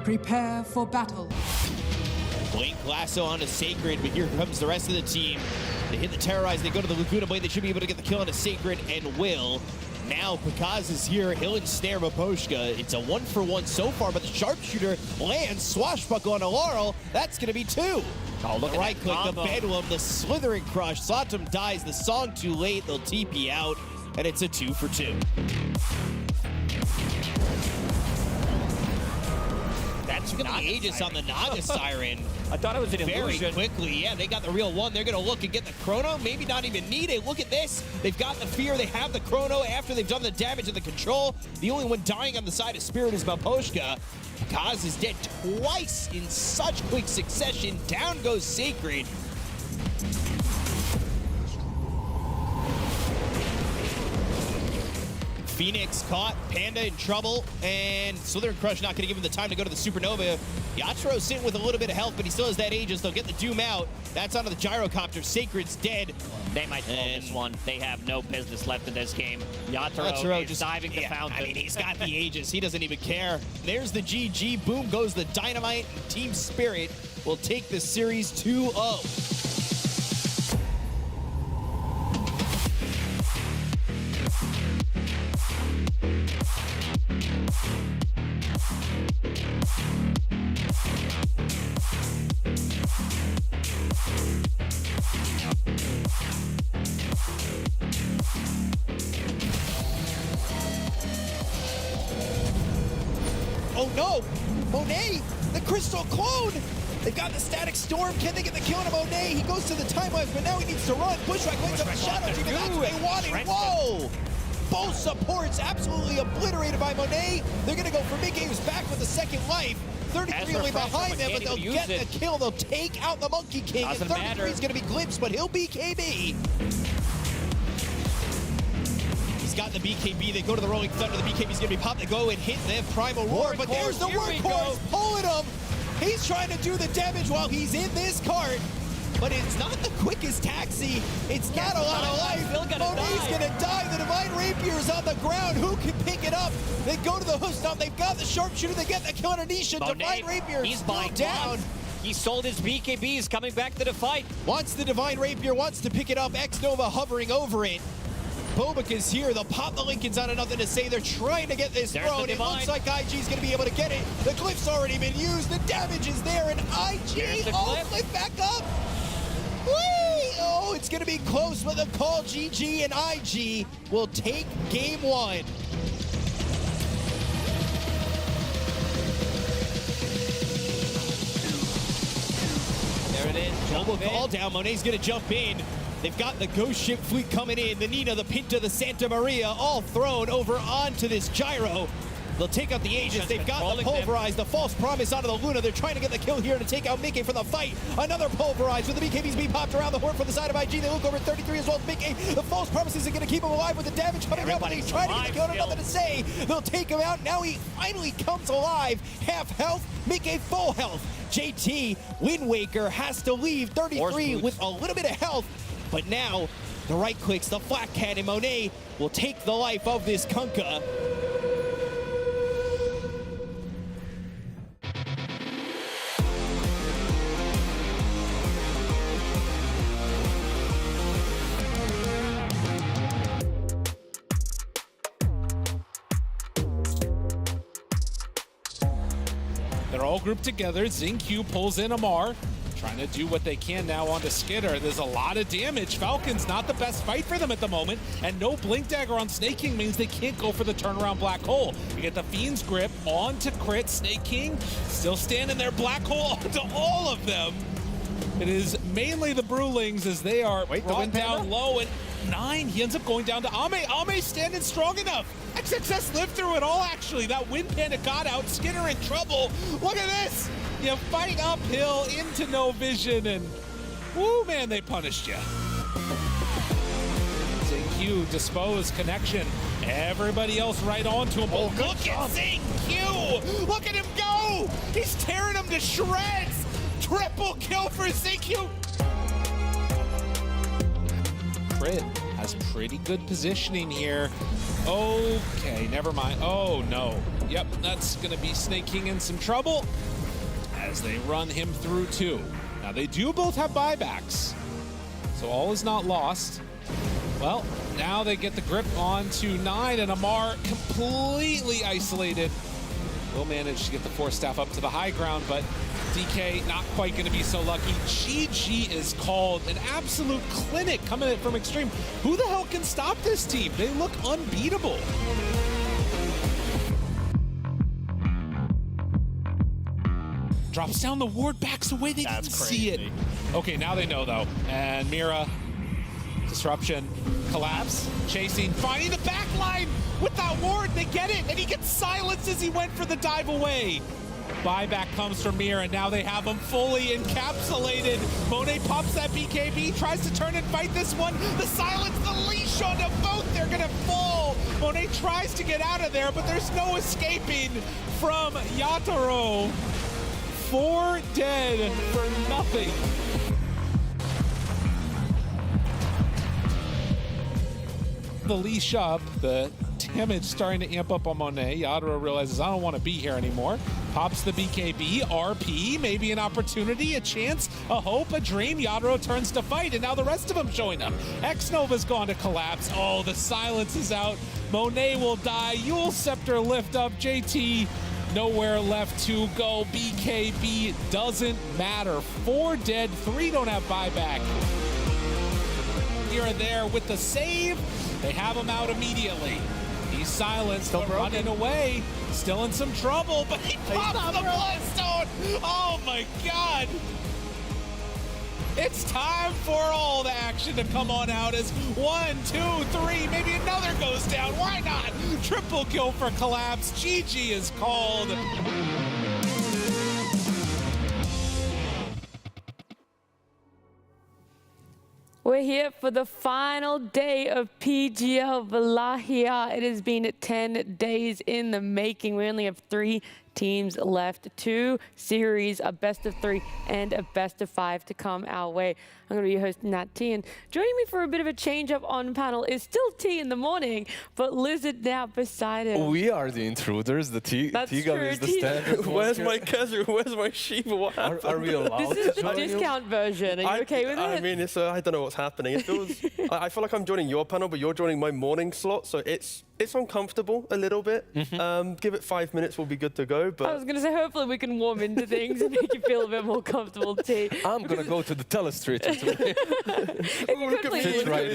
Prepare for battle. Blink lasso onto Sacred, but here comes the rest of the team. They hit the Terrorize, they go to the Laguna Blade, they should be able to get the kill on a Sacred, and will. Now Pakaz is here, he'll ensnare Maposhka. It's a 1-for-1 so far, but the Sharpshooter lands, swashbuckle on a Laurel. That's gonna be 2. Oh, look the at right that click, combo. the Bedlam, the Slithering Crush. Slotum dies, the song too late, they'll TP out, and it's a 2-for-2. That's Look at the Aegis on the Naga Siren. I thought it was an Very illusion. quickly, yeah, they got the real one. They're gonna look and get the Chrono, maybe not even need it. Look at this. They've got the Fear, they have the Chrono after they've done the damage and the control. The only one dying on the side of Spirit is Maposhka. Kaz is dead twice in such quick succession. Down goes Sacred. Phoenix caught, Panda in trouble, and Slithering Crush not going to give him the time to go to the Supernova. Yachiro's sitting with a little bit of health, but he still has that Aegis. They'll get the Doom out. That's onto the Gyrocopter. Sacred's dead. They might blow this one. They have no business left in this game. Yatoro is just diving the fountain. I mean, he's got the Aegis. He doesn't even care. There's the GG. Boom goes the Dynamite. Team Spirit will take the series 2-0. Oh no! Monet! The Crystal Clone! They've got the Static Storm. Can they get the kill on Monet? He goes to the time lapse, but now he needs to run. Bushwhack wins up the Shadow Team, and that's what they wanted. Whoa! Both supports absolutely obliterated by Monet. They're going to go for Mickey, who's back with a second life. 33 only behind them, but they'll get the kill. They'll take out the Monkey King. And 33 is going to be Glimpse, but he'll be KB. He's got the BKB. They go to the Rolling Thunder. The BKB's going to be popped. They go and hit the Primal Roar, but there's the Workhorse pulling him. He's trying to do the damage while he's in this cart. But it's not the quickest taxi. It's not a lot of life. Monet's gonna die. The Divine Rapier's on the ground. Who can pick it up? They go to the hoof stomp. They've got the Sharpshooter. They get the kill on Anisha. Divine Rapier is down. He sold his BKBs, coming back to the fight. Wants the Divine Rapier, wants to pick it up. X-Nova hovering over it. Bobik is here. They'll pop the Lincolns out of nothing to say. They're trying to get this thrown. It looks like IG's going to be able to get it. The Glyph's already been used. The damage is there, and IG, Glyph back up. Whee! Oh, it's going to be close with a call. GG and IG will take game 1. There it is. Double call down. Monet's going to jump in. They've got the Ghost Ship fleet coming in. The Nina, the Pinta, the Santa Maria, all thrown over onto this Gyro. They'll take out the Aegis. They've got the Pulverize, the False Promise onto the Luna. They're trying to get the kill here to take out Mickey for the fight. Another Pulverize with the BKBs being popped around the horn from the side of IG. They look over at 33 as well as Mickey. The False Promise isn't going to keep him alive with the damage coming up. He's trying to get the kill, nothing to say. They'll take him out. Now he finally comes alive. Half health, Mickey full health. JT, Wind Waker has to leave 33 with a little bit of health. But now, the right clicks, the Flat Cannon, Monet will take the life of this Kunkka. They're all grouped together. Xingqiu pulls in Amar. Trying to do what they can now onto Skitter. There's a lot of damage. Falcons not the best fight for them at the moment, and no Blink Dagger on Snake King means they can't go for the turnaround Black Hole. You get the Fiend's Grip onto crit. Snake King still standing there. Black Hole onto all of them. It is mainly the Brewlings as they are brought down low, and 9, he ends up going down to Ame. Ame standing strong enough. XXS lived through it all, actually. That Wind Panda got out. Skinner in trouble. Look at this. You fight uphill into no vision, and woo, man, they punished you. Xingqiu, dispose, connection. Everybody else right onto him. Oh, look at Xingqiu! Look at him go! He's tearing him to shreds! Triple kill for Xingqiu! Crit has pretty good positioning here. Okay, never mind. Oh, no. Yep, that's going to be Snake King in some trouble as they run him through 2. Now, they do both have buybacks, so all is not lost. Well, now they get the grip onto 9, and Amar completely isolated. Will manage to get the Force Staff up to the high ground, but DK not quite going to be so lucky. GG is called. An absolute clinic coming in from Xtreme. Who the hell can stop this team? They look unbeatable. Drops down the ward, backs away. They didn't see it. Okay, now they know, though. And Mira, disruption, collapse, chasing, finding the back line with that ward. They get it, and he gets silenced as he went for the dive away. Buyback comes from Mira, and now they have him fully encapsulated. Monet pops that BKB, tries to turn and fight this one. The silence, the leash onto both. They're going to fall. Monet tries to get out of there, but there's no escaping from Yatoro. 4 dead for nothing. The leash up, the damage starting to amp up on Monet. Yatoro realizes, I don't want to be here anymore. Pops the BKB, RP, maybe an opportunity, a chance, a hope, a dream. Yatoro turns to fight, and now the rest of them showing up. X-Nova's gone to collapse. Oh, the silence is out. Monet will die. Yule Scepter lift up. JT, nowhere left to go. BKB doesn't matter. 4 dead, 3 don't have buyback. Here and there with the save. They have him out immediately. He's silenced, but running away. Still in some trouble, but he pops the Bloodstone. Oh my God. It's time for all the action to come on out as 1, 2, 3, maybe another goes down. Why not? Triple kill for Collapse. GG is called. We're here for the final day of PGL Wallachia. It has been 10 days in the making. We only have 3 teams left. 2 series, a best of 3 and a best of 5 to come our way. I'm going to be hosting that T, and joining me for a bit of a change up on panel is still T in the morning, but Lizard now beside him. We are the intruders. The T-Gun is the standard. Where's my Kazu? Where's my Shiva? What happened? Are we allowed This is to the discount version. Are you okay with it? I mean, it's I don't know what's happening. It feels. I feel like I'm joining your panel, but you're joining my morning slot, so it's uncomfortable a little bit. Give it 5 minutes, we'll be good to go. But I was going to say, hopefully we can warm into things and make you feel a bit more comfortable, T. I'm going to go to the telestreet. Yeah,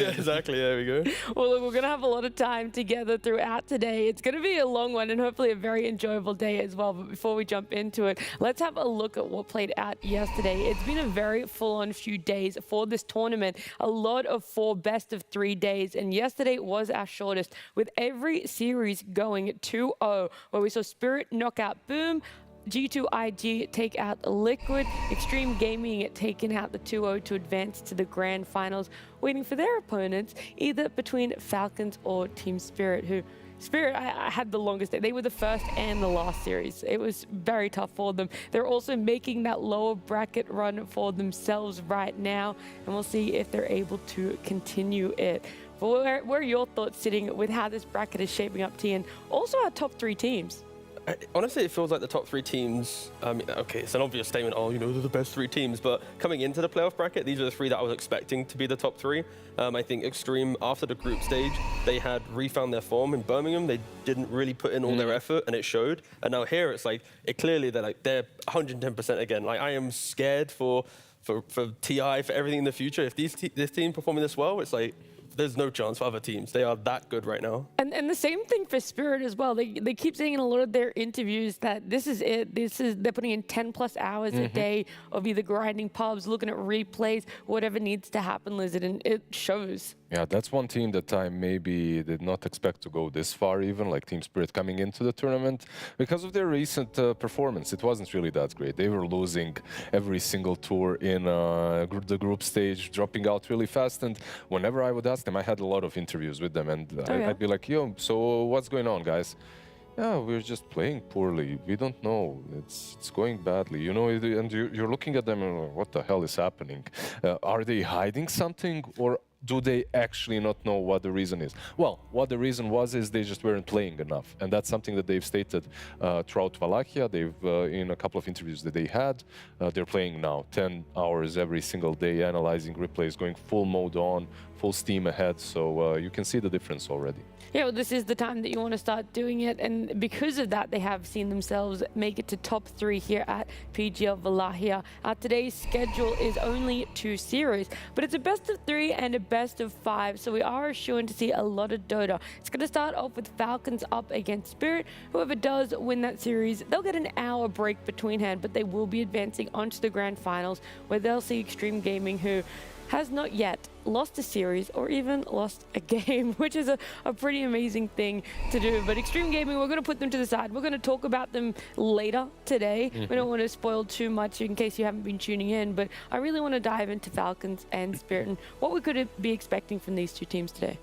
exactly, there we go. Well, look, we're going to have a lot of time together throughout today. It's going to be a long one and hopefully a very enjoyable day as well. But before we jump into it, let's have a look at what played out yesterday. It's been a very full-on few days for this tournament. A lot of 4 best of 3 days. And yesterday was our shortest, with every series going 2-0, where we saw Spirit knock out Boom, G2IG take out Liquid, Xtreme Gaming taking out the 2-0 to advance to the grand finals, waiting for their opponents, either between Falcons or Team Spirit, who Spirit I had the longest day. They were the first and the last series. It was very tough for them. They're also making that lower bracket run for themselves right now, and we'll see if they're able to continue it. But where are your thoughts sitting with how this bracket is shaping up, T, and also our top 3 teams? Honestly, it feels like the top 3 teams, okay, it's an obvious statement, oh, you know, they're the best 3 teams, but coming into the playoff bracket, these are the 3 that I was expecting to be the top 3. I think Xtreme, after the group stage, they had refound their form in Birmingham. They didn't really put in all their effort, and it showed. And now here, it's like, clearly they're 110% again. Like, I am scared for TI, for everything in the future. If this team performing this well, it's like, there's no chance for other teams. They are that good right now. And the same thing for Spirit as well. They keep saying in a lot of their interviews that this is it. They're putting in 10+ hours a day of either grinding pubs, looking at replays, whatever needs to happen, Lizard, and it shows. Yeah, that's one team that I maybe did not expect to go this far, even like Team Spirit coming into the tournament. Because of their recent performance, it wasn't really that great. They were losing every single tour in the group stage, dropping out really fast. And whenever I would ask them, I had a lot of interviews with them, and I'd be like, yo, so what's going on, guys? Yeah, we're just playing poorly. We don't know. It's going badly, you know. And you're looking at them and like, what the hell is happening? Are they hiding something, or do they actually not know what the reason is? Well, what the reason was is they just weren't playing enough. And that's something that they've stated throughout Wallachia. They've, in a couple of interviews that they had, they're playing now 10 hours every single day, analyzing replays, going full mode on, full steam ahead. So you can see the difference already. Yeah, well, this is the time that you want to start doing it, and because of that, they have seen themselves make it to top 3 here at PGL Wallachia. Today's schedule is only 2 series, but it's a best of 3 and a best of 5, so we are assured to see a lot of Dota. It's going to start off with Falcons up against Spirit. Whoever does win that series, they'll get an hour break between hand, but they will be advancing onto the grand finals, where they'll see Xtreme Gaming, who has not yet lost a series or even lost a game, which is a pretty amazing thing to do. But Xtreme Gaming, we're going to put them to the side. We're going to talk about them later today. We don't want to spoil too much in case you haven't been tuning in, but I really want to dive into Falcons and Spirit and what we could be expecting from these 2 teams today.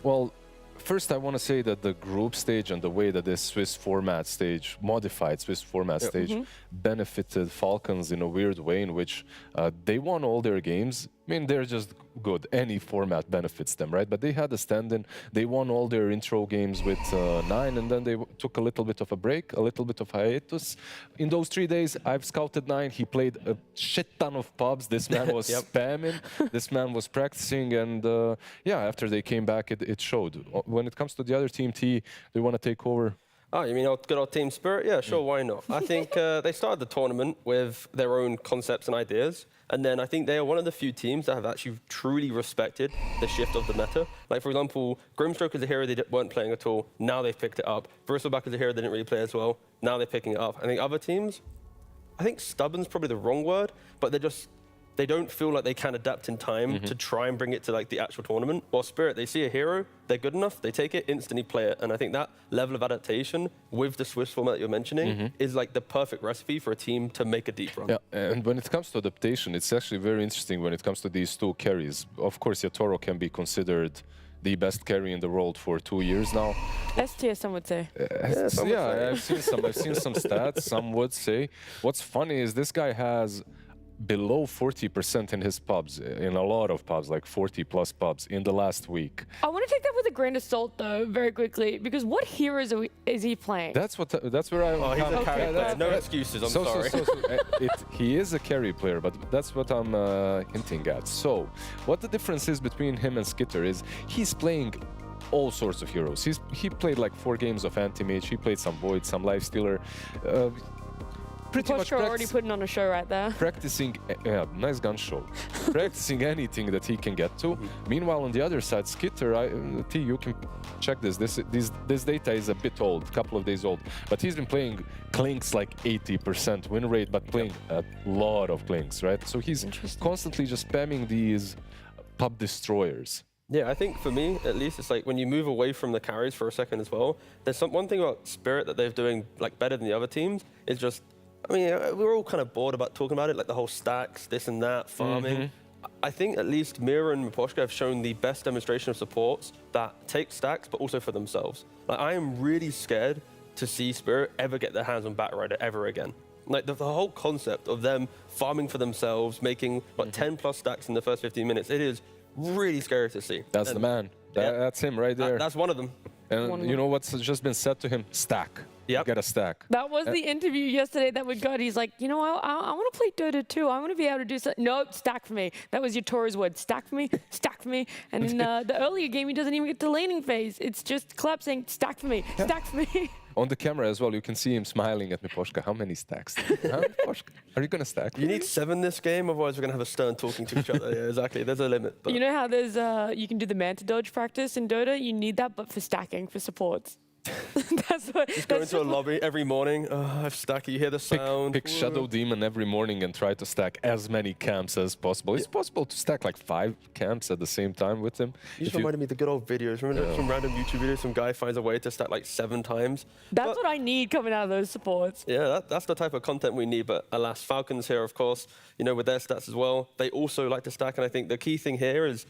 Well, first, I want to say that the group stage and the way that this Swiss format stage, modified Swiss format stage, benefited Falcons in a weird way in which they won all their games. I mean, they're just good. Any format benefits them, right? But they had a stand-in. They won all their intro games with 9, and then they took a little bit of a break, a little bit of hiatus. In those 3 days, I've scouted 9. He played a shit ton of pubs. This man was spamming. This man was practicing, and yeah, after they came back, it showed. When it comes to the other team, T, they want to take over. Oh, you mean good old Team Spirit? Yeah, sure, why not? I think they started the tournament with their own concepts and ideas. And then I think they are one of the few teams that have actually truly respected the shift of the meta. Like, for example, Grimstroke is a hero they weren't playing at all. Now they've picked it up. Bristleback is a hero they didn't really play as well. Now they're picking it up. I think other teams, I think stubborn's probably the wrong word, but they don't feel like they can adapt in time to try and bring it to like the actual tournament. While Spirit, they see a hero, they're good enough, they take it, instantly play it. And I think that level of adaptation with the Swiss format that you're mentioning is like the perfect recipe for a team to make a deep run. Yeah, and when it comes to adaptation, it's actually very interesting when it comes to these 2 carries. Of course, Yatoro can be considered the best carry in the world for 2 years now. S tier, some would say. Yeah, I've seen some stats, some would say. What's funny is this guy has below 40% in his pubs, in a lot of pubs, like 40 plus pubs in the last week. I want to take that with a grain of salt, though, very quickly, because what heroes is he playing? That's where I. Oh, he's a carry player. No excuses. I'm sorry. He is a carry player, but that's what I'm hinting at. So, what the difference is between him and Skitter is he's playing all sorts of heroes. He played like 4 games of anti-mage. He played some Void, some Lifestealer. Pretty much already putting on a show right there. Practicing, nice gun show. Practicing anything that he can get to. Meanwhile, on the other side, Skitter, T, you can check this. This data is a bit old, a couple of days old, but he's been playing Clinks like 80% win rate, but playing a lot of Clinks, right? So he's constantly just spamming these pub destroyers. Yeah, I think for me, at least, it's like when you move away from the carries for a second as well, there's one thing about Spirit that they're doing like better than the other teams is just, I mean, we're all kind of bored about talking about it, like the whole stacks, this and that, farming. I think at least Mira and Miposhka have shown the best demonstration of supports that take stacks, but also for themselves. Like, I am really scared to see Spirit ever get their hands on Batrider ever again. Like, the whole concept of them farming for themselves, making, 10 plus stacks in the first 15 minutes, it is really scary to see. That's the man. That's him right there. That's one of them. And you know what's just been said to him? Stack. Yep. Get a stack. That was the interview yesterday that we got. He's like, you know, I want to play Dota too. I want to be able to do something. Nope, stack for me. That was your Toro's word. Stack for me, stack for me. And in the earlier game, he doesn't even get to laning phase. It's just Clap saying, stack for me, stack for me. On the camera as well, you can see him smiling at Miposhka. How many stacks? Huh, Miposhka? Are you going to stack? You need 7 this game, otherwise we're going to have a stern talking to each other. Yeah, exactly. There's a limit. But. You know how there's you can do the Manta Dodge practice in Dota? You need that, but for stacking, for supports. That's what. Just go into a lobby every morning. I've stacked. You hear the sound. Pick Shadow Demon every morning and try to stack as many camps as possible. It's possible to stack like 5 camps at the same time with him. You just reminded me of the good old videos. Remember some random YouTube videos? Some guy finds a way to stack like 7 times. That's what I need coming out of those supports. Yeah, that's the type of content we need. But alas, Falcons here, of course, you know, with their stats as well, they also like to stack. And I think the key thing here is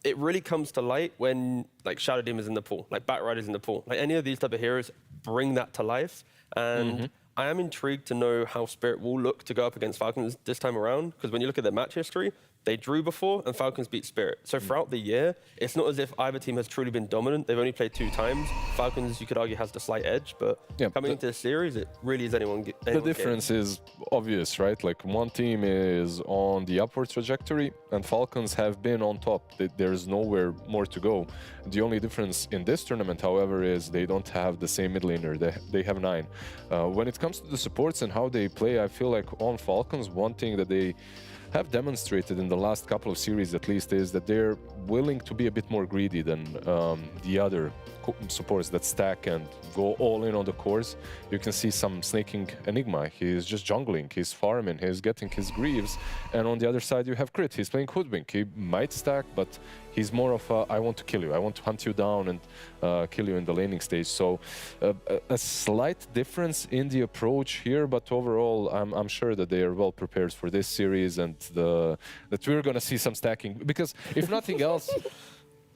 it really comes to light when like Shadow Demon's in the pool, like Batrider's in the pool. Like any of these type of heroes bring that to life. And I am intrigued to know how Spirit will look to go up against Falcons this time around, because when you look at their match history, they drew before, and Falcons beat Spirit. So throughout the year, it's not as if either team has truly been dominant. They've only played 2 times. Falcons, you could argue, has the slight edge, but coming into the series, it really is anyone. The difference is obvious, right? Like one team is on the upward trajectory, and Falcons have been on top. There's nowhere more to go. The only difference in this tournament, however, is they don't have the same mid laner. They have 9. When it comes to the supports and how they play, I feel like on Falcons, one thing that they have demonstrated in the last couple of series at least is that they're willing to be a bit more greedy than the other supports that stack and go all in on the cores. You can see some snaking Enigma. He's just jungling, he's farming, he's getting his Greaves, and on the other side you have Crit. He's playing Hoodwink. He might stack, but he's more of a, I want to kill you, I want to hunt you down and kill you in the laning stage. So a slight difference in the approach here, but overall I'm sure that they are well prepared for this series and that we're going to see some stacking, because if nothing else,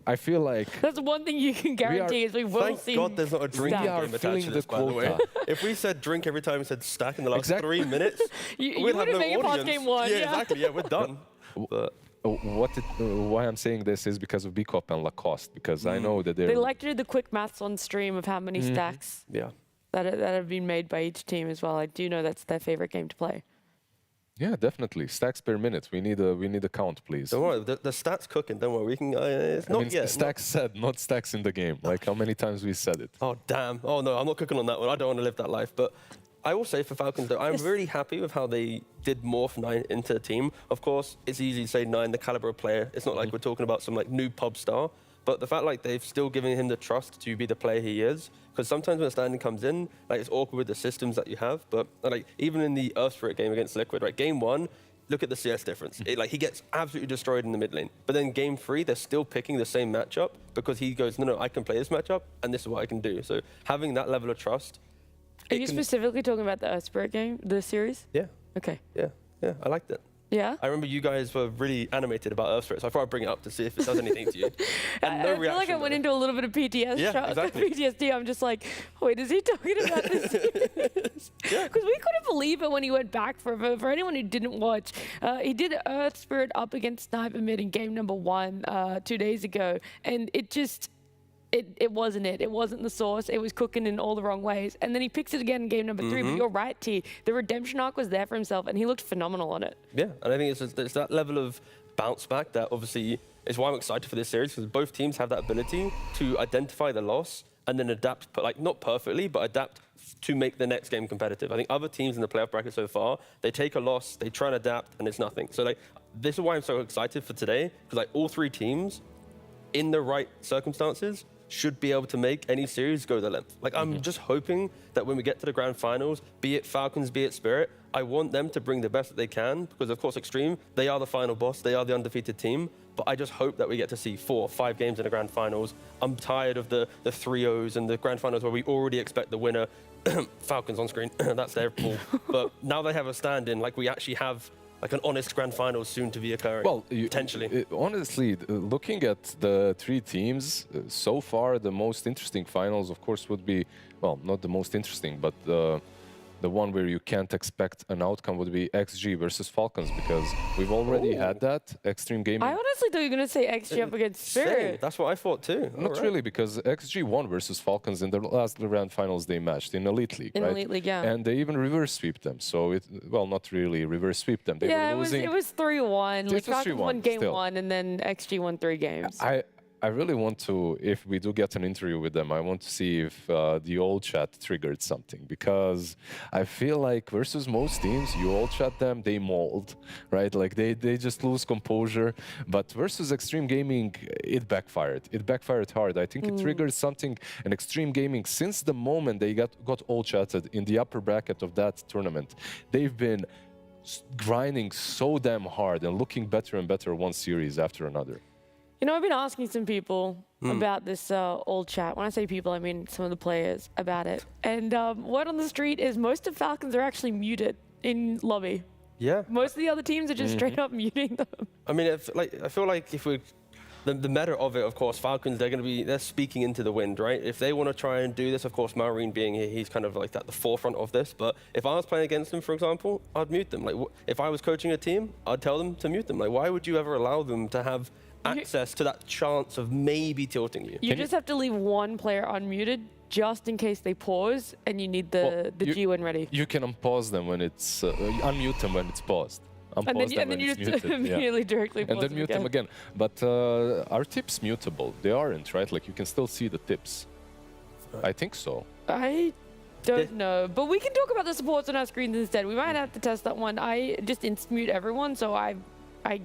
I feel like that's one thing you can guarantee is we will see. Thank God there's not a drink stack. game attached to this, by the way. If we said drink every time we said stack in the last 3 minutes, we'd have no make it past game 1. Yeah, exactly. Yeah, we're done. But why I'm saying this is because of Bcop and Lacoste, because I know that they like to do the quick maths on stream of how many stacks that have been made by each team as well. I do know that's their favorite game to play. Yeah, definitely. Stacks per minute. We need a count, please. Don't worry, the stats cooking. Don't worry, we can. It's not yet. Stacks said, not stacks in the game. Like how many times we said it. Oh damn! Oh no, I'm not cooking on that one. I don't want to live that life. But I will say for Falcons, though, I'm really happy with how they did morph 9 into the team. Of course, it's easy to say 9, the caliber of player. It's not like we're talking about some like new pub star. But the fact like they've still given him the trust to be the player he is, because sometimes when a standing comes in, like it's awkward with the systems that you have. But like even in the Earth Spirit game against Liquid, right, game 1. Look at the CS difference. Like he gets absolutely destroyed in the mid lane. But then game 3, they're still picking the same matchup because he goes, no, I can play this matchup and this is what I can do. So having that level of trust. Are you specifically talking about the Earth Spirit game, the series? Yeah. Okay. Yeah, I liked it. Yeah? I remember you guys were really animated about Earth Spirit, so I thought I'd bring it up to see if it does anything to you. And no I feel like I went into a little bit of PTSD. I'm just like, wait, is he talking about this series? Because we couldn't believe it when he went back for anyone who didn't watch. He did Earth Spirit up against Sniper Mid in game number 1 2 days ago, and it just... It wasn't it. It wasn't the source. It was cooking in all the wrong ways. And then he picks it again in game number 3. But you're right, T. The redemption arc was there for himself, and he looked phenomenal on it. Yeah, and I think it's that level of bounce back that obviously is why I'm excited for this series, because both teams have that ability to identify the loss and then adapt, but like not perfectly, but adapt to make the next game competitive. I think other teams in the playoff bracket so far, they take a loss, they try and adapt, and it's nothing. So like this is why I'm so excited for today, because like all 3 teams, in the right circumstances, should be able to make any series go the length. Like I'm just hoping that when we get to the grand finals, be it Falcons, be it Spirit, I want them to bring the best that they can, because of course Xtreme, they are the final boss, they are the undefeated team, but I just hope that we get to see 4 or 5 games in the grand finals. I'm tired of the 3-0s and the grand finals where we already expect the winner, Falcons on screen, that's their pool. But now they have a stand-in, like we actually have like an honest grand final soon to be occurring, well, potentially. Honestly, looking at the 3 teams, so far the most interesting finals, of course, would be, well, not the most interesting, but the one where you can't expect an outcome would be XG versus Falcons, because we've already had that, Xtreme Gaming. I honestly thought you were going to say XG up against Spirit. Same. That's what I thought too. Not really, because XG won versus Falcons in the last grand finals they matched in Elite League, right? Elite League, yeah. And they even reverse sweeped them. So, well, not really reverse sweep them. They were losing. it was 3-1. Like Falcons won game still. 1, and then XG won 3 games. I really want to, if we do get an interview with them, I want to see if the old chat triggered something, because I feel like versus most teams, you old chat them, they mold, right? Like they just lose composure. But versus Xtreme Gaming, it backfired. It backfired hard. I think it triggered something in Xtreme Gaming since the moment they got old chatted in the upper bracket of that tournament. They've been grinding so damn hard and looking better and better one series after another. You know, I've been asking some people about this old chat. When I say people, I mean some of the players about it. And word on the street is most of Falcons are actually muted in lobby. Yeah. Most of the other teams are just straight up muting them. I mean, I feel like if we're the meta of it, of course, Falcons, they're speaking into the wind, right? If they want to try and do this, of course, Maureen being here, he's kind of like at the forefront of this. But if I was playing against them, for example, I'd mute them. Like, if I was coaching a team, I'd tell them to mute them. Like, why would you ever allow them to have access to that chance of maybe tilting you? You just have to leave one player unmuted just in case they pause and you need the G when ready. You can unpause them when it's unmute them when it's paused. And then you just immediately directly pause and then mute them again. But are tips mutable? They aren't, right? Like you can still see the tips. I think so. I don't know, but we can talk about the supports on our screens instead. We might have to test that one. I just mute everyone, so I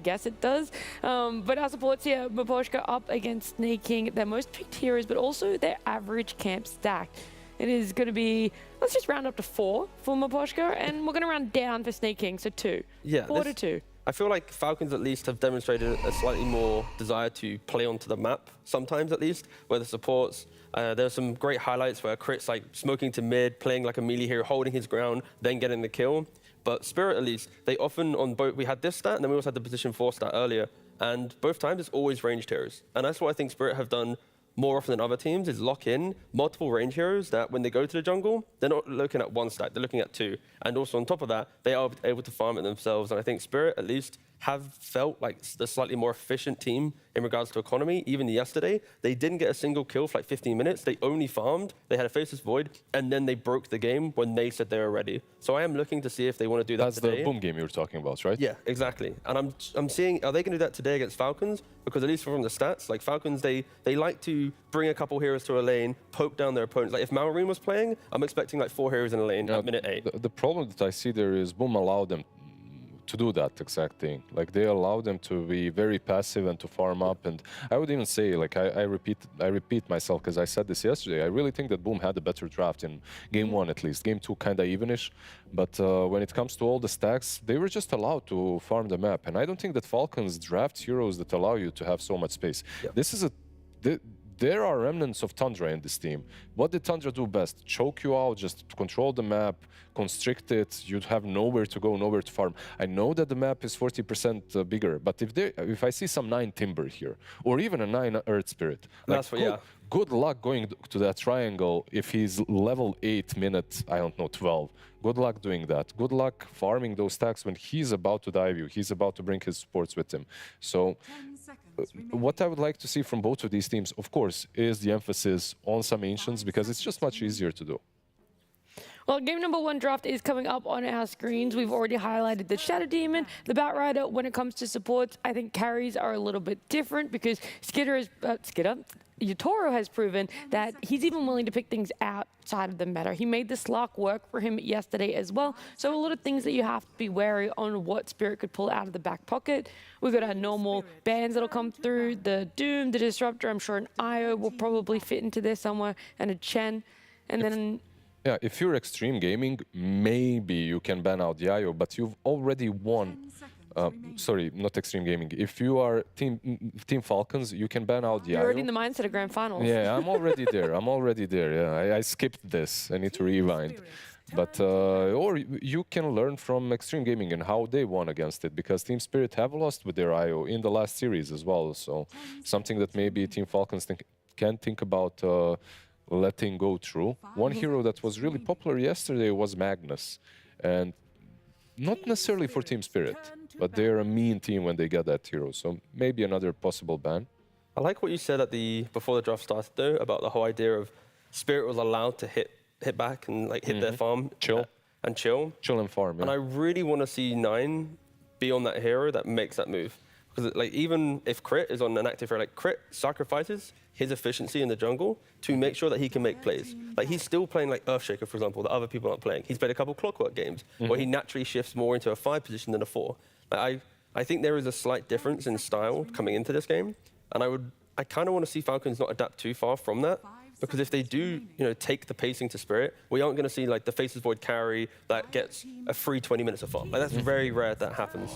guess it does. But our supports here, Maposhka up against Snake King, their most picked heroes, but also their average camp stack. It is going to be, let's just round up to 4 for Maposhka, and we're going to round down for Snake King, so 2. Yeah, 4 to 2. I feel like Falcons at least have demonstrated a slightly more desire to play onto the map, sometimes at least, where the supports, there's some great highlights where Crit's like smoking to mid, playing like a melee hero, holding his ground, then getting the kill. But Spirit at least, they often on both, we had this stat and then we also had the position 4 stat earlier, and both times it's always ranged heroes. And that's what I think Spirit have done more often than other teams, is lock in multiple range heroes that when they go to the jungle, they're not looking at 1 stack, they're looking at 2. And also on top of that, they are able to farm it themselves. And I think Spirit at least have felt like the slightly more efficient team in regards to economy. Even yesterday, they didn't get a single kill for like 15 minutes. They only farmed, they had a Faceless Void, and then they broke the game when they said they were ready. So I am looking to see if they want to do that today. That's the boom game you were talking about, right? Yeah, exactly. And I'm seeing, are they going to do that today against Falcons? Because at least from the stats, like Falcons, they like to bring a couple heroes to a lane, poke down their opponents. Like if Maureen was playing, I'm expecting like 4 heroes in a lane at minute 8. The problem that I see there is Boom allowed them to do that exact thing. Like they allow them to be very passive and to farm up. And I would even say, like I repeat myself because I said this yesterday. I really think that Boom had a better draft in game 1 at least. Game 2 kind of evenish, but when it comes to all the stacks, they were just allowed to farm the map. And I don't think that Falcons draft heroes that allow you to have so much space. Yep. This is there are remnants of Tundra in this team. What did Tundra do best? Choke you out, just control the map, constrict it, you'd have nowhere to go, nowhere to farm. I know that the map is 40% bigger, but if I see some 9 Timber here, or even a 9 Earth Spirit, like, good luck going to that triangle if he's level 8 minute, I don't know, 12. Good luck doing that. Good luck farming those stacks when he's about to dive you. He's about to bring his supports with him. So what I would like to see from both of these teams, of course, is the emphasis on some Ancients, because it's just much easier to do. Well, game number 1 draft is coming up on our screens. We've already highlighted the Shadow Demon, the Batrider. When it comes to supports, I think carries are a little bit different because Yatoro has proven that he's even willing to pick things outside of the meta. He made the Slark work for him yesterday as well. So a lot of things that you have to be wary on what Spirit could pull out of the back pocket. We've got our normal bans that'll come through, the Doom, the Disruptor. I'm sure an IO will probably fit into there somewhere, and a Chen. And then... Yeah, if you're Xtreme Gaming, maybe you can ban out the IO, but you've already won. Sorry, not Xtreme Gaming. If you are Team Falcons, you can ban out the IO. You're already in the mindset of Grand Finals. Yeah, I'm already there. I'm already there. Yeah, I skipped this. I need to rewind. But or you can learn from Xtreme Gaming and how they won against it, because Team Spirit have lost with their IO in the last series as well. So something that maybe Team Falcons can think about letting go through. One hero that was really popular yesterday was Magnus, and not necessarily for Team Spirit, but they're a mean team when they get that hero. So maybe another possible ban. I like what you said before the draft started though, about the whole idea of Spirit was allowed to hit back and like hit their farm, chill and farm. Yeah. And I really want to see 9 be on that hero that makes that move. Because like even if Crit is on an active hero, like Crit sacrifices his efficiency in the jungle to make sure that he can make plays. Like he's still playing like Earthshaker, for example, that other people aren't playing. He's played a couple Clockwork games where he naturally shifts more into a 5 position than a 4. Like I think there is a slight difference in style coming into this game, and I kind of want to see Falcons not adapt too far from that. Because if they do, take the pacing to Spirit, we aren't going to see like the Faceless Void carry that gets a free 20 minutes of farm. Like that's very rare that happens.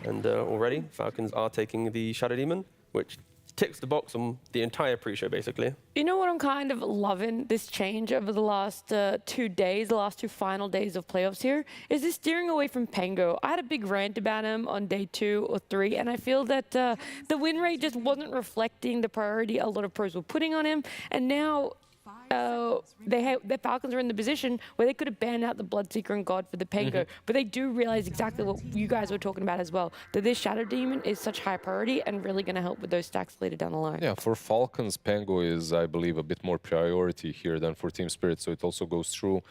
And already, Falcons are taking the Shadow Demon, which ticks the box on the entire pre-show, basically. You know what I'm kind of loving this change over the last 2 days, the last 2 final days of playoffs here, is this steering away from Pengo. I had a big rant about him on day 2 or 3, and I feel that the win rate just wasn't reflecting the priority a lot of pros were putting on him, and now the Falcons are in the position where they could have banned out the Bloodseeker and God for the Pengo, but they do realize exactly what you guys were talking about as well, that this Shadow Demon is such high priority and really going to help with those stacks later down the line. Yeah, for Falcons, Pengo is, I believe, a bit more priority here than for Team Spirit, so it also goes through.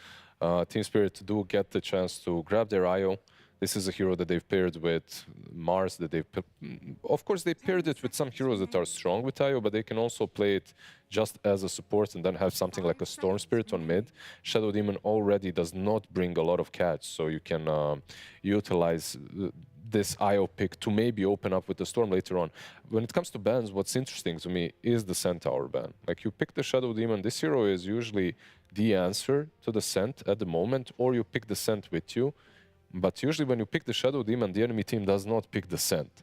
Team Spirit do get the chance to grab their IO. This is a hero that they've paired with Mars, that they've... Of course, they paired it with some heroes that are strong with IO, but they can also play it just as a support and then have something like a Storm Spirit on mid. Shadow Demon already does not bring a lot of catch, so you can utilize this IO pick to maybe open up with the Storm later on. When it comes to bans, what's interesting to me is the Centaur ban. Like, you pick the Shadow Demon, this hero is usually the answer to the Cent at the moment, or you pick the Cent with you. But usually when you pick the Shadow Demon, the enemy team does not pick the Cent.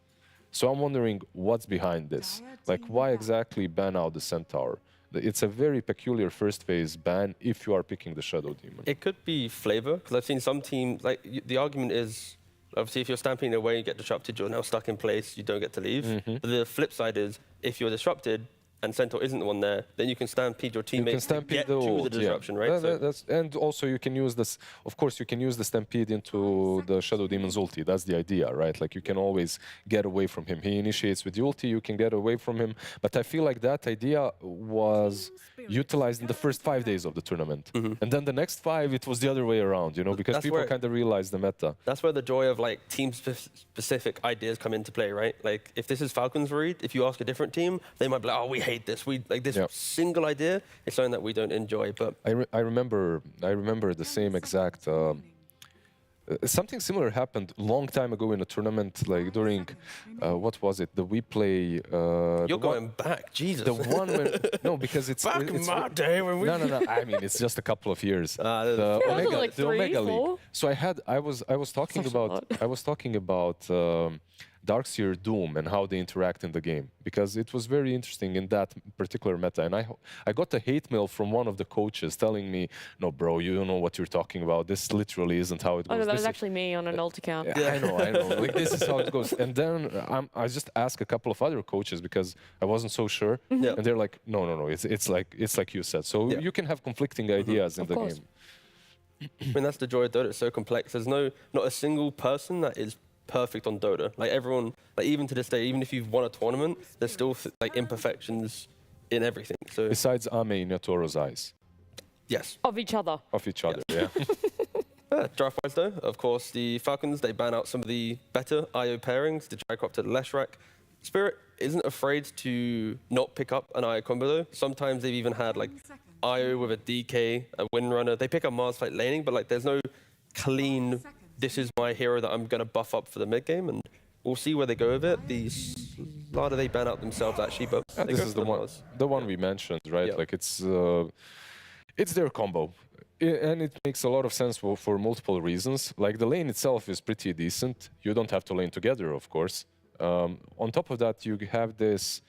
So I'm wondering what's behind this. Like, why exactly ban out the Centaur? It's a very peculiar first phase ban if you are picking the Shadow Demon. It could be flavor, because I've seen some teams, like, the argument is, obviously, if you're stamping away, you get disrupted, you're now stuck in place, you don't get to leave. But the flip side is, if you're disrupted, and Centaur isn't the one there, then you can stampede your teammates to get to the disruption, right? And also you can use this, of course, you can use the stampede into the Shadow Demon's ulti. That's the idea, right? Like, you can always get away from him. He initiates with the ulti, you can get away from him. But I feel like that idea was utilized in the first 5 days of the tournament. And then the next 5, it was the other way around, you know, because people kind of realized the meta. That's where the joy of, like, team-specific ideas come into play, right? Like, if this is Falcons read, if you ask a different team, they might be like, oh, we hate this. We like this single idea. It's something that we don't enjoy. But I remember the same exact. Something similar happened a long time ago in a tournament, like during what was it? The We Play. You're going back, Jesus. The one when no, because it's back in my day when we. No. I mean, it's just a couple of years. The Omega, like the 3, Omega 4? League. So I was talking about Darkseer Doom and how they interact in the game, because it was very interesting in that particular meta. And I got a hate mail from one of the coaches telling me, no, bro, you don't know what you're talking about. This literally isn't how it goes. Oh, no, that was actually me on an ult account. Yeah, I know. Like, this is how it goes. And then I just asked a couple of other coaches because I wasn't so sure. And they're like, no, it's like you said. So you can have conflicting ideas in the game. I mean, that's the joy of Dota. It's so complex. There's not a single person that is perfect on Dota. Like, everyone, like, even to this day, even if you've won a tournament, there's still like imperfections in everything. So besides Ame in Yatoro's eyes. Yes. Of each other. Of each other, yeah. Draft-wise, though, of course, the Falcons, they ban out some of the better IO pairings, the Tricopter, the Leshrac. Spirit isn't afraid to not pick up an IO combo, though. Sometimes they've even had, like, IO with a DK, a Windrunner. They pick up Mars like laning, but, like, there's no clean, this is my hero that I'm going to buff up for the mid-game, and we'll see where they go with it. The Slaughter, they ban out themselves, actually, but this is the one we mentioned, right? Yeah. Like, it's their combo. And it makes a lot of sense for multiple reasons. Like, the lane itself is pretty decent. You don't have to lane together, of course. On top of that, you have this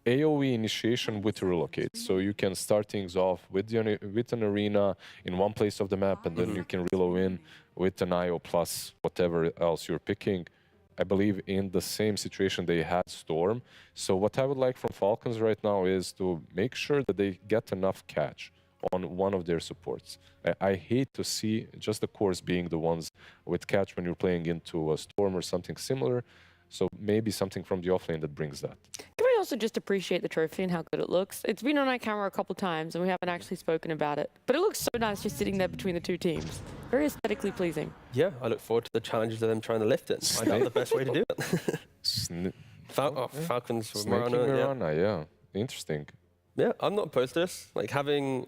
AoE initiation with relocate. So you can start things off with an arena in one place of the map, and then you can reload in with an IO plus whatever else you're picking. I believe in the same situation they had Storm. So what I would like from Falcons right now is to make sure that they get enough catch on one of their supports. I hate to see just the cores being the ones with catch when you're playing into a Storm or something similar. So maybe something from the offlane that brings that. Can we also just appreciate the trophy and how good it looks? It's been on our camera a couple times and we haven't actually spoken about it. But it looks so nice just sitting there between the two teams. Very aesthetically pleasing. Yeah, I look forward to the challenges of them trying to lift it. Find out the best way to do it. Falcons with Mirana, yeah. Interesting. Yeah, I'm not opposed to this. Like, having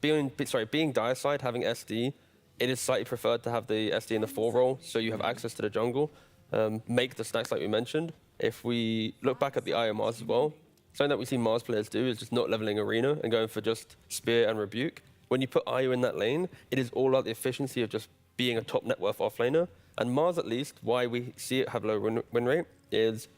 being dire side, having SD, it is slightly preferred to have the SD in the 4 role, so you have access to the jungle. Make the stacks like we mentioned. If we look back at the IO Mars as well, something that we see Mars players do is just not leveling arena and going for just spear and rebuke. When you put IO in that lane, it is all about the efficiency of just being a top net worth offlaner. And Mars, at least, why we see it have low win rate is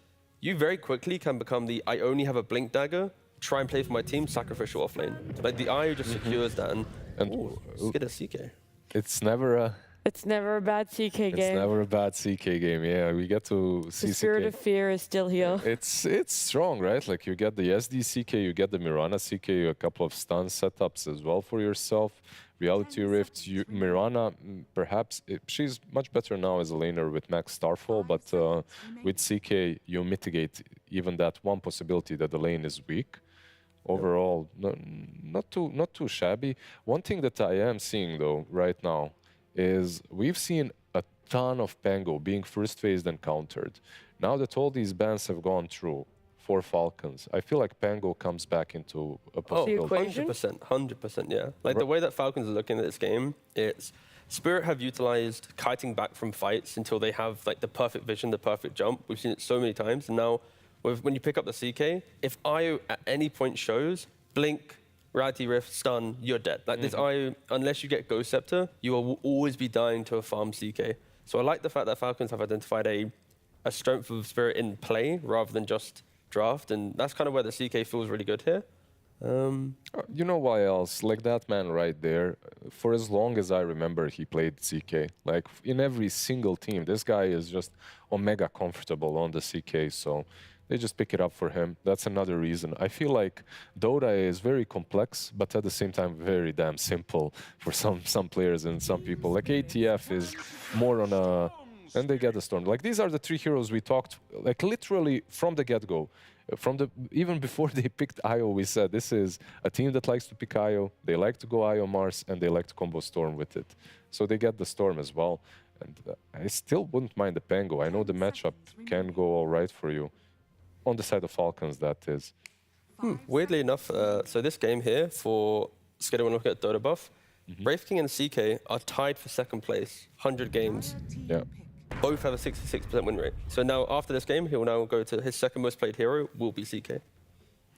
you very quickly can become the I only have a blink dagger, try and play for my team, sacrificial offlane. Like the IO just secures that, and let's get a CK. It's never a bad CK game. It's never a bad CK game. Yeah, we get to see The spirit CK. of fear is still here. It's strong, right? Like you get the SD CK, you get the Mirana CK, a couple of stun setups as well for yourself. Reality Rift, Mirana, perhaps she's much better now as a laner with max Starfall, but with CK you mitigate even that one possibility that the lane is weak. Overall, not too shabby. One thing that I am seeing though right now is we've seen a ton of Pango being first phased and countered. Now that all these bans have gone through for Falcons, I feel like Pango comes back into a possibility. 100%, yeah. Like the way that Falcons are looking at this game, it's Spirit have utilized kiting back from fights until they have like the perfect vision, the perfect jump. We've seen it so many times, and now when you pick up the CK, if IO at any point shows blink, Reality Rift, stun, you're dead. Like this IO, unless you get Ghost Scepter, you will always be dying to a farm CK. So I like the fact that Falcons have identified a strength of Spirit in play rather than just draft, and that's kind of where the CK feels really good here. You know why else? Like that man right there, for as long as I remember, he played CK. Like in every single team, this guy is just omega comfortable on the CK, so they just pick it up for him. That's another reason. I feel like Dota is very complex, but at the same time very damn simple for some players and some people. Like ATF is more on a... And they get the Storm. Like these are the three heroes we talked, like literally from the get-go. Even before they picked IO, we said this is a team that likes to pick IO, they like to go IO Mars, and they like to combo Storm with it. So they get the Storm as well. And I still wouldn't mind the Pango. I know the matchup can go all right for you. On the side of Falcons, that is. Weirdly enough, so this game here for Skidder, when looking at Dota buff, Wraith King and CK are tied for second place, 100 games. Yeah. Both have a 66% win rate. So now after this game, he'll now go to his second most played hero, will be CK.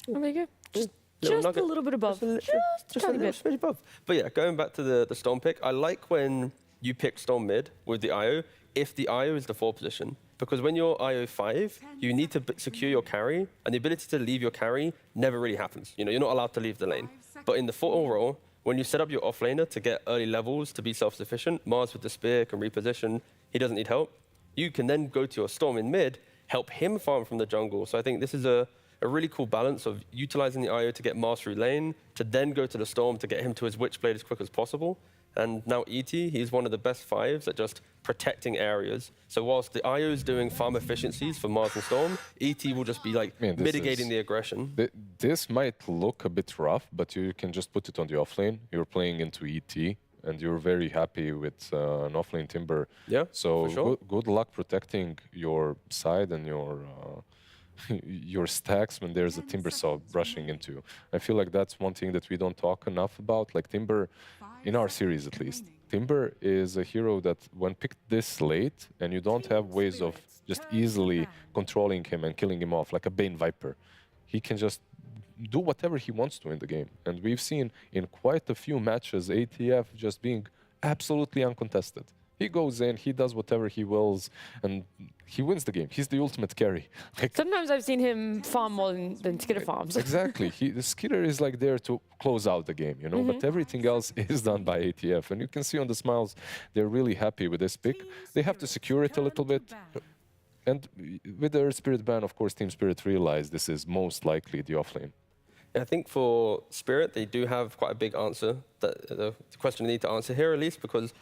Oh, there you go. Just nugget. a little bit above. Just a tiny bit. Above. But yeah, going back to the Storm pick, I like when you pick Storm mid with the IO, if the IO is the 4 position. Because when you're IO 5, you need to secure your carry, and the ability to leave your carry never really happens. You know, you're not allowed to leave the lane. But in the 4 role, when you set up your offlaner to get early levels to be self-sufficient, MOUZ with the spear can reposition, he doesn't need help. You can then go to your Storm in mid, help him farm from the jungle. So I think this is a really cool balance of utilizing the IO to get MOUZ through lane, to then go to the Storm to get him to his Witchblade as quick as possible. And now ET, he's one of the best 5s at just protecting areas. So whilst the IO is doing farm efficiencies for MOUZ and Storm, ET will just be like mitigating the aggression. This might look a bit rough, but you can just put it on the offlane. You're playing into ET, and you're very happy with an offlane Timber. Yeah, so for sure. good luck protecting your side and your stacks when there's a Timber saw rushing into you. I feel like that's one thing that we don't talk enough about. Like Timber, in our series at least, Timber is a hero that when picked this late and you don't have ways of just easily controlling him and killing him off, like a Bane Viper, he can just do whatever he wants to in the game. And we've seen in quite a few matches ATF just being absolutely uncontested. He goes in, he does whatever he wills, and he wins the game. He's the ultimate carry. Like, sometimes I've seen him farm more than Skidder farms. Exactly. The Skidder is like there to close out the game, you know, but everything else is done by ATF. And you can see on the smiles, they're really happy with this pick. They have to secure it a little bit. And with their Spirit ban, of course, Team Spirit realized this is most likely the offlane. I think for Spirit, they do have quite a big answer, the question they need to answer here at least, because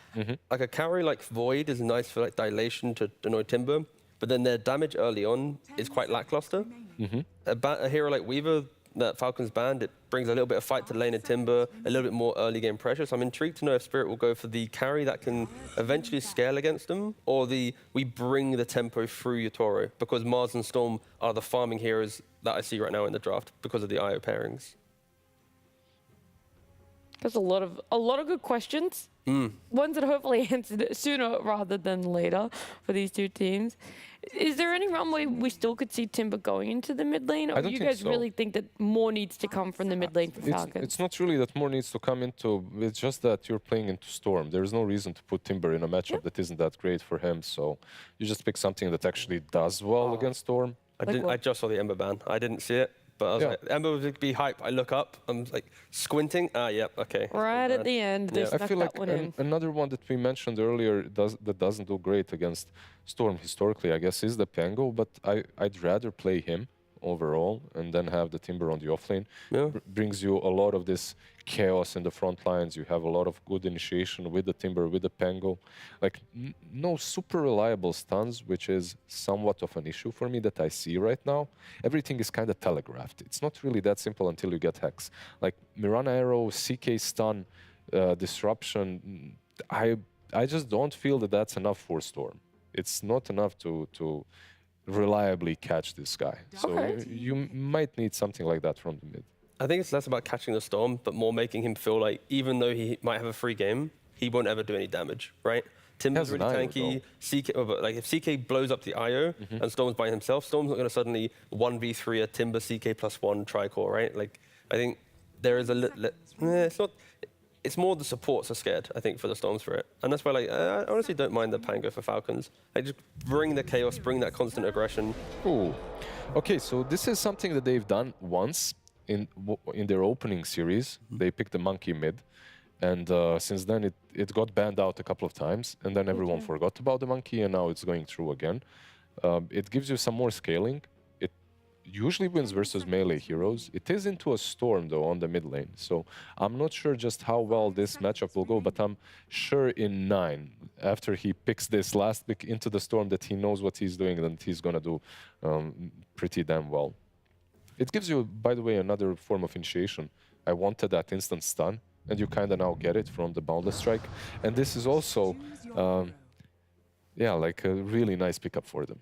like a carry like Void is nice for like dilation to annoy Timber, but then their damage early on is quite lackluster. A hero like Weaver that Falcons banned, it brings a little bit of fight to lane and Timber, a little bit more early game pressure. So I'm intrigued to know if Spirit will go for the carry that can eventually scale against them, or we bring the tempo through your Toro, because Mars and Storm are the farming heroes that I see right now in the draft because of the IO pairings. There's a lot of good questions. Ones that hopefully answered sooner rather than later for these two teams. Is there any runway we still could see Timber going into the mid lane, or do you guys really think that more needs to come from the mid lane for Falcons? It's not really that more needs to come into, it's just that you're playing into Storm. There's no reason to put Timber in a matchup that isn't that great for him, so you just pick something that actually does well against Storm. I just saw the Ember ban. I didn't see it, but I was like, Ember would be hype. I look up, I'm like squinting. Yep, okay. Right at the end, they snuck I feel that like one in. another one that we mentioned earlier that doesn't do great against Storm historically, I guess, is the Pango, but I'd rather play him overall and then have the Timber on the offlane. Yeah. Brings you a lot of this chaos in the front lines. You have a lot of good initiation with the Timber, with the Pango. Like, no super reliable stuns, which is somewhat of an issue for me that I see right now. Everything is kind of telegraphed. It's not really that simple until you get Hex. Like, Mirana Arrow, CK stun, Disruption, I just don't feel that that's enough for Storm. It's not enough to reliably catch this guy. So you might need something like that from the mid. I think it's less about catching the Storm, but more making him feel like even though he might have a free game, he won't ever do any damage, right? Timber's really tanky. CK, but like if CK blows up the IO and Storm's by himself, Storm's not going to suddenly 1v3 a Timber CK +1 tricore, right? Like I think there is a it's not. It's more the supports are scared, I think, for the Storms for it. And that's why, like, I honestly don't mind the Pango for Falcons. Like, just bring the chaos, bring that constant aggression. Ooh. Okay, so this is something that they've done once in their opening series. They picked the monkey mid. And since then, it got banned out a couple of times. And then everyone forgot about the monkey, and now it's going through again. It gives you some more scaling. Usually wins versus melee heroes. It is into a Storm, though, on the mid lane. So I'm not sure just how well this matchup will go, but I'm sure in 9, after he picks this last pick into the Storm, that he knows what he's doing and he's going to do pretty damn well. It gives you, by the way, another form of initiation. I wanted that instant stun, and you kind of now get it from the Boundless Strike. And this is also, like a really nice pickup for them.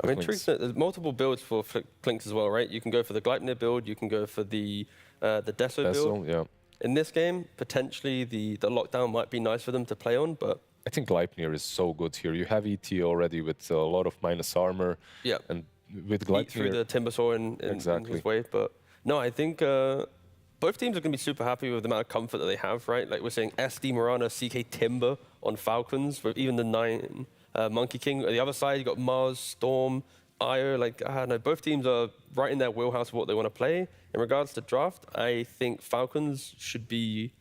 I'm intrigued that there's multiple builds for Clinks as well, right? You can go for the Gleipnir build, you can go for the Deso build. Yeah. In this game, potentially the lockdown might be nice for them to play on, but I think Gleipnir is so good here. You have ET already with a lot of minus armor. Yeah. And with Gleipnir... Eat through the Timber Saw in his wave, but no, I think both teams are going to be super happy with the amount of comfort that they have, right? Like we're saying SD, Mirana, CK Timber on Falcons, with even the 9... Monkey King. On the other side, you got MOUZ, Storm, IO. Like, I don't know, both teams are right in their wheelhouse of what they want to play. In regards to draft, I think Falcons should be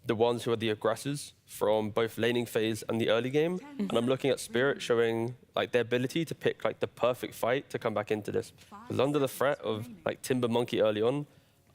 the ones who are the aggressors from both laning phase and the early game. And I'm looking at Spirit showing like their ability to pick like the perfect fight to come back into this. Because under the threat of like Timber Monkey early on,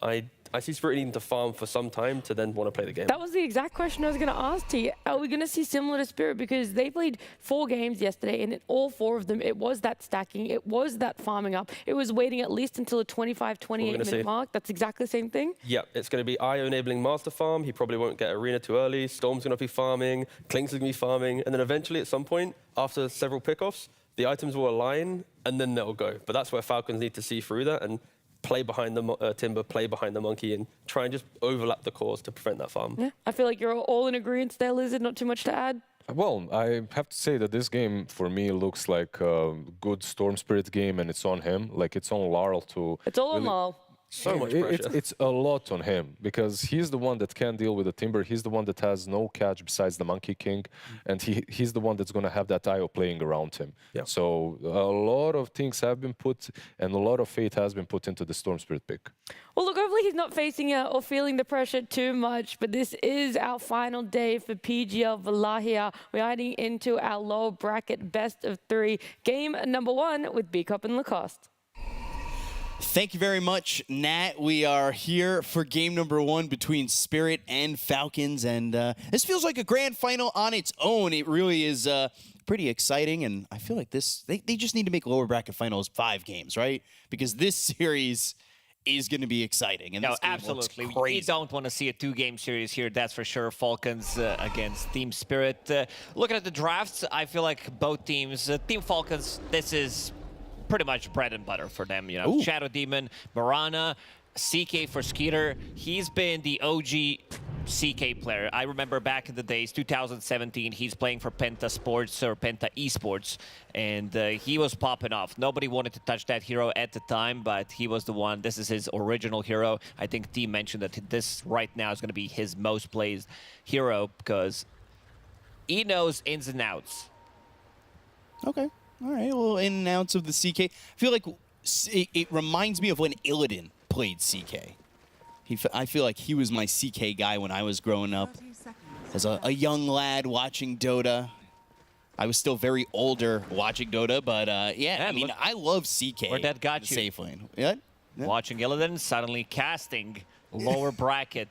I see Spirit needing to farm for some time to then want to play the game. That was the exact question I was going to ask to you. Are we going to see similar to Spirit? Because they played 4 games yesterday, and in all 4 of them, it was that stacking, it was that farming up, it was waiting at least until the 25, 28-minute mark. That's exactly the same thing? Yeah, it's going to be IO enabling Master Farm. He probably won't get Arena too early. Storm's going to be farming. Clinks is going to be farming. And then eventually, at some point, after several pickoffs, the items will align, and then they'll go. But that's where Falcons need to see through that and play behind the Timber, play behind the Monkey, and try and just overlap the cores to prevent that farm. Yeah, I feel like you're all in agreement there, Lizard. Not too much to add. Well, I have to say that this game, for me, looks like a good Storm Spirit game, and it's on him. Like, it's on Larl to... It's all on Larl. So much pressure. It's a lot on him, because he's the one that can deal with the Timber. He's the one that has no catch besides the Monkey King, and he's the one that's going to have that IO playing around him. Yeah. So a lot of things have been put, and a lot of fate has been put into the Storm Spirit pick. Well, look, hopefully he's not facing or feeling the pressure too much, but this is our final day for PGL Wallachia. We're heading into our lower bracket best of 3. Game number 1 with B-Cop and Lacoste. Thank you very much, Nat. We are here for game number 1 between Spirit and Falcons, and this feels like a grand final on its own. It really is pretty exciting, and I feel like they just need to make lower bracket finals 5 games, right? Because this series is going to be exciting. And no, this game absolutely. looks crazy. You don't want to see a 2-game series here, that's for sure. Falcons against Team Spirit. Looking at the drafts, I feel like both teams, Team Falcons, this is pretty much bread and butter for them, you know. Ooh. Shadow Demon, Mirana, CK for Skeeter. He's been the OG CK player. I remember back in the days, 2017, he's playing for Penta Sports or Penta Esports, and he was popping off. Nobody wanted to touch that hero at the time, but he was the one. This is his original hero. I think Team mentioned that this right now is going to be his most played hero because he knows ins and outs. Okay. All right, well, in and outs of the CK. I feel like it reminds me of when Illidan played CK. I feel like he was my CK guy when I was growing up. As a young lad watching Dota. I was still very older watching Dota, but yeah, I mean, I love CK. Where that got you. Safe lane. Yeah? Watching Illidan, suddenly casting lower bracket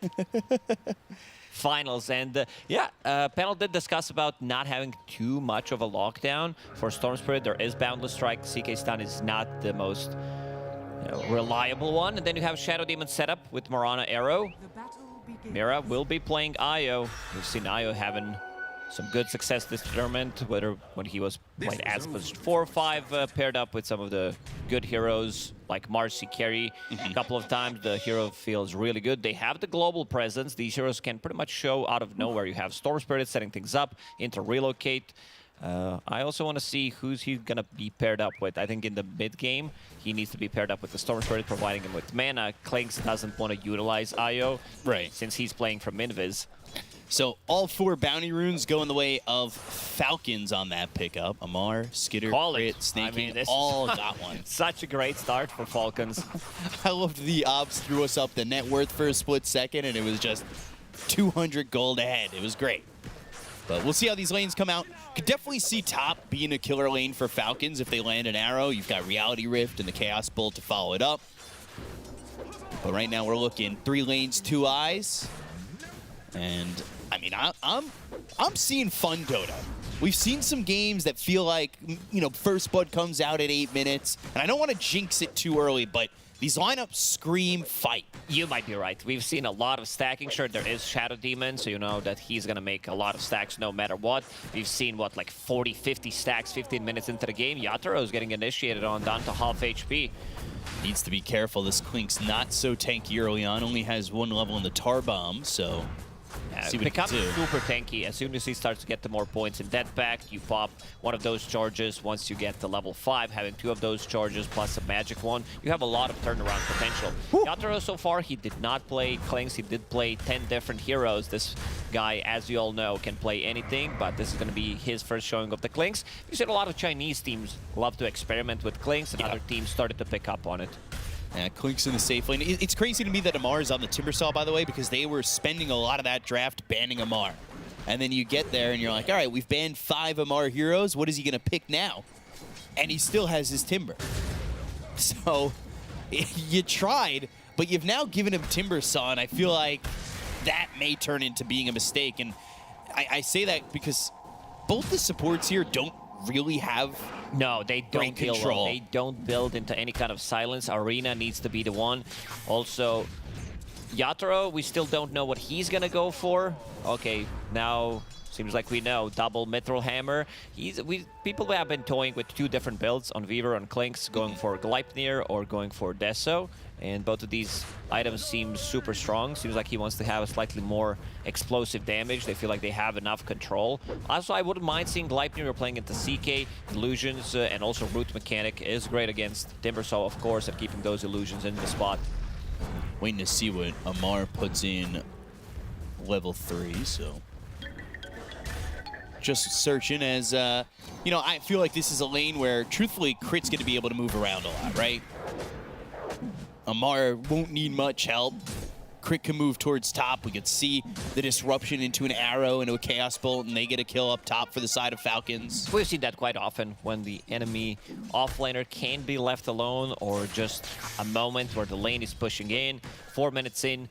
finals. And yeah, panel did discuss about not having too much of a lockdown. For Storm Spirit, there is Boundless Strike. CK Stun is not the most reliable one. And then you have Shadow Demon setup with Mirana Arrow. Mira will be playing Io. We've seen Io having some good success this tournament, whether when he was playing as position 4 or 5, paired up with some of the good heroes like Marcy carry. A couple of times the hero feels really good. They have the global presence. These heroes can pretty much show out of nowhere. You have Storm Spirit setting things up, into relocate. I also want to see who's he going to be paired up with. I think in the mid game, he needs to be paired up with the Storm Spirit, providing him with mana. Clinks doesn't want to utilize Io, since he's playing from Invis. So all 4 bounty runes go in the way of Falcons on that pickup. Amar, Skitter, Crit, Snaking, all got one. Such a great start for Falcons. I loved the Ops threw us up the net worth for a split second, and it was just 200 gold ahead. It was great. But we'll see how these lanes come out. Could definitely see top being a killer lane for Falcons if they land an arrow. You've got Reality Rift and the Chaos Bolt to follow it up. But right now we're looking 3 lanes, 2 eyes. And I mean, I'm seeing fun Dota. We've seen some games that feel like, First Blood comes out at 8 minutes. And I don't want to jinx it too early, but these lineups scream fight. You might be right. We've seen a lot of stacking. Sure, there is Shadow Demon, so you know that he's going to make a lot of stacks no matter what. We've seen, like 40, 50 stacks 15 minutes into the game. Yatoro is getting initiated on down to half HP. Needs to be careful. This Klink's not so tanky early on. Only has 1 level in the Tar Bomb, so... It becomes super tanky as soon as he starts to get to more points in death pact. You pop one of those charges once you get to level 5. Having 2 of those charges plus a magic one, you have a lot of turnaround potential. Yatoro so far, he did not play Clinks. He did play 10 different heroes. This guy, as you all know, can play anything, but this is going to be his first showing of the Clinks. We've seen a lot of Chinese teams love to experiment with Clinks, and other teams started to pick up on it. Yeah, Klink's in the safe lane. It's crazy to me that Amar is on the Timbersaw, by the way, because they were spending a lot of that draft banning Amar. And then you get there and you're like, all right, we've banned 5 Amar heroes. What is he going to pick now? And he still has his Timber. So you tried, but you've now given him Timbersaw, and I feel like that may turn into being a mistake. And I say that because both the supports here don't really have they don't build well. They don't build into any kind of silence. Arena needs to be the one. Also, Yatoro, we still don't know what he's gonna go for. Okay, now seems like we know. Double Mithril Hammer. People have been toying with 2 different builds on Weaver and Clinks, going for Gleipnir or going for Deso. And both of these items seem super strong. Seems like he wants to have a slightly more explosive damage. They feel like they have enough control. Also, I wouldn't mind seeing Gleipnir playing into CK. Illusions and also Root Mechanic is great against Timbersaw, of course, at keeping those illusions in the spot. Waiting to see what Amar puts in level 3, so... Just searching as, I feel like this is a lane where, truthfully, Crit's going to be able to move around a lot, right? Amar won't need much help. Crit can move towards top. We could see the disruption into an arrow, into a Chaos Bolt, and they get a kill up top for the side of Falcons. We've seen that quite often when the enemy offlaner can be left alone, or just a moment where the lane is pushing in. 4 minutes in,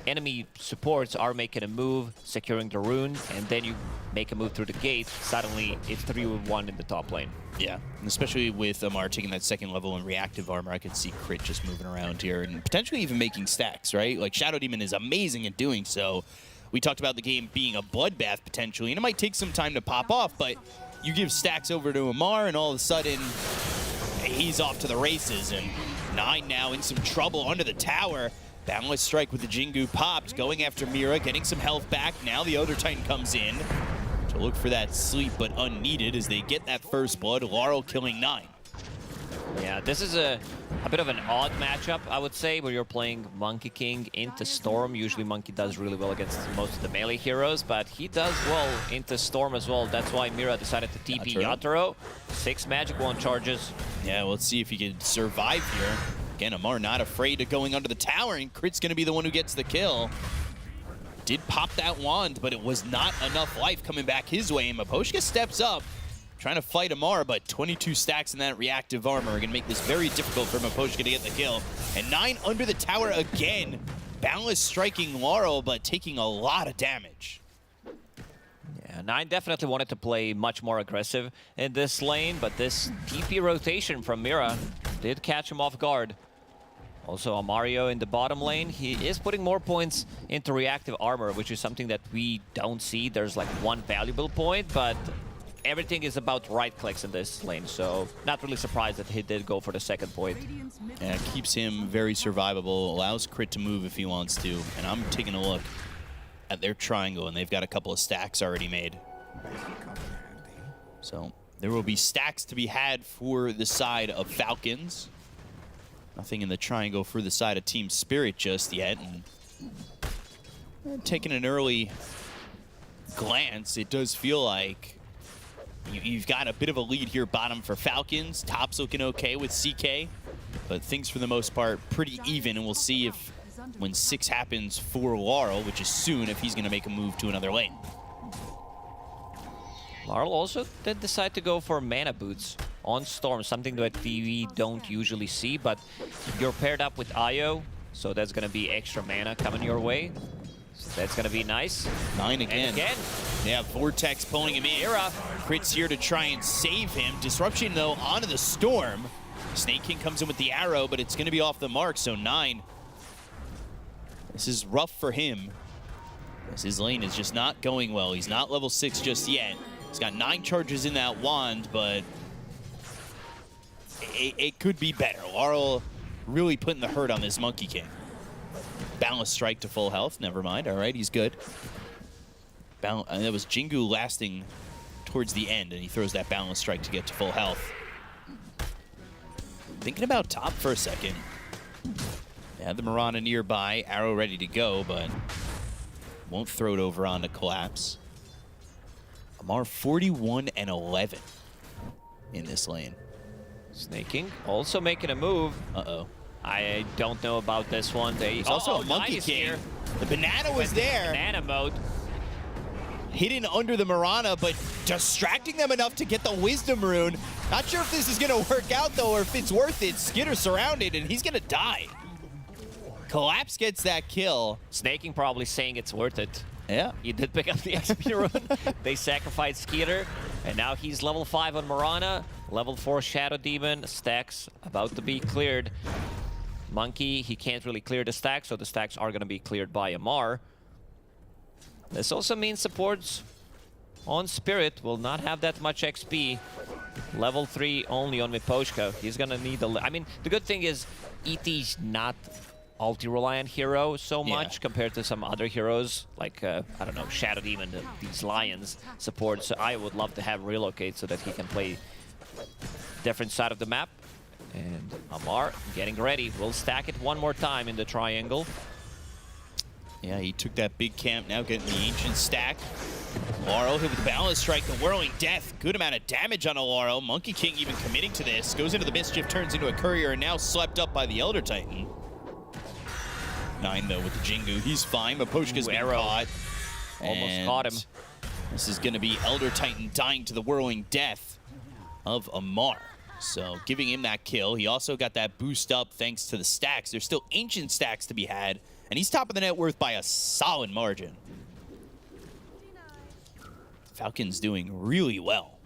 enemy supports are making a move, securing the rune, and then you make a move through the gate. Suddenly, it's 3-1 in the top lane. Yeah, and especially with Amar taking that 2nd level in reactive armor, I could see Crit just moving around here and potentially even making stacks, right? Like, Shadow Demon is amazing at doing so. We talked about the game being a bloodbath potentially, and it might take some time to pop off, but you give stacks over to Amar, and all of a sudden, he's off to the races, and 9 now in some trouble under the tower. Boundless Strike with the Jingu popped, going after Mira, getting some health back. Now the Elder Titan comes in to look for that sleep, but unneeded as they get that first blood. Laurel killing 9. Yeah, this is a bit of an odd matchup, I would say, where you're playing Monkey King into Storm. Usually Monkey does really well against most of the melee heroes, but he does well into Storm as well. That's why Mira decided to TP Yatoro. 6 Magic Wand charges. Yeah, well, let's see if he can survive here. Again, Amar not afraid of going under the tower, and Crit's going to be the one who gets the kill. Did pop that wand, but it was not enough life coming back his way, and Miposhka steps up, trying to fight Amar, but 22 stacks in that reactive armor are going to make this very difficult for Miposhka to get the kill. And 9 under the tower again. Boundless striking Laurel, but taking a lot of damage. Yeah, 9 definitely wanted to play much more aggressive in this lane, but this TP rotation from Mira did catch him off guard. Also, Amario in the bottom lane, he is putting more points into reactive armor, which is something that we don't see. There's like one valuable point, but everything is about right clicks in this lane, so not really surprised that he did go for the second point. Yeah, keeps him very survivable, allows Crit to move if he wants to. And I'm taking a look at their triangle, and they've got a couple of stacks already made. So there will be stacks to be had for the side of Falcons. Nothing in the triangle for the side of Team Spirit just yet. And taking an early glance, it does feel like you've got a bit of a lead here bottom for Falcons. Top's looking okay with CK, but things for the most part pretty even, and we'll see if when 6 happens for Laurel, which is soon, if he's going to make a move to another lane. Laurel also did decide to go for mana boots on Storm, something that we don't usually see, but you're paired up with Io, so that's going to be extra mana coming your way. So that's going to be nice. 9 again. And again. Yeah, Vortex pulling him in. Crit's here to try and save him. Disruption, though, onto the Storm. Snake King comes in with the arrow, but it's going to be off the mark, so 9. This is rough for him, as his lane is just not going well. He's not level 6 just yet. He's got 9 charges in that wand, but it could be better. Laurel really putting the hurt on this Monkey King. Boundless strike to full health. Never mind. All right, he's good. That was Jingu lasting towards the end, and he throws that boundless strike to get to full health. Thinking about top for a second. They had the Mirana nearby, arrow ready to go, but won't throw it over onto Collapse. Amar 41 and 11 in this lane. Snake King also making a move. Uh-oh. I don't know about this one. There's also a Monkey King. Here. The banana was there. Banana mode. Hidden under the Mirana, but distracting them enough to get the Wisdom Rune. Not sure if this is going to work out, though, or if it's worth it. Skitter surrounded, and he's going to die. Collapse gets that kill. Snake King probably saying it's worth it. Yeah. He did pick up the XP rune. They sacrificed Skeeter, and now he's level 5 on Mirana. Level 4 Shadow Demon. Stacks about to be cleared. Monkey, he can't really clear the stacks, so the stacks are going to be cleared by Amar. This also means supports on Spirit will not have that much XP. Level 3 only on Miposhka. He's going to need a... I mean, the good thing is ET's not ulti-reliant hero so much compared to some other heroes, like, I don't know, Shadow Demon, these Lions supports. So I would love to have Relocate so that he can play different side of the map. And Amar getting ready. We'll stack it one more time in the triangle. Yeah, he took that big camp, now getting the Ancient stack. Laurel hit with the Balance Strike, the Whirling Death. Good amount of damage on a Laurel. Monkey King even committing to this. Goes into the Mischief, turns into a Courier, and now slept up by the Elder Titan. 9, though, with the Jingu. He's fine. Miposhka's been caught. Almost caught him. This is going to be Elder Titan dying to the Whirling Death of Amar. So giving him that kill. He also got that boost up thanks to the stacks. There's still Ancient stacks to be had. And he's top of the net worth by a solid margin. Falcons doing really well.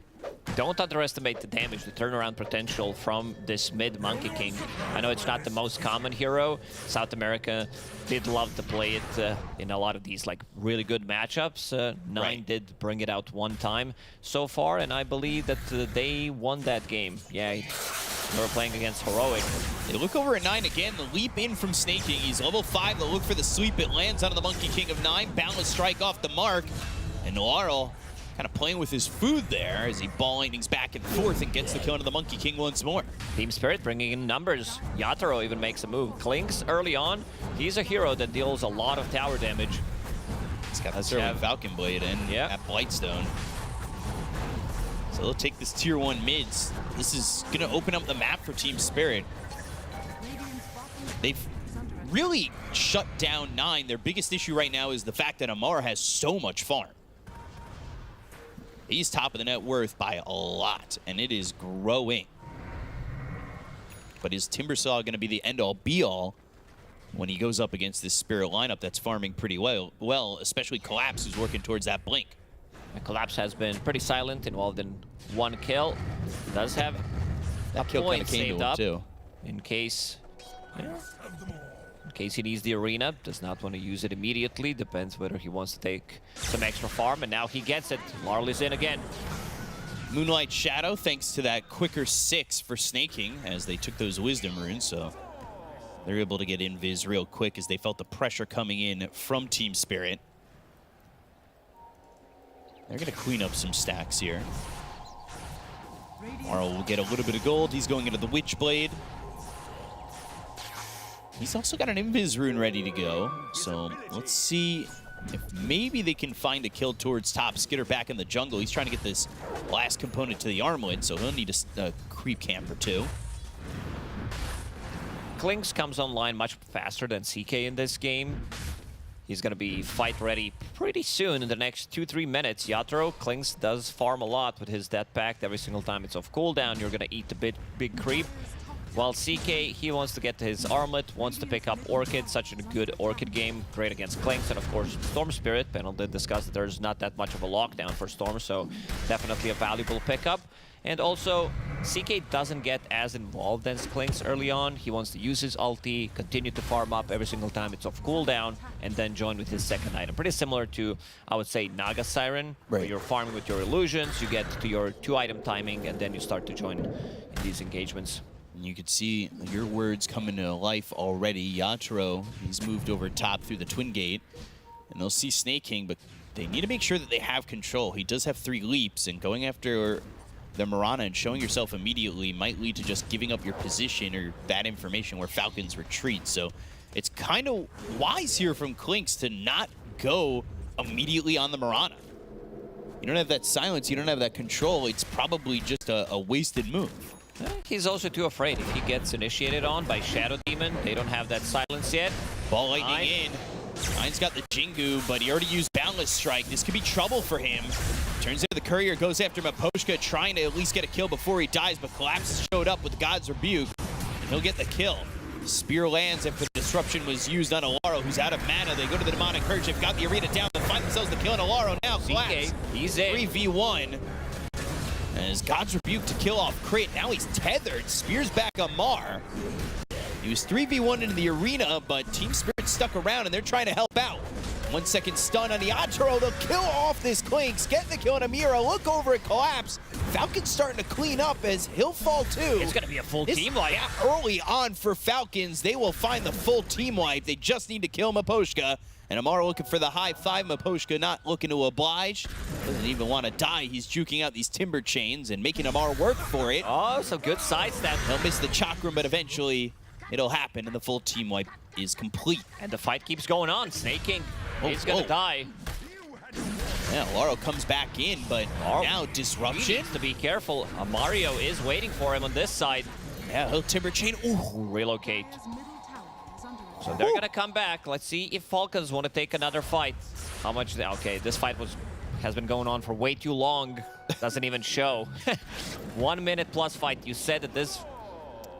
Don't underestimate the damage, the turnaround potential from this mid Monkey King. I know it's not the most common hero. South America did love to play it in a lot of these like really good matchups. 9 did bring it out one time so far, and I believe that they won that game. Yeah, they were playing against Heroic. They look over at 9 again. The leap in from Snake King. He's level 5. They'll look for the sweep. It lands onto the Monkey King of 9. Boundless strike off the mark. And Laurel kind of playing with his food there as he ball lightnings back and forth and gets the kill into the Monkey King once more. Team Spirit bringing in numbers. Yatoro even makes a move. Klinks early on. He's a hero that deals a lot of tower damage. He's got the Servant Falcon Blade in at Blightstone. So they'll take this tier 1 mids. This is going to open up the map for Team Spirit. They've really shut down 9. Their biggest issue right now is the fact that Amar has so much farm. He's top of the net worth by a lot, and it is growing. But is Timbersaw going to be the end-all, be-all when he goes up against this Spirit lineup that's farming pretty well, especially Collapse, who's working towards that blink? Collapse has been pretty silent, involved in 1 kill. Does have that a kill point saved up too. In case he needs the arena. Does not want to use it immediately. Depends whether he wants to take some extra farm, and now he gets it. Marley's in again. Moonlight Shadow, thanks to that quicker 6 for snaking as they took those Wisdom runes, so they're able to get invis real quick as they felt the pressure coming in from Team Spirit. They're going to clean up some stacks here. Marl will get a little bit of gold. He's going into the Witchblade. He's also got an invis rune ready to go, so let's see if maybe they can find a kill towards top. Skitter back in the jungle. He's trying to get this last component to the armlet, so he'll need a creep camp or 2. Klinks comes online much faster than CK in this game. He's going to be fight ready pretty soon in the next 2-3 minutes. Yatoro, Klinks does farm a lot with his death pact. Every single time it's off cooldown, you're going to eat the big creep. While CK, he wants to get to his armlet, wants to pick up Orchid, such a good Orchid game, great against Klinks, and of course Storm Spirit. Panel did discuss that there's not that much of a lockdown for Storm, so definitely a valuable pickup. And also, CK doesn't get as involved as Klinks early on. He wants to use his ulti, continue to farm up every single time it's off cooldown, and then join with his second item. Pretty similar to, I would say, Naga Siren, where you're farming with your illusions, you get to your 2-item timing, and then you start to join in these engagements. You could see your words coming to life already. Yatoro, he's moved over top through the Twin Gate, and they'll see Snake King, but they need to make sure that they have control. He does have 3 leaps, and going after the Mirana and showing yourself immediately might lead to just giving up your position or that information where Falcons retreat. So it's kind of wise here from Klinks to not go immediately on the Mirana. You don't have that silence, you don't have that control. It's probably just a wasted move. I think he's also too afraid. If he gets initiated on by Shadow Demon, they don't have that silence yet. Ball lightning in. Nine's got the Jingu, but he already used Boundless Strike. This could be trouble for him. Turns into the Courier, goes after Miposhka, trying to at least get a kill before he dies, but Collapse showed up with God's Rebuke, and he'll get the kill. Spear lands after the disruption was used on Alaro, who's out of mana. They go to the Demonic Kerchief, got the arena down, they find themselves the kill on Alaro. Now Collapse, he's in. 3v1. As God's Rebuke to kill off Crit. Now he's tethered. Spears back Amar. He was 3v1 into the arena, but Team Spirit stuck around and they're trying to help out. 1 second stun on the Yatoro. They'll kill off this Klinks. Get the kill on Amira. Look over at Collapse. Falcons starting to clean up as he'll fall too. It's going to be a full team wipe. Yeah, early on for Falcons. They will find the full team wipe. They just need to kill Miposhka. And Amar looking for the high 5. Miposhka not looking to oblige. Doesn't even want to die. He's juking out these timber chains and making Amar work for it. Oh, some good sidestep. He'll miss the chakram, but eventually it'll happen, and the full team wipe is complete. And the fight keeps going on. Snake King, he's going to die. Yeah, Laro comes back in, but now disruption. He needs to be careful. Mario is waiting for him on this side. Yeah, he'll timber chain. Ooh. Relocate. So they're going to come back. Let's see if Falcons want to take another fight. How much? Okay, this fight has been going on for way too long. Doesn't even show. 1 minute plus fight. You said that this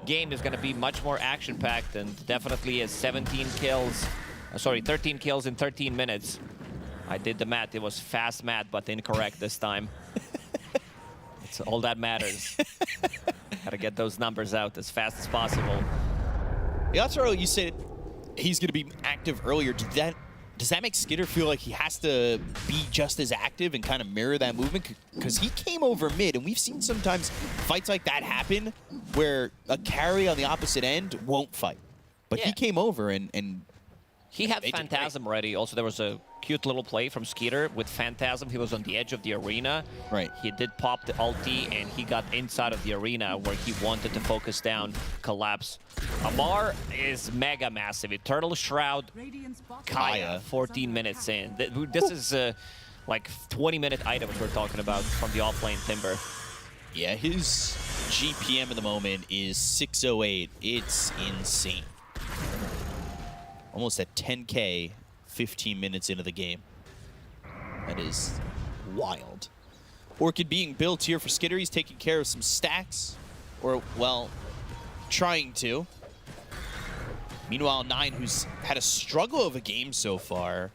game is going to be much more action-packed, and definitely is 13 kills in 13 minutes. I did the math. It was fast math, but incorrect this time. It's all that matters. Got to get those numbers out as fast as possible. Yatoro, you said he's going to be active earlier. Does that make Skitter feel like he has to be just as active and kind of mirror that movement? Because he came over mid, and we've seen sometimes fights like that happen where a carry on the opposite end won't fight. But he came over and he had Phantasm ready. Also, there was a cute little play from Skeeter with Phantasm. He was on the edge of the arena. Right. He did pop the ulti, and he got inside of the arena where he wanted to focus down Collapse. Amar is mega massive. Eternal Shroud, Kaya, 14 minutes in. This is like 20-minute items we're talking about from the offlane Timber. Yeah, his GPM at the moment is 608. It's insane. Almost at 10K, 15 minutes into the game. That is wild. Orchid being built here for Skitter. He's taking care of some stacks. Or, well, trying to. Meanwhile, Nine, who's had a struggle of a game so far,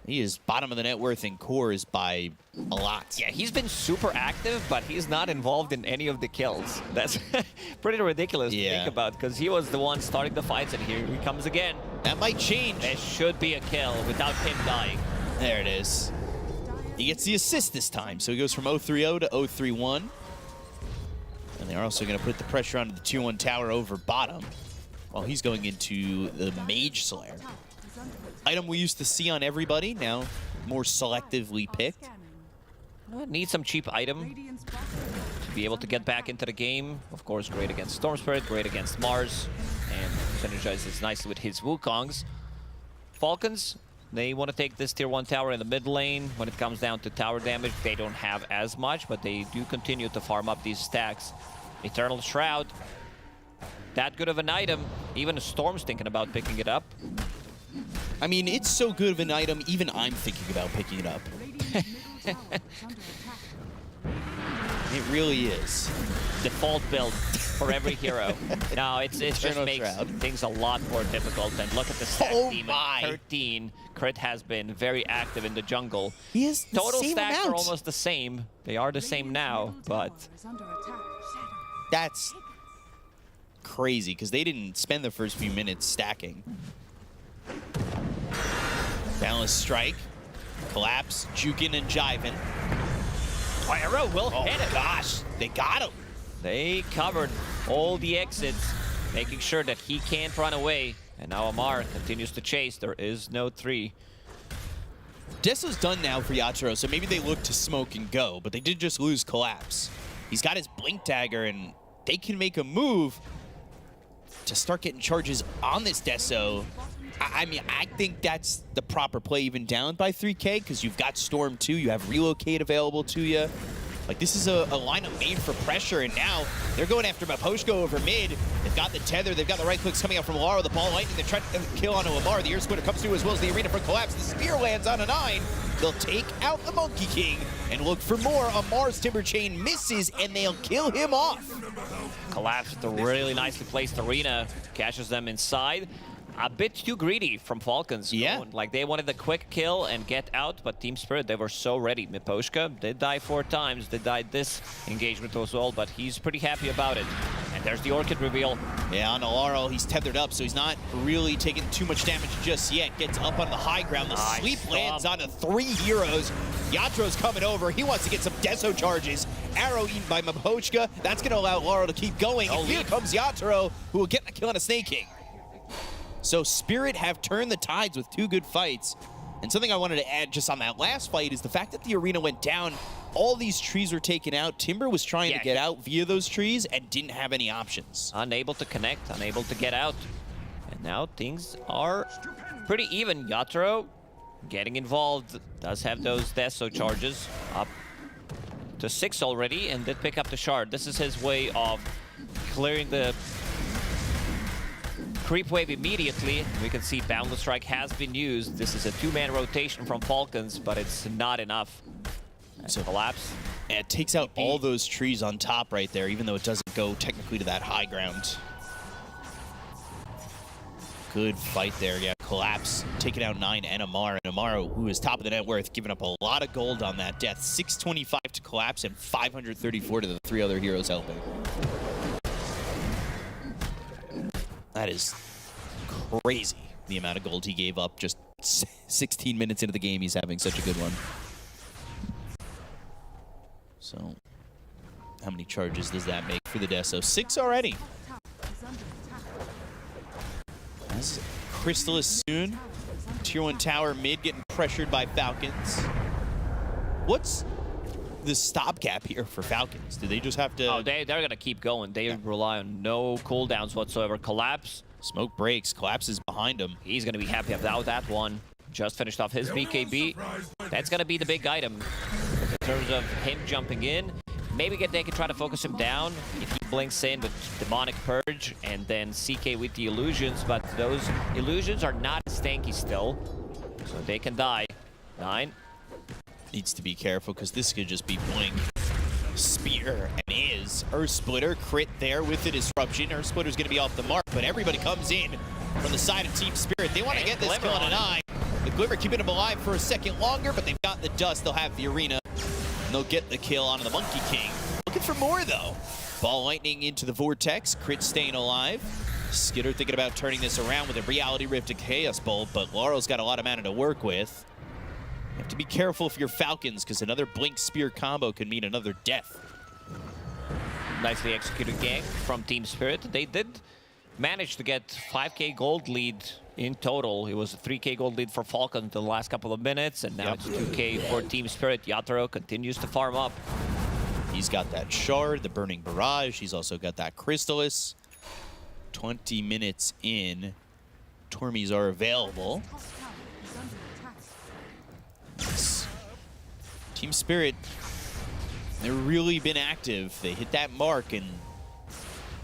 he is bottom of the net worth in cores by a lot. Yeah, he's been super active, but he's not involved in any of the kills. That's pretty ridiculous to think about, because he was the one starting the fights, and here he comes again. That might change. It should be a kill without him dying. There it is. He gets the assist this time, so he goes from 0-3-0 to 0-3-1. And they're also going to put the pressure onto the 2-1 tower over bottom, while he's going into the Mage Slayer. Item we used to see on everybody, now more selectively picked. Need some cheap item to be able to get back into the game. Of course, great against Storm Spirit, great against Mars, and synergizes nicely with his Wukongs. Falcons, they want to take this tier 1 tower in the mid lane. When it comes down to tower damage, they don't have as much, but they do continue to farm up these stacks. Eternal Shroud, that good of an item. Even Storm's thinking about picking it up. I mean, it's so good of an item, even I'm thinking about picking it up. It really is. Default build for every hero. No, it just makes things a lot more difficult. And look at the stack demon. 13. Crit has been very active in the jungle. He is the Total same stacks amount. are almost the same. They are the same now, but that's crazy, because they didn't spend the first few minutes stacking. Balance strike. Collapse, juking and jiving. Pyro will hit it. Gosh, they got him. They covered all the exits, making sure that he can't run away. And now Amar continues to chase. There is no 3. Deso's done now for Yatoro, so maybe they look to smoke and go, but they did just lose Collapse. He's got his Blink Dagger, and they can make a move to start getting charges on this Deso. I mean, I think that's the proper play, even down by 3K, because you've got Storm 2, you have Relocate available to you. Like, this is a lineup made for pressure, and now they're going after Maposhko over mid. They've got the tether, they've got the right clicks coming out from Lara, the ball lightning, they're trying to kill onto Amar. The Ear Splitter comes through as well as the arena for Collapse. The spear lands on a 9. They'll take out the Monkey King and look for more. Amar's Timber Chain misses, and they'll kill him off. Collapse with a really nicely placed arena, catches them inside. A bit too greedy from Falcons. Yeah. Like, they wanted the quick kill and get out, but Team Spirit, they were so ready. Miposhka did die 4 times. They died this engagement as well, but he's pretty happy about it. And there's the Orchid reveal. Yeah, on Alaro, he's tethered up, so he's not really taking too much damage just yet. Gets up on the high ground. The sweep lands onto 3 heroes. Yatoro's coming over. He wants to get some Deso charges. Arrow eaten by Miposhka. That's going to allow Laro to keep going. And here comes Yatoro, who will get the kill on a Snake King. So Spirit have turned the tides with 2 good fights. And something I wanted to add just on that last fight is the fact that the arena went down. All these trees were taken out. Timber was trying to get out via those trees and didn't have any options. Unable to connect, unable to get out. And now things are pretty even. Yatoro getting involved, does have those Deso charges up to 6 already, and did pick up the shard. This is his way of clearing the creep wave immediately. We can see Boundless Strike has been used. This is a 2-man rotation from Falcons, but it's not enough. So Collapse. And it takes out all those trees on top right there, even though it doesn't go technically to that high ground. Good fight there. Yeah, Collapse taking out 9 and Amar. And Amar, who is top of the net worth, giving up a lot of gold on that death. 625 to Collapse and 534 to the 3 other heroes helping. That is crazy, the amount of gold he gave up just 16 minutes into the game. He's having such a good one. So, how many charges does that make for the Deso? 6 already. As Crystallis soon Tier 1 tower mid getting pressured by Falcons. What's the stopgap here for Falcons? Do they just have to... Oh, they're going to keep going. They rely on no cooldowns whatsoever. Collapse. Smoke breaks. Collapse is behind him. He's going to be happy about that one. Just finished off his BKB. That's going to be the big item in terms of him jumping in. Maybe they can try to focus him down if he blinks in with Demonic Purge and then CK with the illusions, but those illusions are not as tanky still, so they can die. 9. Needs to be careful because this could just be blink. Spear and is Earth Splitter crit there with the disruption. Earth Splitter's going to be off the mark, but everybody comes in from the side of Team Spirit. They want to get this kill on an eye. The Glimmer keeping him alive for a second longer, but they've got the dust. They'll have the arena. And they'll get the kill onto the Monkey King. Looking for more, though. Ball lightning into the Vortex. Crit staying alive. Skidder thinking about turning this around with a Reality Rift to Chaos Bolt, but Laurel's got a lot of mana to work with. You have to be careful if you're Falcons, because another Blink Spear combo could mean another death. Nicely executed gang from Team Spirit. They did manage to get 5k gold lead in total. It was a 3k gold lead for Falcons the last couple of minutes, and now it's 2k for Team Spirit. Yatoro continues to farm up. He's got that Shard, the Burning Barrage. He's also got that Crystallis. 20 minutes in. Tormies are available. Team Spirit, they've really been active. They hit that mark, and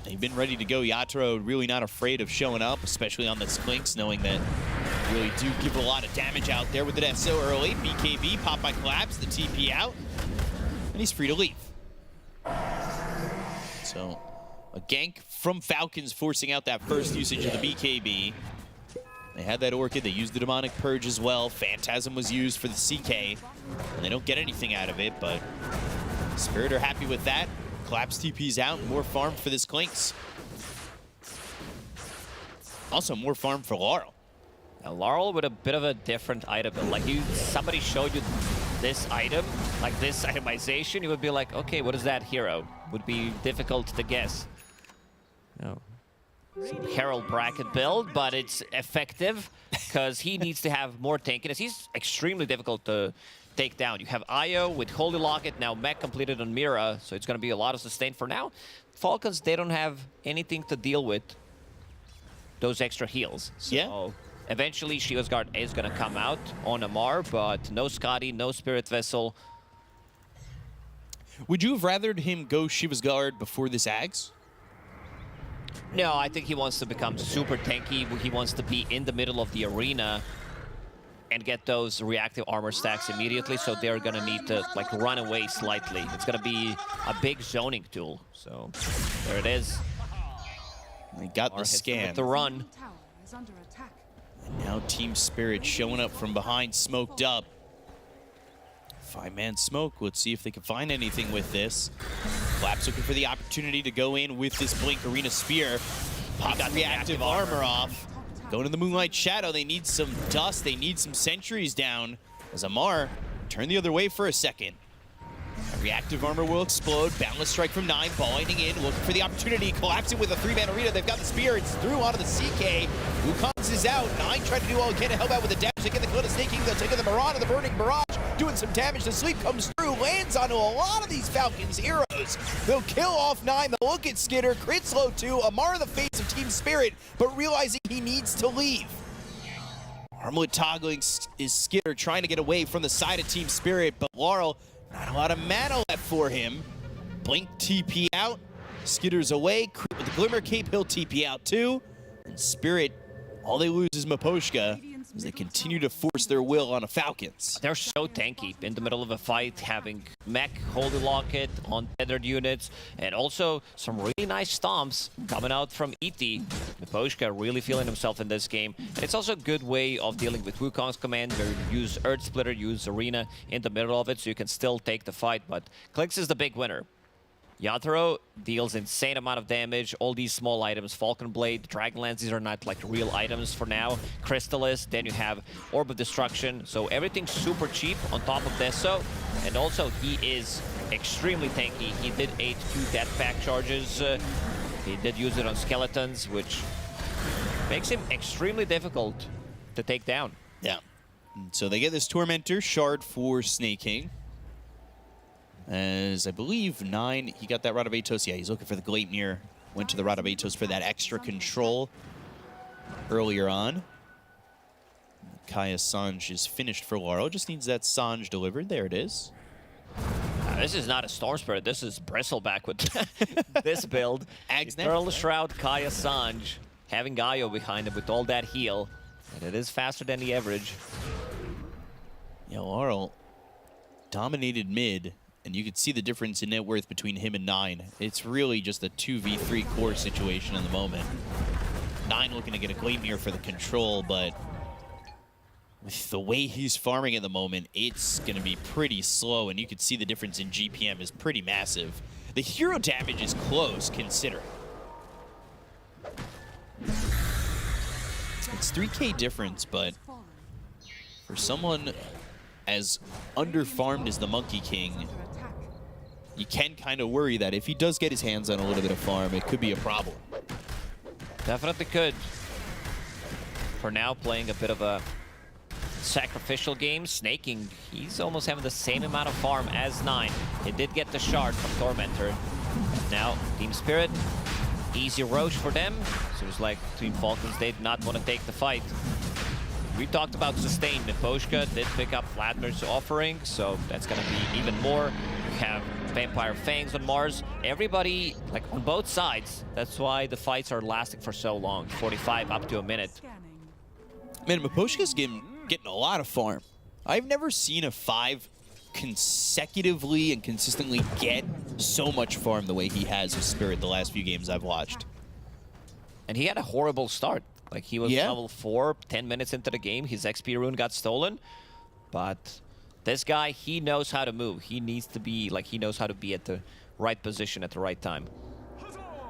they've been ready to go. Yatoro really not afraid of showing up, especially on the Splinks, knowing that they really do give a lot of damage out there with the death so early. BKB, pop by Collapse, the TP out, and he's free to leave. So, a gank from Falcons forcing out that first usage of the BKB. They had that Orchid, they used the Demonic Purge as well. Phantasm was used for the CK, and they don't get anything out of it, but Spirit are happy with that. Collapse TP's out, more farm for this Clinks. Also more farm for Laurel. Now, Laurel with a bit of a different item. Like, somebody showed you this item, like this itemization, you would be like, okay, what is that hero? Would be difficult to guess. No. Herald bracket build, but it's effective because he needs to have more tankiness. He's extremely difficult to take down. You have Io with Holy Locket, now Mech completed on Mira, so it's going to be a lot of sustain for now. Falcons, they don't have anything to deal with those extra heals. So eventually Shivas Guard is going to come out on Amar, but no Scotty, no Spirit Vessel. Would you have rathered him go Shivas Guard before this Ags? No, I think he wants to become super tanky. He wants to be in the middle of the arena and get those reactive armor stacks immediately, so they're going to need to like run away slightly. It's going to be a big zoning tool. So there it is. They got the scam. With the run. And now Team Spirit showing up from behind, smoked up. 5-man smoke. Let's see if they can find anything with this. Collapse looking for the opportunity to go in with this Blink Arena Spear. Pop got reactive armor off. Going to the Moonlight Shadow. They need some dust. They need some sentries down. As Amar turned the other way for a second. Reactive armor will explode. Boundless Strike from 9. Balling in, looking for the opportunity. Collapsing with a 3-man arena. They've got the Spear. It's through onto the CK. Wukong's is out. 9 trying to do all he can to help out with the damage. They get the kill to Snake King. They'll take the Mirage, the Burning Barrage. Doing some damage. The Sleep comes through. Lands onto a lot of these Falcons heroes. They'll kill off 9. They'll look at Skidder. Crit slow 2. Amar the face of Team Spirit, but realizing he needs to leave. Armlet toggling is Skidder trying to get away from the side of Team Spirit, but Laurel, not a lot of mana left for him. Blink TP out. Skidder's away. Crit with the Glimmer Cape, he'll TP out too. And Spirit, all they lose is Maposhka as they continue to force their will on a Falcons. They're so tanky in the middle of a fight, having Mech, Holy Locket, untethered units, and also some really nice stomps coming out from ET. Maposhka really feeling himself in this game. And it's also a good way of dealing with Wukong's command, where you use Earth Splitter, use Arena in the middle of it, so you can still take the fight. But Clicks is the big winner. Yatoro deals insane amount of damage. All these small items, Falcon Blade, Dragonlance, these are not like real items for now. Crystallis, then you have Orb of Destruction. So everything's super cheap on top of Deso. And also he is extremely tanky. He did 8 2 Death Pack charges. He did use it on Skeletons, which makes him extremely difficult to take down. Yeah. So they get this Tormentor shard for Snake King. As I believe 9, he got that Rod of Atos. Yeah, he's looking for the Gleipnir. Went to the Rod of Atos for that extra control earlier on. Kaya Sanj is finished for Laurel. Just needs that Sanj delivered. There it is. This is not a Storm Spirit. This is Bristleback with this build. Ag's Eternal Shroud, Kaya Sanj, having Gaio behind him with all that heal. And it is faster than the average. Yeah, Laurel dominated mid, and you could see the difference in net worth between him and 9. It's really just a 2v3 core situation in the moment. 9 looking to get a Gleipnir for the control, but with the way he's farming at the moment, it's going to be pretty slow, and you can see the difference in GPM is pretty massive. The hero damage is close, considering. It's 3k difference, but for someone as under-farmed as the Monkey King, you can kind of worry that if he does get his hands on a little bit of farm, it could be a problem. Definitely could. For now, playing a bit of a sacrificial game. Snaking, he's almost having the same amount of farm as 9. He did get the shard from Tormentor. Now, Team Spirit, easy Roche for them. Seems like Team Falcons, they did not want to take the fight. We talked about sustain. Miposhka did pick up Flatner's offering, so that's going to be even more. We have Vampire Fangs on Mars. Everybody, like on both sides, that's why the fights are lasting for so long. 45 up to a minute. Man, Miposhka's getting a lot of farm. I've never seen a 5 consecutively and consistently get so much farm the way he has with Spirit the last few games I've watched. And he had a horrible start. Like, he was level 4, 10 minutes into the game. His XP rune got stolen. But this guy, he knows how to move. He needs to be, like, he knows how to be at the right position at the right time.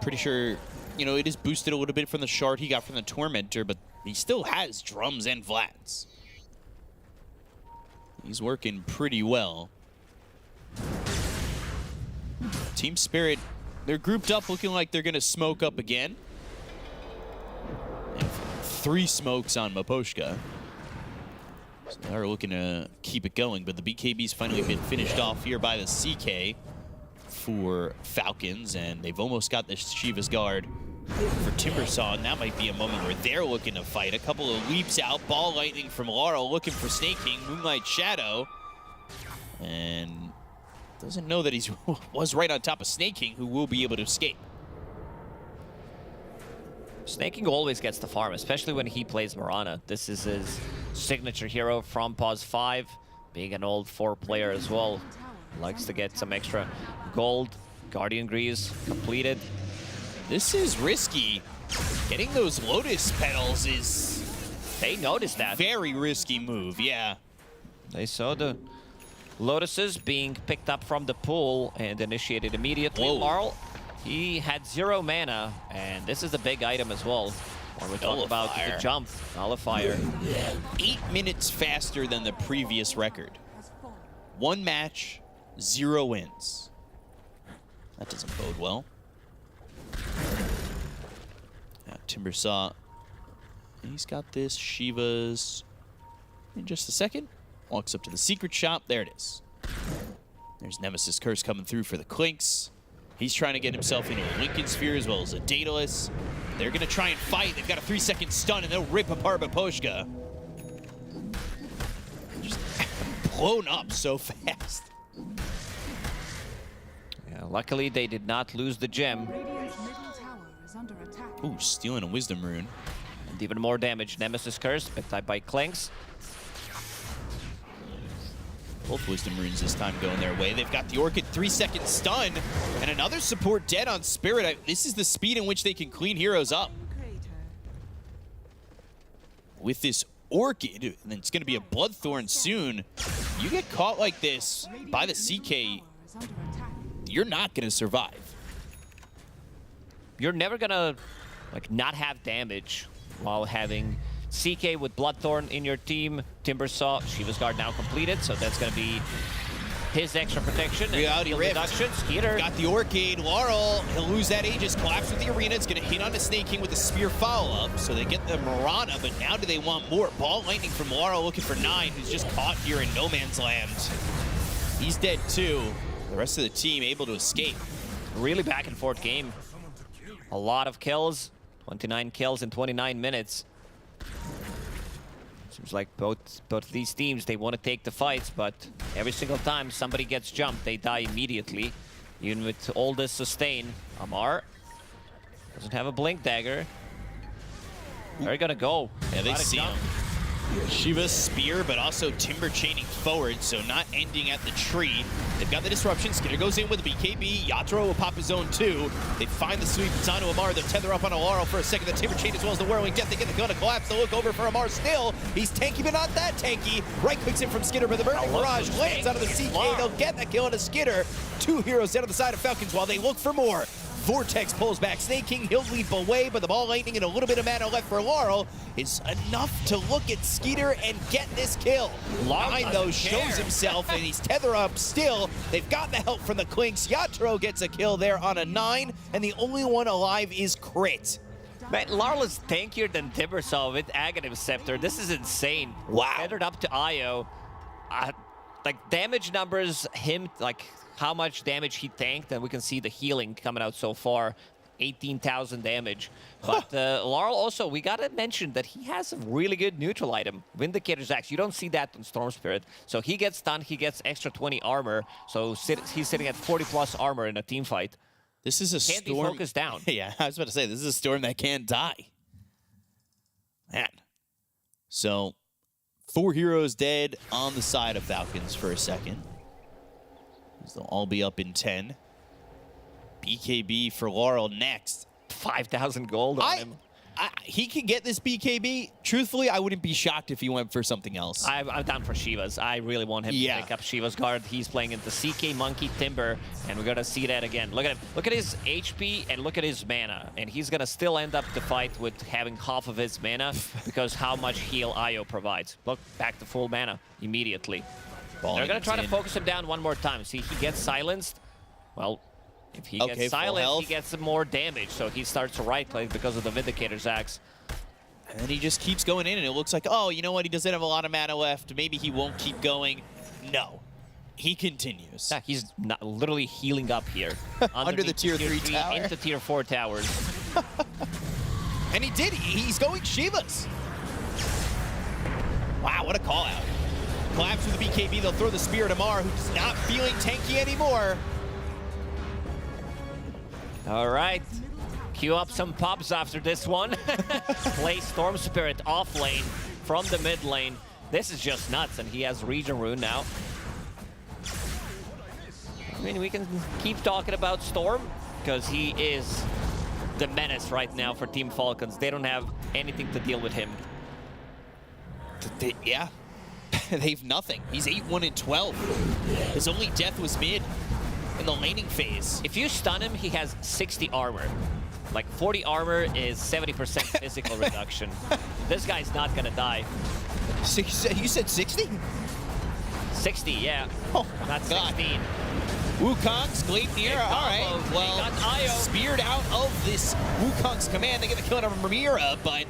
Pretty sure, you know, it is boosted a little bit from the shard he got from the Tormentor, but he still has drums and Vlads. He's working pretty well. Team Spirit, they're grouped up looking like they're going to smoke up again. And 3 smokes on Miposhka. So they're looking to keep it going, but the BKB's finally been finished off here by the CK for Falcons, and they've almost got the Shiva's Guard for Timbersaw, and that might be a moment where they're looking to fight. A couple of leaps out, Ball Lightning from Laurel looking for Snake King, Moonlight Shadow, and doesn't know that he was right on top of Snake King, who will be able to escape. Snake King always gets the farm, especially when he plays Mirana. This is his signature hero from Pause 5, being an old 4 player as well. Likes to get some extra gold. Guardian Greaves completed. This is risky. Getting those Lotus petals is... They noticed that. Very risky move, yeah. They saw the Lotuses being picked up from the pool and initiated immediately. Laurel, he had 0 mana, and this is a big item as well. When we talk about the jump, Nullifier. 8 minutes faster than the previous record. 1 match, 0 wins. That doesn't bode well. Now, Timbersaw, he's got this. Shiva's in just a second. Walks up to the secret shop. There it is. There's Nemesis Curse coming through for the Clinks. He's trying to get himself into a Lincoln Sphere as well as a Daedalus. They're going to try and fight. They've got a 3-second stun, and they'll rip apart Miposhka. Just blown up so fast. Yeah, luckily, they did not lose the gem. Ooh, stealing a Wisdom Rune. And even more damage. Nemesis Curse, picked up by Clinks. Both Wisdom Runes this time going their way. They've got the Orchid 3-second stun, and another support dead on Spirit. This is the speed in which they can clean heroes up. With this Orchid, and it's going to be a Bloodthorn soon. You get caught like this by the CK, you're not going to survive. You're never going to like not have damage while having CK with Bloodthorn in your team. Timbersaw, Shiva's Guard now completed, so that's going to be his extra protection. And Reality heal Rift. reduction. Skeeter. Got the Orchid. Laurel, he'll lose that Aegis. Collapse with the Arena. It's going to hit on the Snake King with the Spear follow-up. So they get the Mirana, but now do they want more? Ball lightning from Laurel looking for 9, who's just caught here in no man's land. He's dead too. The rest of the team able to escape. Really back and forth game. A lot of kills. 29 kills in 29 minutes. Seems like both these teams, they want to take the fights, but every single time somebody gets jumped, they die immediately. Even with all this sustain. Amar doesn't have a blink dagger. They're gonna go. Yeah, they Gotta see jump. him. Shiva's spear, but also Timber chaining forward, so not ending at the tree. They've got the disruption. Skinner goes in with a BKB. Yatoro will pop his own too. They find the sweep. It's onto Amar. They'll tether up on Laurel for a second. The Timber chain as well as the Whirling Death. They get the gun to collapse. They look over for Amar still. He's tanky, but not that tanky. Right clicks in from Skinner, but the Burning Barrage lands out of the CK. They'll get the kill on a Skinner. 2 heroes down to the side of Falcons while they look for more. Vortex pulls back. Snake King, he'll leap away, but the ball lightning and a little bit of mana left for Laurel is enough to look at Skeeter and get this kill. Line, though, shows himself, and he's tethered up still. They've got the help from the Clinks. Yatoro gets a kill there on a 9, and the only one alive is Crit. Man, Laurel is tankier than Timbersaw with Aghanim Scepter. This is insane. Wow. Tethered up to Io. Like, damage numbers, how much damage he tanked, and we can see the healing coming out so far. 18,000 damage. But Laurel also, we gotta mention that he has a really good neutral item. Vindicator's Axe. You don't see that on Storm Spirit. So he gets stunned, he gets extra 20 armor. So he's sitting at 40 plus armor in a team fight. This is a Can't be storm. focused down. Yeah, I was about to say, this is a storm that can't die. Man. So, 4 heroes dead on the side of Falcons for a second. They'll all be up in 10. BKB for Laurel next. 5,000 gold on him. He can get this BKB. Truthfully, I wouldn't be shocked if he went for something else. I'm down for Shiva's. I really want him to pick up Shiva's guard. He's playing into CK Monkey Timber, and we're gonna see that again. Look at him. Look at his HP and look at his mana. And he's gonna still end up the fight with having half of his mana because how much heal Io provides. Look, back to full mana immediately. They're gonna try to focus him down one more time. See, he gets silenced. Well, if he gets silenced, he gets some more damage. So he starts to right-click because of the Vindicator's Axe. And then he just keeps going in, and it looks like, oh, you know what? He doesn't have a lot of mana left. Maybe he won't keep going. No. He continues. Yeah, he's literally healing up here. Under the tier 3 tower. Into tier 4 towers. And he did. He's going Shiva's. Wow, what a call-out. Collapse with the BKB. They'll throw the spear at Amar, who's not feeling tanky anymore. All right. Queue up some pops after this one. Play Storm Spirit off lane from the mid lane. This is just nuts, and he has Region Rune now. I mean, we can keep talking about Storm, because he is the menace right now for Team Falcons. They don't have anything to deal with him. Yeah. They've nothing. He's 8-1-12. His only death was mid in the laning phase. If you stun him, he has 60 armor. Like 40 armor is 70% physical reduction. This guy's not gonna die. You said 60? 60, yeah. Oh, not God. 16. Wukong's Gleipnir. All right. They Well, got Io. speared out of this Wukong's command. They get the kill out of Ramira, but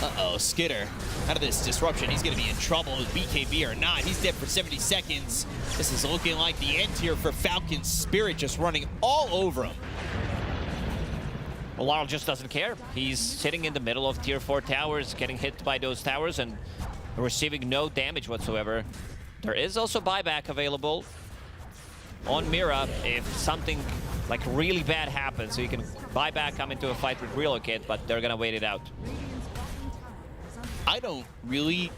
uh-oh, Skitter. Out of this disruption, he's going to be in trouble with BKB or not. He's dead for 70 seconds. This is looking like the end here for Falcons. Spirit just running all over him. Well, Laurel just doesn't care. He's sitting in the middle of tier 4 towers, getting hit by those towers and receiving no damage whatsoever. There is also buyback available on Mira if something like really bad happens. So you can buy back, come into a fight with Relocate, but they're going to wait it out. I don't really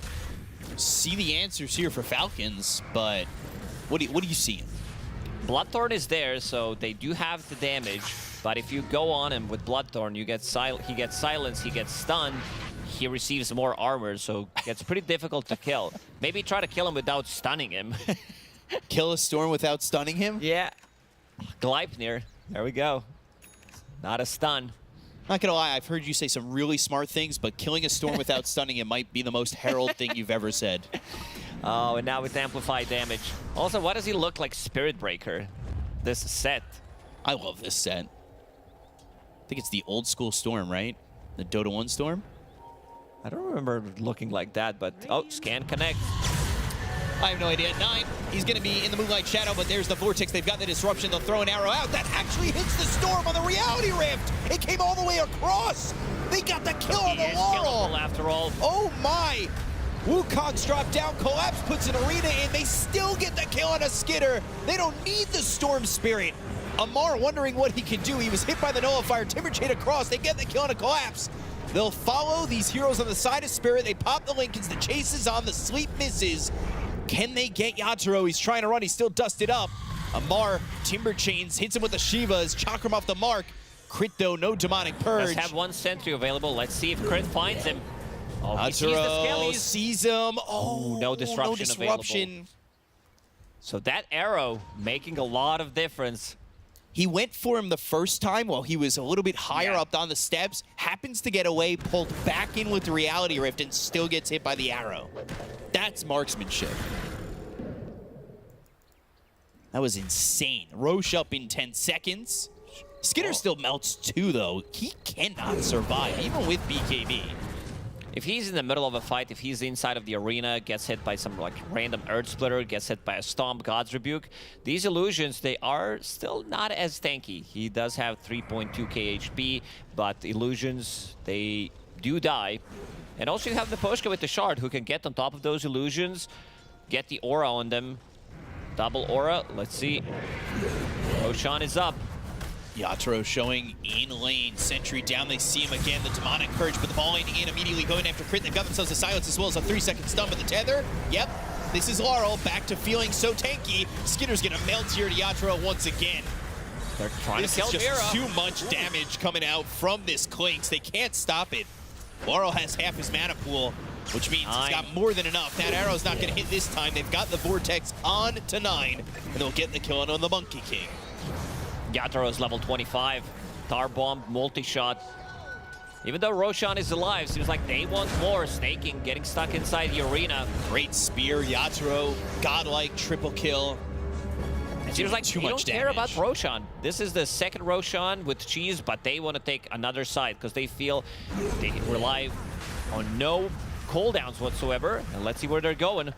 see the answers here for Falcons, but what are you seeing? Bloodthorn is there, so they do have the damage. But if you go on him with Bloodthorn, he gets silenced, he gets stunned, he receives more armor, so it gets pretty difficult to kill. Maybe try to kill him without stunning him. Kill a storm without stunning him? Yeah. Gleipnir, there we go. Not a stun. Not gonna lie, I've heard you say some really smart things, but killing a storm without stunning it might be the most herald thing you've ever said. Oh, and now with amplified damage. Also, why does he look like Spirit Breaker this set? I love this set. I think it's the old school Storm, right? The Dota 1 Storm? I don't remember looking like that, but oh, scan connect. I have no idea. 9, he's going to be in the Moonlight Shadow, but there's the Vortex. They've got the disruption. They'll throw an arrow out. That actually hits the Storm on the Reality Rift. It came all the way across. They got the kill on the Laurel. After all. Oh my! Wukong's dropped down. Collapse puts an Arena in. They still get the kill on a Skitter. They don't need the Storm Spirit. Amar wondering what he can do. He was hit by the Nullifier. Timberchain across. They get the kill on a Collapse. They'll follow these heroes on the side of Spirit. They pop the Lincolns. The chase is on. The sleep misses. Can they get Yatoro? He's trying to run. He's still dusted up. Amar, Timberchains, hits him with the Shivas. Chakram off the mark. Crit though, no Demonic Purge. Does have one sentry available. Let's see if Crit finds him. Oh, he sees the Skellies. Sees him. Oh, no disruption available. So that arrow making a lot of difference. He went for him the first time while he was a little bit higher up on the steps, happens to get away, pulled back in with the Reality Rift, and still gets hit by the arrow. That's marksmanship. That was insane. Roche up in 10 seconds. Skitter still melts too, though. He cannot survive, even with BKB. If he's in the middle of a fight, if he's inside of the arena, gets hit by some like random Earth Splitter, gets hit by a Stomp, God's Rebuke, these illusions, they are still not as tanky. He does have 3.2k HP, but illusions, they do die. And also you have the Poshka with the Shard, who can get on top of those illusions, get the aura on them. Double aura, let's see. Roshan is up. Yatoro showing in lane. Sentry down, they see him again. The Demonic Purge, but the ball ain't in, immediately going after Crit. They've got themselves a silence as well as a 3-second stun, but the tether, yep. This is Laurel back to feeling so tanky. Skitter's gonna melt here to Yatoro once again. They're trying to kill This is just Vera. too much damage coming out from this Clinks. They can't stop it. Laurel has half his mana pool, which means he's got more than enough. That arrow's not gonna hit this time. They've got the Vortex on to 9, and they'll get the kill on the Monkey King. Yatoro is level 25. Tar Bomb, multi-shot. Even though Roshan is alive, seems like they want more. Snaking, getting stuck inside the arena. Great spear, Yatoro, godlike triple kill. It seems like too you much don't care about Roshan. This is the second Roshan with Cheese, but they want to take another side because they feel they rely on no cooldowns whatsoever. And let's see where they're going.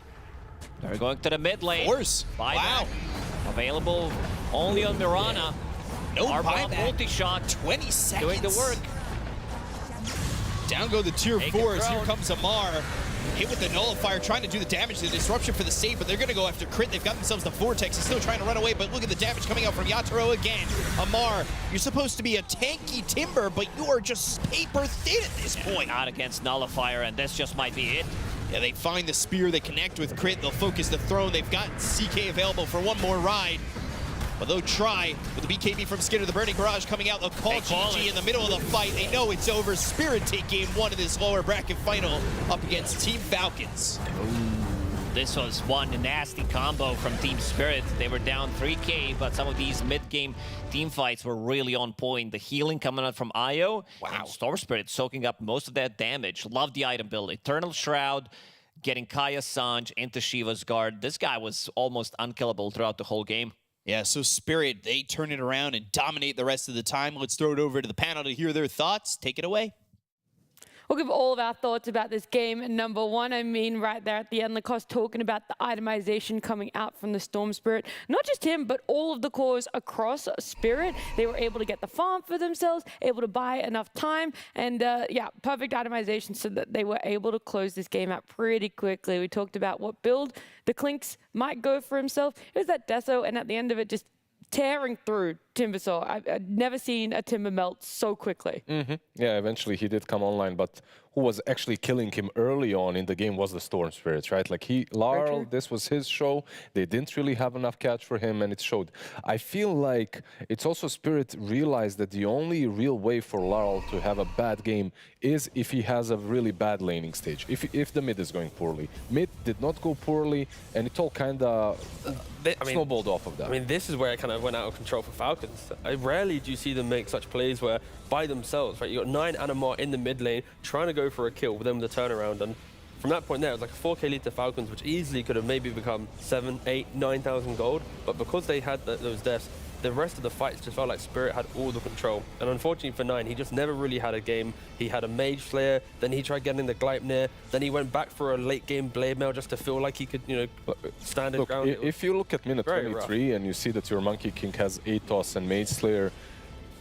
They're going to the mid lane. Force. Wow. Available only on Mirana. No buyback. Multi-shot. 20 seconds. Doing the work. Down go the tier Take 4s. Here comes Amar. Hit with the Nullifier, trying to do the damage, the disruption for the save, but they're going to go after Crit. They've got themselves the Vortex. He's still trying to run away, but look at the damage coming out from Yatoro again. Amar, you're supposed to be a tanky Timber, but you are just paper thin at this point. Not against Nullifier, and this just might be it. Yeah, they find the spear, they connect with Crit, they'll focus the throne. They've got CK available for one more ride. But they'll try with the BKB from Skitter, the Burning Barrage coming out. They'll call GG in the middle of the fight. They know it's over. Spirit take game 1 of this lower bracket final up against Team Falcons. This was one nasty combo from Team Spirit. They were down 3k, but some of these mid-game team fights were really on point. The healing coming out from Io. Wow. And Storm Spirit soaking up most of that damage. Love the item build. Eternal Shroud, getting Kaya Sanj into Shiva's guard. This guy was almost unkillable throughout the whole game. Yeah, so Spirit, they turn it around and dominate the rest of the time. Let's throw it over to the panel to hear their thoughts. Take it away. We'll give all of our thoughts about this game. Number one, I mean, right there at the end, Lacoste talking about the itemization coming out from the Storm Spirit. Not just him, but all of the cores across Spirit. They were able to get the farm for themselves, able to buy enough time, and yeah, perfect itemization so that they were able to close this game out pretty quickly. We talked about what build the Clinks might go for himself. It was that Deso, and at the end of it, just tearing through Timbersaw. I've never seen a Timber melt so quickly. Yeah, eventually he did come online, but who was actually killing him early on in the game was the Storm Spirits, right? Like Laurel, this was his show. They didn't really have enough catch for him, and it showed. I feel like it's also Spirit realized that the only real way for Laurel to have a bad game is if he has a really bad laning stage, if the mid is going poorly. Mid did not go poorly, and it all kind of snowballed off of that. I mean, this is where it kind of went out of control for Falcons. I rarely do you see them make such plays where by themselves, right? You got 9 Animar in the mid lane trying to go for a kill with them the turnaround, and from that point there, it was like a 4K lead to Falcons, which easily could have maybe become 7, 8, 9,000 gold. But because they had those deaths, the rest of the fights just felt like Spirit had all the control. And unfortunately for Nine, he just never really had a game. He had a Mage Slayer, then he tried getting the Gleipnir, then he went back for a late game Blade Mail just to feel like he could, stand his ground. If you look at minute 23 and you see that your Monkey King has Atos and Mage Slayer,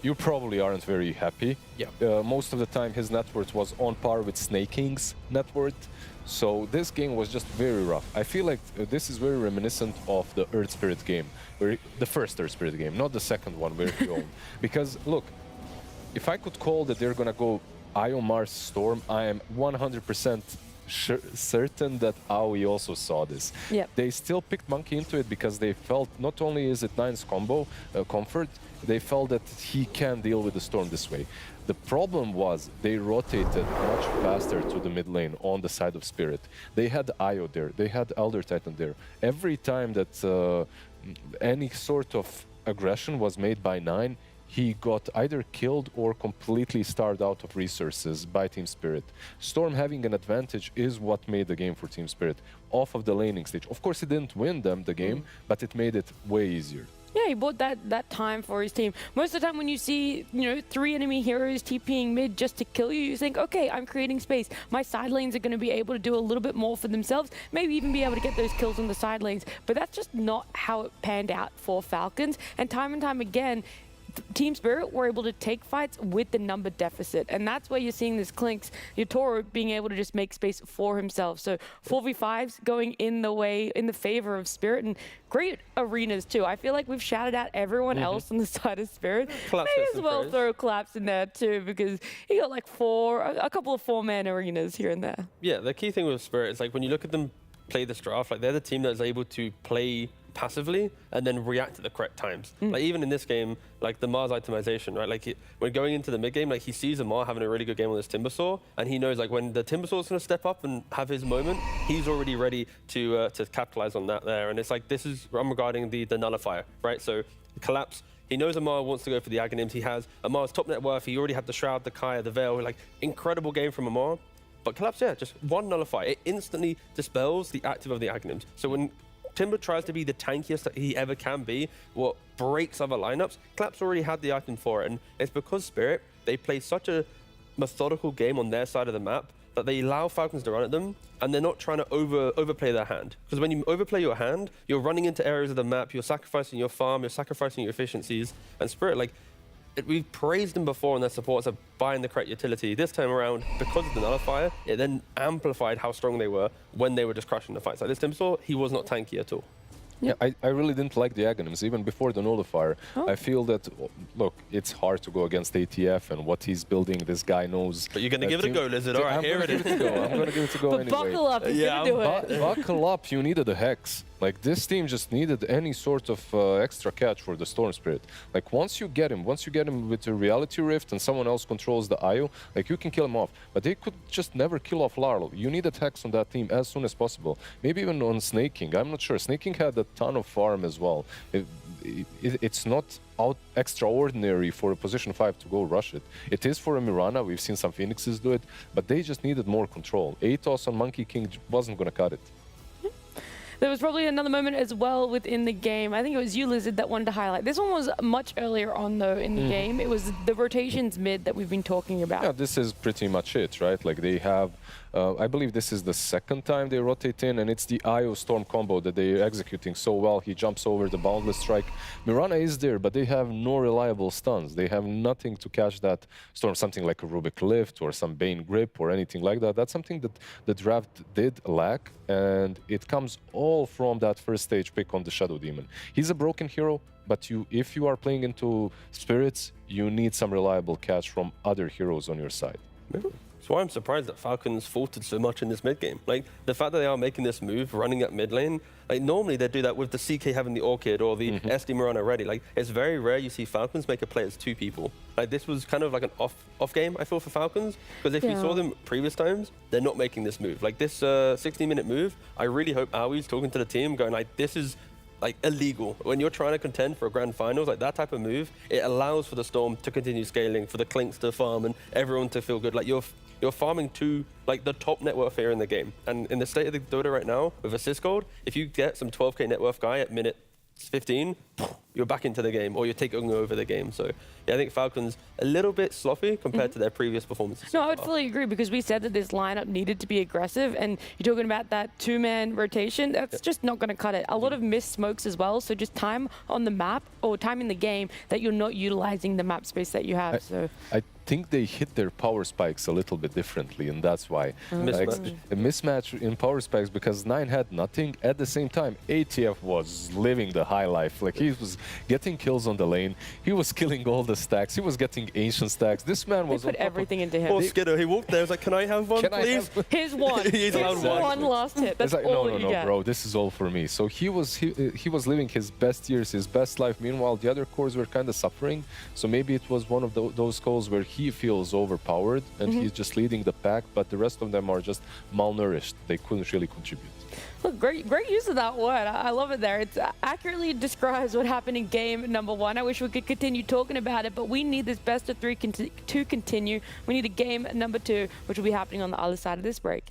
you probably aren't very happy. Yeah. Most of the time his net worth was on par with Snake King's net worth. So this game was just very rough. I feel like this is very reminiscent of the Earth Spirit game, the first Earth Spirit game, not the second one where he owned. Because look, if I could call that they're gonna go Io Mars Storm, I am 100% certain that Aoi also saw this. Yep. They still picked Monkey into it because they felt not only is it Nine's combo comfort, they felt that he can deal with the Storm this way. The problem was they rotated much faster to the mid lane on the side of Spirit. They had Io there, they had Elder Titan there. Every time that any sort of aggression was made by Nine, he got either killed or completely starved out of resources by Team Spirit. Storm having an advantage is what made the game for Team Spirit off of the laning stage. Of course, he didn't win them the game, but it made it way easier. Yeah, he bought that time for his team. Most of the time when you see, 3 enemy heroes TPing mid just to kill you, you think, okay, I'm creating space. My side lanes are going to be able to do a little bit more for themselves, maybe even be able to get those kills on the side lanes. But that's just not how it panned out for Falcons. And time again, Team Spirit were able to take fights with the number deficit, and that's where you're seeing this Clinks, your Toro being able to just make space for himself. So 4v5s going in the favor of Spirit, and great arenas too. I feel like we've shouted out everyone else on the side of Spirit. May as well throw Collapse in there too, because he got like a couple of 4-man arenas here and there. Yeah, the key thing with Spirit is like when you look at them play this draft, like they're the team that is able to play passively and then react at the correct times. Like even in this game, like the MOUZ itemization, right? Like when going into the mid game, like he sees Amar having a really good game on this Timbersaw, and he knows like when the Timbersaw's going to step up and have his moment, he's already ready to capitalize on that there. And it's like I'm regarding the nullifier, right? So Collapse. He knows Amar wants to go for the Aghanims. He has Amar's top net worth. He already had the Shroud, the Kaya, the Veil. Like incredible game from Amar. But Collapse, yeah, just one nullifier. It instantly dispels the active of the Aghanims. So when Timber tries to be the tankiest that he ever can be, what breaks other lineups, Collapse already had the item for it. And it's because Spirit, they play such a methodical game on their side of the map that they allow Falcons to run at them, and they're not trying to overplay their hand. Because when you overplay your hand, you're running into areas of the map, you're sacrificing your farm, you're sacrificing your efficiencies. And Spirit, like, we've praised them before on their supports of buying the correct utility. This time around, because of the nullifier, it then amplified how strong they were when they were just crushing the fights. Like this Timbersaw, he was not tanky at all. Yeah, I really didn't like the Aghanims, even before the nullifier. I feel that, look, it's hard to go against ATF and what he's building, this guy knows. But you're going to give it a go, Lizard. All right, here it is. I'm going to give it a go But anyway. buckle up, he's going to do it. Buckle up, you needed a Hex. Like, this team just needed any sort of extra catch for the Storm Spirit. Like, once you get him with a Reality Rift and someone else controls the IO, like, you can kill him off. But they could just never kill off Larl. You needed Hex on that team as soon as possible. Maybe even on Snake King. I'm not sure. Snake King had a ton of farm as well. It's not extraordinary for a position 5 to go rush it. It is for a Mirana. We've seen some Phoenixes do it, but they just needed more control. Atos on Monkey King wasn't going to cut it. There was probably another moment as well within the game. I think it was you, Lizard, that wanted to highlight. This one was much earlier on, though, in the game. It was the rotations mid that we've been talking about. Yeah, this is pretty much it, right? Like they have, I believe this is the second time they rotate in, and it's the IO Storm combo that they're executing so well. He jumps over the Boundless Strike. Mirana is there, but they have no reliable stuns. They have nothing to catch that Storm, something like a Rubik Lift or some Bane Grip or anything like that. That's something that the draft did lack, and it comes all from that first stage pick on the Shadow Demon. He's a broken hero, but if you are playing into Spirits, you need some reliable catch from other heroes on your side. That's why I'm surprised that Falcons faltered so much in this mid game. Like the fact that they are making this move, running up mid lane, like normally they do that with the CK having the Orchid or the SD Mirana ready. Like it's very rare you see Falcons make a play as 2 people. Like this was kind of like an off game, I feel, for Falcons, because if you saw them previous times, they're not making this move. Like this 60-minute move, I really hope Aui's talking to the team going like, this is like illegal. When you're trying to contend for a grand finals, like that type of move, it allows for the Storm to continue scaling, for the Clinks to farm and everyone to feel good. Like you're farming to like the top net worth here in the game. And in the state of the Dota right now, with assist gold, if you get some 12k net worth guy at minute 15, you're back into the game, or you're taking over the game. So yeah, I think Falcons a little bit sloppy compared to their previous performances. No, I would fully agree, because we said that this lineup needed to be aggressive, and you're talking about that two-man rotation. That's just not going to cut it. A lot of missed smokes as well, so just time on the map or time in the game that you're not utilizing the map space that you have. I think they hit their power spikes a little bit differently, and that's why. Mismatch. A mismatch in power spikes, because 9 had nothing. At the same time, ATF was living the high life. Like, he was getting kills on the lane. He was killing all the stacks. He was getting ancient stacks. This man was put everything into him. Poor Skidder, he walked there, was like, can I have one, please? His one. He's allowed His one. one last hit. That's like, all no, you get. bro, this is all for me. So he was living his best years, his best life. Meanwhile, the other cores were kind of suffering. So maybe it was one of those calls where he feels overpowered and he's just leading the pack, but the rest of them are just malnourished. They couldn't really contribute. Look, great use of that word. I love it there. It accurately describes what happened in game number 1. I wish we could continue talking about it, but we need this best of 3 to continue. We need a game number 2, which will be happening on the other side of this break.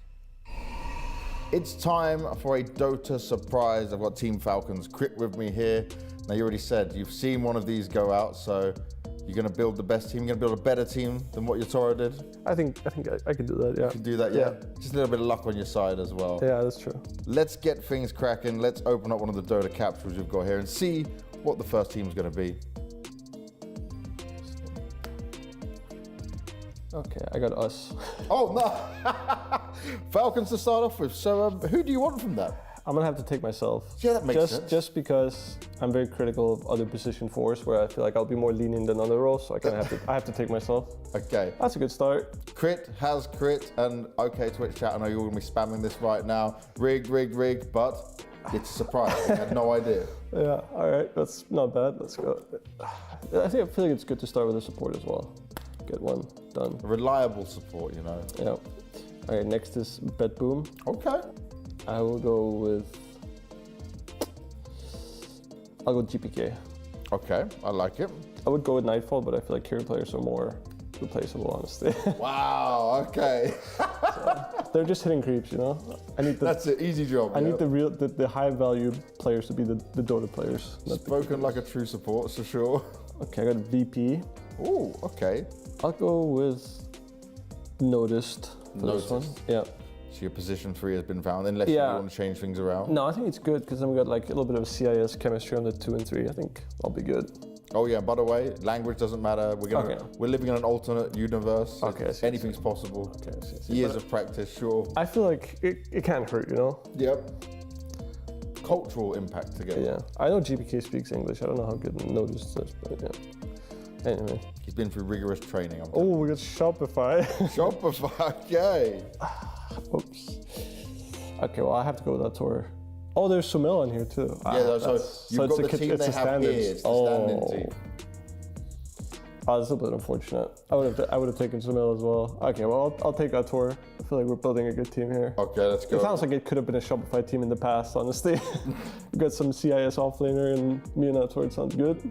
It's time for a Dota surprise. I've got Team Falcons Crit with me here. Now, you already said you've seen one of these go out, so you're going to build the best team. You're going to build a better team than what Yatora did. I think I can do that, yeah. You can do that, yeah? Just a little bit of luck on your side as well. Yeah, that's true. Let's get things cracking. Let's open up one of the Dota capsules we've got here and see what the first team is going to be. Okay, I got us. Oh, no. Falcons to start off with. So who do you want from that? I'm going to have to take myself. Yeah, that makes sense. Just because I'm very critical of other position 4s where I feel like I'll be more lenient than other roles, so I have to take myself. Okay. That's a good start. Crit has Crit, and okay, Twitch chat, I know you're going to be spamming this right now. Rig, but it's a surprise. I had no idea. Yeah, all right, that's not bad. Let's go. I feel like it's good to start with a support as well. Get one done. Reliable support, you know. Yeah. All right, next is BetBoom. Okay. I will go with. I'll go GPK. Okay, I like it. I would go with Nightfall, but I feel like hero players are more replaceable, honestly. Wow. Okay. They're just hitting creeps, you know. That's an easy job. I need the high value players to be the Dota players. Spoken like a true support, for sure. Okay, I got VP. Ooh, okay. I'll go with Noticed for this one. Yeah. So your position 3 has been found, unless you want to change things around. No, I think it's good because then we got like a little bit of CIS chemistry on the 2 and 3. I think I'll be good. Oh yeah, by the way, language doesn't matter. We're living in an alternate universe. Okay. Anything's possible. Okay. Years of practice, sure. I feel like it can't hurt, you know? Yep. Cultural impact together. Yeah. I know GPK speaks English. I don't know how good Noticed is, but yeah. Anyway. He's been through rigorous training. Oh, we got Shopify. Shopify, okay. Oops. Okay, well, I have to go with that tour. Oh, there's Sumil in here too. Yeah, so you've got the team they have here. It's the stand-in team. Oh, that's a bit unfortunate. I would have taken Sumil as well. Okay, well, I'll take that tour. I feel like we're building a good team here. Okay, let's go. It sounds like it could have been a Shopify team in the past, honestly. We got some CIS offlaner and me and that tour. It sounds good.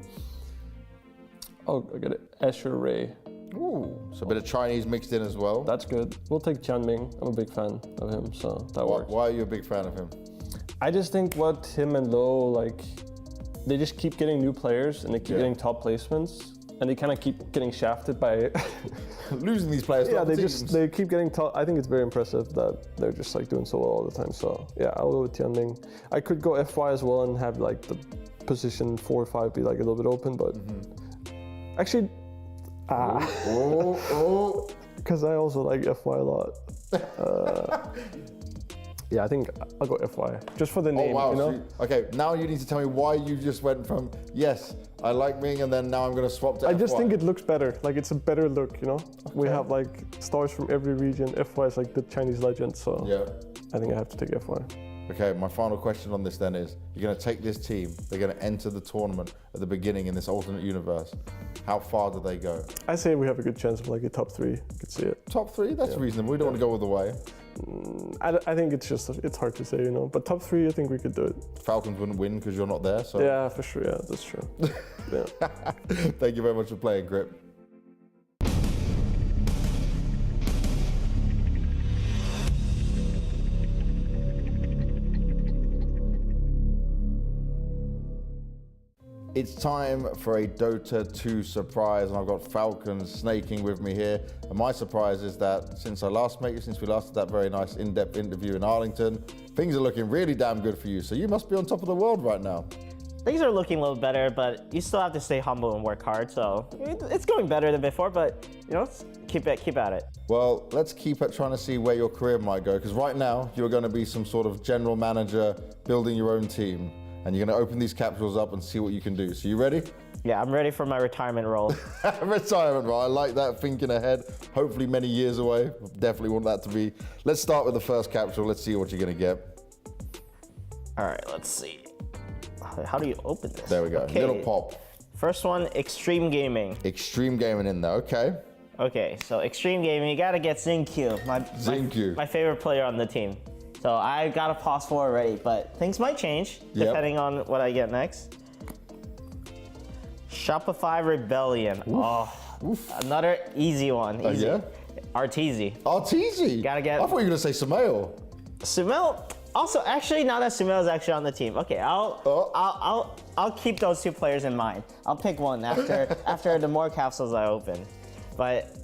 Oh, I got it. Azure Ray. Ooh, so a bit of Chinese mixed in as well. That's good. We'll take Jianming. I'm a big fan of him, so that works. Why are you a big fan of him? I just think what him and Lo, like, they just keep getting new players and they keep getting top placements, and they kind of keep getting shafted by losing these players. Yeah, they keep getting top. I think it's very impressive that they're just like doing so well all the time. So yeah, I'll go with Tianming. I could go FY as well and have like the position 4 or 5 be like a little bit open, but actually. Because I also like FY a lot. Yeah, I think I'll go FY, just for the name, wow. you know? Okay, now you need to tell me why you just went from, yes, I like Ming, and then now I'm going to swap to FY. I just think it looks better. Like, it's a better look, you know? Okay. We have, like, stars from every region. FY is, like, the Chinese legend, so I think I have to take FY. Okay, my final question on this then is, you're going to take this team, they're going to enter the tournament at the beginning in this alternate universe. How far do they go? I say we have a good chance of like a top 3. I could see it. Top 3? That's reasonable. We don't want to go all the way. I think it's hard to say, you know, but top 3, I think we could do it. Falcons wouldn't win because you're not there, so. Yeah, for sure, yeah, that's true. Yeah. Thank you very much for playing, Grip. It's time for a Dota 2 surprise, and I've got Falcons snaking with me here. And my surprise is that since we last did that very nice in-depth interview in Arlington, things are looking really damn good for you. So you must be on top of the world right now. Things are looking a little better, but you still have to stay humble and work hard. So it's going better than before, but you know, keep at it. Well, let's keep at trying to see where your career might go, because right now you're going to be some sort of general manager building your own team. And you're going to open these capsules up and see what you can do. So you ready? Yeah, I'm ready for my retirement role. Retirement role. I like that, thinking ahead. Hopefully many years away. Definitely want that to be. Let's start with the first capsule. Let's see what you're going to get. All right, let's see. How do you open this? There we go. Okay. Little pop. First one, Xtreme Gaming. Xtreme Gaming in there. Okay. Okay, so Xtreme Gaming, you got to get Xingqiu, my favorite player on the team. So I got a pause for already, but things might change depending on what I get next. Shopify Rebellion. Another easy one. Easy. Yeah? Arteezy. Arteezy? Gotta get. I thought you were going to say Sumail. Sumail. Also, actually, now that Sumail is actually on the team, okay, I'll keep those two players in mind. I'll pick one after the more capsules I open. But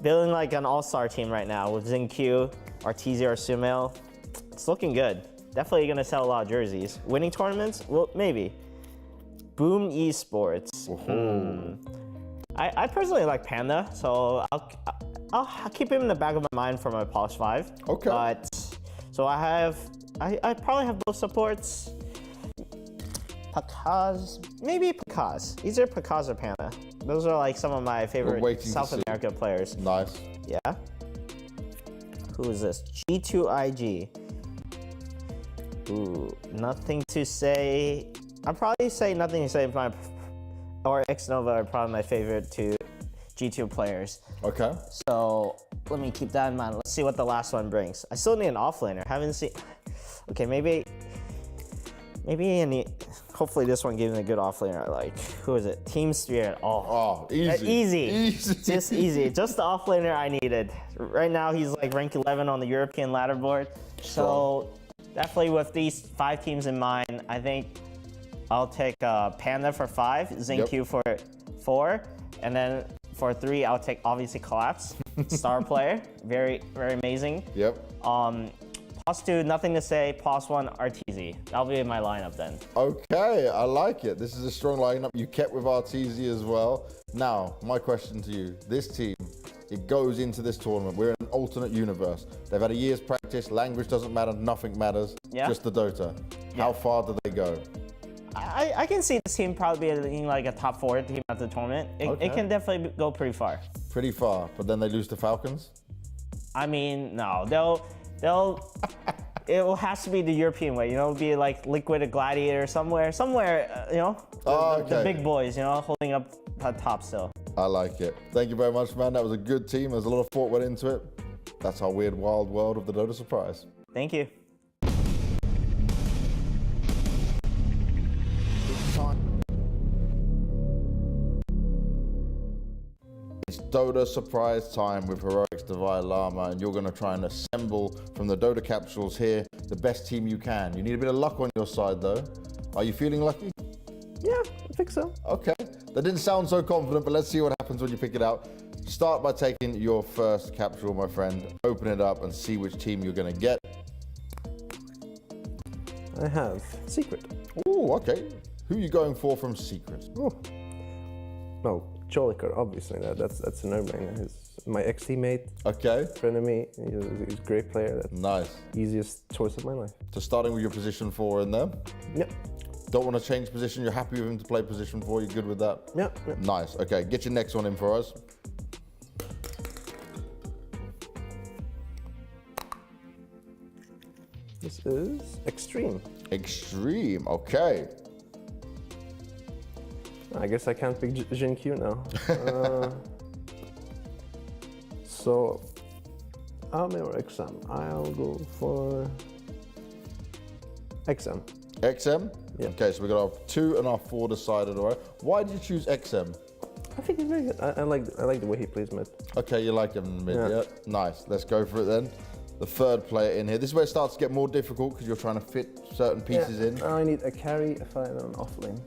building like an all-star team right now with Xingqiu, Arteezy, or Sumail. It's looking good. Definitely gonna sell a lot of jerseys. Winning tournaments? Well, maybe. BetBoom Esports. I personally like Panda, so I'll keep him in the back of my mind for my Pulse 5. Okay. But so I probably have both supports. Pakaz, maybe Pakaz. Either Pakaz or Panda. Those are like some of my favorite South America players. Nice. Yeah. Who is this? G2IG. Ooh, nothing to say. I'd probably say nothing to say. Or Xnova are probably my favorite two G2 players. Okay. So let me keep that in mind. Let's see what the last one brings. I still need an offlaner. Haven't seen. Okay, maybe hopefully this one gives me a good offlaner I like. Who is it? Team Spirit. Easy. Just easy. Just the offlaner I needed. Right now he's like rank 11 on the European ladder board. So definitely with these 5 teams in mind, I think I'll take Panda for 5, Xingqiu for 4, and then for 3 I'll take obviously Collapse, star player, very very amazing. Yep. Pause 2, nothing to say. Pause 1, Arteezy. That'll be my lineup then. Okay, I like it. This is a strong lineup. You kept with Arteezy as well. Now, my question to you. This team, it goes into this tournament. We're in an alternate universe. They've had a year's practice. Language doesn't matter. Nothing matters. Yeah. Just the Dota. Yeah. How far do they go? I can see this team probably being like a top 4 team at the tournament. It can definitely go pretty far. Pretty far, but then they lose to Falcons? I mean, no. It will have to be the European way, you know, be like Liquid Gladiator somewhere, you know, the big boys, you know, holding up top still. I like it. Thank you very much, man. That was a good team. There's a lot of thought went into it. That's our weird, wild world of the Dota surprise. Thank you. It's Dota surprise time with Heroics Divide Llama, and you're going to try and assemble from the Dota capsules here the best team you can. You need a bit of luck on your side, though. Are you feeling lucky? Yeah, I think so. Okay. That didn't sound so confident, but let's see what happens when you pick it out. Start by taking your first capsule, my friend. Open it up and see which team you're going to get. I have Secret. Oh, okay. Who are you going for from Secret? Oh. No, Joliker, obviously. That's a no-brainer. He's my ex-teammate. Okay. Frenemy. He's a great player. That's nice. Easiest choice of my life. So starting with your position 4 in there? Yep. Don't want to change position. You're happy with him to play position 4. You're good with that? Yep. Nice. Okay, get your next one in for us. This is Xtreme. Xtreme, okay. I guess I can't pick Xingqiu now. So, Ame or XM? I'll go for XM. XM? Yeah. Okay, so we got our 2 and our 4 decided, all right. Why did you choose XM? I think he's very good. I like the way he plays mid. Okay, you like him in mid, yeah? Nice, let's go for it then. The third player in here. This is where it starts to get more difficult because you're trying to fit certain pieces in. I need a carry if I have an off lane.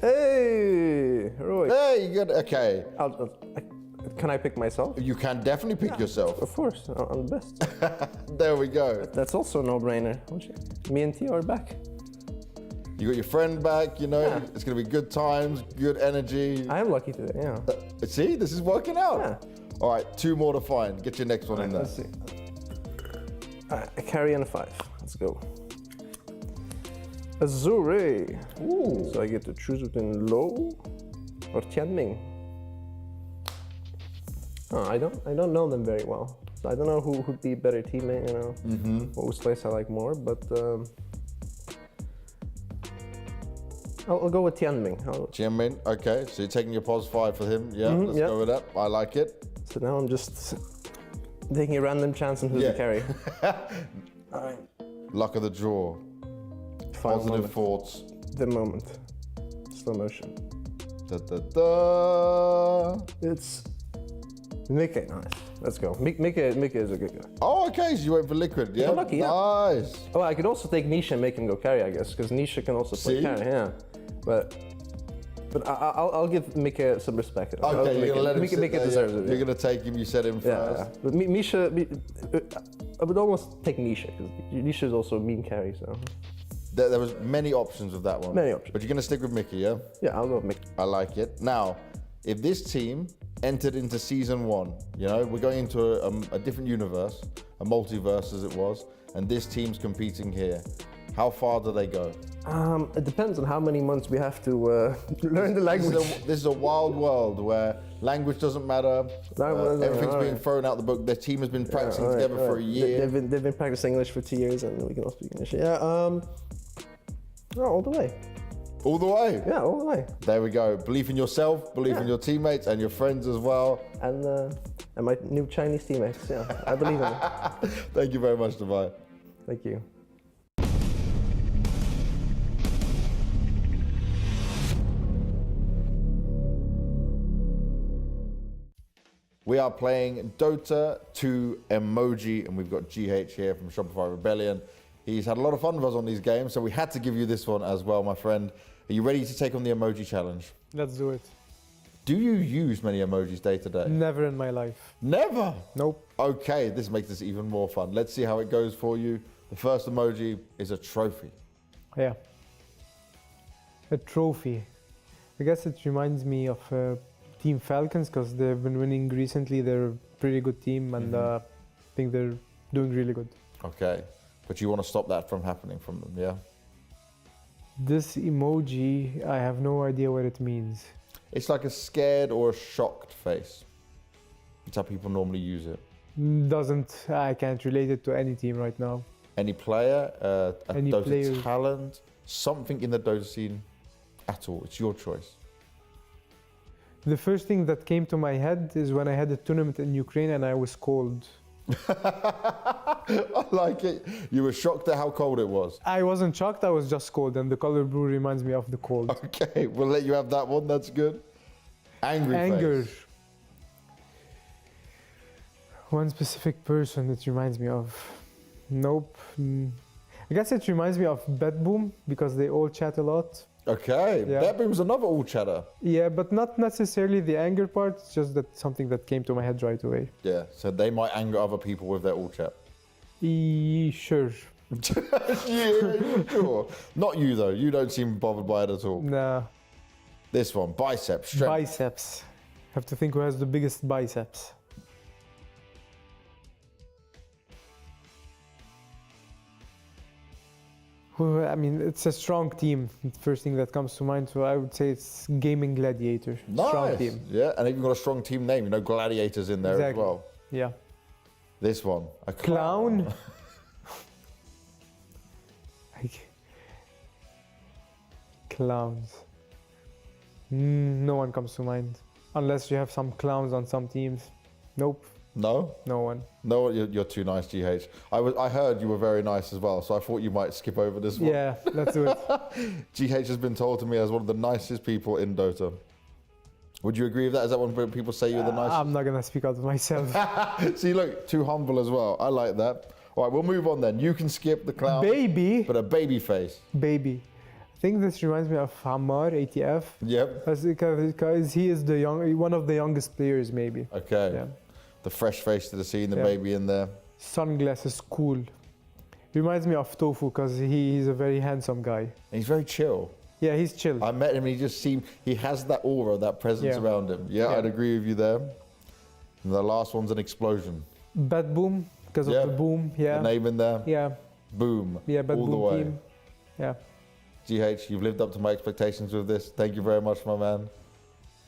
Hey, Roy. Hey, you got okay. Can I pick myself? You can definitely pick yourself. Of course, I'm the best. There we go. That's also a no-brainer. Me and Tia are back. You got your friend back, you know. Yeah. It's going to be good times, good energy. I am lucky today, yeah. See, this is working out. Yeah. All right, 2 more to find. Get your next one in there. Let's see. A carry and a 5. Let's go. Azure Ray. Ooh. So I get to choose between Low or Tianming. Oh, I don't know them very well. So I don't know who would be better teammate, you know. Whose place I like more, but I'll go with Tianming. Jianmin, okay. So you're taking your +5 for him. Yeah, let's go with that. I like it. So now I'm just taking a random chance on who's the carry. All right. Luck of the draw. Final Positive moment. thoughts. The moment. Slow motion. Da, da, da. It's Mickey. Nice. Let's go. Mickey is a good guy. Oh, okay. So you went for Liquid, yeah? I'm lucky, yeah. Nice. Oh, I could also take Nisha and make him go carry, I guess, because Nisha can also play See? carry. Yeah. But I'll give Mickey some respect. Okay, you're going to let him Mickey sit there, deserves yeah. it. You're going to take him, you said him first. Yeah. But Misha, I would almost take Nisha, because Nisha is also a mean carry, so. There was many options with that one. Many options. But you're going to stick with Mickey, yeah? Yeah, I'll go with Mickey. I like it. Now, if this team entered into season 1, you know, we're going into a different universe, a multiverse as it was, and this team's competing here. How far do they go? It depends on how many months we have to learn the language. This is a wild world where language doesn't matter. Everything's being thrown out the book. Their team has been practicing together for a year. They've been practicing English for 2 years, and we can all speak English. Yeah. All the way. All the way? Yeah, all the way. There we go. Believe in yourself, believe in your teammates and your friends as well. And my new Chinese teammates, yeah. I believe in them. Thank you very much, Davai. Thank you. We are playing Dota 2 Emoji, and we've got GH here from Shopify Rebellion. He's had a lot of fun with us on these games, so we had to give you this one as well, my friend. Are you ready to take on the emoji challenge? Let's do it. Do you use many emojis day to day? Never in my life. Never? Nope. Okay, this makes this even more fun. Let's see how it goes for you. The first emoji is a trophy. Yeah. A trophy. I guess it reminds me of Team Falcons because they've been winning recently. They're a pretty good team, and I think they're doing really good. Okay, but you want to stop that from happening from them, yeah? This emoji, I have no idea what it means. It's like a scared or a shocked face. That's how people normally use it. I can't relate it to any team right now. Any player, Any Dota player. talent, something in the Dota scene at all. It's your choice. The first thing that came to my head is when I had a tournament in Ukraine and I was cold. I like it. You were shocked at how cold it was. I wasn't shocked, I was just cold, and the color blue reminds me of the cold. Okay, we'll let you have that one. That's good. Anger. Face. One specific person it reminds me of. Nope. I guess it reminds me of BetBoom because they all chat a lot. Okay, Yeah. BetBoom's another all chatter. Yeah, but not necessarily the anger part, it's just that something that came to my head right away. Yeah, so they might anger other people with their all chat. Sure. Yeah, sure. Not you though. You don't seem bothered by it at all. Nah. This one, biceps, strength. Biceps. Have to think who has the biggest biceps. I mean, it's a strong team. The first thing that comes to mind, so I would say it's Gaimin Gladiators. Nice. Strong team. Yeah, and even got a strong team name. You know, Gladiators in there Exactly. as well. Yeah. This one, a Clown. Clowns. No one comes to mind. Unless you have some clowns on some teams. Nope, No? no one. No, you're too nice, GH. I heard you were very nice as well, so I thought you might skip over this one. Yeah, let's do it. GH has been told to me as one of the nicest people in Dota. Would you agree with that? Is that when people say you're the nicest? I'm not gonna speak out of myself. See, look, too humble as well. I like that. All right, we'll move on then. You can skip the clown. Baby. But a baby face. Baby. I think this reminds me of Ammar, ATF. Yep. Because he is one of the youngest players, maybe. Okay. Yeah. The fresh face to the scene, the Yeah. baby in there. Sunglasses, cool. Reminds me of Tofu because he's a very handsome guy. And he's very chill. Yeah, he's chill. I met him, he just seemed, he has that aura, that presence Yeah. around him. Yeah, I'd agree with you there. And the last one's an explosion. BetBoom because of the boom. Yeah. The name in there. Yeah. Boom. Yeah, all the BetBoom way. Team. Yeah. GH, you've lived up to my expectations with this. Thank you very much, my man.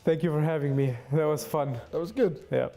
Thank you for having me. That was fun. That was good. Yeah.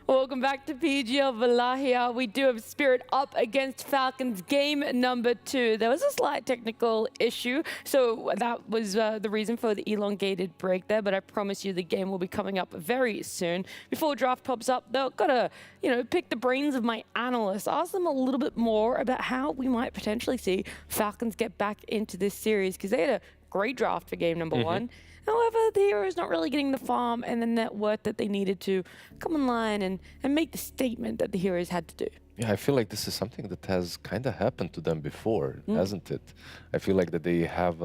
Welcome back to PGL Wallachia. We do have Spirit up against Falcons, game number 2. There was a slight technical issue, so that was the reason for the elongated break there, but I promise you the game will be coming up very soon. Before draft pops up, they've got to, pick the brains of my analysts, ask them a little bit more about how we might potentially see Falcons get back into this series, because they had a great draft for game number 1. However, the hero is not really getting the farm and the net worth that they needed to come in line and make the statement that the heroes had to do. Yeah, I feel like this is something that has kind of happened to them before, hasn't it? I feel like that they have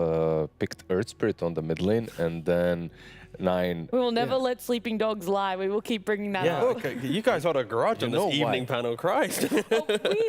picked Earth Spirit on the mid lane and then 9. We will never let sleeping dogs lie. We will keep bringing that up. Okay. You guys hold a grudge on this evening panel, Christ.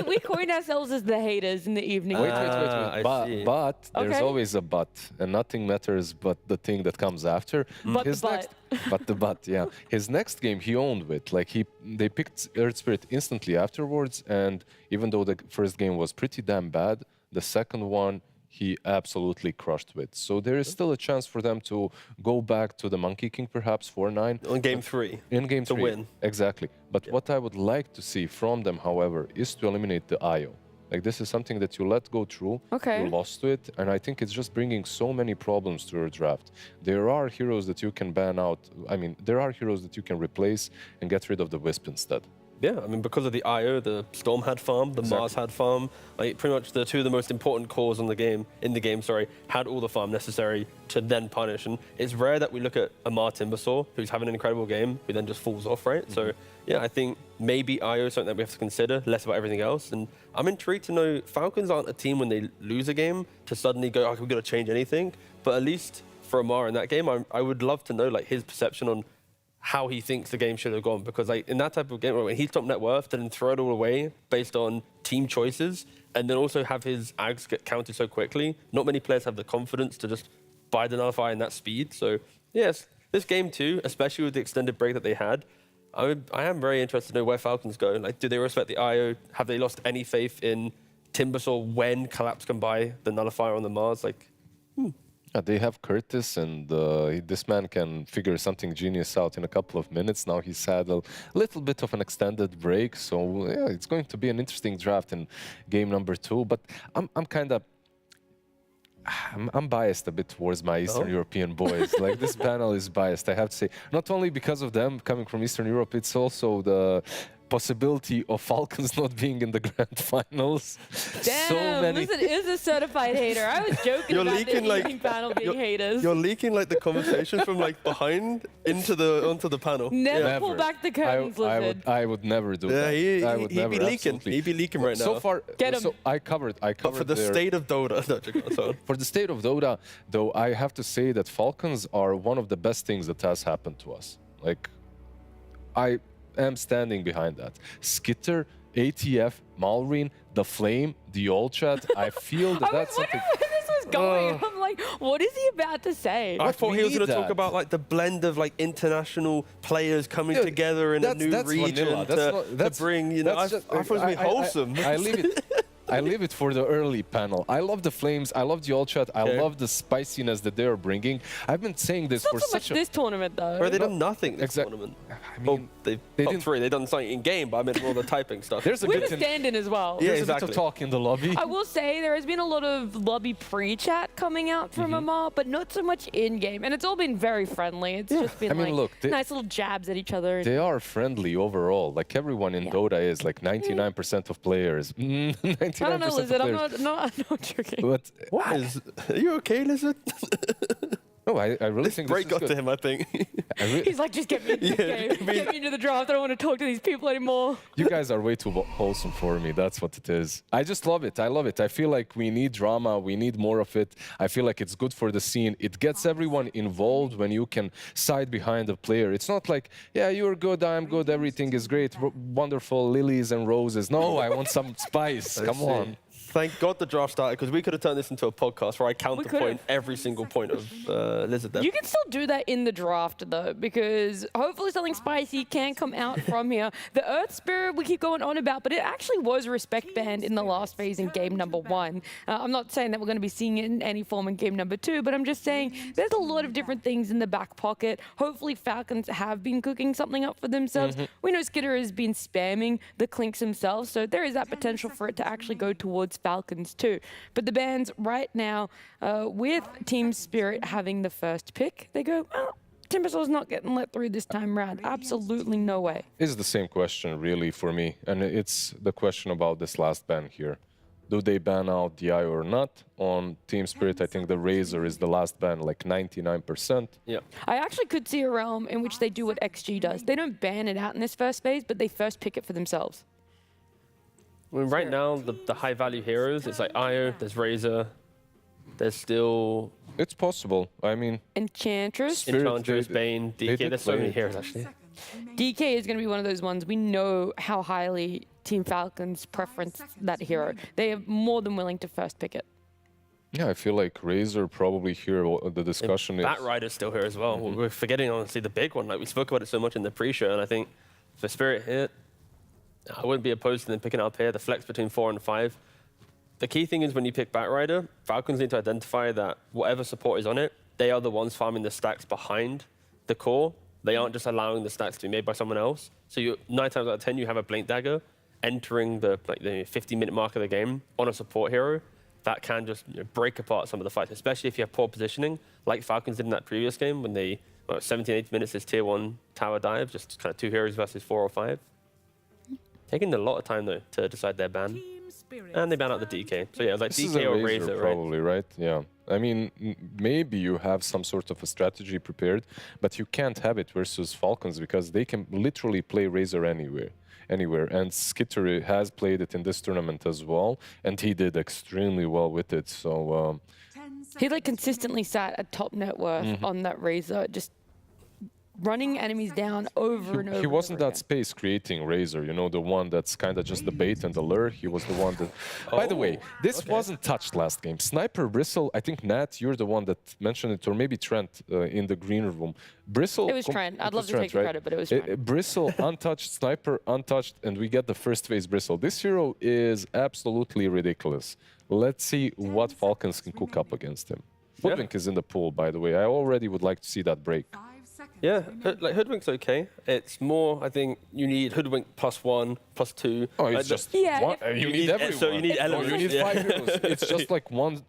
We coin ourselves as the haters in the evening. Wait. I But there's Okay. always a but, and nothing matters but the thing that comes after. But the but. But the but, yeah. His next game, he owned it. Like they picked Earth Spirit instantly afterwards, and even though the first game was pretty damn bad, the second one he absolutely crushed with. So there is still a chance for them to go back to the Monkey King, perhaps 4-9. On game 3. In game 3. To win. Exactly. But what I would like to see from them, however, is to eliminate the IO. Like, this is something that you let go through. Okay. You lost to it, and I think it's just bringing so many problems to your draft. There are heroes that you can ban out. I mean, there are heroes that you can replace and get rid of the Wisp instead. Yeah, I mean, because of the IO, the Storm had farm, the MOUZ had farm. Like, pretty much the two of the most important cores in the game, had all the farm necessary to then punish. And it's rare that we look at Ammar Timbersaw, who's having an incredible game, who then just falls off, right? So, yeah, I think maybe IO is something that we have to consider, less about everything else. And I'm intrigued to know, Falcons aren't a team when they lose a game to suddenly go, oh, we've got to change anything. But at least for Ammar in that game, I would love to know, like, his perception on how he thinks the game should have gone, because like in that type of game when he's top net worth, then throw it all away based on team choices, and then also have his ags get counted so quickly. Not many players have the confidence to just buy the nullify in that speed. So yes, this game too, especially with the extended break that they had, I am very interested to know where Falcons go. Like, do they respect the IO? Have they lost any faith in Timbersaw when Collapse can buy the nullifier on the MOUZ? Like, They have Curtis, and this man can figure something genius out in a couple of minutes. Now he's had a little bit of an extended break, so yeah, it's going to be an interesting draft in game number 2. But I'm biased a bit towards my Eastern European boys. Like, this panel is biased, I have to say. Not only because of them coming from Eastern Europe, it's also the possibility of Falcons not being in the grand finals. Damn, So many. listen, is a certified hater. I was joking You're about leaking, the like- evening panel being haters. you're leaking like the conversations from like behind onto the panel. Never pull back the curtains, lizard. I would never do Yeah, that. I would he'd never, be leaking. absolutely. He'd be leaking right now. So far, Get him. so I covered But for the their- state of Dota, no, sorry. For the state of Dota, though, I have to say that Falcons are one of the best things that has happened to us. Like, I am standing behind that. Skitter, ATF, Malrine, the Flame, the Old Chat. I feel that I that's was something. wondering where this was going. I'm like, what is he about to say? I thought we he was need going to talk that. about like the blend of like international players coming Yeah, together in a new that's region vanilla. That's not- to bring, you know, I that's thought it was going to be wholesome. I leave it. I leave it for the early panel. I love the flames. I love the ult chat. I love the spiciness that they are bringing. I've been saying this Not for so such much this tournament, though. Or they done nothing this tournament. I Well, mean, they didn't- top 3. They done something in game, but I meant more the typing stuff. There's a With bit a stand-in as well. Yeah, there's a bit exactly. of talk in the lobby. I will say there has been a lot of lobby pre-chat coming out from Amar, but not so much in-game. And it's all been very friendly. It's just been I mean, like look, nice little jabs at each other. They are friendly overall. Like everyone in Dota is like 99% of players. 99% I don't know, of Lizard. I'm players. not joking. But What is... Are you okay, Lizard? no, I really think Break this is got good. to him, I think. He's like, just get me into the game. Get me into the draft. I don't want to talk to these people anymore. You guys are way too wholesome for me. That's what it is. I just love it. I love it. I feel like we need drama. We need more of it. I feel like it's good for the scene. It gets everyone involved when you can side behind a player. It's not like, yeah, you're good, I'm good, everything is great, wonderful lilies and roses. No, I want some spice. Come on. Thank God the draft started, because we could have turned this into a podcast where I counterpoint could've. every single point of Lizard there. You can still do that in the draft, though, because hopefully something spicy can come out from here. The Earth Spirit we keep going on about, but it actually was respect banned in the last phase in game number 1. I'm not saying that we're going to be seeing it in any form in game number 2, but I'm just saying there's a lot of different things in the back pocket. Hopefully Falcons have been cooking something up for themselves. We know Skitter has been spamming the Clinks himself, so there is that potential for it to actually go towards Falcons too. But the bans right now, with Team Spirit having the first pick, they go, well, Timbersaul's not getting let through this time round. Absolutely no way. It's the same question, really, for me. And it's the question about this last ban here. Do they ban out DI or not? On Team Spirit, I think the Razor is the last ban, like 99%. Yeah. I actually could see a realm in which they do what XG does. They don't ban it out in this first phase, but they first pick it for themselves. I mean, right now, the high-value heroes, it's like Io, there's Razor, there's still It's possible. I mean, Enchantress. Spirit, Enchantress, they- Bane, they DK. did There's so many play. heroes, actually. DK is going to be one of those ones. We know how highly Team Falcons preference that hero. They are more than willing to first pick it. yeah, I feel like Razor probably here, the discussion is... Bat Rider's still here as well. We're forgetting, honestly, the big one. Like, we spoke about it so much in the pre-show, and I think for Spirit here, I wouldn't be opposed to them picking up here, the flex between 4 and 5. The key thing is when you pick Bat Rider, Falcons need to identify that whatever support is on it, they are the ones farming the stacks behind the core. They aren't just allowing the stacks to be made by someone else. So 9 times out of 10, you have a Blink Dagger entering the 50-minute mark of the game on a support hero. That can just break apart some of the fights, especially if you have poor positioning, like Falcons did in that previous game when they, 17, 18 minutes, this tier 1 tower dive, just kind of 2 heroes versus 4 or 5. Taking a lot of time, though, to decide their ban. And they ban out the DK. So yeah, like This is DK a or Razor, Razor, right? probably, right? Yeah. I mean, maybe you have some sort of a strategy prepared, but you can't have it versus Falcons because they can literally play Razor anywhere. And Skitter has played it in this tournament as well, and he did extremely well with it. So He like consistently sat at top net worth on that Razor, just running enemies down over and over. he wasn't and over that space creating Razor, you know, the one that's kind of just the bait and the lure. He was the one that... By the way, this wasn't touched last game. Sniper Bristle, I think, Nat, you're the one that mentioned it, or maybe Trent in the green room. Bristle... It was Trent. I'd it love was to Trent, take the right? credit, but it was Trent. Bristle untouched, Sniper untouched, and we get the first phase Bristle. This hero is absolutely ridiculous. Let's see what Falcons can cook up against him. Hoodwink is in the pool, by the way. I already would like to see that break. Yeah, like Hoodwink's okay. It's more, I think, you need Hoodwink +1, +2. Oh, it's just Yeah, one. if- You need everyone. So you need Oh, elements. you need yeah. 5 heroes. It's just like one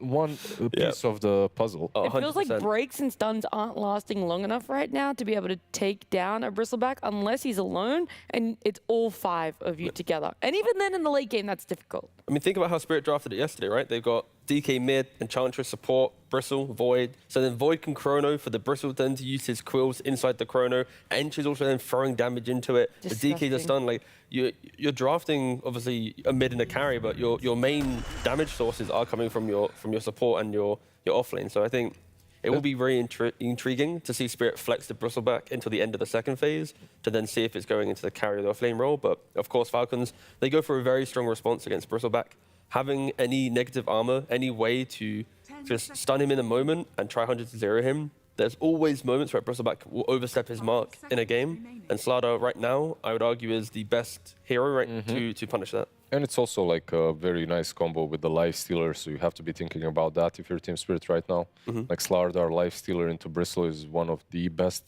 piece of the puzzle. Oh, It feels like 100%. breaks and stuns aren't lasting long enough right now to be able to take down a Bristleback unless he's alone and it's all 5 of you together. And even then in the late game, that's difficult. I mean, think about how Spirit drafted it yesterday, right? They've got DK mid, Enchantress support, Bristle, Void. So then Void can Chrono for the Bristle then to use his quills inside the Chrono. Ench is also then throwing damage into it. The DK Disgusting. the stun. Like you're drafting obviously a mid and a carry, but your main damage sources are coming from your support and your off lane. So I think it will be very intriguing to see Spirit flex the Bristleback until the end of the second phase to then see if it's going into the carry or the off lane role. But of course, Falcons, they go for a very strong response against Bristleback. Having any negative armor, any way to just stun him in a moment and try 100 to 0 him, there's always moments where Bristleback will overstep his mark in a game. And Slardar right now, I would argue, is the best hero to punish that. And it's also like a very nice combo with the life stealer, so you have to be thinking about that if you're Team Spirit right now. Like Slardar life stealer into Bristle is one of the best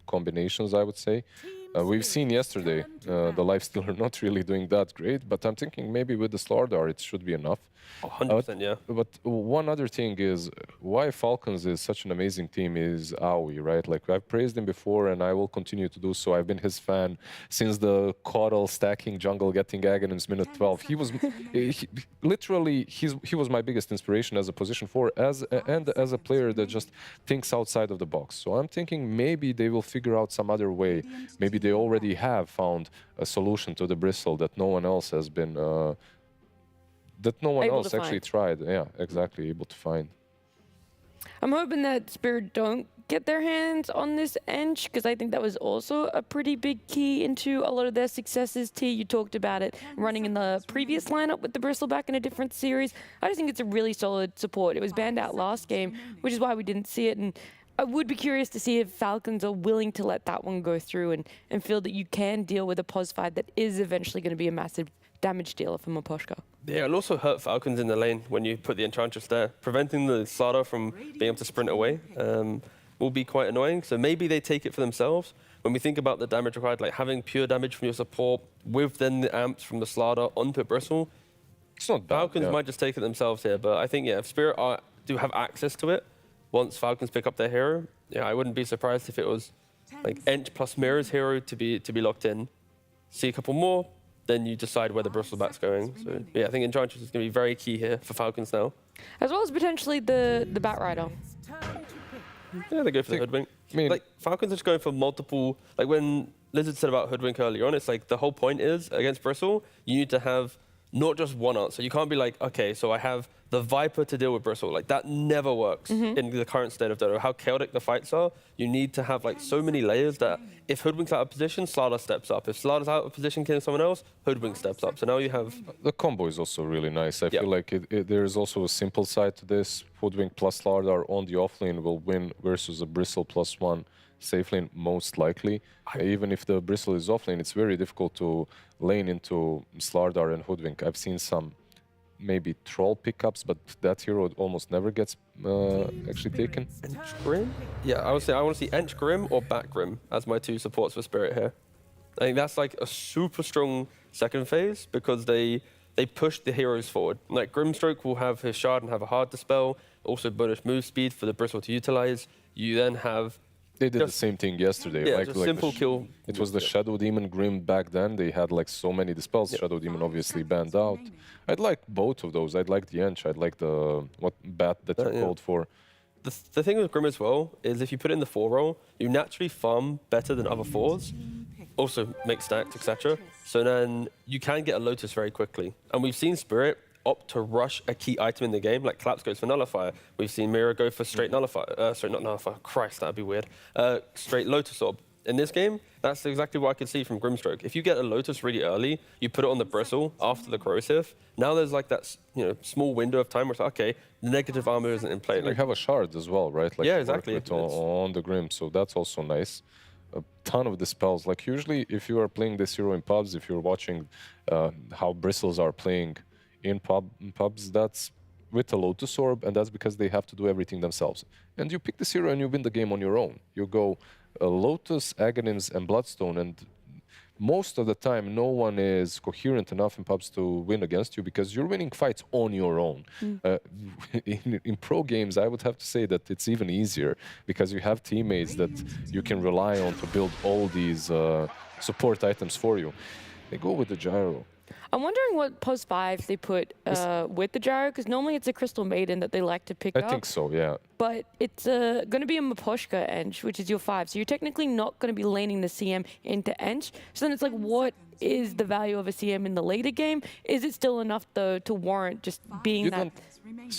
combinations, I would say. We've seen yesterday the life stealer not really doing that great, but I'm thinking maybe with the Slardar it should be enough. 100%, yeah. But one other thing is why Falcons is such an amazing team is Aoi, right? Like I've praised him before and I will continue to do so. I've been his fan since the Coddle stacking jungle getting Aghanim's minute 12. He was literally he was my biggest inspiration as a position 4 and as a player that just thinks outside of the box. So I'm thinking maybe they will figure out some other way. Maybe they already have found a solution to the Bristle that no one else has been that no one else actually tried. Yeah, exactly, able to find. I'm hoping that Spirit don't get their hands on this Ench, because I think that was also a pretty big key into a lot of their successes. T, you talked about it running in the previous lineup with the Bristleback in a different series. I just think it's a really solid support. It was banned out last game, which is why we didn't see it. And I would be curious to see if Falcons are willing to let that one go through and feel that you can deal with a POS 5 that is eventually going to be a massive damage dealer for Miposhka. Yeah, it'll also hurt Falcons in the lane when you put the Enchantress there. Preventing the Slardar from being able to sprint away will be quite annoying. So maybe they take it for themselves. When we think about the damage required, like having pure damage from your support with then the amps from the Slardar onto Bristle, it's not bad. Falcons might just take it themselves here. But I think, yeah, if Spirit do have access to it, once Falcons pick up their hero, yeah, I wouldn't be surprised if it was like Ench plus Mirror's hero to be locked in. See a couple more, then you decide where the Bristleback's going. So yeah, I think Enchantress is going to be very key here for Falcons now. As well as potentially the Bat Rider. Yeah, they go for the Hoodwink. I mean, like Falcons are just going for multiple. Like when Lizard said about Hoodwink earlier on, it's like the whole point is against Bristle, you need to have not just one answer. You can't be like, okay, so I have the Viper to deal with Bristle. Like that never works in the current state of Dota. How chaotic the fights are, you need to have like so many layers that if Hoodwink's out of position, Slardar steps up. If Slardar's out of position killing someone else, Hoodwink steps up. So now you have... The combo is also really nice. I feel like there is also a simple side to this. Hoodwink plus Slardar on the offlane will win versus a Bristle +1 safe lane, most likely. Even if the Bristle is offlane, it's very difficult to lane into Slardar and Hoodwink. I've seen some maybe troll pickups, but that hero almost never gets actually taken. Ench Grim? Yeah, I would say I want to see Ench Grim or Bat Grim as my two supports for Spirit here. I think that's like a super strong second phase because they push the heroes forward. Like Grimstroke will have his shard and have a hard dispel, also bonus move speed for the Bristle to utilize. You then have... They did the same thing yesterday. Yeah, like simple kill. It was the Shadow Demon Grim back then. They had like so many dispels. Shadow Demon obviously banned out. I'd like both of those. I'd like the Ench. I'd like the bat that you called for. The thing with Grim as well is if you put it in the 4 role, you naturally farm better than other 4s. Also make stacks, etc. So then you can get a Lotus very quickly. And we've seen Spirit opt to rush a key item in the game, like Collapse goes for Nullifier. We've seen Mira go for straight Nullifier. Sorry, not Nullifier. Christ, that'd be weird. Straight Lotus Orb. In this game, that's exactly what I could see from Grimstroke. If you get a Lotus really early, you put it on the Bristle after the Corrosive. Now there's like that small window of time where it's like, okay, the negative armor isn't in play. Like, you have a shard as well, right? Like yeah, exactly. On the Grim, so that's also nice. A ton of dispels. Like usually, if you are playing this hero in pubs, if you're watching how Bristles are playing in pubs, that's with a Lotus Orb, and that's because they have to do everything themselves. And you pick this hero and you win the game on your own. You go Lotus, Aghanims, and Bloodstone, and most of the time no one is coherent enough in pubs to win against you because you're winning fights on your own. In pro games, I would have to say that it's even easier because you have teammates that you can rely on to build all these support items for you. They go with the Gyro. I'm wondering what POS 5 they put with the Gyro, because normally it's a Crystal Maiden that they like to pick up. I think so, yeah. But it's going to be a Miposhka Ench, which is your 5. So you're technically not going to be laning the CM into Ench. So then it's like, what is the value of a CM in the later game? Is it still enough, though, to warrant just being that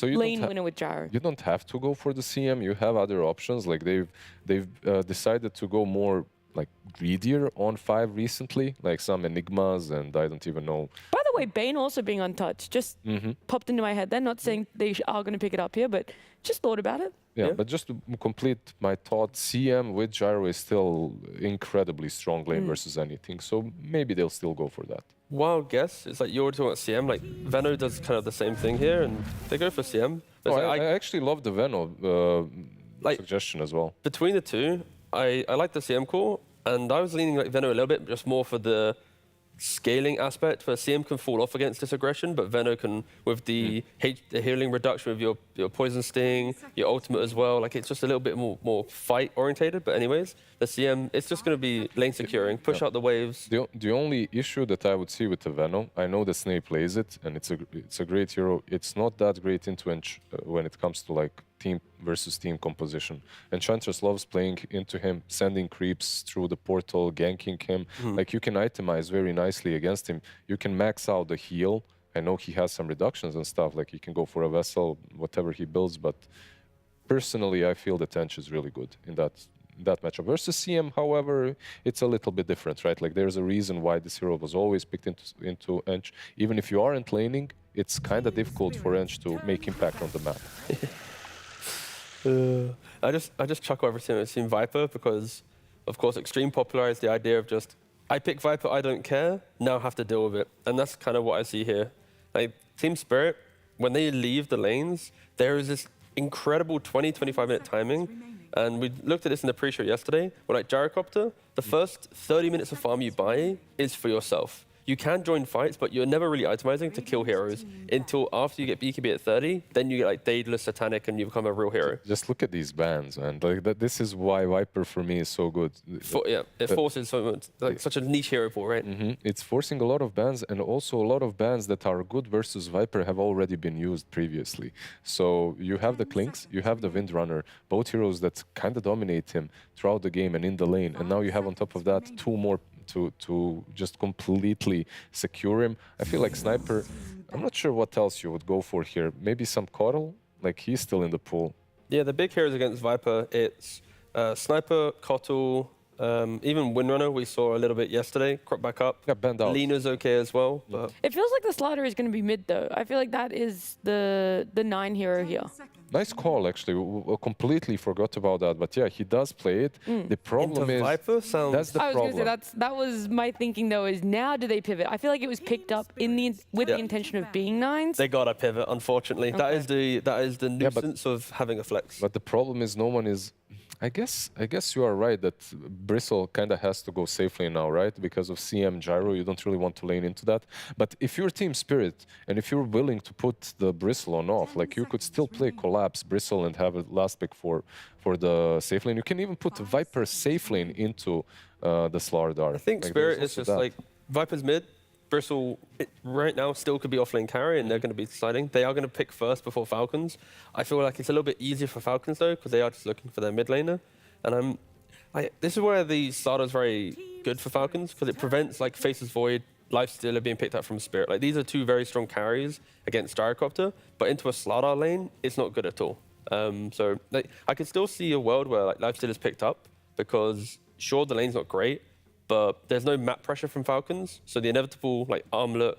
lane winner with Gyro? You don't have to go for the CM. You have other options. Like they've decided to go more like greedier on 5 recently, like some Enigmas, and I don't even know. By the way, Bane also being untouched just popped into my head. They're not saying they are going to pick it up here, but just thought about it. Yeah, but just to complete my thought, CM with Gyro is still incredibly strong lane versus anything, so maybe they'll still go for that. wild guess is like you're talking about CM. Like Veno does kind of the same thing here, and they go for CM. But Oh, it's like, I actually love the Veno suggestion as well. between the two, I like the CM call, and I was leaning like Veno a little bit, just more for the scaling aspect, where CM can fall off against this aggression, but Veno can, with the healing reduction with your Poison Sting, your ultimate as well, like it's just a little bit more fight orientated. But anyways, the CM, it's just going to be lane securing, push out the waves. The only issue that I would see with the Veno, I know that Snape plays it, and it's a great hero. It's not that great into when it comes to like team versus team composition. Enchantress loves playing into him, sending creeps through the portal, ganking him. Like you can itemize very nicely against him. You can max out the heal. I know he has some reductions and stuff, like he can go for a vessel, whatever he builds, but personally I feel that Ench is really good in that matchup. Versus CM, however, it's a little bit different, right? Like there's a reason why this hero was always picked into Ench. Even if you aren't laning, it's kind of difficult for Ench to make impact on the map. I just chuckle every time I've seen Viper because, of course, Xtreme popularized the idea of just, I pick Viper, I don't care, now I have to deal with it. And that's kind of what I see here. Like, Team Spirit, when they leave the lanes, there is this incredible 20-25 minute timing. And we looked at this in the pre-show yesterday, where like Gyrocopter, the first 30 minutes of farm you buy is for yourself. You can join fights, but you're never really itemizing to kill heroes until after you get BKB at 30, then you get like Daedalus, Satanic, and you become a real hero. Just look at these bans, man. Like this is why Viper for me is so good. It forces so much, like such a niche hero pool, right? It's forcing a lot of bans, and also a lot of bans that are good versus Viper have already been used previously. So you have the Clinks, you have the Windrunner, both heroes that kind of dominate him throughout the game and in the lane, and now you have on top of that two more to just completely secure him. I feel like Sniper, I'm not sure what else you would go for here. Maybe some Coddle? Like he's still in the pool. Yeah, the big heroes against Viper, it's Sniper, Coddle, even Windrunner we saw a little bit yesterday, crop back up. Yeah, bend out. Lena's okay as well. But It feels like the Slaughter is going to be mid though. I feel like that is the 9 hero here. Nice call, actually. We completely forgot about that. But yeah, he does play it. The problem is Viper sounds... that's the I was problem. going to say that was my thinking though. Is now do they pivot? I feel like it was picked up with the intention of being 9s. They gotta pivot, unfortunately. Okay. That is the nuisance of having a flex. But the problem is no one is... I guess you are right that Bristle kind of has to go safely now, right? Because of CM Gyro, you don't really want to lane into that. But if you're Team Spirit, and if you're willing to put the Bristle on off, like you could still play Collapse, Bristle, and have a last pick for the safe lane. You can even put Viper safe lane into the Slardar. I think like, Spirit is just like, Viper's mid, Bristle right now still could be off lane carry, and they're going to be deciding. They are going to pick first before Falcons. I feel like it's a little bit easier for Falcons though, because they are just looking for their mid laner. And this is where the Slardar is very good for Falcons, because it prevents like Faceless Void, Lifestealer being picked up from Spirit. Like these are two very strong carries against Gyrocopter, but into a Slardar lane, it's not good at all. So like, I could still see a world where like Lifestealer is picked up, because sure the lane's not great, but there's no map pressure from Falcons, so the inevitable like Armlet,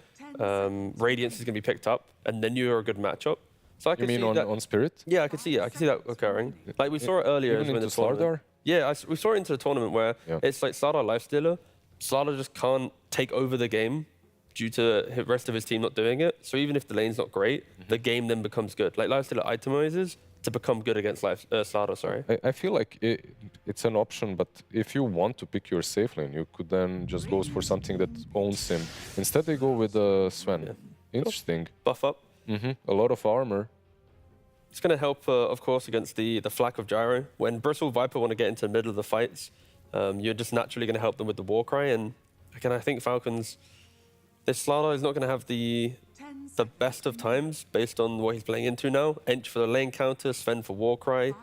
Radiance is going to be picked up, and then you're a good matchup. So I could You mean see that, on Spirit? yeah, I could see that occurring. Like we saw it earlier Even in the into tournament. Slardar? Yeah, we saw it into the tournament where it's like Slardar Lifestealer. Slardar just can't take over the game due to the rest of his team not doing it. So even if the lane's not great, the game then becomes good. Like Lifestealer itemizes to become good against Slardar, sorry. I feel like it's an option, but if you want to pick your safe lane, you could then just go for something that owns him. Instead, they go with Sven. Yeah. Interesting. Buff up. A lot of armor. It's going to help, of course, against the flak of Gyro. When Bristle Viper want to get into the middle of the fights, you're just naturally going to help them with the Warcry. And again, I think Falcons, this Slardar is not going to have the best of times based on what he's playing into now. Ench for the lane counter, Sven for Warcry.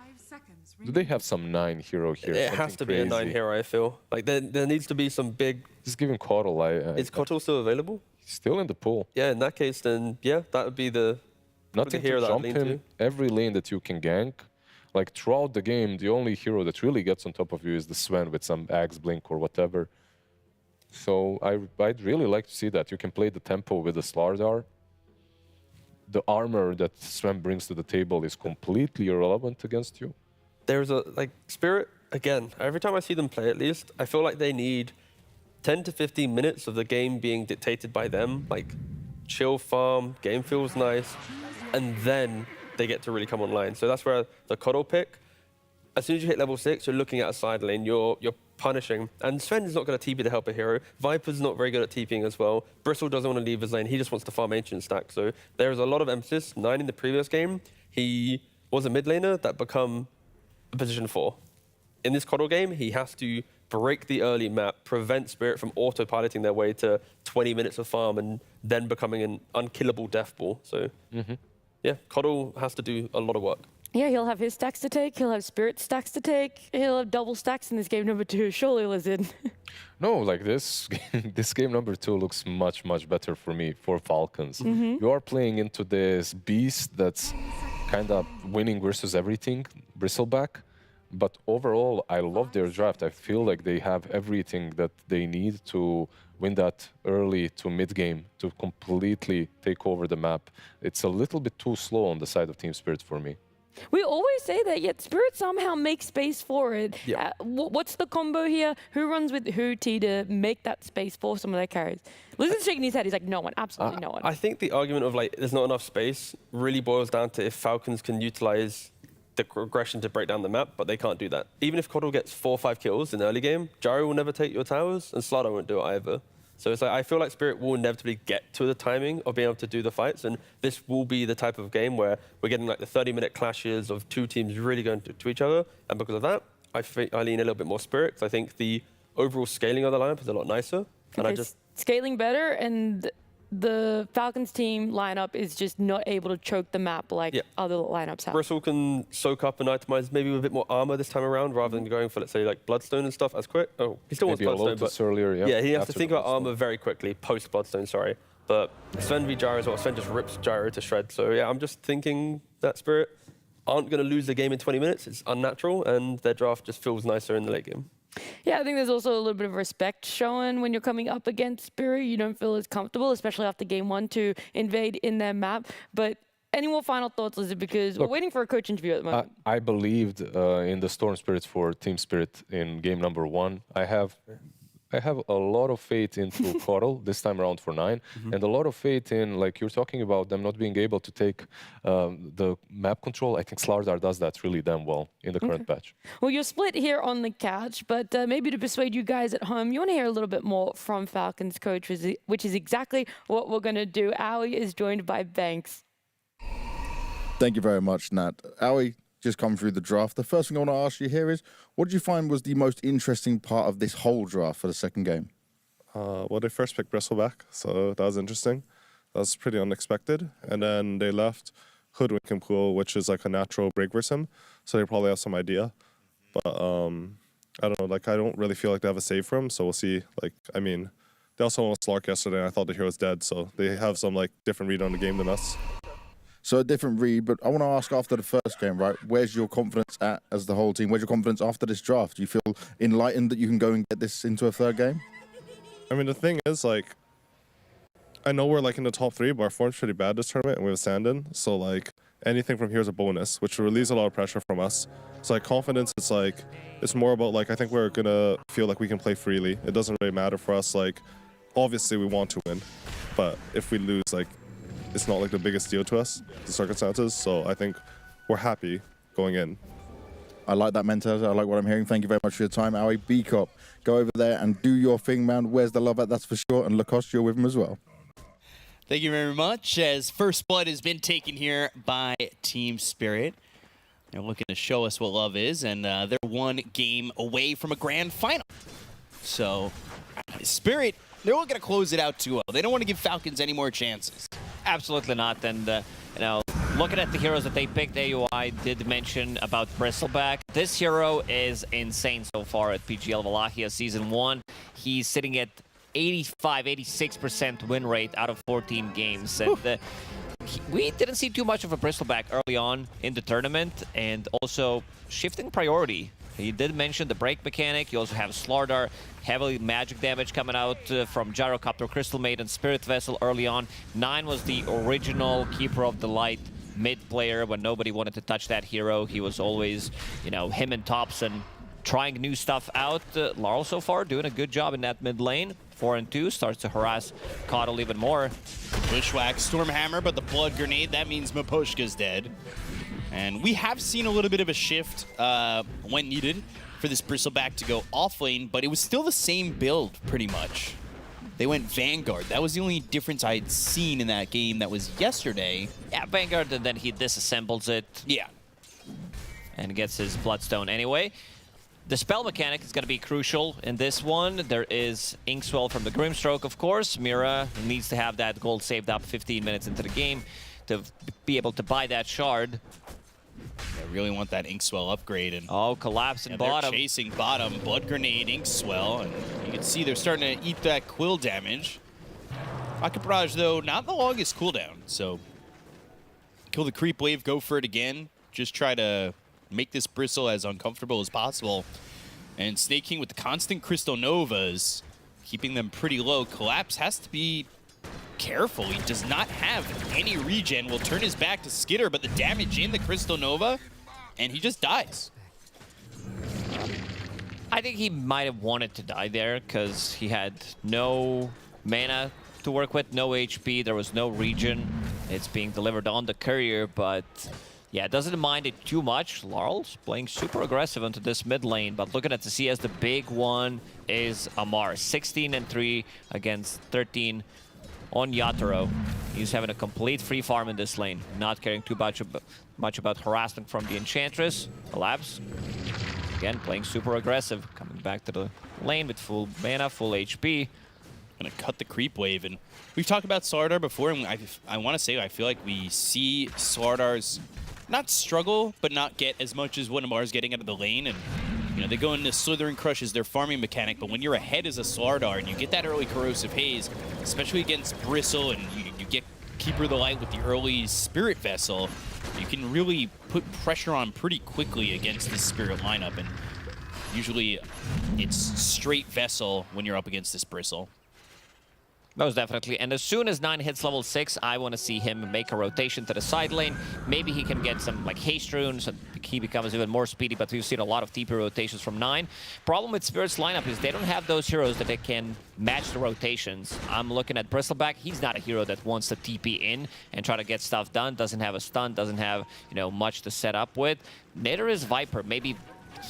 Do they have some 9 hero here? It has to be a 9 hero, I feel. Like there needs to be some big... Just giving Coddle. Is Coddle still available? Still in the pool. Yeah, in that case, then yeah, that would be the Nothing hero to that I'd jump lean him. to. Every lane that you can gank. Like throughout the game, the only hero that really gets on top of you is the Sven with some Axe Blink or whatever. So I'd really like to see that. You can play the tempo with the Slardar. The armor that Sven brings to the table is completely irrelevant against you. There's a, like, Spirit, again, every time I see them play at least, I feel like they need 10 to 15 minutes of the game being dictated by them, like chill farm, game feels nice, and then they get to really come online. So that's where the Coddle pick, as soon as you hit level 6, you're looking at a side lane, you're punishing. And Sven's not going to TP to help a hero. Viper's not very good at TPing as well. Bristle doesn't want to leave his lane. He just wants to farm Ancient stack. So there is a lot of emphasis. 9 in the previous game, he was a mid laner that become a position 4. In this Coddle game, he has to break the early map, prevent Spirit from autopiloting their way to 20 minutes of farm and then becoming an unkillable death ball. So yeah, Coddle has to do a lot of work. Yeah, he'll have his stacks to take. He'll have Spirit stacks to take. He'll have double stacks in this game number 2. Surely, Lizard. No, like this, this game number 2 looks much, much better for me, for Falcons. You are playing into this beast that's kind of winning versus everything, Bristleback. But overall, I love their draft. I feel like they have everything that they need to win that early to mid-game, to completely take over the map. It's a little bit too slow on the side of Team Spirit for me. We always say that, yet Spirit somehow makes space for it. Yeah. What's the combo here? Who runs with who to make that space for some of their carries? Lizard's shaking his head. He's like, no one, absolutely no one. I think the argument of like there's not enough space really boils down to if Falcons can utilize the aggression to break down the map, but they can't do that. Even if Coddle gets 4 or 5 kills in the early game, Gyro will never take your towers, and Slardar won't do it either. So it's like I feel like Spirit will inevitably get to the timing of being able to do the fights, and this will be the type of game where we're getting like the 30-minute clashes of 2 teams really going to each other, and because of that, I lean a little bit more Spirit, because I think the overall scaling of the lineup is a lot nicer. And I just scaling better, and the Falcons team lineup is just not able to choke the map like other lineups have. Bristle can soak up and itemize maybe with a bit more armor this time around rather than going for, let's say, like Bloodstone and stuff as quick. Oh, he still Maybe wants Bloodstone, but earlier, yeah, he has to think about armor very quickly, post Bloodstone, sorry. But Sven v Gyro as well, Sven just rips Gyro to shreds. So yeah, I'm just thinking that Spirit aren't going to lose the game in 20 minutes. It's unnatural, and their draft just feels nicer in the late game. Yeah, I think there's also a little bit of respect shown when you're coming up against Spirit. You don't feel as comfortable, especially after game 1, to invade in their map. But any more final thoughts, Lizard? Because we're waiting for a coach interview at the moment. I believed in the Storm Spirits for Team Spirit in game number 1. I have a lot of faith into Coddle this time around for 9, and a lot of faith in, like you're talking about, them not being able to take the map control. I think Slardar does that really damn well in the current patch. Well, you're split here on the couch, but maybe to persuade you guys at home, you want to hear a little bit more from Falcons coach, which is exactly what we're going to do. Aoi is joined by Banks. Thank you very much, Nat. Aoi, just come through the draft. The first thing I want to ask you here is, what did you find was the most interesting part of this whole draft for the second game? Well, they first picked Bristleback, so that was interesting. That was pretty unexpected. And then they left Hoodwink and Pool, which is like a natural break versus him, so they probably have some idea. But I don't know, like I don't really feel like they have a save for him, so we'll see. Like, I mean, they also won Slark yesterday, and I thought the hero's dead, so they have some like different read on the game than us. So a different read, but I want to ask after the first game, right? Where's your confidence at as the whole team? Where's your confidence after this draft? Do you feel enlightened that you can go and get this into a third game? I mean, the thing is, like, I know we're like in the top 3, but our form's pretty bad this tournament, and we have Sandin. So like anything from here is a bonus, which relieves a lot of pressure from us. So like confidence, it's like, it's more about like, I think we're gonna feel like we can play freely. It doesn't really matter for us. Like, obviously we want to win, but if we lose, like, it's not like the biggest deal to us, the circumstances. So I think we're happy going in. I like that mentality. I like what I'm hearing. Thank you very much for your time, Aoi. B-Cop, go over there and do your thing, man. Where's the love at? That's for sure. And Lacoste, you're with him as well. Thank you very much, as first blood has been taken here by Team Spirit. They're looking to show us what love is, and they're 1 game away from a grand final. So, Spirit, they're looking to close it out 2-0. They don't want to give Falcons any more chances. Absolutely not. And, you know, looking at the heroes that they picked, AUI did mention about Bristleback. This hero is insane so far at PGL Wallachia Season 1. He's sitting at 86% win rate out of 14 games. And we didn't see too much of a Bristleback early on in the tournament, and also shifting priority. He did mention the break mechanic. You also have Slardar, heavily magic damage coming out from Gyrocopter, Crystal Maiden, Spirit Vessel early on. 9 was the original Keeper of the Light mid player when nobody wanted to touch that hero. He was always, you know, him and Thompson trying new stuff out. Laurel so far doing a good job in that mid lane. 4-2, starts to harass Coddle even more. Bushwhack, Stormhammer, but the blood grenade, that means Miposhka's dead. And we have seen a little bit of a shift when needed for this Bristleback to go off lane, but it was still the same build pretty much. They went Vanguard. That was the only difference I'd seen in that game that was yesterday. Yeah, Vanguard, and then he disassembles it. Yeah. And gets his Bloodstone anyway. The spell mechanic is going to be crucial in this one. There is Inkswell from the Grimstroke, of course. Mira needs to have that gold saved up 15 minutes into the game to be able to buy that shard. I really want that Inkswell upgrade. And collapse in bottom. They're chasing bottom. Blood Grenade, Inkswell, and you can see they're starting to eat that Quill damage. Rocket Barrage, though, not the longest cooldown, so kill the creep wave, go for it again. Just try to make this Bristle as uncomfortable as possible. And Snake King with the constant Crystal Novas, keeping them pretty low. Collapse has to be careful. He does not have any regen. Will turn his back to Skitter, but the damage in the Crystal Nova, and he just dies. I think he might have wanted to die there because he had no mana to work with, no HP, there was no regen. It's being delivered on the courier, but yeah, doesn't mind it too much. Laurel's playing super aggressive into this mid lane, but looking at the CS, the big one is Amar. 16-3 against 13 on Yatoro. He's having a complete free farm in this lane, not caring too much about harassment from the Enchantress. Collapse, again, playing super aggressive, coming back to the lane with full mana, full HP. Gonna cut the creep wave, and we've talked about Slardar before, and I want to say I feel like we see Slardar's not struggle, but not get as much as what Amar's getting out of the lane. And you know, they go into Slithering Crush as their farming mechanic, but when you're ahead as a Slardar and you get that early Corrosive Haze, especially against Bristle, and you get Keeper of the Light with the early Spirit Vessel, you can really put pressure on pretty quickly against this Spirit lineup. And usually it's straight Vessel when you're up against this Bristle. Most definitely. And as soon as 9 hits level 6, I want to see him make a rotation to the side lane. Maybe he can get some like haste runes and he becomes even more speedy, but we've seen a lot of TP rotations from 9. Problem with Spirit's lineup is they don't have those heroes that they can match the rotations. I'm looking at Bristleback. He's not a hero that wants to TP in and try to get stuff done. Doesn't have a stun, doesn't have, you know, much to set up with. Neither is Viper. Maybe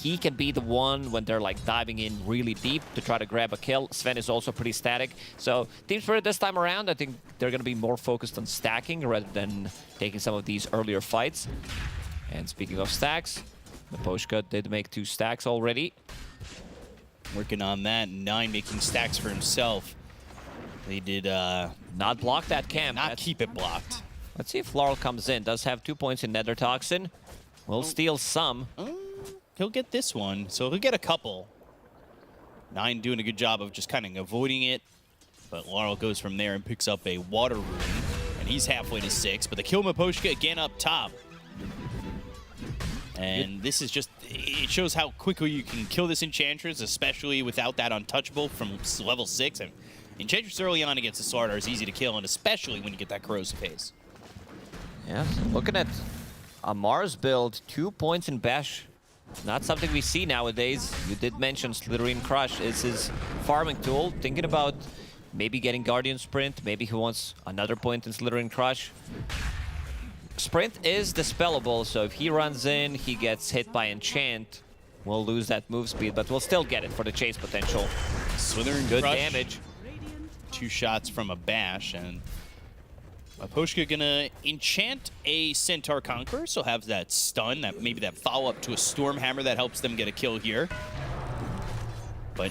he can be the one when they're like diving in really deep to try to grab a kill. Sven is also pretty static. So Team Spirit this time around, I think they're going to be more focused on stacking rather than taking some of these earlier fights. And speaking of stacks, Miposhka did make 2 stacks already. Working on that, 9 making stacks for himself. They did not block that camp. Not keep it blocked. Let's see if Laurel comes in. Does have 2 points in Nether Toxin. Will steal some. He'll get this one, so he'll get a couple. 9 doing a good job of just kind of avoiding it, but Laurel goes from there and picks up a Water Rune, and he's halfway to 6, but the kill Miposhka again up top. And this is just, it shows how quickly you can kill this Enchantress, especially without that Untouchable from level 6. And Enchantress early on against the Slardar is easy to kill, and especially when you get that Corrosive Haze. Yeah, so looking at Amar's build, 2 points in Bash. Not something we see nowadays. You did mention Slithering Crush is his farming tool. Thinking about maybe getting Guardian Sprint. Maybe he wants another point in Slithering Crush. Sprint is dispellable, so if he runs in, he gets hit by Enchant. We'll lose that move speed, but we'll still get it for the chase potential. Slithering Good Crush. damage. 2 shots from a Bash, and Miposhka gonna enchant a Centaur Conqueror, so have that stun, that maybe that follow-up to a Stormhammer that helps them get a kill here. But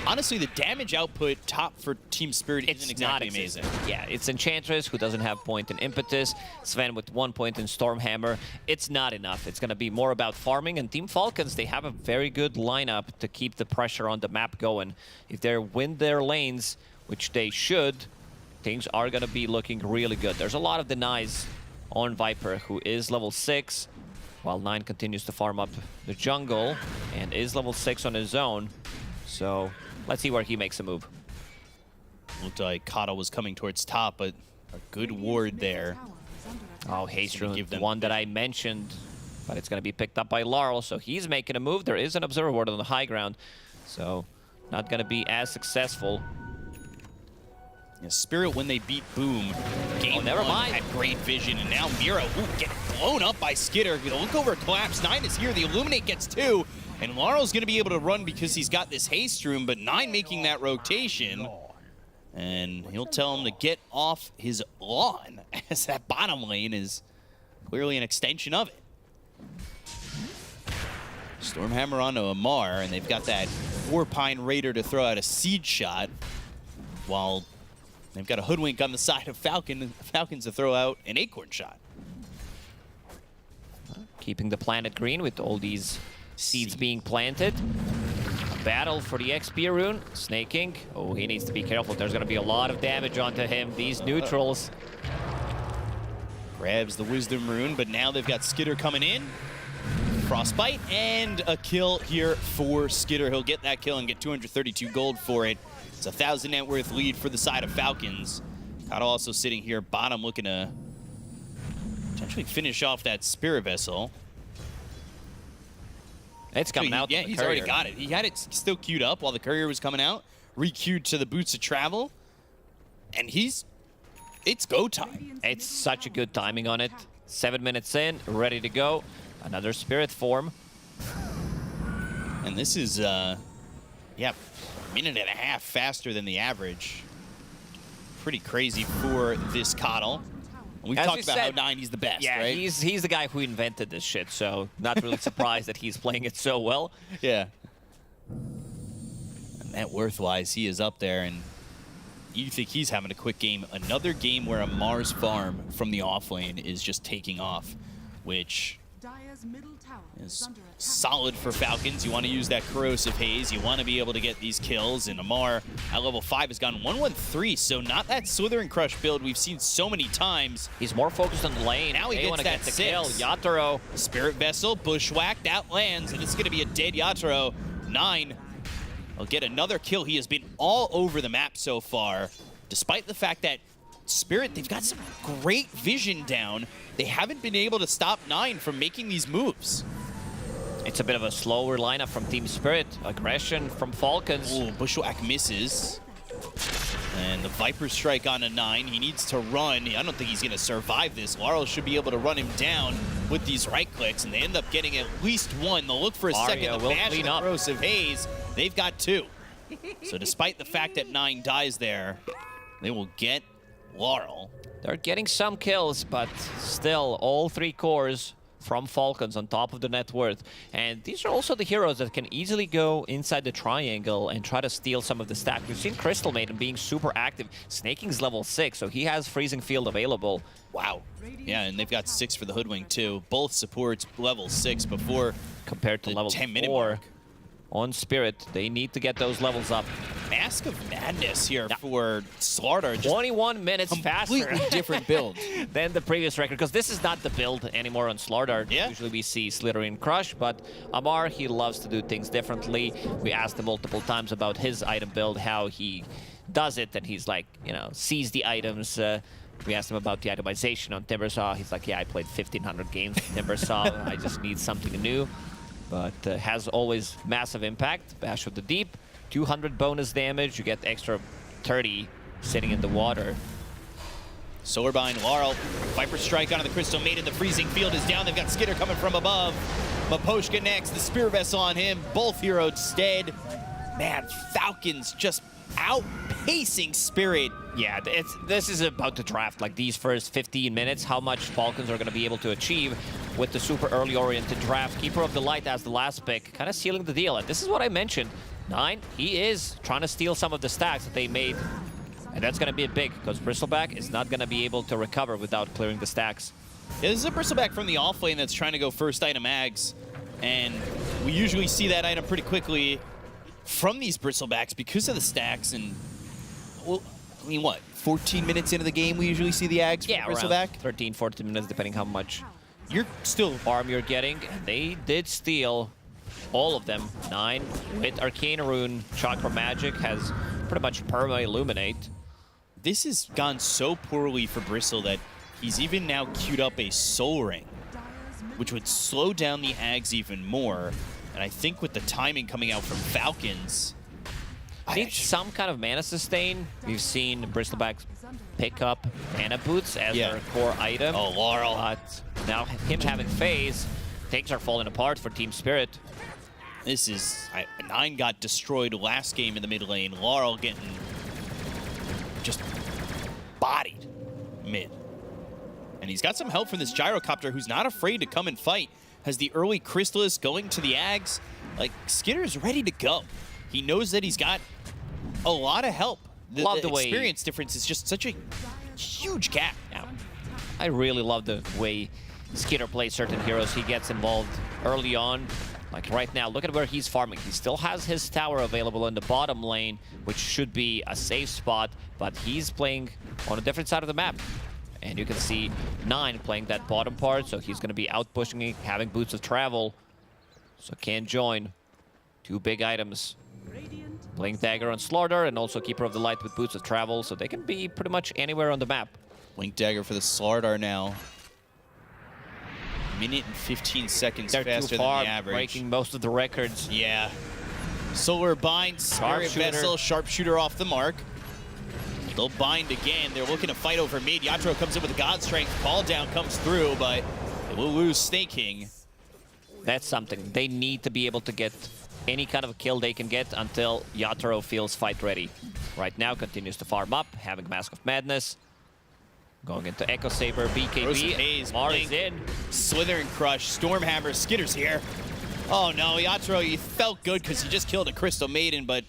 honestly, the damage output top for Team Spirit isn't exactly amazing. Yeah, it's Enchantress who doesn't have point in Impetus, Sven with 1 point in Stormhammer. It's not enough. It's gonna be more about farming, and Team Falcons, they have a very good lineup to keep the pressure on the map going. If they win their lanes, which they should, things are going to be looking really good. There's a lot of denies on Viper, who is level 6, while 9 continues to farm up the jungle and is level 6 on his own. So let's see where he makes a move. Looked like Kata was coming towards top, but a good ward there. Oh, Haste Rune, the one that I mentioned but it's going to be picked up by Laurel, so he's making a move. There is an Observer Ward on the high ground, so not going to be as successful. Yeah, Spirit, when they beat Boom, game never mind. had great vision, and now Mira get blown up by Skitter. The look over collapse. 9 is here. The Illuminate gets 2, and Laurel's going to be able to run because he's got this haste room, but 9 making that rotation. And he'll tell him to get off his lawn, as that bottom lane is clearly an extension of it. Stormhammer onto Amar, and they've got that 4-Pine Raider to throw out a seed shot, while they've got a Hoodwink on the side of Falcons to throw out an Acorn shot. Keeping the planet green with all these seeds being planted. Battle for the XP rune. Snaking. Oh, he needs to be careful. There's going to be a lot of damage onto him. These neutrals. Grabs the Wisdom rune, but now they've got Skitter coming in. Frostbite and a kill here for Skitter. He'll get that kill and get 232 gold for it. It's a 1,000 net worth lead for the side of Falcons. Kado also sitting here bottom looking to potentially finish off that Spirit Vessel. It's coming out. Yeah, he's already got it. He had it still queued up while the courier was coming out. Re-queued to the Boots of Travel. And it's go time. It's such a good timing on it. 7 minutes in, ready to go. Another Spirit form. And this is, yeah, minute and a half faster than the average. Pretty crazy for this Coddle. We've talked about how 9 he's the best, yeah, right? he's the guy who invented this shit, so not really surprised that he's playing it so well. Yeah. And net worth-wise, he is up there, and you think he's having a quick game. Another game where a Mars farm from the offlane is just taking off, which is solid for Falcons. You want to use that corrosive haze. You want to be able to get these kills. And Amar at level 5 has gone 1-1-3, so not that Slither and Crush build we've seen so many times. He's more focused on the lane. Now he gets that 6. Kill. Yatoro. Spirit Vessel, Bushwhack, that lands, and it's going to be a dead Yatoro. 9 will get another kill. He has been all over the map so far, despite the fact that Spirit, they've got some great vision down. They haven't been able to stop 9 from making these moves. It's a bit of a slower lineup from Team Spirit. Aggression from Falcons. Ooh, Bushwhack misses. And the Viper Strike on a 9. He needs to run. I don't think he's going to survive this. Laurel should be able to run him down with these right clicks, and they end up getting at least 1. They'll look for a second. The bash of the corrosive haze. They've got 2. So despite the fact that 9 dies there, they will get Laurel. They're getting some kills, but still all 3 cores from Falcons on top of the net worth. And these are also the heroes that can easily go inside the triangle and try to steal some of the stack. We've seen Crystal Maiden being super active. Snaking's level 6, so he has Freezing Field available. Wow. Yeah, and they've got 6 for the Hoodwink too. Both supports level 6 before compared to level 10-minute 4. mark. On Spirit, they need to get those levels up. Mask of Madness here for Slardar. 21 minutes faster. Completely different build than the previous record, because this is not the build anymore on Slardar. Yeah. Usually we see Slither and Crush, but Amar, he loves to do things differently. We asked him multiple times about his item build, how he does it, and he's like, you know, sees the items. We asked him about the itemization on Timbersaw. He's like, yeah, I played 1,500 games with Timbersaw. I just need something new. But has always massive impact. Bash of the Deep, 200 bonus damage. You get extra 30 sitting in the water. Solarbind, Laurel, Viper Strike onto the Crystal Maiden. The Freezing Field is down. They've got Skitter coming from above. Maposhka next, the Spear Vessel on him. Both heroes dead. Man, Falcons just outpacing Spirit. Yeah, this is about to draft, like these first 15 minutes, how much Falcons are going to be able to achieve with the super early oriented draft. Keeper of the Light as the last pick, kind of sealing the deal. And this is what I mentioned. 9, he is trying to steal some of the stacks that they made. And that's going to be big, because Bristleback is not going to be able to recover without clearing the stacks. Yeah, this is a Bristleback from the offlane that's trying to go first item Ags. And we usually see that item pretty quickly from these Bristlebacks because of the stacks. And, well, I mean, what, 14 minutes into the game we usually see the Ags from Bristleback? 13, 14 minutes, depending how much you're still farm you're getting. And they did steal all of them. 9 with Arcane Rune. Chakra Magic has pretty much perma Illuminate. This has gone so poorly for Bristle that he's even now queued up a Soul Ring. which would slow down the Ags even more. And I think with the timing coming out from Falcons, Need some kind of mana sustain. We've seen Bristleback pick up mana boots as their core item. Oh, Laurel. But now him having phase, things are falling apart for Team Spirit. This is... Nine got destroyed last game in the mid lane. Laurel getting just bodied mid. And he's got some help from this Gyrocopter, who's not afraid to come and fight. Has the early Chrysalis going to the Ags. Like, Skitter's ready to go. He knows that he's got a lot of help. The experience difference is just such a huge gap now. I really love the way Skitter plays certain heroes. He gets involved early on. Like right now, look at where he's farming. He still has his tower available in the bottom lane, which should be a safe spot, but he's playing on a different side of the map. And you can see Nine playing that bottom part, so he's going to be out pushing it, having boots of travel. So can join. Two big items. Blink Dagger on Slaughter, and also Keeper of the Light with boots of travel, so they can be pretty much anywhere on the map. Blink Dagger for the Slaughter now. Minute and 15 seconds faster than the average. Breaking most of the records. Yeah. Solar Bind, Spirit Vessel, Sharpshooter off the mark. They'll bind again. They're looking to fight over mid. Yatro comes in with a God Strength. Call down comes through, but they will lose Snake King. That's something. They need to be able to get any kind of a kill they can get until Yatro feels fight ready. Right now, continues to farm up, having Mask of Madness. Going into Echo Saber, BKB. Mars in. Slither and Crush, Stormhammer, Skitter's here. Oh no, Yatro, you felt good because you just killed a Crystal Maiden, but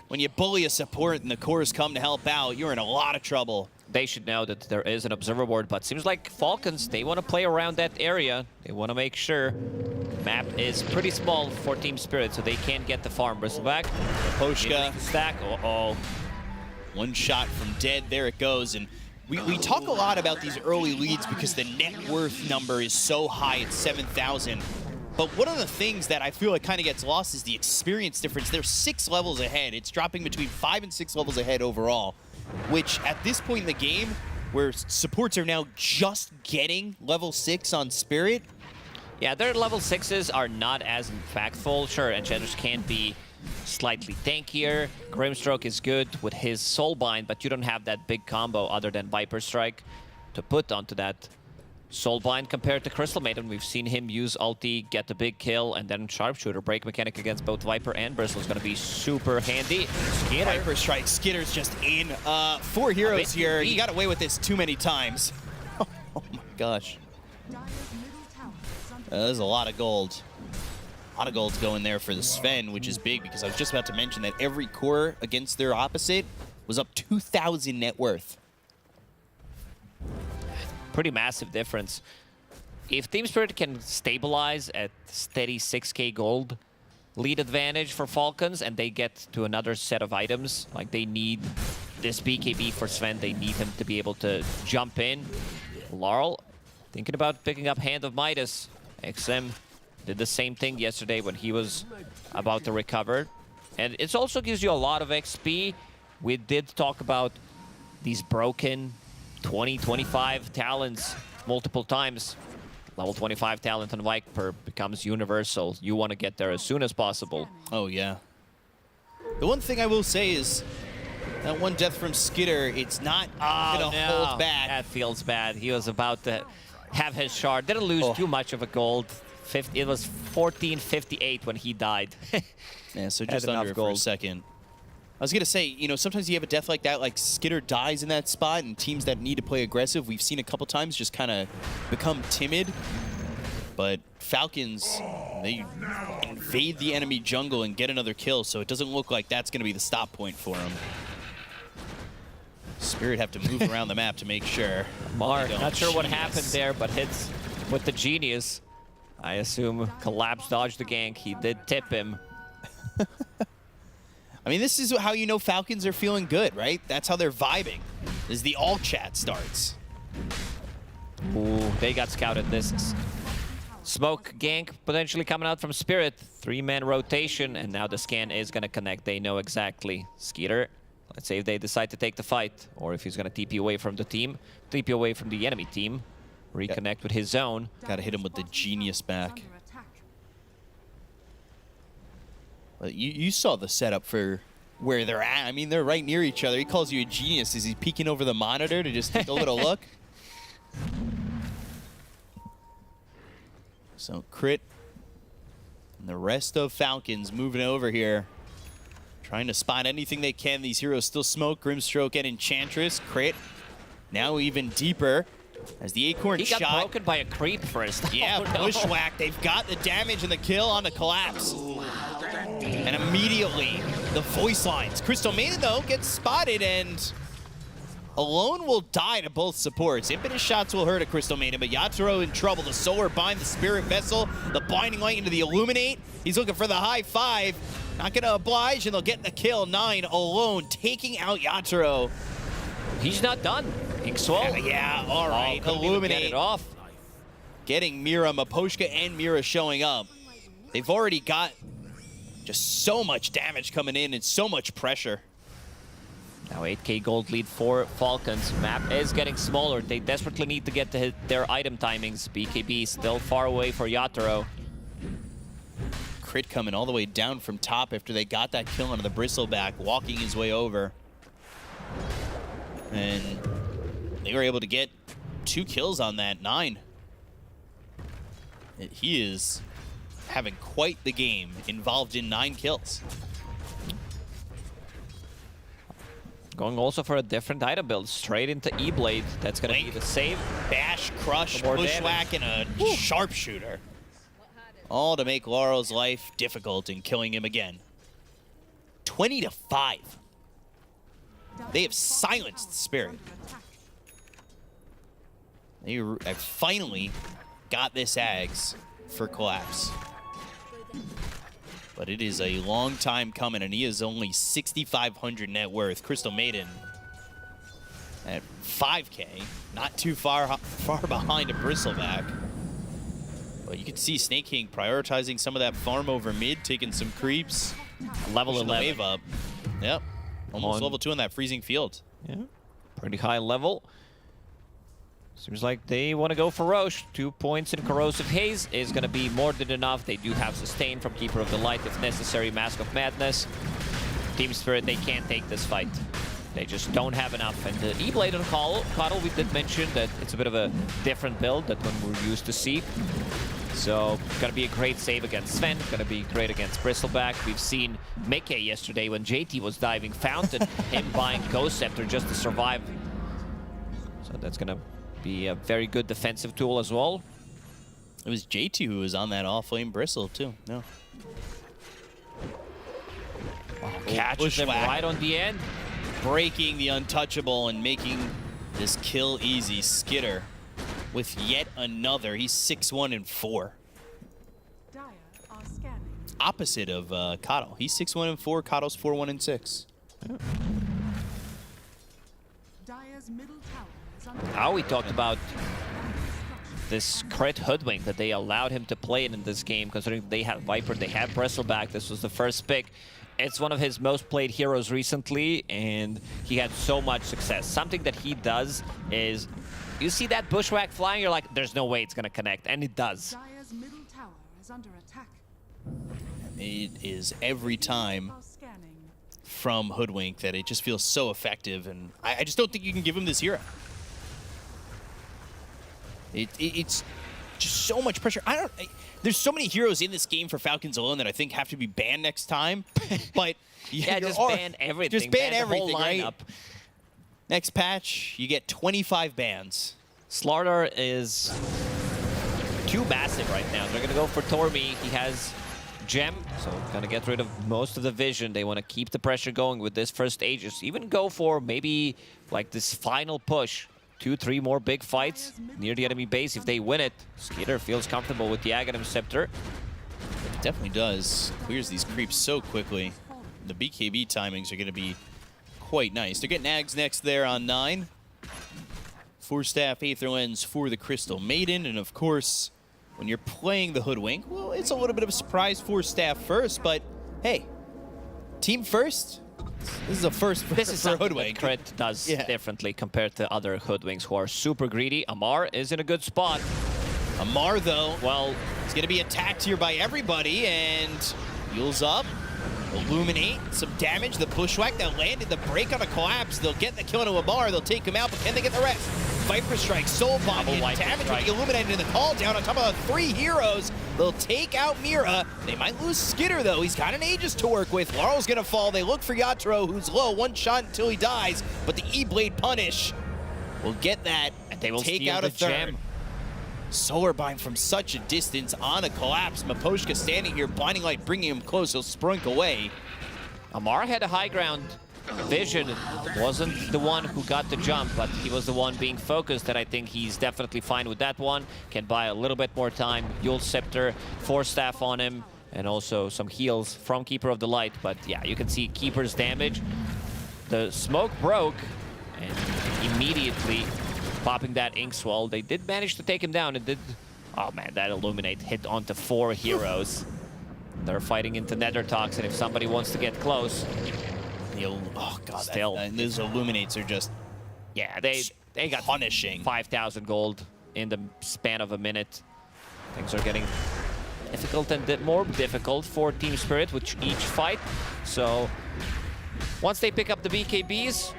when you bully a support and the cores come to help out, you're in a lot of trouble. They should know that there is an observer ward, but seems like Falcons, they want to play around that area. They want to make sure the map is pretty small for Team Spirit, so they can't get the farm. Bristleback, Poshka, stack. One shot from dead, there it goes. And we talk a lot about these early leads because the net worth number is so high at 7,000. But one of the things that I feel like kind of gets lost is the experience difference. They're 6 levels ahead. It's dropping between 5 and 6 levels ahead overall, which at this point in the game, where supports are now just getting level 6 on Spirit. Yeah, their level 6s are not as impactful. Sure, Enchanters can be slightly tankier. Grimstroke is good with his Soulbind, but you don't have that big combo other than Viper Strike to put onto that Soulbind compared to Crystal Maiden. We've seen him use ulti, get the big kill, and then Sharpshooter. Break mechanic against both Viper and Bristle is going to be super handy. Skitter. Viper Strike, Skitter's just in. 4 heroes here. You got away with this too many times. Oh my gosh. There's a lot of gold. A lot of gold's going there for the Sven, which is big because I was just about to mention that every core against their opposite was up 2,000 net worth. Pretty massive difference. If Team Spirit can stabilize at steady 6k gold lead advantage for Falcons and they get to another set of items, like they need this BKB for Sven, they need him to be able to jump in. Laurel thinking about picking up Hand of Midas. XM did the same thing yesterday when he was about to recover. And it also gives you a lot of XP. We did talk about these broken 20, 25 talents multiple times. Level 25 talent on Viper becomes universal. You want to get there as soon as possible. Oh, yeah. The one thing I will say is that one death from Skitter, it's not going to hold back. That feels bad. He was about to have his shard. Didn't lose too much of a gold. It was 1458 when he died. Yeah, so just under for a second. I was going to say, you know, sometimes you have a death like that, like Skitter dies in that spot, and teams that need to play aggressive, we've seen a couple times just kind of become timid. But Falcons, they invade the enemy jungle and get another kill, so it doesn't look like that's going to be the stop point for them. Spirit have to move around the map to make sure. Mark, not sure what happened there, but hits with the Genius. I assume Collapse dodged the gank. He did tip him. I mean, this is how you know Falcons are feeling good, right? That's how they're vibing. As the all chat starts. Ooh, they got scouted. This smoke gank potentially coming out from Spirit. 3-man rotation, and now the scan is going to connect. They know exactly. Skeeter, let's say if they decide to take the fight, or if he's going to TP away from the team, TP away from the enemy team. reconnect with his zone. Gotta hit him with the genius back. Well, you saw the setup for where they're at. I mean, they're right near each other. He calls you a genius. Is he peeking over the monitor to just take a little look? So Crit and the rest of Falcons moving over here. Trying to spot anything they can. These heroes still smoke. Grimstroke and Enchantress. Crit now even deeper as the Acorn He got shot. broken by a creep first. Yeah, Oh, no. Bushwhack. They've got the damage and the kill on the collapse. And immediately, the voice lines. Crystal Maiden, though, gets spotted, and Alone will die to both supports. Impetus shots will hurt a Crystal Maiden, but Yatoro in trouble. The Solar Bind, the Spirit Vessel, the Binding Light into the Illuminate. He's looking for the high five. Not going to oblige, and they'll get the kill. 9 Alone taking out Yatoro. He's not done. Ixwell. Yeah, all right. Illuminate it off. Getting Mira, Maposhka, and Mira showing up. They've already got just so much damage coming in and so much pressure. Now 8k gold lead for Falcons. Map is getting smaller. They desperately need to get to hit their item timings. BKB still far away for Yatoro. Crit coming all the way down from top after they got that kill onto the Bristleback, walking his way over. And they were able to get 2 kills on that. 9. He is having quite the game, involved in 9 kills. Going also for a different item build, straight into E-Blade. That's going to be the save. Bash, Crush, More Bushwhack, and a Sharpshooter. All to make Laurel's life difficult in killing him again. 20-5. They have silenced the Spirit. They have finally got this Ags for collapse. But it is a long time coming, and he is only 6,500 net worth. Crystal Maiden at 5k, not too far behind a Bristleback. But you can see Snake King prioritizing some of that farm over mid, taking some creeps. Level 11. Wave up. Yep, almost level 2 in that freezing field. Yeah, pretty high level. Seems like they want to go for Roche. 2 points in Corrosive Haze is going to be more than enough. They do have Sustain from Keeper of the Light if necessary. Mask of Madness. Team Spirit, they can't take this fight. They just don't have enough. And the E-Blade on Coddle, we did mention that it's a bit of a different build than one we're used to see. So, going to be a great save against Sven. Going to be great against Bristleback. We've seen Mickey yesterday when JT was diving Fountain, him buying Ghost Scepter just to survive. So that's going to be a very good defensive tool as well. It was JT who was on that All-Flame Bristle, too. No. Catches him right on the end. Breaking the untouchable and making this kill easy. Skitter with yet another. He's 6-1 and 4. Opposite of Coddle. He's 6-1 and 4. Coddle's 4-1 and 6. Yeah. Now we talked about this Crit Hoodwink that they allowed him to play in this game, considering they had Viper, they had Bristleback. This was the first pick. It's one of his most played heroes recently, and he had so much success. Something that he does is, you see that Bushwhack flying, you're like, there's no way it's going to connect, and it does. It is every time from Hoodwink that it just feels so effective, and I just don't think you can give him this hero. It's just so much pressure. There's so many heroes in this game for Falcons alone that I think have to be banned next time. But yeah, just ban everything. Just ban everything, the whole lineup. right? Next patch, you get 25 bans. Slardar is too massive right now. They're going to go for Tormi. He has Gem, so going to get rid of most of the vision. They want to keep the pressure going with this first Aegis. Even go for maybe like this final push. 2-3 more big fights near the enemy base. If they win it, Skeeter feels comfortable with the Aghanim Scepter. It definitely does. Clears these creeps so quickly. The BKB timings are going to be quite nice. They're getting Ags next there on 9. 4-staff Aether Lens for the Crystal Maiden. And of course, when you're playing the Hoodwink, well, it's a little bit of a surprise 4-staff first, but hey, team first, This is a first for, This is for something that Hoodwink. Crit does Yeah. differently compared to other Hoodwinks who are super greedy. Amar is in a good spot. Amar, though, Well, is going to be attacked here by everybody, and heals up. Illuminate, some damage. The Bushwhack that landed the break on a collapse. They'll get the kill into Amar. They'll take him out, but can they get the rest? Viper Strike, Soul Bomb, Double and Viper damage Strike. with the Illuminate and the call down on top of 3 heroes. They'll take out Mira. They might lose Skitter, though. He's got an Aegis to work with. Laurel's going to fall. They look for Yatoro, who's low. 1 shot until he dies, but the E-Blade punish will get that and they will take steal out the a third. gem. Solar Bind from such a distance on a collapse. Maposhka standing here, Blinding Light bringing him close. He'll sprunk away. Amar had a high ground. Vision wasn't the one who got the jump, but he was the one being focused, and I think he's definitely fine with that one. Can buy a little bit more time. Yule Scepter, Force Staff on him, and also some heals from Keeper of the Light. But yeah, you can see Keeper's damage. The smoke broke, and immediately popping that Ink Swell. They did manage to take him down. It did. Oh man, that Illuminate hit onto 4 heroes. They're fighting into Nether Toxin if somebody wants to get close. Oh god, Still. those Illuminates are just Yeah, they got punishing. 5,000 gold in the span of a minute. Things are getting difficult and more difficult for Team Spirit with each fight. So once they pick up the BKBs,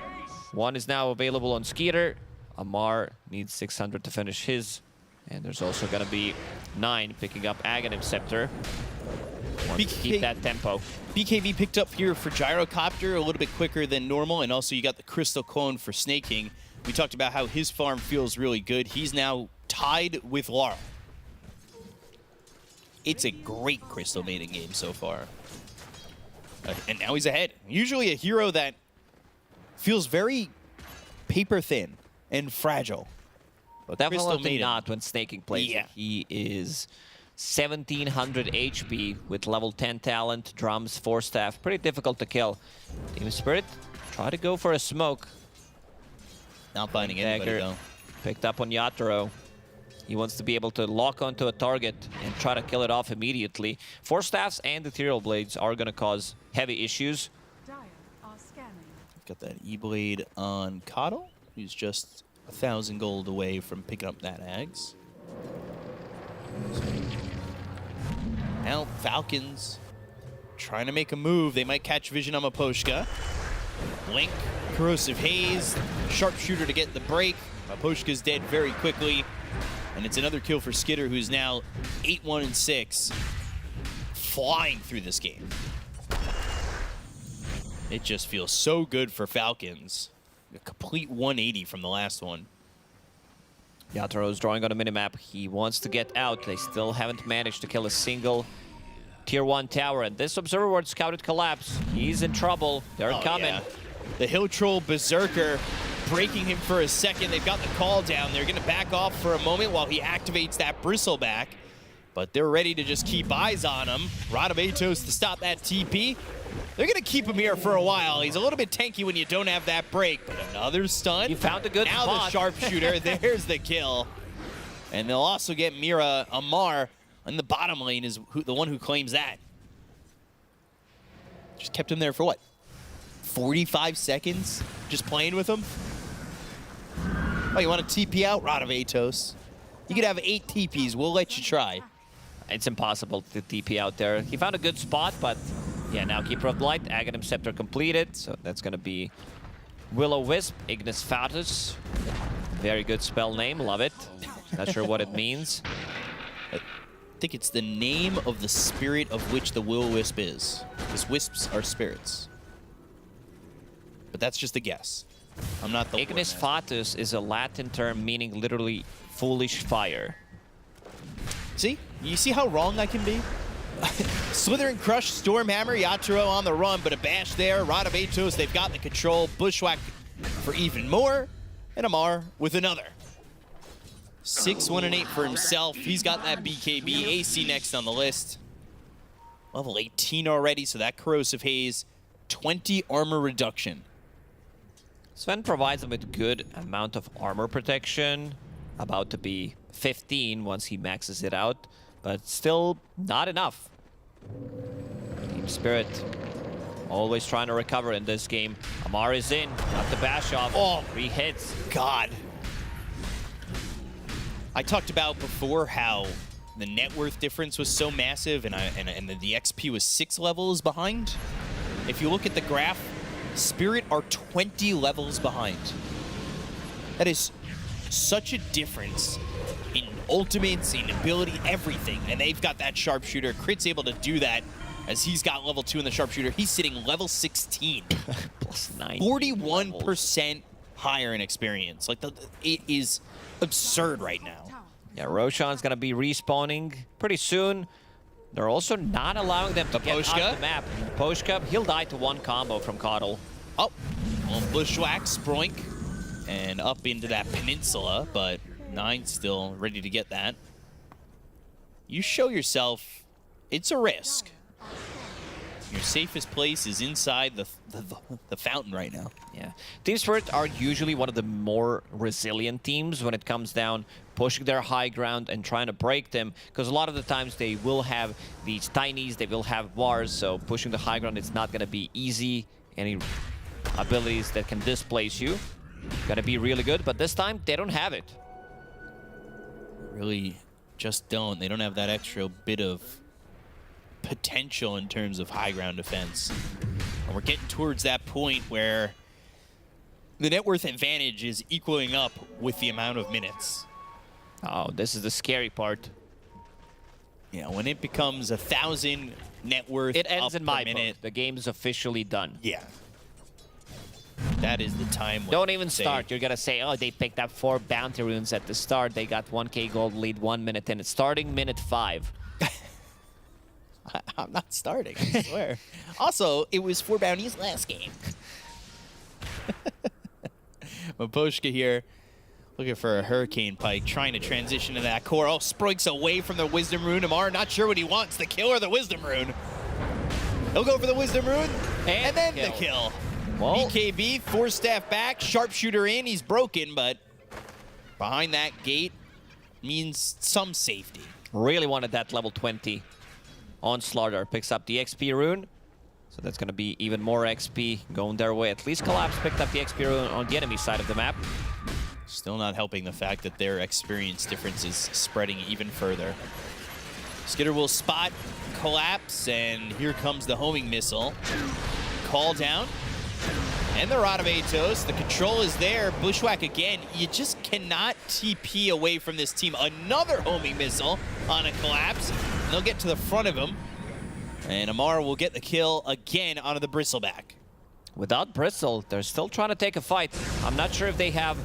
1 is now available on Skeeter. Amar needs 600 to finish his. And there's also going to be 9 picking up Aghanim Scepter. Want to keep that tempo. BKB picked up here for Gyrocopter a little bit quicker than normal, and also you got the Crystal Clone for Snake King. We talked about how his farm feels really good. He's now tied with Laurel. It's a great Crystal mating game so far. And now he's ahead. Usually a hero that feels very paper thin and fragile. But Crystal Definitely Maiden, not when Snake King plays. Yeah. He is 1700 HP with level 10 talent, drums, Force Staff. Pretty difficult to kill. Team Spirit, try to go for a smoke. Not finding anybody, Dagger though. picked up on Yatoro. He wants to be able to lock onto a target and try to kill it off immediately. Force Staffs and Ethereal Blades are going to cause heavy issues. Got that E-Blade on Coddle, who's just 1,000 gold away from picking up that Ags. Now Falcons trying to make a move. They might catch vision on Maposhka. Blink, Corrosive Haze, Sharpshooter to get the break. Maposhka's dead very quickly. And it's another kill for Skitter, who's now 8-1-6. Flying through this game. It just feels so good for Falcons. A complete 180 from the last one. Yatoro's drawing on a minimap. He wants to get out. They still haven't managed to kill a single Tier 1 tower. And this Observer Ward scouted collapse. He's in trouble. They're coming. Yeah. The Hill Troll Berserker breaking him for a second. They've got the call down. They're going to back off for a moment while he activates that Bristleback. But they're ready to just keep eyes on him. Rod of Atos to stop that TP. They're going to keep him here for a while. He's a little bit tanky when you don't have that break. But another stun. You found a good now spot. the Sharpshooter. There's the kill. And they'll also get Mira. Amar in the bottom lane is the one who claims that. Just kept him there for what? 45 seconds? Just playing with him? Oh, you want to TP out? Rod of Atos. You could have 8 TPs. We'll let you try. It's impossible to TP out there. He found a good spot, but yeah, now Keeper of the Light, Aghanim Scepter completed. So that's going to be Will-O-Wisp, Ignis Fatuus. Very good spell name, love it. Not sure what it means. I think it's the name of the spirit of which the Will-O-Wisp is. Because wisps are spirits. But that's just a guess. I'm not the Ignis Fatuus is a Latin term meaning literally foolish fire. See? You see how wrong I can be? Slither and Crush, Stormhammer, Yatoro on the run, but a bash there. Rod of Atos, they've got the control. Bushwhack for even more. And Amar with another. 6-1-8 for himself. He's got that BKB. AC next on the list. Level 18 already, so that Corrosive Haze. 20 armor reduction. Sven provides him with good amount of armor protection. About to be 15 once he maxes it out, but still not enough. Team Spirit Always trying to recover in this game. Amar is in, got the bash off. Oh, 3 hits. God. I talked about before how the net worth difference was so massive and the XP was 6 levels behind. If you look at the graph, Spirit are 20 levels behind. That is such a difference in ultimates, in ability, everything. And they've got that sharpshooter. Crit's able to do that as he's got level 2 in the sharpshooter. He's sitting level 16. Plus 9. 41% higher in experience. Like, it is absurd right now. Yeah, Roshan's going to be respawning pretty soon. They're also not allowing them to get off the map. Poshka, he'll die to 1 combo from Coddle. Oh, well, Bushwhack, Sproink, and up into that peninsula, but 9 still ready to get that. You show yourself, it's a risk. Your safest place is inside the fountain right now. Yeah. Team Spirit are usually one of the more resilient teams when it comes down pushing their high ground and trying to break them, because a lot of the times they will have these tinies, they will have wars, so pushing the high ground is not going to be easy. Any abilities that can displace you, gonna be really good, but this time they don't have it. Really just don't. They don't have that extra bit of potential in terms of high ground defense. And we're getting towards that point where the net worth advantage is equaling up with the amount of minutes. Oh, this is the scary part. Yeah, when it becomes 1,000 net worth, it ends in my minute. book. The game's officially done. Yeah. That is the time. Don't even start. You're going to say, oh, they picked up 4 bounty runes at the start. They got 1k gold lead 1 minute in. It's starting minute 5. I'm not starting, I swear. Also, it was 4 bounties last game. Maposhka here, looking for a Hurricane Pike, trying to transition to that core. Oh, Sproik's away from the Wisdom Rune. Amar not sure what he wants, the kill or the Wisdom Rune. He'll go for the Wisdom Rune, and then the kill. Well, BKB, 4 staff back, sharpshooter in, he's broken, but behind that gate means some safety. Really wanted that level 20. Onslaughter picks up the XP rune, so that's going to be even more XP going their way. At least Collapse picked up the XP rune on the enemy side of the map. Still not helping the fact that their experience difference is spreading even further. Skitter will spot Collapse, and here comes the homing missile. Call down. And the Rod of Atos, the control is there. Bushwhack again. You just cannot TP away from this team. Another homing missile on a Collapse. And they'll get to the front of him. And Amar will get the kill again onto the Bristleback. Without Bristle, they're still trying to take a fight. I'm not sure if they have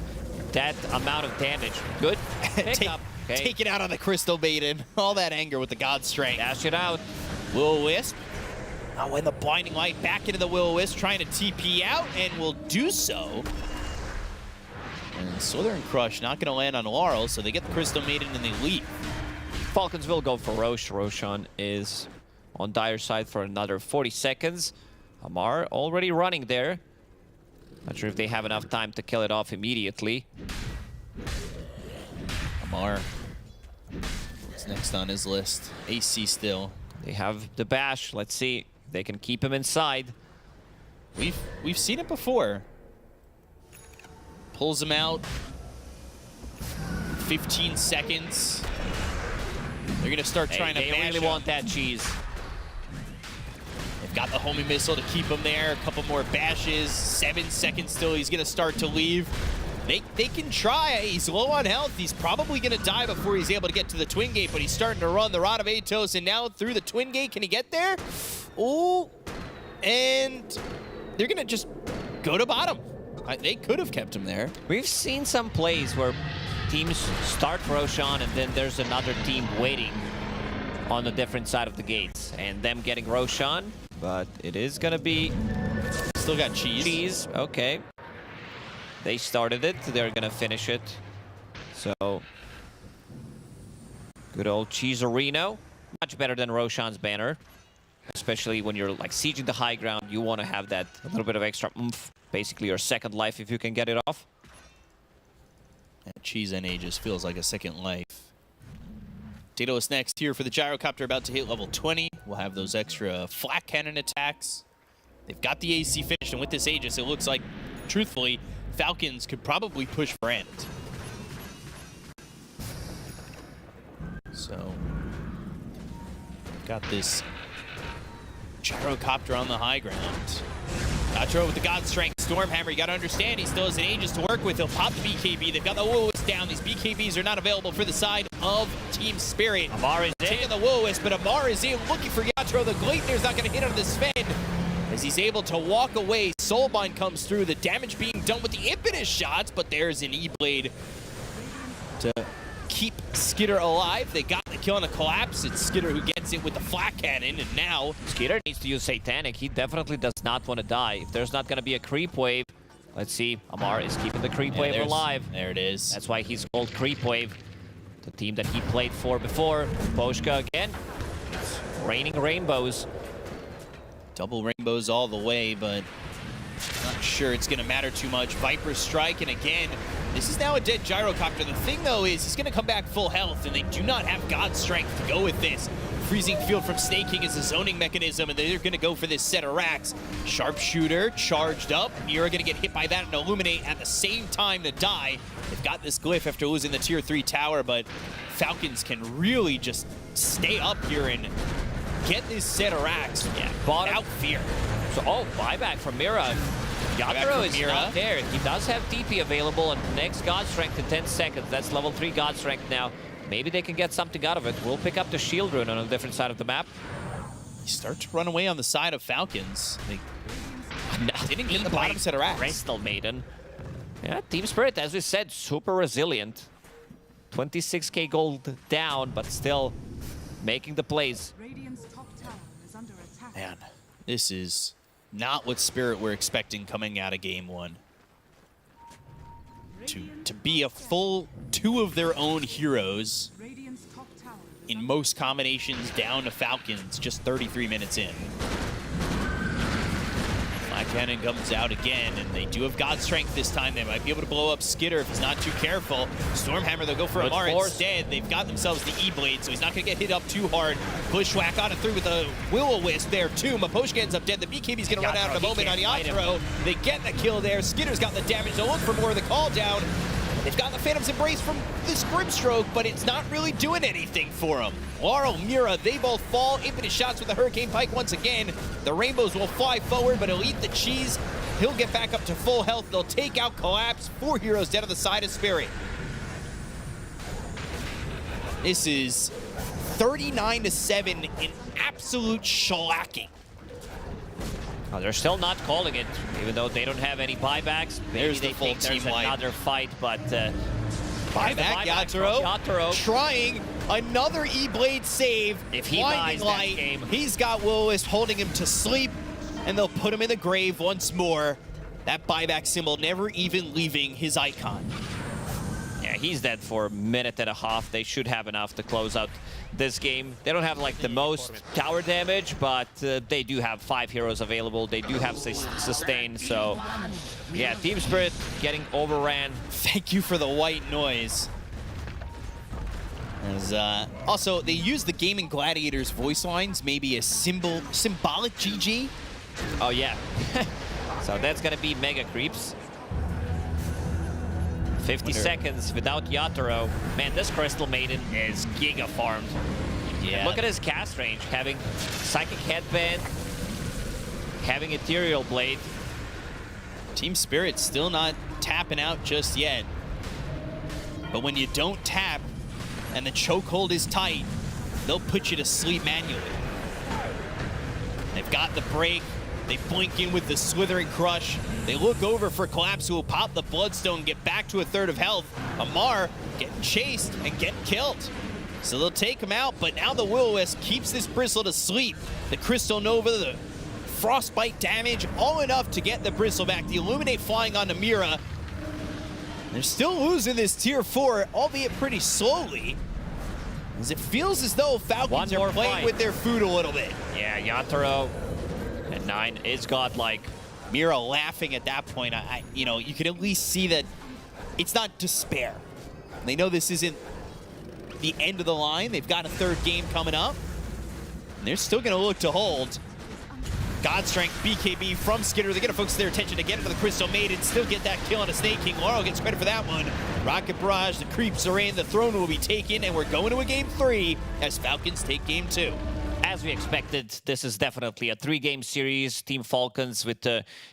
that amount of damage. Good pick up. Okay. Take it out on the Crystal Maiden. All that anger with the God Strength. Dash it out. Will-O-Wisp. Oh, and the Blinding Light back into the Will-O-Wisp, trying to TP out, and will do so. And Southern Crush not going to land on Laurel, so they get the Crystal Maiden and they leave. Falcons will go for Roche. Roshan is on Dire side for another 40 seconds. Amar already running there. Not sure if they have enough time to kill it off immediately. Amar, what's next on his list? AC still. They have the bash. Let's see. They can keep him inside. We've seen it before. Pulls him out. 15 seconds. They're gonna start trying to bash him. They really want that cheese. They've got the homing missile to keep him there. A couple more bashes. 7 seconds still. He's gonna start to leave. They can try. He's low on health. He's probably gonna die before he's able to get to the Twin Gate, but he's starting to run the Rod of Atos, and now through the Twin Gate. Can he get there? Oh, and they're gonna just go to bottom. They could have kept him there. We've seen some plays where teams start Roshan and then there's another team waiting on the different side of the gates and them getting Roshan, but it is gonna be... Still got cheese. Cheese, okay. They started it, they're gonna finish it. So, good old Cheeserino. Much better than Roshan's banner. Especially when you're like sieging the high ground, you want to have that a little bit of extra oomph. Basically your second life if you can get it off. That Cheese NA just feels like a second life. Daedalus next here for the Gyrocopter, about to hit level 20. We'll have those extra flat cannon attacks. They've got the AC finished, and with this Aegis, it looks like, truthfully, Falcons could probably push for end. So, got this gyrocopter on the high ground. Gotro with the God Strength. Stormhammer, you got to understand, he still has an Aegis to work with. He'll pop the BKB. They've got the Will-O-Wisp down. These BKBs are not available for the side of Team Spirit. Amar is taking the Will-O-Wisp, but Amar is in looking for Gotro. The Gladiator's not going to hit on the Sven as he's able to walk away. Soulbind comes through. The damage being done with the impetus shots, but there's an E-Blade to keep Skitter alive. They got the kill on a collapse. It's Skitter who gets it with the flat cannon, and now Skitter needs to use Satanic. He definitely does not want to die. If there's not going to be a creep wave, let's see. Amar is keeping the creep wave alive. There it is. That's why he's called Creep Wave. The team that he played for before. Boschka again. It's raining rainbows. Double rainbows all the way, but not sure it's going to matter too much. Viper Strike, and again, this is now a dead gyrocopter. The thing, though, is he's going to come back full health, and they do not have God Strength to go with this. Freezing Field from Snaking is a zoning mechanism, and they're going to go for this set of racks. Sharpshooter charged up. Mira going to get hit by that and Illuminate at the same time to die. They've got this glyph after losing the Tier 3 tower, but Falcons can really just stay up here and get this set of racks without fear. So, buyback from Mira. Yatoro is not there. He does have TP available, and next God Strength in 10 seconds. That's level 3 God Strength now. Maybe they can get something out of it. We'll pick up the Shield Rune on a different side of the map. You start to run away on the side of Falcons. They didn't get the bottom set of racks. Crystal Maiden. Yeah, Team Spirit, as we said, super resilient. 26k gold down, but still making the plays. Man, this is not what Spirit were expecting coming out of game 1. To be a full 2 of their own heroes in most combinations down to Falcons just 33 minutes in. Black Cannon comes out again, and they do have God Strength this time. They might be able to blow up Skitter if he's not too careful. Stormhammer, they'll go for Amar instead. They've got themselves the E-Blade, so he's not going to get hit up too hard. Bushwhack on it through with a Will-O-Wisp there, too. Maposhka ends up dead. The BKB's going to run out in a moment on Yatoro. They get the kill there. Skitter's got the damage. They'll look for more of the call down. They've got the Phantom's Embrace from this Grimstroke, but it's not really doing anything for them. Laurel, Mira, they both fall. Infinite shots with the Hurricane Pike once again. The Rainbows will fly forward, but he'll eat the cheese. He'll get back up to full health. They'll take out Collapse. 4 heroes dead on the side of Spirit. This is 39-7 in absolute shellacking. Oh, they're still not calling it, even though they don't have any buybacks. Maybe There's they the full think there's team wipe. another fight, but Buyback, Yatoro trying another E-Blade save. If he Blinding dies light, that game. He's got Will-O-Wisp holding him to sleep, and they'll put him in the grave once more. That buyback symbol never even leaving his icon. Yeah, he's dead for a minute and a half. They should have enough to close out this game. They don't have like the most tower damage, but they do have 5 heroes available. They do have sustain, so yeah, Team Spirit getting overran. Thank you for the white noise. Also, they use the Gaimin Gladiators voice lines, maybe a symbolic GG. Oh yeah. So that's gonna be mega creeps. 50 seconds without Yatoro. Man, this Crystal Maiden is giga farmed. Yeah. Look at his cast range, having Psychic Headband, having Ethereal Blade. Team Spirit still not tapping out just yet. But when you don't tap and the chokehold is tight, they'll put you to sleep manually. They've got the break. They blink in with the Slithering Crush. They look over for Collapse, who will pop the Bloodstone, get back to a 1/3 of health. Amar getting chased and getting killed. So they'll take him out, but now the Will-O-Wisp keeps this Bristle to sleep. The Crystal Nova, the Frostbite damage, all enough to get the Bristle back. The Illuminate flying onto Mira. They're still losing this Tier 4, albeit pretty slowly, as it feels as though Falcons are playing with their food a little bit. Yeah, Yatoro at 9 is godlike. Mira laughing at that point. You know, you can at least see that it's not despair. They know this isn't the end of the line. They've got a 3rd game coming up, and they're still going to look to hold. Godstrength, BKB from Skitter. They're going to focus their attention to get into the Crystal Maiden, still get that kill on a Snake King. Laurel gets credit for that one. Rocket Barrage, the creeps are in, the throne will be taken, and we're going to a game 3 as Falcons take game 2. As we expected, this is definitely a 3-game series. Team Falcons with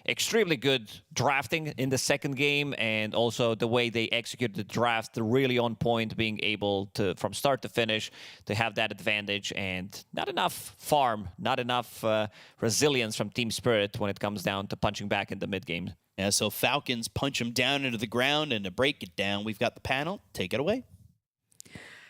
extremely good drafting in the second game, and also the way they executed the draft, really on point, being able to, from start to finish, to have that advantage, and not enough farm, not enough resilience from Team Spirit when it comes down to punching back in the mid-game. Yeah, so Falcons punch them down into the ground, and to break it down, we've got the panel. Take it away.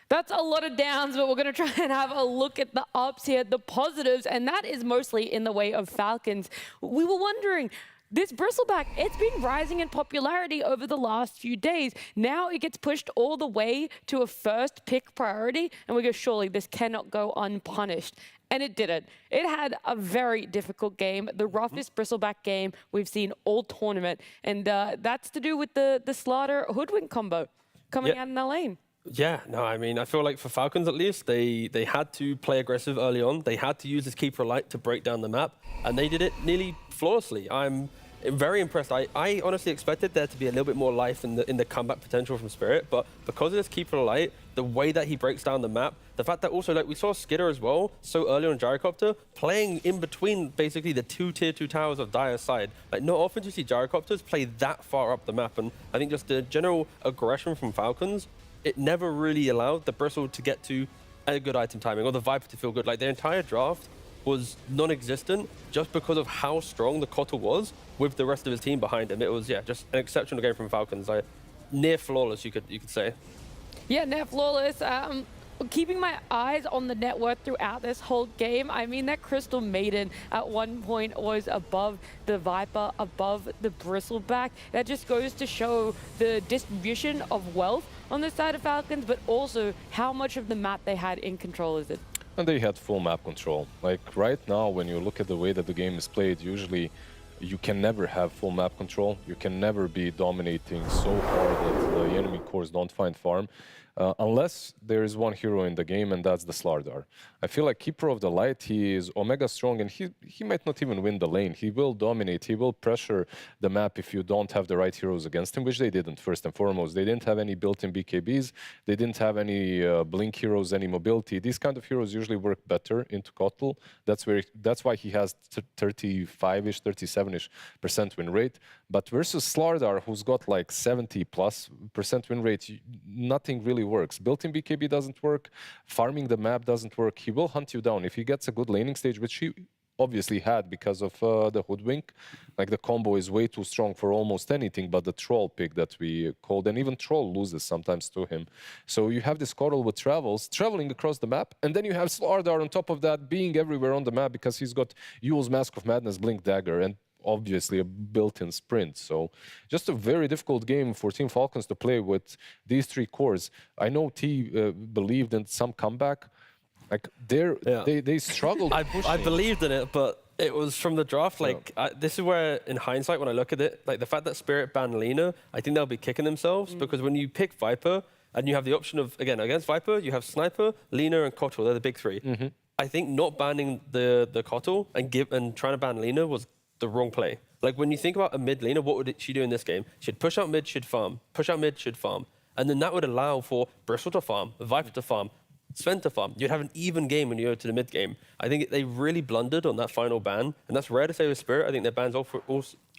That's a lot of downs, but we're going to try and have a look at the ups here, the positives, and that is mostly in the way of Falcons. We were wondering, this bristleback, it's been rising in popularity over the last few days. Now it gets pushed all the way to a first pick priority, and we go, surely this cannot go unpunished. And it didn't. It had a very difficult game, the roughest bristleback game we've seen all tournament, and that's to do with the Slaughter Hoodwink combo coming out in the lane. Yeah, no, I mean, I feel like for Falcons at least, they had to play aggressive early on. They had to use this Keeper of Light to break down the map, and they did it nearly flawlessly. I'm very impressed. I honestly expected there to be a little bit more life in the comeback potential from Spirit, but because of this Keeper of Light, the way that he breaks down the map, the fact that also, like, we saw Skitter as well, so early on Gyrocopter, playing in between basically the two tier 2 towers of Dire's side. Like, not often do you see Gyrocopters play that far up the map, and I think just the general aggression from Falcons, it never really allowed the Bristle to get to a good item timing or the Viper to feel good. Like, their entire draft was non-existent just because of how strong the Kotl was with the rest of his team behind him. It was, yeah, just an exceptional game from Falcons. Like, near flawless, you could say. Yeah, near flawless. Keeping my eyes on the net worth throughout this whole game. I mean, that Crystal Maiden at one point was above the Viper, above the Bristleback. That just goes to show the distribution of wealth on the side of Falcons, but also how much of the map they had in control is it. And they had full map control. Like right now, when you look at the way that the game is played, usually you can never have full map control. You can never be dominating so hard that the enemy cores don't find farm. Unless there is one hero in the game, and that's the Slardar. I feel like Keeper of the Light, he is Omega strong, and he might not even win the lane. He will dominate, he will pressure the map if you don't have the right heroes against him, which they didn't, first and foremost. They didn't have any built-in BKBs, they didn't have any blink heroes, any mobility. These kind of heroes usually work better into Kotl. That's why he has 35-ish, 37-ish% win rate. But versus Slardar, who's got like 70+% win rate, nothing really works. Built-in BKB doesn't work, farming the map doesn't work. He will hunt you down. If he gets a good laning stage, which he obviously had because of the Hoodwink, like the combo is way too strong for almost anything but the Troll pick that we called, and even Troll loses sometimes to him. So you have this Kotl with traveling across the map, and then you have Slardar on top of that being everywhere on the map because he's got Yule's Mask of Madness, Blink Dagger, and obviously a built-in sprint. So just a very difficult game for Team Falcons to play with these 3 cores. I know T believed in some comeback. Like they struggled. I believed in it, but it was from the draft. Like this is where, in hindsight, when I look at it, like the fact that Spirit banned Lina, I think they'll be kicking themselves because when you pick Viper and you have the option of, again, against Viper, you have Sniper, Lina, and Kotl. They're the big 3. I think not banning the Kotl and trying to ban Lina was the wrong play. Like when you think about a mid laner, what would she do in this game? She'd push out mid, she'd farm. Push out mid, she'd farm. And then that would allow for Bristle to farm, Viper to farm, Sven to farm. You'd have an even game when you go to the mid game. I think they really blundered on that final ban, and that's rare to say with Spirit. I think their bans are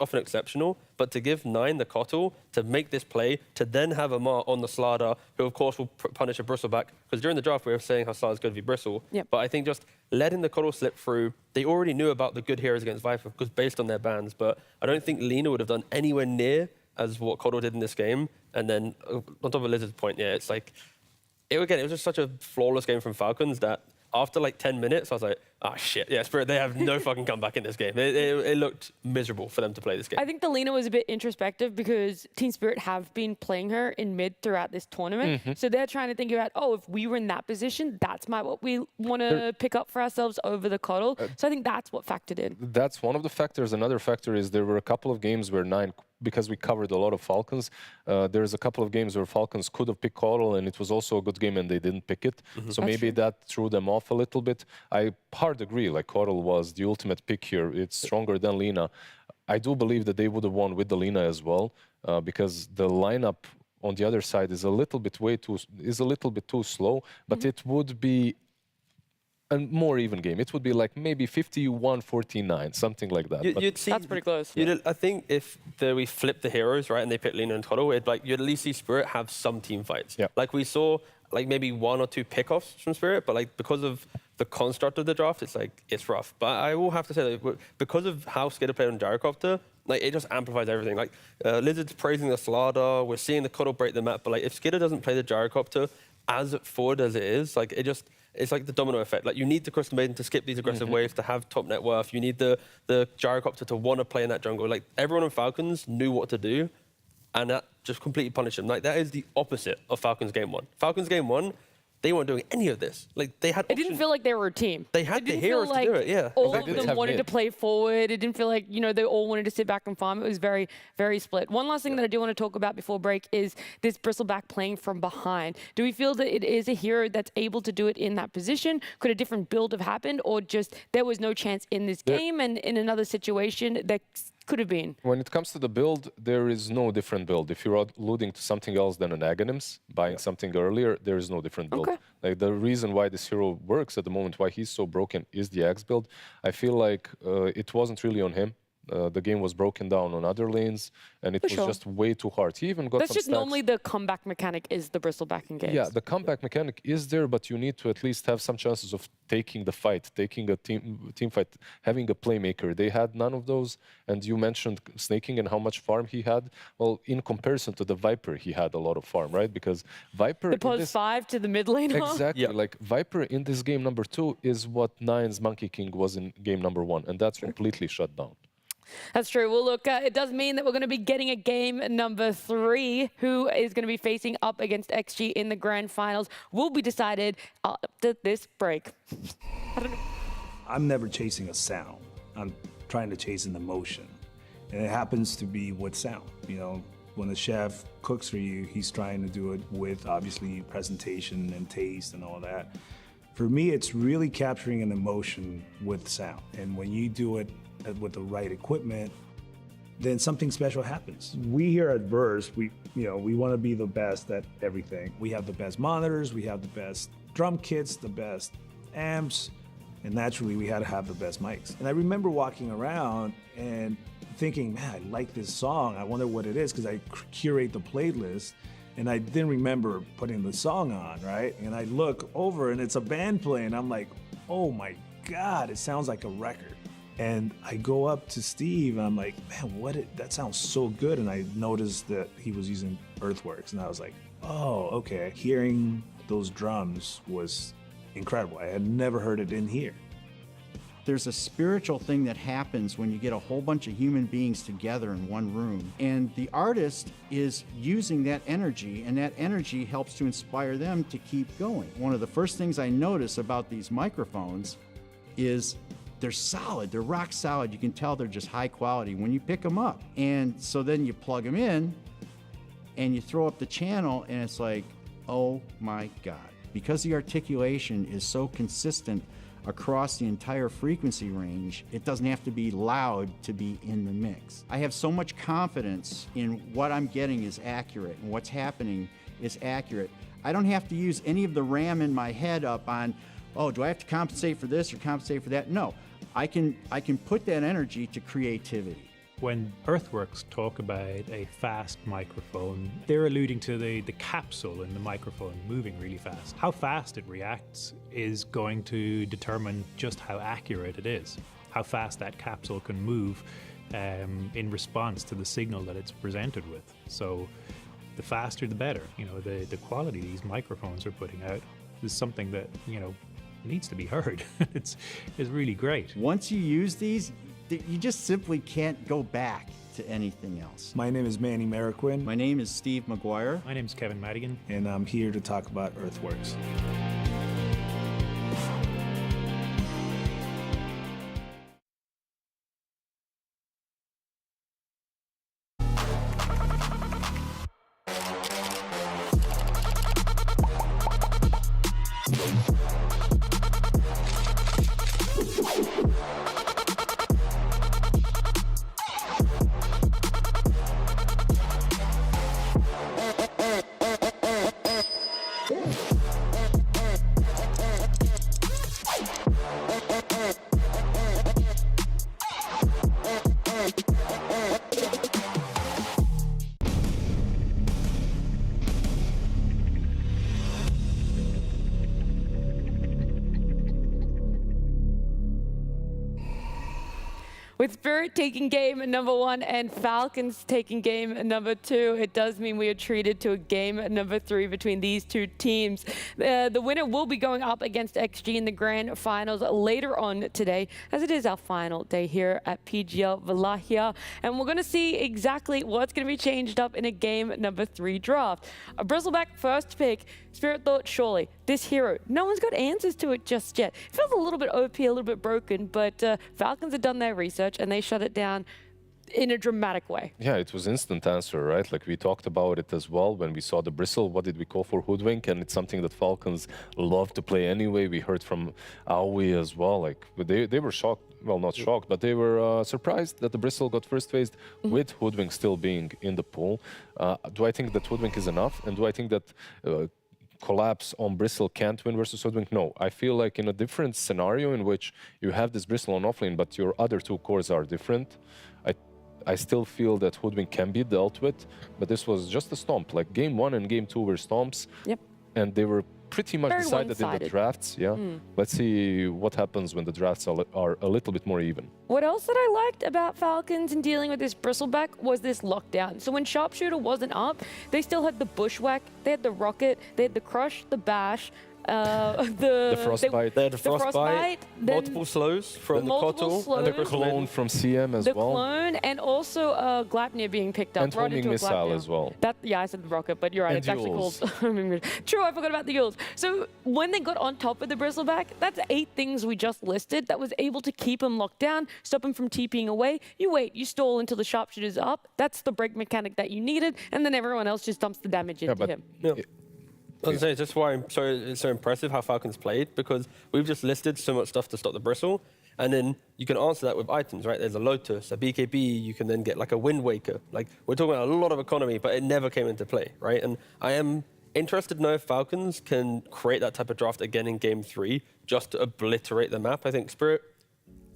often exceptional, but to give 9 the Kotl, to make this play, to then have Amar on the Slardar, who of course will punish a Bristleback, because during the draft we were saying how Slardar's going to be Bristle, but I think just letting the Kotl slip through, they already knew about the good heroes against Viper, because based on their bans, but I don't think Lina would have done anywhere near as what Kotl did in this game, and then on top of Lizard's point, yeah, it's like, it was just such a flawless game from Falcons that after like 10 minutes, I was like, oh shit, yeah, Spirit, they have no fucking comeback in this game. It looked miserable for them to play this game. I think the Lina was a bit introspective because Team Spirit have been playing her in mid throughout this tournament. So they're trying to think about, oh, if we were in that position, that's what we want to pick up for ourselves over the Kotl. So I think that's what factored in. That's one of the factors. Another factor is there were a couple of games where 9 because we covered a lot of Falcons, there's a couple of games where Falcons could have picked Coral, and it was also a good game, and they didn't pick it. So maybe that threw them off a little bit. I hard agree, like Coral was the ultimate pick here. It's stronger than Lina. I do believe that they would have won with the Lina as well, because the lineup on the other side is a little bit too slow, but it would be a more even game. It would be like maybe 51-49, something like that. That's pretty close. I think if we flip the heroes, right, and they pick Lina and Coral, you'd at least see Spirit have some team fights. Yeah. Like we saw, like maybe 1 or 2 pickoffs from Spirit, but like because of the construct of the draft, it's rough. But I will have to say, like, because of how Skidder played on Gyrocopter, like it just amplifies everything. Like Lizard's praising the Slardar, we're seeing the Coral break the map, but like if Skidder doesn't play the Gyrocopter as forward as it is, like it's like the domino effect. Like you need the Crystal Maiden to skip these aggressive waves, to have top net worth. You need the Gyrocopter to want to play in that jungle. Like everyone in Falcons knew what to do, and that just completely punished them. Like that is the opposite of Falcons Game 1. Falcons Game 1, they weren't doing any of this. Like they had. It didn't feel like they were a team. They had the heroes to do it. Yeah. All of them wanted to play forward. It didn't feel like they all wanted to sit back and farm. It was very, very split. One last thing that I do want to talk about before break is this Bristleback playing from behind. Do we feel that it is a hero that's able to do it in that position? Could a different build have happened, or just there was no chance in this game, and in another situation that could have been? When it comes to the build, there is no different build. If you're alluding to something else than an Aghanims, buying something earlier, there is no different build. Okay. Like the reason why this hero works at the moment, why he's so broken, is the Axe build. I feel like it wasn't really on him. The game was broken down on other lanes, and it was just way too hard. He even got That's some just stacks. normally the comeback mechanic is the Bristleback in games. Yeah, the comeback mechanic is there, but you need to at least have some chances of taking the fight, taking a team fight, having a playmaker. They had none of those, and you mentioned Snaking and how much farm he had. Well, in comparison to the Viper, he had a lot of farm, right? Because Viper... The pose 5 to the mid lane. Exactly. Like Viper in this game number 2 is what Nine's Monkey King was in game number 1, and that's completely shut down. That's true. Well, look, it does mean that we're going to be getting a game number 3. Who is going to be facing up against XG in the grand finals will be decided after this break. I don't know. I'm never chasing a sound. I'm trying to chase an emotion. And it happens to be with sound. When a chef cooks for you, he's trying to do it with, obviously, presentation and taste and all that. For me, it's really capturing an emotion with sound. And when you do it with the right equipment, then something special happens. We here at Verse, we want to be the best at everything. We have the best monitors, we have the best drum kits, the best amps, and naturally we had to have the best mics. And I remember walking around and thinking, man, I like this song. I wonder what it is, because I curate the playlist, and I didn't remember putting the song on, right? And I look over and it's a band playing. I'm like, oh my God, it sounds like a record. And I go up to Steve and I'm like, man, that sounds so good. And I noticed that he was using Earthworks, and I was like, oh, okay. Hearing those drums was incredible. I had never heard it in here. There's a spiritual thing that happens when you get a whole bunch of human beings together in one room, and the artist is using that energy, and that energy helps to inspire them to keep going. One of the first things I notice about these microphones is they're solid, they're rock solid. You can tell they're just high quality when you pick them up. And so then you plug them in and you throw up the channel, and it's like, oh my God. Because the articulation is so consistent across the entire frequency range, it doesn't have to be loud to be in the mix. I have so much confidence in what I'm getting is accurate and what's happening is accurate. I don't have to use any of the RAM in my head up on, oh, do I have to compensate for this or compensate for that? No, I can put that energy to creativity. When Earthworks talk about a fast microphone, they're alluding to the capsule in the microphone moving really fast. How fast it reacts is going to determine just how accurate it is, how fast that capsule can move in response to the signal that it's presented with. So the faster the better. The quality these microphones are putting out is something that, needs to be heard. It's really great. Once you use these, you just simply can't go back to anything else. My name is Manny Mariquin. My name is Steve McGuire. My name is Kevin Madigan. And I'm here to talk about Earthworks. With Spirit taking game number 1 and Falcons taking game number 2, it does mean we are treated to a game number 3 between these two teams. The winner will be going up against XG in the grand finals later on today, as it is our final day here at PGL Wallachia. And we're going to see exactly what's going to be changed up in a game number 3 draft. A Bristleback first pick. Spirit thought, surely, this hero, no one's got answers to it just yet. It feels a little bit OP, a little bit broken, but Falcons have done their research and they shut it down in a dramatic way. Yeah, it was instant answer, right? Like we talked about it as well when we saw the Bristle. What did we call for? Hoodwink, and it's something that Falcons love to play anyway. We heard from Aui as well. Like they were shocked. Well, not shocked, but they were surprised that the Bristle got first phased with Hoodwink still being in the pool. Do I think that Hoodwink is enough? And do I think that collapse on Bristle can't win versus Hoodwink? No. I feel like in a different scenario in which you have this Bristle on offlane, but your other two cores are different, I still feel that Hoodwink can be dealt with, but this was just a stomp. Like game 1 and game 2 were stomps, and they were pretty much Very decided in the drafts. Let's see what happens when the drafts are a little bit more even. What else that I liked about Falcons in dealing with this Bristleback was this lockdown. So when Sharpshooter wasn't up, they still had the Bushwhack, they had the Rocket, they had the Crush, the Bash, the Frostbite. They had the Frostbite, multiple slows from the Kotl, and the clone from CM as the well. clone, and also Glapnir being picked up. And homing missile as well. Yeah, I said the Rocket, but you're right. And it's actually Yules. called. True, I forgot about the Yules. So when they got on top of the Bristleback, that's 8 things we just listed that was able to keep him locked down, stop him from TPing away. You wait, you stall until the Sharpshooter's up. That's the break mechanic that you needed, and then everyone else just dumps the damage into him. I was going to say, that's why it's so impressive how Falcons played, because we've just listed so much stuff to stop the Bristle, and then you can answer that with items, right? There's a Lotus, a BKB, you can then get like a Wind Waker. Like, we're talking about a lot of economy, but it never came into play, right? And I am interested to know if Falcons can create that type of draft again in Game 3, just to obliterate the map. I think Spirit,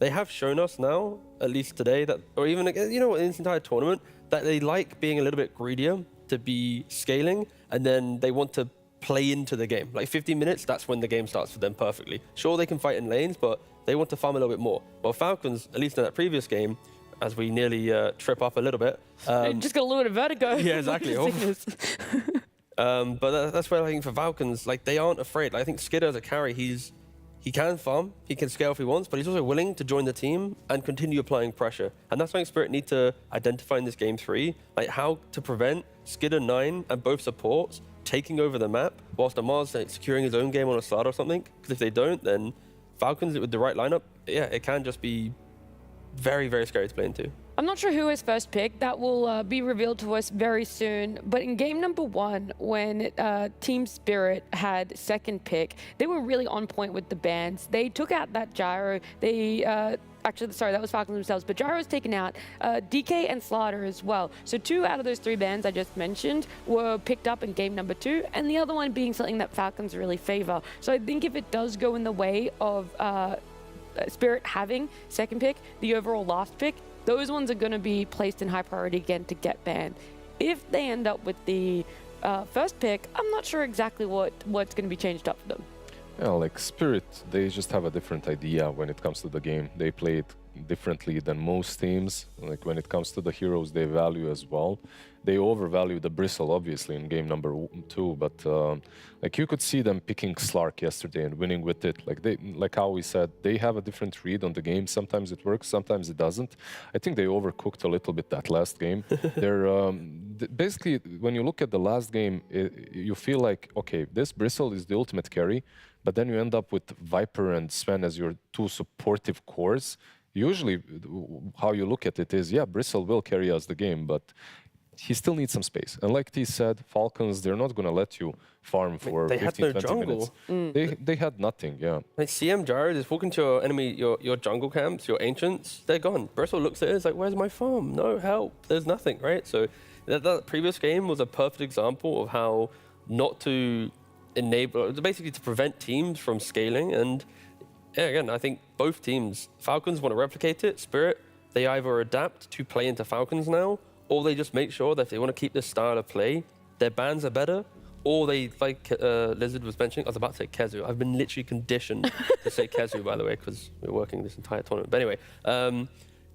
they have shown us now, at least today, that, or even, you know, in this entire tournament, that they like being a little bit greedier to be scaling, and then they want to play into the game. Like 15 minutes, that's when the game starts for them perfectly. Sure, they can fight in lanes, but they want to farm a little bit more. Well, Falcons, at least in that previous game, as we nearly trip up a little bit. Just got a little bit of vertigo. Yeah, exactly. But that's where I think for Falcons, like they aren't afraid. Like, I think Skidder as a carry, he can farm, he can scale if he wants, but he's also willing to join the team and continue applying pressure. And that's something Spirit need to identify in this Game 3, like how to prevent Skidder 9 and both supports taking over the map, whilst Amar's like, securing his own game on a slot or something. Because if they don't, then Falcons with the right lineup, yeah, it can just be very, very scary to play into. I'm not sure who is first pick. That will be revealed to us very soon. But in game number 1, when Team Spirit had second pick, they were really on point with the bans. They took out that Gyro. They actually, sorry, that was Falcons themselves, but Gyro was taken out. DK and Slaughter as well. So 2 out of those 3 bans I just mentioned were picked up in game number 2, and the other one being something that Falcons really favor. So I think if it does go in the way of Spirit having second pick, the overall last pick, those ones are going to be placed in high priority again to get banned. If they end up with the first pick, I'm not sure exactly what's going to be changed up for them. Yeah, like Spirit, they just have a different idea when it comes to the game. They play it differently than most teams. Like when it comes to the heroes they value as well. They overvalue the Bristle, obviously, in game number 2, but like you could see them picking Slark yesterday and winning with it. Like how we said, they have a different read on the game. Sometimes it works, sometimes it doesn't. I think they overcooked a little bit that last game. They're basically, when you look at the last game, you feel like, okay, this Bristle is the ultimate carry, but then you end up with Viper and Sven as your 2 supportive cores. Usually, how you look at it is, yeah, Bristle will carry us the game, but he still needs some space. And like T said, Falcons, they're not going to let you farm for 15, 20 minutes. They had nothing, yeah. Like CM Gyro, just walk into your enemy, your jungle camps, your ancients, they're gone. Bristle looks at it, it's like, where's my farm? No help, there's nothing, right? So that previous game was a perfect example of how not to enable, basically to prevent teams from scaling. And yeah, again, I think both teams, Falcons want to replicate it. Spirit, they either adapt to play into Falcons now, or they just make sure that if they want to keep this style of play, their bans are better, or they, like Lizard was mentioning, I was about to say Kezu. I've been literally conditioned to say Kezu, by the way, because we're working this entire tournament. But anyway,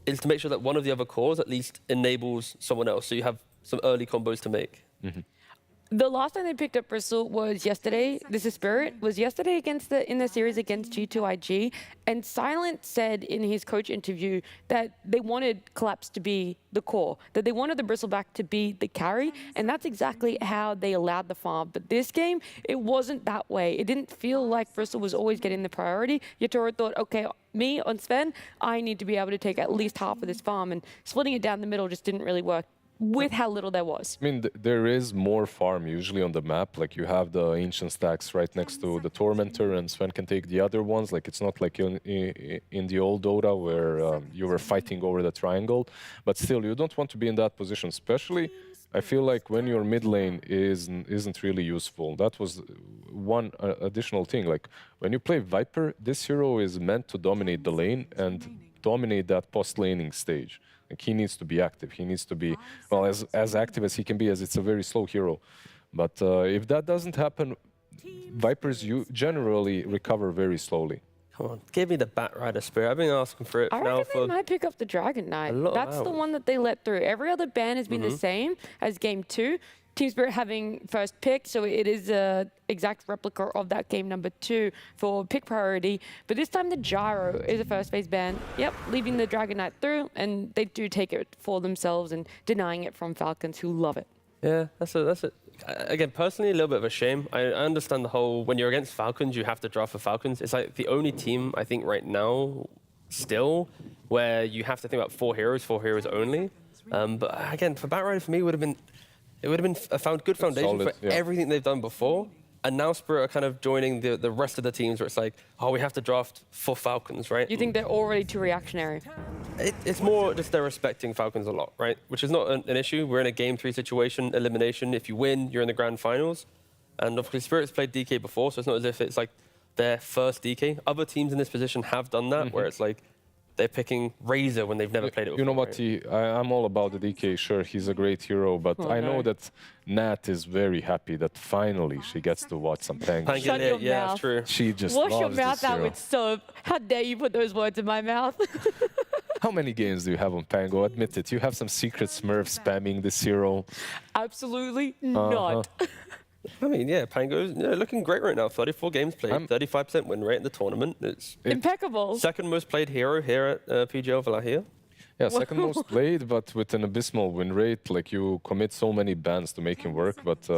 is to make sure that one of the other cores at least enables someone else, so you have some early combos to make. The last time they picked up Bristol was yesterday. This is Spirit. Was yesterday in the series against G2IG. And Silent said in his coach interview that they wanted Collapse to be the core, that they wanted the Bristleback to be the carry. And that's exactly how they allowed the farm. But this game, it wasn't that way. It didn't feel like Bristol was always getting the priority. Yatoro thought, okay, me on Sven, I need to be able to take at least half of this farm. And splitting it down the middle just didn't really work with how little there was. I mean, there is more farm usually on the map. Like you have the ancient stacks right next to the Tormentor, and Sven can take the other ones. Like it's not like in the old Dota where you were fighting over the triangle. But still, you don't want to be in that position, especially I feel like when your mid lane isn't really useful. That was one additional thing. Like when you play Viper, this hero is meant to dominate the lane and dominate that post-laning stage. Like he needs to be active. He needs to be, well, as active as he can be, as it's a very slow hero. But if that doesn't happen, Vipers generally recover very slowly. Come on, give me the Bat Rider Spirit. I've been asking for it I now reckon for... they might pick up the Dragon Knight. That's the hours. one that they let through. Every other ban has been the same as Game 2. Team Spirit having first pick, so it is a exact replica of that game number 2 for pick priority. But this time the Gyro is a first phase ban. Yep, leaving the Dragon Knight through, and they do take it for themselves and denying it from Falcons, who love it. Yeah, that's it. Again, personally, a little bit of a shame. I understand the whole, when you're against Falcons, you have to draft for Falcons. It's like the only team, I think, right now, still, where you have to think about 4 heroes only. But again, for Bat Rider, for me, it would have been a good foundation Solid, for everything they've done before. And now Spirit are kind of joining the rest of the teams where it's like, oh, we have to draft for Falcons, right? You think they're already too reactionary? It's more just they're respecting Falcons a lot, right? Which is not an issue. We're in a game 3 situation, elimination. If you win, you're in the grand finals. And obviously Spirit's played DK before, so it's not as if it's like their first DK. Other teams in this position have done that, where it's like, they're picking Razor when they've never played it before. You know what, I'm all about the DK, sure, he's a great hero, but I know that Nat is very happy that finally she gets to watch some Pango. Shut your mouth. True. She just Wash loves your mouth this out hero. with soap. How dare you put those words in my mouth? How many games do you have on Pango? Admit it, you have some secret Smurf spamming this hero. Absolutely not. I mean, yeah, Pango's looking great right now. 34 games played, 35% win rate in the tournament. It's impeccable. Second most played hero here at PGL Wallachia. Yeah, second most played, but with an abysmal win rate. Like you commit so many bans to make him work. But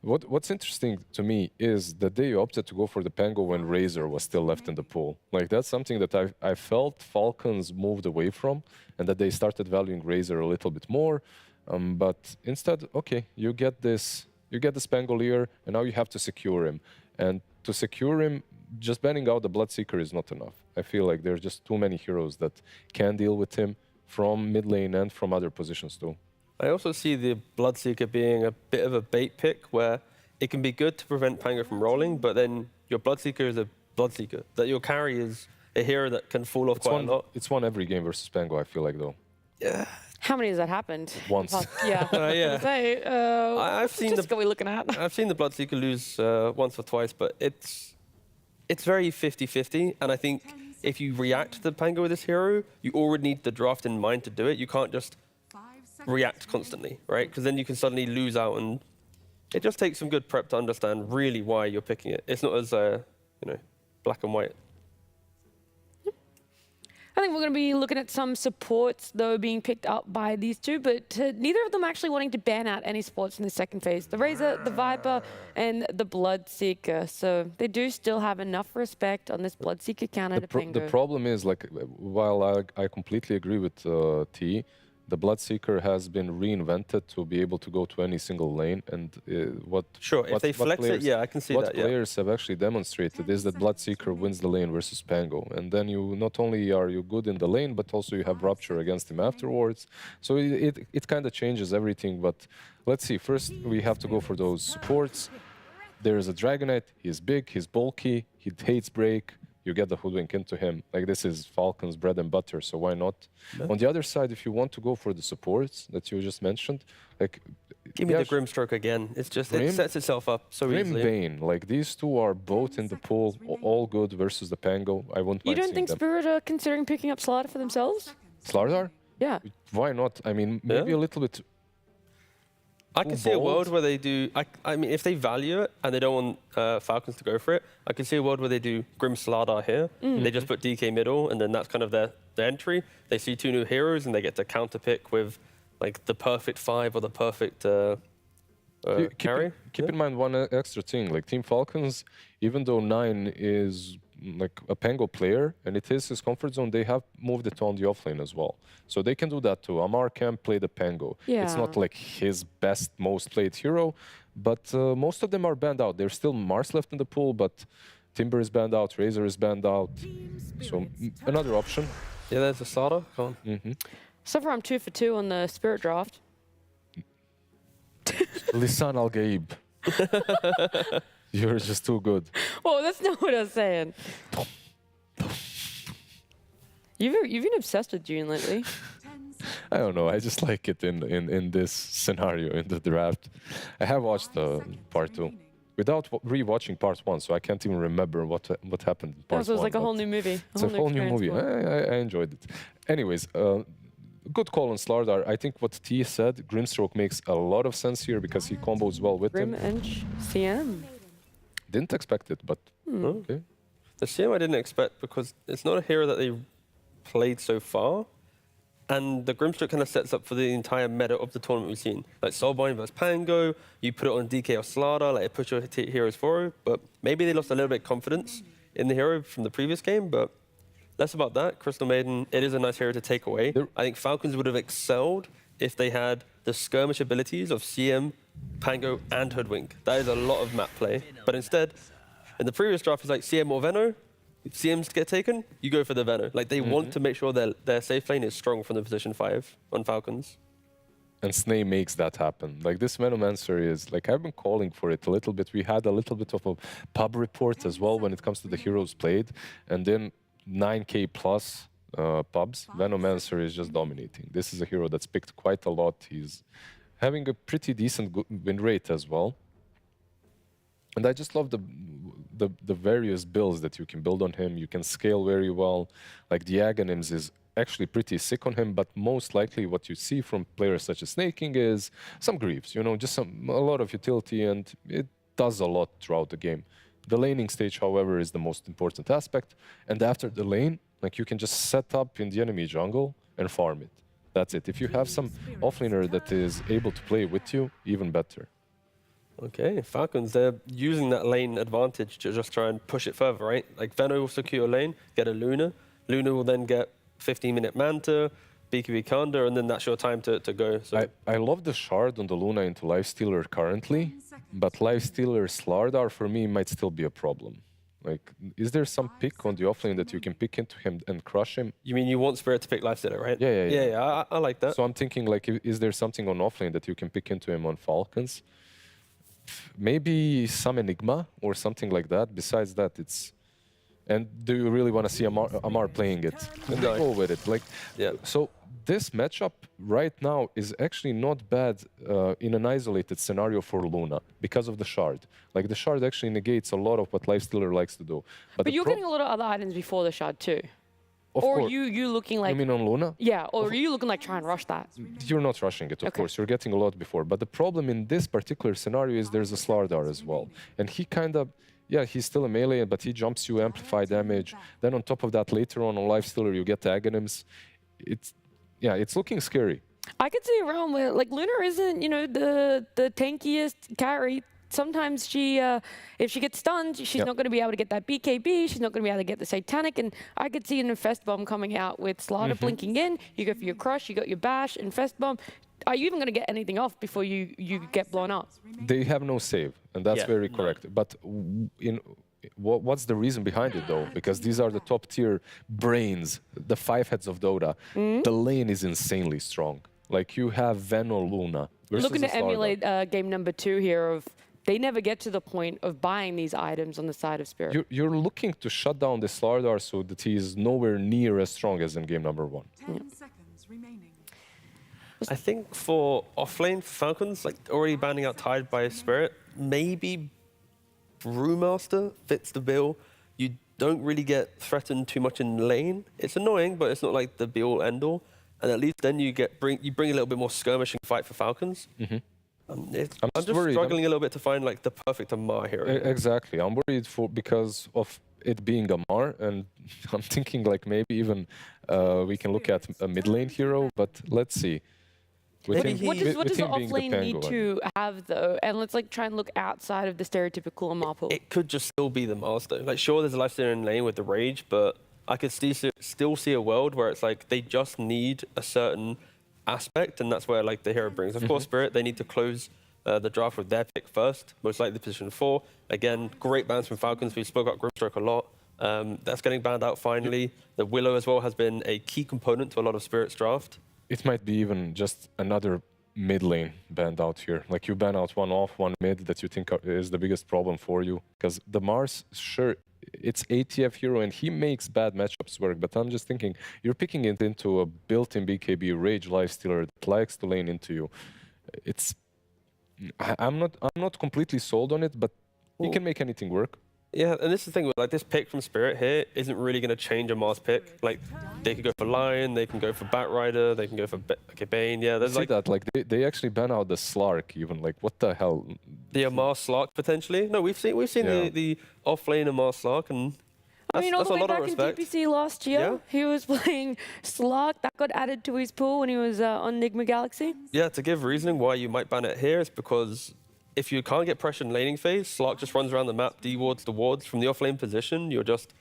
what's interesting to me is that they opted to go for the Pango when Razor was still left in the pool. Like that's something that I felt Falcons moved away from, and that they started valuing Razor a little bit more. But instead, okay, you get this Pangolier, and now you have to secure him. And to secure him, just banning out the Bloodseeker is not enough. I feel like there's just too many heroes that can deal with him from mid lane and from other positions too. I also see the Bloodseeker being a bit of a bait pick, where it can be good to prevent Pango from rolling, but then your Bloodseeker is a Bloodseeker. That your carry is a hero that can fall off quite a lot. It's won every game versus Pango, I feel like, though. Yeah. How many has that happened? Once. Yeah. Yeah. I've seen just are we looking at? I've seen the Bloodseeker lose once or twice, but it's very 50-50, and I think if you react to the Pango with this hero, you already need the draft in mind to do it. You can't just react constantly, right? Because then you can suddenly lose out, and it just takes some good prep to understand really why you're picking it. It's not as black and white. I think we're going to be looking at some supports, though, being picked up by these two, but neither of them actually wanting to ban out any supports in the second phase. The Razor, the Viper, and the Bloodseeker. So they do still have enough respect on this Bloodseeker counter to Pango. The problem is, like, while I completely agree with T, the Bloodseeker has been reinvented to be able to go to any single lane, and if they flex it, yeah, I can see that. What players have actually demonstrated is that Bloodseeker wins the lane versus Pango, and then you not only are you good in the lane, but also you have Rupture against him afterwards. So it kind of changes everything. But let's see. First, we have to go for those supports. There is a Dragon Knight. He's big. He's bulky. He hates break. You get the Hoodwink into him. Like, this is Falcon's bread and butter, so why not? Yeah. On the other side, if you want to go for the supports that you just mentioned, like... Give me the Grimstroke again. It's just, it sets itself up so easily. Bane, like, these two are both in the pool, all good versus the Pango. I wouldn't mind You don't think them. Spirit are considering picking up Slaughter for themselves? Slardar? Yeah. Why not? I mean, maybe a little bit. I can see a world where they do. I mean, if they value it and they don't want Falcons to go for it, I can see a world where they do Grim Slardar here. They just put DK middle, and then that's kind of their entry. They see 2 new heroes, and they get to counter pick with like the perfect 5 or the perfect carry. Keep in mind one extra thing. Like Team Falcons, even though 9 is like a Pango player and it is his comfort zone, they have moved it on the offlane as well. So they can do that too. Amar can play the Pango. Yeah. It's not like his best, most played hero, but most of them are banned out. There's still Mars left in the pool, but Timber is banned out, Razor is banned out. So another option. Yeah, there's a Slardar. Come on. So far, I'm 2 for 2 on the Spirit draft. Lisan Al-Gaib. You're just too good. Well, that's not what I was saying. You've been obsessed with June lately. I don't know. I just like it in this scenario in the draft. I have watched part 2 without re-watching part 1, so I can't even remember what happened in part 1. So it's like a whole new movie. It's a whole new movie. I enjoyed it. Anyways, good call on Slardar. I think what T said, Grimstroke makes a lot of sense here because he combos well with him. Grim Edge CM. Didn't expect it, but okay. The CM I didn't expect because it's not a hero that they played so far. And the Grimstroke kind of sets up for the entire meta of the tournament we've seen. Like Soulbind versus Pango, you put it on DK or Slardar, like it puts your heroes forward. But maybe they lost a little bit of confidence in the hero from the previous game, but less about that. Crystal Maiden, it is a nice hero to take away. I think Falcons would have excelled if they had the skirmish abilities of CM, Pango, and Hoodwink. That is a lot of map play. But instead, in the previous draft, it's like CM or Veno. If CMs get taken, you go for the Veno. Like they want to make sure their safe lane is strong from the position 5 on Falcons. And Snay makes that happen. Like this Venomancer is, like I've been calling for it a little bit. We had a little bit of a pub report as well when it comes to the heroes played. And then 9K plus pubs, Venomancer is just dominating. This is a hero that's picked quite a lot. He's having a pretty decent win rate as well. And I just love the various builds that you can build on him. You can scale very well. Like the Aghanims is actually pretty sick on him, but most likely what you see from players such as Snaking is some Greaves, you know, just a lot of utility, and it does a lot throughout the game. The laning stage, however, is the most important aspect. And after the lane, like you can just set up in the enemy jungle and farm it. That's it. If you have some offlaner that is able to play with you, even better. Okay, Falcons, they're using that lane advantage to just try and push it further, right? Like Veno will secure a lane, get a Luna. Luna will then get 15-minute Manta, BKB Kanda, and then that's your time to go. So I love the shard on the Luna into Lifestealer currently, but Lifestealer Slardar for me might still be a problem. Like, is there some pick on the offlane that you can pick into him and crush him? You mean you want Spirit to pick Lifestealer, right? Yeah. I like that. So I'm thinking, like, is there something on offlane that you can pick into him on Falcons? Maybe some Enigma or something like that. Besides that, it's... And do you really want to see Amar playing it? And they go with it. Like, so this matchup right now is actually not bad in an isolated scenario for Luna because of the shard. Like, the shard actually negates a lot of what Lifestealer likes to do. But you're getting a lot of other items before the shard too. Of or course. you looking like... You mean on Luna? Yeah, or are you looking like try and rush that? You're not rushing it, of course. You're getting a lot before. But the problem in this particular scenario is there's a Slardar as well. And he kind of... Yeah, he's still a melee, but he jumps you, amplify damage. Then on top of that, later on Lifestealer, you get Aghanims. It's looking scary. I could see a realm where, like, Luna isn't, you know, the tankiest carry. Sometimes she, if she gets stunned, she's not going to be able to get that BKB. She's not going to be able to get the Satanic. And I could see an Infest Bomb coming out with Slardar blinking in. You go for your Crush, you got your Bash, Infest Bomb. Are you even going to get anything off before you get blown up? They have no save, and that's very correct. But what's the reason behind it, though? Because these are the top-tier brains, the 5 heads of Dota. The lane is insanely strong. Like, you have Veno Luna versus looking to emulate game number 2 here of... They never get to the point of buying these items on the side of Spirit. You're looking to shut down the Slardar so that he is nowhere near as strong as in game number 1. 10 seconds remaining. I think for offlane Falcons, like already banning out Tide by Spirit, maybe Brewmaster fits the bill. You don't really get threatened too much in lane. It's annoying, but it's not like the be-all, end-all. and at least then you bring a little bit more skirmishing fight for Falcons. I'm just worried. struggling a little bit to find like the perfect Amar hero. Exactly. I'm worried because of it being Amar, and I'm thinking like maybe even we can look at a mid lane hero, but let's see. What does the off lane need to have though? And let's like try and look outside of the stereotypical Amar pool. It could just still be the MOUZ though. Like sure, there's a lifestealer in lane with the rage, but I could still see a world where it's like they just need a certain aspect, and that's where like the hero brings. Of course, Spirit, they need to close the draft with their pick first, most likely position 4. Again, great bans from Falcons. We spoke about Grimstroke a lot. That's getting banned out finally. The Willow as well has been a key component to a lot of Spirit's draft. It might be even just another mid lane banned out here. Like you ban out one off, one mid that you think is the biggest problem for you. Because the Mars, sure, it's ATF hero and he makes bad matchups work, but I'm just thinking, you're picking it into a built-in BKB Rage lifestealer that likes to lane into you. I'm not completely sold on it, but he can make anything work. Yeah, and this is the thing, like this pick from Spirit here isn't really going to change a Mars pick. Like they could go for Lion, they can go for Batrider, they can go for Bane. Yeah, there's like that. Like they actually ban out the Slark even. Like what the hell? The Amar Slark potentially. No, we've seen the off lane Amar Slark, and I mean, all the way back in DPC last year, he was playing Slark. That got added to his pool when he was on Nigma Galaxy. Yeah, to give reasoning why you might ban it here is because if you can't get pressure in laning phase, Slark just runs around the map, de-wards the wards. From the off-lane position, you're just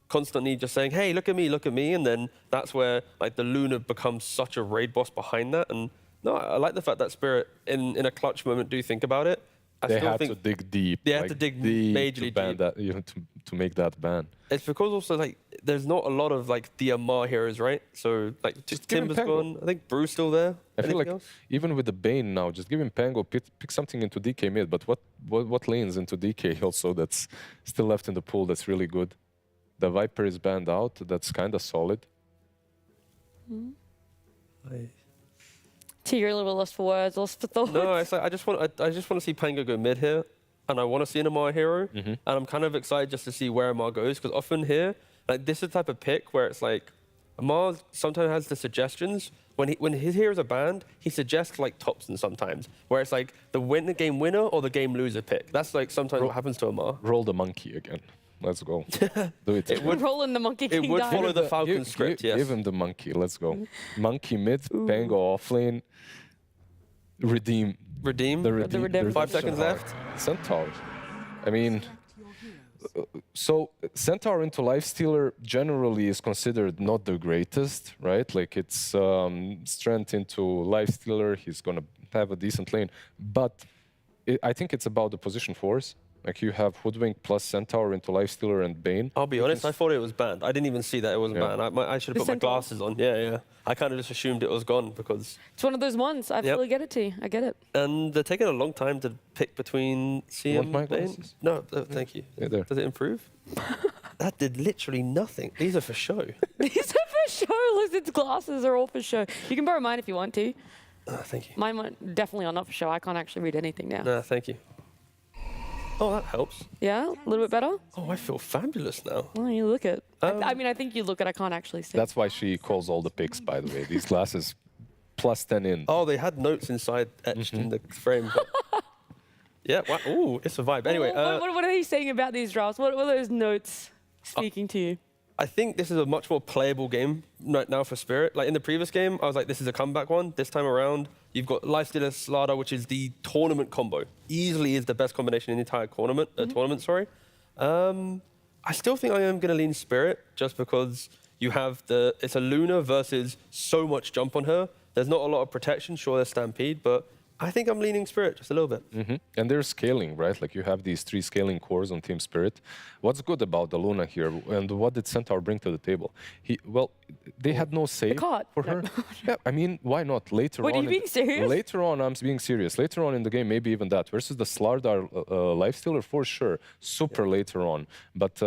constantly just saying, hey, look at me, and then that's where like the Luna becomes such a raid boss behind that. And no, I like the fact that Spirit, in a clutch moment, do think about it. They had to dig deep. They had to dig majorly deep. That, even to make that ban. It's because also like there's not a lot of like the Amar heroes, right? So like just Timber's gone. I think Brew's still there. I feel like even with the Bane now, just give him Pango, pick something into DK mid. But what lanes into DK also that's still left in the pool that's really good? The Viper is banned out. That's kind of solid. You're a little lost for words, lost for thoughts. No, it's like I just want to see Pango go mid here, and I want to see an Amar hero, and I'm kind of excited just to see where Amar goes, because often here, like this is the type of pick where it's like Amar sometimes has the suggestions when his heroes are banned, he suggests like Thompson sometimes, where it's like the game winner or the game loser pick. That's like sometimes what happens to Amar. Roll the monkey again. Let's go. Do it. It would roll in the monkey king. It would follow the Falcon script, yes. Give him the monkey. Let's go. Monkey mid, Pango off lane. Redeem. The redemption. 5 seconds left. Centaur. I mean, so Centaur into Lifestealer generally is considered not the greatest, right? Like it's strength into Lifestealer, he's gonna have a decent lane, but I think it's about the position force. Like you have Hoodwink plus Centaur into Lifestealer and Bane. I'll be honest, I thought it was banned. I didn't even see that it wasn't banned. I should have put my glasses on. Yeah. I kind of just assumed it was gone because... It's one of those ones. I fully get it, T. I get it. And they're taking a long time to pick between CM and Bane. No, thank you. Yeah, there. Does it improve? That did literally nothing. These are for show. These are for show. Lizard's glasses are all for show. You can borrow mine if you want to. Thank you. Mine definitely are not for show. I can't actually read anything now. No, thank you. Oh, that helps. Yeah, a little bit better. Oh, I feel fabulous now. Oh, you look it. I mean, I think you look it. I can't actually see. That's why she calls all the picks, by the way. These glasses plus 10 in. Oh, they had notes inside etched in the frame. Yeah, wow. Ooh, it's a vibe. Anyway. What are you saying about these drafts? What are those notes speaking to you? I think this is a much more playable game right now for Spirit. Like in the previous game, I was like, this is a comeback one. This time around, you've got Lifestealer Slada, which is the tournament combo. Easily is the best combination in the entire tournament. I still think I am going to lean Spirit just because you have it's a Luna versus so much jump on her. There's not a lot of protection. Sure, there's Stampede, but I think I'm leaning Spirit just a little bit. And they're scaling, right? Like you have these 3 scaling cores on Team Spirit. What's good about the Luna here, and what did Centaur bring to the table? They had no save for her. Yeah, I mean, why not? Later on. Are you being serious? Later on, I'm being serious. Later on in the game, maybe even that. Versus the Slardar Lifestealer, for sure. Super later on. But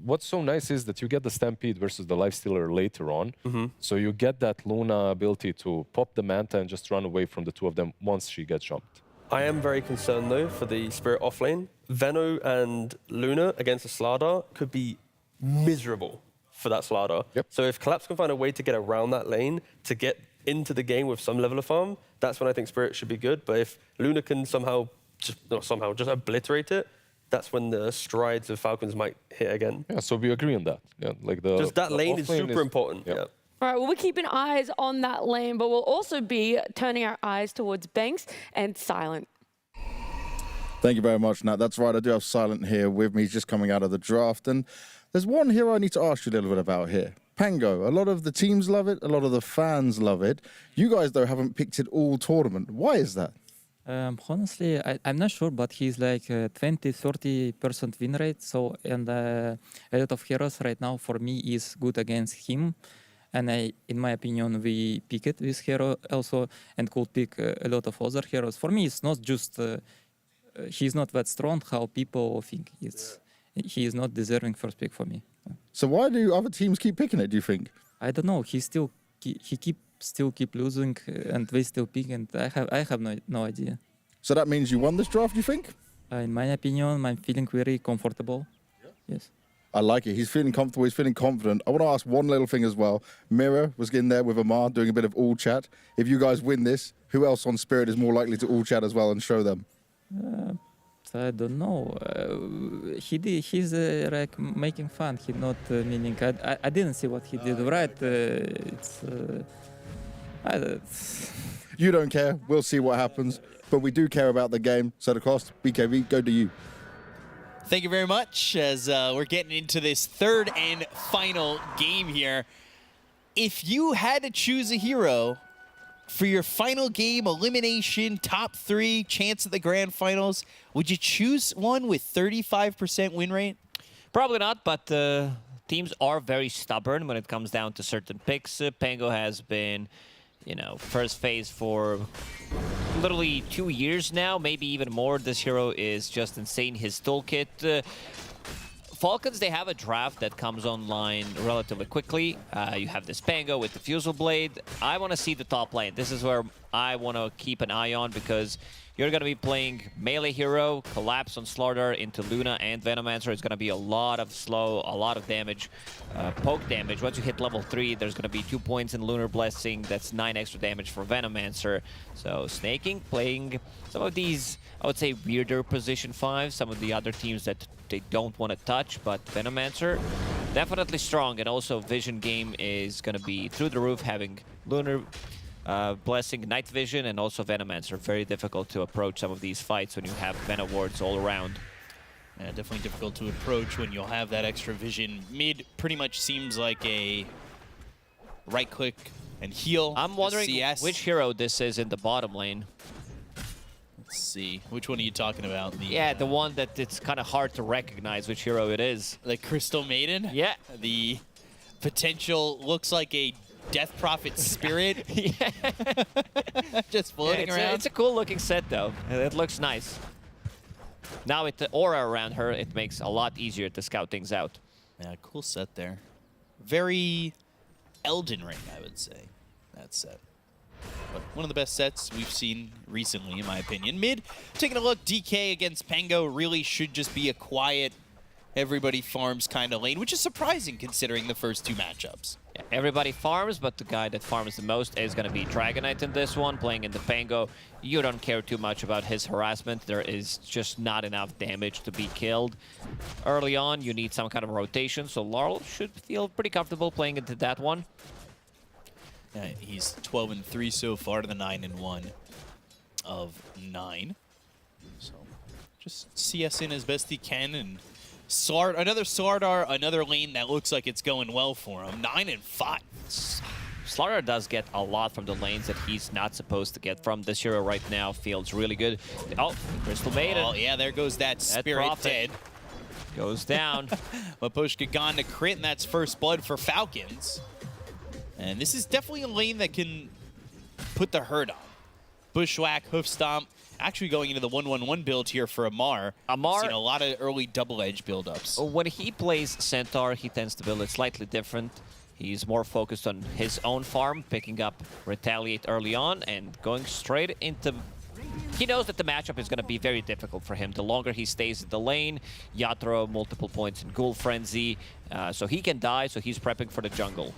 what's so nice is that you get the Stampede versus the Lifestealer later on. So you get that Luna ability to pop the Manta and just run away from the two of them once she gets jumped. I am very concerned, though, for the Spirit offlane. Veno and Luna against the Slardar could be miserable for that Slardar. So if Collapse can find a way to get around that lane, to get into the game with some level of farm, that's when I think Spirit should be good. But if Luna can somehow, just obliterate it, that's when the strides of Falcons might hit again. Yeah, so we agree on that. Yeah, like just that lane is super important. Yeah. All right, well, we're keeping eyes on that lane, but we'll also be turning our eyes towards Banks and Silent. Thank you very much, Nat. That's right, I do have Silent here with me. He's just coming out of the draft. And there's one hero I need to ask you a little bit about here. Pango. A lot of the teams love it. A lot of the fans love it. You guys, though, haven't picked it all tournament. Why is that? Honestly, I'm not sure, but he's like 20-30% win rate. So, and a lot of heroes right now for me is good against him. And in my opinion, we pick it this hero also and could pick a lot of other heroes. For me, it's not just he's not that strong how people think he is not deserving first pick for me. So why do other teams keep picking it, do you think? I don't know. He still keep losing and they still pick, and I have no idea. So that means you won this draft, you think? In my opinion, I'm feeling very comfortable. Yes. I like it. He's feeling comfortable. He's feeling confident. I want to ask one little thing as well. Mirror was in there with Amar doing a bit of all chat. If you guys win this, who else on Spirit is more likely to all chat as well and show them? I don't know. He's like making fun. He's not meaning. I didn't see what he did right. You don't care. We'll see what happens. But we do care about the game. So the cost, BKB, go to you. Thank you very much as we're getting into this third and final game here. If you had to choose a hero for your final game, elimination, top 3, chance at the grand finals, would you choose one with 35% win rate? Probably not, but teams are very stubborn when it comes down to certain picks. Pango has been, first phase for literally 2 years now, maybe even more. This hero is just insane. His toolkit. Falcons, they have a draft that comes online relatively quickly. You have this Pango with the Fusel Blade. I want to see the top lane. This is where I want to keep an eye on because you're going to be playing melee hero, collapse on Slardar into Luna and Venomancer. It's going to be a lot of slow, a lot of damage, poke damage. Once you hit level 3, there's going to be 2 points in Lunar Blessing. That's 9 extra damage for Venomancer. So Snaking, playing some of these, I would say, weirder position 5. Some of the other teams that they don't want to touch, but Venomancer, definitely strong. And also Vision game is going to be through the roof, having Lunar Blessing, Night Vision, and also Venomancer. Very difficult to approach some of these fights when you have Venom wards all around. Yeah, definitely difficult to approach when you'll have that extra vision. Mid pretty much seems like a right click and heal. I'm wondering CS. which hero this is in the bottom lane. Let's see. Which one are you talking about? The one that it's kind of hard to recognize which hero it is. The Crystal Maiden? Yeah. The potential looks like a Death Prophet Spirit. Yeah. Just floating around. It's a cool looking set though. It looks nice. Now with the aura around her, it makes a lot easier to scout things out. Yeah, cool set there. Very Elden Ring, I would say, that set. But one of the best sets we've seen recently, in my opinion. Mid, taking a look, DK against Pango really should just be a quiet, everybody farms kind of lane, which is surprising considering the first 2 matchups. Yeah, everybody farms, but the guy that farms the most is going to be Dragonite in this one, playing in the Pango. You don't care too much about his harassment. There is just not enough damage to be killed. Early on, you need some kind of rotation, so Laurel should feel pretty comfortable playing into that one. Yeah, he's 12-3 so far to the 9-1 of 9. So just CS in as best he can, and another Slardar, another lane that looks like it's going well for him. 9-5. Slardar does get a lot from the lanes that he's not supposed to get from. This hero right now feels really good. Oh, Crystal Maiden. Oh, yeah, there goes that Spirit dead. Goes down. Mapushka gone to crit, and that's first blood for Falcons. And this is definitely a lane that can put the hurt on. Bushwhack, Hoof Stomp, actually going into the 1-1-1 build here for Amar. Amar, seen a lot of early double edge buildups. When he plays Centaur, he tends to build it slightly different. He's more focused on his own farm, picking up Retaliate early on and going straight into he knows that the matchup is going to be very difficult for him. The longer he stays in the lane, Yatoro, multiple points in Ghoul Frenzy, so he can die, so he's prepping for the jungle.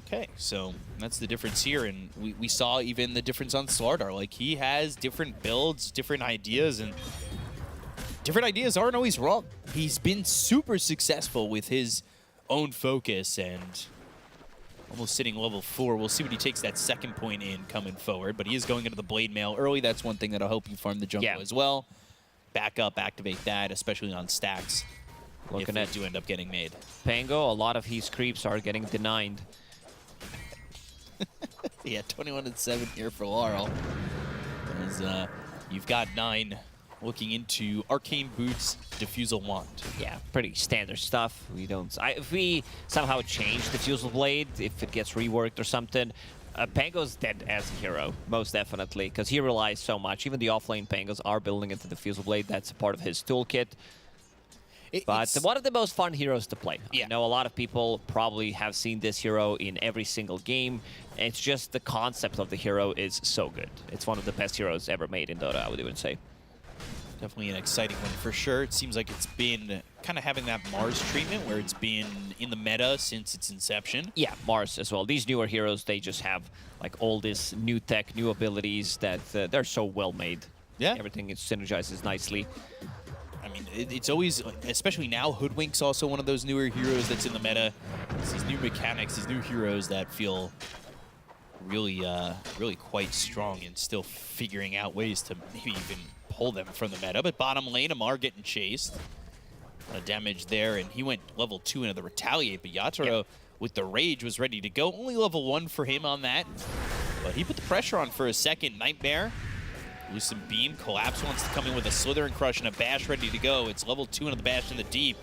Okay, so that's the difference here, and we saw even the difference on Slardar. Like, he has different builds, different ideas, and different ideas aren't always wrong. He's been super successful with his own focus and almost sitting level 4. We'll see what he takes that second point in coming forward, but he is going into the Blade Mail early. That's one thing that'll help you farm the jungle as well. Back up, activate that, especially on stacks. Looking if they do end up getting made. Pango, a lot of his creeps are getting denied. Yeah, 21-7 here for Laurel. As you've got 9 looking into Arcane Boots, Diffusal Wand. Yeah, pretty standard stuff. We don't. If we somehow change Diffusal Blade, if it gets reworked or something, Pango's dead as a hero, most definitely, because he relies so much. Even the offlane Pangos are building into Diffusal Blade. That's a part of his toolkit. But one of the most fun heroes to play. I know a lot of people probably have seen this hero in every single game. It's just the concept of the hero is so good. It's one of the best heroes ever made in Dota, I would even say. Definitely an exciting one for sure. It seems like it's been kind of having that MOUZ treatment where it's been in the meta since its inception. Yeah, MOUZ as well. These newer heroes, they just have like all this new tech, new abilities that they're so well made. Yeah. Everything synergizes nicely. I mean, it's always, especially now, Hoodwink's also one of those newer heroes that's in the meta. It's these new mechanics, these new heroes that feel really, really quite strong and still figuring out ways to maybe even pull them from the meta. But bottom lane, Amar getting chased. A lot of damage there, and he went level 2 into the Retaliate, but Yatoro with the Rage was ready to go. Only level 1 for him on that, but he put the pressure on for a second. Nightmare. Loosen Beam. Collapse wants to come in with a Slithering Crush and a Bash ready to go. It's level 2 into the Bash in the deep.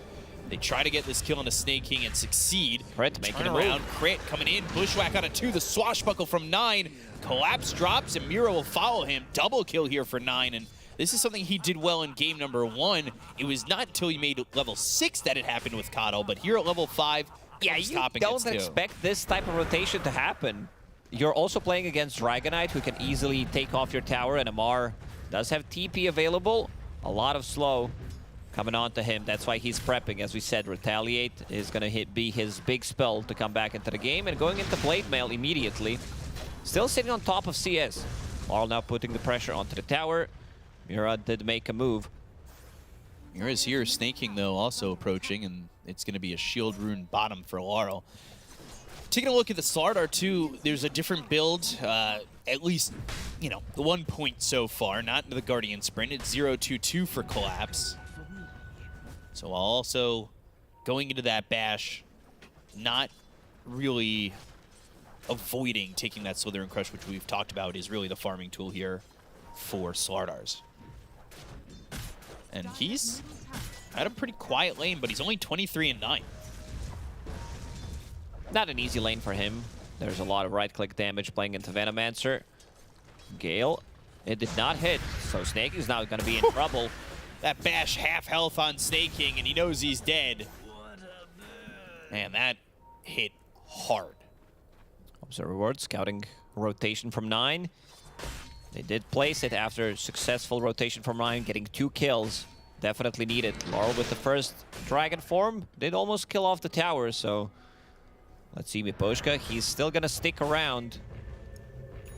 They try to get this kill into Snake King and succeed. Crit making Turn a around. move. Crit coming in. Bushwhack on a 2. The Swashbuckle from 9. Collapse drops and Mira will follow him. Double kill here for 9. And this is something he did well in game number 1. It was not until he made level 6 that it happened with Kato, but here at level 5, yeah, you don't expect this type of rotation to happen. You're also playing against Dragonite, who can easily take off your tower, and Amar does have TP available. A lot of slow coming on to him. That's why he's prepping. As we said, Retaliate is going to be his big spell to come back into the game, and going into Blade Mail immediately. Still sitting on top of CS. Laurel now putting the pressure onto the tower. Mira did make a move. Mira's here, Snaking though, also approaching, and it's going to be a Shield Rune bottom for Laurel. Taking a look at the Slardar too, there's a different build, at least, you know, the 1 point so far, not the Guardian Sprint. It's 0-2-2 for Collapse. So while also going into that Bash, not really avoiding taking that Slithering Crush, which we've talked about is really the farming tool here for Slardars. And he's had a pretty quiet lane, but he's only 23-9. Not an easy lane for him. There's a lot of right-click damage playing into Venomancer. Gale, it did not hit, so Snake is now going to be in trouble. That Bash half health on Snake King, and he knows he's dead. Man, that hit hard. Observer Reward, scouting rotation from 9. They did place it after successful rotation from 9, getting 2 kills. Definitely needed. Laurel with the first Dragon form did almost kill off the tower, so let's see Miposhka. He's still going to stick around.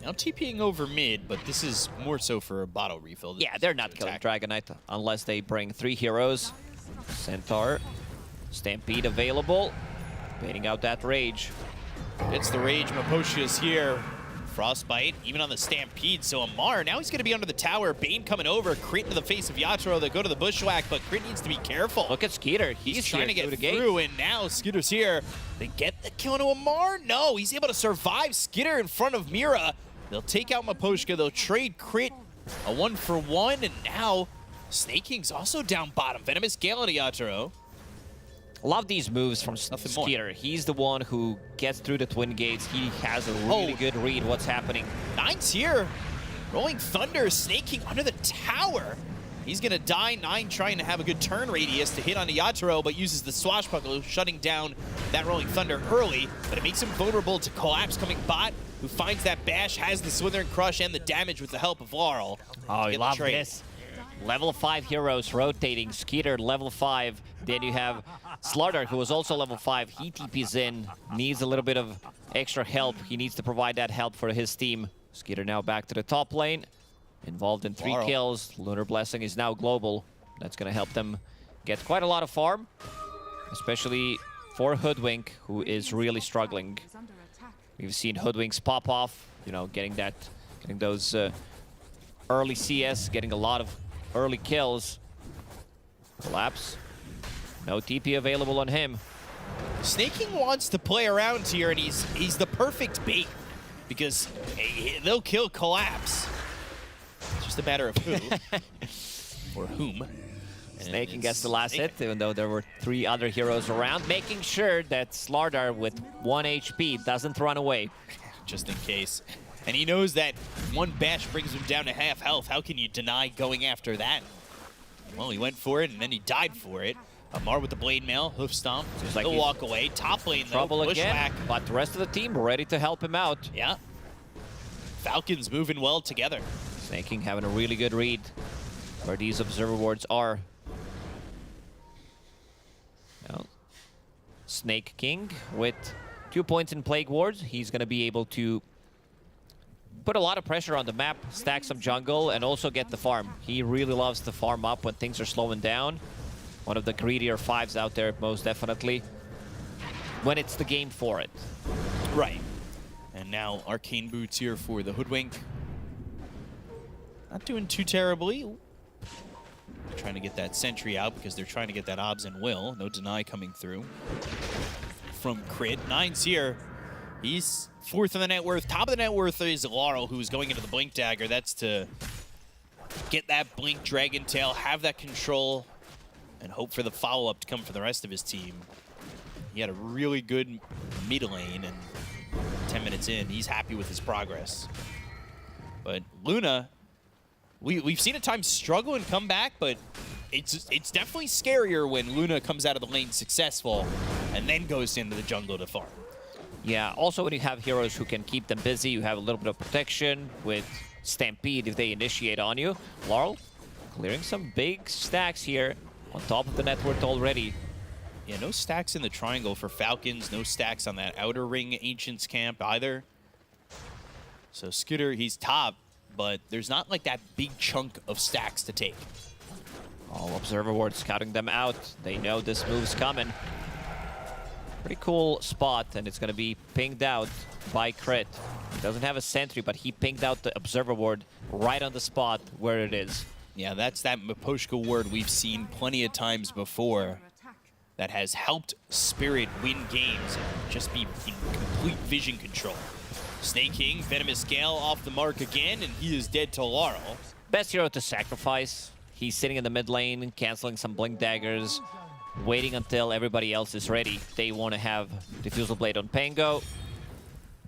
Now TPing over mid, but this is more so for a bottle refill. Yeah, they're not killing Dragonite unless they bring 3 heroes. Centaur, Stampede available. Baiting out that Rage. It's the Rage. Miposhka's here. Frostbite, even on the Stampede. So Amar, now he's going to be under the tower. Bane coming over. Crit into the face of Yatoro. They go to the Bushwhack, but Crit needs to be careful. Look at Skeeter. He's trying to get through, and now Skitter's here. They get the kill to Amar? No, he's able to survive Skitter in front of Mira. They'll take out Miposhka. They'll trade Crit. A 1-for-1, and now Snake King's also down bottom. Venomous Gale to Yatoro. Love these moves from Skeeter. He's the one who gets through the Twin Gates. He has a really good read what's happening. 9's here. Rolling Thunder, Snake King under the tower. He's going to die. Nine trying to have a good turn radius to hit on Yatoro, but uses the Swashbuckle, shutting down that Rolling Thunder early. But it makes him vulnerable to Collapse coming bot, who finds that bash, has the Slithering Crush and the damage with the help of Laurel. Oh, I love this. Level 5 heroes rotating. Skeeter, level 5. Then you have Slardar, who was also level 5. He TPs in, needs a little bit of extra help. He needs to provide that help for his team. Skeeter now back to the top lane. Involved in 3 kills. Lunar Blessing is now global. That's going to help them get quite a lot of farm, especially for Hoodwink, who is really struggling. We've seen Hoodwinks pop off, you know, getting those early CS, getting a lot of early kills. Collapse. No TP available on him. Snaking wants to play around here, and he's the perfect bait because they'll kill Collapse. It's just a matter of who or whom. Snaking gets the last hit, even though there were 3 other heroes around, making sure that Slardar with 1 HP doesn't run away. Just in case. And he knows that 1 bash brings him down to half health. How can you deny going after that? Well, he went for it, and then he died for it. Amar with the Blade Mail, Hoof Stomp. Like he'll walk away. Top lane, though, trouble Bushwhack. again, but the rest of the team ready to help him out. Yeah. Falcons moving well together. Snaking having a really good read where these observer wards are. Now, Snake King with 2 points in Plague Wards. He's going to be able to put a lot of pressure on the map, stack some jungle, and also get the farm. He really loves to farm up when things are slowing down. One of the greedier 5s out there, most definitely, when it's the game for it. Right. And now Arcane Boots here for the Hoodwink. Not doing too terribly. Trying to get that Sentry out because they're trying to get that Obs and Will. No deny coming through from Crit. Nine's here. He's 4th in the net worth. Top of the net worth is Laurel, who's going into the Blink Dagger. That's to get that Blink Dragon Tail, have that control, and hope for the follow-up to come for the rest of his team. He had a really good mid lane, and 10 minutes in, he's happy with his progress. But Luna, we've seen at times struggle and come back, but it's definitely scarier when Luna comes out of the lane successful and then goes into the jungle to farm. Yeah, also when you have heroes who can keep them busy, you have a little bit of protection with Stampede if they initiate on you. Laurel clearing some big stacks here on top of the net worth already. Yeah, no stacks in the triangle for Falcons, no stacks on that outer ring Ancients camp either. So Scooter, he's top, but there's not like that big chunk of stacks to take. All Observer Wards scouting them out. They know this move's coming. Pretty cool spot, and it's going to be pinged out by Crit. He doesn't have a sentry, but he pinged out the Observer Ward right on the spot where it is. Yeah, that's that Miposhka ward we've seen plenty of times before that has helped Spirit win games and just be in complete vision control. Snake King, Venomous Gale off the mark again, and he is dead to Laurel. Best hero to sacrifice. He's sitting in the mid lane, canceling some Blink Daggers, waiting until everybody else is ready. They want to have Diffusal Blade on Pango,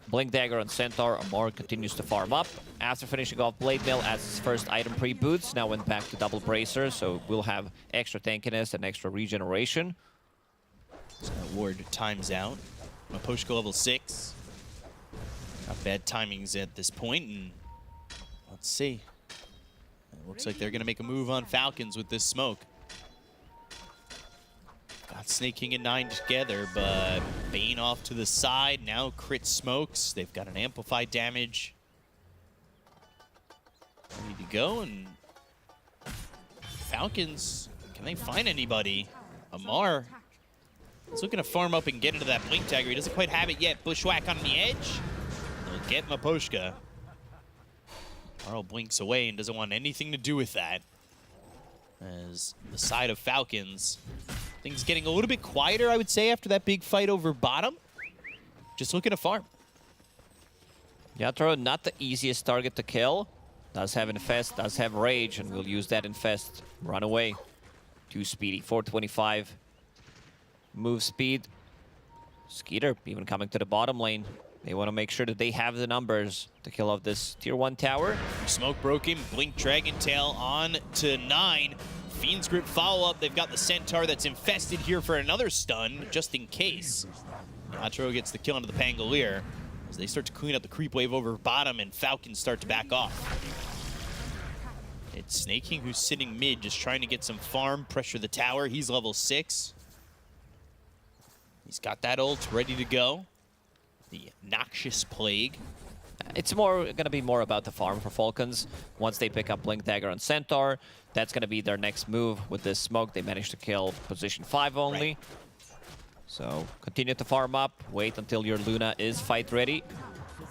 Blink Dagger on Centaur. Amar continues to farm up. After finishing off Blade Mail as his first item pre-boots, now went back to Double Bracer, so we'll have extra tankiness and extra regeneration. So that ward times out. Miposhka level 6. Not bad timings at this point, and let's see. It looks like they're going to make a move on Falcons with this smoke. Got Snake King and Nine together, but Bane off to the side. Now Crit smokes. They've got an amplified damage. Ready to go, and Falcons, can they find anybody? Amar is looking to farm up and get into that Blink Dagger. He doesn't quite have it yet. Bushwhack on the edge. They'll get Miposhka. Arl blinks away and doesn't want anything to do with that. As the side of Falcons, things getting a little bit quieter, I would say, after that big fight over bottom. Just looking to farm. Yatoro, not the easiest target to kill. Does have Infest, does have Rage, and we'll use that Infest. Run away. Too speedy, 425. Move speed. Skeeter even coming to the bottom lane. They want to make sure that they have the numbers to kill off this tier 1 tower. Smoke broken, Blink Dragon Tail on to 9. Fiend's Grip follow-up. They've got the Centaur that's infested here for another stun, just in case. Atro gets the kill onto the Pangolier as they start to clean up the creep wave over bottom and Falcons start to back off. It's Snake King who's sitting mid, just trying to get some farm, pressure the tower. He's level 6. He's got that ult ready to go. The Noxious Plague. It's going to be more about the farm for Falcons. Once they pick up Blink Dagger on Centaur, that's going to be their next move with this smoke. They managed to kill position 5 only. Right. So continue to farm up. Wait until your Luna is fight ready.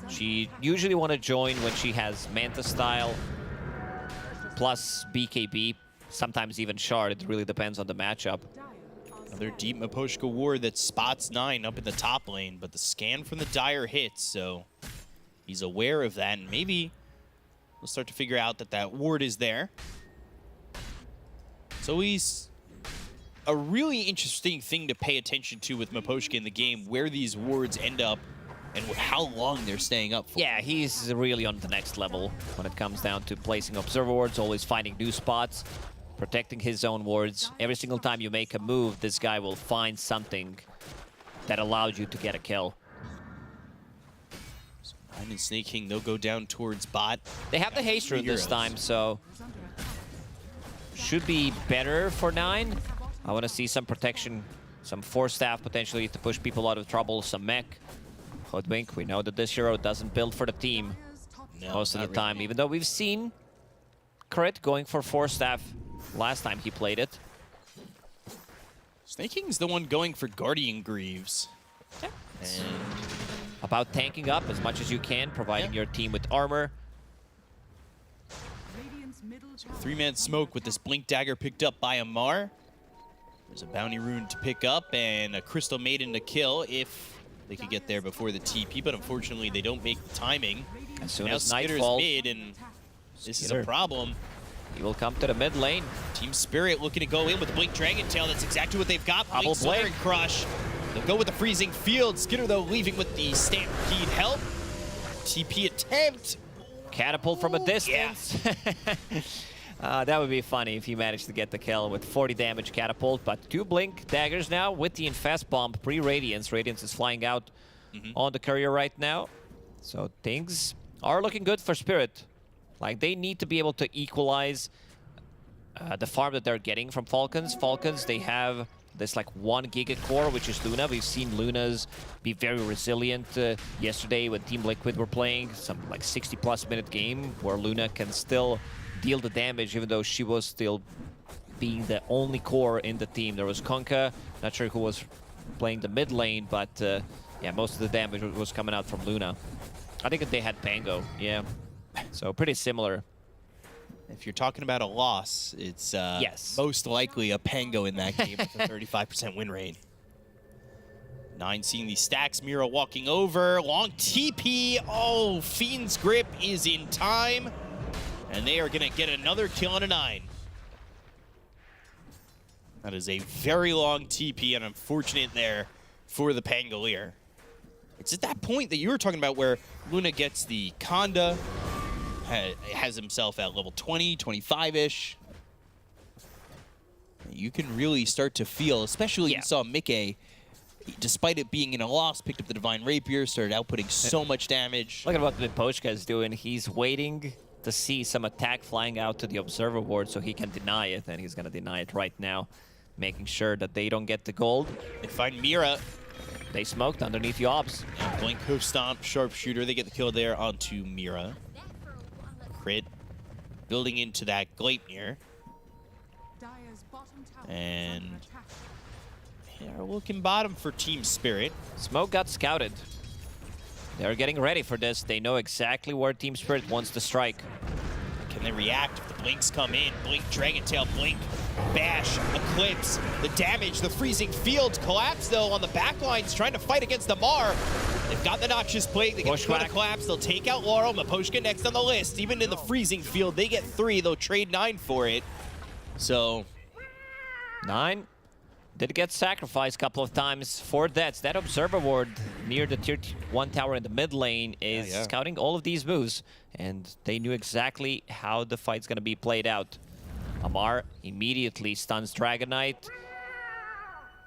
She usually want to join when she has Manta style plus BKB, sometimes even Shard. It really depends on the matchup. Another deep Miposhka ward that spots 9 up in the top lane, but the scan from the Dire hits, so he's aware of that, and maybe we'll start to figure out that that ward is there. So he's a really interesting thing to pay attention to with Miposhka in the game, where these wards end up and how long they're staying up for. Yeah, he's really on the next level when it comes down to placing observer wards, always finding new spots, protecting his own wards. Every single time you make a move, this guy will find something that allows you to get a kill. So Nine and Snake King, they'll go down towards bot. They have the haste rune this time, so should be better for 9. I want to see some protection, some Force Staff potentially to push people out of trouble, some mech. Hoodwink, we know that this hero doesn't build for the team most of the time, even though we've seen Crit going for Force Staff last time he played it. Snake King's the one going for Guardian Greaves. Yeah. And about tanking up as much as you can, providing your team with armor. 3-man smoke with this Blink Dagger picked up by Amar. There's a bounty rune to pick up and a Crystal Maiden to kill if they could get there before the TP, but unfortunately they don't make the timing. As soon now as night Skitter's falls, mid, and this is a problem. He will come to the mid lane. Team Spirit looking to go in with the Blink Dragon Tail. That's exactly what they've got. Double Blink. and Crush. They'll go with the Freezing Field. Skitter, though, leaving with the Stampede help. TP attempt. Catapult from a distance. Yeah. That would be funny if he managed to get the kill with 40 damage catapult, but 2 Blink Daggers now with the Infest Bomb pre-Radiance. Radiance is flying out on the courier right now. So things are looking good for Spirit. Like, they need to be able to equalize the farm that they're getting from Falcons. Falcons, they have this like 1 Giga core, which is Luna. We've seen Lunas be very resilient yesterday when Team Liquid were playing. Some like 60+ minute game where Luna can still deal the damage, even though she was still being the only core in the team. There was Konka, not sure who was playing the mid lane, but yeah, most of the damage was coming out from Luna. I think they had Pango, yeah. So pretty similar. If you're talking about a loss, it's most likely a Pango in that game with a 35% win rate. 9 seeing the stacks, Mira walking over, long TP. Oh, Fiend's Grip is in time. And they are going to get another kill on a 9. That is a very long TP and unfortunate there for the Pangolier. It's at that point that you were talking about where Luna gets the Conda, has himself at level 20, 25-ish. You can really start to feel, especially you saw Mickey, despite it being in a loss, picked up the Divine Rapier, started outputting so much damage. Look at what Miposhka is doing. He's waiting to see some attack flying out to the observer ward so he can deny it, and he's going to deny it right now, making sure that they don't get the gold. They find Mira. They smoked underneath the obs. And Blink Hoof Stomp, Sharpshooter. They get the kill there onto Mira. Crit building into that Gleipnir. And they're looking bottom for Team Spirit. Smoke got scouted. They're getting ready for this. They know exactly where Team Spirit wants to strike. Can they react if the Blinks come in? Blink, Dragon Tail, Blink, Bash, Eclipse, the damage, the Freezing Field. Collapse, though, on the back lines, trying to fight against the Mar. They've got the Noxious Plague. They get the Collapse. They'll take out Laurel. Miposhka next on the list. Even in the Freezing Field, they get 3. They'll trade 9 for it. So 9 did get sacrificed a couple of times for that. That observer ward near the tier 1 tower in the mid lane is scouting all of these moves, and they knew exactly how the fight's going to be played out. Amar immediately stuns Dragon Knight.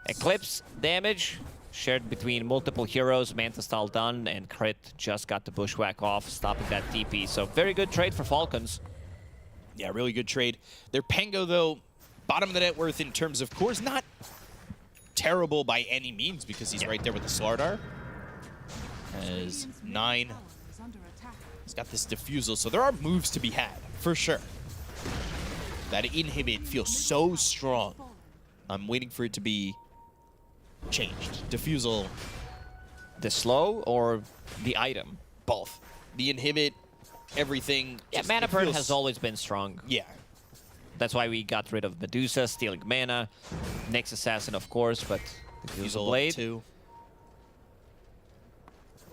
Eclipse damage shared between multiple heroes. Manta style done, and Crit just got the bushwhack off, stopping that TP. So very good trade for Falcons. Yeah, really good trade. Their Pango, though, bottom of the net worth in terms of cores, not terrible by any means, because he's right there with the Slardar. As 9, he's got this Diffusal, so there are moves to be had, for sure. That inhibit feels so strong. I'm waiting for it to be changed. Diffusal. The slow or the item? Both. The inhibit, everything. Yeah, mana burn has always been strong. Yeah. That's why we got rid of Medusa, stealing mana. Next Assassin, of course, but Diffusal Blade. Too.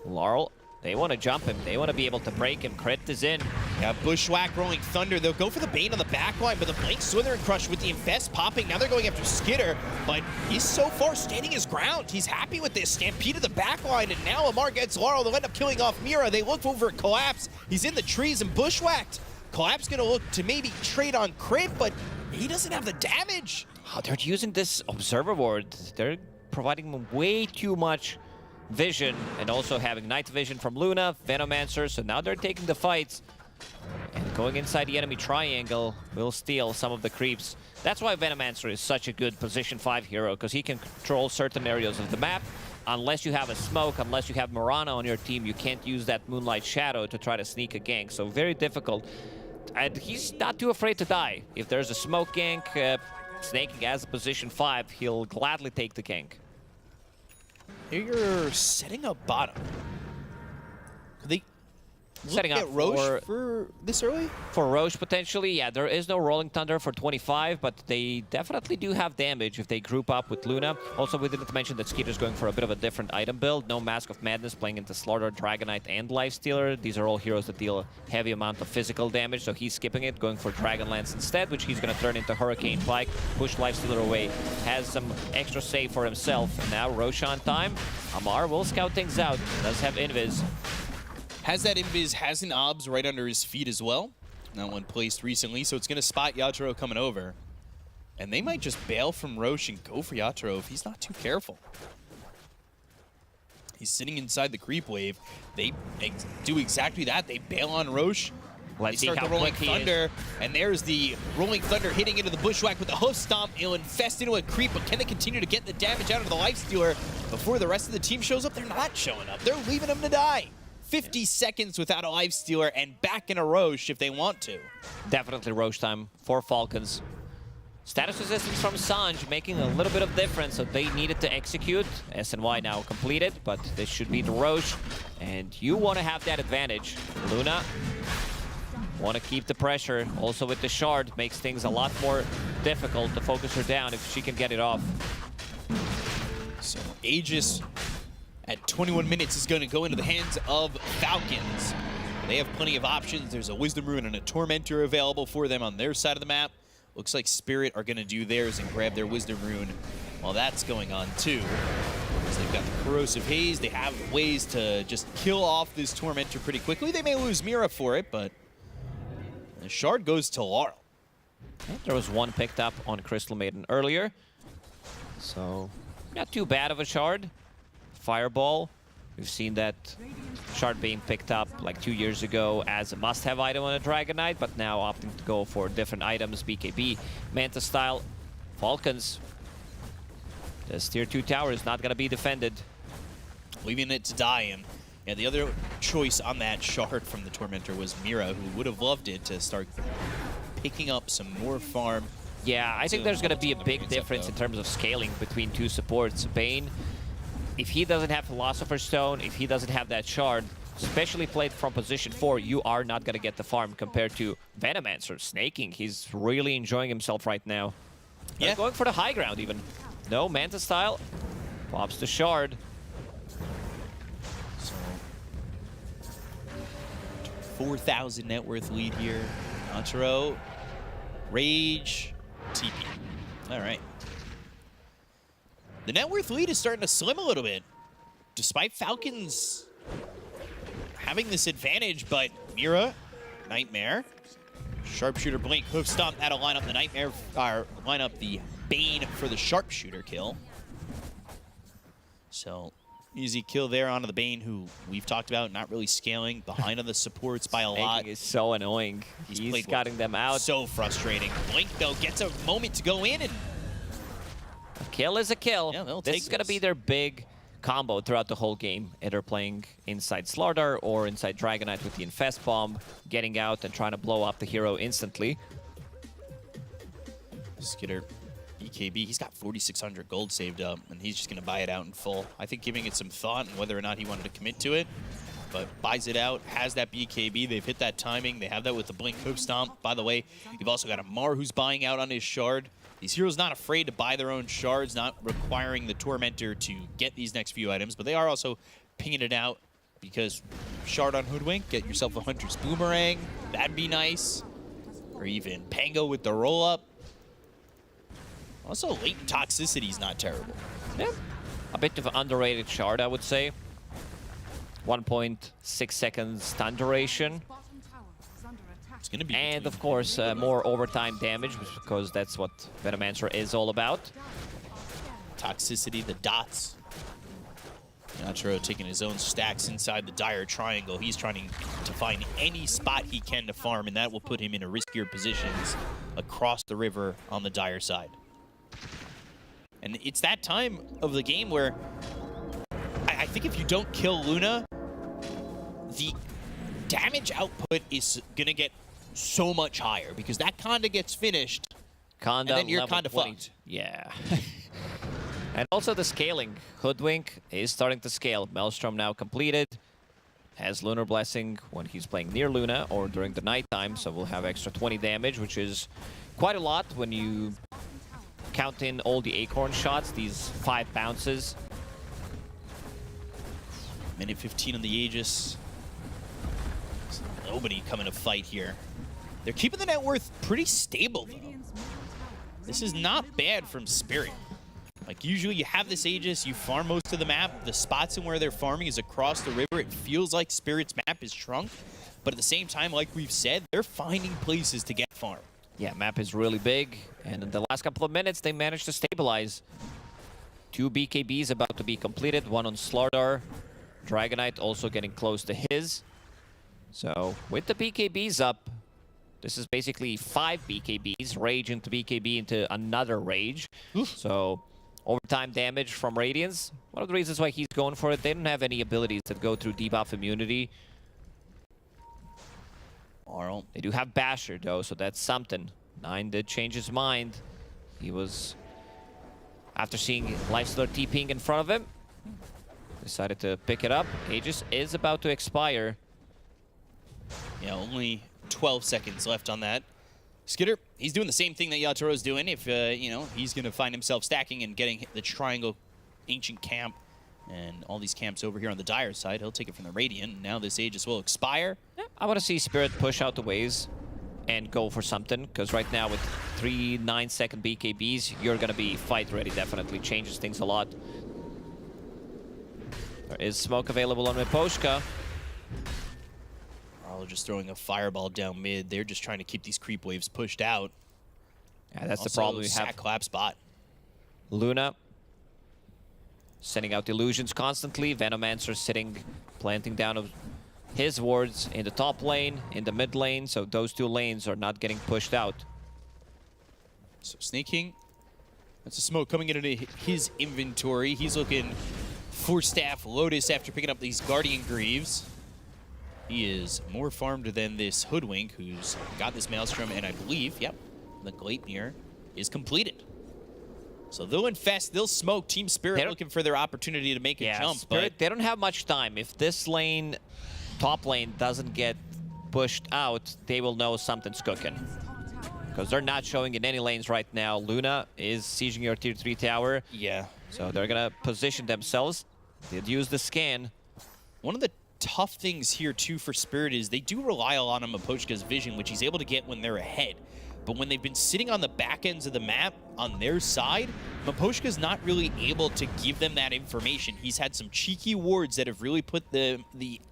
Laurel, they want to jump him. They want to be able to break him. Crit is in. Yeah, Bushwhack, Rolling Thunder. They'll go for the Bane on the back line, but the Blank Slither Crush with the Infest popping. Now they're going after Skitter, but he's so far standing his ground. He's happy with this. Stampede to the back line, and now Amar gets Laurel. They'll end up killing off Mira. They look over at Collapse. He's in the trees and Bushwhacked. Collapse going to look to maybe trade on Crit, but he doesn't have the damage. Oh, they're using this Observer Ward. They're providing him way too much vision, and also having night vision from Luna, Venomancer, so now they're taking the fights. And going inside the enemy triangle will steal some of the creeps. That's why Venomancer is such a good position 5 hero, because he can control certain areas of the map. Unless you have a smoke, unless you have Mirana on your team, you can't use that Moonlight Shadow to try to sneak a gank, so very difficult. And he's not too afraid to die. If there's a smoke gank, snaking as a position 5, he'll gladly take the gank. You're setting up bottom. Are they setting up Roche for this early? For Roche, potentially, yeah. There is no Rolling Thunder for 25, but they definitely do have damage if they group up with Luna. Also, we didn't mention that Skeeter's going for a bit of a different item build. No Mask of Madness, playing into Slaughter, Dragon Knight, and Lifestealer. These are all heroes that deal a heavy amount of physical damage, so he's skipping it, going for Dragonlance instead, which he's going to turn into Hurricane Pike, push Lifestealer away, has some extra save for himself. And now Roche on time. Amar will scout things out, does have Invis. Has that Invis, has an Obs right under his feet as well. That one placed recently, so it's going to spot Yatoro coming over. And they might just bail from Roche and go for Yatoro if he's not too careful. He's sitting inside the creep wave. They do exactly that. They bail on Roche. Let's they start the Rolling Thunder, and there's the Rolling Thunder hitting into the Bushwhack with the Hoof Stomp. It'll infest into a creep, but can they continue to get the damage out of the Lifestealer before the rest of the team shows up? They're not showing up. They're leaving him to die. 50 seconds without a Lifestealer and back in a Roche if they want to. Definitely Roche time for Falcons. Status resistance from Sanj making a little bit of difference, so they needed to execute. SNY now completed, but this should be the Roche, and you want to have that advantage. Luna want to keep the pressure. Also with the Shard, makes things a lot more difficult to focus her down if she can get it off. So Aegis at 21 minutes is going to go into the hands of Falcons. They have plenty of options. There's a Wisdom Rune and a Tormentor available for them on their side of the map. Looks like Spirit are going to do theirs and grab their Wisdom Rune while that's going on too. So they've got the Corrosive Haze. They have ways to just kill off this Tormentor pretty quickly. They may lose Mira for it, but the Shard goes to Laurel. There was one picked up on Crystal Maiden earlier, so not too bad of a Shard. Fireball, we've seen that Shard being picked up like 2 years ago as a must-have item on a Dragon Knight, but now opting to go for different items, BKB, Manta style. Falcons, this tier 2 tower is not going to be defended. Leaving it to die, and yeah, the other choice on that Shard from the Tormentor was Mira, who would have loved it to start picking up some more farm. Yeah, I think there's going to be a big difference in terms of scaling between two supports. Bane, if he doesn't have Philosopher's Stone, if he doesn't have that Shard, especially played from position 4, you are not going to get the farm compared to Venomancer snaking. He's really enjoying himself right now. Yeah. They're going for the high ground even. No, Manta style. Pops the Shard. So 4,000 net worth lead here. Yatoro, Rage, TP. All right. the net worth lead is starting to slim a little bit. Despite Falcons having this advantage, but Mira, Nightmare, Sharpshooter, Blink, Hoof Stomp, that'll line up the Nightmare, or line up the Bane for the Sharpshooter kill. So, easy kill there onto the Bane, who we've talked about not really scaling, behind on the supports by a lot. Snaking is so annoying. He's cutting them out. So frustrating. Blink, though, gets a moment to go in, and a kill is a kill. Yeah, they'll This take is going to this. be their big combo throughout the whole game, either playing inside Slardar or inside Dragonite with the Infest Bomb, getting out and trying to blow up the hero instantly. Skitter, BKB, he's got 4,600 gold saved up, and he's just going to buy it out in full. I think giving it some thought and whether or not he wanted to commit to it, but buys it out, has that BKB. They've hit that timing. They have that with the Blink Hoof Stomp. By the way, you've also got Amar who's buying out on his Shard. These heroes not afraid to buy their own shards, not requiring the Tormentor to get these next few items, but they are also pinging it out because Shard on Hoodwink, get yourself a Hunter's Boomerang. That'd be nice. Or even Pango with the roll-up. Also, latent toxicity is not terrible. Yeah, a bit of an underrated shard, I would say. 1.6 seconds stun duration. It's going to be and of course, more overtime damage, because that's what Venomancer is all about. Toxicity, the dots. Yatoro taking his own stacks inside the dire triangle. He's trying to find any spot he can to farm, and that will put him in a riskier positions across the river on the dire side. And it's that time of the game where I think if you don't kill Luna, the damage output is going to get so much higher because that Conda gets finished, Conda, and then you're level Conda 20. fucked. Yeah. And also the scaling. Hoodwink is starting to scale. Maelstrom now completed. Has Lunar Blessing when he's playing near Luna or during the nighttime, so we'll have extra 20 damage, which is quite a lot when you count in all the Acorn shots, these 5 bounces. Minute 15 on the Aegis. There's nobody coming to fight here. They're keeping the net worth pretty stable, though. This is not bad from Spirit. Like, usually you have this Aegis, you farm most of the map. The spots in where they're farming is across the river. It feels like Spirit's map is shrunk. But at the same time, like we've said, they're finding places to get farm. Yeah, map is really big. And in the last couple of minutes, they managed to stabilize. 2 BKBs about to be completed. 1 on Slardar. Dragonite also getting close to his. So, with the BKBs up, this is basically 5 BKBs. Rage into BKB into another Rage. So, overtime damage from Radiance. One of the reasons why he's going for it, they don't have any abilities that go through debuff immunity. They do have Basher, though, so that's something. 9 did change his mind. He was, after seeing Lifestealer TPing in front of him, decided to pick it up. Aegis is about to expire. Yeah, only 12 seconds left on that. Skitter, he's doing the same thing that Yatoro's doing. If, you know, he's going to find himself stacking and getting the Triangle Ancient Camp and all these camps over here on the Dire side, he'll take it from the Radiant. Now this Aegis will expire. Yeah, I want to see Spirit push out the waves and go for something, because right now with 3 9-second BKBs, you're going to be fight ready. Definitely changes things a lot. There is smoke available on Miposhka. Arlo just throwing a fireball down mid. They're just trying to keep these creep waves pushed out. Yeah, that's also, the problem we have. Sack clap spot. Luna sending out illusions constantly. Venomancer sitting, planting down of his wards in the top lane, in the mid lane, so those 2 lanes are not getting pushed out. So sneaking. That's a smoke coming into his inventory. He's looking for Staff Lotus after picking up these Guardian Greaves. He is more farmed than this Hoodwink, who's got this Maelstrom, and I believe, yep, the Gleipnir is completed. So they'll infest, they'll smoke. Team Spirit looking for their opportunity to make a jump. Spirit, they don't have much time. If this lane, top lane, doesn't get pushed out, they will know something's cooking. Because they're not showing in any lanes right now. Luna is sieging your tier 3 tower. Yeah. So they're going to position themselves. They'd use the scan. One of the tough things here, too, for Spirit is they do rely a lot on Miposhka's vision, which he's able to get when they're ahead. but when they've been sitting on the back ends of the map on their side, Miposhka's not really able to give them that information. He's had some cheeky wards that have really put the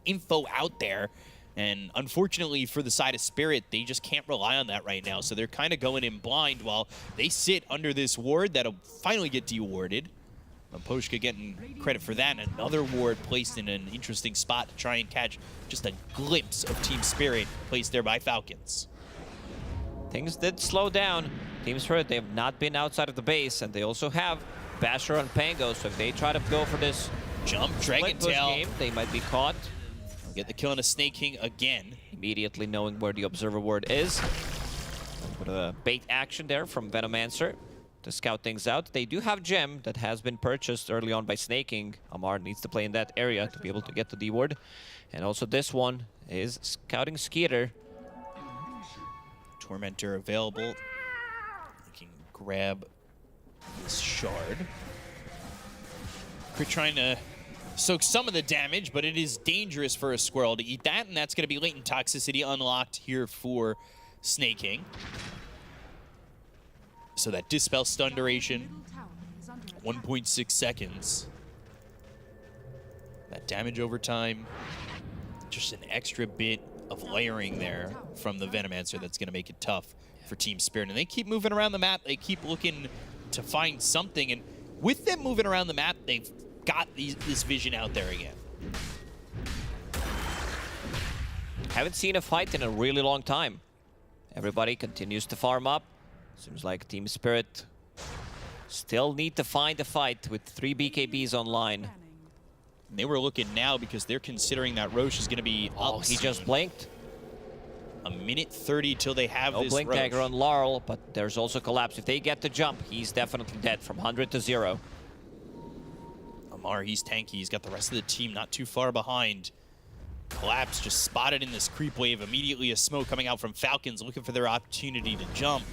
info out there, and unfortunately for the side of Spirit, they just can't rely on that right now, so they're kind of going in blind while they sit under this ward that'll finally get dewarded. Miposhka getting credit for that, and another ward placed in an interesting spot to try and catch just a glimpse of Team Spirit placed there by Falcons. Things did slow down. Team Spirit, they have not been outside of the base, and they also have Basher and Pango, so if they try to go for this jump Dragon Tail game, they might be caught. Get the kill on a Snake King again. Immediately knowing where the Observer ward is. With a bait action there from Venomancer to scout things out. They do have Gem that has been purchased early on by Snake King. Amar needs to play in that area to be able to get the D ward. And also this one is scouting Skeeter. Tormentor available. They can grab this shard. Crit trying to soak some of the damage, but it is dangerous for a squirrel to eat that, and that's going to be latent toxicity unlocked here for Snake King. So that Dispel stun duration, 1.6 seconds. That damage over time, just an extra bit of layering there from the Venomancer that's going to make it tough for Team Spirit. And they keep moving around the map. They keep looking to find something. And with them moving around the map, they've got this vision out there again. Haven't seen a fight in a really long time. Everybody continues to farm up. Seems like Team Spirit still need to find a fight with 3 BKBs online. And they were looking now because they're considering that Roche is going to be up. He just blinked. A minute 30 till they have no this blink Roche. dagger on Laurel, but there's also collapse. If they get the jump, he's definitely dead from 100 to 0. Amar, he's tanky. He's got the rest of the team not too far behind. Collapse just spotted in this creep wave. Immediately a smoke coming out from Falcons looking for their opportunity to jump.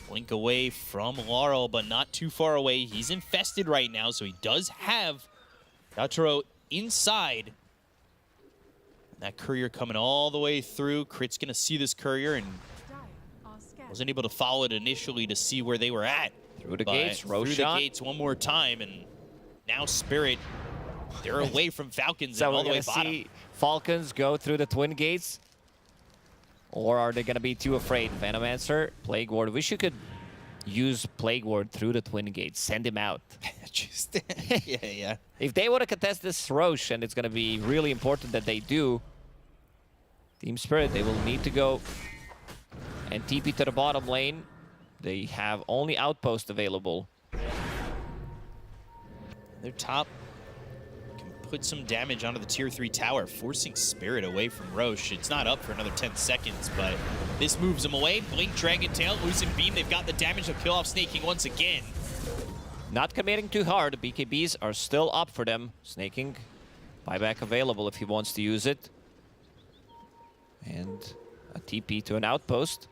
Blink away from Laurel, but not too far away. He's infested right now, so he does have Yatoro inside. And that courier coming all the way through. Crit's going to see this courier and wasn't able to follow it initially to see where they were at. Through the gates, Roshan. Through the gates one more time, and now Spirit, they're away from Falcons So and all we're the way gonna bottom. see Falcons go through the twin gates? Or are they going to be too afraid? Venomancer, Plague Ward. Wish you could use Plague Ward through the twin gates. Send him out. Just, yeah. If they want to contest this Roche, and it's going to be really important that they do, Team Spirit, they will need to go and TP to the bottom lane. They have only Outpost available. Their top can put some damage onto the tier 3 tower, forcing Spirit away from Roche. It's not up for another 10 seconds, but this moves them away. Blink, Dragon Tail, Loosen Beam. They've got the damage to kill off Snake King once again. Not committing too hard. The BKBs are still up for them. Snake King, buyback available if he wants to use it. And a TP to an Outpost.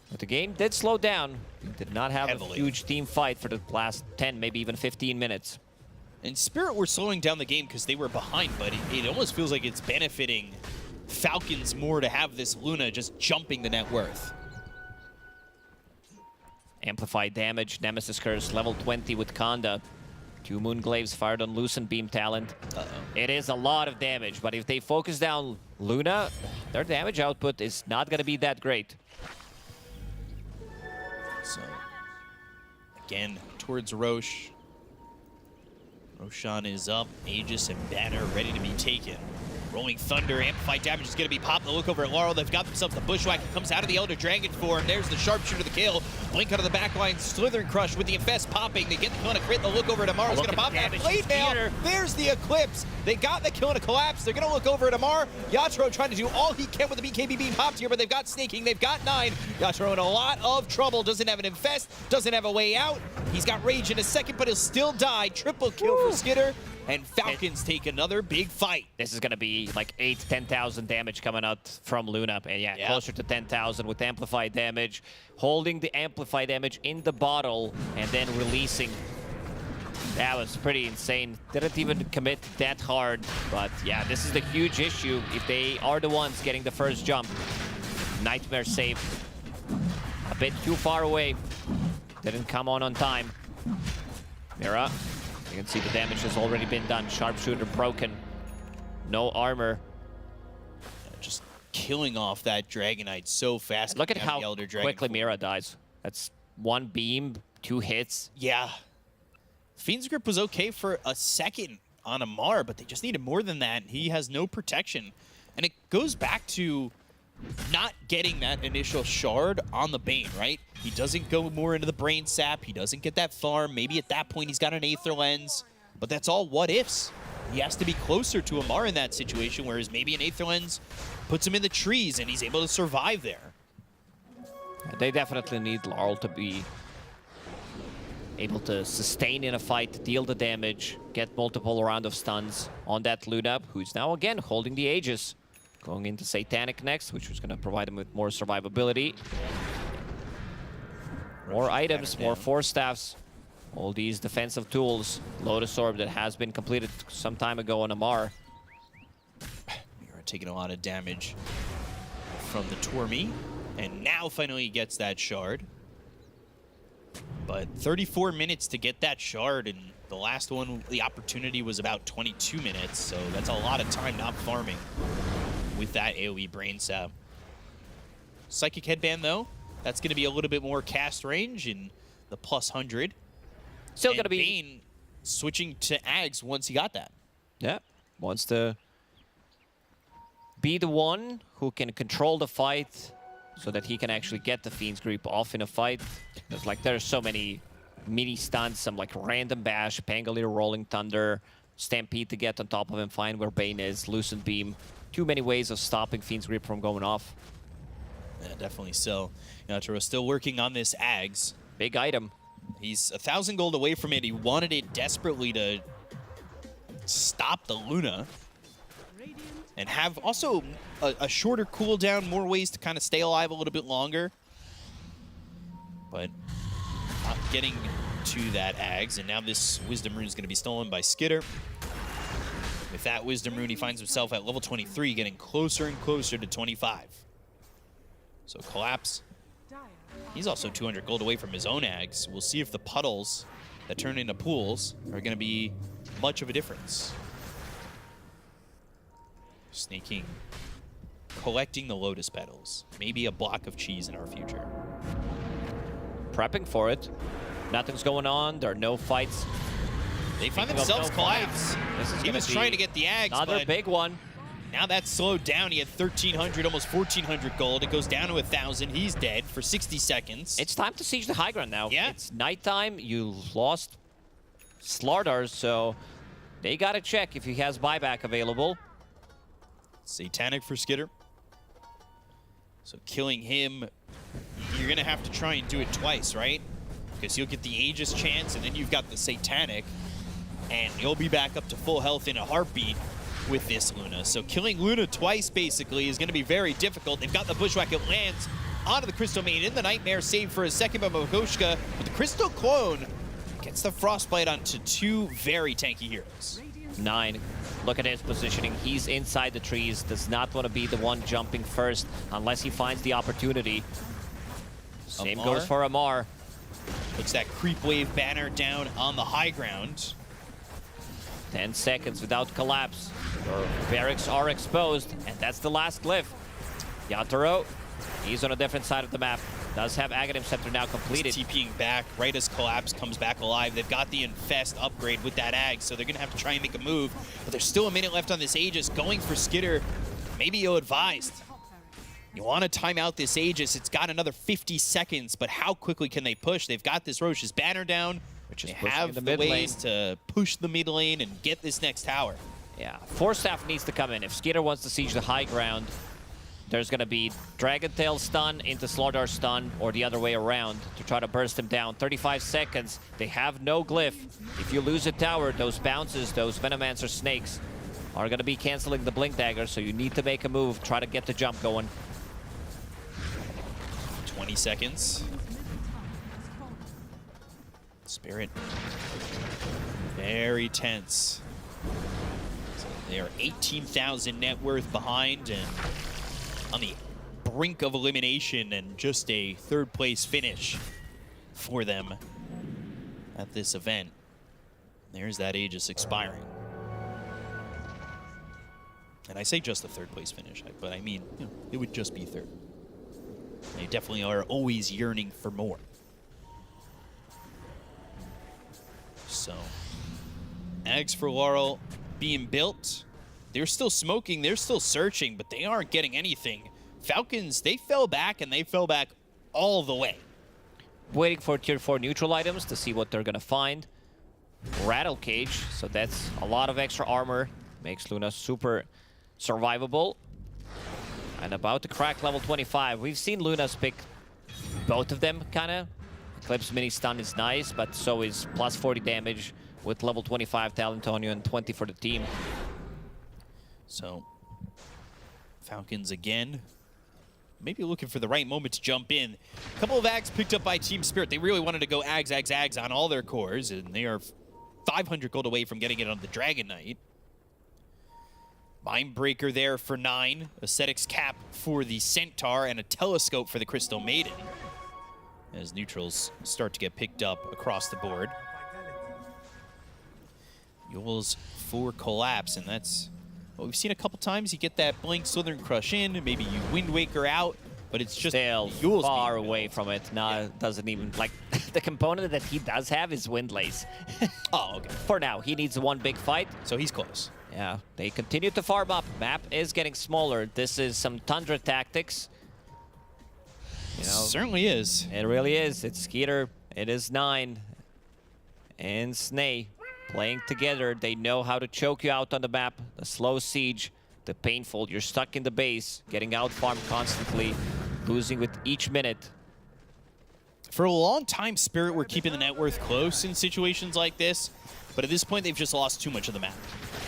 But the game did slow down. We did not have a huge team fight for the last 10, maybe even 15 minutes. And Spirit were slowing down the game because they were behind, but it almost feels like it's benefiting Falcons more to have this Luna just jumping the net worth. Amplified damage, Nemesis Curse, level 20 with Conda. 2 Moonglaves fired on Loosen Beam talent. It is a lot of damage, but if they focus down Luna, their damage output is not going to be that great. So, again, towards Roche. Roshan is up, Aegis and Banner ready to be taken. Rolling Thunder, Amplified damage is going to be popped. The look over at Laurel, they've got themselves the Bushwhack. It comes out of the Elder Dragon form. There's the Sharpshooter, the kill. Blink out of the back line, Slithering Crush with the Infest popping. They get the kill on a crit. The look over at Amar is going to pop that blade mail. There's the Eclipse. They got the kill on a collapse. They're going to look over at Amar. Yatoro trying to do all he can with the BKB being popped here, but they've got Snake King. They've got 9. Yatoro in a lot of trouble. Doesn't have an Infest. Doesn't have a way out. He's got Rage in a second, but he'll still die. Triple kill for Skitter. And Falcons take another big fight. This is going to be like 8,000 to 10,000 damage coming out from Luna. And yeah, closer to 10,000 with amplified damage. Holding the amplified damage in the bottle and then releasing. That was pretty insane. Didn't even commit that hard. But yeah, this is the huge issue if they are the ones getting the first jump. Nightmare save a bit too far away. Didn't come on time. Mira, you can see the damage has already been done. Sharpshooter broken. No armor. Just killing off that Dragonite so fast. Look at Down how the Elder Dragon quickly forward. Mira dies. That's one beam, 2 hits. Yeah. Fiend's Grip was okay for a second on Amar, but they just needed more than that. He has no protection. And it goes back to not getting that initial shard on the Bane, right? He doesn't go more into the Brain Sap. He doesn't get that farm. Maybe at that point he's got an Aether Lens. But that's all what ifs. He has to be closer to Amar in that situation, whereas maybe an Aether Lens puts him in the trees and he's able to survive there. They definitely need Laurel to be able to sustain in a fight, deal the damage, get multiple round of stuns on that Luna, who's now again holding the Aegis. Going into Satanic next, which was going to provide him with more survivability. More items, more Force Staffs. All these defensive tools. Lotus Orb that has been completed some time ago on Amar. Mira taking a lot of damage from the Tormy. And now finally he gets that shard. But 34 minutes to get that shard, and the last one, the opportunity was about 22 minutes, so that's a lot of time not farming with that AoE Brain Sap. Psychic Headband, though, that's going to be a little bit more cast range in the plus 100. Still going to be... Bane switching to Ags once he got that. Yeah, wants to be the one who can control the fight so that he can actually get the Fiend's Grip off in a fight. There's so many mini stunts, some like random bash, Pangolier Rolling Thunder, Stampede to get on top of him, find where Bane is, Lucent Beam. Too many ways of stopping Fiend's Grip from going off. Yeah, definitely so. Yatoro still working on this Ags. Big item. He's 1,000 gold away from it. He wanted it desperately to stop the Luna. And have also a shorter cooldown, more ways to kind of stay alive a little bit longer. But not getting to that Ags. And now this Wisdom Rune is going to be stolen by Skitter. With that Wisdom Rune, he finds himself at level 23, getting closer and closer to 25. So Collapse. He's also 200 gold away from his own Ags. We'll see if the puddles that turn into pools are going to be much of a difference. Sneaking, collecting the Lotus Petals. Maybe a block of cheese in our future. Prepping for it. Nothing's going on. There are no fights. They find themselves collapsed. He was trying to get the Ags, another big one. Now that's slowed down. He had 1,300, almost 1,400 gold. It goes down to 1,000. He's dead for 60 seconds. It's time to siege the high ground now. Yeah. It's nighttime. You lost Slardar, so they got to check if he has buyback available. Satanic for Skitter. So killing him, you're going to have to try and do it twice, right? Because you'll get the Aegis chance, and then you've got the Satanic, and you'll be back up to full health in a heartbeat with this Luna. So killing Luna twice, basically, is going to be very difficult. They've got the Bushwhack. It lands onto the Crystal Maiden in the Nightmare, saved for a second by Mogoshka. But the Crystal Clone gets the Frostbite onto two very tanky heroes. 9. Look at his positioning. He's inside the trees. Does not want to be the one jumping first unless he finds the opportunity. Same goes for Amar. Puts that Creep Wave banner down on the high ground. 10 seconds without collapse. Your barracks are exposed, and that's the last glyph. Yatoro, he's on a different side of the map. Does have Aghanim Scepter now completed. He's TPing back right as Collapse comes back alive. They've got the Infest upgrade with that Ag, so they're going to have to try and make a move. But there's still a minute left on this Aegis. Going for Skitter, maybe ill-advised. You want to time out this Aegis. It's got another 50 seconds, but how quickly can they push? They've got this Roche's banner down. Which is they have the ways to push the mid lane and get this next tower. Yeah, Force Staff needs to come in. If Skitter wants to siege the high ground, there's going to be Dragon Tail stun into Slardar stun, or the other way around to try to burst him down. 35 seconds. They have no glyph. If you lose a tower, those bounces, those Venomancer snakes are going to be canceling the Blink Dagger, so you need to make a move. Try to get the jump going. 20 seconds. Spirit. Very tense. So they are 18,000 net worth behind, and on the brink of elimination and just a third-place finish for them at this event. There's that Aegis expiring. And I say just the third-place finish, but I mean, you know, it would just be third. They definitely are always yearning for more. So, Ags for Laurel being built. They're still smoking, they're still searching, but they aren't getting anything. Falcons, they fell back, and they fell back all the way. Waiting for tier 4 neutral items to see what they're gonna find. Rattle Cage, so that's a lot of extra armor. Makes Luna super survivable. And about to crack level 25. We've seen Luna's pick both of them, kinda. Eclipse mini stun is nice, but so is plus 40 damage with level 25 Talentonio and 20 for the team. So, Falcons again, maybe looking for the right moment to jump in. A couple of Ags picked up by Team Spirit. They really wanted to go Ags on all their cores, and they are 500 gold away from getting it on the Dragon Knight. Mindbreaker there for 9, Ascetics Cap for the Centaur, and a Telescope for the Crystal Maiden, as neutrals start to get picked up across the board. Yules for Collapse, and that's what we've seen a couple times. You get that Blink Slithering Crush in, maybe you Wind Waker out, but it's just Yules far away from it. Nah, doesn't even, like, the component that he does have is Windlace. Oh, okay. For now, he needs one big fight. So he's close. Yeah, they continue to farm up. Map is getting smaller. This is some Tundra tactics. You know, certainly is. It really is. It's Skeeter. It is 9. And Snay playing together. They know how to choke you out on the map. The slow siege, the painful. You're stuck in the base, getting out farmed constantly, losing with each minute. For a long time, Spirit were keeping the net worth close in situations like this, but at this point, they've just lost too much of the map.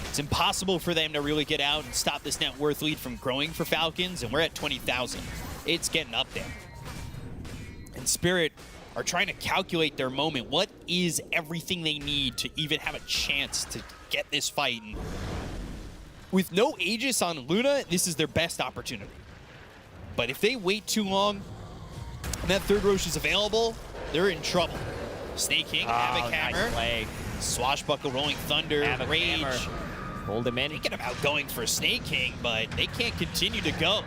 It's impossible for them to really get out and stop this net worth lead from growing for Falcons, and we're at 20,000. It's getting up there. And Spirit are trying to calculate their moment. What is everything they need to even have a chance to get this fight? And with no Aegis on Luna, this is their best opportunity. But if they wait too long and that third Roche is available, they're in trouble. Snake King, Havoc Hammer, nice Swashbuckle, Rolling Thunder, Havoc Rage. Hammer. Hold him in. Thinking about going for Snake King, but they can't continue to go.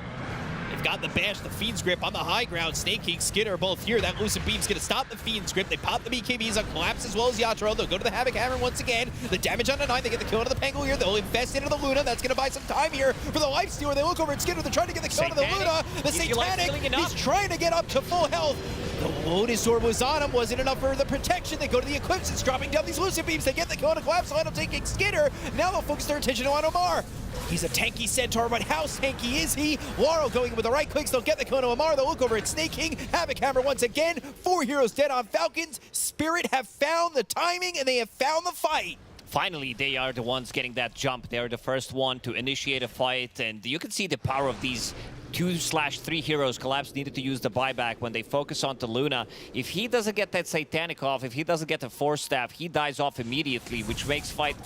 They've got the bash, the Fiend's Grip on the high ground. Snake King, Skitter both here. That Lucid Beam's going to stop the Fiend's Grip. They pop the BKBs on Collapse as well as Yatoro. They'll go to the Havoc Hammer once again. The damage on the 9. They get the kill into the Pangolier. They'll invest into the Luna. That's going to buy some time here for the Lifestealer. They look over at Skitter. They're trying to get the kill into the Luna. The Satanic is trying to get up to full health. The Lotus Orb was on him. Wasn't enough for the protection. They go to the Eclipse. It's dropping down these Lucid Beams. They get the kill into Collapse. Line up taking Skitter. Now they'll focus their attention on Omar. He's a tanky Centaur, but how tanky is he? Laurel going with the right clicks. They'll get the kill into Omar. They'll look over at Snake King. Havoc Hammer once again. 4 heroes dead on Falcons. Spirit have found the timing, and they have found the fight. Finally, they are the ones getting that jump. They are the first one to initiate a fight, and you can see the power of these 2/3 heroes. Collapse needed to use the buyback when they focus onto Luna. If he doesn't get that Satanic off, if he doesn't get the Force Staff, he dies off immediately, which makes fight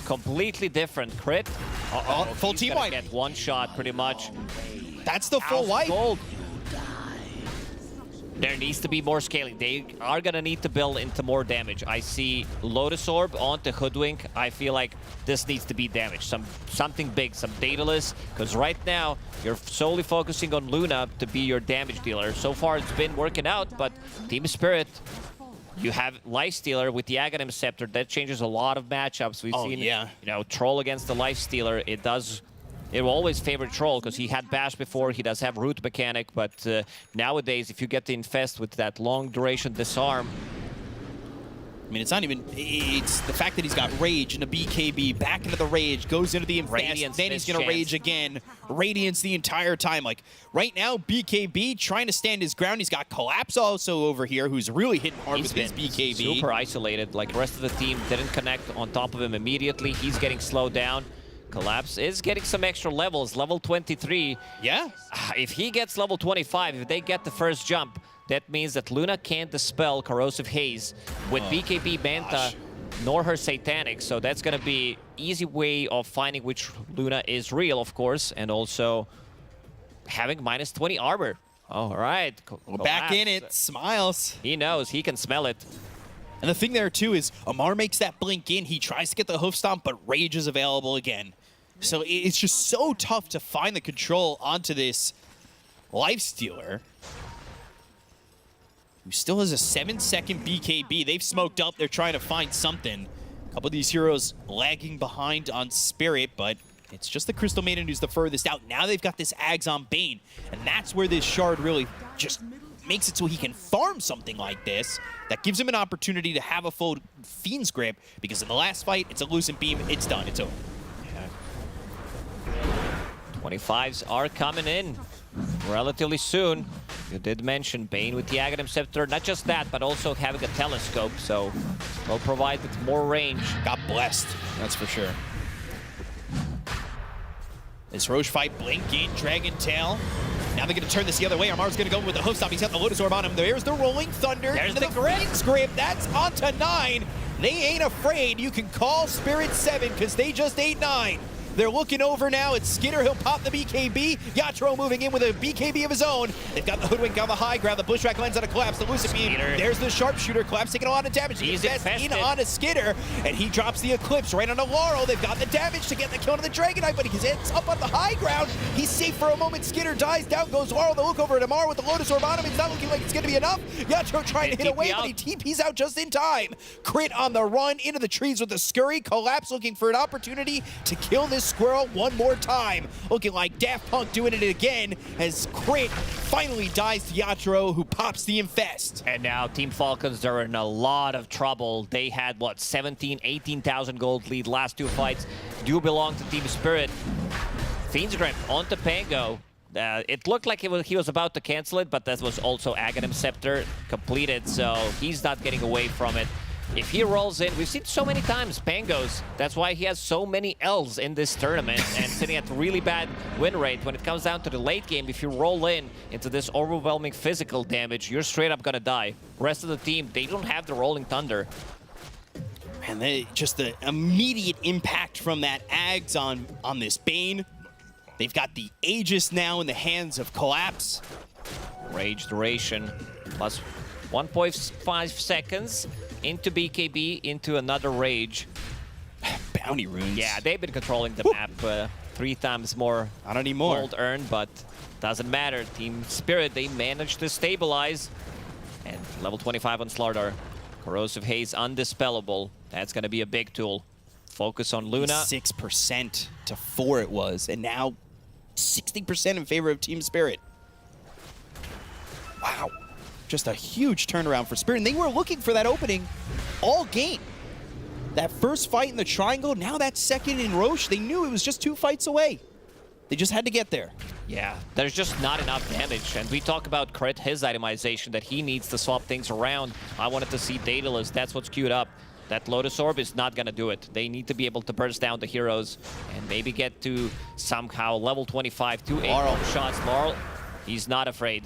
completely different. Crit. Full team wipe. Get one shot pretty much. That's the full wipe. Gold. There needs to be more scaling. They are going to need to build into more damage. I see Lotus Orb onto Hoodwink. I feel like this needs to be damaged. Something big, some Daedalus, because right now you're solely focusing on Luna to be your damage dealer. So far it's been working out, but Team Spirit, you have Lifestealer with the Aghanim Scepter. That changes a lot of matchups. We've seen, you know, Troll against the Lifestealer. It will always favor Troll because he had Bash before. He does have Root mechanic, but nowadays, if you get the Infest with that long duration disarm, I mean, it's not even, it's the fact that he's got Rage and a BKB, back into the Rage, goes into the Infest, Radiance, then he's going to Rage again, Radiance the entire time. Like, right now, BKB trying to stand his ground. He's got Collapse also over here, who's really hitting hard with his BKB. Super isolated. Like, the rest of the team didn't connect on top of him immediately. He's getting slowed down. Collapse is getting some extra levels, level 23. Yeah. If he gets level 25, if they get the first jump, that means that Luna can't dispel Corrosive Haze with BKB Manta nor her Satanic. So that's going to be easy way of finding which Luna is real, of course, and also having minus 20 armor. All right. We're back in it. Smiles. He knows. He can smell it. And the thing there, too, is Amar makes that blink in. He tries to get the hoof stomp, but Rage is available again. So it's just so tough to find the control onto this Lifestealer, who still has a 7-second BKB. They've smoked up. They're trying to find something. A couple of these heroes lagging behind on Spirit, but it's just the Crystal Maiden who's the furthest out. Now they've got this Ags on Bane, and that's where this Shard really just makes it so he can farm something like this. That gives him an opportunity to have a full Fiend's Grip, because in the last fight, it's a Lucent Beam. It's done. It's over. 25s are coming in relatively soon. You did mention Bane with the Aghanim Scepter. Not just that, but also having a telescope, so will provide with more range. Got blessed, that's for sure. This Roche fight, blink in, Dragon Tail. Now they're going to turn this the other way. Amar's going to go with the hoof stomp. He's got the Lotus Orb on him. There's the Rolling Thunder. There's the Fiend's Grip. That's onto 9. They ain't afraid. You can call Spirit 7 because they just ate 9. They're looking over now. It's Skitter. He'll pop the BKB. Yatro moving in with a BKB of his own. They've got the Hoodwink on the high ground. The Bushwhack lands on a collapse. The Lucid Beam. There's the Sharpshooter collapse, taking a lot of damage. He's in on a Skitter, and he drops the Eclipse right onto Laurel. They've got the damage to get the kill to the Dragonite, but he ends up on the high ground. He's safe for a moment. Skitter dies. Down goes Laurel. They look over at Amar with the Lotus Orb on him. It's not looking like it's going to be enough. Yatro trying to hit away, but he TP's out just in time. Crit on the run into the trees with the Scurry. Collapse looking for an opportunity to kill this squirrel one more time. Looking like Daft Punk doing it again as Crit finally dies to Yatro, who pops the Infest. And now Team Falcons are in a lot of trouble. They had, what, 17, 18,000 gold lead last two fights. Do belong to Team Spirit. Fiend's Grip onto Pango. It looked like he was about to cancel it, but that was also Aghanim Scepter completed, so he's not getting away from it. If he rolls in, we've seen so many times Pangos. That's why he has so many L's in this tournament and sitting at really bad win rate. When it comes down to the late game, if you roll in into this overwhelming physical damage, you're straight up gonna die. Rest of the team, they don't have the Rolling Thunder. And just the immediate impact from that Ags on this Bane. They've got the Aegis now in the hands of Collapse. Rage duration plus 1.5 seconds. Into BKB, into another Rage. Bounty runes. Yeah, they've been controlling the map 3 times more. Not anymore. Gold earned, but doesn't matter. Team Spirit, they managed to stabilize. And level 25 on Slardar. Corrosive Haze undispellable. That's going to be a big tool. Focus on Luna. 6% to 4 it was, and now 60% in favor of Team Spirit. Wow. Just a huge turnaround for Spirit, and they were looking for that opening all game. That first fight in the triangle, now that second in Roche, they knew it was just 2 fights away. They just had to get there. Yeah, there's just not enough damage, and we talk about Crit, his itemization, that he needs to swap things around. I wanted to see Daedalus, that's what's queued up. That Lotus Orb is not going to do it. They need to be able to burst down the heroes and maybe get to somehow level 25, 2 8 shots. Laurel, he's not afraid.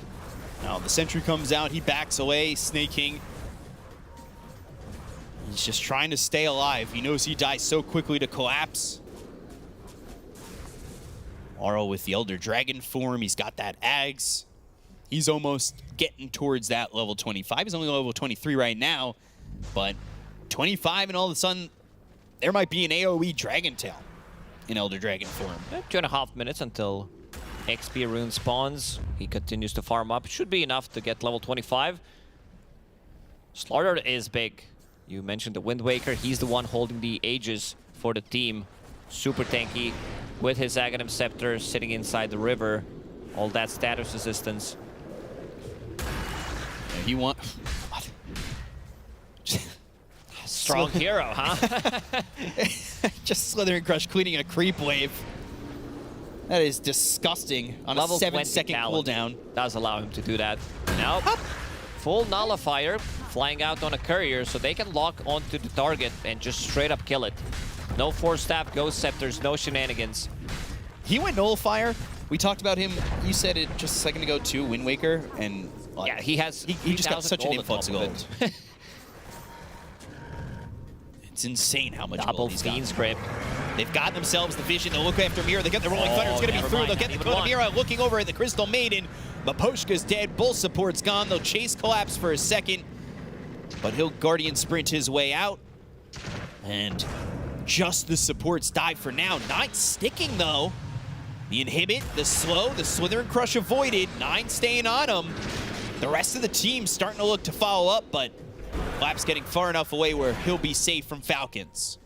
Now the Sentry comes out, he backs away, Snake King. He's just trying to stay alive. He knows he dies so quickly to Collapse. Aro with the Elder Dragon form, he's got that Ags. He's almost getting towards that level 25. He's only level 23 right now, but 25 and all of a sudden, there might be an AoE Dragon Tail in Elder Dragon form. 2.5 minutes until XP rune spawns. He continues to farm up. Should be enough to get level 25. Slardar is big. You mentioned the Wind Waker. He's the one holding the Aegis for the team. Super tanky with his Aghanim Scepter sitting inside the river. All that status resistance. Yeah, he wants... Strong hero, huh? Just Slithering Crush cleaning a creep wave. That is disgusting on Level a 7-second cooldown. Does allow him to do that. Now, full Nullifier flying out on a courier so they can lock onto the target and just straight up kill it. No Force Staff, Ghost Scepters, no shenanigans. He went Nullifier. We talked about him, you said it just a second ago too, Wind Waker, and like, yeah, he has he just got such an influx of gold. It's insane how much Double gold he's got. Fiend's Grip. They've got themselves the vision. They'll look after Mira. They get the Rolling Thunder. It's going to be through. They'll get the kill to Mira. Looking over at the Crystal Maiden. Maposhka's dead. Bull support's gone. They'll chase Collapse for a second. But he'll Guardian Sprint his way out. And just the supports die for now. Nine sticking, though. The Inhibit, the Slow, the Slither and Crush avoided. Nine staying on him. The rest of the team starting to look to follow up, but Collapse getting far enough away where he'll be safe from Falcons.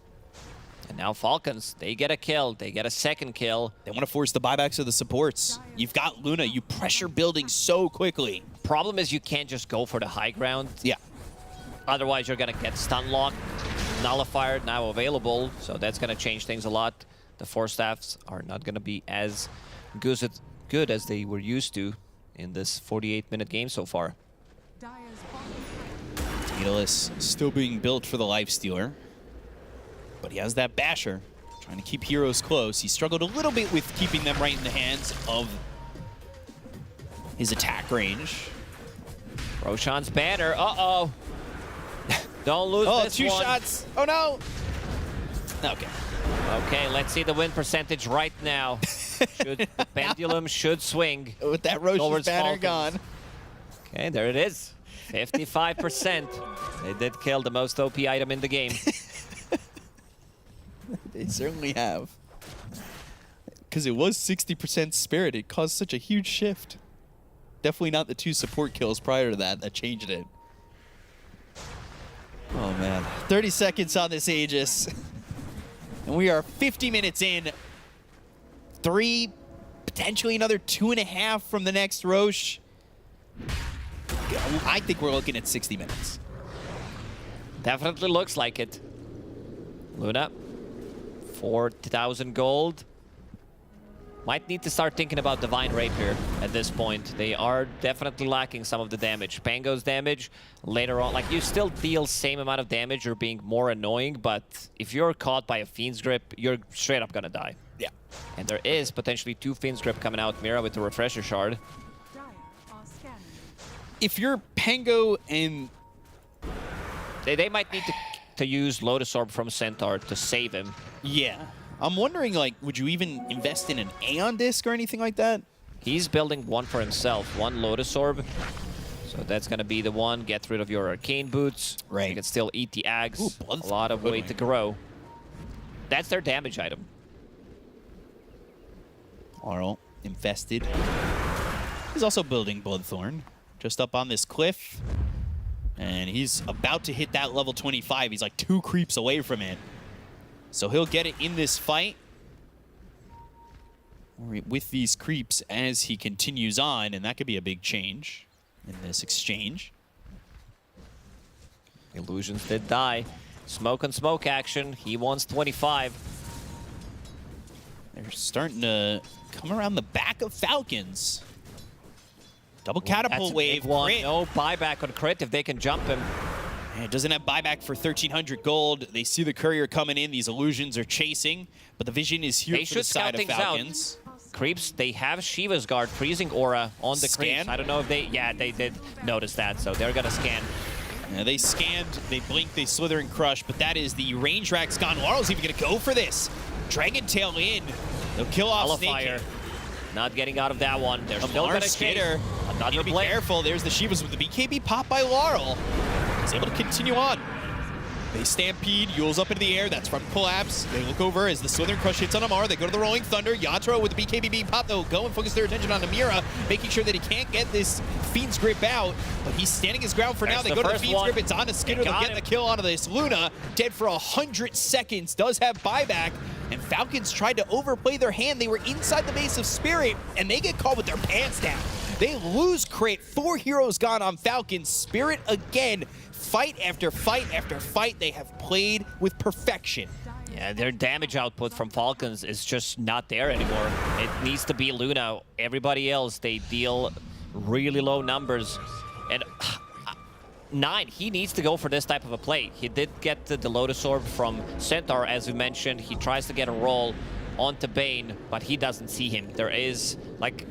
And now Falcons, they get a kill. They get a second kill. They want to force the buybacks of the supports. You've got Luna. You pressure building so quickly. Problem is you can't just go for the high ground. Yeah. Otherwise, you're going to get stun locked. Nullifier now available, so that's going to change things a lot. The Force Staffs are not going to be as good as they were used to in this 48-minute game so far. Daedalus still being built for the Lifestealer. But he has that Basher, trying to keep heroes close. He struggled a little bit with keeping them right in the hands of his attack range. Roshan's banner, uh-oh. Don't lose this two one. shots. Oh, no. Okay. Okay, let's see the win percentage right now. The pendulum should swing. With that Roshan's banner gone. Okay, there it is. 55%. They did kill the most OP item in the game. They certainly have. Because it was 60% Spirit. It caused such a huge shift. Definitely not the 2 support kills prior to that changed it. Oh, man. 30 seconds on this Aegis. And we are 50 minutes in. 3, potentially another 2.5 from the next Roche. I think we're looking at 60 minutes. Definitely looks like it. Luna, 4,000 gold. Might need to start thinking about Divine Rapier at this point. They are definitely lacking some of the damage. Pango's damage, later on, like you still deal same amount of damage or being more annoying, but if you're caught by a Fiend's Grip, you're straight up gonna die. Yeah. And there is potentially 2 Fiend's Grip coming out, Mira with the Refresher Shard. If you're Pango and... They might need to use Lotus Orb from Centaur to save him. Yeah. I'm wondering, like, would you even invest in an Aeon Disc or anything like that? He's building one for himself, 1 Lotus Orb. So that's going to be the one. Get rid of your Arcane Boots. Right. You can still eat the Ags. Ooh, a lot of way to grow. That's their damage item. Arl infested. He's also building Bloodthorn. Just up on this cliff. And he's about to hit that level 25. He's like 2 creeps away from it. So he'll get it in this fight. With these creeps as he continues on. And that could be a big change in this exchange. Illusions did die. Smoke on smoke action. He wants 25. They're starting to come around the back of Falcons. Double catapult wave. Crit. No buyback on crit if they can jump him. It doesn't have buyback for 1,300 gold. They see the courier coming in. These illusions are chasing, but the vision is here for the side of Falcons. Creeps, they have Shiva's Guard, freezing aura on the Scan? creeps. I don't know if they did notice that, so they're gonna scan. Yeah, they scanned, they blinked, they slither and crush, but that is the range rack's gone. Laurel's even gonna go for this. Dragon Tail in. They'll kill off Snake. Not getting out of that one. They're still Mars gonna Skitter. Another Need to be blink. careful. There's the Shivas with the BKB pop by Laurel. He's able to continue on. They stampede, Yule's up into the air, that's from Collapse. They look over as the Southern Crush hits on Amar, they go to the Rolling Thunder. Yatro with the BKB being popped, they'll go and focus their attention on Amira, making sure that he can't get this Fiend's Grip out, but he's standing his ground for now. They go to the Fiend's Grip, it's on a Skitter, they'll get the kill onto this. Luna, dead for 100 seconds, does have buyback, and Falcons tried to overplay their hand. They were inside the base of Spirit, and they get caught with their pants down. They lose crit, 4 heroes gone on Falcons. Spirit again, fight after fight after fight, they have played with perfection. Yeah, their damage output from Falcons is just not there anymore. It needs to be Luna. Everybody else, they deal really low numbers. And 9, he needs to go for this type of a play. He did get the Lotus Orb from Centaur, as we mentioned. He tries to get a roll onto Bane, but he doesn't see him. There is, like...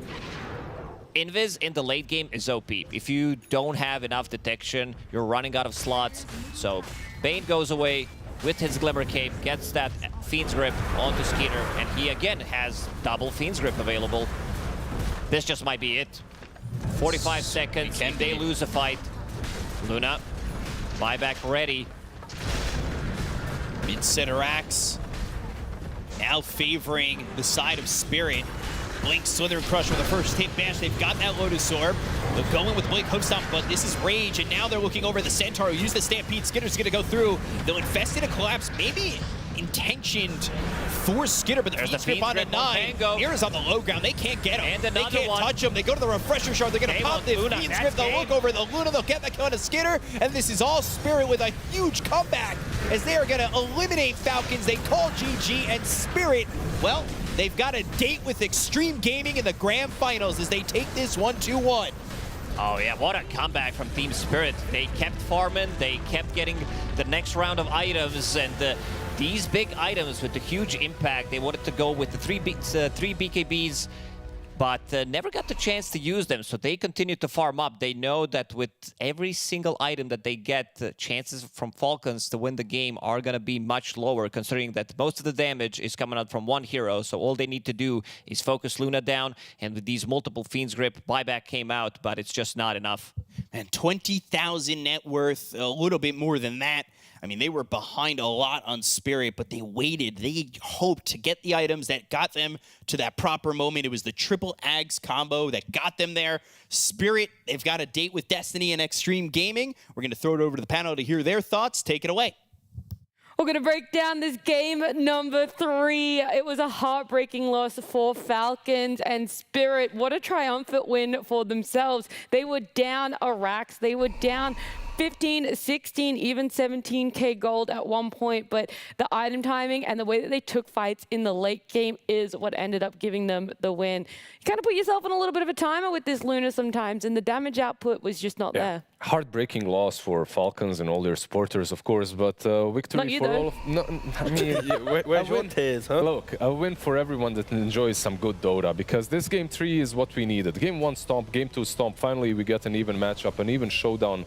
Invis in the late game is OP. If you don't have enough detection, you're running out of slots. So Bane goes away, with his Glimmer Cape, gets that Fiend's Grip onto Skeeter, and he again has double Fiend's Grip available. This just might be it. 45 seconds, and they lose a fight. Luna, buyback ready. Mid-center axe now favoring the side of Spirit. Blink, Slither, Crush with the first hit bash. They've got that Lotus Orb. They'll go in with Blink Hookstomp, but this is Rage, and now they're looking over the Centaur who used the Stampede. Skitter's gonna go through. They'll infest in a collapse, maybe intentioned for Skitter, but there's the Fiend's Grip on a 9. Mira's on the low ground. They can't get him. And they can't touch him. They go to the Refresher Shard. They're going to pop this Fiend's Grip. They'll look over the Luna. They'll get that kill on a Skitter. And this is all Spirit with a huge comeback as they are going to eliminate Falcons. They call GG, and Spirit, well, they've got a date with Xtreme Gaming in the grand finals as they take this 1-2-1. Oh yeah, what a comeback from Team Spirit. They kept farming, they kept getting the next round of items, and these big items with the huge impact, they wanted to go with the three BKBs, but never got the chance to use them, so they continue to farm up. They know that with every single item that they get, the chances from Falcons to win the game are going to be much lower, considering that most of the damage is coming out from one hero, so all they need to do is focus Luna down, and with these multiple Fiend's Grip, buyback came out, but it's just not enough. And 20,000 net worth, a little bit more than that. I mean, they were behind a lot on Spirit, but they waited. They hoped to get the items that got them to that proper moment. It was the triple Ags combo that got them there. Spirit, they've got a date with Destiny and Xtreme Gaming. We're going to throw it over to the panel to hear their thoughts. Take it away. We're going to break down this game number 3. It was a heartbreaking loss for Falcons and Spirit. What a triumphant win for themselves. They were down a racks. They were down 15, 16, even 17k gold at one point, but the item timing and the way that they took fights in the late game is what ended up giving them the win. You kind of put yourself in a little bit of a timer with this Luna sometimes, and the damage output was just not there. Heartbreaking loss for Falcons and all their supporters, of course, but victory for all of... No, I mean, where's your tears, huh? Look, a win for everyone that enjoys some good Dota, because this game 3 is what we needed. Game 1 stomp, game 2 stomp. Finally, we get an even matchup, an even showdown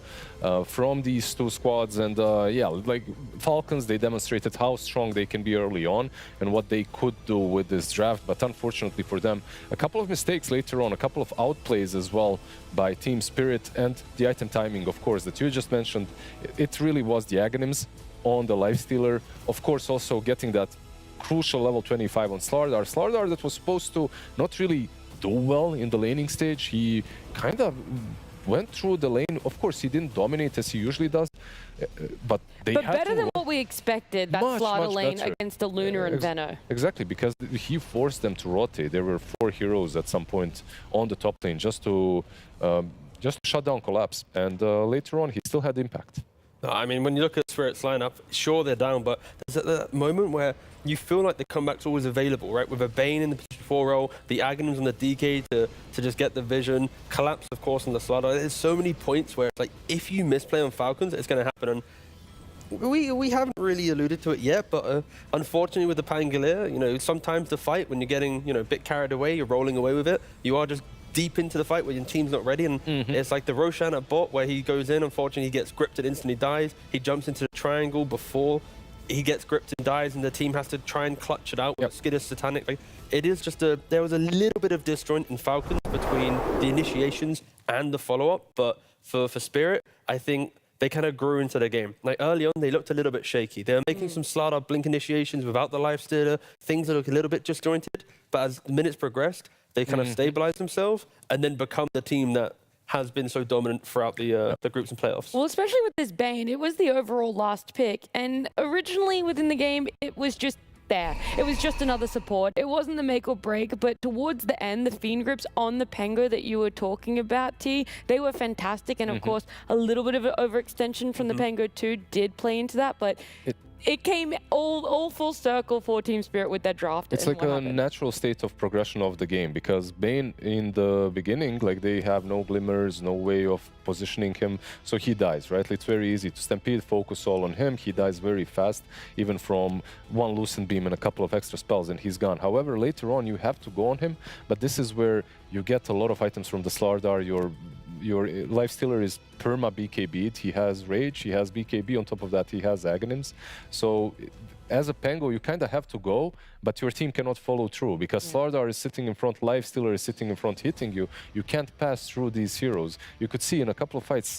from these two squads, and yeah, like Falcons, they demonstrated how strong they can be early on and what they could do with this draft, but unfortunately for them, a couple of mistakes later on, a couple of outplays as well by Team Spirit, and the item timing, of course, that you just mentioned. It really was the Aghanims on the Lifestealer. Of course, also getting that crucial level 25 on Slardar. Slardar that was supposed to not really do well in the laning stage. He kind of went through the lane. Of course, he didn't dominate as he usually does, but they had better than what we expected, that Slaughter lane better against the Lunar and Venno. Exactly, because he forced them to rotate. There were 4 heroes at some point on the top lane just to shut down Collapse, and later on he still had impact. No, I mean, when you look at Spirit's lineup, sure, they're down, but there's that moment where you feel like the comeback's always available, right? With a Bane in the P4 role, the Aghanims on the DK to just get the vision, Collapse, of course, on the Slaughter. There's so many points where it's like, if you misplay on Falcons, it's going to happen. And we haven't really alluded to it yet, but unfortunately with the Pangolier, you know, sometimes the fight, when you're getting, you know, a bit carried away, you're rolling away with it, you are just deep into the fight where your team's not ready, and it's like the Roshan at bot where he goes in, unfortunately he gets gripped and instantly dies. He jumps into the triangle before he gets gripped and dies, and the team has to try and clutch it out with Skitter's Satanic. Like, it is just there was a little bit of disjoint in Falcons between the initiations and the follow-up, but for Spirit, I think they kind of grew into the game. Like early on, they looked a little bit shaky. They were making some Slaughter blink initiations without the Lifestealer, things that look a little bit disjointed, but as the minutes progressed, they kind of stabilized themselves and then become the team that has been so dominant throughout the groups and playoffs. Well, especially with this Bane, it was the overall last pick, and originally within the game, it was just there. It was just another support. It wasn't the make or break, but towards the end, the Fiend grips on the Pengo that you were talking about, T, they were fantastic, and of course, a little bit of an overextension from the Pengo 2 did play into that, but it came all full circle for Team Spirit with that draft. It's like a natural state of progression of the game, because Bane in the beginning, like, they have no glimmers, no way of positioning him, so he dies, right? It's very easy to Stampede, focus all on him. He dies very fast, even from one Lucent Beam and a couple of extra spells, and he's gone. However, later on, you have to go on him, but this is where you get a lot of items from the Slardar. your Lifestealer is perma BKB'd. He has Rage, he has BKB. On top of that, he has Aghanims. So as a Pango, you kind of have to go, but your team cannot follow through because Slardar is sitting in front, Lifestealer is sitting in front, hitting you. You can't pass through these heroes. You could see in a couple of fights,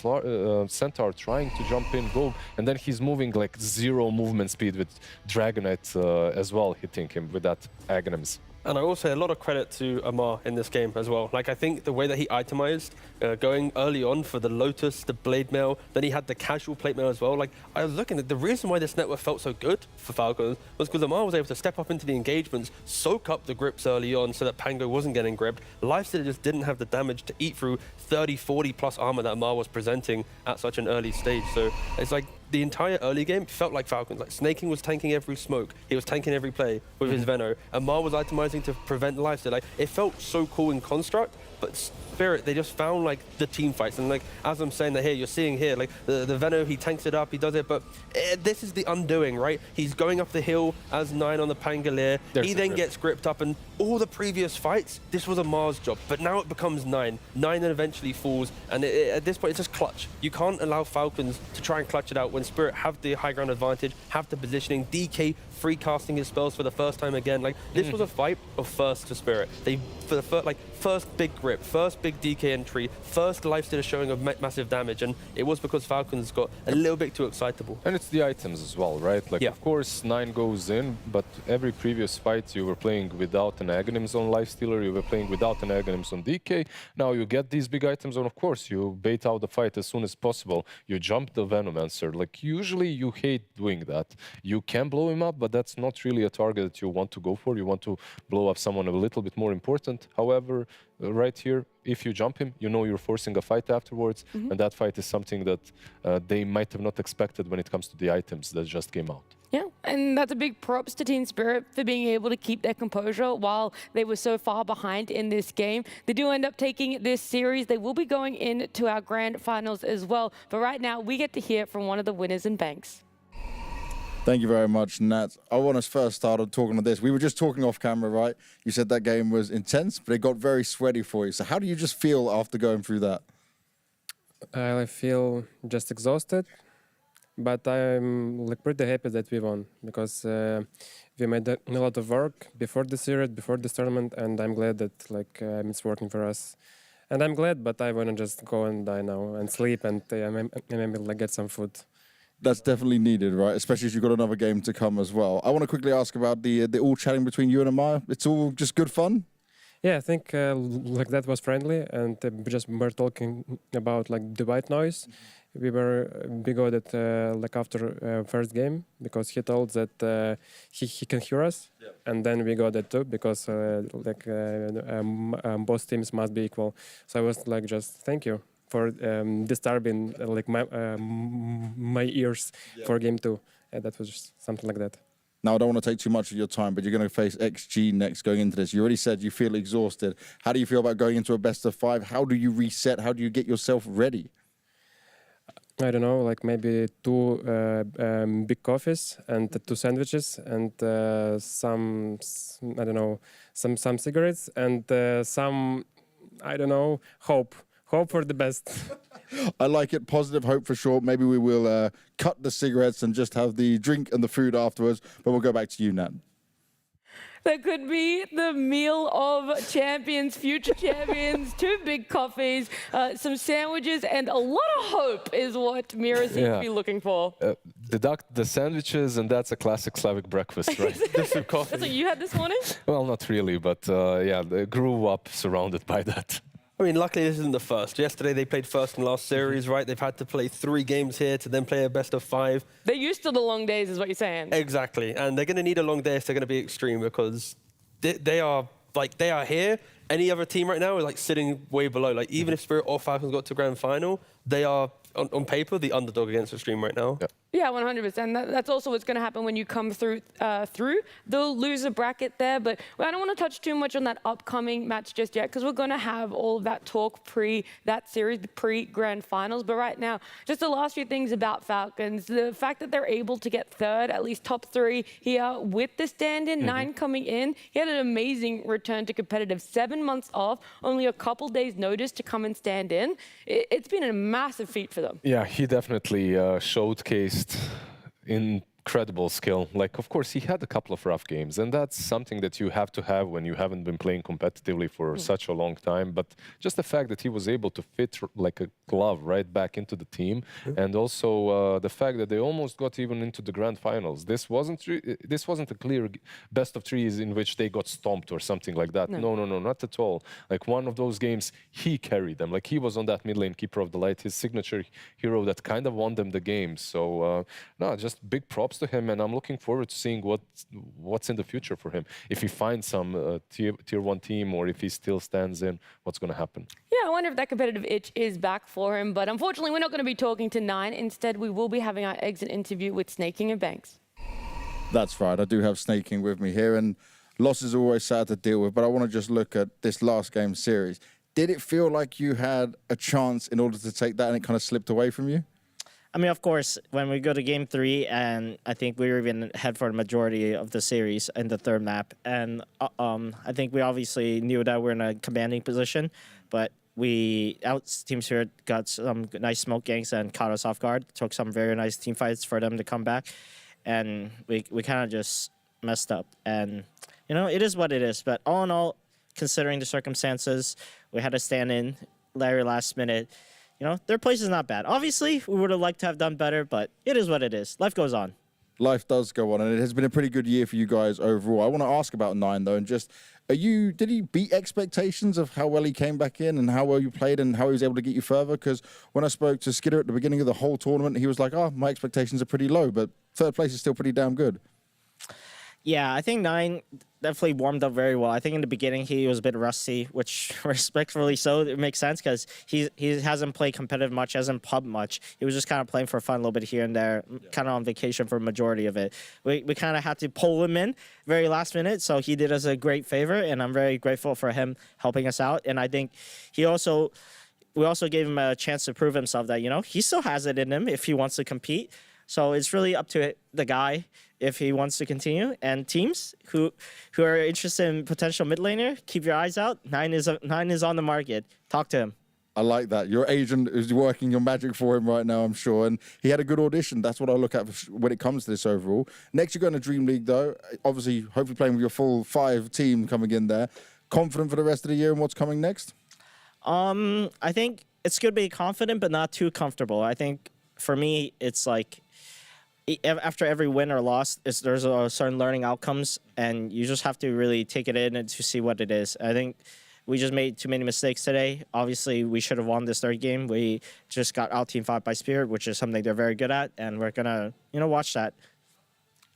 Centaur trying to jump in, go, and then he's moving like 0 movement speed with Dragonite as well, hitting him with that Aghanims. And I will say a lot of credit to Amar in this game as well. Like, I think the way that he itemized, going early on for the Lotus, the Blade Mail, then he had the casual Plate Mail as well. Like, I was looking at the reason why this network felt so good for Falcons was because Amar was able to step up into the engagements, soak up the grips early on so that Pango wasn't getting gripped. Lifestealer just didn't have the damage to eat through 30, 40 plus armor that Amar was presenting at such an early stage. So it's like, the entire early game felt like Falcons. Like, Snaking was tanking every smoke. He was tanking every play with his Veno. Amar was itemizing to prevent Lifestealer. Like, it felt so cool in construct, but Spirit, they just found like the team fights. And like, as I'm saying that here, you're seeing here, like the Veno, he tanks it up, he does it, but this is the undoing, right? He's going up the hill as 9 on the Pangolier. He then gets gripped up, and all the previous fights, this was Amar's job, but now it becomes 9. 9 then eventually falls, and at this point, it's just clutch. You can't allow Falcons to try and clutch it out when Spirit have the high ground advantage, have the positioning, DK free casting his spells for the first time again. Like, this was a fight of first to Spirit. They, for the first big grip, first big DK entry, first Lifestealer showing of massive damage, and it was because Falcons got a little bit too excitable. And it's the items as well, right? Like, of course, 9 goes in, but every previous fight you were playing without an Aghanims on Lifestealer, you were playing without an Aghanims on DK. Now you get these big items, and of course you bait out the fight as soon as possible. You jump the Venomancer. Like, usually you hate doing that. You can blow him up, but that's not really a target that you want to go for. You want to blow up someone a little bit more important. However, right here, if you jump him, you know you're forcing a fight afterwards, and that fight is something that they might have not expected when it comes to the items that just came out. Yeah, and that's a big props to Team Spirit for being able to keep their composure while they were so far behind in this game. They do end up taking this series. They will be going into our grand finals as well. But right now, we get to hear from one of the winners in Banks. Thank you very much, Nat. I want to first start on talking on this. We were just talking off camera, right? You said that game was intense, but it got very sweaty for you. So how do you just feel after going through that? I feel just exhausted, but I'm like pretty happy that we won because we made a lot of work before the series, before this tournament, and I'm glad that it's working for us. And I'm glad, but I want to just go and die now and sleep and maybe like get some food. That's definitely needed, right? Especially as you've got another game to come as well. I want to quickly ask about the all chatting between you and Amar. It's all just good fun? Yeah, I think like that was friendly, and just we were talking about like the white noise. We got it like after first game because he told that he can hear us, and then we got it too because both teams must be equal. So I was like, just thank you for disturbing like my ears for game 2. That was just something like that. Now, I don't want to take too much of your time, but you're going to face XG next going into this. You already said you feel exhausted. How do you feel about going into a best of 5? How do you reset? How do you get yourself ready? I don't know, like maybe 2 big coffees and 2 sandwiches and some, I don't know, some cigarettes and some, I don't know, hope for the best. I like it. Positive hope for sure. Maybe we will cut the cigarettes and just have the drink and the food afterwards. But we'll go back to you, Nat. That could be the meal of champions, future champions, 2 big coffees, some sandwiches, and a lot of hope is what Mira seems to be looking for. Deduct the sandwiches, and that's a classic Slavic breakfast, right? That's what you had this morning? Well, not really, but yeah, they grew up surrounded by that. I mean, luckily this isn't the first. Yesterday they played first and last series, right? They've had to play 3 games here to then play a best of 5. They're used to the long days is what you're saying. Exactly. And they're going to need a long day if they're going to be Xtreme because they are here. Any other team right now is like sitting way below. Like even if Spirit or Falcons got to grand final, they are on paper, the underdog against Xtreme right now. Yeah, 100%. That's also what's going to happen when you come through the loser bracket there. But I don't want to touch too much on that upcoming match just yet because we're going to have all of that talk pre that series, the pre-grand finals. But right now, just the last few things about Falcons. The fact that they're able to get third, at least top 3 here with the stand-in, 9 coming in. He had an amazing return to competitive. 7 months off, only a couple days notice to come and stand in. It's been a massive feat for them. Yeah, he definitely showcased incredible skill. Like, of course, he had a couple of rough games, and that's something that you have to have when you haven't been playing competitively for such a long time. But just the fact that he was able to fit like a glove right back into the team, and also the fact that they almost got even into the grand finals. This wasn't a clear best of 3s in which they got stomped or something like that. No, not at all. Like, one of those games, he carried them. Like, he was on that mid lane, keeper of the light, his signature hero that kind of won them the game. So no, just big props to him, and I'm looking forward to seeing what's in the future for him. If he finds some tier 1 team, or if he still stands in, what's going to happen? Yeah, I wonder if that competitive itch is back for him. But unfortunately, we're not going to be talking to Nine. Instead, we will be having our exit interview with Snaking and Banks. That's right. I do have Snaking with me here, and losses are always sad to deal with. But I want to just look at this last game series. Did it feel like you had a chance in order to take that, and it kind of slipped away from you? I mean, of course, when we go to game 3, and I think we were even ahead for the majority of the series in the third map, and I think we obviously knew that we're in a commanding position, but Team Spirit got some nice smoke ganks and caught us off guard, took some very nice team fights for them to come back, and we kind of just messed up. And, you know, it is what it is, but all in all, considering the circumstances, we had to stand in Larry last minute. You know, their place is not bad. Obviously, we would have liked to have done better, but it is what it is. Life goes on. Life does go on, and it has been a pretty good year for you guys overall. I want to ask about Nine, though, and just, did he beat expectations of how well he came back in and how well you played and how he was able to get you further? Because when I spoke to Skidder at the beginning of the whole tournament, he was like, oh, my expectations are pretty low, but third place is still pretty damn good. Yeah, I think Nine definitely warmed up very well. I think in the beginning he was a bit rusty, which respectfully so. It makes sense because he hasn't played competitive much, hasn't pubbed much. He was just kind of playing for fun a little bit here and there, kind of on vacation for a majority of it. We kind of had to pull him in very last minute, so he did us a great favor, and I'm very grateful for him helping us out. And I think we also gave him a chance to prove himself that, you know, he still has it in him if he wants to compete. So it's really up to the guy if he wants to continue. And teams who are interested in potential mid laner, keep your eyes out. Nine is on the market. Talk to him. I like that. Your agent is working your magic for him right now, I'm sure. And he had a good audition. That's what I look at when it comes to this overall. Next, you're going to Dream League, though. Obviously, hopefully playing with your full 5 team coming in there. Confident for the rest of the year and what's coming next? I think it's good to be confident, but not too comfortable. I think for me, it's like, after every win or loss, there's a certain learning outcomes, and you just have to really take it in and to see what it is. I think we just made too many mistakes today. Obviously, we should have won this third game. We just got out-team-5 by Spirit, which is something they're very good at, and we're going to, watch that.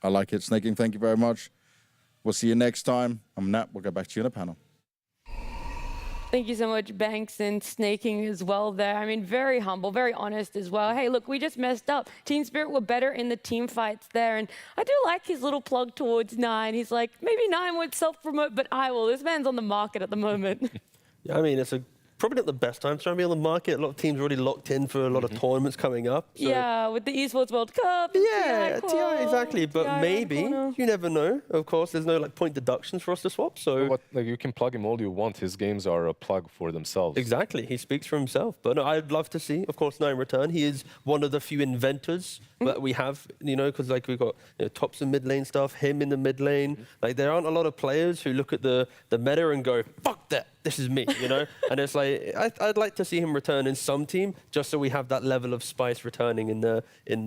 I like it. Snaking, thank you very much. We'll see you next time. I'm Nat. We'll go back to you in the panel. Thank you so much, Banks, and Snaking as well there. I mean, very humble, very honest as well. Hey, look, we just messed up. Team Spirit were better in the team fights there, and I do like his little plug towards Nine. He's like, maybe Nine would self-promote, but I will. This man's on the market at the moment. Yeah, I mean, it's probably not the best time to be on the market. A lot of teams are already locked in for a lot of tournaments coming up. So. Yeah, with the Esports World Cup. Yeah, TI, exactly. But maybe, you never know. Of course, there's no point deductions for us to swap. So you can plug him all you want. His games are a plug for themselves. Exactly. He speaks for himself. But no, I'd love to see, of course, Nine return. He is one of the few inventors that we have, because we've got tops and mid lane stuff, him in the mid lane. Like, there aren't a lot of players who look at the meta and go, fuck that. This is me, And it's like, I'd like to see him return in some team, just so we have that level of spice returning in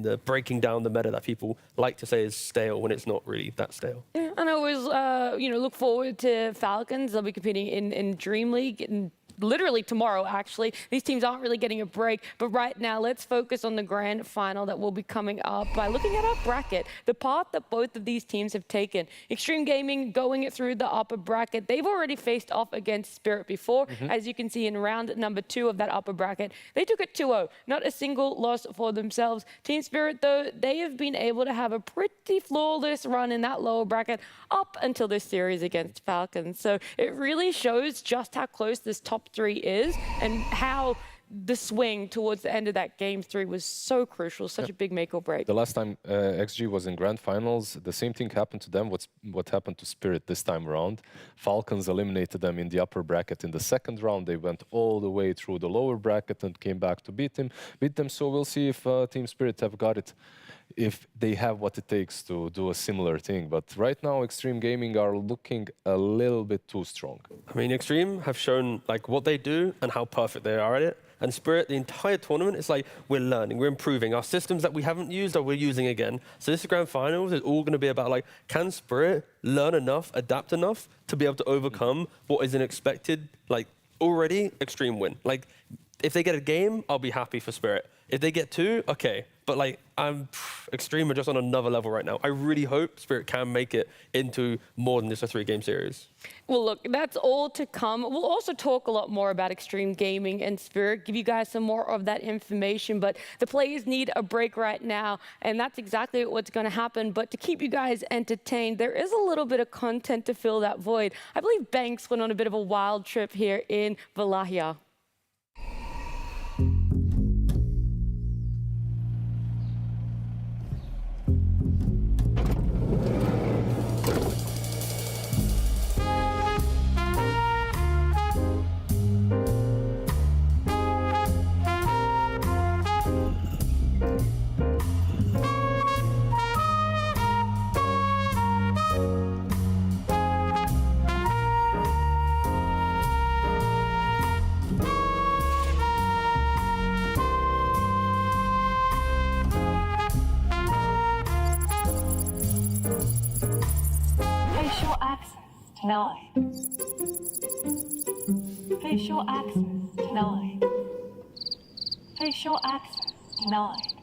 the breaking down the meta that people like to say is stale when it's not really that stale. Yeah, and I always, look forward to Falcons. They'll be competing in Dream League, and literally tomorrow, actually. These teams aren't really getting a break. But right now, let's focus on the grand final that will be coming up by looking at our bracket, the path that both of these teams have taken. Xtreme Gaming going through the upper bracket. They've already faced off against Spirit before. As you can see in round number 2 of that upper bracket, they took it 2-0. Not a single loss for themselves. Team Spirit, though, they have been able to have a pretty flawless run in that lower bracket up until this series against Falcons. So it really shows just how close this top 3 is and how the swing towards the end of that game 3 was so crucial, such a big make or break. The last time XG was in grand finals, the same thing happened to them. What happened to Spirit this time around? Falcons eliminated them in the upper bracket in the second round. They went all the way through the lower bracket and came back to beat them. So we'll see if Team Spirit have got it, if they have what it takes to do a similar thing. But right now, Xtreme Gaming are looking a little bit too strong. I mean, Xtreme have shown like what they do and how perfect they are at it. And Spirit, the entire tournament, it's like we're learning, we're improving. Our systems that we haven't used, we're using again. So this grand finals is all going to be about like, can Spirit learn enough, adapt enough to be able to overcome what is an expected, like already Xtreme win. Like if they get a game, I'll be happy for Spirit. If they get 2, okay. But like, Xtreme are just on another level right now. I really hope Spirit can make it into more than just a 3-game series. Well, look, that's all to come. We'll also talk a lot more about Xtreme Gaming and Spirit, give you guys some more of that information. But the players need a break right now, and that's exactly what's going to happen. But to keep you guys entertained, there is a little bit of content to fill that void. I believe Banks went on a bit of a wild trip here in Wallachia. Denied. Facial access denied. Facial access denied.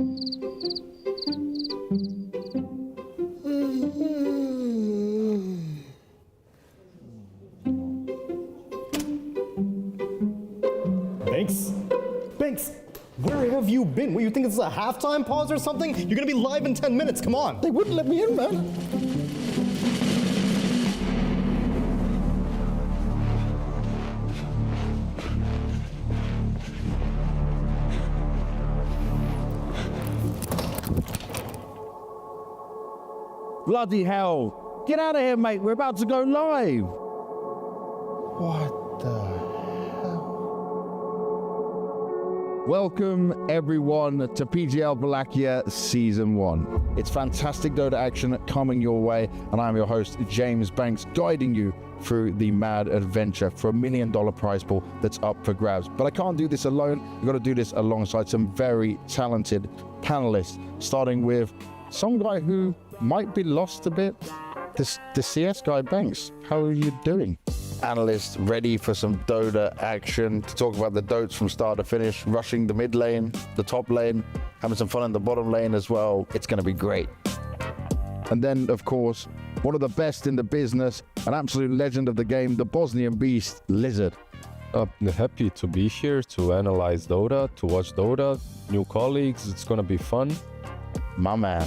Banks? Banks, where have you been? What, you think it's a halftime pause or something? You're gonna be live in 10 minutes, come on. They wouldn't let me in, man. Bloody hell. Get out of here, mate. We're about to go live. What the hell? Welcome, everyone, to PGL Wallachia Season 1. It's fantastic Dota action coming your way, and I'm your host, James Banks, guiding you through the mad adventure for $1 million prize pool that's up for grabs. But I can't do this alone. We've got to do this alongside some very talented panelists, starting with some guy who might be lost a bit. The CS guy, Banks. How are you doing? Analysts ready for some Dota action, to talk about the Dotes from start to finish, rushing the mid lane, the top lane, having some fun in the bottom lane as well. It's going to be great. And then, of course, one of the best in the business, an absolute legend of the game, the Bosnian beast, Lizard. Happy to be here to analyze Dota, to watch Dota, new colleagues. It's going to be fun. My man.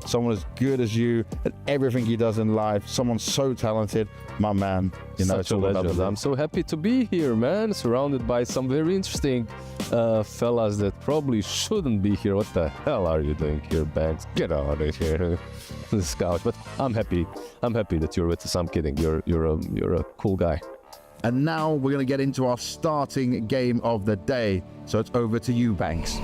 Someone as good as you at everything he does in life. Someone so talented, my man. You know, Such a legend. I'm so happy to be here, man. Surrounded by some very interesting fellas that probably shouldn't be here. What the hell are you doing here, Banks? Get out of here, Scout. But I'm happy. I'm happy that you're with us. I'm kidding. You're a cool guy. And now we're going to get into our starting game of the day. So it's over to you, Banks.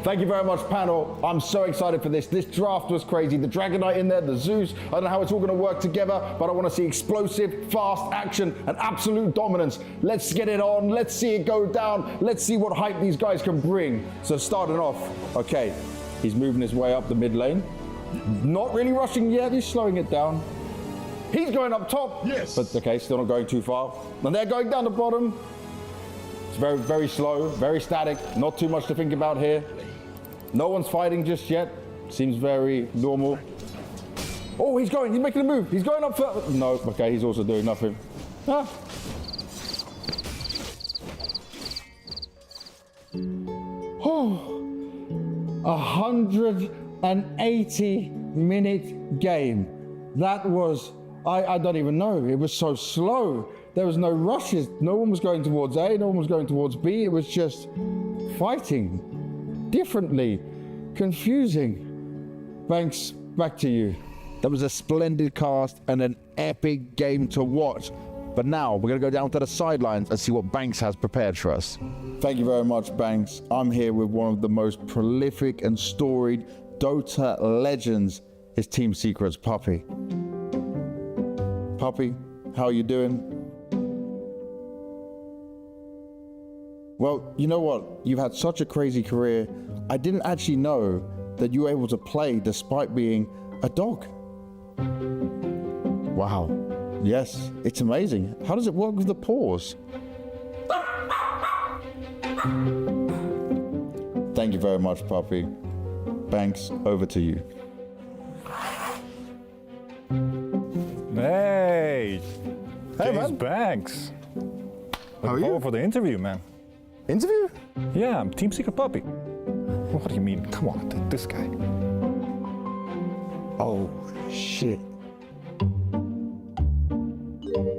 Thank you very much, panel. I'm so excited for this. This draft was crazy. The Dragon Knight in there, the Zeus. I don't know how it's all going to work together, but I want to see explosive, fast action and absolute dominance. Let's get it on. Let's see it go down. Let's see what hype these guys can bring. So starting off, okay, he's moving his way up the mid lane. Not really rushing yet. He's slowing it down. He's going up top. Yes. But okay, still not going too far. And they're going down the bottom. It's very, very slow, very static, not too much to think about here. No one's fighting just yet. Seems very normal. Oh, he's making a move. He's going up for, no, okay, he's also doing nothing. Ah. Oh, 180-minute game. That was, I don't even know. It was so slow. There was no rushes. No one was going towards A, no one was going towards B. It was just fighting differently, confusing. Banks, back to you. That was a splendid cast and an epic game to watch. But now we're going to go down to the sidelines and see what Banks has prepared for us. Thank you very much, Banks. I'm here with one of the most prolific and storied Dota legends, his Team Secrets Puppy. Puppy, how are you doing? Well, you know what? You've had such a crazy career. I didn't actually know that you were able to play despite being a dog. Wow. Yes, it's amazing. How does it work with the paws? Thank you very much, Puppy. Banks, over to you. Hey! Hey, James man. Banks. How are you? Forward for the interview, man. Interview? Yeah, I'm Team Secret Puppy. What do you mean? Come on, this guy. Oh, shit.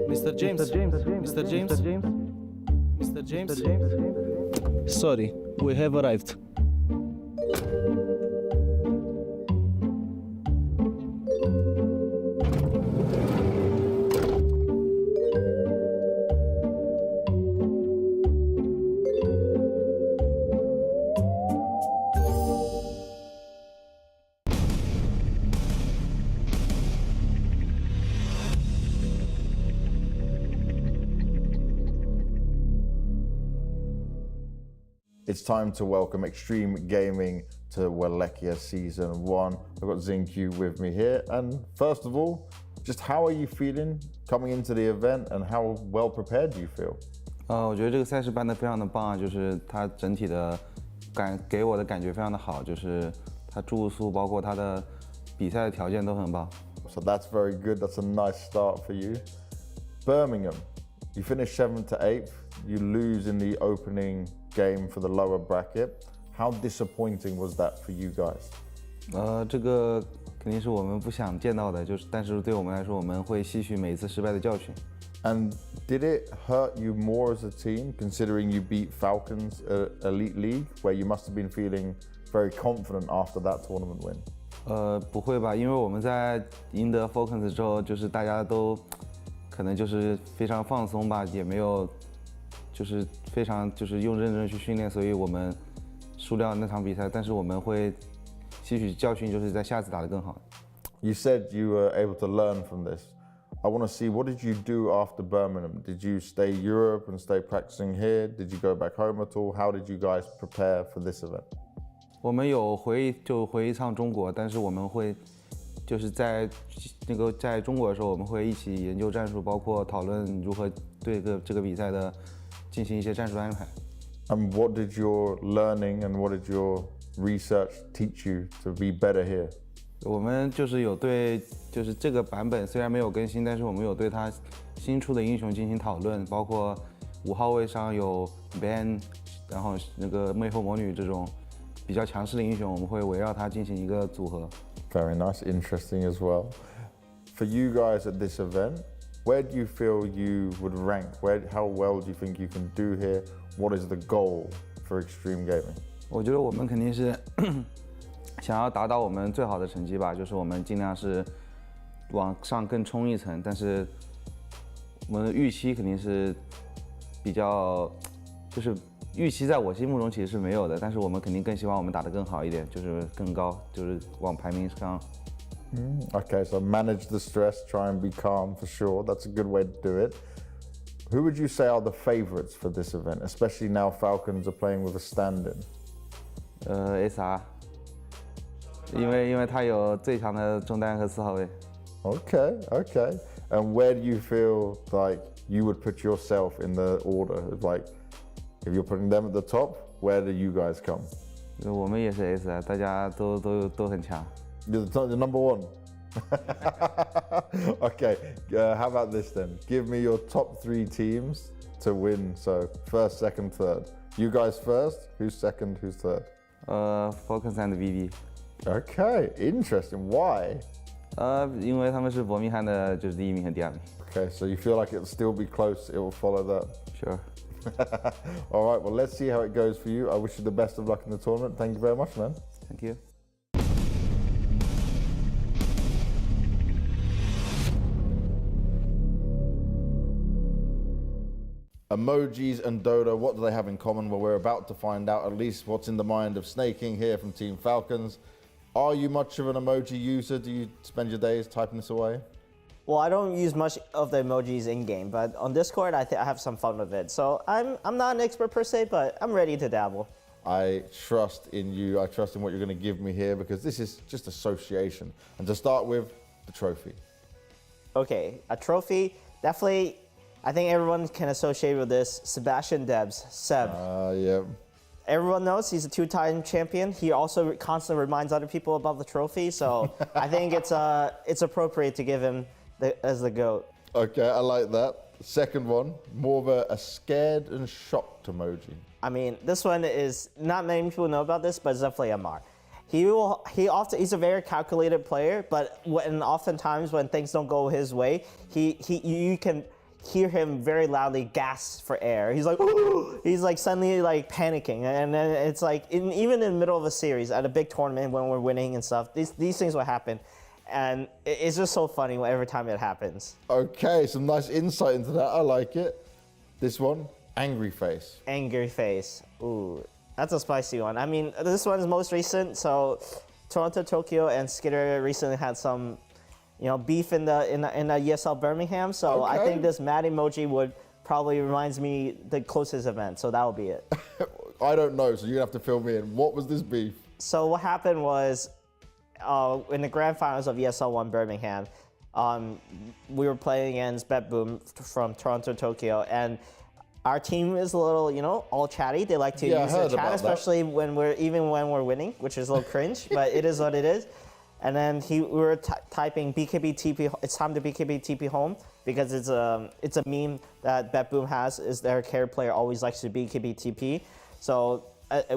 Mr. James. Mr. James. Mr. James. Sorry, we have arrived. It's time to welcome Xtreme Gaming to Wallachia Season 1. I've got Xingqiu with me here. And first of all, just how are you feeling coming into the event and how well prepared do you feel? 我觉得这个赛事办得非常的棒啊，就是它整体的给我的感觉非常的好，就是它住宿包括它的比赛的条件都很棒。So that's very good. That's a nice start for you. Birmingham, you finished 7th to 8th. You lose in the opening game for the lower bracket. How disappointing was that for you guys? 这个肯定是我们不想见到的，但是对我们来说，我们会吸取每一次失败的教训。And did it hurt you more as a team, considering you beat Falcons Elite League, where you must have been feeling very confident after that tournament win? 不会吧？因为我们在赢得 Falcons 之后，就是大家都可能就是非常放松吧，也没有。就是非常用认真去训练，所以我们输掉那场比赛，但是我们会吸取教训，就是在下次打得更好。You said you were able to learn from this. I want to see, what did you do after Birmingham? Did you stay Europe and stay practicing here? Did you go back home at all? How did you guys prepare for this event? 我们有回一趟中国，但是我们会就是在中国的时候，我们会一起研究战术，包括讨论如何对这个比赛的。进行一些战术安排。And what did your learning and what did your research teach you to be better here? 我们就是有对，就是这个版本虽然没有更新，但是我们有对它新出的英雄进行讨论，包括5号位上有 Ben， 然后那个魅惑魔女这种比较强势的英雄，我们会围绕它进行一个组合。Very nice, interesting as well. For you guys at this event, where do you feel you would rank? How well do you think you can do here? What is the goal for Xtreme Gaming? 我觉得我们肯定是想要达到我们最好的成绩吧，就是我们尽量是往上更冲一层，但是我们的预期肯定是比较，就是预期在我心目中其实是没有的，但是我们肯定更希望我们打得更好一点，就是更高，就是往排名上。Okay, so manage the stress, try and be calm for sure. That's a good way to do it. Who would you say are the favorites for this event, especially now Falcons are playing with a stand-in? SR， 因为他有最强的中单和4号位。Okay. And where do you feel like you would put yourself in the order? Like, If you're putting them at the top, where do you guys come? 我们也是 S 啊，大家都很强。 You're the number one. Okay, how about this then? Give me your top 3 teams to win. So first, second, third. You guys first. Who's second? Who's third? Falcons and VB. Okay, interesting. Why? 因为他们是伯明翰的就是第1名和第2名。 Okay, so you feel like it'll still be close. It will follow that. Sure. All right. Well, let's see how it goes for you. I wish you the best of luck in the tournament. Thank you very much, man. Thank you. Emojis and Dota, what do they have in common? Well, we're about to find out at least what's in the mind of Snaking here from Team Falcons. Are you much of an emoji user? Do you spend your days typing this away? Well, I don't use much of the emojis in-game, but on Discord, I have some fun with it. So I'm not an expert per se, but I'm ready to dabble. I trust in you. I trust in what you're going to give me here because this is just association. And to start with, the trophy. Okay, a trophy, definitely. I think everyone can associate with this. Sebastian Debs, Seb. Yeah. Everyone knows he's a 2-time champion. He also constantly reminds other people about the trophy. So I think it's appropriate to give him as the GOAT. Okay, I like that. Second one, more of a scared and shocked emoji. I mean, this one is, not many people know about this, but it's definitely Amar. He's a very calculated player, but oftentimes when things don't go his way, you can hear him very loudly gasp for air. He's like, ooh! He's like suddenly like panicking, and then it's like even in the middle of a series at a big tournament when we're winning and stuff, these things will happen, and it's just so funny every time it happens. Okay, some nice insight into that. I like it. This one, angry face. Angry face. Ooh, that's a spicy one. I mean, this one's most recent. So, Toronto, Tokyo, and Skitter recently had some beef in the ESL Birmingham. So I think this mad emoji would probably reminds me the closest event. So that will be it. I don't know, so you're gonna have to fill me in. What was this beef? So what happened was, in the grand finals of ESL 1 Birmingham, we were playing against BetBoom from Toronto, Tokyo, and our team is a little, all chatty. They like to use the chat, especially when we're winning, which is a little cringe, but it is what it is. And then we were typing BKB TP. It's time to BKB TP home because it's a meme that BetBoom has. Is their carry player always likes to BKB TP. So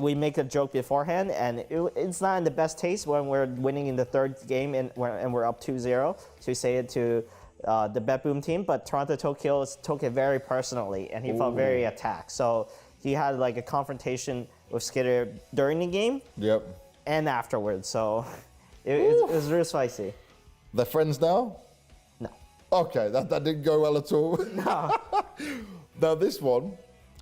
we make a joke beforehand, and it's not in the best taste when we're winning in the 3rd game and we're up 2-0 to say it to the BetBoom team. But Toronto Tokyo took it very personally, and he felt very attacked. So he had like a confrontation with Skitter during the game. Yep. And afterwards. So. It was real spicy. They're friends now? No. Okay, that didn't go well at all. No. Now this one,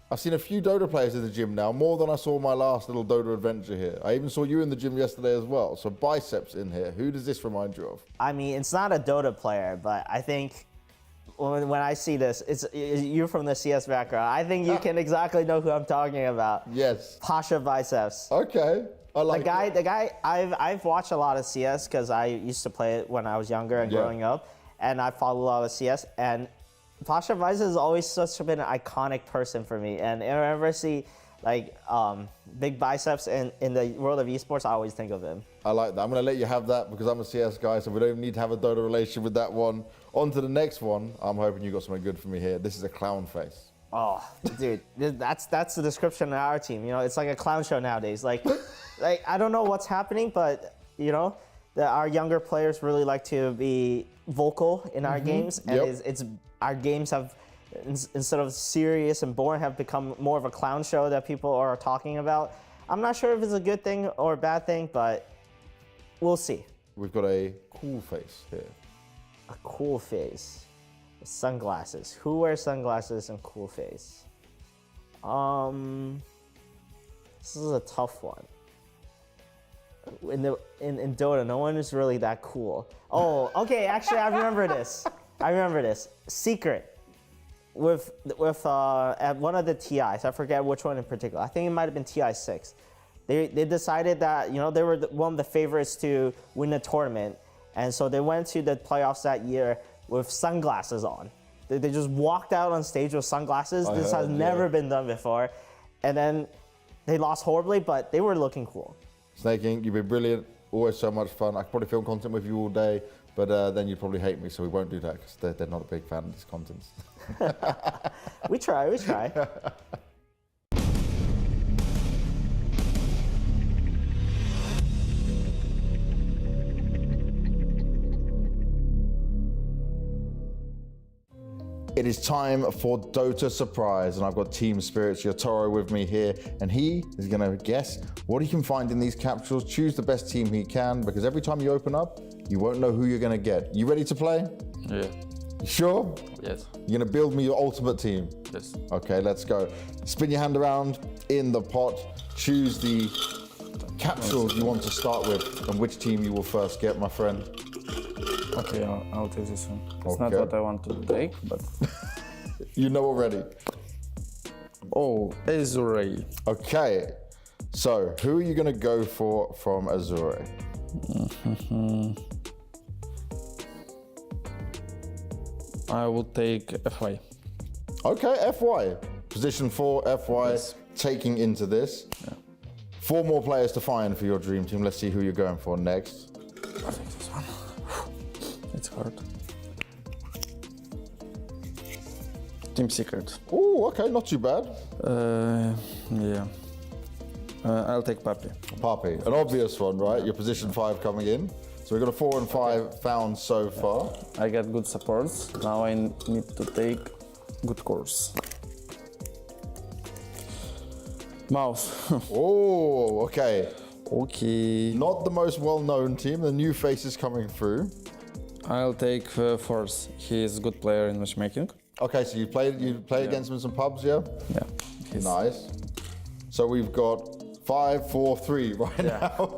I've seen a few Dota players in the gym now, more than I saw my last little Dota adventure here. I even saw you in the gym yesterday as well. So biceps in here. Who does this remind you of? I mean, it's not a Dota player, but I think when I see this, you're from the CS background. I think you can exactly know who I'm talking about. Yes. Pasha biceps. Okay. The guy, I've watched a lot of CS because I used to play it when I was younger and growing up, and I followed a lot of CS. And Pasha Vice has always been an iconic person for me. And whenever I see big biceps in the world of esports, I always think of him. I like that. I'm going to let you have that because I'm a CS guy, so we don't even need to have a Dota relationship with that one. On to the next one. I'm hoping you got something good for me here. This is a clown face. Oh, dude, that's the description of our team. It's like a clown show nowadays. Like I don't know what's happening, but our younger players really like to be vocal in our games, and our games have instead of serious and boring have become more of a clown show that people are talking about. I'm not sure if it's a good thing or a bad thing, but we'll see. We've got a cool face here. A cool face. Sunglasses. Who wears sunglasses and cool face? This is a tough one. In Dota, no one is really that cool. Oh, okay. Actually, I remember this. Secret. With at one of the TIs, I forget which one in particular. I think it might have been TI6. They decided that they were one of the favorites to win the tournament, and so they went to the playoffs that year with sunglasses on. They just walked out on stage with sunglasses. This has never been done before. and then they lost horribly, but they were looking cool. Snake Inc., you've been brilliant. Always so much fun. I could probably film content with you all day, but then you'd probably hate me, so we won't do that because they're not a big fan of this content. We try. It is time for Dota Surprise, and I've got Team Spirit's Yotaro with me here, and he is going to guess what he can find in these capsules, choose the best team he can, because every time you open up, you won't know who you're going to get. You ready to play? Yeah. You sure? Yes. You're going to build me your ultimate team? Yes. Okay, let's go. Spin your hand around in the pot, choose the capsules you want to start with, and which team you will first get, my friend. Okay, I'll take this one. It's not what I want to take, but... You know already. Oh, Azure Ray. Okay, so who are you going to go for from Azure Ray? I would take FY. Okay, FY. Position 4, FY, yes. Taking into this. Yeah. 4 more players to find for your dream team. Let's see who you're going for next. I think this one. It's hard. Team Secret. Oh, okay, not too bad. Yeah. I'll take Papi. Papi, an obvious one, right? Your position 5 coming in. So we've got a 4 and 5 found so far. I got good supports. Now I need to take good course. MOUZ. Oh, okay. Okay. Not the most well-known team. The new faces coming through. I'll take Force. He is a good player in matchmaking. Okay, so you play against him in some pubs, yeah? Yeah. Nice. So we've got 5, 4, 3 right now.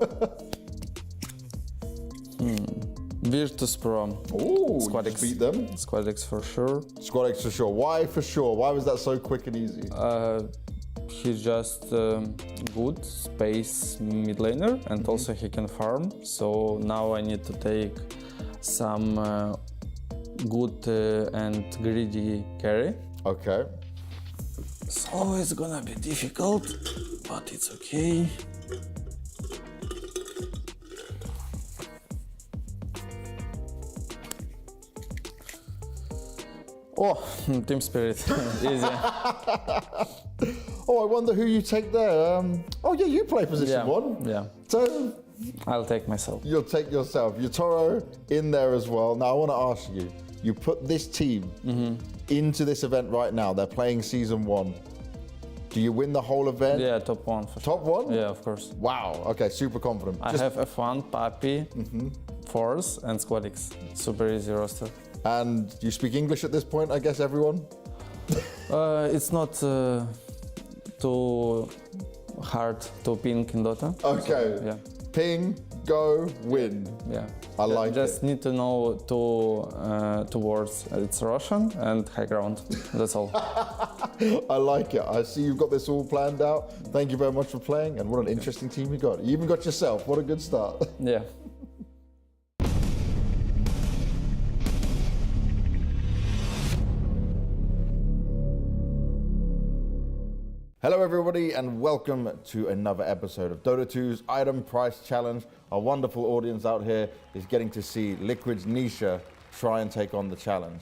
Virtus.pro. Ooh, Squad X. Beat them. Squad X for sure. Squad X for sure. Why for sure? Why was that so quick and easy? He's just good space mid laner, and also he can farm. So now I need to take some good and greedy carry. Okay. So it's gonna be difficult, but it's okay. Oh, Team Spirit, easy. Oh, I wonder who you take there. Oh yeah, you play position 1. Yeah. So I'll take myself. You'll take yourself. Yotaro in there as well. Now I want to ask you, you put this team into this event right now. They're playing season 1. Do you win the whole event? Yeah, top 1 for sure. Top 1? Yeah, of course. Wow, okay, super confident. I have F1, Papi, Force, and Squad X. Super easy roster. And you speak English at this point, I guess, everyone? It's not too hard to ping in Dota. Okay. So, yeah. Ping, go, win. Yeah. I like Just need to know two words. It's Russian and high ground. That's all. I like it. I see you've got this all planned out. Thank you very much for playing, and what an interesting team you got. You even got yourself. What a good start. Yeah. Hello everybody and welcome to another episode of Dota 2's Item Price Challenge. Our wonderful audience out here is getting to see Liquid's Nisha try and take on the challenge.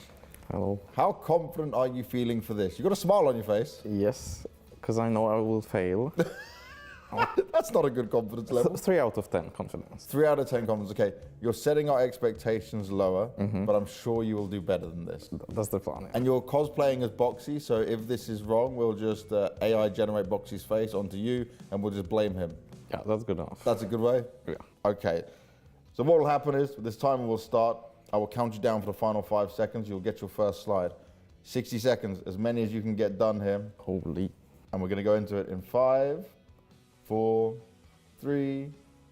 Hello. How confident are you feeling for this? You got a smile on your face? Yes, because I know I will fail. That's not a good confidence level. 3 out of 10 confidence. 3 out of 10 confidence, okay. You're setting our expectations lower, but I'm sure you will do better than this. That's the plan. Yeah. And you're cosplaying as Boxy, so if this is wrong, we'll just AI generate Boxy's face onto you, and we'll just blame him. Yeah, that's good enough. That's a good way? Yeah. Okay. So what will happen is, this timer will start. I will count you down for the final 5 seconds. You'll get your first slide. 60 seconds, as many as you can get done here. Holy. And we're going to go into it in 5, 4, 3,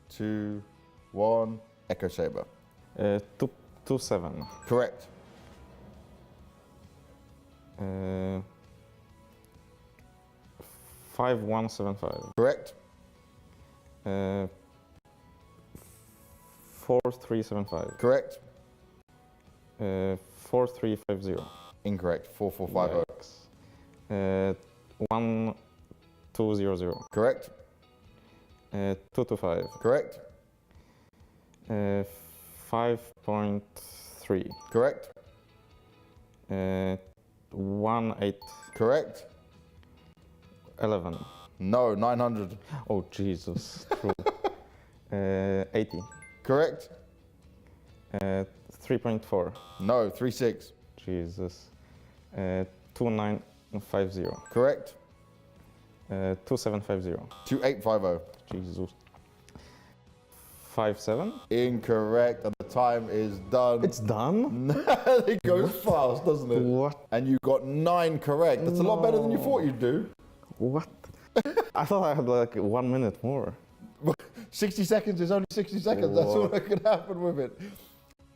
2, 1. Echo Saber. 2-7. Correct. 5-1-7-5. Correct. 4-3-7-5. Correct. 4-3-5-0. Incorrect. 4-4-5-0. 1-2-3-5-0. 200. Correct. 225. Correct. 5.3. Correct. 1.8. Correct. 11. No, 900. Oh, Jesus. True. 80. Correct. 3.4. No, 3.6. Jesus. 2950. Correct. 2750. 2850. Jesus. 5.7. Incorrect, and the time is done. It's done? It goes fast, doesn't it? What? And you got 9 correct. That's a lot better than you thought you'd do. What? I thought I had like 1 minute more. 60 seconds is only 60 seconds. That's all that can happen with it.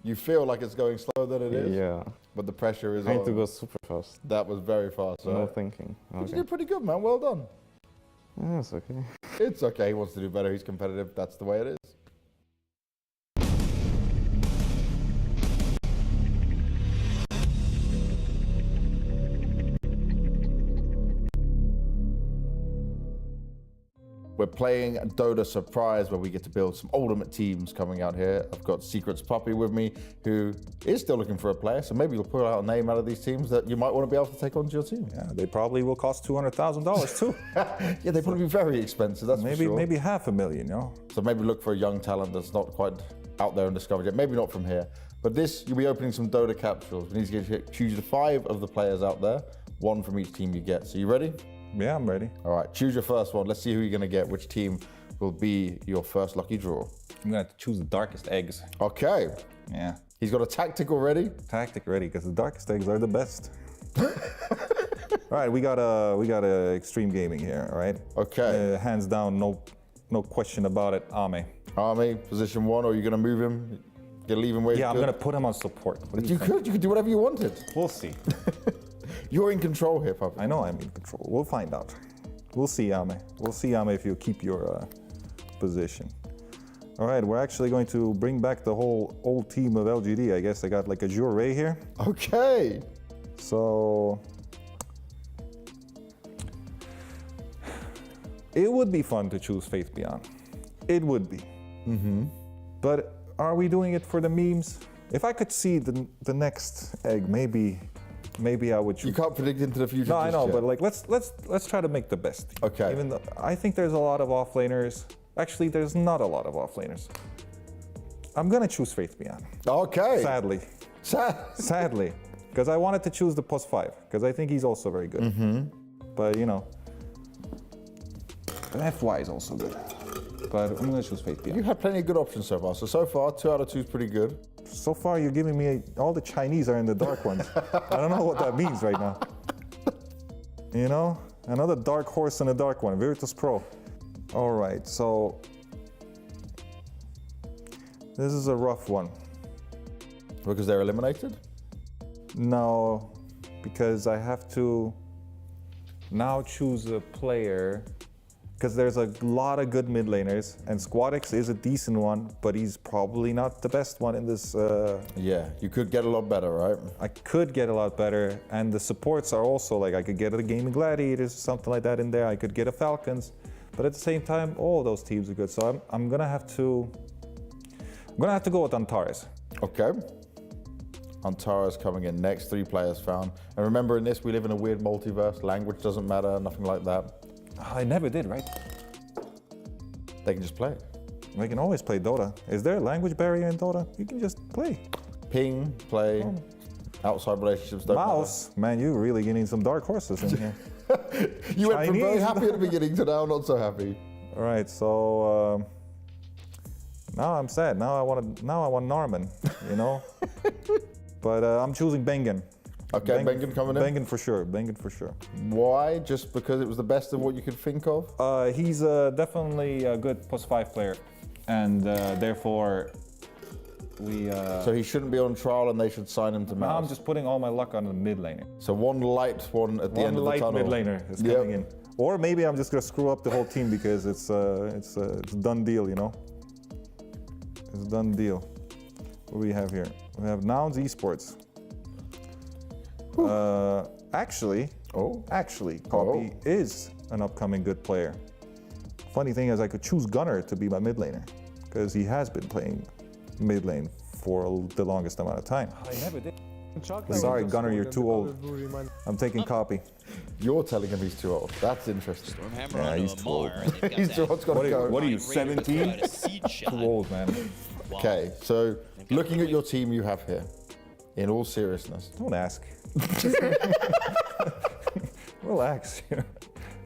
You feel like it's going slower than it is. Yeah. But the pressure is I on. need to go super fast. That was very fast. No right? thinking. But Okay. you did pretty good, man. Well done. Yeah, it's okay. It's okay. He wants to do better. He's competitive. That's the way it is. We're playing Dota Surprise, where we get to build some ultimate teams coming out here. I've got Secrets Puppy with me, who is still looking for a player, so maybe you'll pull out a name out of these teams that you might want to be able to take onto your team. Yeah, they probably will cost $200,000 too. Yeah, they probably be very expensive, that's maybe, for sure. Maybe $500,000, you know? So maybe look for a young talent that's not quite out there and discovered yet. Maybe not from here. But this, you'll be opening some Dota capsules. We need to choose 5 of the players out there, 1 from each team you get. So you ready? Yeah, I'm ready. All right, choose your first one. Let's see who you're going to get. Which team will be your first lucky draw? I'm going to have to choose the darkest eggs. Okay. Yeah. He's got a tactic already? Tactic ready, because the darkest eggs are the best. All right, we got a Xtreme Gaming here, all right? Okay. Hands down, no question about it, Ame. Ame, position 1, or are you going to move him? You leave him where Yeah, I'm good? going to put him on support. What But do you think? could do whatever you wanted. We'll see. You're in control here, Puppy. I know I'm in control. We'll find out. We'll see, Ame. We'll see, Ame, if you keep your position. All right, we're actually going to bring back the whole old team of LGD. I guess I got like Azure Ray here. Okay. So it would be fun to choose Faith Beyond. It would be. Mm-hmm. But are we doing it for the memes? If I could see the next egg, maybe I would choose. You can't predict into the future. No, I just know, yet. but like let's try to make the best. Okay. Even though I think there's a lot of offlaners. Actually, there's not a lot of offlaners. I'm gonna choose Faith Beyond. Okay. Sadly. Sadly, because I wanted to choose the +5 because I think he's also very good. Mm-hmm. But you know, FY is also good. But I'm gonna choose Faith Beyond. You had plenty of good options so far. So far, 2 out of 2 is pretty good. So far, you're giving me all the Chinese are in the dark ones. I don't know what that means right now. You know, another dark horse in the dark one, Virtus.pro. All right, so this is a rough one. Because they're eliminated? No, because I have to now choose a player. Because there's a lot of good mid laners, and Squadix is a decent one, but he's probably not the best one in this. Yeah, you could get a lot better, right? I could get a lot better, and the supports are also like I could get a Gaimin Gladiators, something like that in there. I could get a Falcons, but at the same time, all those teams are good. So I'm gonna have to go with Antares. Okay. Antares coming in next. 3 players found. And remember, in this, we live in a weird multiverse. Language doesn't matter, nothing like that. I never did, right? They can just play. We can always play Dota. Is there a language barrier in Dota? You can just play. Ping, play, outside relationships don't MOUZ, man, you're really getting some dark horses in here. You went from very Chinese. happy at the beginning to now not so happy. All right, so now I'm sad. Now I want Norman, you know. But I'm choosing Bengen. Okay, Bengen coming in? Bengen for sure. Bengen for sure. Why? Just because it was the best of what you could think of? He's definitely a good +5 player, and therefore we. So he shouldn't be on trial, and they should sign him to Now MOUZ. I'm just putting all my luck on the mid laner. So one light one at the end of the tunnel. One light mid laner is coming in. Or maybe I'm just gonna screw up the whole team because it's a done deal, you know. It's a done deal. What do we have here? We have Nouns Esports. Actually, Oh. Actually, Copy is an upcoming good player. Funny thing is, I could choose Gunner to be my mid laner, because he has been playing mid lane for the longest amount of time. I never did. Sorry, Gunner, you're too old. I'm taking Copy. You're telling him he's too old. That's interesting. Yeah, he's too old. He's too old. Got to go. What are you, 17? Too old, man. Okay, so looking at your team you have here, in all seriousness. Don't ask. Relax.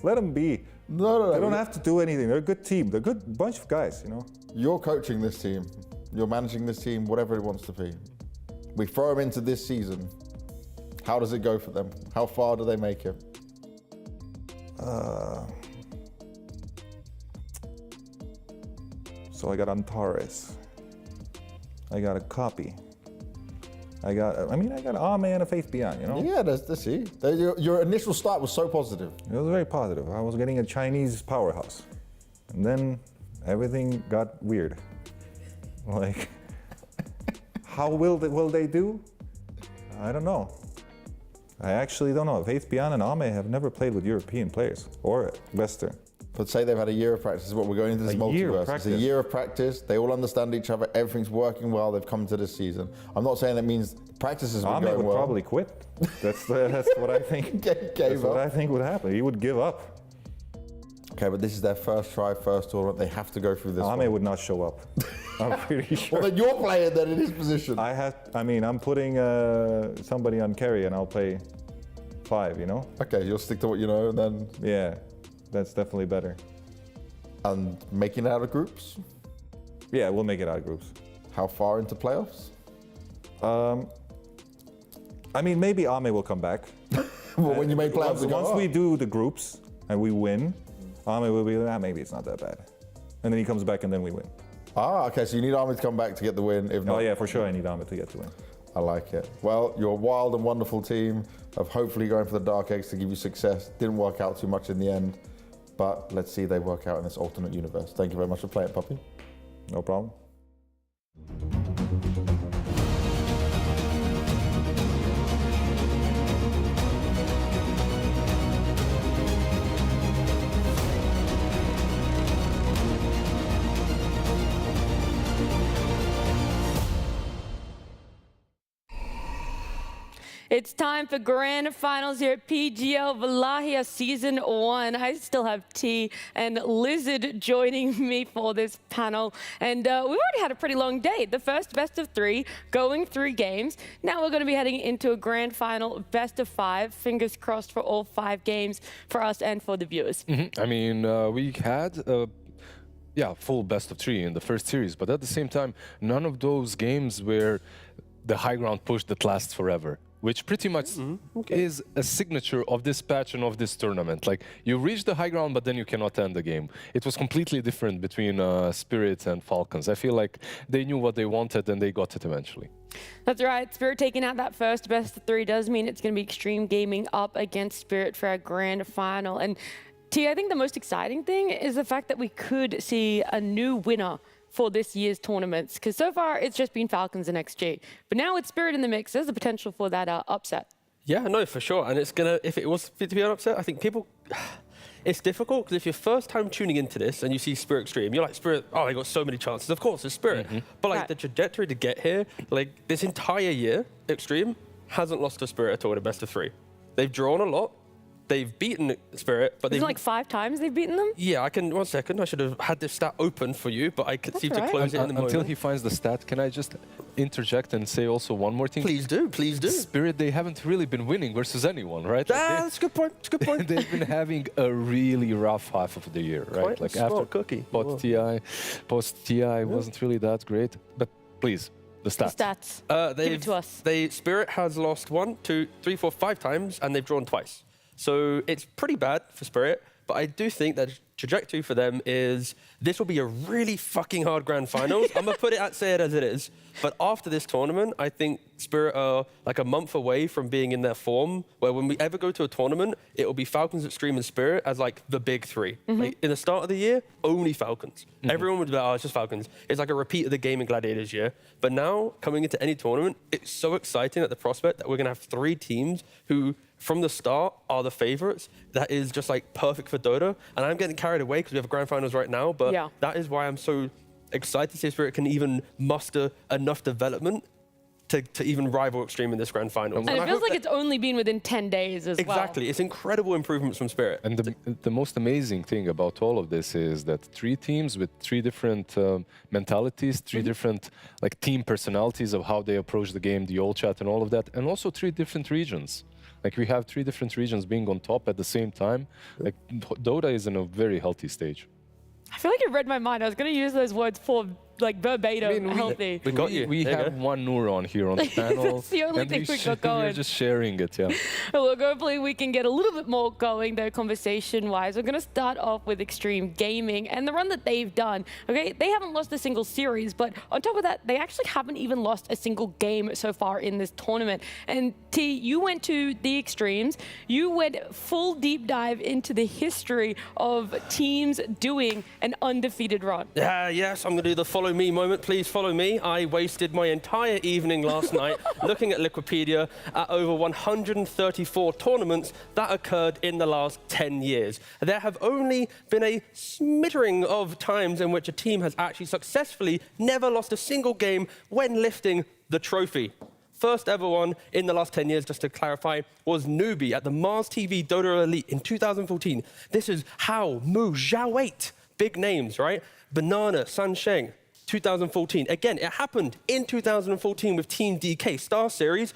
Let them be. No. They don't have to do anything. They're a good team. They're a good bunch of guys, you know. You're coaching this team. You're managing this team, whatever it wants to be. We throw them into this season. How does it go for them? How far do they make it? So I got Antares. I got a Copy. I got Ame and a Faith Beyond, you know? Yeah, that's see. Your initial start was so positive. It was very positive. I was getting a Chinese powerhouse. And then everything got weird. Like, how will they do? I don't know. I actually don't know. Faith Beyond and Ame have never played with European players or Western. But say they've had a year of practice. This is what we're going into this multiverse. It's a year of practice. They all understand each other. Everything's working well. They've come to this season. I'm not saying that means practice has been going well. Ame would probably quit. That's what I think. That's what I think would happen. He would give up. Okay, but this is their first try, first tournament. They have to go through this. Ame would not show up. I'm pretty sure. Well, then you're playing then in his position. I'm putting somebody on carry and I'll play 5, you know? Okay, you'll stick to what you know and then... Yeah, that's definitely better. And making it out of groups? Yeah, we'll make it out of groups. How far into playoffs? Maybe Ame will come back. Well, when you make playoffs, once we do the groups and we win, Ame will be like, maybe it's not that bad. And then he comes back and then we win. Ah, okay, so you need Ame to come back to get the win. If not, oh yeah, for sure I need Ame to get the win. I like it. Well, you're a wild and wonderful team of hopefully going for the Dark Eggs to give you success. Didn't work out too much in the end, but let's see if they work out in this alternate universe. Thank you very much for playing, Puppy. No problem. It's time for grand finals here at PGL Wallachia Season 1. I still have T and Lizard joining me for this panel. And we've already had a pretty long day. The first best of 3, going 3 games. Now we're going to be heading into a grand final best of 5. Fingers crossed for all 5 games for us and for the viewers. We had full best of 3 in the first series, but at the same time, none of those games were the high ground push that lasts forever, which pretty much is a signature of this patch and of this tournament. Like, you reach the high ground, but then you cannot end the game. It was completely different between Spirit and Falcons. I feel like they knew what they wanted and they got it eventually. That's right. Spirit taking out that first best of 3 does mean it's going to be Xtreme Gaming up against Spirit for our grand final. And T, I think the most exciting thing is the fact that we could see a new winner for this year's tournaments, because so far it's just been Falcons and XG. But now with Spirit in the mix, there's the potential for that upset. Yeah, no, for sure. And it's gonna, if it was to be an upset, I think people, it's difficult because if you're first time tuning into this and you see Spirit Xtreme, you're like, Spirit, oh, they got so many chances. Of course, it's Spirit. But like the trajectory to get here, like this entire year, Xtreme hasn't lost to Spirit at all in a best of 3. They've drawn a lot. They've beaten Spirit, but they've like 5 times they've beaten them? Yeah, I can, 1 second, I should have had this stat open for you, but I could seem to close it in the moment. Until he finds the stat, can I just interject and say also one more thing? Please do, please do. Spirit, they haven't really been winning versus anyone, right? That's a good point, that's a good point. They've been having a really rough half of the year, right? Quite like a smart after cookie. post-TI wasn't really that great, but please, the stats. The stats, give it to us. Spirit has lost 1, 2, 3, 4, 5 times, and they've drawn twice. So it's pretty bad for Spirit, but I do think that trajectory for them is this will be a really fucking hard grand finals. I'm gonna say it as it is. But after this tournament, I think Spirit are like a month away from being in their form, where when we ever go to a tournament, it will be Falcons, Xtreme, and Spirit as like the big three. Like in the start of the year, only Falcons. Everyone would be like, oh, it's just Falcons. It's like a repeat of the Gaimin Gladiators year. But now, coming into any tournament, it's so exciting at the prospect that we're gonna have 3 teams who, from the start, are the favorites. That is just like perfect for Dota. And I'm getting carried away because we have grand finals right now, but that is why I'm so excited to see if Spirit can even muster enough development to even rival Xtreme in this grand final. And it feels like it's only been within 10 days as well. Exactly, it's incredible improvements from Spirit. And the most amazing thing about all of this is that 3 teams with 3 different mentalities, 3 different like team personalities of how they approach the game, the old chat and all of that, and also 3 different regions. Like we have 3 different regions being on top at the same time. Like Dota is in a very healthy stage. I feel like you read my mind. I was going to use those words for like verbatim, healthy. We got you. We have one neuron here on the panel. That's the only thing we got going. We're just sharing it, yeah. Look, hopefully we can get a little bit more going though, conversation-wise. We're going to start off with Xtreme Gaming and the run that they've done. Okay, they haven't lost a single series, but on top of that, they actually haven't even lost a single game so far in this tournament. And T, you went to the Extremes. You went full deep dive into the history of teams doing an undefeated run. Yes, I'm going to do the follow me moment. Please follow me. I wasted my entire evening last night looking at Wikipedia at over 134 tournaments that occurred in the last 10 years. There have only been a smattering of times in which a team has actually successfully never lost a single game when lifting the trophy. First ever one in the last 10 years, just to clarify, was Newbie at the MOUZ TV Dota Elite in 2014. This is How, MOUZ, Zhao 8. Big names, right? Banana, Sansheng, 2014. Again, it happened in 2014 with Team DK Star Series.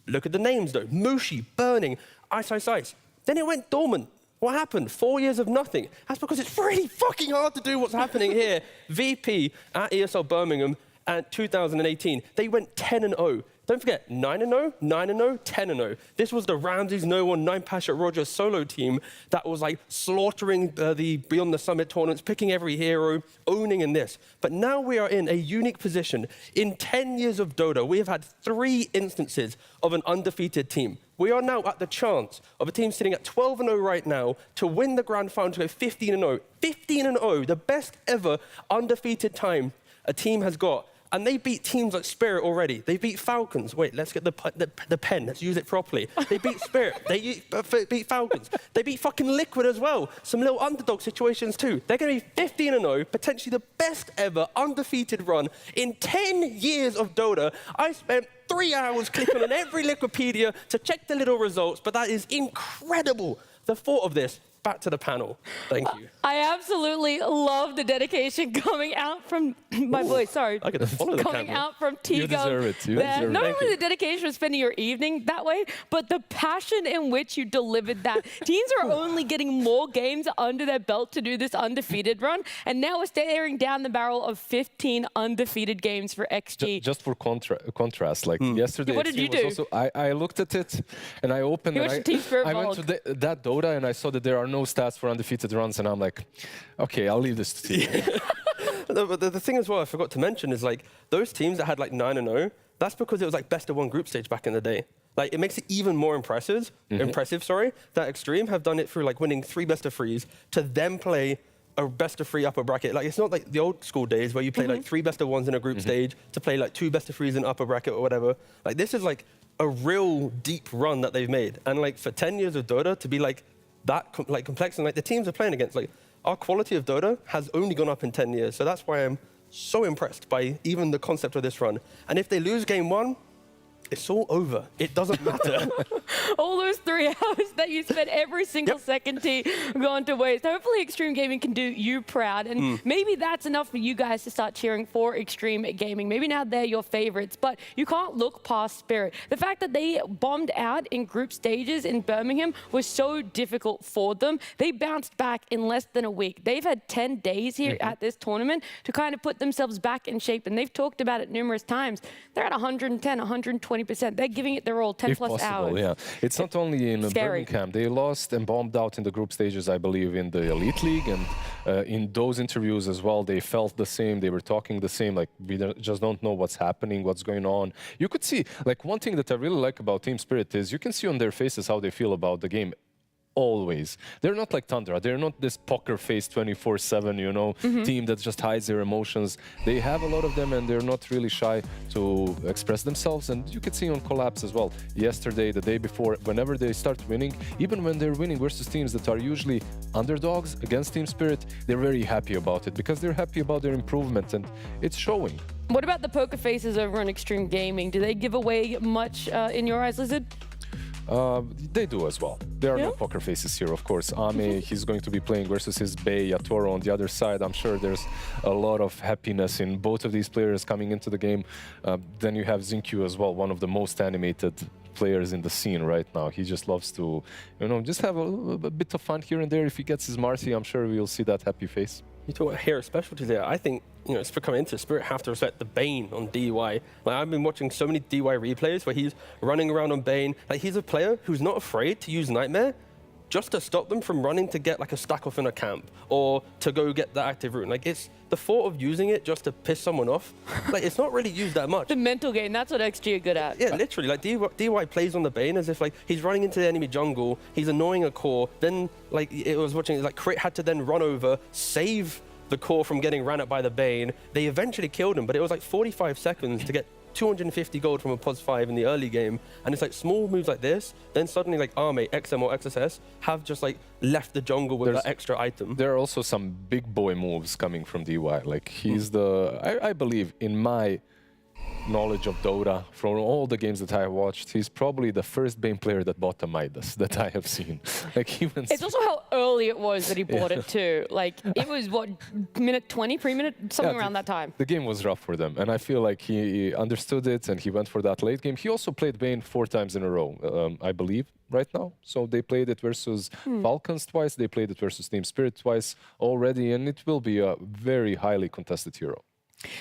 Look at the names though. Mushi, Burning, Ice Ice Ice. Then it went dormant. What happened? 4 years of nothing. That's because it's really fucking hard to do what's happening here. VP at ESL Birmingham at 2018. They went 10-0. Don't forget, 9-0, 9-0, 10-0. This was the Ramses, No One, 9 Pasha Rogers solo team that was like slaughtering the Beyond the Summit tournaments, picking every hero, owning in this. But now we are in a unique position. In 10 years of Dota, we have had 3 instances of an undefeated team. We are now at the chance of a team sitting at 12-0 right now to win the grand final, to go 15-0. 15-0, the best ever undefeated time a team has got. And they beat teams like Spirit already. They beat Falcons. Wait, let's get the pen. Let's use it properly. They beat Spirit. They beat Falcons. They beat fucking Liquid as well. Some little underdog situations too. They're going to be 15-0, potentially the best ever undefeated run in 10 years of Dota. I spent 3 hours clicking on every Wikipedia to check the little results, but that is incredible. The thought of this. Back to the panel. Thank you. I absolutely love the dedication coming out from my voice. Sorry, I get to follow the coming camera. out from Tigo. You deserve it. You deserve it. Not Thank only you. the dedication of spending your evening that way, but the passion in which you delivered that. Teams are only getting more games under their belt to do this undefeated run, and now we're staring down the barrel of 15 undefeated games for XG. Just for contrast, like yesterday, What did you do? Also, I looked at it and I opened You and watched Team Spirit I went to that Dota and I saw that there are no stats for undefeated runs, and I'm like, okay, I'll leave this to you. The thing as well I forgot to mention is like those teams that had like 9-0, that's because it was like best of 1 group stage back in the day. Like it makes it even more impressive, that Xtreme have done it through like winning 3 best of 3s to then play a best of 3 upper bracket. Like it's not like the old school days where you play like 3 best of 1s in a group stage to play like 2 best of 3s in upper bracket or whatever. Like this is like a real deep run that they've made. And like for 10 years of Dota to be like that complex and like the teams are playing against, like our quality of Dota has only gone up in 10 years. So that's why I'm so impressed by even the concept of this run. And if they lose game 1, it's all over. It doesn't matter. All those 3 hours that you spent every single second gone to waste. Hopefully Xtreme Gaming can do you proud, and maybe that's enough for you guys to start cheering for Xtreme Gaming. Maybe now they're your favorites, but you can't look past Spirit. The fact that they bombed out in group stages in Birmingham was so difficult for them. They bounced back in less than a week. They've had 10 days here at this tournament to kind of put themselves back in shape, and they've talked about it numerous times. They're at 110, 120 120%. They're giving it their all, 10 If plus possible, hours. yeah. It's not only in Scary. Birmingham. They lost and bombed out in the group stages, I believe, in the Elite League. And in those interviews as well, they felt the same. They were talking the same, like, we just don't know what's happening, what's going on. You could see, like, one thing that I really like about Team Spirit is you can see on their faces how they feel about the game. Always. They're not like Tundra. They're not this poker face 24/7, you know, team that just hides their emotions. They have a lot of them and they're not really shy to express themselves. And you could see on Collapse as well. Yesterday, the day before, whenever they start winning, even when they're winning versus teams that are usually underdogs against Team Spirit, they're very happy about it because they're happy about their improvement and it's showing. What about the poker faces over on Xtreme Gaming? Do they give away much in your eyes, Lizard? They do as well. There are no poker faces here, of course. Ame, he's going to be playing versus his Bay, Yatoro on the other side. I'm sure there's a lot of happiness in both of these players coming into the game. Then you have Xinkyu as well, one of the most animated players in the scene right now. He just loves to, you know, just have a bit of fun here and there. If he gets his Marcy, I'm sure we'll see that happy face. You talk about hero specialties there. I think, you know, coming into Spirit have to respect the Bane on DY. Like, I've been watching so many DY replays where he's running around on Bane. Like, he's a player who's not afraid to use Nightmare just to stop them from running to get like a stack off in a camp or to go get the active rune. Like, it's the thought of using it just to piss someone off. Like, it's not really used that much. The mental game, that's what XG are good at. Yeah, literally. Like, DY plays on the Bane as if like he's running into the enemy jungle, he's annoying a core, then like it was watching, like Crit had to then run over, save the core from getting ran at by the Bane. They eventually killed him, but it was like 45 seconds to get 250 gold from a POS 5 in the early game. And it's like small moves like this, then suddenly like Arme, XM or XSS have just like left the jungle with that extra item. There are also some big boy moves coming from DY. Like he's the, I believe in my knowledge of Dota, from all the games that I have watched, he's probably the first Bane player that bought a MOUZ that I have seen. Like even it's also how early it was that he bought it too. Like it was what, minute 20, pre-minute, something around that time. The game was rough for them, and I feel like he understood it and he went for that late game. He also played Bane 4 times in a row, I believe, right now. So they played it versus Falcons twice, they played it versus Team Spirit twice already, and it will be a very highly contested hero.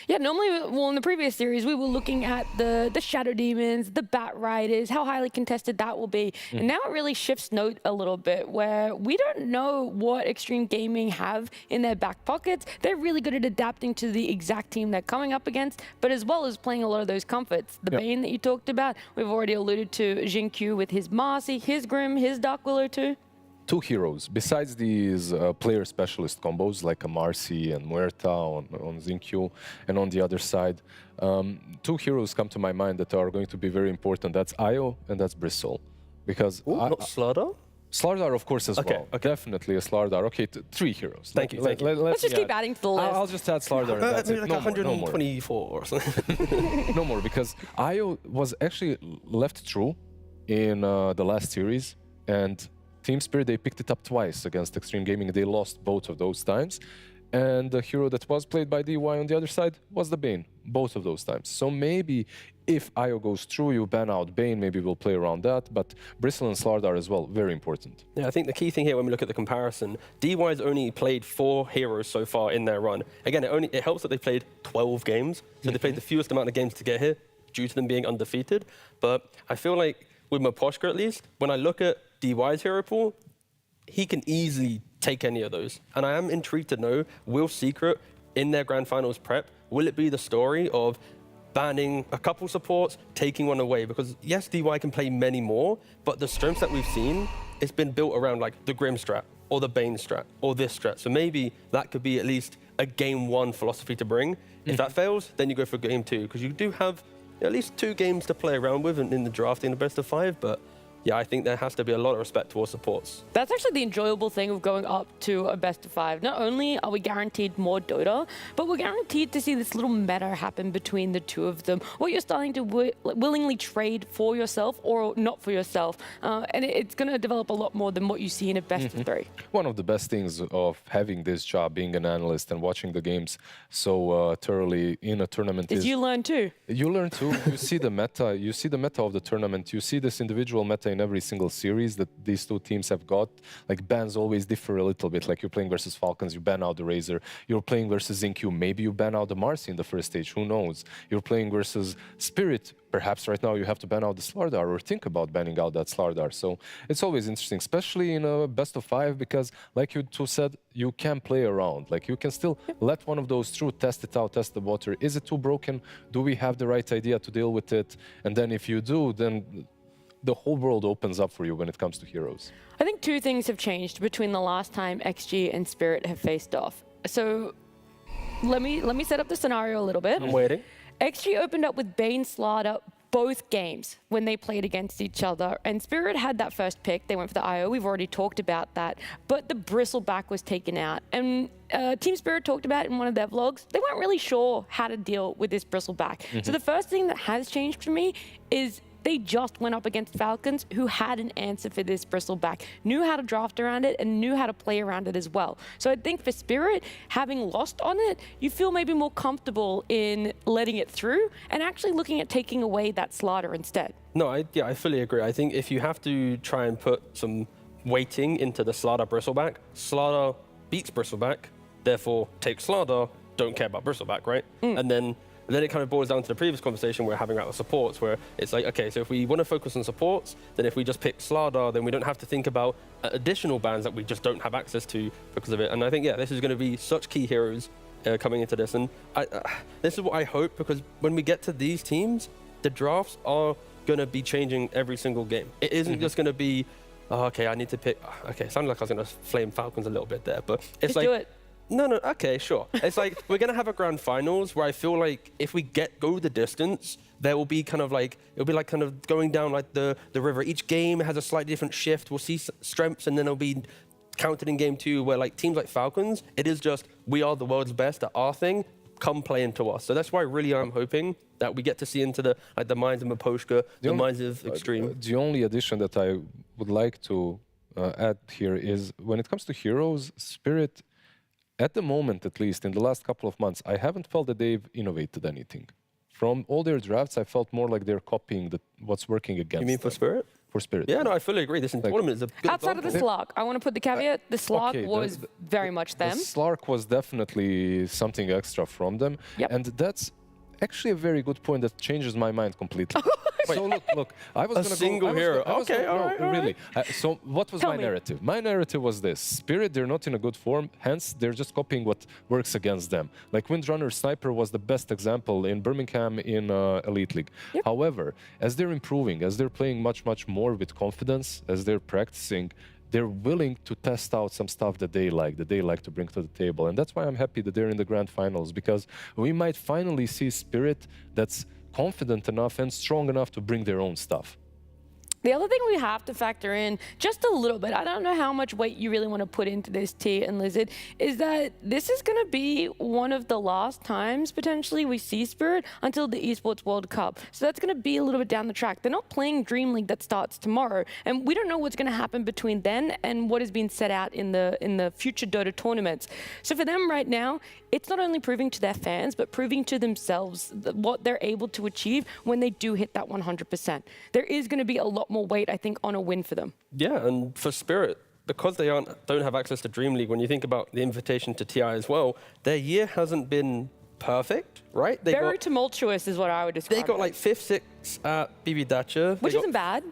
Yeah, normally, well, in the previous series, we were looking at the Shadow Demons, the Bat Riders, how highly contested that will be. And now it really shifts note a little bit, where we don't know what Xtreme Gaming have in their back pockets. They're really good at adapting to the exact team they're coming up against, but as well as playing a lot of those comforts. The Bane that you talked about, we've already alluded to Xinkyu with his Marcy, his Grim, his Dark Willow too. 2 heroes, besides these player specialist combos like a Marcy and Muerta on Xinkyu, and on the other side, 2 heroes come to my mind that are going to be very important. That's Io and that's Bristle. Because not Slardar? Slardar, of course, as well. Okay. Definitely a Slardar. Okay, 3 heroes. Thank you. Let's just keep adding to the list. I'll just add Slardar. That's maybe it. like No 124 or something. No more, because Io was actually left true in the last series, and Team Spirit, they picked it up twice against Xtreme Gaming. They lost both of those times. And the hero that was played by DY on the other side was the Bane, both of those times. So maybe if Io goes through, you ban out Bane, maybe we'll play around that. But Bristle and Slardar as well, very important. Yeah, I think the key thing here when we look at the comparison, DY's only played 4 heroes so far in their run. Again, it helps that they played 12 games. So they played the fewest amount of games to get here due to them being undefeated. But I feel like with Maposhka at least, when I look at DY's hero pool, he can easily take any of those. And I am intrigued to know, will Secret, in their Grand Finals prep, will it be the story of banning a couple supports, taking one away? Because yes, DY can play many more, but the strengths that we've seen, it's been built around like the Grim strat, or the Bane strat, or this strat. So maybe that could be at least a game 1 philosophy to bring. If that fails, then you go for game 2, because you do have at least 2 games to play around with in the draft in the best of 5, but yeah, I think there has to be a lot of respect towards supports. That's actually the enjoyable thing of going up to a best of 5. Not only are we guaranteed more Dota, but we're guaranteed to see this little meta happen between the 2 of them. What you're starting to willingly trade for yourself or not for yourself. And it's going to develop a lot more than what you see in a best of 3. One of the best things of having this job, being an analyst and watching the games so thoroughly in a tournament is you learn too. You learn too. You see the meta. You see the meta of the tournament. You see this individual meta in in every single series that these two teams have got. Like bans always differ a little bit. Like you're playing versus Falcons, you ban out the Razor. You're playing versus ZinQ, maybe you ban out the Marcy in the first stage, who knows? You're playing versus Spirit, perhaps right now you have to ban out the Slardar or think about banning out that Slardar. So it's always interesting, especially in a best of 5, because like you two said, you can play around. Like you can still let one of those through, test it out, test the water. Is it too broken? Do we have the right idea to deal with it? And then if you do, then the whole world opens up for you when it comes to heroes. I think two things have changed between the last time XG and Spirit have faced off. So let me set up the scenario a little bit. I'm waiting. XG opened up with Bane Slardar both games when they played against each other, and Spirit had that first pick. They went for the IO. We've already talked about that, but the Bristleback was taken out, and Team Spirit talked about it in one of their vlogs. They weren't really sure how to deal with this Bristleback. So the first thing that has changed for me is they just went up against Falcons, who had an answer for this Bristleback, knew how to draft around it, and knew how to play around it as well. So I think for Spirit, having lost on it, you feel maybe more comfortable in letting it through and actually looking at taking away that Slardar instead. No, I fully agree. I think if you have to try and put some weighting into the Slardar Bristleback, Slardar beats Bristleback, therefore take Slardar, don't care about Bristleback, right? And then it kind of boils down to the previous conversation we're having about the supports, where it's like, okay, so if we want to focus on supports, then if we just pick Slardar, then we don't have to think about additional bans that we just don't have access to because of it. And I think, yeah, this is going to be such key heroes coming into this. And this is what I hope, because when we get to these teams, the drafts are going to be changing every single game. It isn't just going to be, oh, okay, I need to pick, okay, it sounded like I was going to flame Falcons a little bit there, but it's Just like, do it. no, okay, sure. It's like we're gonna have a grand finals where I feel like if we go the distance, there will be kind of like it'll be like kind of going down like the river. Each game has a slightly different shift. We'll see strengths, and then it'll be counted in game 2, where like teams like Falcons, it is just we are the world's best at our thing. Come play into us. So that's why really I'm hoping that we get to see into the minds of Maposhka, the minds of Xtreme. The only addition that I would like to add here is when it comes to heroes, Spirit. At the moment, at least, in the last couple of months, I haven't felt that they've innovated anything. From all their drafts, I felt more like they're copying what's working against You mean for Spirit? For Spirit. Yeah, no, I fully agree. This tournament is a good Outside of the Slark, I want to put the caveat, the Slark okay, was very much them. The Slark was definitely something extra from them. Yep. And that's actually a very good point that changes my mind completely. So look, I was going to go... single hero. Okay, all right. Really. So what was my narrative? My narrative was this. Spirit, they're not in a good form, hence they're just copying what works against them. Like Windrunner Sniper was the best example in Birmingham in Elite League. Yep. However, as they're improving, as they're playing much more with confidence, as they're practicing, they're willing to test out some stuff that they like to bring to the table. And that's why I'm happy that they're in the grand finals, because we might finally see Spirit that's confident enough and strong enough to bring their own stuff. The other thing we have to factor in, just a little bit, I don't know how much weight you really want to put into this, T and Lizard, is that this is going to be one of the last times, potentially, we see Spirit until the Esports World Cup. So that's going to be a little bit down the track. They're not playing Dream League that starts tomorrow, and we don't know what's going to happen between then and what has been set out in the future Dota tournaments. So for them right now, it's not only proving to their fans, but proving to themselves what they're able to achieve when they do hit that 100%. There is going to be a lot more weight, I think, on a win for them. Yeah, and for Spirit, because they don't have access to Dream League, when you think about the invitation to TI as well, their year hasn't been perfect, right? Very tumultuous is what I would describe. They got like 5th, 6th at BB Dacha. Which isn't bad.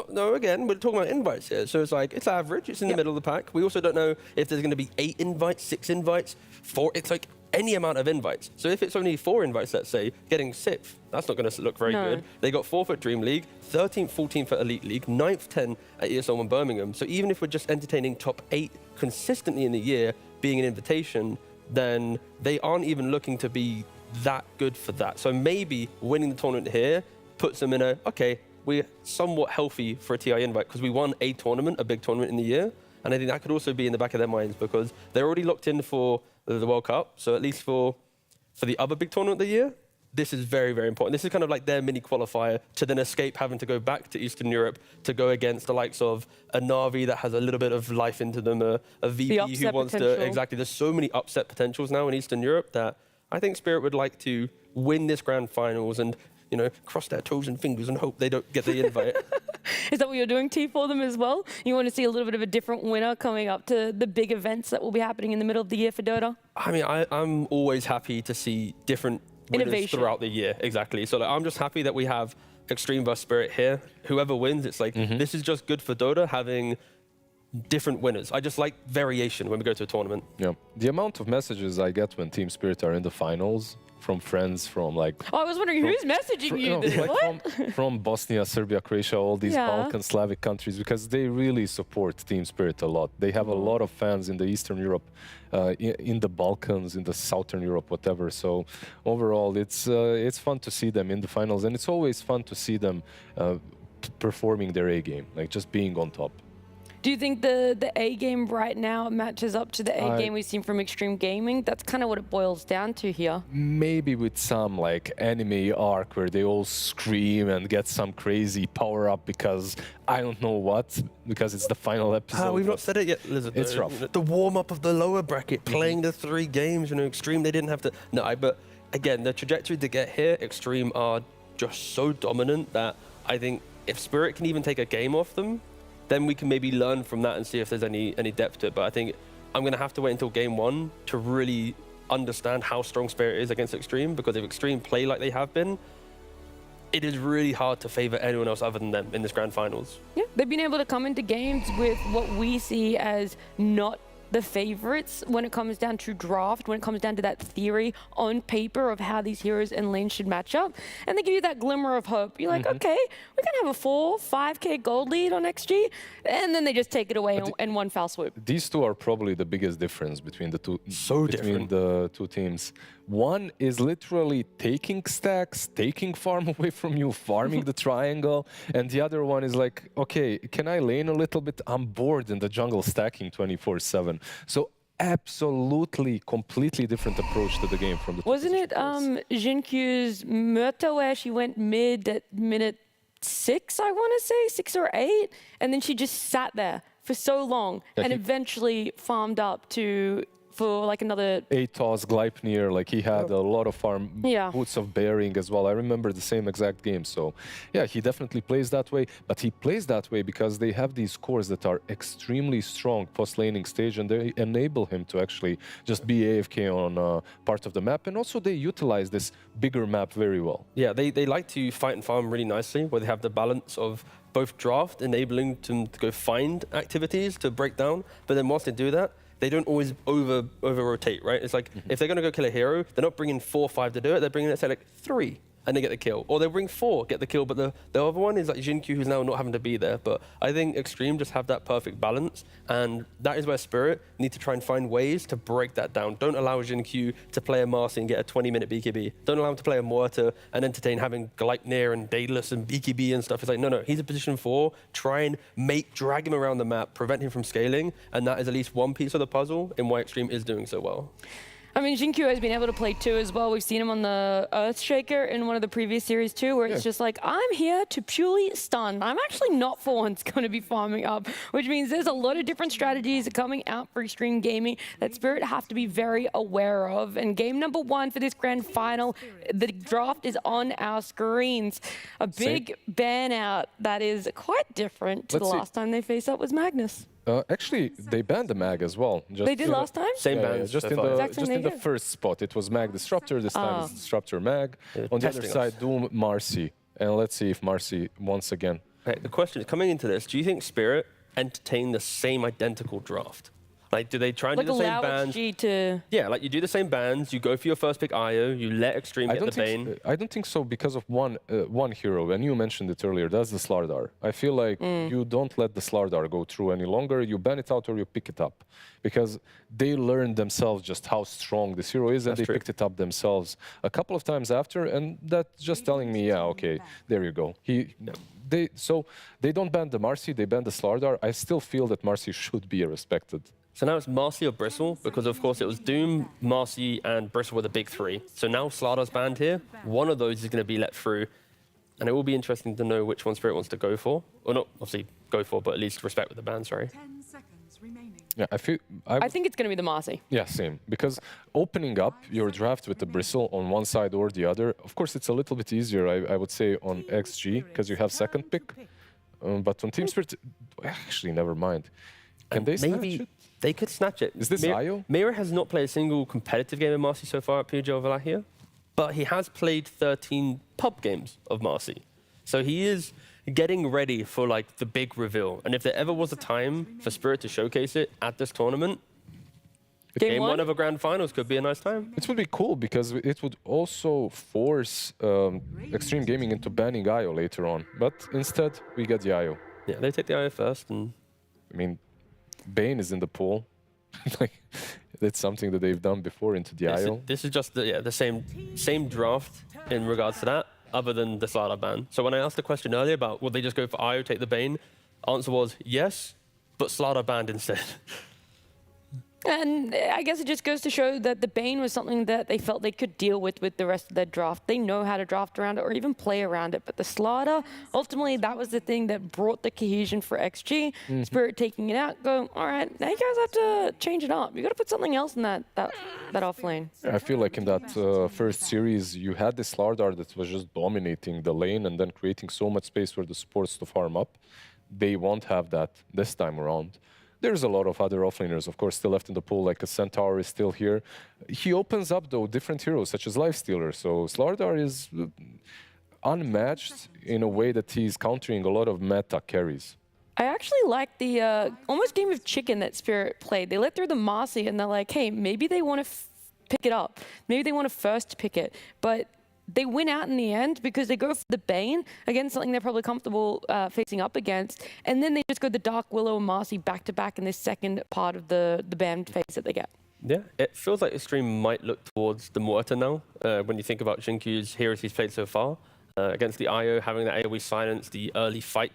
No, again, we're talking about invites here. So it's like, it's average, it's in the middle of the pack. We also don't know if there's going to be 8 invites, 6 invites, 4. It's like any amount of invites. So if it's only 4 invites, let's say, getting 6th, that's not going to look very good. They got 4th at Dream League, 13th, 14th at Elite League, 9th, 10 at ESL and Birmingham. So even if we're just entertaining top 8 consistently in the year being an invitation, then they aren't even looking to be that good for that. So maybe winning the tournament here puts them in a, okay, we're somewhat healthy for a TI invite because we won a tournament, a big tournament in the year. And I think that could also be in the back of their minds because they're already locked in for the World Cup. So at least for the other big tournament of the year, this is very, very important. This is kind of like their mini qualifier to then escape having to go back to Eastern Europe to go against the likes of a Na'Vi that has a little bit of life into them, a VP who wants to... Exactly. There's so many upset potentials now in Eastern Europe that I think Spirit would like to win this grand finals and cross their toes and fingers and hope they don't get the invite. Is that what you're doing, T, for them as well? You want to see a little bit of a different winner coming up to the big events that will be happening in the middle of the year for Dota? I mean, I'm always happy to see different winners Innovation throughout the year. Exactly. So I'm just happy that we have Xtreme vs Spirit here. Whoever wins, it's like, this is just good for Dota having different winners. I just like variation when we go to a tournament. Yeah. The amount of messages I get when Team Spirit are in the finals from friends from like... Oh, I was wondering who's messaging you. From Bosnia, Serbia, Croatia, all these Balkan, Slavic countries, because they really support Team Spirit a lot. They have a lot of fans in the Eastern Europe, in the Balkans, in the Southern Europe, whatever. So overall, it's fun to see them in the finals, and it's always fun to see them performing their A game, like just being on top. Do you think the A game right now matches up to the A game we've seen from Xtreme Gaming? That's kind of what it boils down to here. Maybe with some like anime arc where they all scream and get some crazy power up because I don't know what, because it's the final episode. We've not said it yet, Elizabeth. It's rough. The warm up of the lower bracket, playing the 3 games, Xtreme, they didn't have to. No, but again, the trajectory to get here, Xtreme are just so dominant that I think if Spirit can even take a game off them, then we can maybe learn from that and see if there's any depth to it. But I think I'm going to have to wait until game 1 to really understand how strong Spirit is against Xtreme, because if Xtreme play like they have been, it is really hard to favor anyone else other than them in this grand finals. Yeah, they've been able to come into games with what we see as not the favorites when it comes down to draft, when it comes down to that theory on paper of how these heroes and lanes should match up. And they give you that glimmer of hope. You're like, okay, we're going to have a 5K gold lead on XG. And then they just take it away in one foul swoop. These two are probably the biggest difference between the two, the two teams. One is literally taking stacks, taking farm away from you, farming the triangle, and the other one is like, okay, can I lane a little bit? I'm bored in the jungle stacking 24/7. So absolutely, completely different approach to the game from the two. Wasn't it Jinkyu's Murta where she went mid at minute 6, I want to say, 6 or 8, and then she just sat there for so long and eventually farmed up for like another... Atos, Gleipnir, like he had a lot of farm boots of bearing as well. I remember the same exact game. So yeah, he definitely plays that way, but he plays that way because they have these cores that are extremely strong post-laning stage, and they enable him to actually just be AFK on part of the map. And also they utilize this bigger map very well. Yeah, they like to fight and farm really nicely, where they have the balance of both draft, enabling them to go find activities to break down, but then whilst they do that, they don't always over rotate, right? It's like if they're going to go kill a hero, they're not bringing 4 or 5 to do it. They're bringing, let's say, like 3, and they get the kill. Or they'll bring 4, get the kill, but the other one is like Jinkyu, who's now not having to be there. But I think Xtreme just have that perfect balance, and that is where Spirit need to try and find ways to break that down. Don't allow Jinkyu to play a Marcy and get a 20-minute BKB. Don't allow him to play a Muerta and entertain having Gleipnir and Daedalus and BKB and stuff. It's like, no, he's in position 4. Try and drag him around the map, prevent him from scaling, and that is at least one piece of the puzzle in why Xtreme is doing so well. I mean, Jinkyu has been able to play 2 as well. We've seen him on the Earthshaker in one of the previous series too, where it's just like, I'm here to purely stun. I'm actually not for once going to be farming up, which means there's a lot of different strategies coming out for Xtreme Gaming that Spirit have to be very aware of. And game number 1 for this grand final, the draft is on our screens. A big ban out that is quite different to the last time they faced up was Magnus. Actually, they banned the Mag as well. They did last time? Same ban. Just in the first spot. It was Mag Disruptor. This time it's Disruptor Mag. On the other side, Doom Marcy. And let's see if Marcy once again. Okay, the question is, coming into this, do you think Spirit entertain the same identical draft? Like, do they try and do the same bands? Yeah, like you do the same bands, you go for your first pick IO, you let Xtreme get the Bane. I don't think so, because of one hero, and you mentioned it earlier, that's the Slardar. I feel like you don't let the Slardar go through any longer, you ban it out or you pick it up. Because they learned themselves just how strong this hero is, and they picked it up themselves a couple of times after, and that's just telling me, yeah, okay, there you go. So they don't ban the Marcy, they ban the Slardar. I still feel that Marcy should be respected. So now it's Marcy or Bristle, because of course it was Doom, Marcy, and Bristle were the big 3. So now Slardar's banned here. One of those is going to be let through. And it will be interesting to know which one Spirit wants to go for. Or not, obviously, go for, but at least respect with the ban, sorry. 10 seconds remaining. Yeah, I think it's going to be the Marcy. Yeah, same. Because opening up your draft with the bristle on one side or the other, of course, it's a little bit easier, I would say, on XG, because you have second pick. But on Team Spirit, actually, never mind. Can they snatch it? They could snatch it. Is this Io? Mira has not played a single competitive game of Marcy so far at PGL Wallachia, but he has played 13 pub games of Marcy. So he is getting ready for like the big reveal. And if there ever was a time for Spirit to showcase it at this tournament, game one of a grand finals could be a nice time. It would be cool because it would also force Xtreme Gaming into banning Io later on. But instead, we get the Io. Yeah, they take the Io first. And I mean, Bane is in the pool. Like, that's something that they've done before into the Io. This is just the same draft in regards to that, other than the Slardar ban. So when I asked the question earlier about would they just go for Io, take the Bane, answer was yes, but Slardar banned instead. And I guess it just goes to show that the Bane was something that they felt they could deal with the rest of their draft. They know how to draft around it or even play around it. But the Slardar, ultimately, that was the thing that brought the cohesion for XG. Spirit taking it out, going, all right, now you guys have to change it up. You got to put something else in that off lane. I feel like in that first series, you had this Slardar that was just dominating the lane and then creating so much space for the supports to farm up. They won't have that this time around. There's a lot of other offlaners, of course, still left in the pool, like a Centaur is still here. He opens up, though, different heroes, such as Lifestealer. So Slardar is unmatched in a way that he's countering a lot of meta carries. I actually like the almost game of chicken that Spirit played. They let through the Marcy, and they're like, hey, maybe they want to pick it up. Maybe they want to first pick it. But they win out in the end because they go for the Bane against something they're probably comfortable facing up against. And then they just go the Dark Willow and Marcy back-to-back in this second part of the banned phase that they get. Yeah, it feels like Xtreme might look towards the Mortar now. When you think about Xinkyu's heroes he's played so far. Against the Io, having that AoE silence, the early fight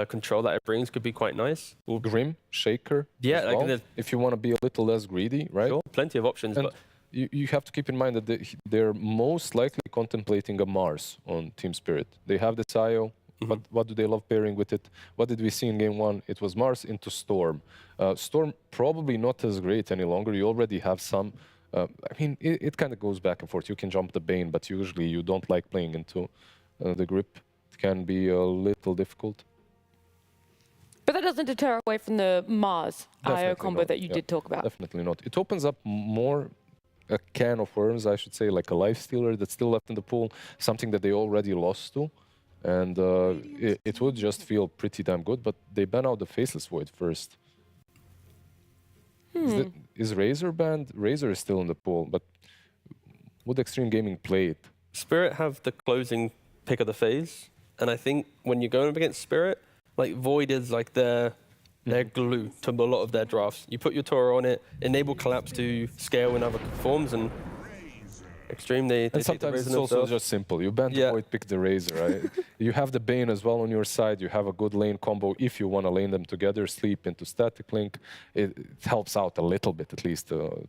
control that it brings could be quite nice. Grim, Shaker, yeah, as well, like if you want to be a little less greedy, right? Sure, plenty of options. And but you have to keep in mind that they're most likely contemplating a Mars on Team Spirit. They have this Io, but what do they love pairing with it? What did we see in game one? It was Mars into Storm. Storm probably not as great any longer. You already have some. I mean, it kind of goes back and forth. You can jump the Bane, but usually you don't like playing into the grip. It can be a little difficult. But that doesn't deter away from the MOUZ IO combo not. that you did talk about. Definitely not. It opens up more a can of worms, I should say, like a Lifestealer that's still left in the pool, something that they already lost to. And it would just feel pretty damn good, but they ban out the Faceless Void first. Is Razor banned? Razor is still in the pool, but would Xtreme Gaming play it? Spirit have the closing pick of the phase, and I think when you're going up against Spirit, like Void is like their glue to a lot of their drafts. You put your Toro on it, enable Collapse to scale in other forms, and Xtreme, they and sometimes it's also just simple. You ban the Void, pick the Razor, right? You have the Bane as well on your side. You have a good lane combo. If you want to lane them together, sleep into Static Link. It helps out a little bit, at least, to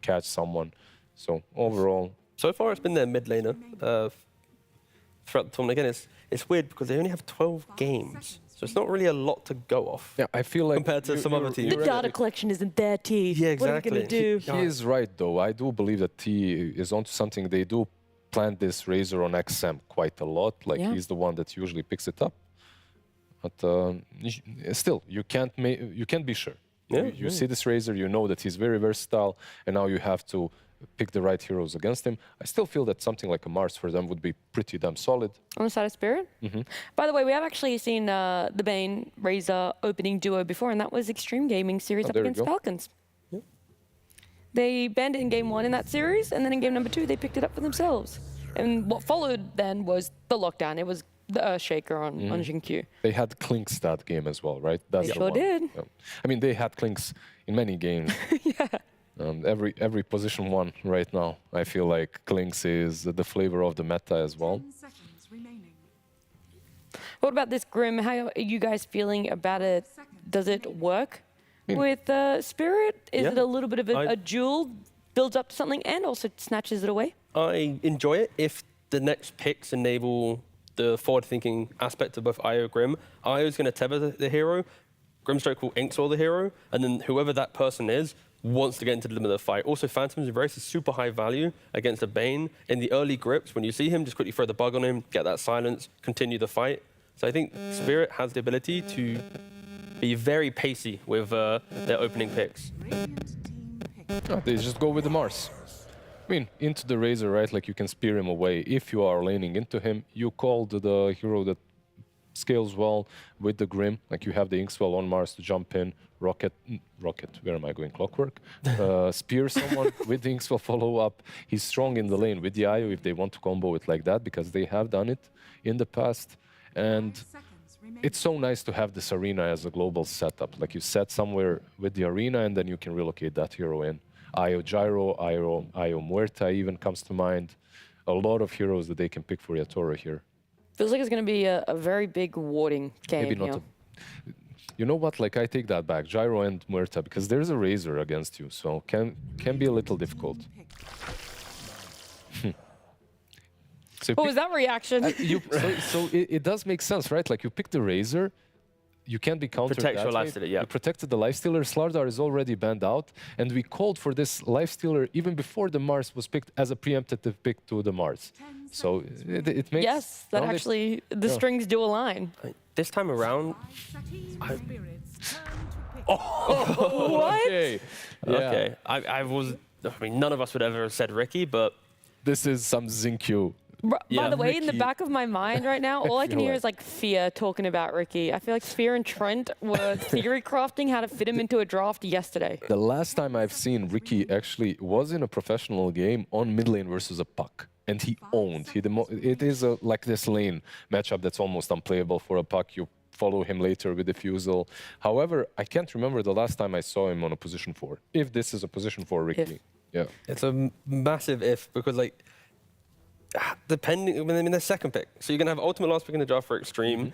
catch someone. So overall... So far, it's been their mid laner throughout the tournament. Again, it's weird because they only have 12 games. So it's not really a lot to go off. Yeah, I feel like compared to some other teams. The data collection isn't their team. Yeah, exactly. What are we going to do? He is right, though. I do believe that T is onto something. They do plant this Razor on XM quite a lot. Like, he's the one that usually picks it up. But still, you can't be sure. Yeah, you see this Razor, you know that he's very versatile, and now you have to pick the right heroes against him. I still feel that something like a Mars for them would be pretty damn solid. On the side of Spirit? By the way, we have actually seen the Bane Razor opening duo before, and that was Xtreme Gaming series up against Falcons. Yep. They banned it in game one in that series, and then in game number two, they picked it up for themselves. And what followed then was the lockdown. It was the Earthshaker on Xingqiu. They had Clinks that game as well, right? That's they sure did. Yeah. I mean, they had Clinks in many games. Yeah. Every position one right now. I feel like Clinks is the flavor of the meta as well. What about this Grim? How are you guys feeling about it? Does it work with Spirit? Is it a little bit of a duel, builds up to something, and also snatches it away? I enjoy it if the next picks enable the forward-thinking aspect of both Io and Grim. Io's going to tether the hero. Grimstroke will ink swell the hero, and then whoever that person is wants to get into the limit of the fight. Also, Phantom's very super high value against a Bane. In the early grips, when you see him, just quickly throw the bug on him, get that silence, continue the fight. So I think Spirit has the ability to be very pacey with their opening picks. They just go with the Mars. I mean, into the Razor, right? Like, you can spear him away. If you are laning into him, you call the hero that scales well with the Grim. Like, you have the Inkswell on Mars to jump in, rocket, where am I going? Clockwork? Spear someone with the Inkswell follow-up. He's strong in the lane with the IO if they want to combo it like that, because they have done it in the past. And it's so nice to have this arena as a global setup. Like, you set somewhere with the arena, and then you can relocate that hero in. IO Gyro, IO Muerta even comes to mind. A lot of heroes that they can pick for Yatoro here. Feels like it's going to be a very big warding game. Maybe not. You know what? Like, I take that back. Gyro and Muerta, because there's a Razor against you, so can be a little difficult. So what was that reaction? So it does make sense, right? Like, you pick the Razor, you can't be countered Protect that your way. Lifestealer, yeah. You protected the Lifestealer. Slardar is already banned out, and we called for this Lifestealer even before the Mars was picked as a preemptive pick to the Mars. So it makes... Yes, that actually, the strings do align. This time around... What? Okay. Yeah. Okay. I mean, none of us would ever have said Ricky, but... This is some Zinkyu. By the way, in the back of my mind right now, all I can hear is like Fear talking about Ricky. I feel like Fear and Trent were theory crafting how to fit him into a draft yesterday. The last time I've seen Ricky actually was in a professional game on mid lane versus a Puck. And he owned. It is like this lane matchup that's almost unplayable for a Puck. You follow him later with Diffusal. However, I can't remember the last time I saw him on a position 4. If this is a position 4 Ricky. Yeah. It's a massive if, because like, depending, I mean, the second pick. So you're going to have ultimate last pick in the draft for Xtreme.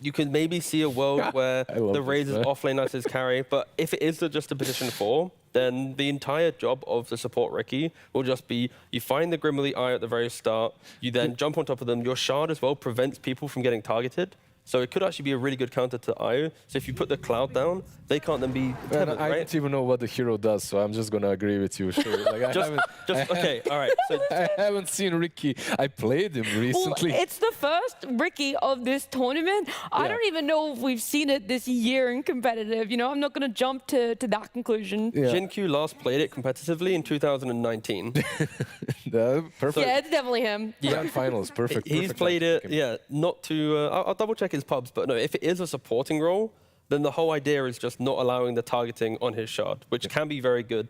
You could maybe see a world where the Razor's offlane as his carry, but if it is just a position 4, then the entire job of the support Ricky will just be, you find the Grimly Eye at the very start, you then jump on top of them. Your shard as well prevents people from getting targeted. So it could actually be a really good counter to IO. So if you put the cloud down, they can't then be tethered, I don't even know what the hero does, so I'm just going to agree with you. Sure. Like, okay, all right. So I haven't seen Ricky. I played him recently. Well, it's the first Ricky of this tournament. I don't even know if we've seen it this year in competitive. You know, I'm not going to jump to that conclusion. Jin-Q last played it competitively in 2019. Perfect. Yeah, it's definitely him. Grand finals, perfect. He's played it, not to... I'll double check his pubs, but no, if it is a supporting role, then the whole idea is just not allowing the targeting on his shard, which can be very good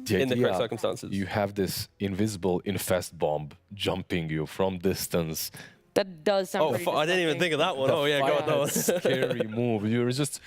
in the correct circumstances. You have this invisible infest bomb jumping you from distance. That does sound pretty I didn't even think of that one. Oh, yeah, God, no. Scary move. You're just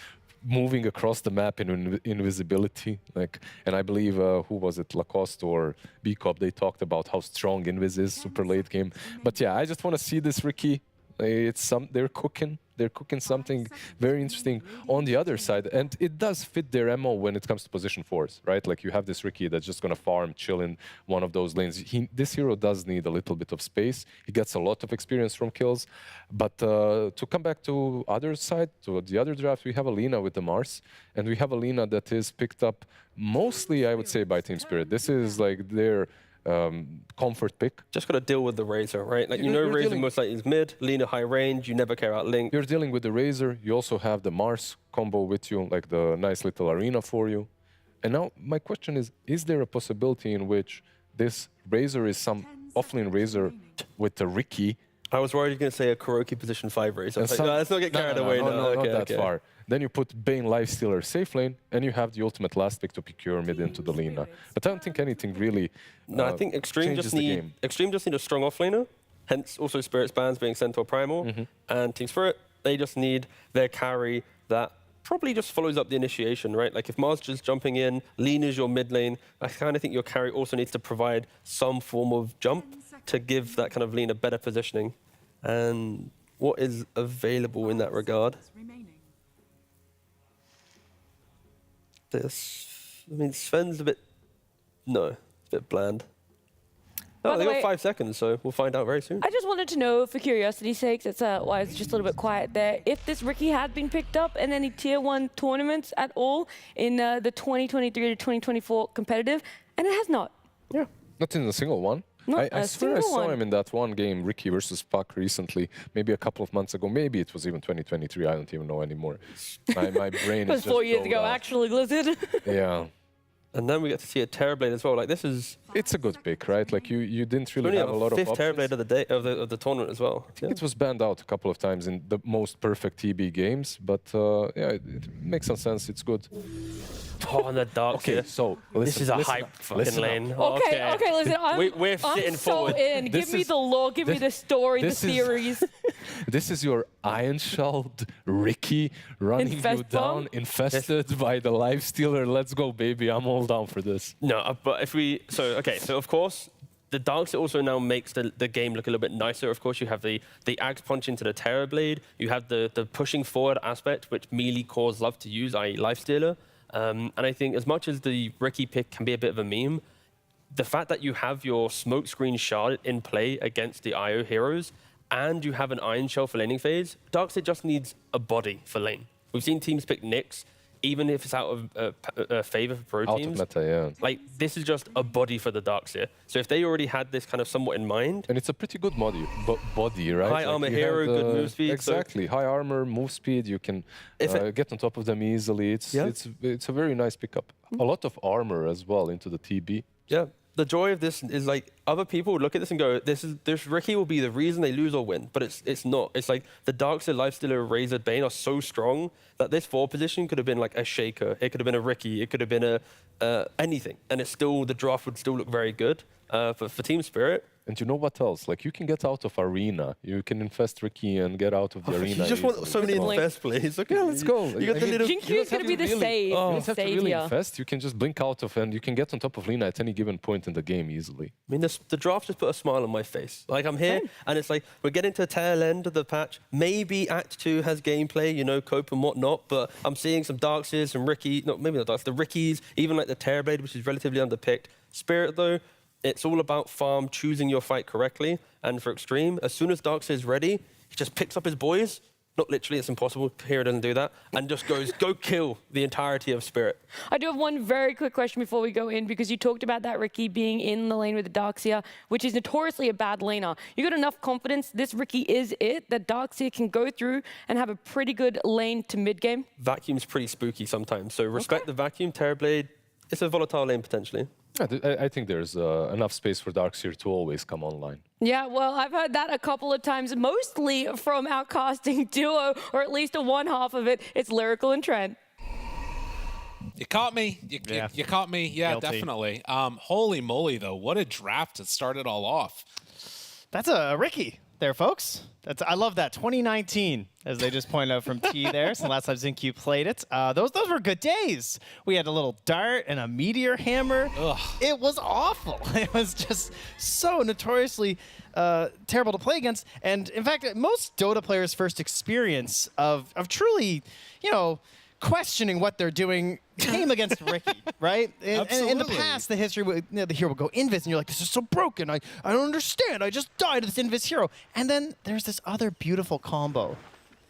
moving across the map in invisibility. And I believe, who was it, Lacoste or B-Cop, they talked about how strong Invis is, super late game. But yeah, I just want to see this Ricky. They're cooking something very interesting on the other side, and it does fit their MO when it comes to position 4s, right? Like, you have this Ricky that's just gonna farm, chill in one of those lanes. This hero does need a little bit of space. He gets a lot of experience from kills, but to come back to other side, to the other draft, we have Alina with the Mars, and we have Alina that is picked up mostly, I would say, by Team Spirit. This is like their comfort pick. Just got to deal with the Razor, right? Like, you know, Razor most likely is mid, Lina high range, you never care about Link. You're dealing with the Razor, you also have the Mars combo with you, like the nice little arena for you. And now my question is there a possibility in which this Razor is some offlane Razor with the Ricky? I was worried you were going to say a Kuroki position 5 Razor. Like, no, let's not get carried away. No, not that far. Then you put Bane Lifestealer safe lane, and you have the ultimate last pick to procure mid into the Lina. But I don't think anything really No, I think Xtreme just need a strong offlaner, hence also Spirit's bans being Centaur Primal, and Team Spirit, they just need their carry that probably just follows up the initiation, right? Like, if Mars just jumping in, Lina's your mid lane, I kind of think your carry also needs to provide some form of jump to give that kind of Lina better positioning. And what is available in that regard? I mean, Sven's a bit... No, it's a bit bland. No, By they the got way, 5 seconds, so we'll find out very soon. I just wanted to know, for curiosity's sake, that's why it's just a little bit quiet there, if this Ricky had been picked up in any Tier 1 tournaments at all in the 2023 to 2024 competitive, and it has not. Yeah. Not in a single one. Not I a swear I single saw one. him in that one game, Ricky versus Puck, recently, maybe a couple of months ago. Maybe it was even 2023. I don't even know anymore. My brain It was is just 4 years ago, out. actually, Blizzard. Yeah. And then we get to see a Terrorblade as well. Like, this is... It's a good pick, right? Like, you didn't really only have a lot of fifth options. Terrorblade of the day of the tournament as well. I think it was banned out a couple of times in the most perfect TB games, but yeah, it makes some sense. It's good. Oh, and the dark. Okay, so this is a listen hype up, fucking listen up. lane. Okay, listen, we're sitting I'm so forward. in. Give me the lore, give me the story, the this is- theories. This is your Iron Shelled Ricky running Infest you down, bomb? infested by the Life Stealer. Let's go, baby. I'm all down for this. No, but if we... So, okay, so of course, the Darks also now makes the game look a little bit nicer. Of course, you have the Axe Punch into the Terrorblade. You have the pushing forward aspect, which melee cores love to use, i.e. Lifestealer. And I think as much as the Ricky pick can be a bit of a meme, the fact that you have your Smokescreen Shard in play against the IO heroes, and you have an Iron Shell for laning phase, Darkseid just needs a body for lane. We've seen teams pick Nyx, even if it's out of favor for pro Out teams. of meta, yeah. Like, this is just a body for the Darkseid. So if they already had this kind of somewhat in mind... And it's a pretty good body, right? High armor you hero, have good move speed. so- Exactly. High armor, move speed. You can get on top of them easily. It's a very nice pickup. A lot of armor as well into the TB. Yeah. The joy of this is like other people would look at this and go, this Ricky will be the reason they lose or win, but it's not. It's like the Darkseid, Lifestealer, Razor, Bane are so strong that this 4 position could have been like a Shaker, it could have been a Ricky, it could have been a anything, and it's still the draft would still look very good for Team Spirit. And you know what else? Like, you can get out of arena. You can infest Ricky and get out of the arena. You just want so many infest plays. Okay, Yeah, let's go. You got the little... Jinx is going to be the save. You don't have to really savior. infest. You can just blink out of, and you can get on top of Lina at any given point in the game easily. I mean, the draft just put a smile on my face. Like, I'm here, and it's like, we're getting to the tail end of the patch. Maybe Act 2 has gameplay, you know, cope and whatnot, but I'm seeing some Darkseids, some Ricky, no, maybe not Darks, the Rickies, even like the Terrorblade, which is relatively underpicked. Spirit, though, it's all about farm, choosing your fight correctly. And for Xtreme, as soon as Darkseid is ready, he just picks up his boys. Not literally, it's impossible. Hero doesn't do that. And just goes, go kill the entirety of Spirit. I do have one very quick question before we go in, because you talked about that Ricky being in the lane with the Darkseid, which is notoriously a bad laner. You got enough confidence this Ricky is it, that Darkseid can go through and have a pretty good lane to mid game? Vacuum's pretty spooky sometimes. So respect the Vacuum. Terrorblade, it's a volatile lane potentially. I think there's enough space for Darkseid to always come online. Yeah, well, I've heard that a couple of times, mostly from our casting duo, or at least a one half of it. It's Lyrical and Trent. You caught me. You caught me. Yeah, Guilty. definitely. Holy moly, though. What a draft to start it all off. That's a Ricky there, folks. I love that. 2019, as they just pointed out from T there. So last time ZinQ played it. Those were good days. We had a little dart and a meteor hammer. Ugh. It was awful. It was just so notoriously terrible to play against. And in fact, most Dota players' first experience of truly, you know, questioning what they're doing came against Ricky, right? In the past, the history, the hero would go invis, and you're like, this is so broken. I don't understand. I just died to this invis hero. And then there's this other beautiful combo.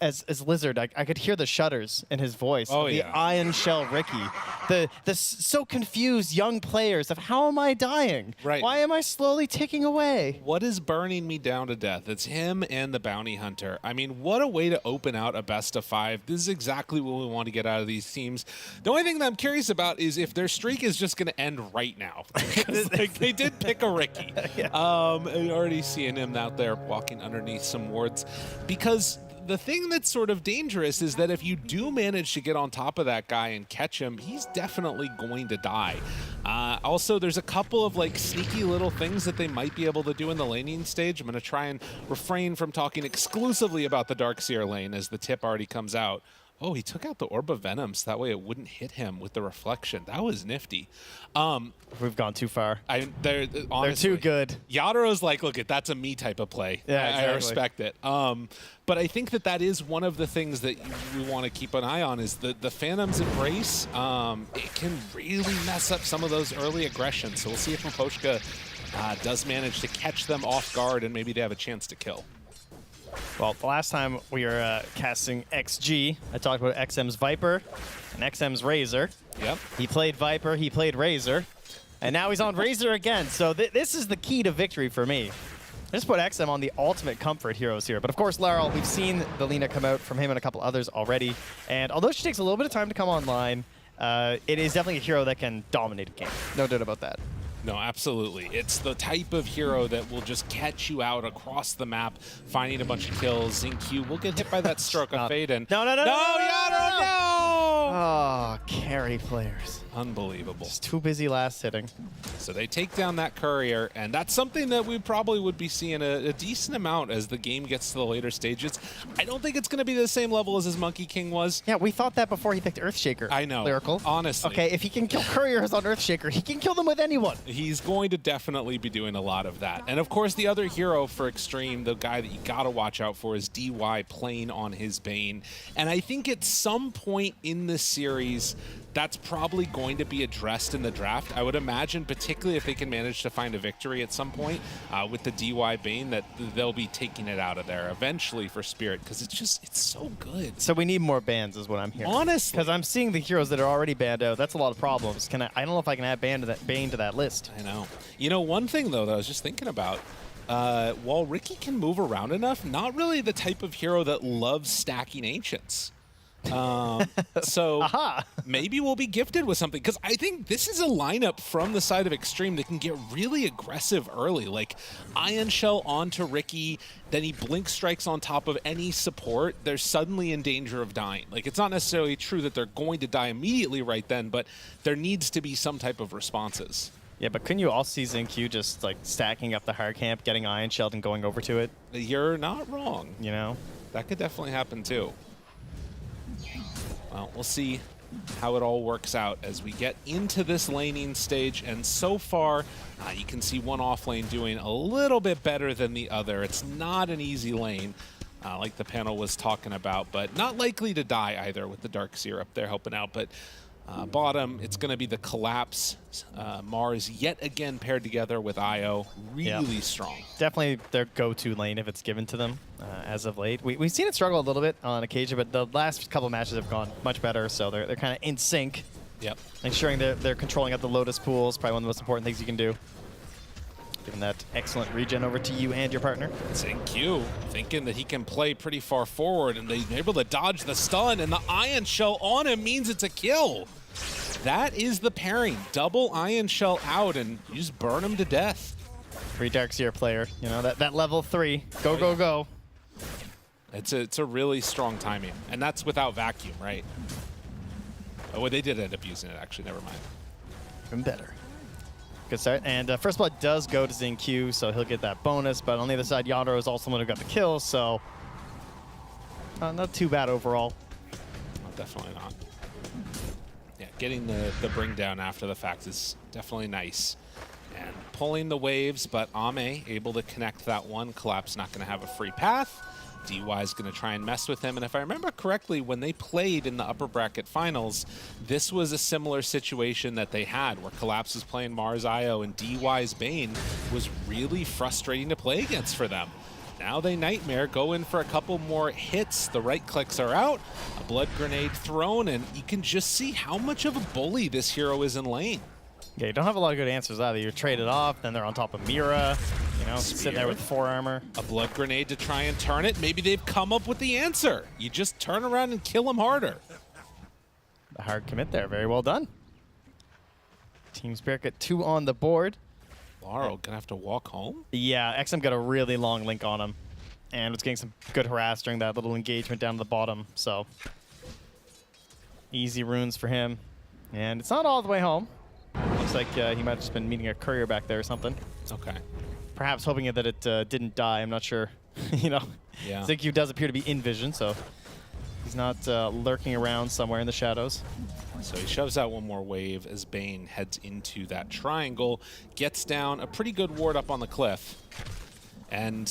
As Lizard, I could hear the shudders in his voice. Oh, the yeah. Iron Shell Ricky. The so confused young players of how am I dying? Right. Why am I slowly ticking away? What is burning me down to death? It's him and the Bounty Hunter. I mean, what a way to open out a best of 5. This is exactly what we want to get out of these teams. The only thing that I'm curious about is if their streak is just going to end right now. Because like, they did pick a Ricky. Yeah. I'm already seeing him out there walking underneath some wards. Because the thing that's sort of dangerous is that if you do manage to get on top of that guy and catch him, he's definitely going to die. Also, there's a couple of like sneaky little things that they might be able to do in the laning stage. I'm going to try and refrain from talking exclusively about the Darkseer lane as the tip already comes out. Oh, he took out the Orb of Venom so that way it wouldn't hit him with the reflection. That was nifty. We've gone too far. They're honestly, too good. Yadaro's like, look, that's a me type of play. Yeah, exactly. I respect it. But I think that is one of the things that we want to keep an eye on is the Phantom's Embrace. It can really mess up some of those early aggressions. So we'll see if Maposhka does manage to catch them off guard, and maybe they have a chance to kill. Well, the last time we were casting XG, I talked about XM's Viper and XM's Razor. Yep. He played Viper, he played Razor, and now he's on Razor again. So this is the key to victory for me. I just put XM on the ultimate comfort heroes here. But of course, Laryl, we've seen the Lina come out from him and a couple others already. And although she takes a little bit of time to come online, it is definitely a hero that can dominate a game. No doubt about that. No, absolutely. It's the type of hero that will just catch you out across the map, finding a bunch of kills. XQ will get hit by that stroke of fate. And No, Yadro, no! Oh, carry players. Unbelievable. Just too busy last hitting. So they take down that courier, and that's something that we probably would be seeing a decent amount as the game gets to the later stages. I don't think it's going to be the same level as his Monkey King was. Yeah, we thought that before he picked Earthshaker. I know. Lyrical. Honestly. Okay, if he can kill couriers on Earthshaker, he can kill them with anyone. He's going to definitely be doing a lot of that. And of course, the other hero for Xtreme, the guy that you got to watch out for, is DY playing on his Bane. And I think at some point in this series, that's probably going to be addressed in the draft. I would imagine, particularly if they can manage to find a victory at some point with the DY Bane, that they'll be taking it out of there eventually for Spirit, because it's so good. So we need more bans is what I'm hearing. Honestly. Because I'm seeing the heroes that are already banned out. That's a lot of problems. I don't know if I can add Bane to that list. I know. You know, one thing, though, that I was just thinking about, while Ricky can move around enough, not really the type of hero that loves stacking Ancients. So maybe we'll be gifted with something, because I think this is a lineup from the side of Xtreme that can get really aggressive early. Like Ion Shell onto Ricky, then he blink strikes on top of any support. They're suddenly in danger of dying. Like, it's not necessarily true that they're going to die immediately right then, but there needs to be some type of responses. Yeah, but couldn't you also see XQ just like stacking up the hard camp, getting Ion Shelled and going over to it? You're not wrong. You know? That could definitely happen too. Well, we'll see how it all works out as we get into this laning stage. And so far, you can see one off lane doing a little bit better than the other. It's not an easy lane, like the panel was talking about, but not likely to die either with the Darkseer up there helping out. But bottom, it's going to be the Collapse. MOUZ yet again paired together with IO. Really strong. Definitely their go-to lane if it's given to them as of late. We've seen it struggle a little bit on occasion, but the last couple of matches have gone much better, so they're kind of in sync. Yep. Ensuring they're controlling up the Lotus pool is probably one of the most important things you can do. Giving that excellent regen over to you and your partner. It's XQ thinking that he can play pretty far forward, and they're able to dodge the stun, and the Ion Shell on him means it's a kill. That is the pairing. Double Ion Shell out, and you just burn him to death. Free Darkseer player, you know, that level 3. Go, go, go. It's a really strong timing, and that's without vacuum, right? Oh, they did end up using it, actually. Never mind. Even better. Good start. And First Blood does go to XQ, so he'll get that bonus. But on the other side, Yadro is also the one who got the kill, so not too bad overall. No, definitely not. Yeah, getting the bring down after the fact is definitely nice. And pulling the waves, but Ame able to connect that one. Collapse not going to have a free path. DY is going to try and mess with him. And if I remember correctly, when they played in the upper bracket finals, this was a similar situation that they had, where Collapse was playing MOUZ IO and DY's Bane was really frustrating to play against for them. Now they Nightmare, go in for a couple more hits. The right clicks are out, a blood grenade thrown, and you can just see how much of a bully this hero is in lane. Yeah, you don't have a lot of good answers either. You're traded off, then they're on top of Mira, you know, sitting there with 4 armor. A blood grenade to try and turn it. Maybe they've come up with the answer. You just turn around and kill them harder. The hard commit there, very well done. Team Spirit got 2 on the board. Laurel gonna have to walk home? Yeah, XM got a really long link on him, and was getting some good harass during that little engagement down to the bottom, so easy runes for him. And it's not all the way home. Looks like he might have just been meeting a courier back there or something. Okay. Perhaps hoping that it didn't die. I'm not sure. You know, yeah. XQ does appear to be in vision, so he's not lurking around somewhere in the shadows. So he shoves out one more wave as Bane heads into that triangle, gets down a pretty good ward up on the cliff. And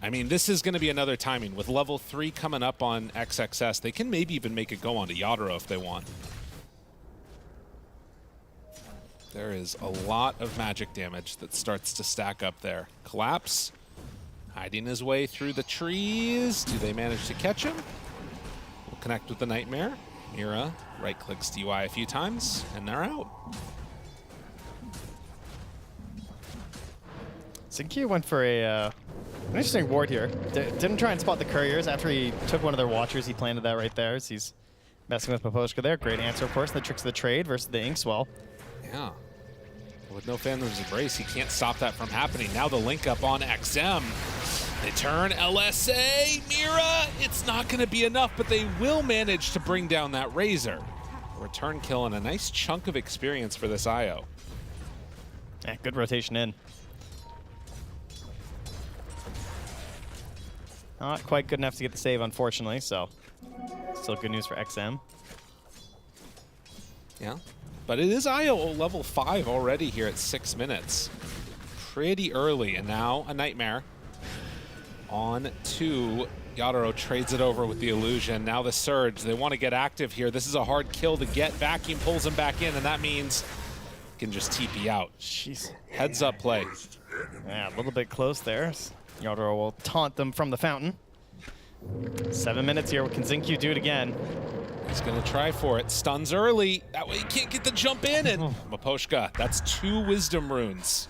I mean, this is going to be another timing. With level 3 coming up on XXS, they can maybe even make it go on to Yadro if they want. There is a lot of magic damage that starts to stack up there. Collapse, hiding his way through the trees. Do they manage to catch him? We'll connect with the Nightmare. Mira right-clicks DY a few times, and they're out. Xingqiu went for an interesting ward here. Didn't try and spot the couriers. After he took one of their watchers, he planted that right there. So he's messing with Miposhka there. Great answer, of course. The tricks of the trade versus the Inkswell. Yeah. With no Phantom's Embrace, he can't stop that from happening. Now the link up on XM. They turn LSA. Mira, it's not going to be enough, but they will manage to bring down that Razor. A return kill and a nice chunk of experience for this IO. Yeah, good rotation in. Not quite good enough to get the save, unfortunately, so still good news for XM. Yeah, but it is IO level 5 already here at 6 minutes. Pretty early, and now a Nightmare. On to Yadaro, trades it over with the illusion. Now the Surge, they want to get active here. This is a hard kill to get. Vacuum pulls him back in, and that means he can just TP out. Jeez. Heads up play. Yeah, a little bit close there. Yadaro will taunt them from the fountain. 7 minutes here. Can Xingqiu do it again? He's going to try for it. Stuns early. That way he can't get the jump in. And Miposhka, that's 2 Wisdom Runes.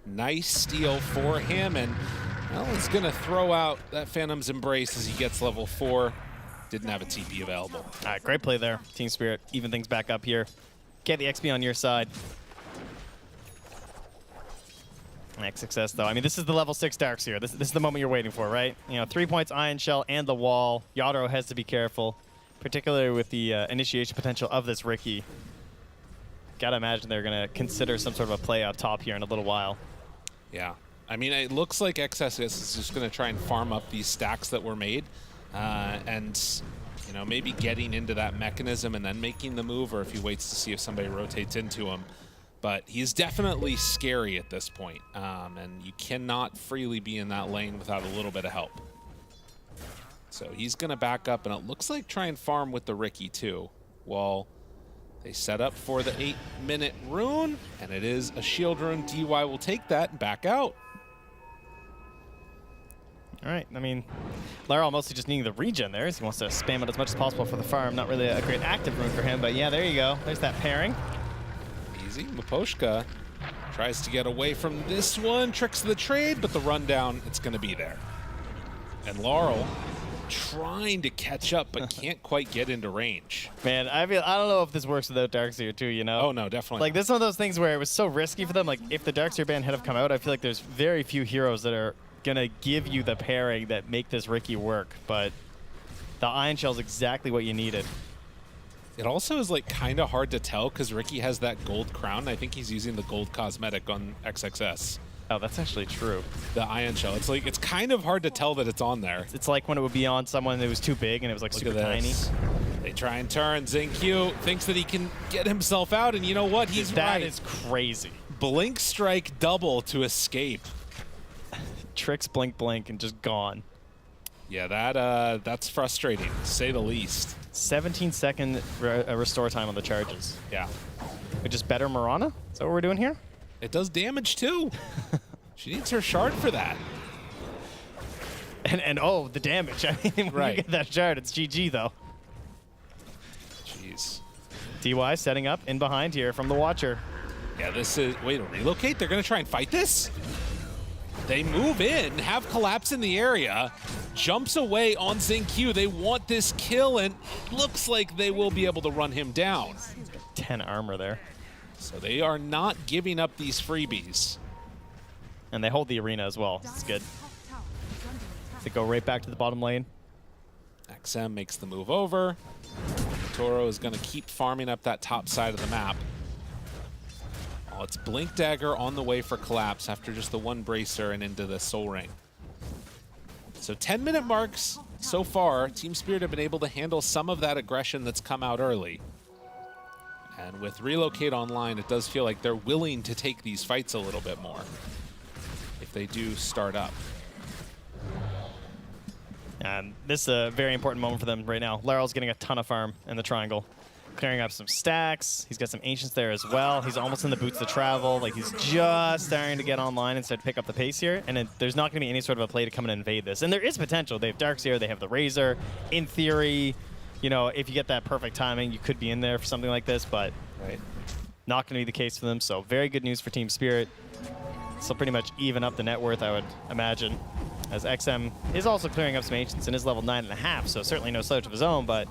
Nice steal for him. And well, he's going to throw out that Phantom's Embrace as he gets level 4. Didn't have a TP available. All right, great play there. Team Spirit, even things back up here. Get the XP on your side. Next success, though. I mean, this is the level 6 Darkseer. This is the moment you're waiting for, right? You know, 3 points, Ion Shell, and the wall. Yadaro has to be careful, particularly with the initiation potential of this Riki. Gotta imagine they're gonna consider some sort of a play out top here in a little while. Yeah. I mean, it looks like XSS is just going to try and farm up these stacks that were made and, you know, maybe getting into that mechanism and then making the move, or if he waits to see if somebody rotates into him. But he's definitely scary at this point, and you cannot freely be in that lane without a little bit of help. So he's going to back up, and it looks like try and farm with the Riki too. Well, they set up for the 8-minute rune, and it is a shield rune. DY will take that and back out. All right, I mean, Laral mostly just needing the regen there. He wants to spam it as much as possible for the farm. Not really a great active rune for him, but yeah, there you go. There's that pairing. Easy. Miposhka tries to get away from this one. Tricks the trade, but the rundown, it's going to be there. And Laurel trying to catch up, but can't quite get into range. Man, I don't know if this works without Darkseer too, you know? Oh, no, definitely Like, this is one of those things where it was so risky for them. Like, if the Darkseer ban had have come out, I feel like there's very few heroes that are going to give you the pairing that make this Riki work, but the Ion Shell is exactly what you needed. It also is like kind of hard to tell because Riki has that gold crown. I think he's using the gold cosmetic on XXS. Oh, that's actually true. The Ion Shell. It's like, it's kind of hard to tell that it's on there. It's like when it would be on someone that was too big and it was like super tiny. They try and turn. Xingqiu thinks that he can get himself out, and you know what? He's right. That is crazy. Blink strike double to escape. Tricks blink blink and just gone. Yeah, that's frustrating, to say the least. 17-second restore time on the charges. Yeah. Which is better Mirana? Is that what we're doing here? It does damage too. She needs her shard for that. And oh, the damage. I mean, when you get that shard, it's GG though. Jeez. DY setting up in behind here from the Watcher. Yeah, this is, wait, a relocate? They're gonna try and fight this? They move in, have Collapse in the area, jumps away on Xingqiu. They want this kill, and looks like they will be able to run him down. 10 armor there. So they are not giving up these freebies. And they hold the arena as well. It's good. They go right back to the bottom lane. XM makes the move over. Toro is going to keep farming up that top side of the map. Oh, it's Blink Dagger on the way for Collapse after just the one Bracer and into the Soul Ring. So 10-minute marks so far. Team Spirit have been able to handle some of that aggression that's come out early. And with Relocate online, it does feel like they're willing to take these fights a little bit more if they do start up. And this is a very important moment for them right now. Laral's getting a ton of farm in the triangle. clearing up some stacks. He's got some Ancients there as well. He's almost in the boots to travel. Like, he's just starting to get online and start to pick up the pace here. And there's not going to be any sort of a play to come and invade this. And there is potential. They have Darkseer, they have the Razor. In theory, you know, if you get that perfect timing, you could be in there for something like this, but not going to be the case for them. So very good news for Team Spirit. So pretty much even up the net worth, I would imagine, as XM is also clearing up some Ancients and is level 9.5, so certainly no slouch of his own, but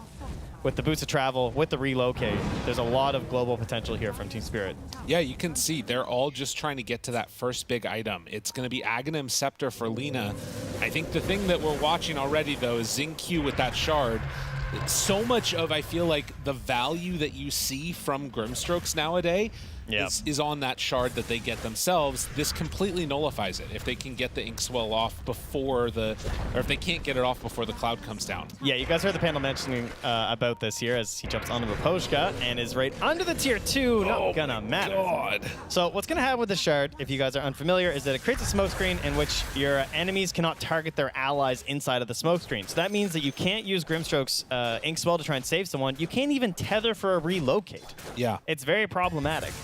with the boots of travel, with the relocate, there's a lot of global potential here from Team Spirit. Yeah, you can see they're all just trying to get to that first big item. It's going to be Aghanim Scepter for Lina. I think the thing that we're watching already, though, is Xingqiu with that shard. So much of, I feel like, the value that you see from Grimstrokes nowadays is on that shard that they get themselves. This completely nullifies it if they can get the Inkswell off before the, or if they can't get it off before the cloud comes down. Yeah, you guys heard the panel mentioning about this here as he jumps onto Miposhka and is right under the tier 2. Not gonna matter. God. So what's gonna happen with the shard, if you guys are unfamiliar, is that it creates a smoke screen in which your enemies cannot target their allies inside of the smoke screen. So that means that you can't use Grimstroke's Inkswell to try and save someone. You can't even tether for a relocate. Yeah. It's very problematic.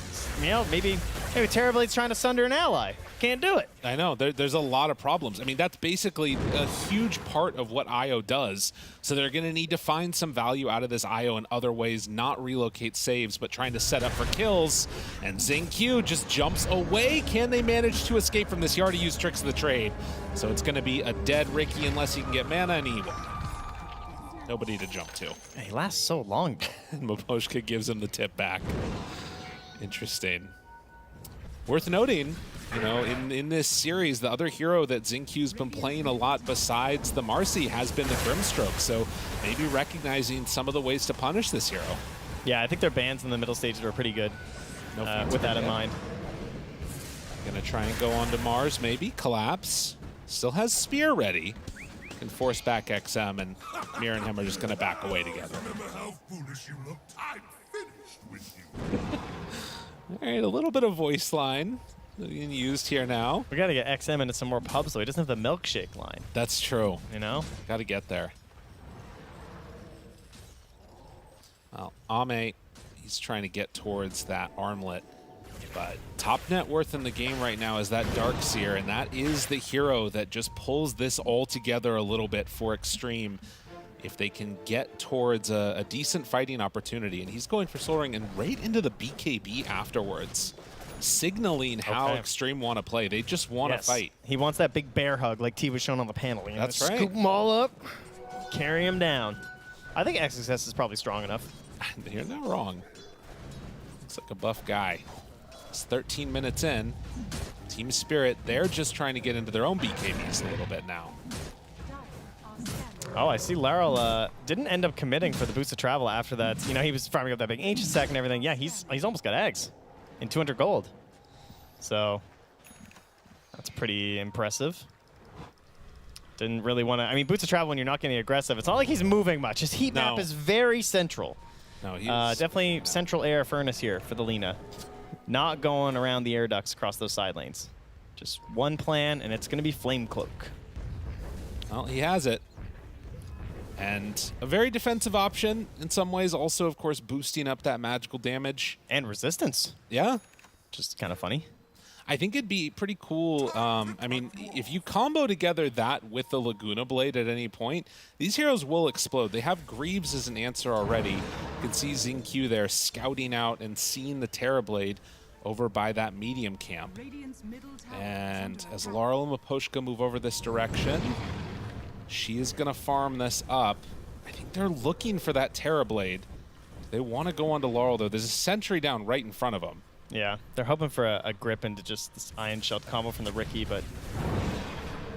You know, maybe Terrorblade's trying to sunder an ally. Can't do it. I know, there's a lot of problems. I mean, that's basically a huge part of what IO does. So they're going to need to find some value out of this IO in other ways, not relocate saves, but trying to set up for kills. And Xingqiu just jumps away. Can they manage to escape from this? He already used Tricks of the Trade. So it's going to be a dead Ricky unless he can get mana, and he won't. Nobody to jump to. He lasts so long. Miposhka gives him the tip back. Interesting. Worth noting, you know, in this series, the other hero that Xingqiu's been playing a lot besides the Marcy has been the Grimstroke, so maybe recognizing some of the ways to punish this hero. Yeah, I think their bans in the middle stages were pretty good with that in mind. Gonna try and go on to Mars, maybe. Collapse. Still has Spear ready. Can force back XM, and Mir and him are just gonna back away together. All right, a little bit of voice line being used here now. We got to get XM into some more pubs, though. He doesn't have the milkshake line. That's true. You know? Got to get there. Well, Ame, he's trying to get towards that armlet. But top net worth in the game right now is that Darkseer, and that is the hero that just pulls this all together a little bit for Xtreme. If they can get towards a decent fighting opportunity, and he's going for Soul Ring and right into the BKB afterwards, signaling how Xtreme want to play. They just want to fight. He wants that big bear hug like T was shown on the panel. You know, That's right. Scoop them all up, carry them down. I think XXS is probably strong enough. You're not wrong. Looks like a buff guy. It's 13 minutes in. Team Spirit, they're just trying to get into their own BKBs a little bit now. Oh, I see Laryl didn't end up committing for the boost of travel after that. You know, he was farming up that big ancient stack and everything. Yeah, he's almost got eggs in 200 gold. So that's pretty impressive. Didn't really want to. I mean, boots of travel when you're not getting aggressive. It's not like he's moving much. His heat map is very central. No, he's definitely central air furnace here for the Lina. Not going around the air ducts across those side lanes. Just one plan, and it's going to be Flame Cloak. Well, he has it. And a very defensive option in some ways, also, of course, boosting up that magical damage. And resistance. Yeah. Just kind of funny. I think it'd be pretty cool. I mean, if you combo together that with the Laguna Blade at any point, these heroes will explode. They have Greaves as an answer already. You can see Xingqiu there scouting out and seeing the Terrorblade over by that medium camp. And as Laurel and Miposhka move over this direction, she is going to farm this up. I think they're looking for that Terrorblade. They want to go on to Laurel, though. There's a sentry down right in front of them. Yeah, they're hoping for a grip into just this Iron Sheld combo from the Ricky, but...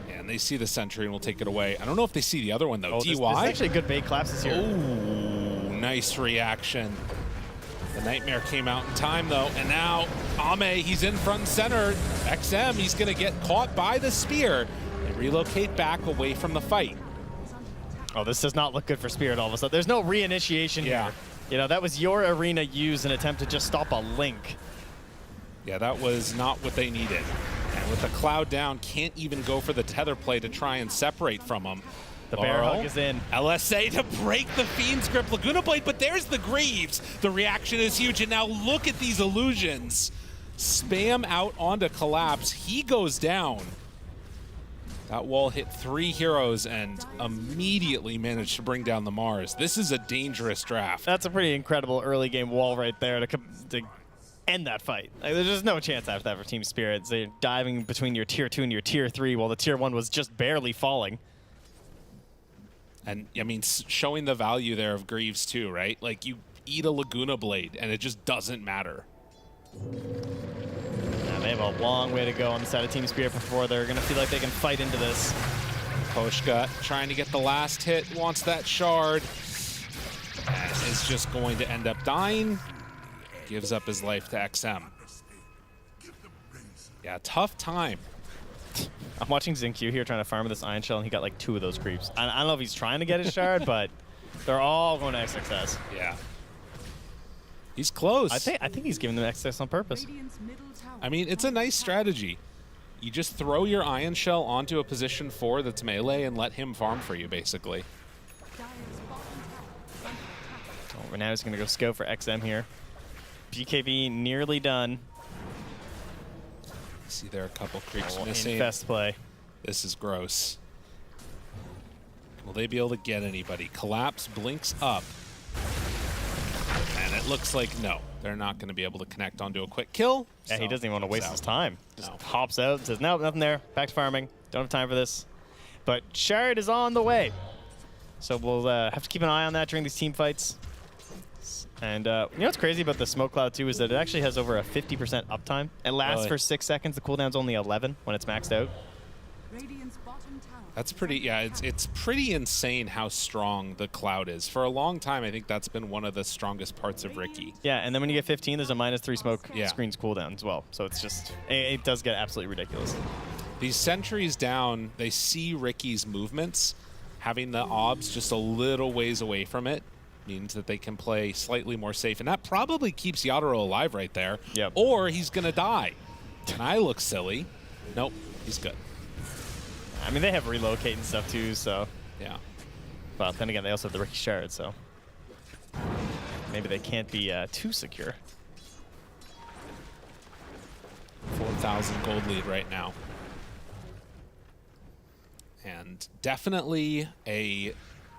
Yeah, and they see the sentry and will take it away. I don't know if they see the other one, though. DY? This is actually a good bait collapses here. Ooh, nice reaction. The Nightmare came out in time, though, and now Ame, he's in front and center. XM, he's going to get caught by the spear and relocate back away from the fight. Oh, this does not look good for Spirit all of a sudden. There's no reinitiation here. You know, that was your arena used in an attempt to just stop a Link. Yeah, that was not what they needed. And with the cloud down, can't even go for the tether play to try and separate from him. The bear hug is in. LSA to break the Fiend's grip. Laguna Blade, but there's the Greaves. The reaction is huge, and now look at these illusions. Spam out onto Collapse. He goes down. That wall hit 3 heroes and immediately managed to bring down the Mars. This is a dangerous draft. That's a pretty incredible early game wall right there to end that fight. Like, there's just no chance after that for Team Spirit. They're diving between your tier 2 and your tier 3 while the tier 1 was just barely falling. And I mean, showing the value there of Greaves too, right? Like you eat a Laguna Blade and it just doesn't matter. Yeah, they have a long way to go on the side of Team Spirit before they're gonna feel like they can fight into this. Poshka trying to get the last hit, wants that shard, and is just going to end up dying. Gives up his life to XM. Yeah, tough time. I'm watching Zinq here trying to farm this Iron Shell, and he got like 2 of those creeps. I don't know if he's trying to get his shard, but they're all going to XXS. Yeah. He's close. I think he's giving them XXS on purpose. I mean, it's a nice strategy. You just throw your Iron Shell onto a position 4 that's melee and let him farm for you, basically. Oh, now he's going to go scout for XM here. BKB nearly done. See there are a couple creeps missing. Infest play. This is gross. Will they be able to get anybody? Collapse blinks up. And it looks like no. They're not going to be able to connect onto a quick kill. Yeah, so he doesn't even want to waste his time. Just No. hops out, says, no, nothing there. Back to farming. Don't have time for this. But Shard is on the way. So we'll have to keep an eye on that during these team fights. And you know what's crazy about the Smoke Cloud too is that it actually has over a 50% uptime. It lasts for 6 seconds. The cooldown's only 11 when it's maxed out. That's pretty, yeah, it's pretty insane how strong the Cloud is. For a long time, I think that's been one of the strongest parts of Riki. Yeah, and then when you get 15, there's a -3 smoke screens cooldown as well. So it's just, it does get absolutely ridiculous. These sentries down, they see Riki's movements. Having the obs just a little ways away from it means that they can play slightly more safe. And that probably keeps Yadoro alive right there. Yep. Or he's going to die. And I look silly. Nope, he's good. I mean, they have relocate and stuff too, so. Yeah. But then again, they also have the Riki Shard, so. Maybe they can't be too secure. 4,000 gold lead right now. And definitely a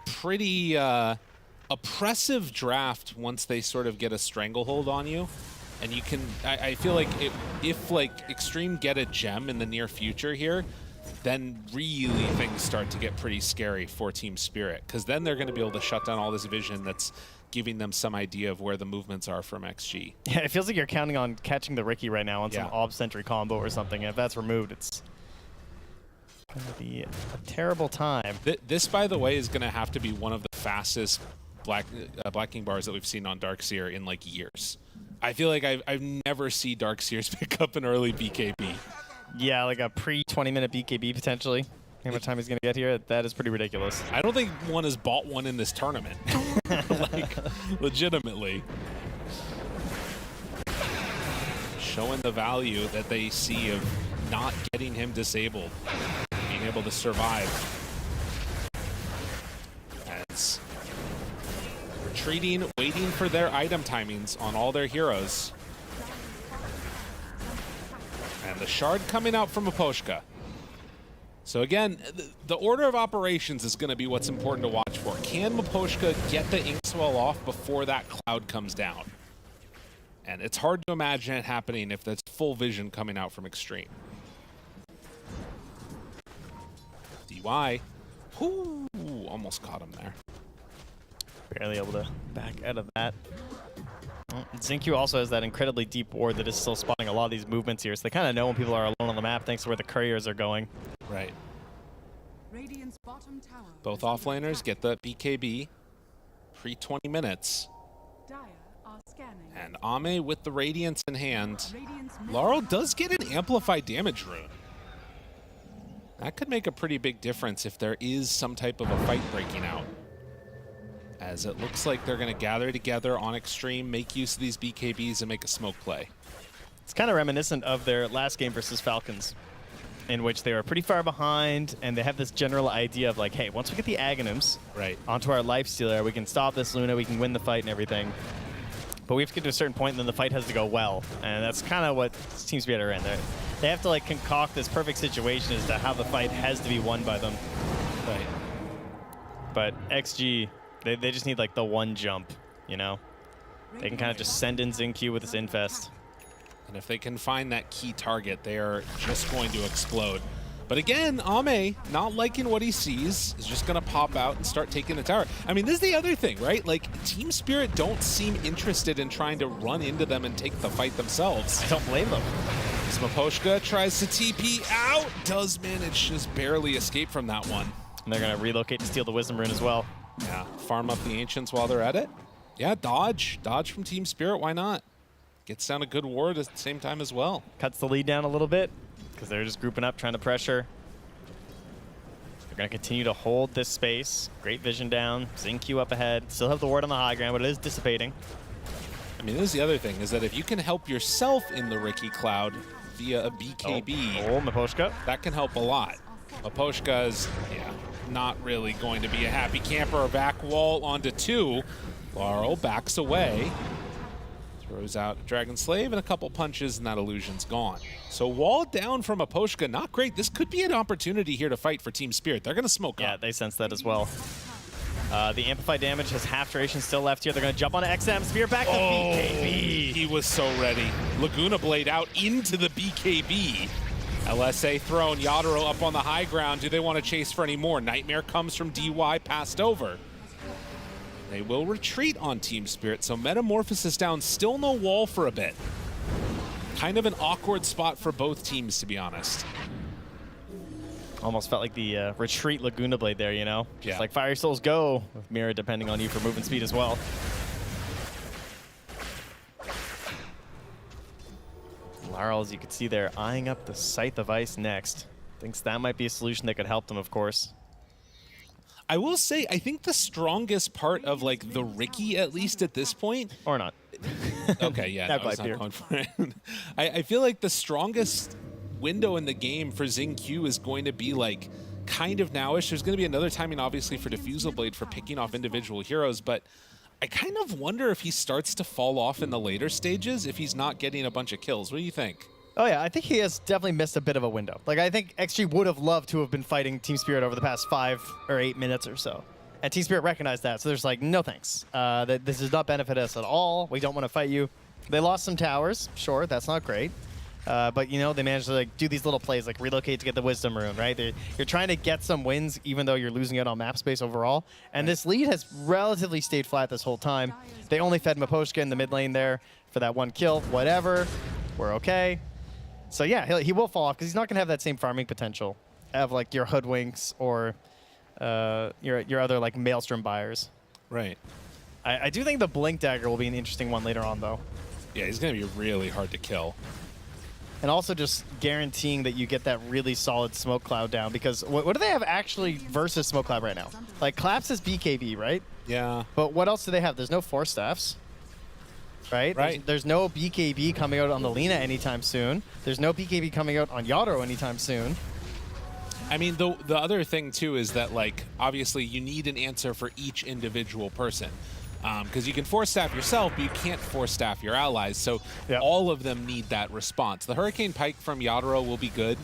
pretty oppressive draft once they sort of get a stranglehold on you. And you can, I feel like if like Xtreme get a gem in the near future here, then really things start to get pretty scary for Team Spirit, because then they're going to be able to shut down all this vision that's giving them some idea of where the movements are from XG. Yeah, it feels like you're counting on catching the Riki right now on some Ob Sentry combo or something. And if that's removed, it's going to be a terrible time. This, by the way, is going to have to be one of the fastest Black King bars that we've seen on Darkseer in like years. I feel like I've never seen Darkseers pick up an early BKB. Yeah, like a pre-20-minute BKB potentially. How much time he's going to get here? That is pretty ridiculous. I don't think one has bought one in this tournament. Like, legitimately. Showing the value that they see of not getting him disabled, being able to survive. As retreating, waiting for their item timings on all their heroes. And the shard coming out from Aposhka. So again, the order of operations is going to be what's important to watch for. Can Maposhka get the Inkswell off before that cloud comes down? And it's hard to imagine it happening if that's full vision coming out from Xtreme. DY. Ooh, almost caught him there. Barely able to back out of that. Well, Zinq also has that incredibly deep ward that is still spotting a lot of these movements here, so they kind of know when people are alone on the map thanks to where the couriers are going. Right. Both offlaners get the BKB pre-20 minutes. And Ame with the Radiance in hand. Laurel does get an amplified damage rune. That could make a pretty big difference if there is some type of a fight breaking out. As it looks like they're going to gather together on Xtreme, make use of these BKBs, and make a smoke play. It's kind of reminiscent of their last game versus Falcons. in which they are pretty far behind, and they have this general idea of like, hey, once we get the Aghanims onto our lifestealer, we can stop this Luna, we can win the fight and everything. But we have to get to a certain point, and then the fight has to go well, and that's kind of what Team Spirit are in there. They have to like concoct this perfect situation as to how the fight has to be won by them. Right. But XG, they just need like the one jump, you know? They can kind of just send in XinQ with this Infest. And if they can find that key target, they are just going to explode. But again, Ame, not liking what he sees, is just going to pop out and start taking the tower. I mean, this is the other thing, right? Like, Team Spirit don't seem interested in trying to run into them and take the fight themselves. I don't blame them. Maposhka tries to TP out, does manage just barely escape from that one. And they're going to relocate to steal the Wisdom Rune as well. Yeah, farm up the Ancients while they're at it. Yeah, dodge. Dodge from Team Spirit, why not? Gets down a good ward at the same time as well. Cuts the lead down a little bit because they're just grouping up, trying to pressure. They're going to continue to hold this space. Great vision down. XinQ up ahead. Still have the ward on the high ground, but it is dissipating. I mean, this is the other thing, is that if you can help yourself in the Ricky Cloud via a BKB, Maposhka, that can help a lot. Maposhka is, not really going to be a happy camper. Back wall onto 2. Laurel backs away. Throws out Dragon Slave and a couple punches, and that illusion's gone. So wall down from Maposhka, not great. This could be an opportunity here to fight for Team Spirit. They're going to smoke up. Yeah, they sense that as well. The amplified damage has half duration still left here. They're going to jump on XM. Spear back to BKB. He was so ready. Laguna Blade out into the BKB. LSA thrown. Yadaro up on the high ground. Do they want to chase for any more? Nightmare comes from DY, passed over. They will retreat on Team Spirit, so Metamorphosis down, still no wall for a bit. Kind of an awkward spot for both teams, to be honest. Almost felt like the retreat Laguna Blade there, you know? Just like Fire Souls go, with Mira depending on you for movement speed as well. Larl, as you can see there, eyeing up the Scythe of Ice next. Thinks that might be a solution that could help them, of course. I will say, I think the strongest part of like the Ricky, at least at this point, or not. Okay, yeah, no, I was not going for it. I feel like the strongest window in the game for XinQ is going to be like kind of nowish. There's going to be another timing, obviously, for Diffusal Blade for picking off individual heroes, but I kind of wonder if he starts to fall off in the later stages if he's not getting a bunch of kills. What do you think? Oh yeah, I think he has definitely missed a bit of a window. Like, I think XG would have loved to have been fighting Team Spirit over the past 5 or 8 minutes or so. And Team Spirit recognized that, so there's like, no thanks. This does not benefit us at all. We don't want to fight you. They lost some towers, sure, that's not great. But, you know, they managed to like do these little plays, like relocate to get the Wisdom Rune, right? You're trying to get some wins, even though you're losing out on map space overall. And this lead has relatively stayed flat this whole time. They only fed Maposhka in the mid lane there for that 1 kill. Whatever, we're okay. So yeah, he will fall off because he's not going to have that same farming potential of like your Hoodwinks or your other like Maelstrom buyers. Right. I do think the Blink Dagger will be an interesting one later on, though. Yeah, he's going to be really hard to kill. And also just guaranteeing that you get that really solid Smoke Cloud down, because what do they have actually versus Smoke Cloud right now? Like, Collapse is BKB, right? Yeah. But what else do they have? There's no Force Staffs. Right? There's no BKB coming out on the Lina anytime soon. There's no BKB coming out on Yadro anytime soon. I mean, the other thing, too, is that, like, obviously you need an answer for each individual person. Because you can force staff yourself, but you can't force staff your allies. So all of them need that response. The Hurricane Pike from Yadro will be good.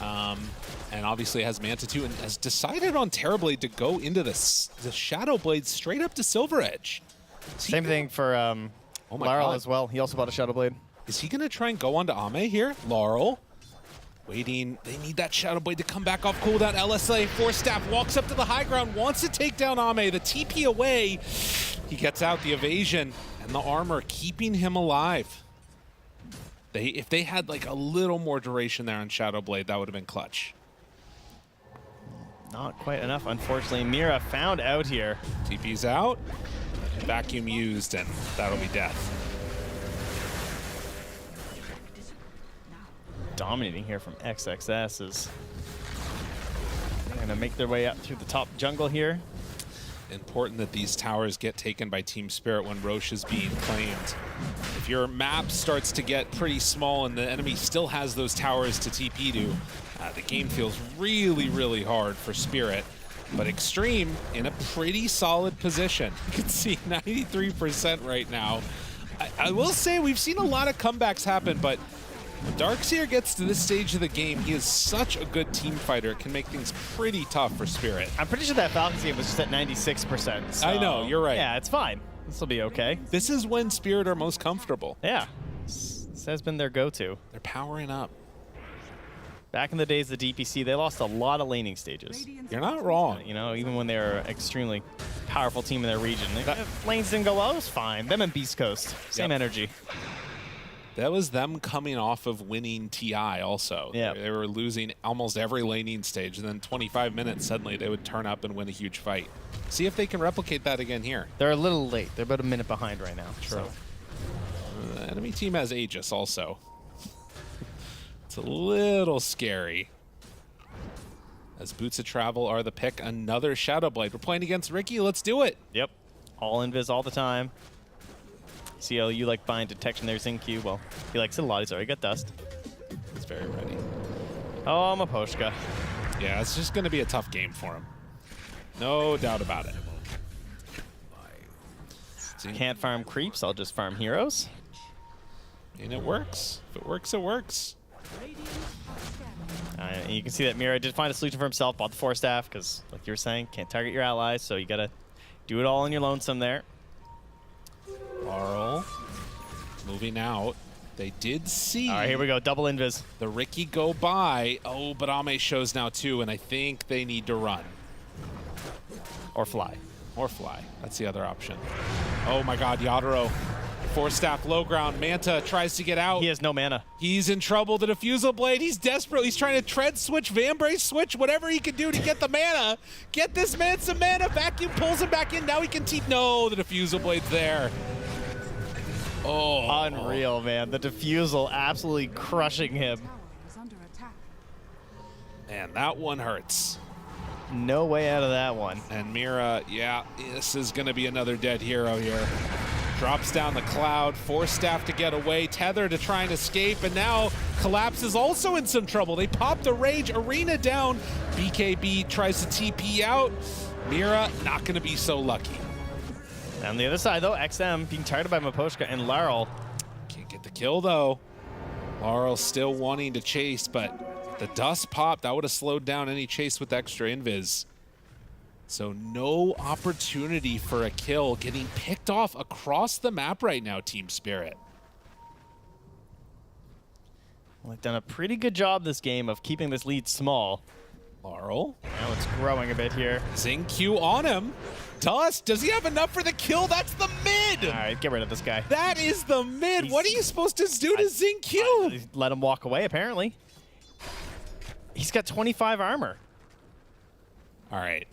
And obviously has Manta too, and has decided on Terrorblade to go into the Shadow Blade straight up to Silver Edge. Same thing for Laurel as well. He also bought a Shadow Blade. Is he going to try and go on to Ame here? Laurel waiting. They need that Shadow Blade to come back off cooldown. LSA, Force Staff, walks up to the high ground, wants to take down Ame. The TP away. He gets out the evasion and the armor, keeping him alive. If they had like a little more duration there on Shadow Blade, that would have been clutch. Not quite enough, unfortunately. Mira found out here. TP's out. Vacuum used, and that'll be death. Dominating here from XXS is going to make their way up through the top jungle here. Important that these towers get taken by Team Spirit when Roche is being claimed. If your map starts to get pretty small and the enemy still has those towers to TP to, the game feels really, really hard for Spirit. But Xtreme in a pretty solid position. You can see 93% right now. I will say we've seen a lot of comebacks happen, but when Darkseer gets to this stage of the game, he is such a good team fighter. It can make things pretty tough for Spirit. I'm pretty sure that Falcons game was just at 96%. So I know, you're right. Yeah, it's fine. This will be okay. This is when Spirit are most comfortable. Yeah. This has been their go-to. They're powering up. Back in the days of the DPC, they lost a lot of laning stages. You're not wrong. You know, even when they were an extremely powerful team in their region. Lanes didn't go well, it was fine. Them and Beast Coast, same energy. That was them coming off of winning TI also. Yeah. They were losing almost every laning stage, and then 25 minutes, suddenly they would turn up and win a huge fight. See if they can replicate that again here. They're a little late. They're about a minute behind right now. True. The enemy team has Aegis also. It's a little scary. As Boots of Travel are the pick, another Shadow Blade. We're playing against Ricky, let's do it. Yep, all invis all the time. See how you like bind detection there, Xingqiu. Well, he likes it a lot, he's already got dust. He's very ready. Oh, Maposhka. Yeah, it's just gonna be a tough game for him. No doubt about it. Can't farm creeps, I'll just farm heroes. And it works. If it works, it works. And you can see that Mira did find a solution for himself, bought the Force Staff, because, like you were saying, can't target your allies, so you gotta do it all on your lonesome there. Laurel moving out. They did see. All right, here we go, double invis. The Ricky go by. Oh, but Ame shows now too, and I think they need to run. Or fly. Or fly. That's the other option. Oh my god, Yadaro. Force Staff low ground. Manta tries to get out. He has no mana. He's in trouble. The Diffusal Blade, he's desperate. He's trying to tread switch, Vambrace switch, whatever he can do to get the mana. Get this man some mana. Vacuum pulls him back in. Now he can No, the Diffusal Blade's there. Oh. Unreal, man. The Diffusal absolutely crushing him. Man, that one hurts. No way out of that one. And Mira, yeah, this is going to be another dead hero here. Drops down the cloud, Force Staff to get away, Tether to try and escape, and now Collapse is also in some trouble. They pop the Rage, Arena down, BKB tries to TP out. Mira not going to be so lucky. On the other side, though, XM being targeted by Maposhka and Laurel. Can't get the kill, though. Laurel still wanting to chase, but the dust pop, that would have slowed down any chase with extra invis. So no opportunity for a kill, getting picked off across the map right now, Team Spirit. Well, they've done a pretty good job this game of keeping this lead small. Laurel. Now it's growing a bit here. Xingqiu on him. Dust, does he have enough for the kill? That's the mid! All right, get rid of this guy. That is the mid. What are you supposed to do to Xingqiu? Let him walk away, apparently. He's got 25 armor. All right.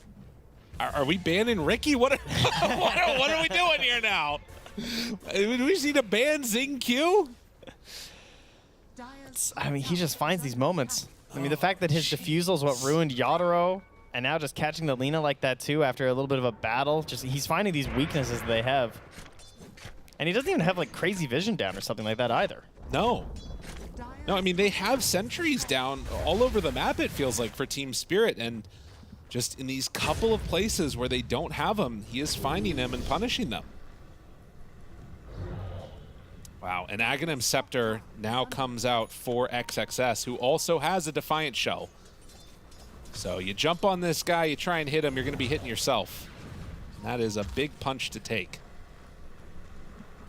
Are we banning Ricky? What are we doing here now? Do we just need to ban Xingqiu? I mean, he just finds these moments. I mean, the fact that his Diffusal is what ruined Yadaro, and now just catching the Lina like that too after a little bit of a battle. Just he's finding these weaknesses they have. And he doesn't even have like crazy vision down or something like that either. No. No, I mean, they have sentries down all over the map, it feels like, for Team Spirit, and just in these couple of places where they don't have them, he is finding them and punishing them. Wow, and Aghanim Scepter now comes out for XXS, who also has a Defiant Shell. So you jump on this guy, you try and hit him, you're going to be hitting yourself. And that is a big punch to take.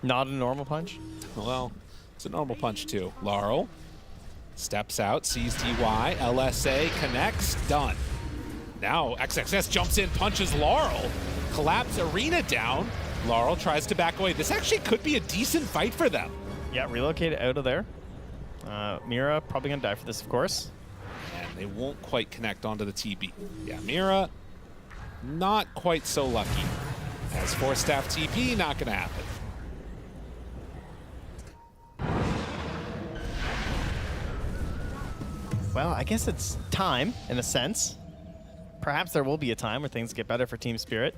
Not a normal punch? Well, it's a normal punch too. Laurel steps out, sees DY, LSA connects, done. Now XXS jumps in, punches Laurel. Collapse Arena down. Laurel tries to back away. This actually could be a decent fight for them. Yeah, relocate out of there. Mira probably gonna die for this, of course. And they won't quite connect onto the TB. Yeah, Mira, not quite so lucky. As Force Staff TP, not gonna happen. Well, I guess it's time, in a sense. Perhaps there will be a time where things get better for Team Spirit.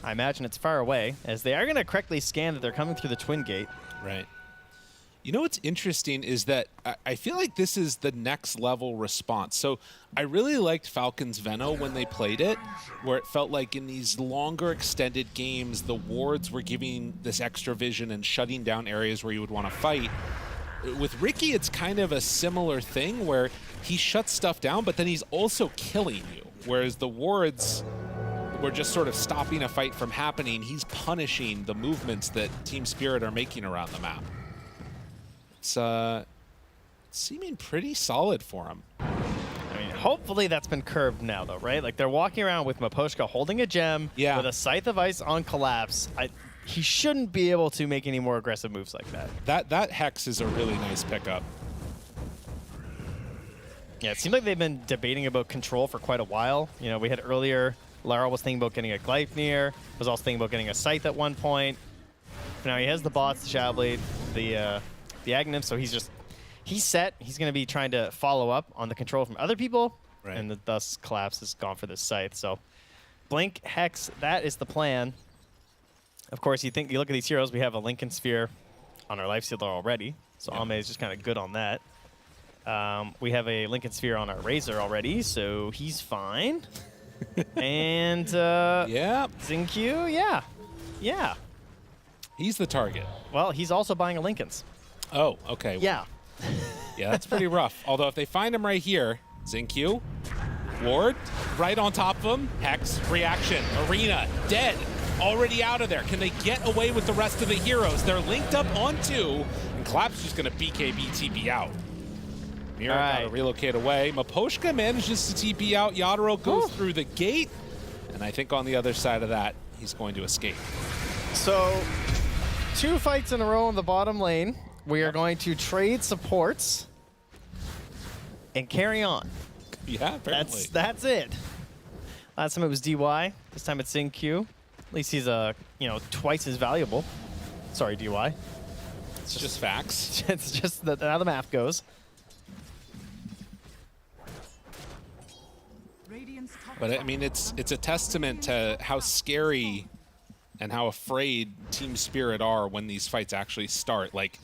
I imagine it's far away, as they are going to correctly scan that they're coming through the twin gate. Right. You know what's interesting is that I feel like this is the next level response. So I really liked Falcons Veno when they played it, where it felt like in these longer extended games, the wards were giving this extra vision and shutting down areas where you would want to fight. With Ricky, it's kind of a similar thing where he shuts stuff down, but then he's also killing you. Whereas the wards were just sort of stopping a fight from happening. He's punishing the movements that Team Spirit are making around the map. It's seeming pretty solid for him. I mean, hopefully that's been curbed now, though, right? Like, they're walking around with Miposhka holding a gem with a Scythe of Ice on Collapse. He shouldn't be able to make any more aggressive moves like that. That Hex is a really nice pickup. Yeah, it seems like they've been debating about control for quite a while. You know, we had earlier, Lara was thinking about getting a Gleipnir, was also thinking about getting a Scythe at one point. But now he has the bots, the Shadowblade, the Aghanim, so he's set. He's going to be trying to follow up on the control from other people, and thus Collapse has gone for this Scythe. So Blink, Hex, that is the plan. Of course, you look at these heroes, we have a Lincoln Sphere on our Lifestealer already, so Ame is just kind of good on that. We have a Lincoln Sphere on our Razor already, so he's fine. And Xingqiu, yeah. He's the target. Well, he's also buying a Lincoln's. Oh, okay. Yeah. Yeah, that's pretty rough. Although if they find him right here, Xingqiu, Ward, right on top of him, Hex, reaction, Arena, dead, already out of there. Can they get away with the rest of the heroes? They're linked up on 2, and Clap's just going to BKB TP out. Mira got to relocate away. Miposhka manages to TP out. Yadaro goes through the gate, and I think on the other side of that, he's going to escape. So, 2 fights in a row in the bottom lane. We are going to trade supports and carry on. Yeah, apparently. That's it. Last time it was DY. This time it's Xingqiu. At least he's twice as valuable. Sorry, DY. It's just facts. It's just how the math goes. But I mean, it's a testament to how scary and how afraid Team Spirit are when these fights actually start. Like,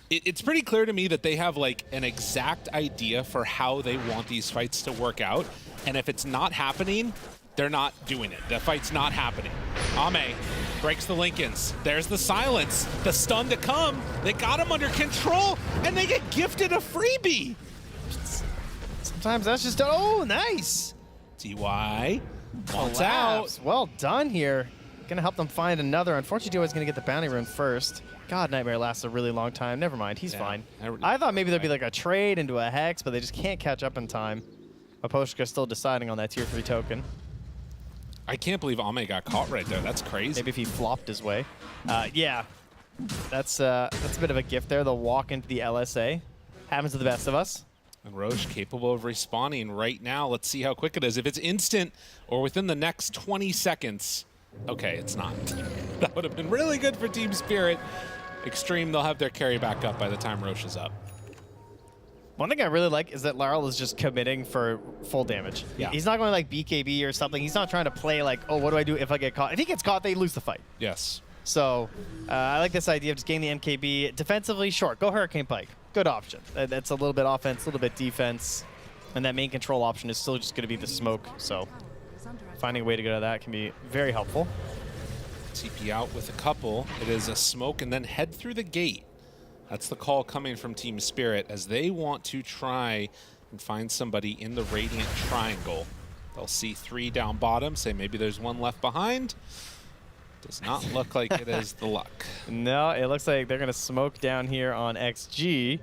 it's pretty clear to me that they have like an exact idea for how they want these fights to work out. And if it's not happening, they're not doing it. The fight's not happening. Ame breaks the Lincolns. There's the silence, the stun to come. They got him under control, and they get gifted a freebie. Sometimes that's just, oh, nice. DY wants out. Well done here. Gonna help them find another. Unfortunately, DY's gonna get the bounty rune first. God, Nightmare lasts a really long time. Never mind, he's fine. I thought maybe there'd be like a trade into a Hex, but they just can't catch up in time. Miposhka's still deciding on that tier 3 token. I can't believe Ame got caught right there. That's crazy. Maybe if he flopped his way. Yeah, that's a bit of a gift there. The walk into the LSA. Happens to the best of us. And Roche capable of respawning right now. Let's see how quick it is. If it's instant or within the next 20 seconds. Okay, it's not. That would have been really good for Team Spirit. Xtreme, they'll have their carry back up by the time Roche is up. One thing I really like is that Laryl is just committing for full damage. Yeah. He's not going like BKB or something. He's not trying to play like, oh, what do I do if I get caught? If he gets caught, they lose the fight. Yes. So I like this idea of just getting the MKB. Defensively, short. Go Hurricane Pike. Good option. That's a little bit offense, a little bit defense. And that main control option is still just going to be the smoke. So finding a way to go to that can be very helpful. TP out with a couple. It is a smoke and then head through the gate. That's the call coming from Team Spirit as they want to try and find somebody in the Radiant Triangle. They'll see 3 down bottom, say maybe there's 1 left behind. Does not look like it is the luck. No, it looks like they're going to smoke down here on XG.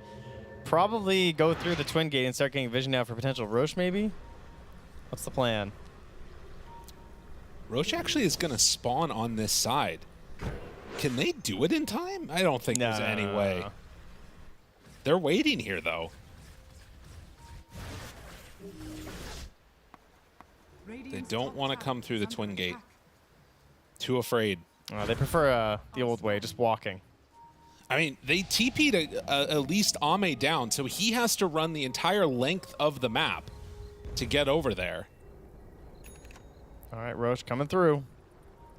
Probably go through the Twin Gate and start getting vision now for potential Roche maybe? What's the plan? Roche actually is going to spawn on this side. Can they do it in time? I don't think there's any way. They're waiting here, though. They don't want to come through the Twin Gate. Too afraid. They prefer the old way, just walking. I mean, they TP'd at least Ame down, so he has to run the entire length of the map to get over there. All right, Roche coming through.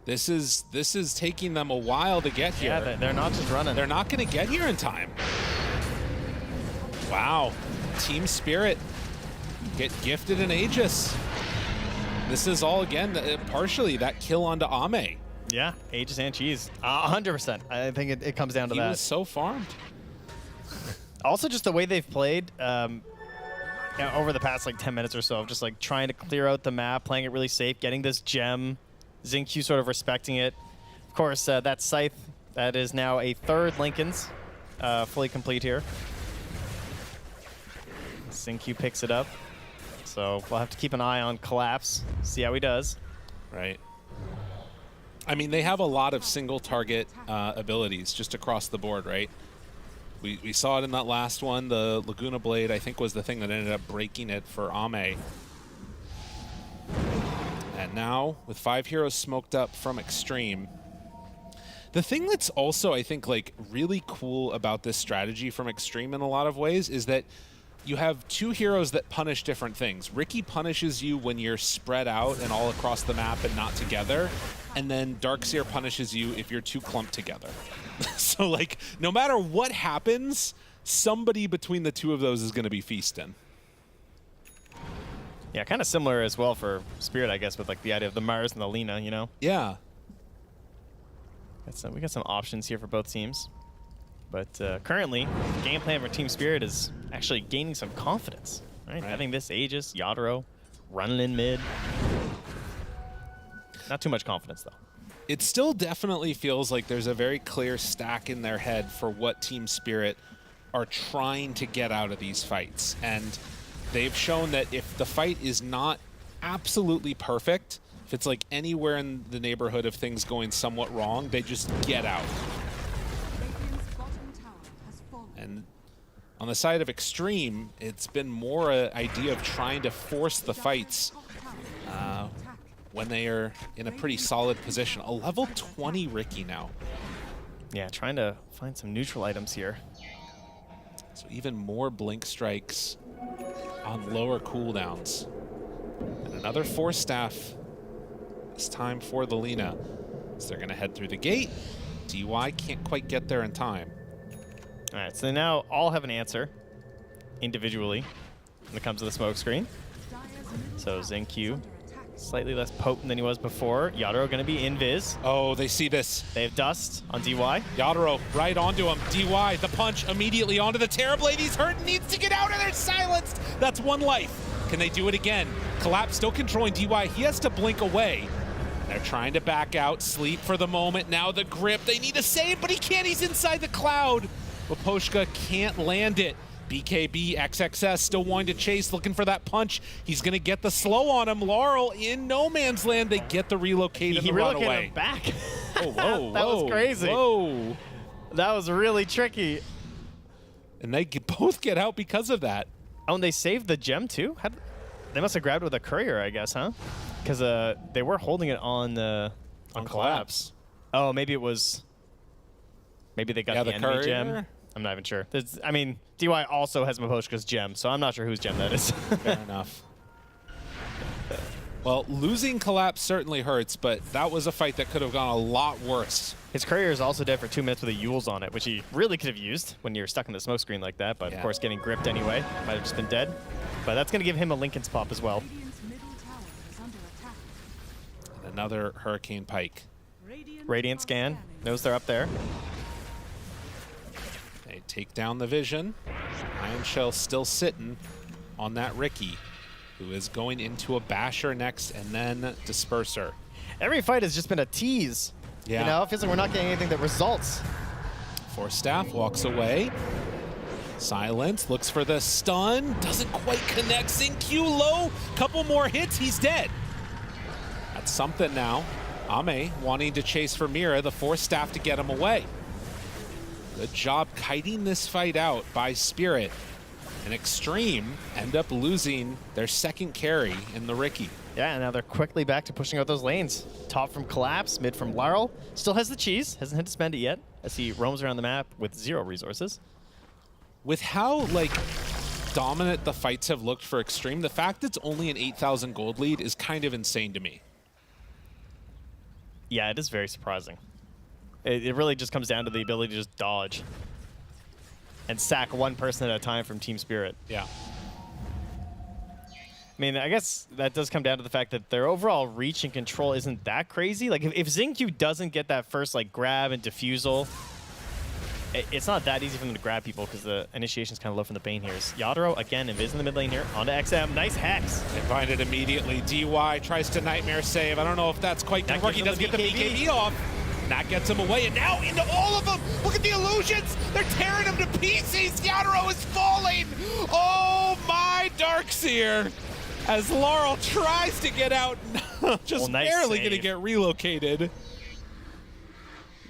This is taking them a while to get here. Yeah, they're not just running. They're not going to get here in time. Wow. Team Spirit get gifted an Aegis. This is all, again, partially that kill onto Ame. Yeah, Aegis and cheese. 100%. I think it comes down to that. He was so farmed. Also, just the way they've played over the past like 10 minutes or so, of just like trying to clear out the map, playing it really safe, getting this gem, XinQ sort of respecting it. Of course, that Scythe, that is now a third Lincoln's, fully complete here. XinQ picks it up. So we'll have to keep an eye on Collapse, see how he does. Right. I mean, they have a lot of single target abilities just across the board, right? We saw it in that last one. The Laguna Blade, I think, was the thing that ended up breaking it for Ame. And now, with 5 heroes smoked up from Xtreme, the thing that's also, I think, like really cool about this strategy from Xtreme in a lot of ways is that you have 2 heroes that punish different things. Riki punishes you when you're spread out and all across the map and not together. And then Darkseer punishes you if you're too clumped together. So, like, no matter what happens, somebody between the 2 of those is going to be feasting. Yeah, kind of similar as well for Spirit, I guess, with like the idea of the Mars and the Lina, you know? Yeah. We got some options here for both teams. But currently, the game plan for Team Spirit is actually gaining some confidence. Right? Having this Aegis, Yadro, running in mid. Not too much confidence, though. It still definitely feels like there's a very clear stack in their head for what Team Spirit are trying to get out of these fights. And they've shown that if the fight is not absolutely perfect, if it's like anywhere in the neighborhood of things going somewhat wrong, they just get out. And on the side of Xtreme, it's been more an idea of trying to force the fights when they are in a pretty solid position. A level 20 Riki now. Yeah, trying to find some neutral items here. So even more blink strikes on lower cooldowns. And another Force Staff, this time for the Lina. So they're going to head through the gate. DY can't quite get there in time. All right, so they now all have an answer individually when it comes to the smoke screen. So XinQ, slightly less potent than he was before. Yadro going to be invis. Oh, they see this. They have Dust on DY. Yadro right onto him. DY, the punch immediately onto the Terrorblade. He's hurt and needs to get out of there. Silenced. That's 1 life. Can they do it again? Collapse still controlling DY. He has to blink away. They're trying to back out. Sleep for the moment. Now the grip. They need to save, but he can't. He's inside the cloud. Waposhka can't land it. BKB, XXS still wanting to chase, looking for that punch. He's going to get the slow on him. Laurel in no man's land. They get the relocate and the run away. Him back. Oh, whoa, that was crazy. Whoa. That was really tricky. And they both get out because of that. Oh, and they saved the gem too? They must have grabbed it with a courier, I guess, huh? Because they were holding it on Collapse. Oh, maybe it was... Maybe they got the enemy courier? gem. I'm not even sure. I mean, DY also has Maposhka's gem, so I'm not sure whose gem that is. Fair enough. Well, losing Collapse certainly hurts, but that was a fight that could have gone a lot worse. His courier is also dead for 2 minutes with a Yules on it, which he really could have used when you're stuck in the smoke screen like that, but of course getting gripped anyway. Might have just been dead. But that's going to give him a Lincoln's pop as well. And another Hurricane Pike. Radiant scan. Knows they're up there. They take down the vision. Iron Shell still sitting on that Riki, who is going into a Basher next and then Disperser. Every fight has just been a tease. Yeah. You know, it feels like we're not getting anything that results. Force Staff walks away. Silence, looks for the stun. Doesn't quite connect. XinQ low. Couple more hits, he's dead. That's something now. Ame wanting to chase for Mira, the Force Staff to get him away. Good job kiting this fight out by Spirit. And Xtreme end up losing their second carry in the Riki. Yeah, and now they're quickly back to pushing out those lanes. Top from Collapse, mid from Laurel. Still has the cheese, hasn't had to spend it yet, as he roams around the map with 0 resources. With how, like, dominant the fights have looked for Xtreme, the fact it's only an 8,000 gold lead is kind of insane to me. Yeah, it is very surprising. It really just comes down to the ability to just dodge and sack one person at a time from Team Spirit. Yeah. I mean, I guess that does come down to the fact that their overall reach and control isn't that crazy. Like, if Xingqiu doesn't get that first, like, grab and defusal, it's not that easy for them to grab people because the initiation's kind of low from the Bane here. Yadro, again, invis in the mid lane here, onto XM. Nice hex. They find it immediately. DY tries to Nightmare save. I don't know if that's quite going to work. He does get the BKB off. That gets him away, and now into all of them. Look at the illusions. They're tearing him to pieces. Yadro is falling. Oh, my Darkseer. As Laurel tries to get out, just nice barely save. going to get relocated.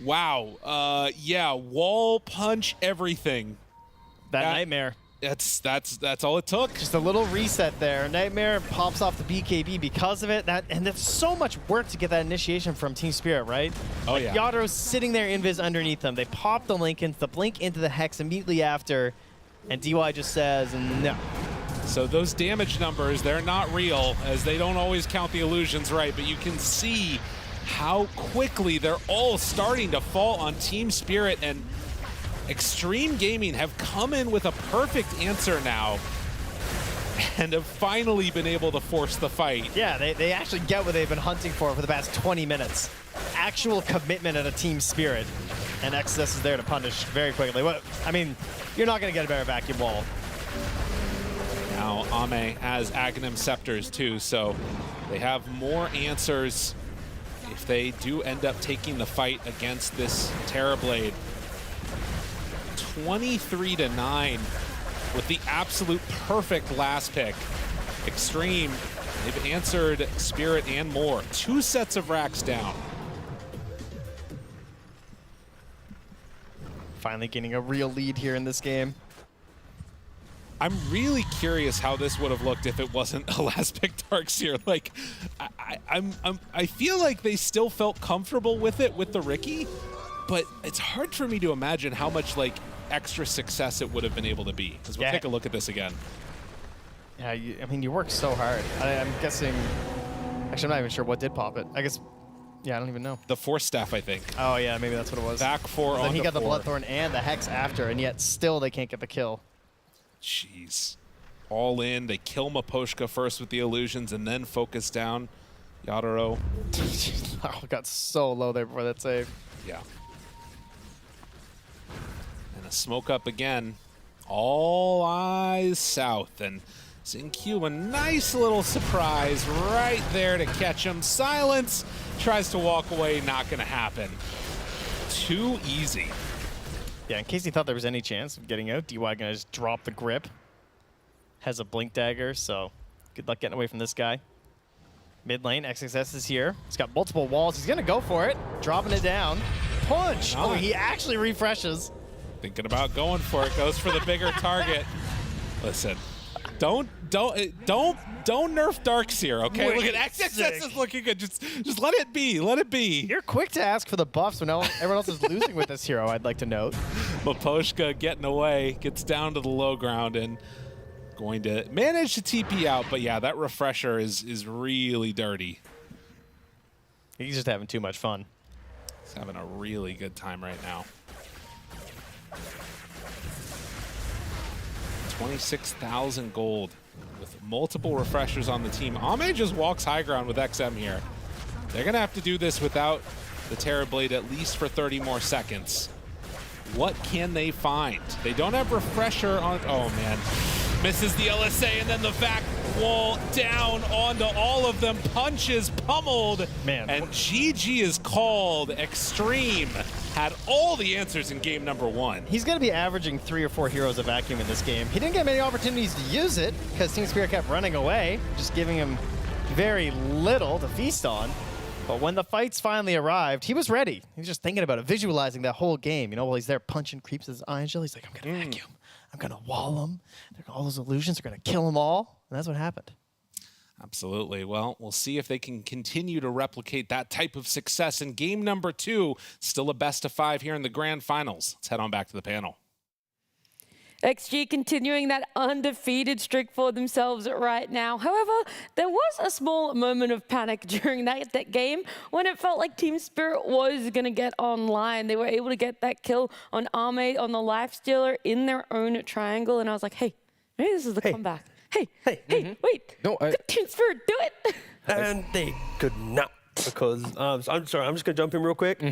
Wow. Yeah, wall punch everything. That Nightmare. That's all it took. Just a little reset there. Nightmare pops off the BKB because of it. And that's so much work to get that initiation from Team Spirit, right? Oh, like, yeah. Yadro's sitting there invis underneath them. They pop the blink into the hex immediately after, and DY just says no. So those damage numbers, they're not real, as they don't always count the illusions right, but you can see how quickly they're all starting to fall on Team Spirit, and Xtreme Gaming have come in with a perfect answer now and have finally been able to force the fight. Yeah, they actually get what they've been hunting for the past 20 minutes. Actual commitment at a Team Spirit, and XS is there to punish very quickly. I mean, you're not going to get a better vacuum wall. Now Ame has Aghanim Scepters too, so they have more answers if they do end up taking the fight against this Terrorblade. 23-9 with the absolute perfect last pick. Xtreme, they've answered Spirit and more. 2 sets of racks down. Finally getting a real lead here in this game. I'm really curious how this would have looked if it wasn't a last pick Darkseer. Like, I feel like they still felt comfortable with it with the Riki, but it's hard for me to imagine how much like extra success it would have been able to be. Because we'll take a look at this again. Yeah, I mean, you work so hard. I'm guessing. Actually, I'm not even sure what did pop it. I guess. Yeah, I don't even know. The Force Staff, I think. Oh yeah, maybe that's what it was. Back 4 on. Then he got the Bloodthorn and the Hex after, and yet still they can't get the kill. Jeez. All in. They kill Miposhka first with the illusions and then focus down Yadro. Oh, got so low there before that save. Yeah. And a smoke up again. All eyes south. And Xingqiu, a nice little surprise right there to catch him. Silence. Tries to walk away. Not going to happen. Too easy. Yeah, in case he thought there was any chance of getting out, DY gonna just drop the grip. Has a blink dagger, so good luck getting away from this guy. Mid lane, XXS is here. He's got multiple walls. He's gonna go for it, dropping it down. Punch! Oh, he actually refreshes. Thinking about going for it, goes for the bigger target. Listen, don't nerf Darkseer, okay? Wait, look at XXS is looking good. Just let it be. Let it be. You're quick to ask for the buffs when everyone else is losing with this hero, I'd like to note. Miposhka getting away, gets down to the low ground and going to manage to TP out. But yeah, that refresher is really dirty. He's just having too much fun. He's having a really good time right now. 26,000 gold with multiple refreshers on the team. Ame just walks high ground with XM here. They're going to have to do this without the Terrorblade at least for 30 more seconds. What can they find? They don't have refresher on. Oh, man. Misses the LSA, and then the back wall down onto all of them. Punches pummeled. Man. And GG is called. Xtreme had all the answers in game number 1. He's going to be averaging 3 or 4 heroes of vacuum in this game. He didn't get many opportunities to use it because Team Spirit kept running away, just giving him very little to feast on. But when the fights finally arrived, he was ready. He was just thinking about it, visualizing that whole game. You know, while he's there punching creeps with his Angel, he's like, I'm going to vacuum. I'm going to wall them. All those illusions are going to kill them all. And that's what happened. Absolutely. Well, we'll see if they can continue to replicate that type of success in game number 2. Still a best of 5 here in the grand finals. Let's head on back to the panel. XG continuing that undefeated streak for themselves right now. However, there was a small moment of panic during that game when it felt like Team Spirit was going to get online. They were able to get that kill on Armade on the Lifestealer in their own triangle, and I was like, hey, maybe this is the comeback. Hey, wait. No, Could Team Spirit do it? And they could not, because I'm sorry, I'm just gonna jump in real quick.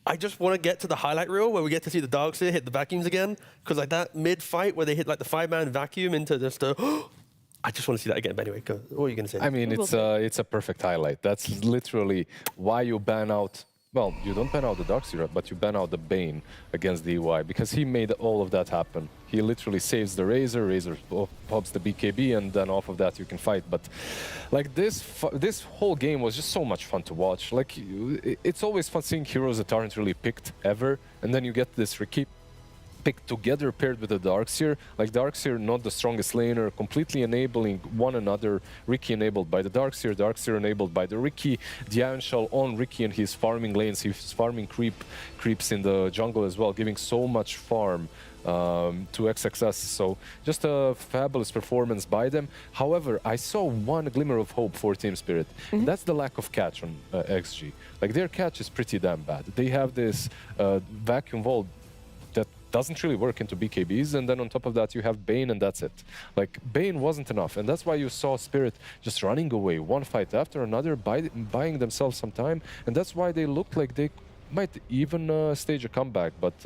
I just want to get to the highlight reel where we get to see the Darkseer hit the vacuums again, because like that mid-fight where they hit like the 5-man vacuum into just I just want to see that again. But anyway, go. What are you going to say? I mean, it's a perfect highlight. That's literally why you ban out. Well, you don't ban out the Darkseer, but you ban out the Bane against DY, because he made all of that happen. He literally saves the Razor pops the BKB, and then off of that you can fight. But like this whole game was just so much fun to watch. Like it's always fun seeing heroes that aren't really picked ever, and then you get this Ricky picked together paired with the Darkseer. Like Darkseer, not the strongest laner, completely enabling one another. Ricky enabled by the Darkseer, Darkseer enabled by the Ricky. The Iron Shell on Ricky, and he's farming lanes. He's farming creeps in the jungle as well, giving so much farm to XXS. So just a fabulous performance by them. However, I saw one glimmer of hope for Team Spirit. That's the lack of catch on XG. Like their catch is pretty damn bad. They have this vacuum vault that doesn't really work into BKBs, and then on top of that you have Bane, and that's it. Like Bane wasn't enough, and that's why you saw Spirit just running away one fight after another, buying themselves some time, and that's why they looked like they might even stage a comeback. But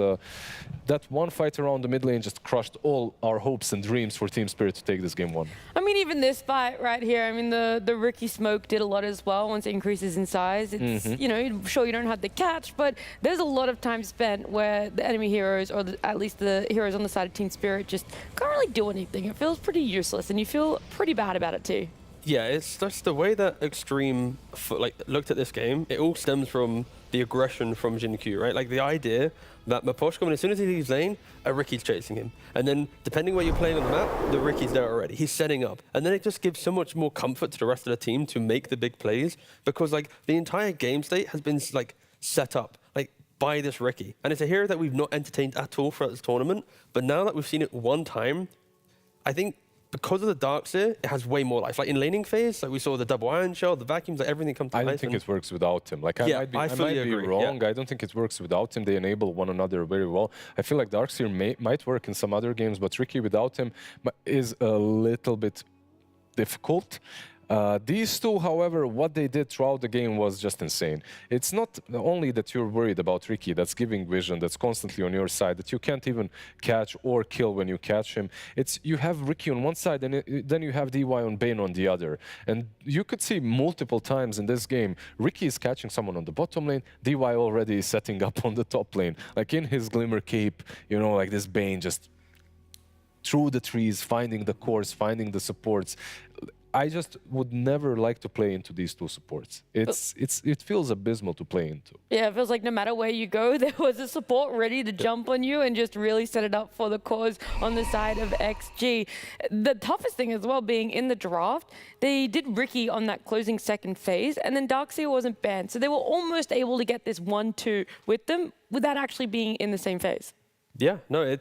that one fight around the mid lane just crushed all our hopes and dreams for Team Spirit to take this game one. I mean, even this fight right here, I mean, the Ricky smoke did a lot as well once it increases in size. It's, you know, sure you don't have the catch, but there's a lot of time spent where the enemy heroes, or at least the heroes on the side of Team Spirit, just can't really do anything. It feels pretty useless, and you feel pretty bad about it too. Yeah, it's just the way that Xtreme looked at this game. It all stems from the aggression from Jin-Q, right? Like the idea that Maposhko, as soon as he leaves lane, a Ricky's chasing him. And then depending where you're playing on the map, the Ricky's there already. He's setting up. And then it just gives so much more comfort to the rest of the team to make the big plays, because like the entire game state has been like set up like by this Ricky. And it's a hero that we've not entertained at all throughout this tournament. But now that we've seen it one time, I think because of the Darkseer, it has way more life. Like in laning phase, like we saw the double Iron Shell, the vacuums, like everything come to life. I don't think it works without him. Like I might be wrong. I don't think it works without him. They enable one another very well. I feel like Darkseer might work in some other games, but Ricky without him is a little bit difficult. These two, however, what they did throughout the game was just insane. It's not only that you're worried about Ricky, that's giving vision, that's constantly on your side, that you can't even catch or kill when you catch him. It's you have Ricky on one side, and then you have DY on Bane on the other. And you could see multiple times in this game, Ricky is catching someone on the bottom lane, DY already is setting up on the top lane. Like in his Glimmer Cape, you know, like this Bane just through the trees, finding the cores, finding the supports. I just would never like to play into these two supports. It feels abysmal to play into. Yeah, it feels like no matter where you go, there was a support ready to jump on you and just really set it up for the cause on the side of XG. The toughest thing as well being in the draft, they did Ricky on that closing second phase, and then Darkseer wasn't banned. So they were almost able to get this 1-2 with them without actually being in the same phase. Yeah, no,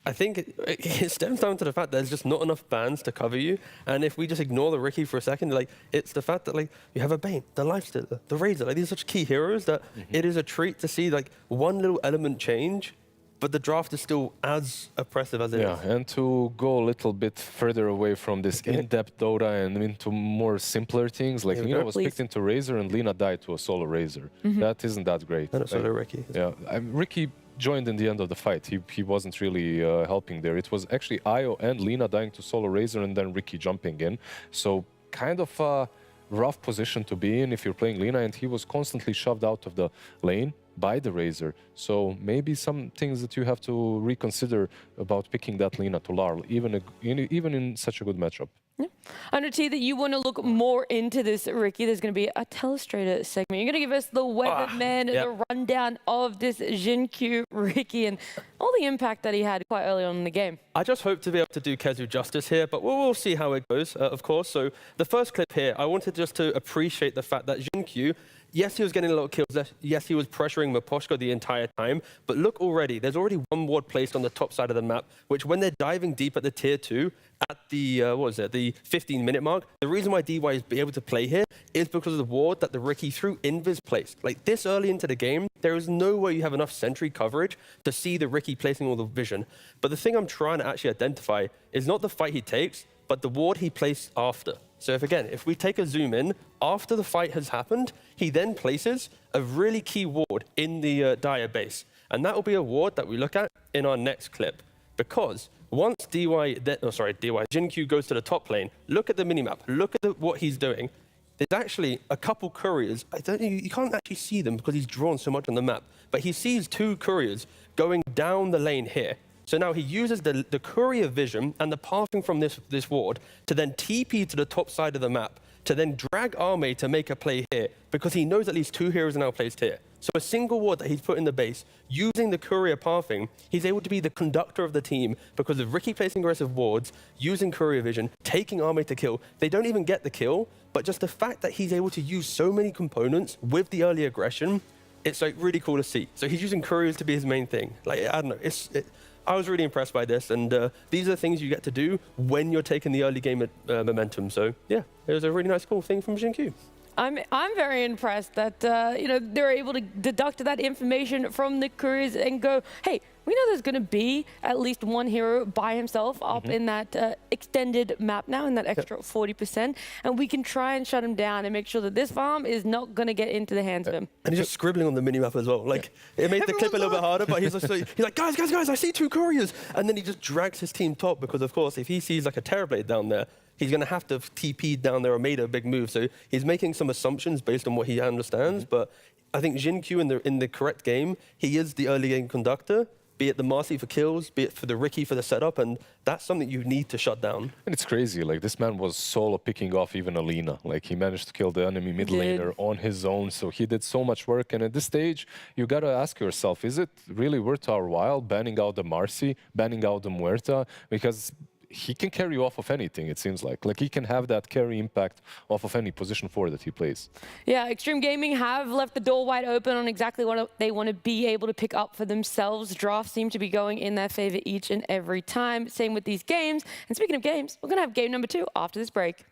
I think it stems down to the fact that there's just not enough bans to cover you. And if we just ignore the Ricky for a second, like it's the fact that like you have a Bane, the Lifestealer, the Razor, like these are such key heroes that it is a treat to see like one little element change, but the draft is still as oppressive as it is. Yeah, and to go a little bit further away from this in-depth Dota and into more simpler things, like Lina was picked into Razor and Lina died to a solo Razor. That isn't that great. And a solo Ricky. Yeah, Ricky joined in the end of the fight. He wasn't really helping there. It was actually Io and Lina dying to solo Razor and then Ricky jumping in. So kind of a rough position to be in if you're playing Lina, and he was constantly shoved out of the lane by the Razor. So maybe some things that you have to reconsider about picking that Lina to Larl, even in such a good matchup. Yeah. I know, T, that you want to look more into this, Ricky. There's going to be a Telestrator segment. You're going to give us the weatherman, the rundown of this Jin-Q Ricky and all the impact that he had quite early on in the game. I just hope to be able to do Kezu justice here, but we'll see how it goes, of course. So the first clip here, I wanted just to appreciate the fact that Jin-Q Yes, he was getting a lot of kills. Yes, he was pressuring Miposhko the entire time. But look already, there's already one ward placed on the top side of the map, which when they're diving deep at the tier 2, at the, the 15-minute mark, the reason why DY is able to play here is because of the ward that the Riki through Invis placed. Like, this early into the game, there is no way you have enough sentry coverage to see the Riki placing all the vision. But the thing I'm trying to actually identify is not the fight he takes, but the ward he placed after. So if we take a zoom in, after the fight has happened, he then places a really key ward in the Dire base. And that will be a ward that we look at in our next clip. Because once Jin-Q goes to the top lane, look at the minimap, look at what he's doing. There's actually a couple couriers. You can't actually see them because he's drawn so much on the map. But he sees 2 couriers going down the lane here. So now he uses the courier vision and the pathing from this ward to then TP to the top side of the map, to then drag Arme to make a play here, because he knows at least 2 heroes are now placed here. So a single ward that he's put in the base, using the courier pathing, he's able to be the conductor of the team because of Riki placing aggressive wards, using courier vision, taking Arme to kill. They don't even get the kill, but just the fact that he's able to use so many components with the early aggression, it's like really cool to see. So he's using couriers to be his main thing. Like, I don't know, I was really impressed by this, and these are the things you get to do when you're taking the early game momentum. So yeah, it was a really nice, cool thing from Jin-Q. I'm very impressed that they're able to deduct that information from the couriers and go, hey, we know there's going to be at least one hero by himself up in that extended map now, in that extra 40%, and we can try and shut him down and make sure that this farm is not going to get into the hands of him. And he's just scribbling on the minimap as well. Like, it made the clip a little bit harder, but he's like, guys, I see 2 couriers. And then he just drags his team top because, of course, if he sees like a Terrorblade down there, he's going to have to TP down there or made a big move. So he's making some assumptions based on what he understands. But I think Jin-Q in the correct game, he is the early game conductor, be it the Marcy for kills, be it for the Riki for the setup, and that's something you need to shut down. And it's crazy, like this man was solo picking off even Alina. Like he managed to kill the enemy mid laner on his own, so he did so much work. And at this stage, you gotta ask yourself, is it really worth our while banning out the Marcy, banning out the Muerta? Because he can carry off of anything, it seems like. Like he can have that carry impact off of any position 4 that he plays. Yeah, Xtreme Gaming have left the door wide open on exactly what they want to be able to pick up for themselves. Drafts seem to be going in their favor each and every time. Same with these games. And speaking of games, we're going to have game number 2 after this break.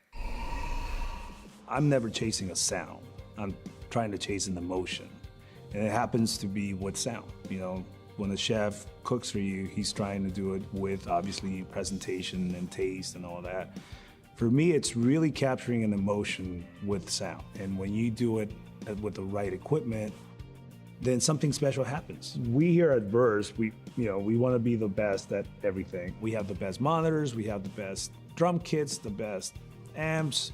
I'm never chasing a sound. I'm trying to chase an emotion. And it happens to be with sound, you know. When a chef cooks for you, he's trying to do it with obviously presentation and taste and all that. For me, it's really capturing an emotion with sound. And when you do it with the right equipment, then something special happens. We here at Burst, we want to be the best at everything. We have the best monitors, we have the best drum kits, the best amps,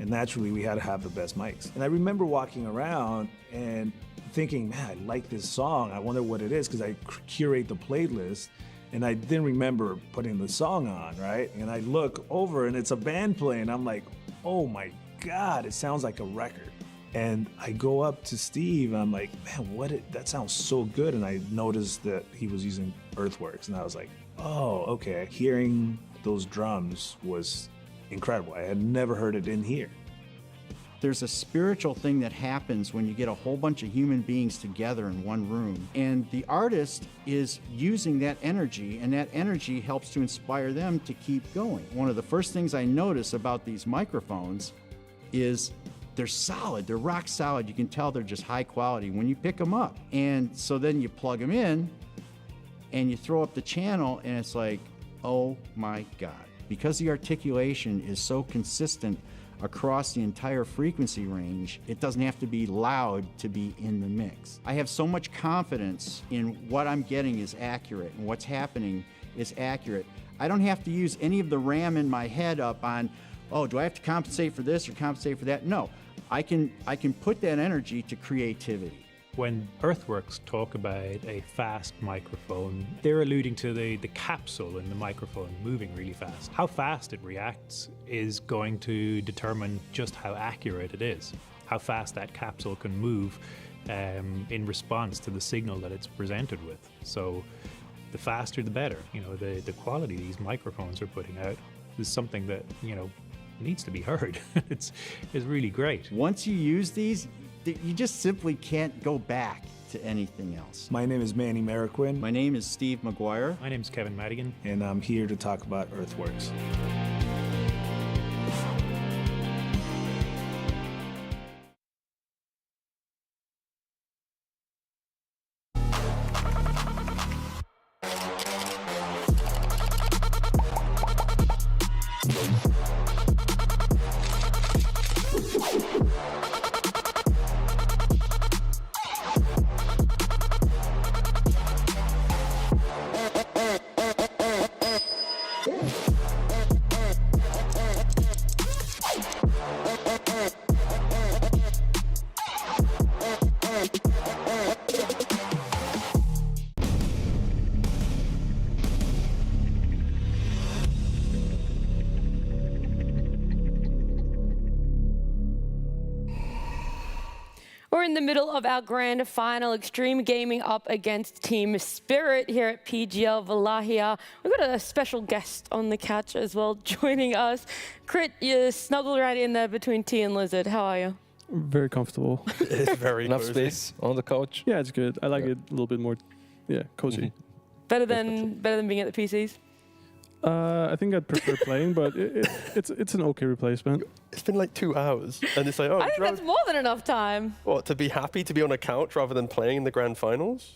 and naturally we had to have the best mics. And I remember walking around and thinking, man, I like this song. I wonder what it is, because I curate the playlist and I didn't remember putting the song on, right? And I look over and it's a band playing. I'm like, oh my God, it sounds like a record. And I go up to Steve and I'm like, man, that sounds so good. And I noticed that he was using Earthworks and I was like, oh, okay. Hearing those drums was incredible. I had never heard it in here. There's a spiritual thing that happens when you get a whole bunch of human beings together in one room. And the artist is using that energy, and that energy helps to inspire them to keep going. One of the first things I notice about these microphones is they're solid, they're rock solid. You can tell they're just high quality when you pick them up. And so then you plug them in and you throw up the channel and it's like, oh my God. Because the articulation is so consistent across the entire frequency range, it doesn't have to be loud to be in the mix. I have so much confidence in what I'm getting is accurate and what's happening is accurate. I don't have to use any of the RAM in my head up on, oh, do I have to compensate for this or compensate for that? No, I can put that energy to creativity. When Earthworks talk about a fast microphone, they're alluding to the capsule in the microphone moving really fast. How fast it reacts is going to determine just how accurate it is, how fast that capsule can move in response to the signal that it's presented with. So the faster the better. You know, the quality these microphones are putting out is something that, you know, needs to be heard. It's really great. Once you use these, you just simply can't go back to anything else. My name is Manny Mariquin. My name is Steve McGuire. My name's Kevin Madigan. And I'm here to talk about Earthworks. We're in the middle of our grand final, Xtreme Gaming up against Team Spirit here at PGL Wallachia. We've got a special guest on the couch as well joining us. Crit, you're snuggled right in there between T and Lizard. How are you? Very comfortable. It's very Enough cozy. space on the couch? Yeah, it's good. I like it a little bit more, cozy. Better than being at the PCs? I think I'd prefer playing, but it's an okay replacement. It's been like 2 hours, and it's like, oh, I think that's more than enough time. what, to be happy to be on a couch rather than playing in the grand finals?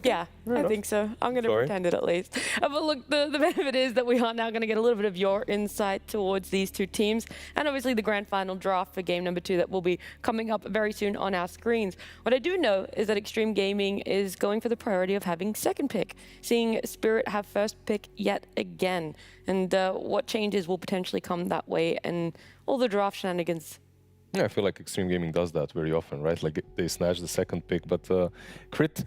Yeah, I think so. I'm going to pretend it at least. But look, the benefit is that we are now going to get a little bit of your insight towards these two teams, and obviously the grand final draft for game number 2 that will be coming up very soon on our screens. What I do know is that Xtreme Gaming is going for the priority of having second pick, seeing Spirit have first pick yet again, and what changes will potentially come that way, and all the draft shenanigans. Yeah, I feel like Xtreme Gaming does that very often, right? Like they snatch the second pick, but Crit,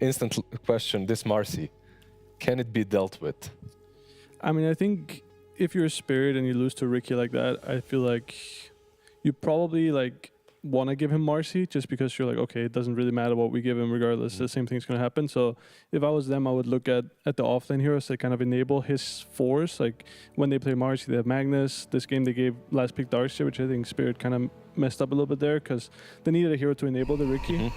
instant question, this Marcy, can it be dealt with? I mean, I think if you're a Spirit and you lose to Ricky like that, I feel like you probably want to give him Marcy just because you're like, okay, it doesn't really matter what we give him regardless, the same thing's going to happen. So if I was them, I would look at the offlane heroes that kind of enable his force. Like when they play Marcy, they have Magnus. This game they gave last pick Darkseer, which I think Spirit kind of messed up a little bit there because they needed a hero to enable the Ricky.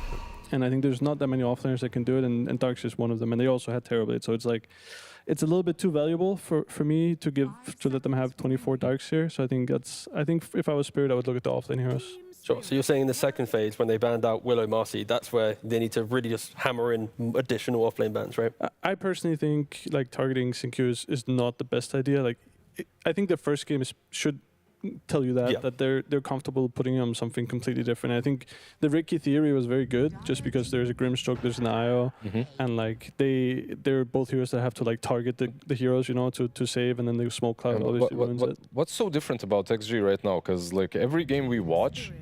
And I think there's not that many offlaners that can do it, and Darkseer is one of them. And they also had Terrorblade, so it's like, it's a little bit too valuable for me to let them have 24 Darkseer. So I think if I was Spirit, I would look at the offlane heroes. Sure. So you're saying in the second phase, when they banned out Willow Marcy, that's where they need to really just hammer in additional offlane bans, right? I personally think targeting Xingqiu is not the best idea. I think the first game should tell you that they're comfortable putting on something completely different. I think the Ricky theory was very good, just because there's a Grimstroke, there's an IO, and they're both heroes that have to target the heroes, to save, and then the Smoke Cloud obviously ruins it. What's so different about XG right now? Because every game we watch,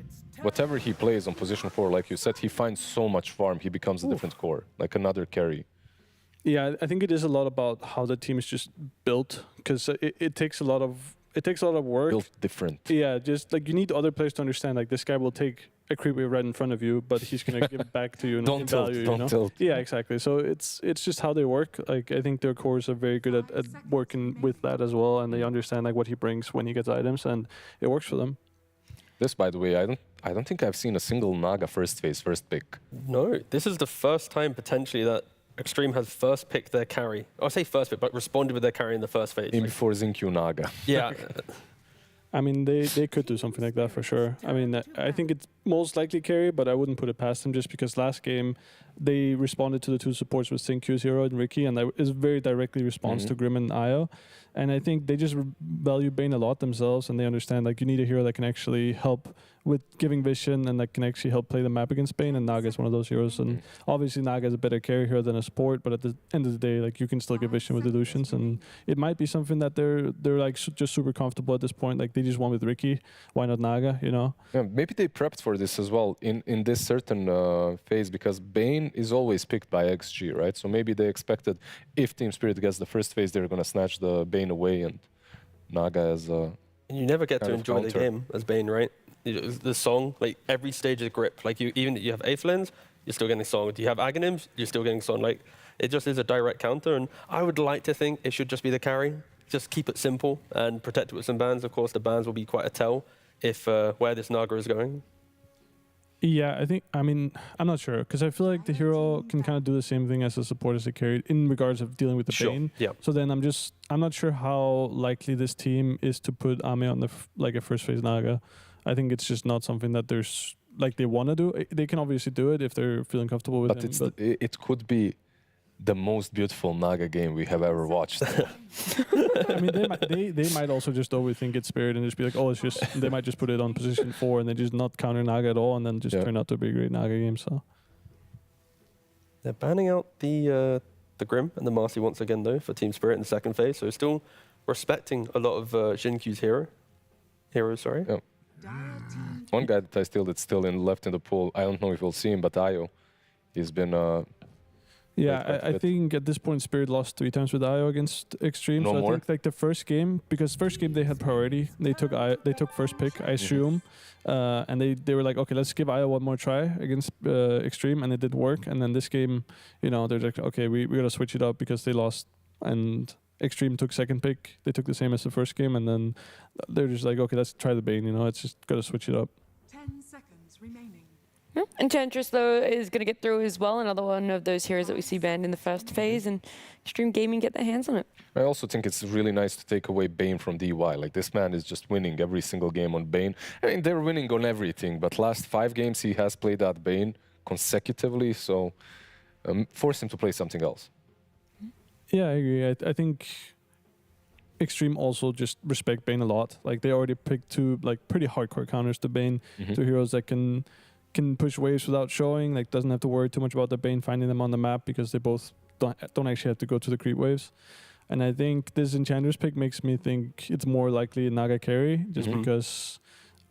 whatever he plays on position 4, like you said, he finds so much farm. He becomes a different core, like another carry. Yeah, I think it is a lot about how the team is just built, because it takes a lot of work. Built different. Yeah, just you need other players to understand, this guy will take a creep wave right in front of you, but he's going to give it back to you and Don't tilt, value, don't tilt. Yeah, exactly. So it's just how they work. I think their cores are very good at working with that as well, and they understand what he brings when he gets items, and it works for them. This, by the way, I don't think I've seen a single Naga first phase, first pick. No, this is the first time potentially that Xtreme has first picked their carry. I say first pick, but responded with their carry in the first phase. Before Xingqiu Naga. Yeah. I mean, they could do something like that for sure. I mean, I think it's most likely carry, but I wouldn't put it past them, just because last game they responded to the 2 supports with Xingqiu's hero and Ricky, and that is very directly response to Grim and Io. And I think they just value Bane a lot themselves, and they understand you need a hero that can actually help with giving vision and that can actually help play the map against Bane, and Naga is one of those heroes. And obviously Naga is a better carry hero than a support, but at the end of the day, you can still give vision with illusions, and it might be something that they're just super comfortable at this point. They just won with Ricky, why not Naga, Yeah, maybe they prepped for this as well in this certain phase, because Bane is always picked by XG, right? So maybe they expected if Team Spirit gets the first phase, they're going to snatch the Bane away, and Naga as a... And you never get to enjoy the game as Bane, right? The song, every stage of grip, even if you have Aethelins, you're still getting song. Do you have Aghanims, you're still getting song. It just is a direct counter, and I would like to think it should just be the carry. Just keep it simple and protect it with some bans. Of course, the bans will be quite a tell if where this Naga is going. Yeah, I'm not sure, because I feel like the hero can kind of do the same thing as a support as a carry in regards of dealing with the Bane. Yeah. So then I'm not sure how likely this team is to put Ame on the a first phase Naga. I think it's just not something that they want to do. They can obviously do it if they're feeling comfortable with him. But it could be the most beautiful Naga game we have ever watched. I mean, they might also just overthink its spirit and just be like, oh, it's just, they might just put it on position 4 and they just not counter Naga at all and then just turn out to be a great Naga game. So they're banning out the Grim and the Marcy once again though for Team Spirit in the second phase. So still respecting a lot of Jinkyu's heroes. Sorry. Yeah. One guy that I still left in the pool. I don't know if we'll see him, but Ayo, he's been. I think at this point Spirit lost 3 times with Ayo against Xtreme. No so more? I think the first game, because first game they had priority, they took first pick, I assume, and they were like, okay, let's give Ayo one more try against Xtreme, and it did work. And then this game, they're like, okay, we gotta switch it up because they lost, and Xtreme took second pick. They took the same as the first game, and then they're just like, okay, let's try the Bane. It's just gotta switch it up. 10 seconds remaining. Enchantress, though, is going to get through as well. Another one of those heroes that we see banned in the first phase, and Xtreme Gaming get their hands on it. I also think it's really nice to take away Bane from DY. Like, this man is just winning every single game on Bane. I mean, they're winning on everything, but last 5 games he has played that Bane consecutively, so force him to play something else. Yeah, I agree. I think Xtreme also just respect Bane a lot. Like, they already picked 2 pretty hardcore counters to Bane, 2 heroes that can push waves without showing, doesn't have to worry too much about the Bane finding them on the map because they both don't actually have to go to the creep waves. And I think this Enchantress pick makes me think it's more likely a Naga carry, just because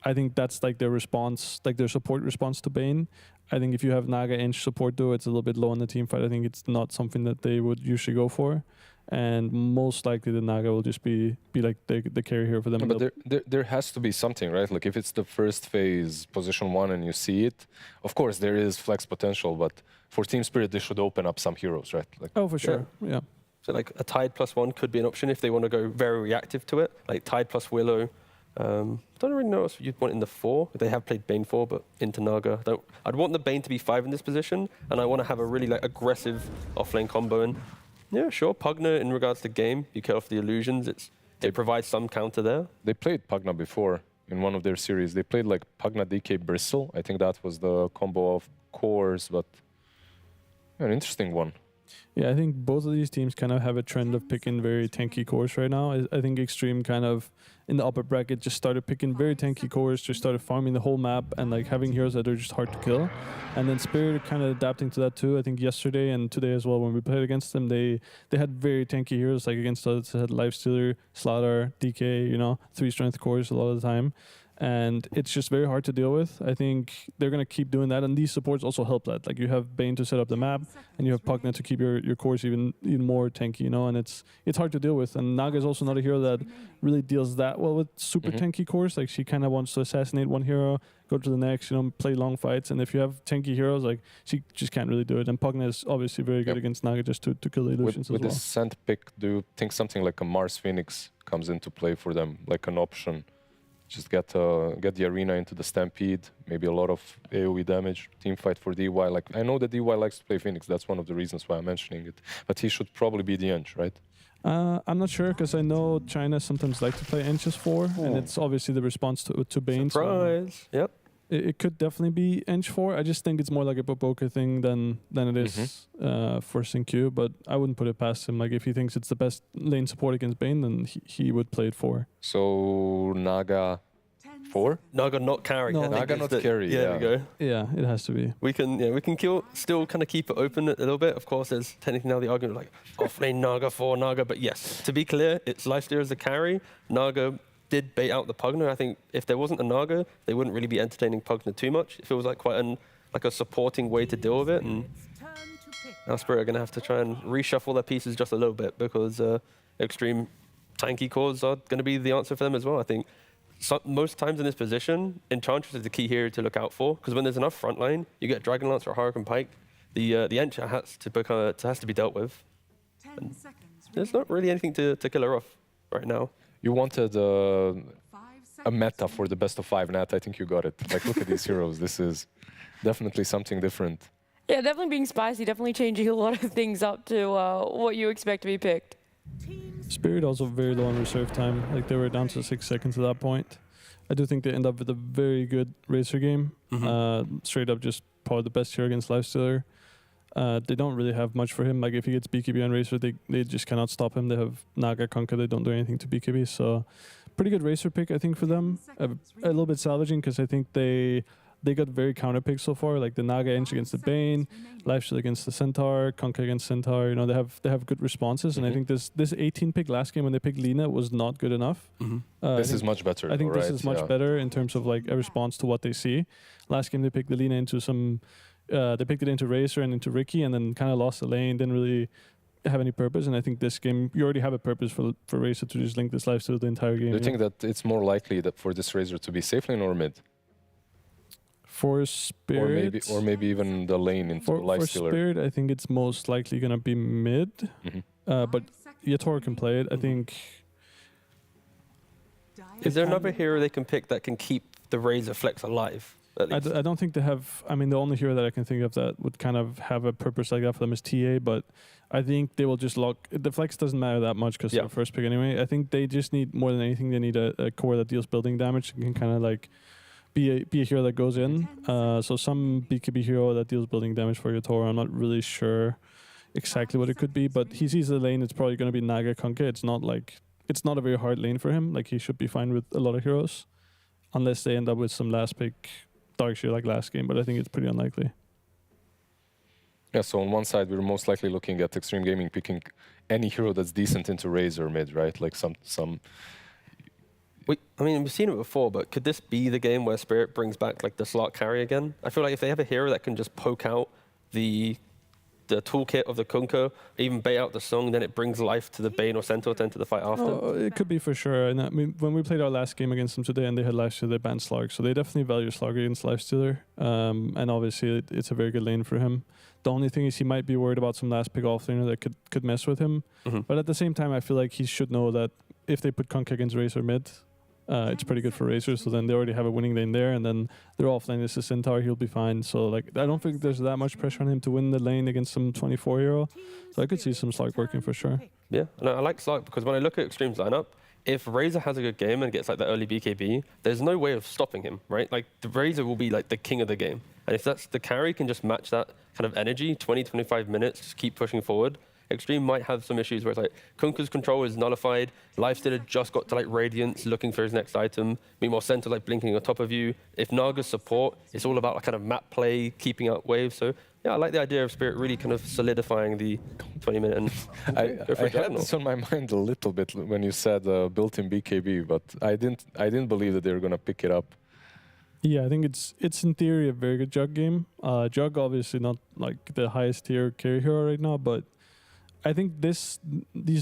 I think that's their response, their support response to Bane. I think if you have Naga Inch support duo, it's a little bit low in the team fight. I think it's not something that they would usually go for. And most likely the Naga will just be the carry here for them. But there has to be something, right? Like, if it's the first phase, position 1, and you see it, of course there is flex potential, but for Team Spirit they should open up some heroes, right? Oh, for sure, yeah. So a Tide +1 could be an option if they want to go very reactive to it, like Tide plus Willow. Don't really know what you'd want in the 4. They have played Bane 4, but into Naga. I'd want the Bane to be 5 in this position, and I want to have a really aggressive offlane combo. And yeah, sure, Pugna in regards to game, you cut off the illusions. It provides some counter there. They played Pugna before in one of their series. They played Pugna DK Bristle. I think that was the combo of cores, but an interesting one. Yeah, I think both of these teams kind of have a trend of picking very tanky cores right now. I think Xtreme kind of, in the upper bracket, just started picking very tanky cores, just started farming the whole map and having heroes that are just hard to kill. And then Spirit kind of adapting to that too. I think yesterday and today as well, when we played against them, they had very tanky heroes. Against us, they had Lifestealer, Slaughter, DK, 3 strength cores a lot of the time. And it's just very hard to deal with. I think they're going to keep doing that, and these supports also help that. You have Bane to set up the map, and you have Pugna to keep your cores even more tanky, and it's hard to deal with. And Naga is also not a hero that really deals that well with super tanky cores. She kind of wants to assassinate one hero, go to the next, play long fights. And if you have tanky heroes, she just can't really do it. And Pugna is obviously very good against Naga just to kill the illusions as well. With this scent pick, do you think something like a Mars Phoenix comes into play for them, like an option? Just get the arena into the Stampede, maybe a lot of AoE damage, team fight for DY. I know that DY likes to play Phoenix, that's one of the reasons why I'm mentioning it. But he should probably be the Ench, right? I'm not sure, because I know China sometimes like to play Enches 4, and it's obviously the response to Bane. Surprise! Yep. It could definitely be Ench 4. I just think it's more like a Boboka thing than it is for Synq, but I wouldn't put it past him. If he thinks it's the best lane support against Bane, then he would play it 4. So Naga 4? Naga not carry. No. Naga not carry, yeah. There we go. Yeah, it has to be. We can still kind of keep it open a little bit. Of course, there's technically now the argument offlane Naga 4 Naga, but yes, to be clear, it's Lifestealer as a carry. Naga did bait out the Pugna. I think if there wasn't a Naga, they wouldn't really be entertaining Pugna too much. It feels like quite a supporting way to deal with it. And now Spirit are going to have to try and reshuffle their pieces just a little bit, because Xtreme tanky cores are going to be the answer for them as well. I think most times in this position, Enchantress is the key hero to look out for, because when there's enough front line, you get Dragon Lance or Hurricane Pike, the Ench has to be dealt with. There's not really anything to kill her off right now. You wanted a meta for the best of 5 Nat, I think you got it. Like, look at these heroes. This is definitely something different. Yeah, definitely being spicy, definitely changing a lot of things up to what you expect to be picked. Spirit also very low on reserve time. Like they were down to 6 seconds at that point. I do think they end up with a very good Razor game. Straight up just probably the best hero against Lifestealer. They don't really have much for him. Like if he gets BKB on Razor, they just cannot stop him. They have Naga, Kunkka, they don't do anything to BKB. So pretty good Razor pick, I think, for them. A little bit salvaging because I think they got very counter picks so far. Like the Naga Eng against the Bane, Lifesteal against the Centaur, Kunkka against Centaur. You know, they have good responses. And I think this 18 pick last game when they picked Lina was not good enough. This is much better. I think though, this right? is much better in terms of like a response to what they see. Last game they picked the Lina into some. They picked it into Razor and into Ricky, and then kind of lost the lane. Didn't really have any purpose. And I think this game you already have a purpose for Razor to just link this Lifesteal the entire game. Do you think that it's more likely that for this Razor to be safe lane or mid? For Spirit, or maybe even the lane into Lifestealer. For Spirit, I think it's most likely gonna be mid. But Yator can play it. I think. Is there another hero they can pick that can keep the Razor Flex alive? I don't think they have. I mean, the only hero that I can think of that would kind of have a purpose like that for them is TA. But I think they will just lock. The Flex doesn't matter that much because they're the first pick anyway. I think they just need more than anything. They need a core that deals building damage and can kind of like be a hero that goes in. So some BKB hero that deals building damage for Yator. I'm not really sure exactly what it could be, but he sees the lane. It's probably going to be Naga Kunkka. It's not a very hard lane for him. Like he should be fine with a lot of heroes, unless they end up with some last pick Dark Shield like last game. But I think it's pretty unlikely. Yeah. So on one side, we're most likely looking at Xtreme Gaming picking any hero that's decent into Razor mid, right? Like some. I mean, we've seen it before, but could this be the game where Spirit brings back like the Slark carry again? I feel like if they have a hero that can just poke out the toolkit of the Kunkka, even bait out the Song, then it brings life to the Bane or Centaur to enter the fight after. Oh, it could be for sure. And I mean, when we played our last game against them today and they had Lifestealer, they banned Slark. So they definitely value Slark against Lifestealer. And obviously it's a very good lane for him. The only thing is he might be worried about some last pick offlaner that could mess with him. But at the same time, I feel like he should know that if they put Kunkka against Razor mid, it's pretty good for Razor, so then they already have a winning lane there, and then their offlane is the Centaur, he'll be fine. So like, I don't think there's that much pressure on him to win the lane against some 24 hero. So I could see some Slark working for sure. Yeah, no, I like Slark because when I look at Xtreme's lineup, if Razor has a good game and gets like the early BKB, there's no way of stopping him, right? Like the Razor will be like the king of the game. And if that's the carry can just match that kind of energy, 20, 25 minutes, just keep pushing forward. Xtreme might have some issues where it's like Kunkka's control is nullified, Lifestealer just got to like Radiance looking for his next item, meanwhile Centaur's like blinking on top of you. If Naga's support, it's all about like kind of map play, keeping out waves. So yeah, I like the idea of Spirit really kind of solidifying the 20-minute and I had this on my mind a little bit when you said built-in BKB, but I didn't believe that they were gonna pick it up. Yeah, I think it's in theory a very good Jug game. Jug obviously not like the highest tier carry hero right now, but I think these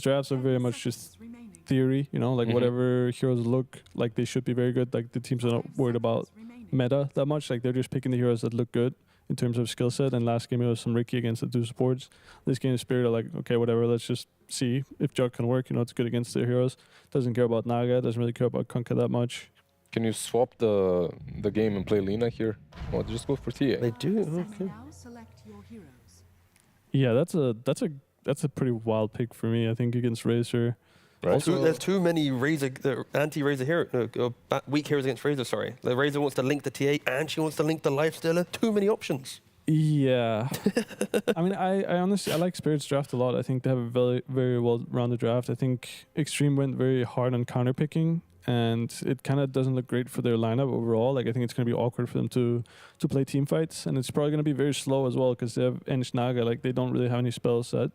drafts are very much just theory, you know, like whatever heroes look like they should be very good. Like the teams are not worried about meta that much. Like they're just picking the heroes that look good in terms of skill set. And last game it was some Ricky against the two supports. This game Spirit are like, okay, whatever, let's just see if Jug can work. You know, it's good against their heroes. Doesn't care about Naga, doesn't really care about Kunkka that much. Can you swap the game and play Lina here? Or just go for TA? They do, okay. Yeah, that's a pretty wild pick for me, I think, against Razor. Right. Also, there's too many anti-Razor hero, weak heroes against Razor, sorry. The Razor wants to link the TA and she wants to link the Lifestealer. Too many options. Yeah. I mean, I honestly, I like Spirit's draft a lot. I think they have a very, very well-rounded draft. I think Xtreme went very hard on counter-picking, and it kind of doesn't look great for their lineup overall. Like, I think it's going to be awkward for them to play team fights, and it's probably going to be very slow as well because they have Eng Naga. Like, they don't really have any spells that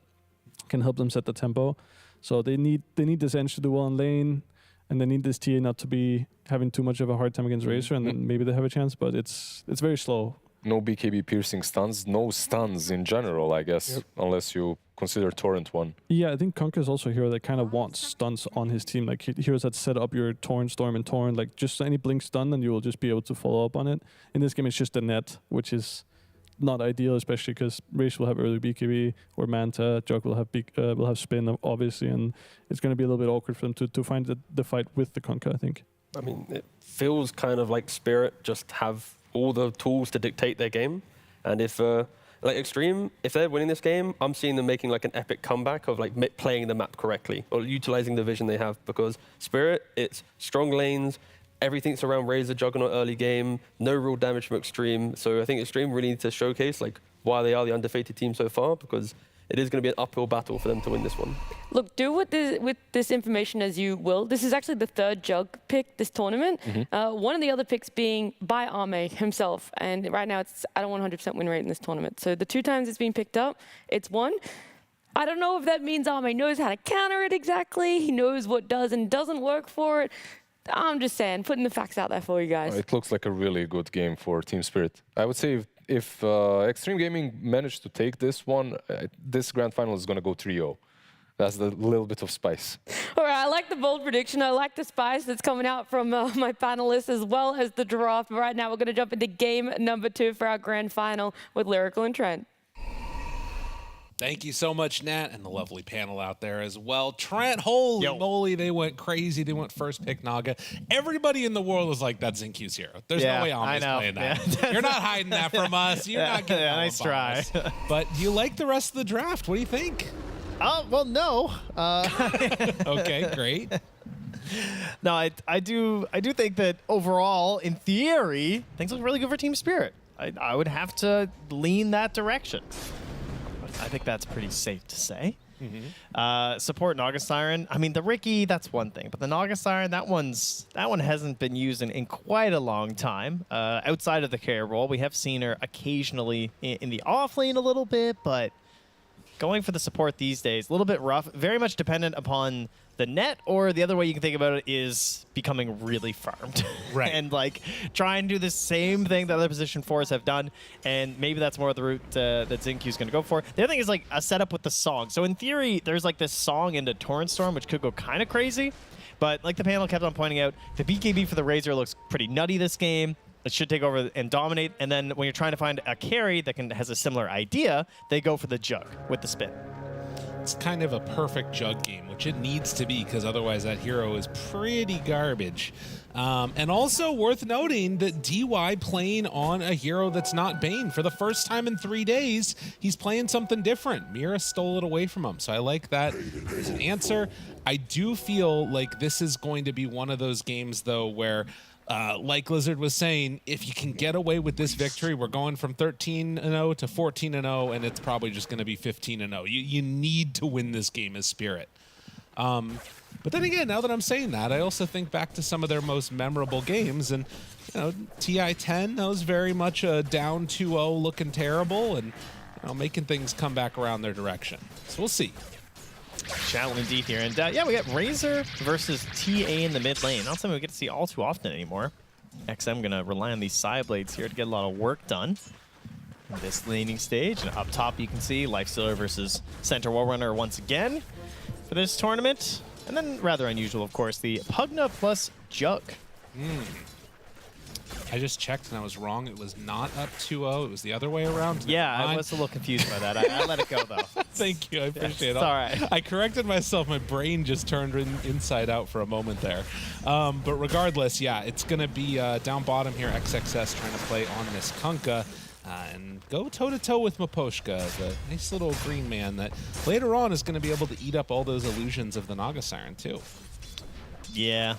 can help them set the tempo. So they need this Eng to do well in lane, and they need this TA not to be having too much of a hard time against Razor, and then maybe they have a chance, but it's very slow. No BKB piercing stuns, no stuns in general, I guess, unless you consider Torrent one. Yeah, I think Kunkka is also a hero that kind of wants stuns on his team, like heroes that set up your Torrent, Storm, and Torrent, like just any blink stun, and you will just be able to follow up on it. In this game, it's just a net, which is not ideal, especially because Razor will have early BKB or Manta, Jug will have spin, obviously, and it's going to be a little bit awkward for them to find the fight with the Kunkka, I think. I mean, it feels kind of like Spirit just have all the tools to dictate their game. And if, like Xtreme, if they're winning this game, I'm seeing them making like an epic comeback of like playing the map correctly or utilizing the vision they have, because Spirit, it's strong lanes, everything's around Razor, Juggernaut early game, no real damage from Xtreme. So I think Xtreme really need to showcase like why they are the undefeated team so far, because it is going to be an uphill battle for them to win this one. Look, do with this information as you will. This is actually the third Jug pick this tournament. One of the other picks being by Arme himself. And right now it's at a 100% win rate in this tournament. So the 2 times it's been picked up, it's won. I don't know if that means Arme knows how to counter it exactly. He knows what does and doesn't work for it. I'm just saying, putting the facts out there for you guys. It looks like a really good game for Team Spirit. I would say if Xtreme Gaming managed to take this one, this grand final is going to go 3-0. That's the little bit of spice. All right, I like the bold prediction. I like the spice that's coming out from my panelists as well as the draft. But right now, we're going to jump into game number 2 for our grand final with Lyrical and Trent. Thank you so much, Nat, and the lovely panel out there as well. Trent, holy moly, they went crazy. They went first pick Naga. Everybody in the world was like, that's Zincu's hero. There's no way Ami's playing that. Yeah. You're not hiding that from us. You're not getting nice try. But do you like the rest of the draft? What do you think? Well, no. Okay, great. No, I do think that overall, in theory, things look really good for Team Spirit. I would have to lean that direction. I think that's pretty safe to say. Support Naga Siren. I mean, the Ricky, that's one thing, but the Naga Siren, that one hasn't been used in quite a long time. Outside of the carry role, we have seen her occasionally in the off lane a little bit, but going for the support these days, a little bit rough. Very much dependent upon the net, or the other way you can think about it is becoming really farmed. Right. And like try and do the same thing that other position 4s have done, and maybe that's more of the route that Zincu's going to go for. The other thing is like a setup with the song. So in theory, there's like this song into Torrent Storm, which could go kind of crazy. But like the panel kept on pointing out, the BKB for the Razor looks pretty nutty this game. It should take over and dominate. And then when you're trying to find a carry that has a similar idea, they go for the Jug with the spin. It's kind of a perfect Jug game, which it needs to be, because otherwise that hero is pretty garbage. And also worth noting that DY playing on a hero that's not Bane. For the first time in 3 days, he's playing something different. Mira stole it away from him, so I like that as an answer. I do feel like this is going to be one of those games, though, where like Lizard was saying, if you can get away with this victory, we're going from 13-0 to 14-0, and it's probably just going to be 15-0. You need to win this game as Spirit. But then again, now that I'm saying that, I also think back to some of their most memorable games, and you know, TI-10, that was very much a down 2-0 looking terrible, and you know, making things come back around their direction. So we'll see. Challenge indeed here. And yeah, we got Razor versus TA in the mid lane. Not something we get to see all too often anymore. XM going to rely on these side blades here to get a lot of work done in this laning stage. And up top, you can see Lifestealer versus Center Warrunner once again for this tournament. And then, rather unusual, of course, the Pugna plus Jug. I just checked and I was wrong. It was not up 2-0. It was the other way around. Yeah, I was a little confused by that. I let it go, though. Thank you. I appreciate it. It's all right. I corrected myself. My brain just turned inside out for a moment there. But regardless, yeah, it's going to be down bottom here. XXS trying to play on this Kunkka and go toe-to-toe with Miposhka, the nice little green man that later on is going to be able to eat up all those illusions of the Naga Siren, too. Yeah.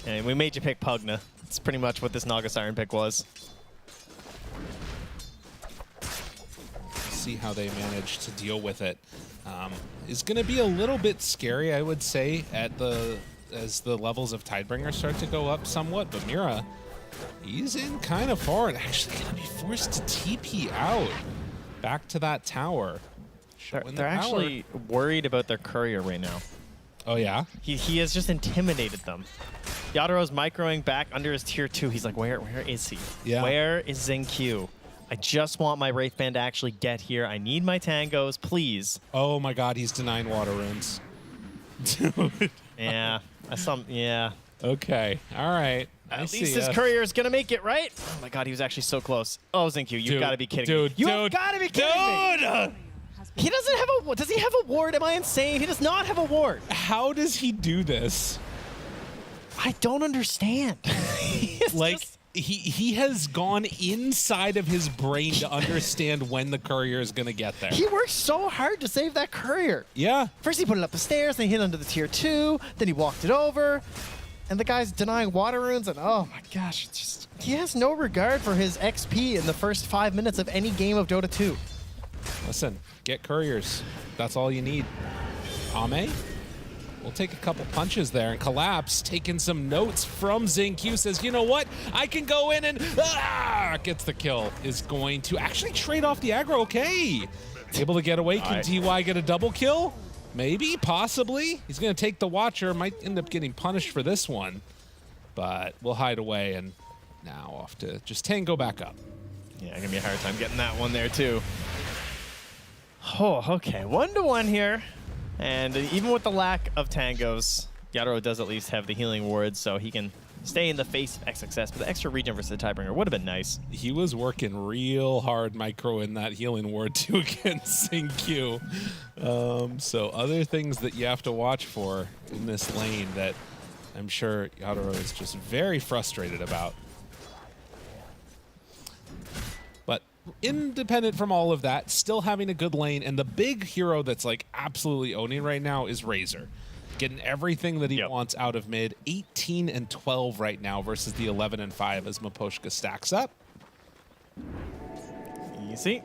And we made you pick Pugna. That's pretty much what this Naga Siren pick was. See how they manage to deal with it. Is going to be a little bit scary, I would say, as the levels of Tidebringer start to go up somewhat. But Mira, he's in kind of far and actually going to be forced to TP out back to that tower. They're actually worried about their courier right now. Oh, yeah? He has just intimidated them. Yadaro's microing back under his tier 2. He's like, where is he? Yeah. Where is Zincu? I just want my Wraith Band to actually get here. I need my tangos, please. Oh my god, he's denying water runes. Dude. Yeah. Yeah. Okay. All right. At least his courier is going to make it, right? Oh my god, he was actually so close. Oh, Zincu, you've got to be kidding me. You've got to be kidding me. He doesn't have a... Does he have a ward? Am I insane? He does not have a ward. How does he do this? I don't understand. Like, he has gone inside of his brain to understand when the courier is going to get there. He worked so hard to save that courier. Yeah. First he put it up the stairs, then he hit under the tier 2, then he walked it over, and the guy's denying water runes, and oh my gosh, it's just, he has no regard for his XP in the first 5 minutes of any game of Dota 2. Listen, get couriers. That's all you need. Ame will take a couple punches there and collapse, taking some notes from XinQ, says, you know what? I can go in and gets the kill. Is going to actually trade off the aggro. Okay. Able to get away. Can TY get a double kill? Maybe, possibly. He's going to take the Watcher. Might end up getting punished for this one. But we'll hide away and now off to just Tango back up. Yeah, going to be a hard time getting that one there too. Oh, okay. 1-1 here. And even with the lack of tangos, Yadro does at least have the healing ward, so he can stay in the face of XXS, but the extra regen versus the Tidebringer would have been nice. He was working real hard, Micro, in that healing ward too against XinQ. So other things that you have to watch for in this lane that I'm sure Yadro is just very frustrated about. But independent from all of that, still having a good lane, and the big hero that's like absolutely owning right now is Razor. Getting everything that he wants out of mid. 18 and 12 right now versus the 11 and 5 as Miposhka stacks up. Easy.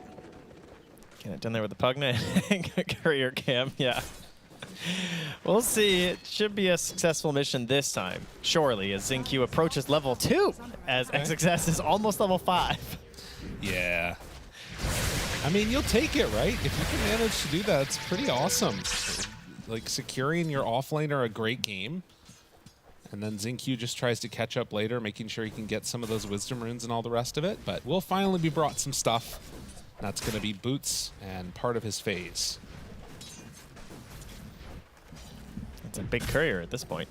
Get it done there with the Pugna and Courier Cam, yeah. We'll see. It should be a successful mission this time, surely, as XinQ approaches level 2, as XXS is almost level 5. Yeah. I mean, you'll take it, right? If you can manage to do that, it's pretty awesome. Like, securing your offlaner a great game, and then XinQ just tries to catch up later, making sure he can get some of those Wisdom Runes and all the rest of it. But we'll finally be brought some stuff. That's going to be boots and part of his phase. It's a big courier at this point.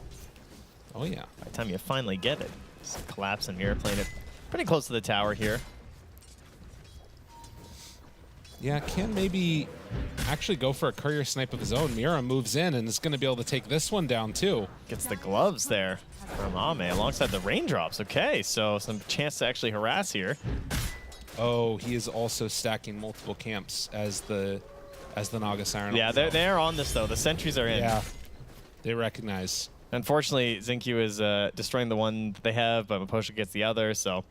Oh, yeah. By the time you finally get it, just collapse and mirror plane it pretty close to the tower here. Yeah, can maybe actually go for a courier snipe of his own. Mira moves in and is going to be able to take this one down too. Gets the gloves there from Ame alongside the raindrops. Okay, so some chance to actually harass here. Oh, he is also stacking multiple camps as the Naga Siren. Yeah, they're on this though. The sentries are in. Yeah, they recognize. Unfortunately, XinQ is destroying the one that they have, but Miposhka gets the other, so...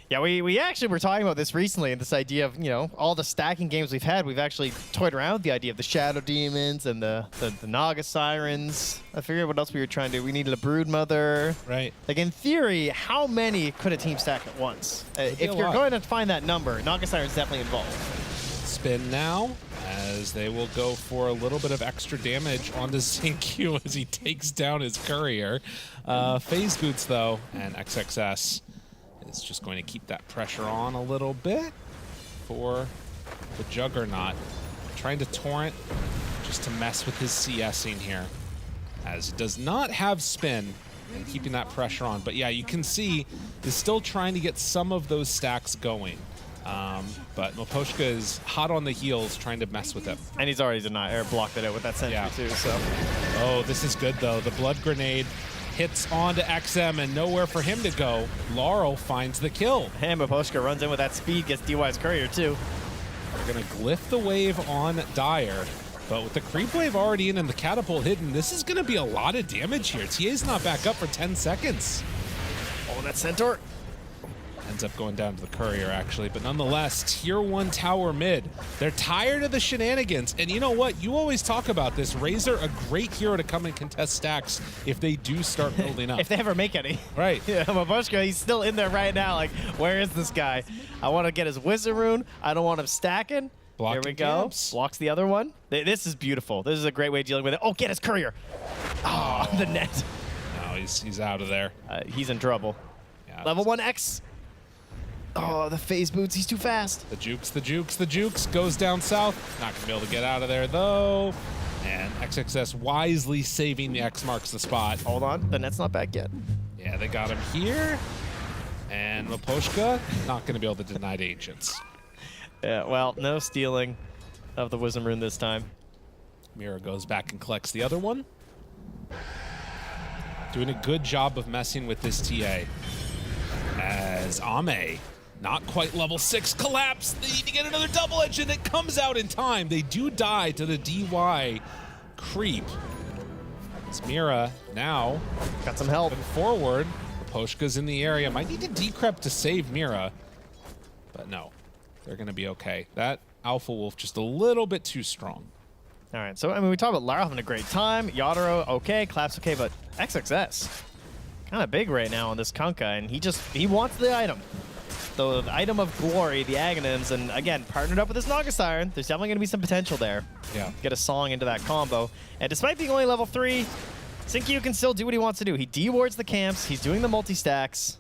Yeah, we actually were talking about this recently, and this idea of, you know, all the stacking games we've had, we've actually toyed around with the idea of the Shadow Demons and the Naga Sirens. I figured what else we were trying to do. We needed a Broodmother. Right. Like, in theory, how many could a team stack at once? If you're going to find that number, Naga Siren's definitely involved. Spin now, as they will go for a little bit of extra damage onto XinQ as he takes down his courier. Phase boots, though, and XXS is just going to keep that pressure on a little bit for the Juggernaut. Trying to torrent just to mess with his CSing here, as he does not have spin and keeping that pressure on. But yeah, you can see he's still trying to get some of those stacks going. But Miposhka is hot on the heels trying to mess with him. And he's already denied or blocked it out with that sentry too, so. Oh, this is good though. The Blood Grenade hits onto XM and nowhere for him to go. Laurel finds the kill. And Miposhka runs in with that speed, gets DY's courier too. They're gonna glyph the wave on Dire, but with the creep wave already in and the catapult hidden, this is gonna be a lot of damage here. TA's not back up for 10 seconds. Oh, that Centaur. Ends up going down to the courier, actually, but nonetheless, tier 1 tower mid. They're tired of the shenanigans, and you know what? You always talk about this. Razor, a great hero to come and contest stacks if they do start building up. If they ever make any. Right. Yeah, Miposhka, he's still in there right now. Like, where is this guy? I want to get his Wizard Rune. I don't want him stacking. Blocking Here we go. camps. Blocks the other one. This is beautiful. This is a great way of dealing with it. Oh, get his courier. Oh, the net. No, he's out of there. He's in trouble. Yeah, Level 1X. Oh, the phase boots. He's too fast. The jukes goes down south. Not gonna be able to get out of there though. And XXS wisely saving the X marks the spot. Hold on, the net's not back yet. Yeah, they got him here. And Miposhka not gonna be able to deny the Ancients. Yeah, well, no stealing of the Wisdom Rune this time. Mira goes back and collects the other one. doing a good job of messing with this TA. As Ame, not quite level 6, collapse. They need to get another double edge, and it comes out in time. They do die to the DY creep. It's Mira now. Got some help. Forward. Poshka's in the area. Might need to decrep to save Mira. But no, they're going to be okay. That Alpha Wolf just a little bit too strong. All right, so I mean, we talk about Lara having a great time, Yadaro okay, Claps okay, but XXS kind of big right now on this Kunkka, and he wants the item. The item of glory, the Aghanims, and again, partnered up with this Naga Siren, there's definitely going to be some potential there. Yeah. Get a song into that combo. And despite being only level 3, Xinkyu can still do what he wants to do. He dewards the camps, he's doing the multi-stacks.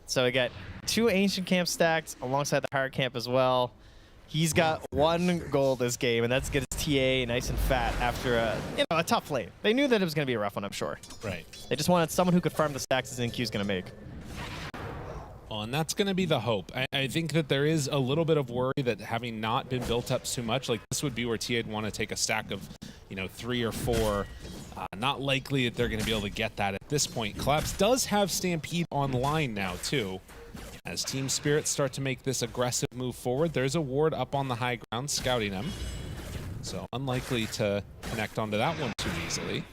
So we got 2 ancient camps stacked alongside the hard camp as well. He's got 1 goal this game, and that's to get his TA nice and fat after a tough lane. They knew that it was going to be a rough one, I'm sure. Right. They just wanted someone who could farm the stacks that Xinkyu's going to make. Well, and that's going to be the hope. I think that there is a little bit of worry that having not been built up too much, like this would be where TA'd want to take a stack of, 3 or 4. Not likely that they're going to be able to get that at this point. Collapse does have Stampede online now, too. As Team Spirit start to make this aggressive move forward, there's a ward up on the high ground scouting him. So unlikely to connect onto that one too easily.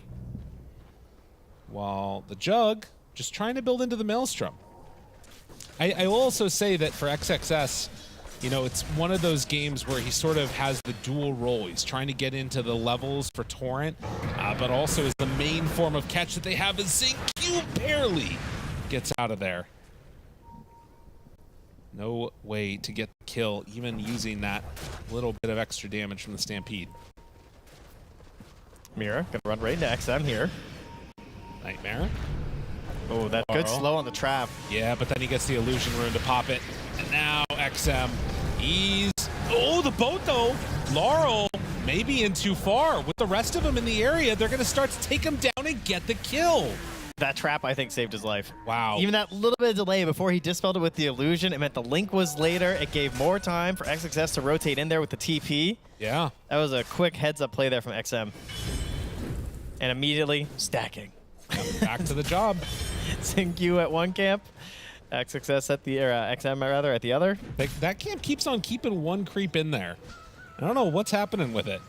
While the Jug just trying to build into the Maelstrom. I will also say that for XXS, it's one of those games where he sort of has the dual role. He's trying to get into the levels for Torrent, but also is the main form of catch that they have as Xingqiu barely gets out of there. No way to get the kill, even using that little bit of extra damage from the Stampede. Mira gonna run right into XM here. Nightmare. Oh, that good slow on the trap. Yeah, but then he gets the illusion rune to pop it. And now XM, the boat though. Laurel maybe in too far. With the rest of them in the area, they're gonna start to take him down and get the kill. That trap, I think, saved his life. Wow. Even that little bit of delay before he dispelled it with the illusion, it meant the link was later. It gave more time for XXS to rotate in there with the TP. Yeah. That was a quick heads-up play there from XM. And immediately, stacking. Back to the job. Xingqiu at one camp. XXS at the, XM rather, at the other. That camp keeps on keeping 1 creep in there. I don't know what's happening with it.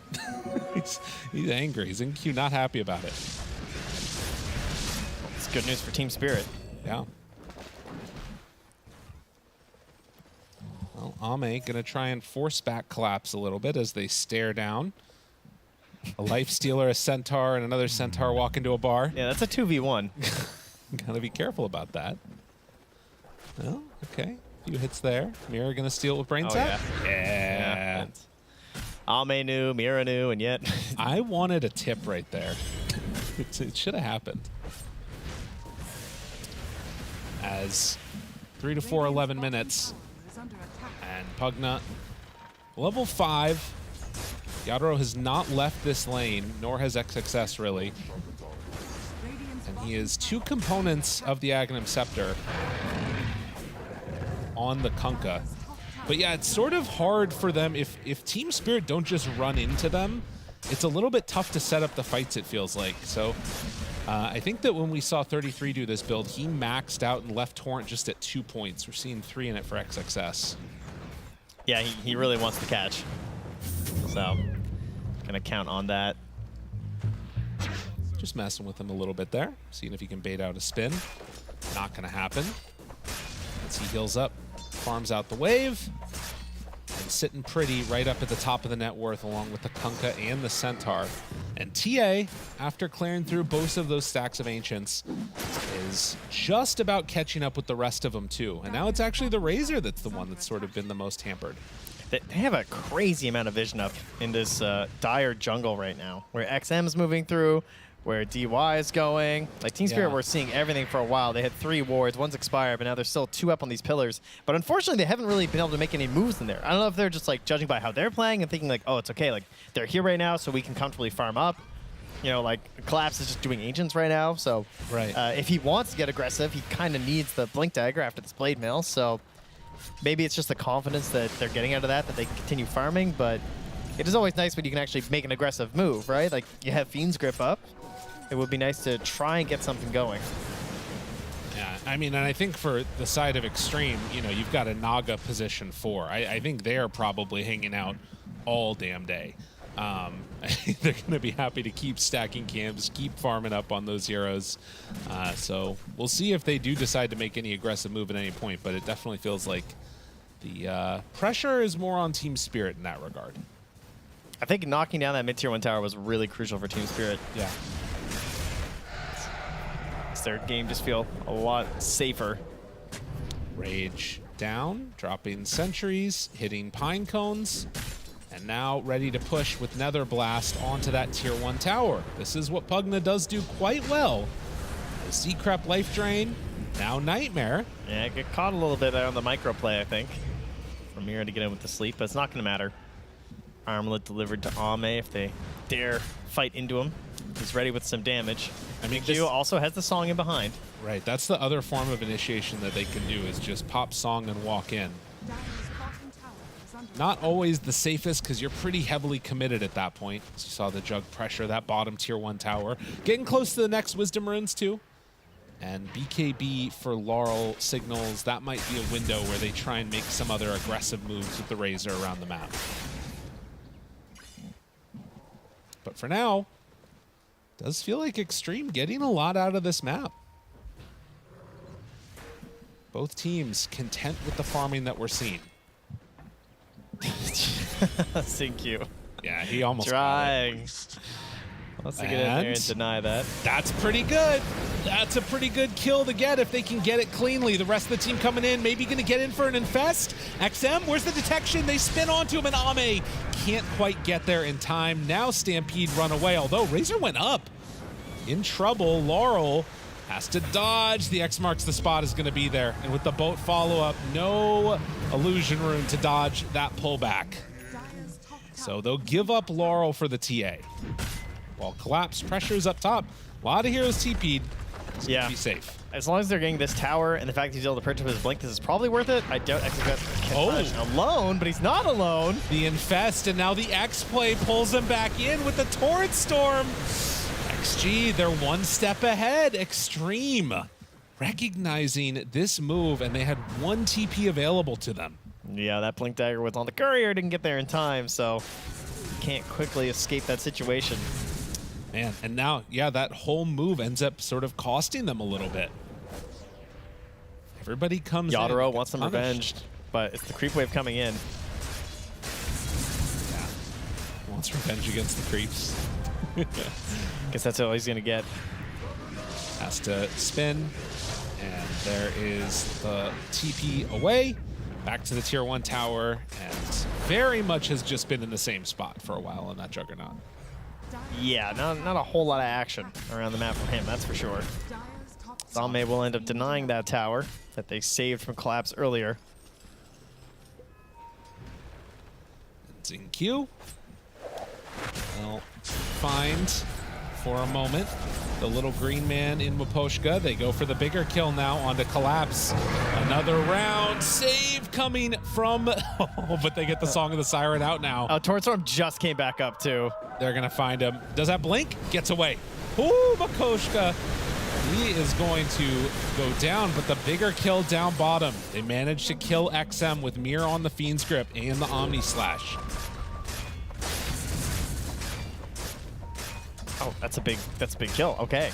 he's angry. Xingqiu not happy about it. Good news for Team Spirit. Yeah. Well, Ame gonna try and force back Collapse a little bit as they stare down. A Life Stealer, a Centaur, and another Centaur walk into a bar. Yeah, that's a 2v1. Gotta be careful about that. Well, okay. A few hits there. Mira gonna steal it with Brain Tap? Yeah. Ame knew, Mira knew, and yet... I wanted a tip right there. It should have happened. As 3 to 4, 11 minutes. And Pugna, level 5. Yadro has not left this lane, nor has XXS really. And he is 2 components of the Aghanim Scepter on the Kunkka. But yeah, it's sort of hard for them. If Team Spirit don't just run into them, it's a little bit tough to set up the fights, it feels like. So I think that when we saw 33 do this build, he maxed out and left Torrent just at 2 points. We're seeing 3 in it for XXS. Yeah, he really wants the catch. So, gonna count on that. Just messing with him a little bit there, seeing if he can bait out a spin. Not gonna happen. As he heals up, farms out the wave, and sitting pretty right up at the top of the net worth along with the Kunkka and the Centaur. And TA, after clearing through both of those stacks of Ancients, is just about catching up with the rest of them too. And now it's actually the Razor that's the one that's sort of been the most hampered. They have a crazy amount of vision up in this dire jungle right now, where XM's moving through, where DY is going. Like Team Spirit, we're seeing everything for a while. They had 3 wards, 1's expired, but now there's still 2 up on these pillars. But unfortunately, they haven't really been able to make any moves in there. I don't know if they're just like judging by how they're playing and thinking like, oh, it's okay, like they're here right now, so we can comfortably farm up. You know, like Collapse is just doing Ancients right now, so if he wants to get aggressive, he kind of needs the Blink Dagger after this Blade Mail. So maybe it's just the confidence that they're getting out of that they can continue farming. But it is always nice when you can actually make an aggressive move, right? Like you have Fiend's Grip up. it would be nice to try and get something going. Yeah, I mean, and I think for the side of Xtreme, you know, you've got a Naga position 4. I think they're probably hanging out all damn day. I think they're going to be happy to keep stacking camps, keep farming up on those heroes. So we'll see if they do decide to make any aggressive move at any point, but it definitely feels like the pressure is more on Team Spirit in that regard. I think knocking down that mid-tier 1 tower was really crucial for Team Spirit. Yeah. Their game just feel a lot safer. Rage down, dropping sentries, hitting pine cones, and now ready to push with Nether Blast onto that tier 1 tower. This is what Pugna does do quite well. The Seacrep life drain, now Nightmare. Yeah, get caught a little bit there on the micro play, I think. From here to get in with the sleep, but it's not going to matter. Armlet delivered to Ame if they dare fight into him. He's ready with some damage. I mean, Q also has the song in behind. Right, that's the other form of initiation that they can do, is just pop song and walk in. Not always the safest, because you're pretty heavily committed at that point. As you saw the Jug pressure that bottom tier 1 tower. Getting close to the next Wisdom Runes too. And BKB for Laurel signals that might be a window where they try and make some other aggressive moves with the Razor around the map. But for now, does feel like Xtreme getting a lot out of this map. Both teams content with the farming that we're seeing. Thank you. Yeah, he almost trying. Wants to get in there and deny that. That's pretty good. That's a pretty good kill to get if they can get it cleanly. The rest of the team coming in, maybe going to get in for an infest. XM, where's the detection? They spin onto him, and Ame can't quite get there in time. Now Stampede run away, although Razor went up. In trouble, Laurel has to dodge. The X marks the spot is going to be there. And with the boat follow-up, no illusion rune to dodge that pullback. So they'll give up Laurel for the TA. While Collapse pressures up top. A lot of heroes TP'd. Yeah. Be safe. As long as they're getting this tower and the fact he's able to purchase his blink, this is probably worth it. I don't actually alone, but he's not alone. The infest, and now the X play pulls him back in with the Torrent Storm. XG, they're one step ahead. Xtreme recognizing this move, and they had one TP available to them. Yeah, that blink dagger was on the courier, didn't get there in time, so can't quickly escape that situation. Man, and now, yeah, that whole move ends up sort of costing them a little bit. Everybody comes in. Yadro wants some revenge, but it's the creep wave coming in. Yeah, wants revenge against the creeps. Guess that's all he's gonna get. Has to spin, and there is the TP away. Back to the tier 1 tower, and very much has just been in the same spot for a while on that Juggernaut. Yeah, not a whole lot of action around the map from him, that's for sure. Zame will end up denying that tower that they saved from collapse earlier. Xingqiu will find for a moment the little green man in Miposhka. They go for the bigger kill now onto Collapse. Another round save coming from, but they get the Song of the Siren out now. Oh, Torrent Storm just came back up too. They're gonna find him. Does that blink? Gets away. Ooh, Miposhka. He is going to go down, but the bigger kill down bottom. They managed to kill XM with Mirror on the Fiend's Grip and the Omni Slash. Oh, that's a big kill. Okay.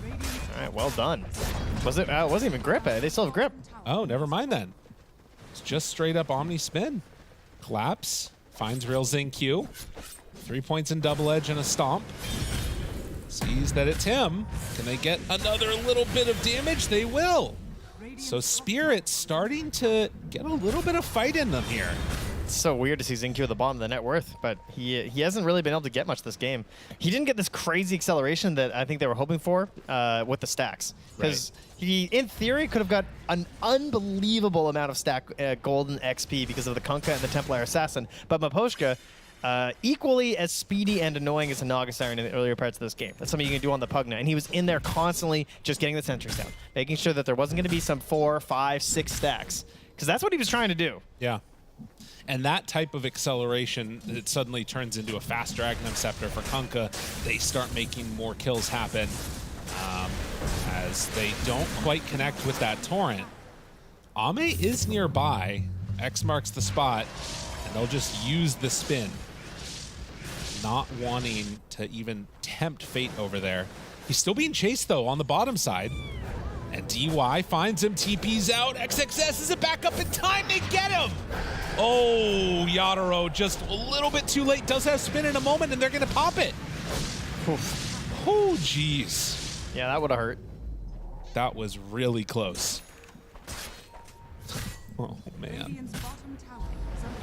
All right, well done. Was it? It wasn't even grip. They still have grip. Oh, never mind then. It's just straight up Omni spin. Collapse finds real Xingqiu. 3 points in double edge and a stomp. Sees that it's him. Can they get another little bit of damage? They will. So Spirit starting to get a little bit of fight in them here. It's so weird to see Xingqiu at the bottom of the net worth, but he hasn't really been able to get much this game. He didn't get this crazy acceleration that I think they were hoping for with the stacks. Because he, in theory, could have got an unbelievable amount of stack golden XP because of the Kunkka and the Templar Assassin. But Miposhka, equally as speedy and annoying as a Naga Siren in the earlier parts of this game. That's something you can do on the Pugna. And he was in there constantly just getting the sentries down, making sure that there wasn't going to be some 4, 5, 6 stacks. Because that's what he was trying to do. Yeah. And that type of acceleration, it suddenly turns into a fast Dragon Scepter for Kunkka. They start making more kills happen as they don't quite connect with that Torrent. Ame is nearby. X marks the spot, and they'll just use the spin. Not wanting to even tempt fate over there. He's still being chased, though, on the bottom side. And DY finds him, TP's out. XXS is it back up in time? They get him! Oh, Yatoro just a little bit too late. Does have spin in a moment, and they're going to pop it. Oh, jeez. Yeah, that would have hurt. That was really close. Oh, man.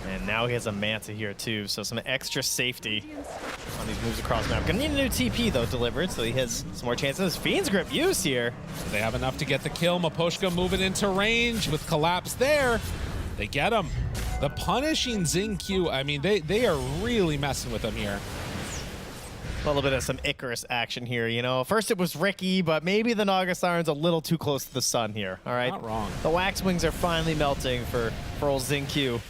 And now he has a Manta here, too, so some extra safety on these moves across the map. Gonna need a new TP, though, delivered, so he has some more chances. Fiend's Grip used here. They have enough to get the kill. Maposhka moving into range with Collapse there. They get him. The punishing Xingqiu, I mean, they are really messing with him here. A little bit of some Icarus action here, you know. First it was Ricky, but maybe the Naga Siren's a little too close to the sun here, all right? Not wrong. The Wax Wings are finally melting for old Xingqiu.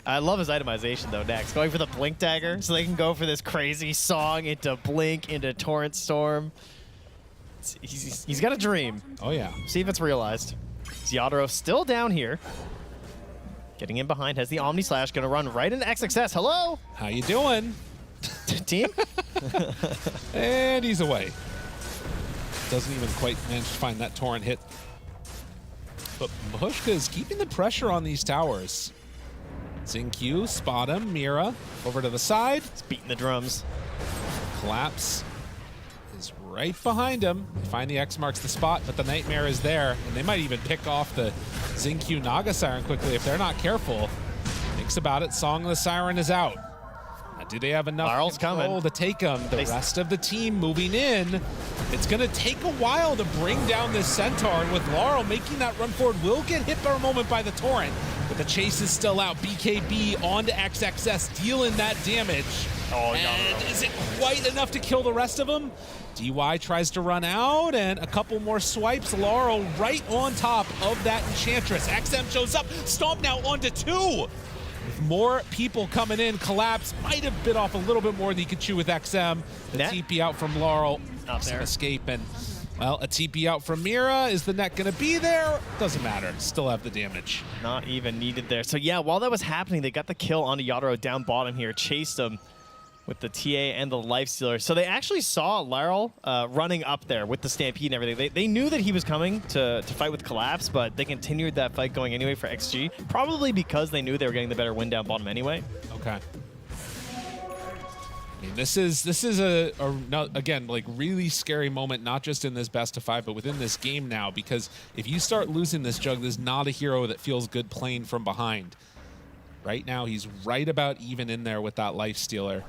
I love his itemization, though, next. Going for the Blink Dagger, so they can go for this crazy song into Blink, into Torrent Storm. He's got a dream. Oh, yeah. See if it's realized. Yatoro still down here. Getting in behind, has the Omni Slash, gonna run right into XXS. Hello? How you doing? Team? And he's away. Doesn't even quite manage to find that Torrent hit. But Mahushka is keeping the pressure on these towers. Xingqiu, spot him, Mira, over to the side. It's beating the drums. Collapse is right behind him. They find the X marks the spot, but the Nightmare is there, and they might even pick off the Xingqiu Naga Siren quickly if they're not careful. Thinks about it, Song of the Siren is out. Now, do they have enough control to take him? The rest of the team moving in. It's going to take a while to bring down this Centaur, and with Laurel making that run forward, will get hit for a moment by the Torrent, but the chase is still out. BKB onto XXS, dealing that damage. Oh, and is it quite enough to kill the rest of them? DY tries to run out, and a couple more swipes. Laurel right on top of that Enchantress. XM shows up, Stomp now onto 2. With more people coming in, Collapse might have bit off a little bit more than he could chew with XM. The TP out from Laurel, some escape, and well, a TP out from Mira. Is the net gonna be there? Doesn't matter, still have the damage. Not even needed there. So yeah, while that was happening, they got the kill onto Yatoro down bottom here, chased him with the TA and the Lifestealer. So they actually saw Laurel running up there with the Stampede and everything. They knew that he was coming to fight with Collapse, but they continued that fight going anyway for XG, probably because they knew they were getting the better win down bottom anyway. Okay. I mean, this is again, like, really scary moment, not just in this best of 5, but within this game now, because if you start losing this Jug, there's not a hero that feels good playing from behind. Right now, he's right about even in there with that Lifestealer.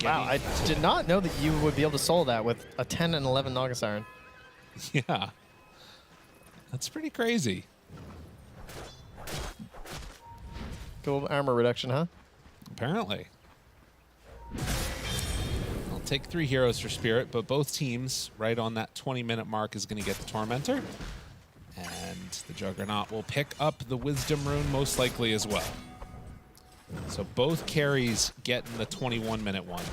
Wow, I did not know that you would be able to solo that with a 10 and 11 Naga Siren. Yeah. That's pretty crazy. Cool armor reduction, huh? Apparently. I'll take 3 heroes for Spirit, but both teams right on that 20-minute mark is going to get the Tormentor. And the Juggernaut will pick up the Wisdom Rune most likely as well. So both carries get in the 21-minute one.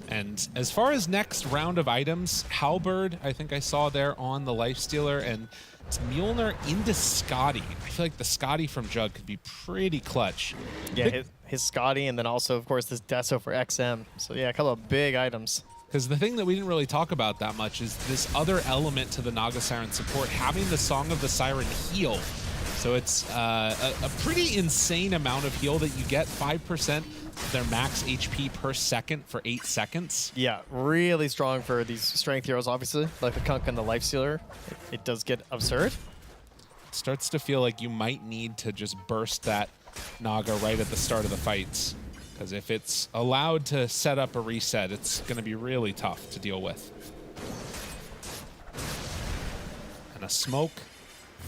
And as far as next round of items, Halberd, I think I saw there on the Lifestealer, and it's Mjolnir into Scotty. I feel like the Scotty from Jug could be pretty clutch. Yeah, his Scotty, and then also, of course, this Deso for XM. So yeah, a couple of big items. Because the thing that we didn't really talk about that much is this other element to the Naga Siren support, having the Song of the Siren heal. So it's a pretty insane amount of heal that you get, 5% of their max HP per second for 8 seconds. Yeah, really strong for these strength heroes, obviously, like the Kunkka and the Lifestealer. It does get absurd. It starts to feel like you might need to just burst that Naga right at the start of the fights. Because if it's allowed to set up a reset, it's going to be really tough to deal with. And a smoke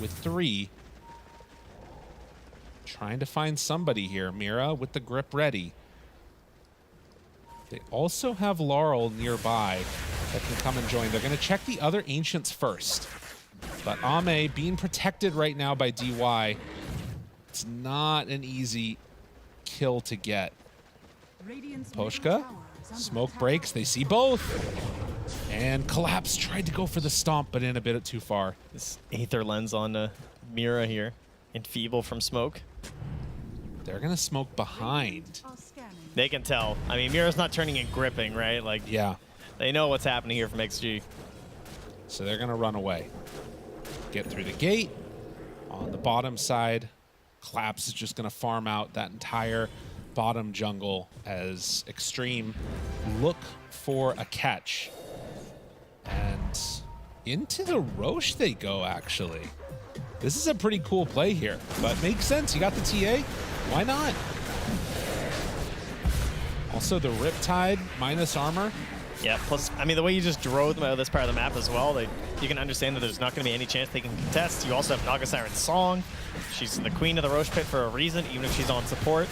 with 3. Trying to find somebody here. Mira with the grip ready. They also have Laurel nearby that can come and join. They're going to check the other Ancients first. But Ame being protected right now by DY. It's not an easy kill to get. Poshka, smoke breaks, they see both. And Collapse tried to go for the stomp, but in a bit too far. This Aether lens on Mira here. Enfeeble from smoke. They're gonna smoke behind. They can tell. I mean, Mira's not turning and gripping, right? Like, yeah. They know what's happening here from XG. So they're gonna run away. Get through the gate. On the bottom side, Collapse is just gonna farm out that entire bottom jungle as Xtreme look for a catch. And into the Roche they go, actually. This is a pretty cool play here, but makes sense. You got the TA, why not? Also the Riptide minus armor. Yeah, plus, I mean, the way you just drove them out of this part of the map as well, you can understand that there's not going to be any chance they can contest. You also have Naga Siren's Song. She's the queen of the Roche Pit for a reason, even if she's on support.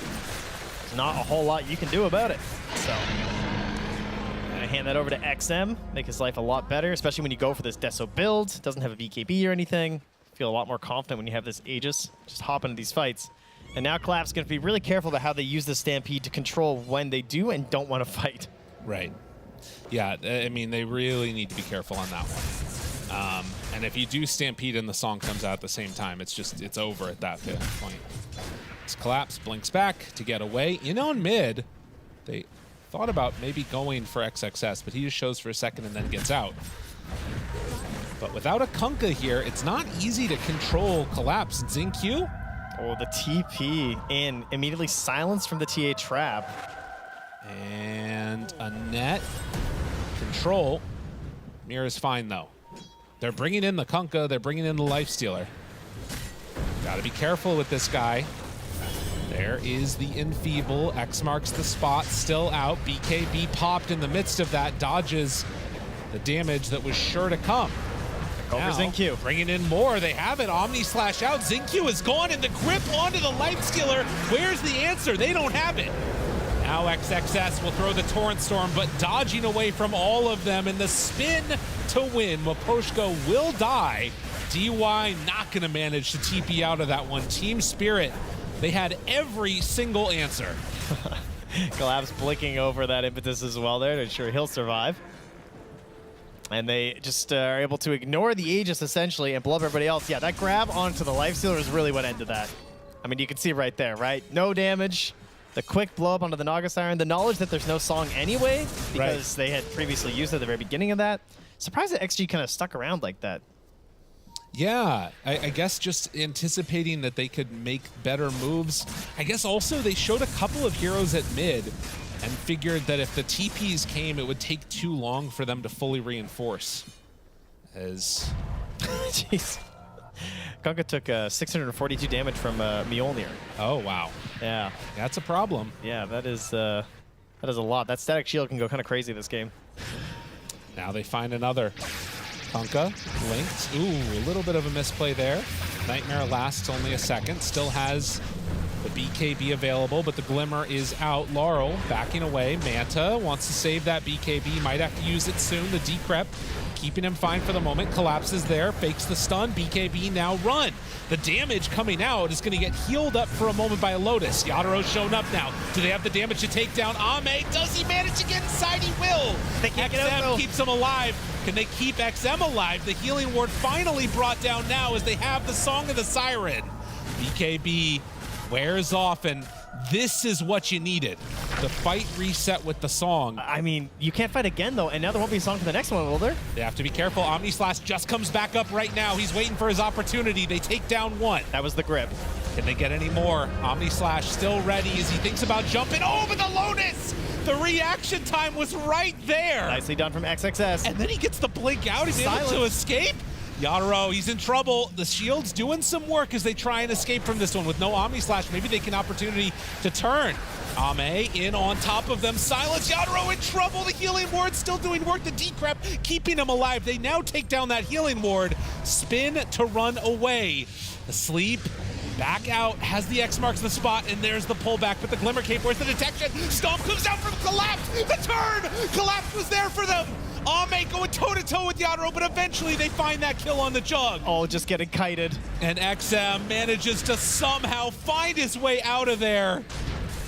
There's not a whole lot you can do about it. So, I hand that over to XM, make his life a lot better, especially when you go for this Deso build. Doesn't have a BKB or anything. Feel a lot more confident when you have this Aegis. Just hop into these fights. And now Collapse is going to be really careful about how they use the Stampede to control when they do and don't want to fight. Right. Yeah, I mean, they really need to be careful on that one. And if you do Stampede and the song comes out at the same time, it's over at that point. This Collapse blinks back to get away. In on mid, they thought about maybe going for XXS, but he just shows for a second and then gets out. But without a Kunkka here, it's not easy to control Collapse. XinQ. Oh, the TP in, immediately silenced from the TA trap. And a net control. Mira's fine, though. They're bringing in the Kunkka. They're bringing in the Lifestealer. Got to be careful with this guy. There is the Enfeeble. X marks the spot. Still out. BKB popped in the midst of that. Dodges the damage that was sure to come. Over XinQ. Bringing in more. They have it. Omni slash out. XinQ is gone, and the grip onto the Lifestealer. Where's the answer? They don't have it. Now XXS will throw the Torrent Storm, but dodging away from all of them, and the spin to win. Maposhka will die. DY not going to manage to TP out of that one. Team Spirit, they had every single answer. Collapse blinking over that impetus as well there to ensure he'll survive. And they just are able to ignore the Aegis essentially and blow up everybody else. Yeah, that grab onto the Lifestealer is really what ended that. I mean, you can see right there, right? No damage. The quick blow up onto the Naga Siren. The knowledge that there's no song anyway because they had previously used it at the very beginning of that. Surprised that XG kind of stuck around like that. Yeah, I guess just anticipating that they could make better moves. I guess also they showed a couple of heroes at mid and figured that if the TPs came, it would take too long for them to fully reinforce. As... Jeez. Kunkka took 642 damage from Mjolnir. Oh, wow. Yeah. That's a problem. Yeah, that is a lot. That static shield can go kind of crazy this game. Now they find another. Kunkka linked. Ooh, a little bit of a misplay there. Nightmare lasts only a second. Still has the BKB available, but the Glimmer is out. Laurel backing away. Manta wants to save that BKB. Might have to use it soon. The Decrep keeping him fine for the moment. Collapses there. Fakes the stun. BKB now run. The damage coming out is going to get healed up for a moment by a Lotus. Yataro's shown up now. Do they have the damage to take down Ame? Does he manage to get inside? He will. They can't get out, though. Keeps him alive. Can they keep XM alive? The healing ward finally brought down now as they have the Song of the Siren. BKB wears off, and this is what you needed. The fight reset with the song. I mean, you can't fight again, though, and now there won't be a song for the next one, will there? They have to be careful. Omni Slash just comes back up right now. He's waiting for his opportunity. They take down one. That was the grip. Can they get any more? Omni Slash still ready as he thinks about jumping over the Lotus. The reaction time was right there. Nicely done from XXS. And then he gets the blink out. He's able to escape. Yataro, he's in trouble. The shield's doing some work as they try and escape from this one with no Omni Slash. Maybe they can opportunity to turn. Ame in on top of them. Silence. Yataro in trouble. The healing ward still doing work. The Decrep keeping him alive. They now take down that healing ward. Spin to run away. Asleep. Back out, has the X marks the spot, and there's the pullback, but the Glimmer Cape, where's the detection? Stomp comes out from Collapse, the turn! Collapse was there for them! Ame going toe-to-toe with Yadro, but eventually they find that kill on the Jug. Oh, just getting kited. And XM manages to somehow find his way out of there.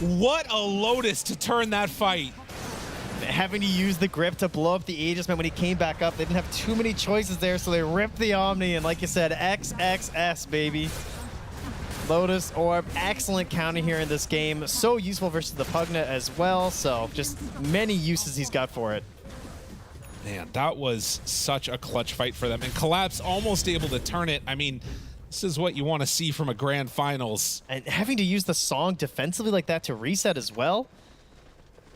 What a Lotus to turn that fight. Having to use the grip to blow up the Aegis meant when he came back up, they didn't have too many choices there, so they ripped the Omni, and like you said, XXS, baby. Lotus Orb, excellent counter here in this game. So useful versus the Pugna as well, so just many uses he's got for it. Man, that was such a clutch fight for them. And Collapse almost able to turn it. I mean, this is what you want to see from a grand finals. And having to use the song defensively like that to reset as well.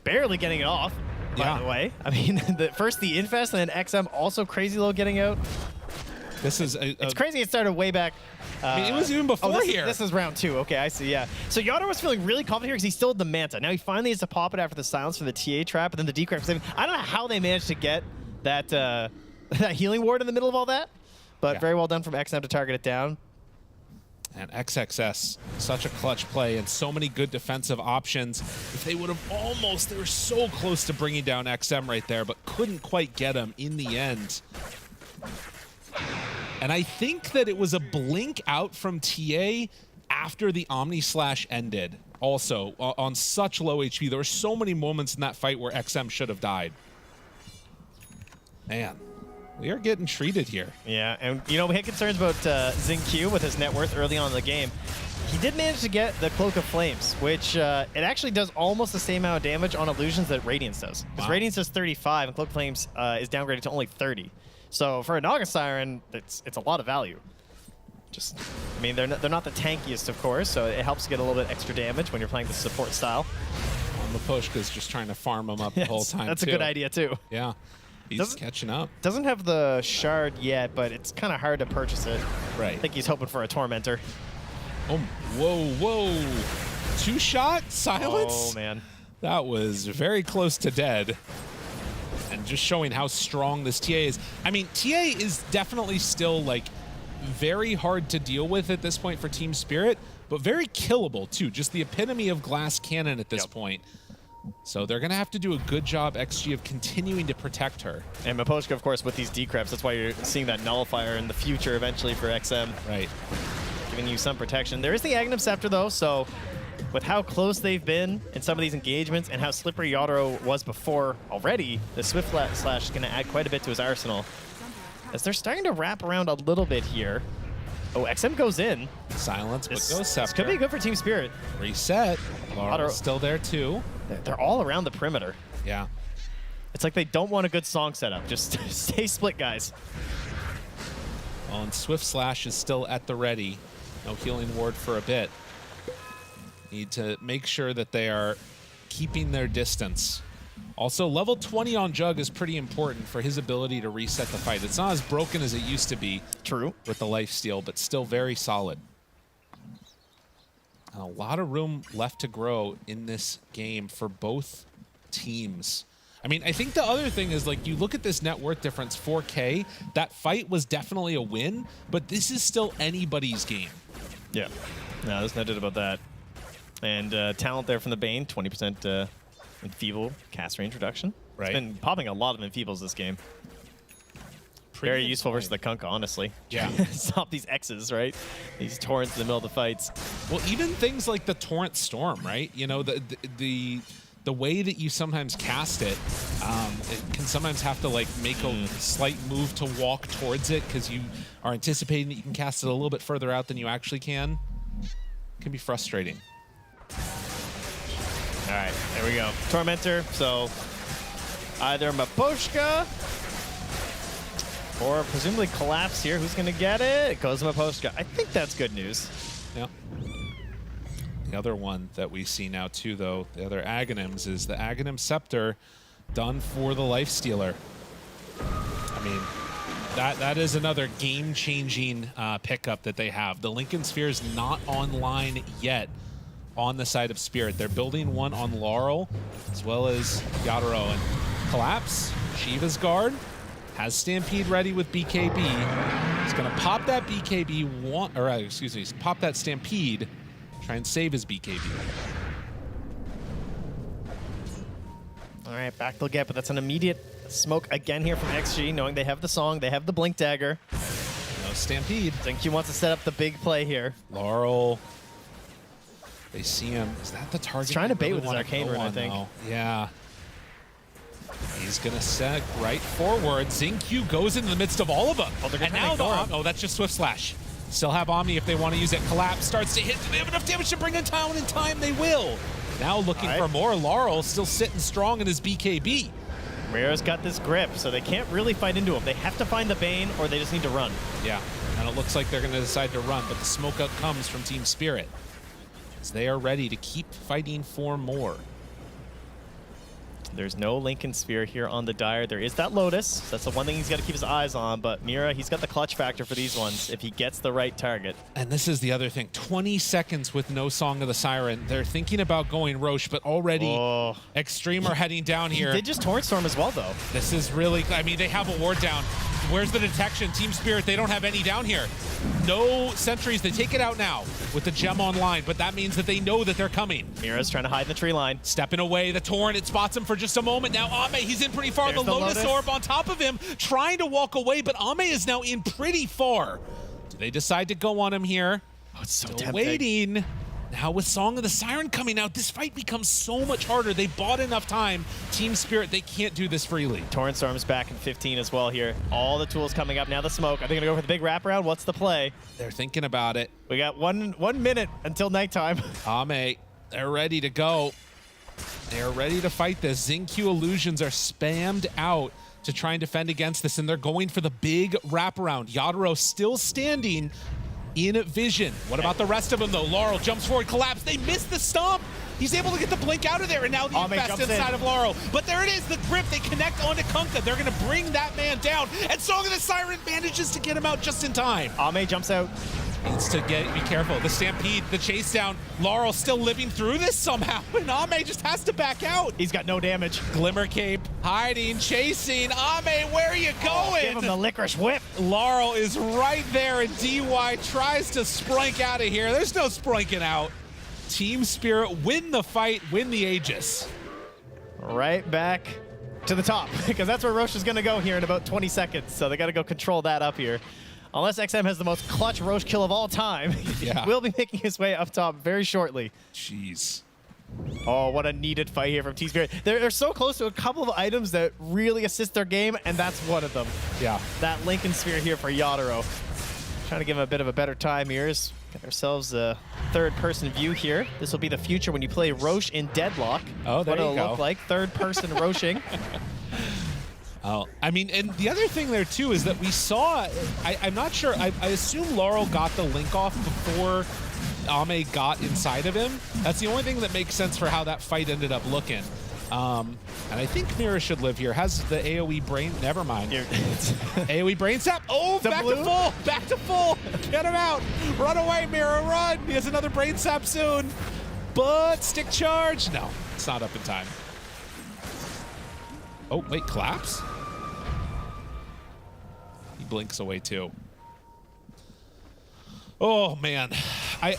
Barely getting it off, by the way. I mean, first the Infest and then XM also crazy low getting out. This is it's crazy it started way back. I mean, it was even before here. This is round 2. Okay, I see, yeah. So Yadro was feeling really confident here because he still had the Manta. Now he finally has to pop it after the silence for the TA trap and then the decrypt. I don't know how they managed to get that that healing ward in the middle of all that, but very well done from XM to target it down. And XXS, such a clutch play and so many good defensive options. If they would have they were so close to bringing down XM right there, but couldn't quite get him in the end. And I think that it was a blink out from TA after the Omni Slash ended. Also, on such low HP, there were so many moments in that fight where XM should have died. Man. We are getting treated here. Yeah, and you know, we had concerns about XingQ with his net worth early on in the game. He did manage to get the Cloak of Flames, which it actually does almost the same amount of damage on illusions that Radiance does. Because Radiance does 35 and Cloak of Flames is downgraded to only 30. So for a Naga Siren, it's a lot of value. Just, I mean, they're not the tankiest, of course, so it helps get a little bit extra damage when you're playing the support style. And Maposhka's just trying to farm him up the whole time, That's a good idea, too. Yeah. He's catching up. Doesn't have the shard yet, but it's kind of hard to purchase it. Right. I think he's hoping for a Tormentor. Oh, whoa. 2-shot silence? Oh, man. That was very close to dead. And just showing how strong this TA is. I mean, TA is definitely still, like, very hard to deal with at this point for Team Spirit, but very killable, too. Just the epitome of glass cannon at this point. So they're going to have to do a good job, XG, of continuing to protect her. And Maposhka, of course, with these decrypts, that's why you're seeing that nullifier in the future eventually for XM. Right. Giving you some protection. There is the Aghanim Scepter, though, so with how close they've been in some of these engagements and how slippery Yadro was before already, the Swift Slash is going to add quite a bit to his arsenal. As they're starting to wrap around a little bit here. Oh, XM goes in. Silence, but goes Scepter. This could be good for Team Spirit. Reset. Laurel's still there, too. They're all around the perimeter. Yeah. It's like they don't want a good song setup. Just stay split, guys. Well, and Swift Slash is still at the ready. No healing ward for a bit. Need to make sure that they are keeping their distance. Also, level 20 on Jug is pretty important for his ability to reset the fight. It's not as broken as it used to be. True. With the lifesteal, but still very solid. And a lot of room left to grow in this game for both teams. I mean, I think the other thing is, like, you look at this net worth difference, 4K, that fight was definitely a win, but this is still anybody's game. Yeah. No, there's no doubt about that. And talent there from the Bane, 20% Enfeeble cast range reduction. Right. It's been popping a lot of Enfeebles this game. Very useful versus the Kunkka, honestly. Yeah. Stop these X's, right? These torrents in the middle of the fights. Well, even things like the Torrent Storm, right? You know, the way that you sometimes cast it, it can sometimes have to, like, make a slight move to walk towards it because you are anticipating that you can cast it a little bit further out than you actually can. It can be frustrating. All right, there we go. Tormentor, so either Maposhka or presumably Collapse here. Who's going to get it? It goes to Maposhka. I think that's good news. Yeah. The other one that we see now, too, though, the other Aghanims, is the Aghanim Scepter done for the Lifestealer. I mean, that is another game-changing pickup that they have. The Lincoln Sphere is not online yet on the side of Spirit. They're building one on Laurel as well as Yadro. And Collapse, Shiva's guard, has Stampede ready with BKB. He's going to pop that BKB, pop that Stampede, try and save his BKB. All right, back they'll get, but that's an immediate Smoke again here from XG, knowing they have the song, they have the Blink Dagger. No Stampede. XG wants to set up the big play here. Laurel. They see him. Is that the target? He's trying to bait really with his wanna arcane go rune, I on, think. though? Yeah. He's going to set right forward. Xingqiu goes into the midst of all of them. And now oh, that's just Swift Slash. Still have Omni if they want to use it. Collapse starts to hit. Do they have enough damage to bring it down in time? They will. Now looking for more. Laurel still sitting strong in his BKB. Mira's got this grip, so they can't really fight into him. They have to find the Bane, or they just need to run. Yeah, and it looks like they're going to decide to run, but the smoke out comes from Team Spirit, as they are ready to keep fighting for more. There's no Lincoln Sphere here on the Dire. There is that Lotus. That's the one thing he's got to keep his eyes on, but Mira, he's got the clutch factor for these ones if he gets the right target. And this is the other thing. 20 seconds with no Song of the Siren. They're thinking about going Roche, but already Xtreme are heading down here. He did just Torrent Storm as well, though. This is really, I mean, they have a ward down. Where's the detection? Team Spirit, they don't have any down here. No sentries. They take it out now with the gem online, but that means that they know that they're coming. Mira's trying to hide in the tree line. Stepping away. The Torrent, it spots him for just a moment. Now Ame, he's in pretty far. There's The the Lotus Lotus Orb on top of him, trying to walk away, but Ame is now in pretty far. Do they decide to go on him here? Oh, it's so Still tempting. waiting. Now with Song of the Siren coming out, this fight becomes so much harder. They bought enough time. Team Spirit, they can't do this freely. Torrent Storm's back in 15 as well here. All the tools coming up. Now the smoke. Are they going to go for the big wraparound? What's the play? They're thinking about it. We got one minute until nighttime. Ame, they're ready to go. They're ready to fight this. Xingqiu illusions are spammed out to try and defend against this, and they're going for the big wraparound. Yadro still standing in vision. What about the rest of them, though? Laurel jumps forward, collapse. They miss the stomp. He's able to get the blink out of there, and now the infest inside of Laurel. But there it is, the grip. They connect onto Kunkka. They're going to bring that man down, and Song of the Siren manages to get him out just in time. Ame jumps out. Needs to be careful. The Stampede, the chase down. Laurel still living through this somehow, and Ame just has to back out. He's got no damage. Glimmer Cape, hiding, chasing. Ame, where are you going? Give him the licorice whip. Laurel is right there, and DY tries to sprank out of here. There's no spranking out. Team Spirit win the fight, win the Aegis. Right back to the top, because that's where Roche is going to go here in about 20 seconds. So they got to go control that up here. Unless XM has the most clutch Roche kill of all time, he will be making his way up top very shortly. Jeez. Oh, what a needed fight here from Team Spirit. They're so close to a couple of items that really assist their game, and that's one of them. Yeah. That Lincoln Sphere here for Yadro. Trying to give him a bit of a better time here. Get ourselves a third-person view here. This will be the future when you play Roche in Deadlock. Oh, there you go. What it'll look like, third-person Roching. Oh, I mean, and the other thing there too is that we saw, I'm not sure, I assume Laurel got the link off before Ame got inside of him. That's the only thing that makes sense for how that fight ended up looking. And I think Mira should live here. Has the AoE brain, never mind. AoE brain sap, oh, back to full, back to full. Get him out, run away Mira, run. He has another brain sap soon. But stick charge, no, it's not up in time. Oh, wait, collapse? He blinks away too. Oh, man. I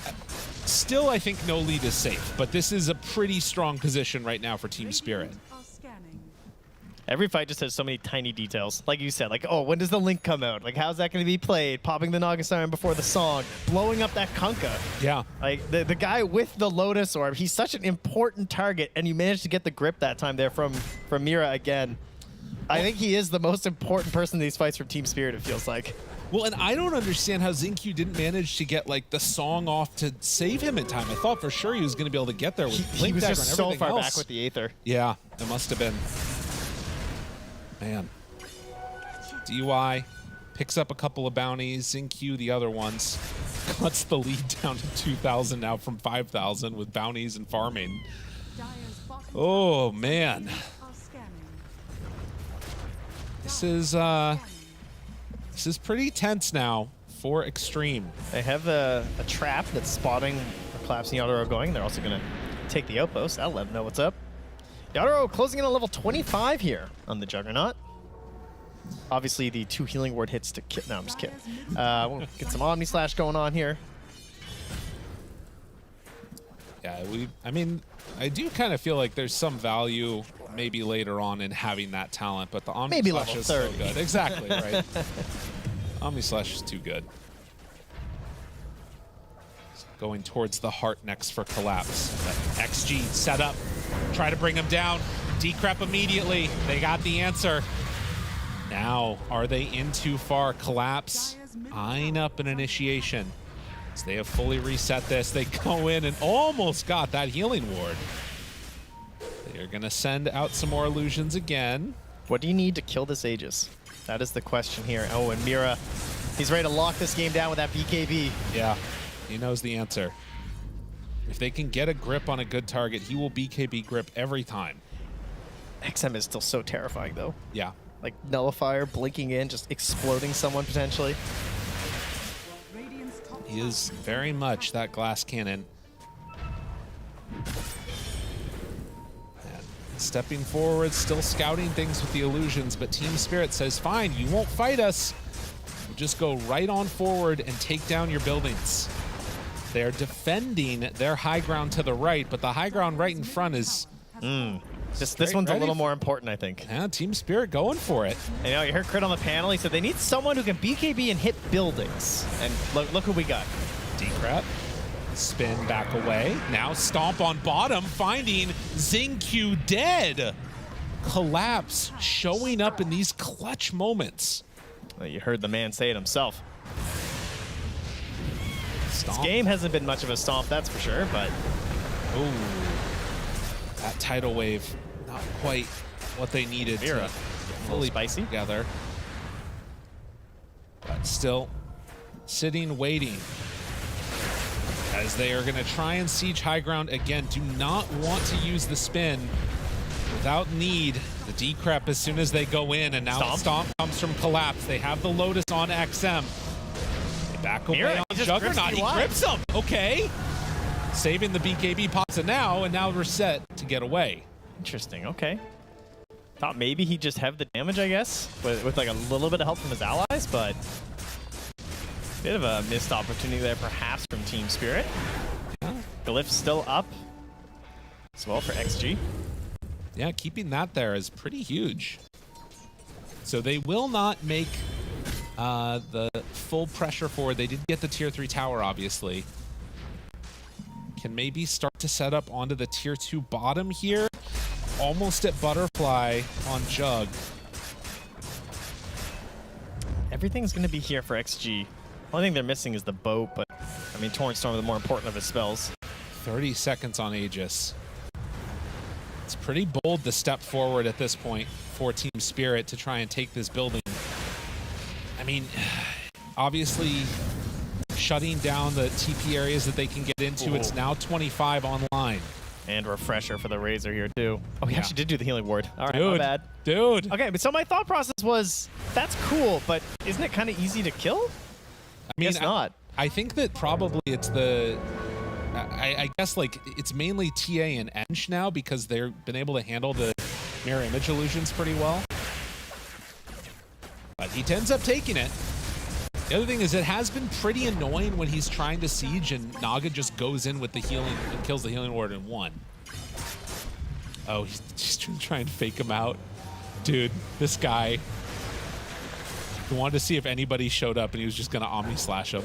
think no lead is safe, but this is a pretty strong position right now for Team Spirit. Every fight just has so many tiny details. Like you said, like, oh, when does the link come out? Like, how's that going to be played? Popping the Naga Siren before the song. Blowing up that Kunkka. Yeah. Like, the guy with the Lotus Orb, he's such an important target, and you managed to get the grip that time there from Mira again. I think he is the most important person in these fights from Team Spirit, it feels like. Well, and I don't understand how Xingqiu didn't manage to get, like, the song off to save him in time. I thought for sure he was going to be able to get there with He was just so far back with the Aether. Yeah, it must have been. Man. DY picks up a couple of bounties. Xingqiu, the other ones, cuts the lead down to 2,000 now from 5,000 with bounties and farming. Oh, man. This is pretty tense now for Xtreme. They have a trap that's spotting where Collapse and Yadro are going. They're also going to take the outpost. That'll let them know what's up. Yadro closing in on level 25 here on the Juggernaut. Obviously, the 2 healing ward hits to kill. No, I'm just kidding. We'll get some Omni Slash going on here. Yeah, I mean, I do kind of feel like there's some value maybe later on in having that talent, but the Omni Maybe Slash level is so 30. good. Exactly, right? Omni Slash is too good. Going towards the heart next for Collapse. But XG set up, try to bring him down. Decrep immediately, they got the answer. Now, are they in too far? Collapse, eyeing up an initiation. As they have fully reset this, they go in and almost got that healing ward. They are gonna send out some more illusions again. What do you need to kill this Aegis? That is the question here. Oh, and Mira, he's ready to lock this game down with that BKB. Yeah, he knows the answer. If they can get a grip on a good target, he will BKB grip every time. XM is still so terrifying, though. Yeah. Like Nullifier blinking in, just exploding someone potentially. He is very much that glass cannon. And stepping forward, still scouting things with the illusions, but Team Spirit says, fine, you won't fight us. We'll just go right on forward and take down your buildings. They're defending their high ground to the right, but the high ground right in front is... This one's a little more important, I think. Yeah, Team Spirit going for it. I know, you heard Crit on the panel. He said they need someone who can BKB and hit buildings. And look who we got. Decrep. Spin back away. Now stomp on bottom, finding Xingqiu dead. Collapse showing up in these clutch moments. Well, you heard the man say it himself. Stomp. This game hasn't been much of a stomp, that's for sure, but... Ooh. That tidal wave, not quite what they needed Mira, to fully spicy together. But still sitting, waiting. As they are going to try and siege high ground again. Do not want to use the spin without need. The decrep as soon as they go in, and now Stomp comes from Collapse. They have the Lotus on XM. They back away Mira, on he just Juggernaut. grips He you grips him. Okay. Saving the BKB, pops it now, and now reset to get away. Interesting, okay. Thought maybe he'd just have the damage, I guess, with like a little bit of help from his allies, but bit of a missed opportunity there perhaps from Team Spirit. Glyph still up as well for XG. Yeah, keeping that there is pretty huge. So they will not make the full pressure forward. They did get the tier 3 tower, obviously. Can maybe start to set up onto the tier 2 bottom here. Almost at Butterfly on Jug. Everything's going to be here for XG. Only thing they're missing is the boat, but I mean, Torrent Storm is the more important of his spells. 30 seconds on Aegis. It's pretty bold to step forward at this point for Team Spirit to try and take this building. I mean, obviously shutting down the TP areas that they can get into. It's now 25 online. And Refresher for the Razor here, too. Oh, he actually did do the healing ward. All right, Dude, my bad. Dude. Okay, but so my thought process was, that's cool, but isn't it kind of easy to kill? I mean, Guess not. I think that probably it's the... I guess, like, it's mainly TA and Ench now because they've been able to handle the mirror image illusions pretty well. But he ends up taking it. The other thing is it has been pretty annoying when he's trying to siege and Naga just goes in with the healing and kills the healing ward in one. Oh, he's just trying to fake him out. Dude, this guy. He wanted to see if anybody showed up and he was just going to Omni Slash him.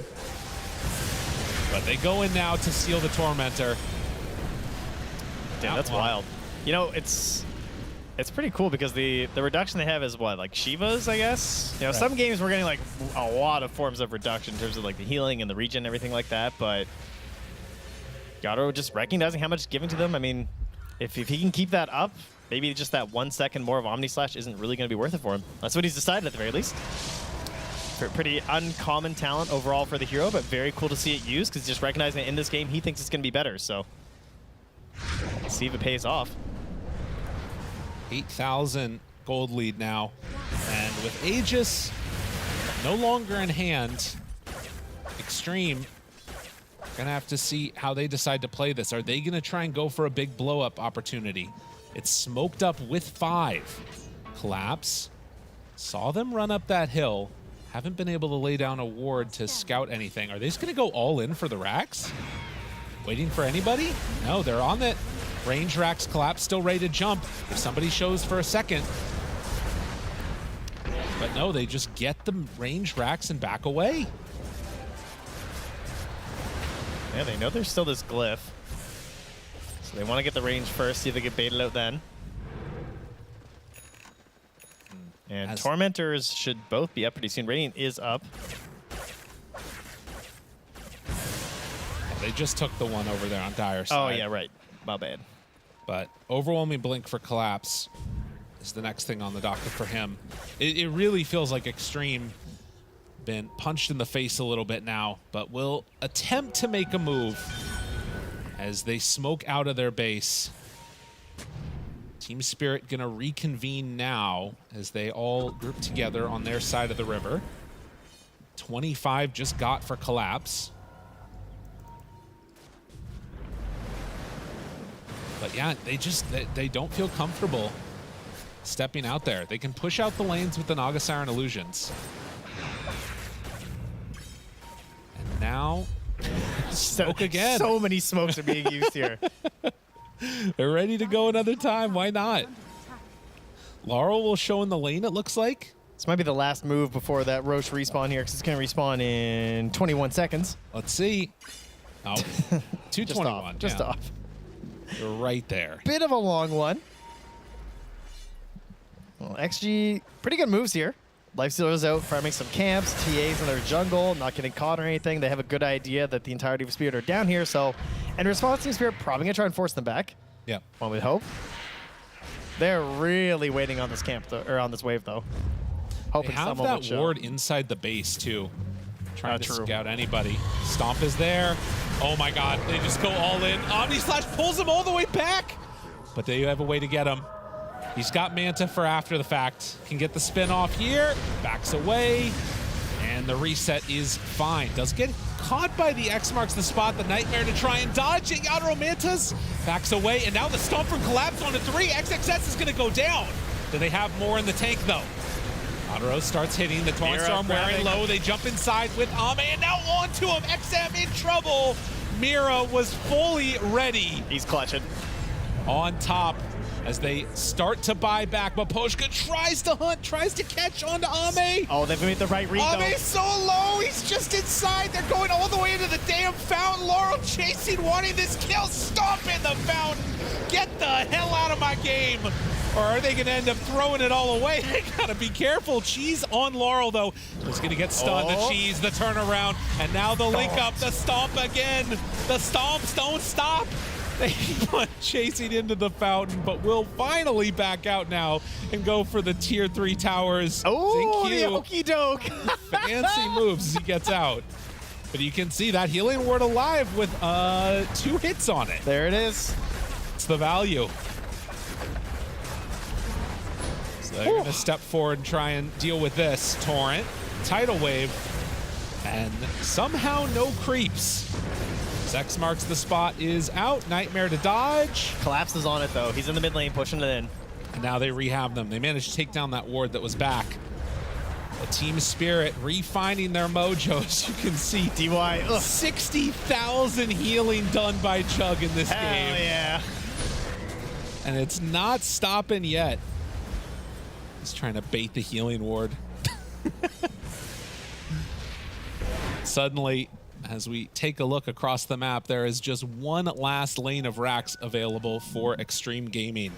But they go in now to steal the Tormentor. Damn, that's wild. You know, it's pretty cool because the reduction they have is what, like Shivas, I guess? You know, Right. some games we're getting like a lot of forms of reduction in terms of like the healing and the regen and everything like that, but Gato just recognizing how much is giving to them. I mean, if he can keep that up, maybe just that 1 second more of Omni Slash isn't really going to be worth it for him. That's what he's decided at the very least. Pretty uncommon talent overall for the hero, but very cool to see it used because just recognizing it in this game, he thinks it's going to be better, so let's see if it pays off. 8,000 gold lead now. And with Aegis no longer in hand, Xtreme gonna have to see how they decide to play this. Are they gonna try and go for a big blow up opportunity? It's smoked up with 5. Collapse. Saw them run up that hill. Haven't been able to lay down a ward to scout anything. Are they just gonna go all in for the racks? Waiting for anybody? No, they're on it. Range racks collapse, still ready to jump. If somebody shows for a second. But no, they just get the range racks and back away. Yeah, they know there's still this glyph. So they want to get the range first, see if they get baited out then. And Tormentors should both be up pretty soon. Radiant is up. They just took the one over there on Dire side. Oh, yeah, right. My bad. But overwhelming blink for Collapse is the next thing on the docket for him. It really feels like Xtreme been punched in the face a little bit now, but will attempt to make a move as they smoke out of their base. Team Spirit gonna reconvene now as they all group together on their side of the river. 25 just got for Collapse. But yeah, they don't feel comfortable stepping out there. They can push out the lanes with the Naga Siren Illusions. And now, smoke again. So many smokes are being used here. They're ready to go another time. Why not? Laurel will show in the lane, it looks like. This might be the last move before that Roche respawn here, because it's going to respawn in 21 seconds. Let's see. Oh, 221. Just off. You're right there. Bit of a long one. Well, XG, pretty good moves here. Lifestealer's out, farming some camps. TA's in their jungle, not getting caught or anything. They have a good idea that the entirety of Spirit are down here, so... And response Team Spirit probably going to try and force them back. Yeah. One would hope. They're really waiting on this camp, or on this wave, though. Hoping they have someone would that show. ward inside the base, too. Trying to True. scout anybody. Stomp is there. Oh my god, they just go all in. Omni Slash pulls him all the way back. But they have a way to get him. He's got Manta for after the fact. Can get the spin off here. Backs away. And the reset is fine. Does get caught by the X marks the spot. The Nightmare to try and dodge. Outer Mantas backs away. And now the Stomp from Collapse on a 3. XXS is going to go down. Do they have more in the tank, though? Adoro starts hitting the Taunt Storm wearing low. They jump inside with Ame, and now onto him. XM in trouble. Mira was fully ready. He's clutching. On top as they start to buy back. But Poshka tries to hunt, tries to catch onto Ame. Oh, they've made the right read, though. Ame's so low. He's just inside. They're going all the way into the damn fountain. Laurel chasing, wanting this kill. Stomp in the fountain. Get the hell out of my game. Or are they going to end up throwing it all away? They got to be careful. Cheese on Laurel, though. He's going to get stunned. The Cheese, the turnaround, and now the link up, the Stomp again. The Stomps don't stop. They keep on chasing into the fountain, but will finally back out now and go for the tier 3 towers. Oh, the Zinq okey doke. fancy moves as he gets out. But you can see that Healing Ward alive with 2 hits on it. There it is. It's the value. So they're going to step forward and try and deal with this. Torrent, Tidal Wave, and somehow no creeps. X marks the spot is out. Nightmare to dodge. Collapse is on it, though. He's in the mid lane, pushing it in. And now they rehab them. They managed to take down that ward that was back. The Team Spirit refining their mojo, as you can see. DY, 60,000 healing done by Chug in this game. Hell yeah. And it's not stopping yet. He's trying to bait the healing ward. Suddenly, as we take a look across the map, there is just one last lane of racks available for Xtreme Gaming.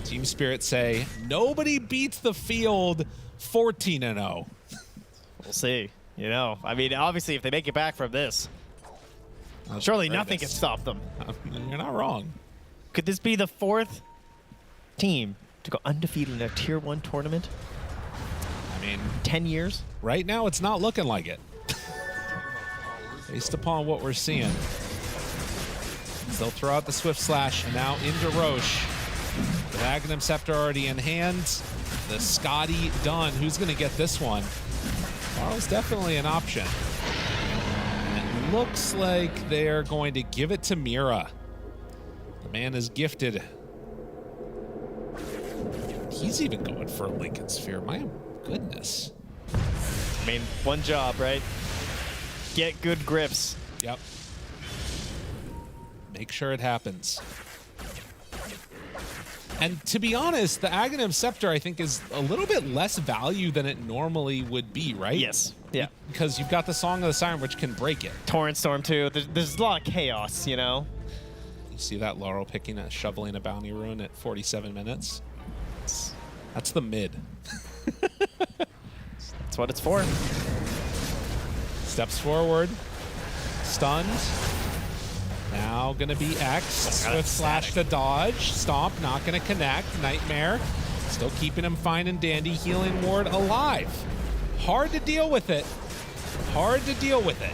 Team Spirit say, nobody beats the field 14-0. We'll see. You know, I mean, obviously, if they make it back from this, surely nothing can stop them. You're not wrong. Could this be the 4th team to go undefeated in a Tier 1 tournament? I mean, 10 years? Right now, it's not looking like it. Based upon what we're seeing. They'll throw out the Swift Slash, and now into Roche. The Magnum Scepter already in hand. The Scotty done. Who's going to get this one? Laurel's definitely an option. And it looks like they're going to give it to Mira. The man is gifted. He's even going for a Lincoln Sphere. My goodness. I mean, one job, right? Get good grips. Yep. Make sure it happens. And to be honest, the Aghanim Scepter, I think, is a little bit less value than it normally would be, right? Yes. Yeah. Because you've got the Song of the Siren, which can break it. Torrent Storm, too. There's a lot of chaos, you know? You see that Laurel picking a shoveling a bounty rune at 47 minutes? That's the mid. That's what it's for. Steps forward. Stunned. Now gonna be X with slash to dodge. Stomp, not gonna connect. Nightmare, still keeping him fine and dandy. Healing ward alive. Hard to deal with it. Hard to deal with it.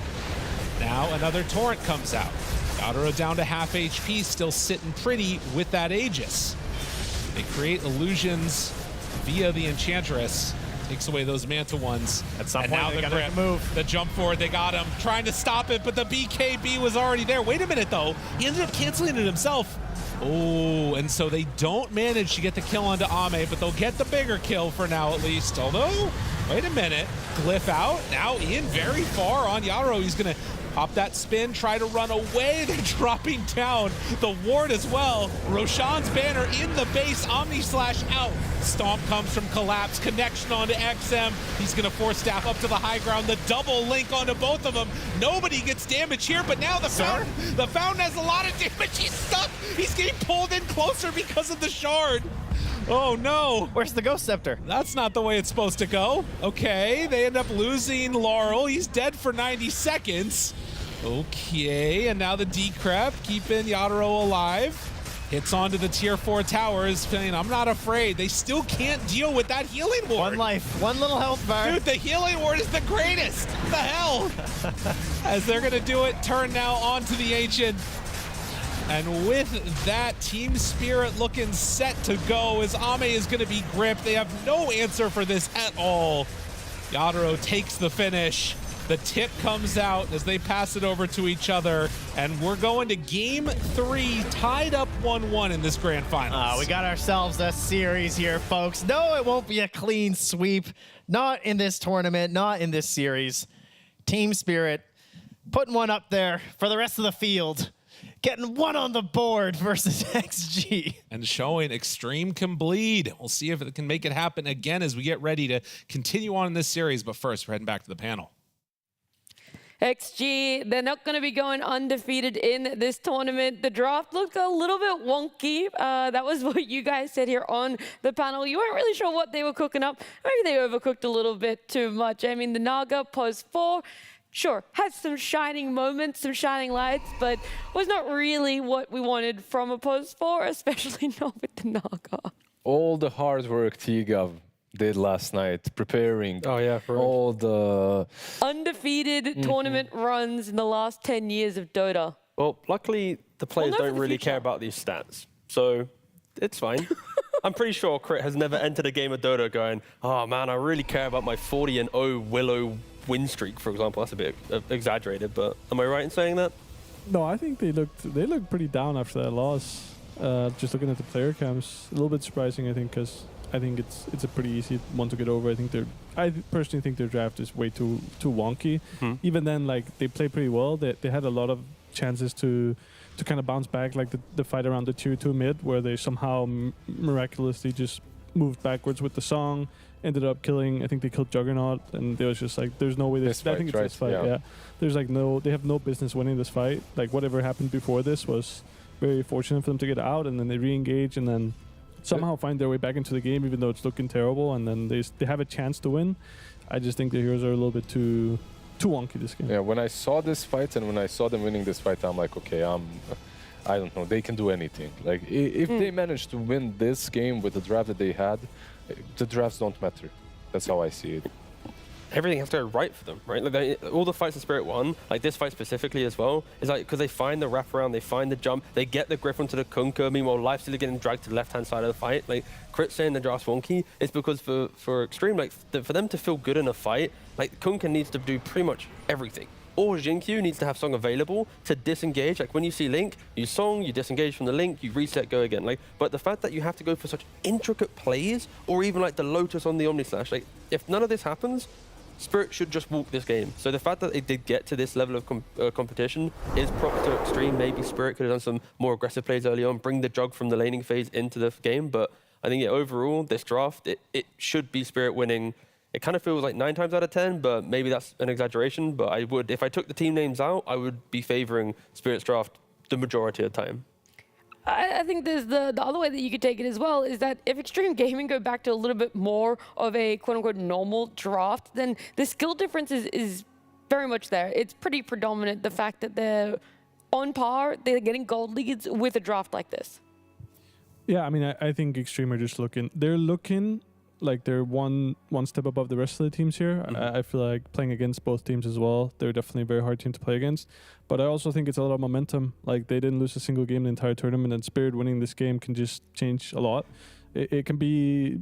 Now another torrent comes out. Yautaro down to half HP, still sitting pretty with that Aegis. They create illusions via the Enchantress. Takes away those Manta ones. At some and point, now they the gotta grip, move. the jump forward, they got him. Trying to stop it, but the BKB was already there. Wait a minute, though. He ended up canceling it himself. Oh, and so they don't manage to get the kill onto Ame, but they'll get the bigger kill for now at least. Although, wait a minute. Glyph out. Now in very far on Yautaro. He's going to pop that spin, try to run away. They're dropping down the ward as well. Roshan's banner in the base. Omni Slash out. Stomp comes from Collapse. Connection onto XM. He's going to force staff up to the high ground. The double link onto both of them. Nobody gets damage here, but now the Fountain has a lot of damage. He's stuck. He's getting pulled in closer because of the shard. Oh no. Where's the Ghost Scepter? That's not the way it's supposed to go. Okay, they end up losing Laurel. He's dead for 90 seconds. Okay, and now the Decrep keeping Yautaro alive. Hits onto the tier 4 towers, saying, I'm not afraid. They still can't deal with that healing ward. One life, one little health bar. Dude, the healing ward is the greatest. What the hell? As they're gonna do it, turn now onto the Ancient. And with that, Team Spirit looking set to go as Ame is going to be gripped. They have no answer for this at all. Yautaro takes the finish. The tip comes out as they pass it over to each other. And we're going to game 3, tied up 1-1 in this grand finals. We got ourselves a series here, folks. No, it won't be a clean sweep. Not in this tournament, not in this series. Team Spirit putting one up there for the rest of the field. Getting one on the board versus XG. And showing Xtreme can bleed. We'll see if it can make it happen again as we get ready to continue on in this series. But first, we're heading back to the panel. XG, they're not going to be going undefeated in this tournament. The draft looked a little bit wonky. That was what you guys said here on the panel. You weren't really sure what they were cooking up. Maybe they overcooked a little bit too much. I mean, the Naga pose 4. Sure, had some shining moments, some shining lights, but was not really what we wanted from a pose 4, especially not with the Naga. All the hard work Tigav did last night, preparing all the undefeated tournament runs in the last 10 years of Dota. Well, luckily, the players don't really care about these stats, so it's fine. I'm pretty sure Crit has never entered a game of Dota going, oh man, I really care about my 40-0 Willow win streak, for example. That's a bit exaggerated, but am I right in saying that? No, I think they looked pretty down after that loss. Just looking at the player cams, a little bit surprising, I think, because I think it's a pretty easy one to get over. I personally think their draft is way too wonky. Even then, like, they play pretty well. They had a lot of chances to kind of bounce back, like the fight around the tier 2 mid, where they somehow miraculously just moved backwards with the song. Ended up killing, I think they killed Juggernaut, and they was just like, there's no way I think it's this fight, yeah. There's like they have no business winning this fight. Like, whatever happened before this was very fortunate for them to get out, and then they re-engage and then somehow find their way back into the game, even though it's looking terrible, and then they have a chance to win. I just think the heroes are a little bit too wonky this game. Yeah, when I saw this fight and when I saw them winning this fight, I'm like, okay, I don't know, they can do anything. Like, if they manage to win this game with the draft that they had, the drafts don't matter. That's how I see it. Everything has to go right for them, right? Like all the fights in Spirit 1, like this fight specifically as well, is like because they find the wraparound, they find the jump, they get the grip onto the Kunkka, meanwhile Life's still getting dragged to the left-hand side of the fight. Like, Crit saying the draft's wonky, it's because for Xtreme, like, for them to feel good in a fight, like, Kunkka needs to do pretty much everything. Or Jinkyu needs to have Song available to disengage. Like, when you see Link, you Song, you disengage from the Link, you reset, go again. Like, but the fact that you have to go for such intricate plays, or even like the Lotus on the Omni Slash, like, if none of this happens, Spirit should just walk this game. So the fact that they did get to this level of competition is props to Xtreme. Maybe Spirit could have done some more aggressive plays early on, bring the jug from the laning phase into the game. But I think overall, this draft, it should be Spirit winning. It kind of feels like 9 times out of 10, but maybe that's an exaggeration. But I would, if I took the team names out, I would be favoring Spirit's draft the majority of the time. I think there's the other way that you could take it as well is that if Xtreme Gaming go back to a little bit more of a quote-unquote normal draft, then the skill difference is very much there. It's pretty predominant, the fact that they're on par, they're getting gold leads with a draft like this. Yeah, I mean, I think Xtreme are just looking like they're one step above the rest of the teams here. I feel like playing against both teams as well, they're definitely a very hard team to play against. But I also think it's a lot of momentum. Like, they didn't lose a single game the entire tournament, and Spirit winning this game can just change a lot. It can be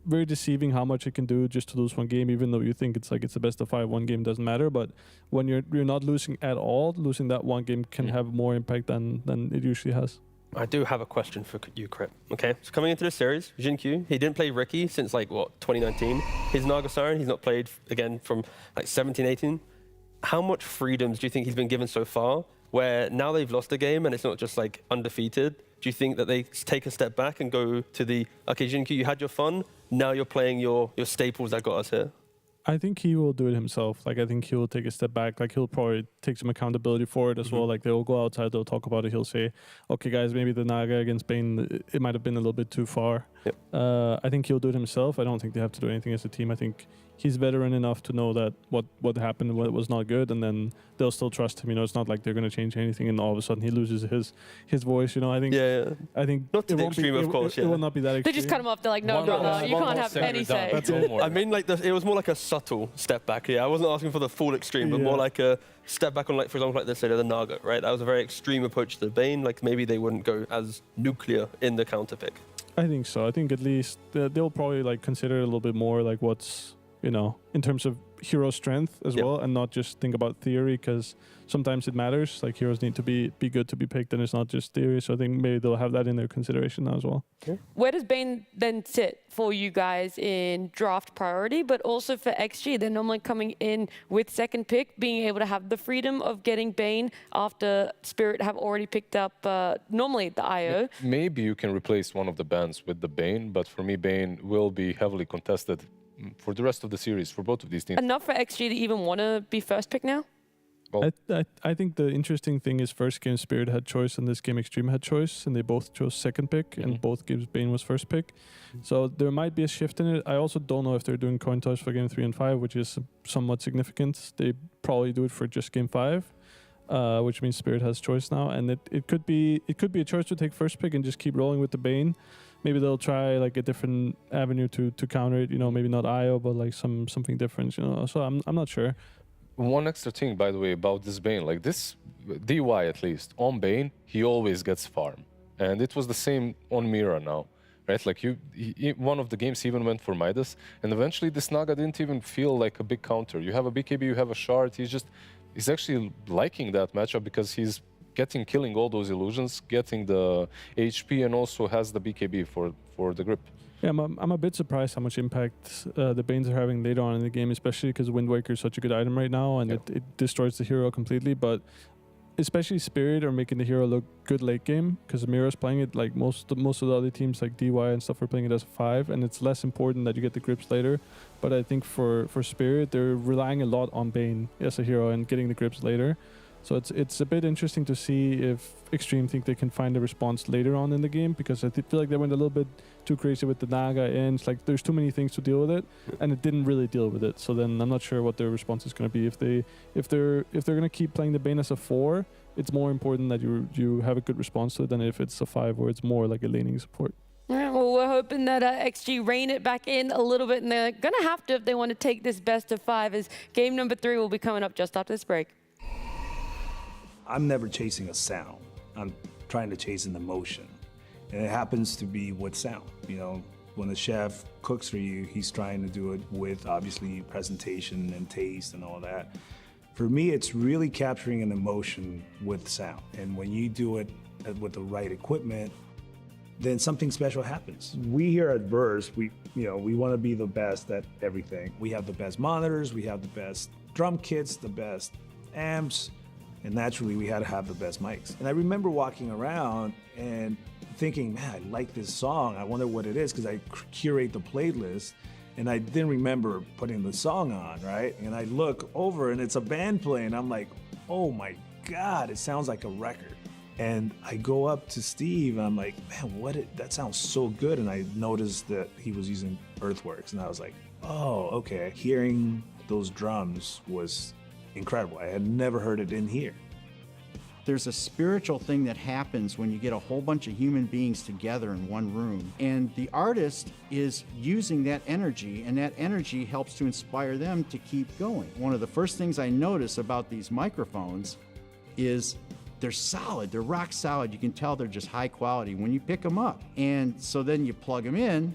very deceiving how much it can do just to lose one game, even though you think it's the best of 5, one game doesn't matter. But when you're not losing at all, losing that one game can have more impact than it usually has. I do have a question for you, Crip. Okay, so coming into this series, Jin-Q, he didn't play Ricky since 2019. His Naga Siren, he's not played again from 17, 18. How much freedoms do you think he's been given so far, where now they've lost a game and it's not just undefeated? Do you think that they take a step back and go to okay, Jin-Q, you had your fun, now you're playing your staples that got us here? I think he will do it himself. I think he will take a step back. He'll probably take some accountability for it as well. They'll go outside, they'll talk about it. He'll say, okay, guys, maybe the Naga against Bane, it might have been a little bit too far. Yep. I think he'll do it himself. I don't think they have to do anything as a team. I think he's veteran enough to know that what happened, what was not good, and then they'll still trust him. It's not like they're going to change anything and all of a sudden he loses his voice. I think I think not to the extreme, of course. It will not be that extreme. They just cut him off. They're like, no, you can't have any say. I mean, it was more like a subtle step back. Yeah, I wasn't asking for the full extreme, but more like a step back on, for example, the the Naga, right? That was a very extreme approach to the Bane. Maybe they wouldn't go as nuclear in the counter pick. I think so. I think at least they'll probably consider a little bit more what's in terms of hero strength as well, and not just think about theory, because sometimes it matters. Heroes need to be good to be picked, and it's not just theory. So I think maybe they'll have that in their consideration now as well. Okay. Where does Bane then sit for you guys in draft priority, but also for XG? They're normally coming in with second pick, being able to have the freedom of getting Bane after Spirit have already picked up normally the IO. Maybe you can replace one of the bans with the Bane, but for me, Bane will be heavily contested for the rest of the series for both of these teams. Enough for XG to even want to be first pick now? Well, I think the interesting thing is first game Spirit had choice and this game Xtreme had choice, and they both chose second pick, and both games Bane was first pick. So there might be a shift in it. I also don't know if they're doing coin toss for game 3 and 5, which is somewhat significant. They probably do it for just game 5, which means Spirit has choice now, and it could be a choice to take first pick and just keep rolling with the Bane. Maybe they'll try a different avenue to counter it. Maybe not IO, but something different. So I'm not sure. One extra thing, by the way, about this Bane, this DY at least on Bane, he always gets farm, and it was the same on Mira now, right? One of the games he even went for Midas, and eventually this Naga didn't even feel like a big counter. You have a BKB, you have a shard. He's actually liking that matchup because he's killing all those illusions, getting the HP, and also has the BKB for the grip. Yeah, I'm a bit surprised how much impact the Banes are having later on in the game, especially because Wind Waker is such a good item right now, and it destroys the hero completely. But especially Spirit are making the hero look good late game, because Mira's playing it most of the other teams like DY and stuff are playing it as a 5, and it's less important that you get the grips later. But I think for Spirit, they're relying a lot on Bane as a hero and getting the grips later. So it's a bit interesting to see if Xtreme think they can find a response later on in the game, because I feel like they went a little bit too crazy with the Naga, and it's there's too many things to deal with it, and it didn't really deal with it. So then I'm not sure what their response is going to be. If they're going to keep playing the Bane as a 4, it's more important that you have a good response to it than if it's a 5 where it's more like a laning support. All right, well, we're hoping that XG rein it back in a little bit, and they're going to have to if they want to take this best of 5, as game number 3 will be coming up just after this break. I'm never chasing a sound. I'm trying to chase an emotion. And it happens to be with sound. When the chef cooks for you, he's trying to do it with obviously presentation and taste and all that. For me, it's really capturing an emotion with sound. And when you do it with the right equipment, then something special happens. We here at Verse, we want to be the best at everything. We have the best monitors, we have the best drum kits, the best amps, and naturally we had to have the best mics. And I remember walking around and thinking, man, I like this song. I wonder what it is, because I curate the playlist and I didn't remember putting the song on, right? And I look over and it's a band playing. I'm like, oh my God, it sounds like a record. And I go up to Steve and I'm like, man, that sounds so good. And I noticed that he was using Earthworks and I was like, oh, okay. Hearing those drums was incredible. I had never heard it in here. There's a spiritual thing that happens when you get a whole bunch of human beings together in one room. And the artist is using that energy, and that energy helps to inspire them to keep going. One of the first things I notice about these microphones is they're solid, they're rock solid. You can tell they're just high quality when you pick them up. And so then you plug them in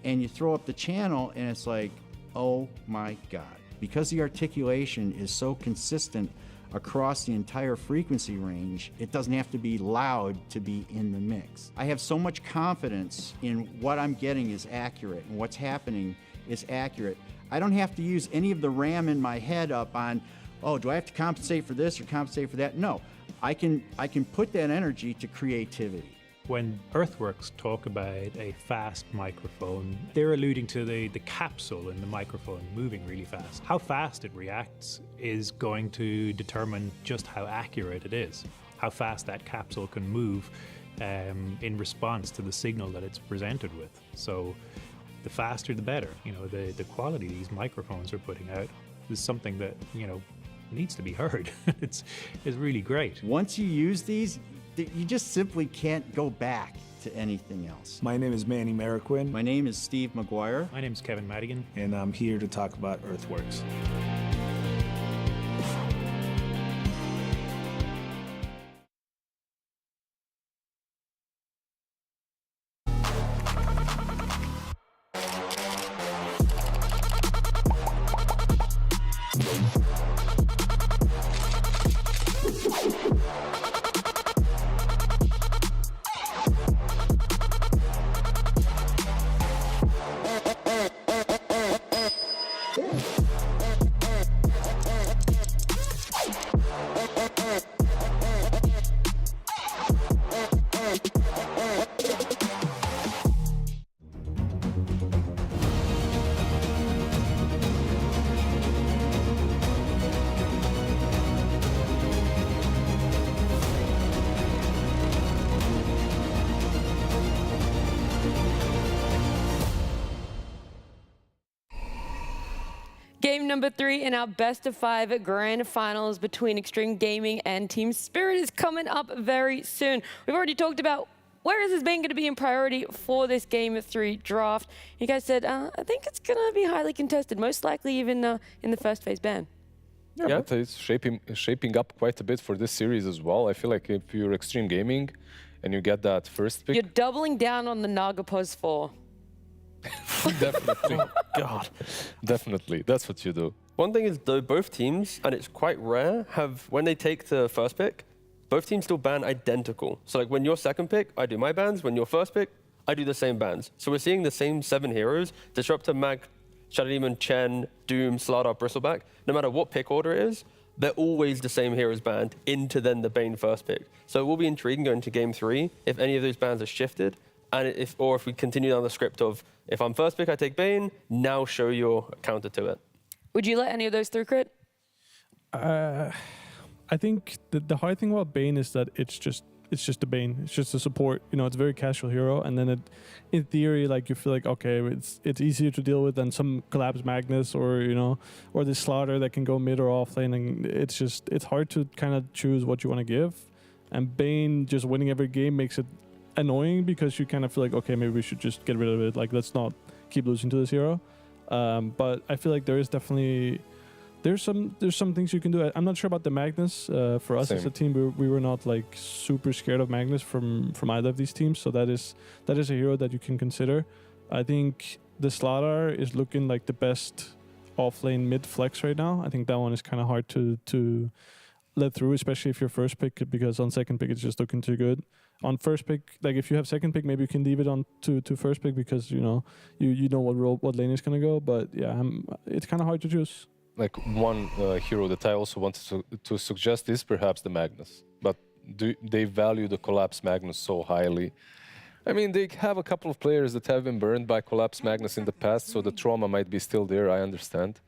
and you throw up the channel and it's like, oh my God. Because the articulation is so consistent across the entire frequency range, it doesn't have to be loud to be in the mix. I have so much confidence in what I'm getting is accurate and what's happening is accurate. I don't have to use any of the RAM in my head up on, oh, do I have to compensate for this or compensate for that? No, I can put that energy to creativity. When Earthworks talk about a fast microphone, they're alluding to the capsule in the microphone moving really fast. How fast it reacts is going to determine just how accurate it is, how fast that capsule can move in response to the signal that it's presented with. So the faster the better. You know, the quality these microphones are putting out is something that, you know, needs to be heard. It's really great. Once you use these, you just simply can't go back to anything else. My name is Manny Mariquin. My name is Steve McGuire. My name is Kevin Madigan. And I'm here to talk about Earthworks. Game number 3 in our best of 5 grand finals between Xtreme Gaming and Team Spirit is coming up very soon. We've already talked about where is this band going to be in priority for this Game 3 draft. You guys said, I think it's going to be highly contested, most likely even in the first phase ban. Yeah, but it's shaping up quite a bit for this series as well. I feel like if you're Xtreme Gaming and you get that first pick... You're doubling down on the Nagapos 4. Definitely. Oh, God. Definitely. That's what you do. One thing is, though, both teams, and it's quite rare, have, when they take the first pick, both teams still ban identical. So, like, when you're second pick, I do my bans. When you're first pick, I do the same bans. So we're seeing the same 7 heroes, Disruptor, Mag, Shadow Demon, Chen, Doom, Slardar, Bristleback. No matter what pick order it is, they're always the same heroes banned into then the Bane first pick. So it will be intriguing going to Game 3 if any of those bans are shifted, and if we continue down the script of, if I'm first pick, I take Bane, now show your counter to it. Would you let any of those through, Crit? I think the hard thing about Bane is that it's just a Bane. It's just a support. You know, it's a very casual hero, and then in theory, like you feel like okay, it's easier to deal with than some Collapse Magnus or or the Slaughter that can go mid or off lane. And it's hard to kind of choose what you want to give. And Bane just winning every game makes it annoying because you kind of feel like okay, maybe we should just get rid of it. Like let's not keep losing to this hero. But I feel like there is definitely. There's some things you can do. I'm not sure about the Magnus. For us as a team, we were not like super scared of Magnus from either of these teams. So that is a hero that you can consider. I think the Slaughter is looking like the best offlane mid flex right now. I think that one is kind of hard to let through, especially if you're first pick, because on second pick it's just looking too good. On first pick, like if you have second pick, maybe you can leave it on to first pick because you know what lane is gonna go. But yeah, it's kind of hard to choose. Like one hero that I also wanted to suggest is perhaps the Magnus, but they value the Collapse Magnus so highly. I mean, they have a couple of players that have been burned by Collapse Magnus in the past, so the trauma might be still there, I understand.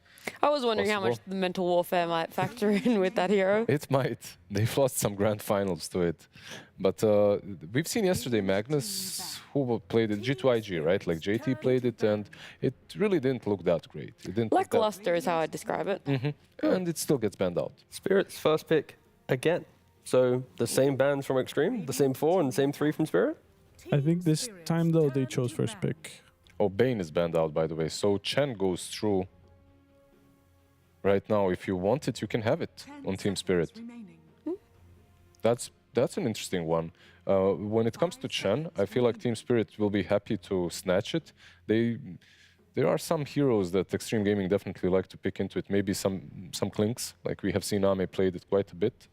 I was wondering how much the mental warfare might factor in with that hero. It might. They've lost some grand finals to it. But we've seen yesterday Magnus, who played it, G2IG, right? Like JT played it, and it really didn't look that great. It didn't Lackluster is how I describe it. And it still gets banned out. Spirit's first pick again. So the same bans from Xtreme, the same 4 and the same 3 from Spirit? I think this time, though, they chose first pick. Oh, Bane is banned out, by the way. So Chen goes through. Right now, if you want it, you can have it on Team Spirit. That's an interesting one. When it comes to Chen, I feel like Team Spirit will be happy to snatch it. There are some heroes that Xtreme Gaming definitely like to pick into it. Maybe some Clinks, like we have seen Ame played it quite a bit.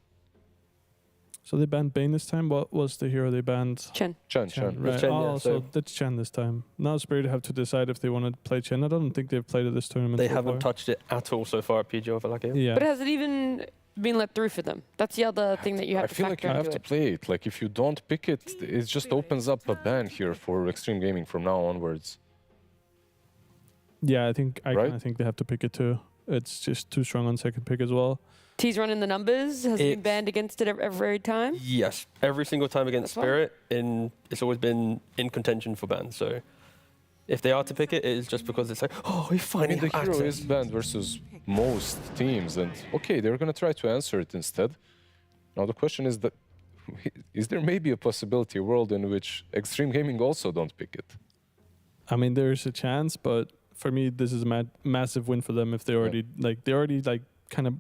So they banned Bane this time. What was the hero they banned? Chen. Right. Chen, Oh, yeah, so that's Chen this time. Now Spirit have to decide if they want to play Chen. I don't think they've played it this tournament. They so haven't far. touched it at all so far at PGL Wallachia. Yeah. But has it even been let through for them? That's the other thing that you have I to feel factor like you have into to it. play it. Like if you don't pick it, it just opens up a ban here for Xtreme Gaming from now onwards. Yeah, I think Right? kind of think they have to pick it too. It's just too strong on second pick as well. T's running the numbers. Has been banned against it every time. Yes, every single time against Spirit, it's always been in contention for ban. So if they are to pick it, it is just because it's like, oh, we finally the have hero access. is banned versus most teams, and okay, they're gonna try to answer it instead. Now the question is that is there maybe a possibility, a world in which Xtreme Gaming also don't pick it? I mean, there's a chance, but for me, this is a massive win for them if they already kind of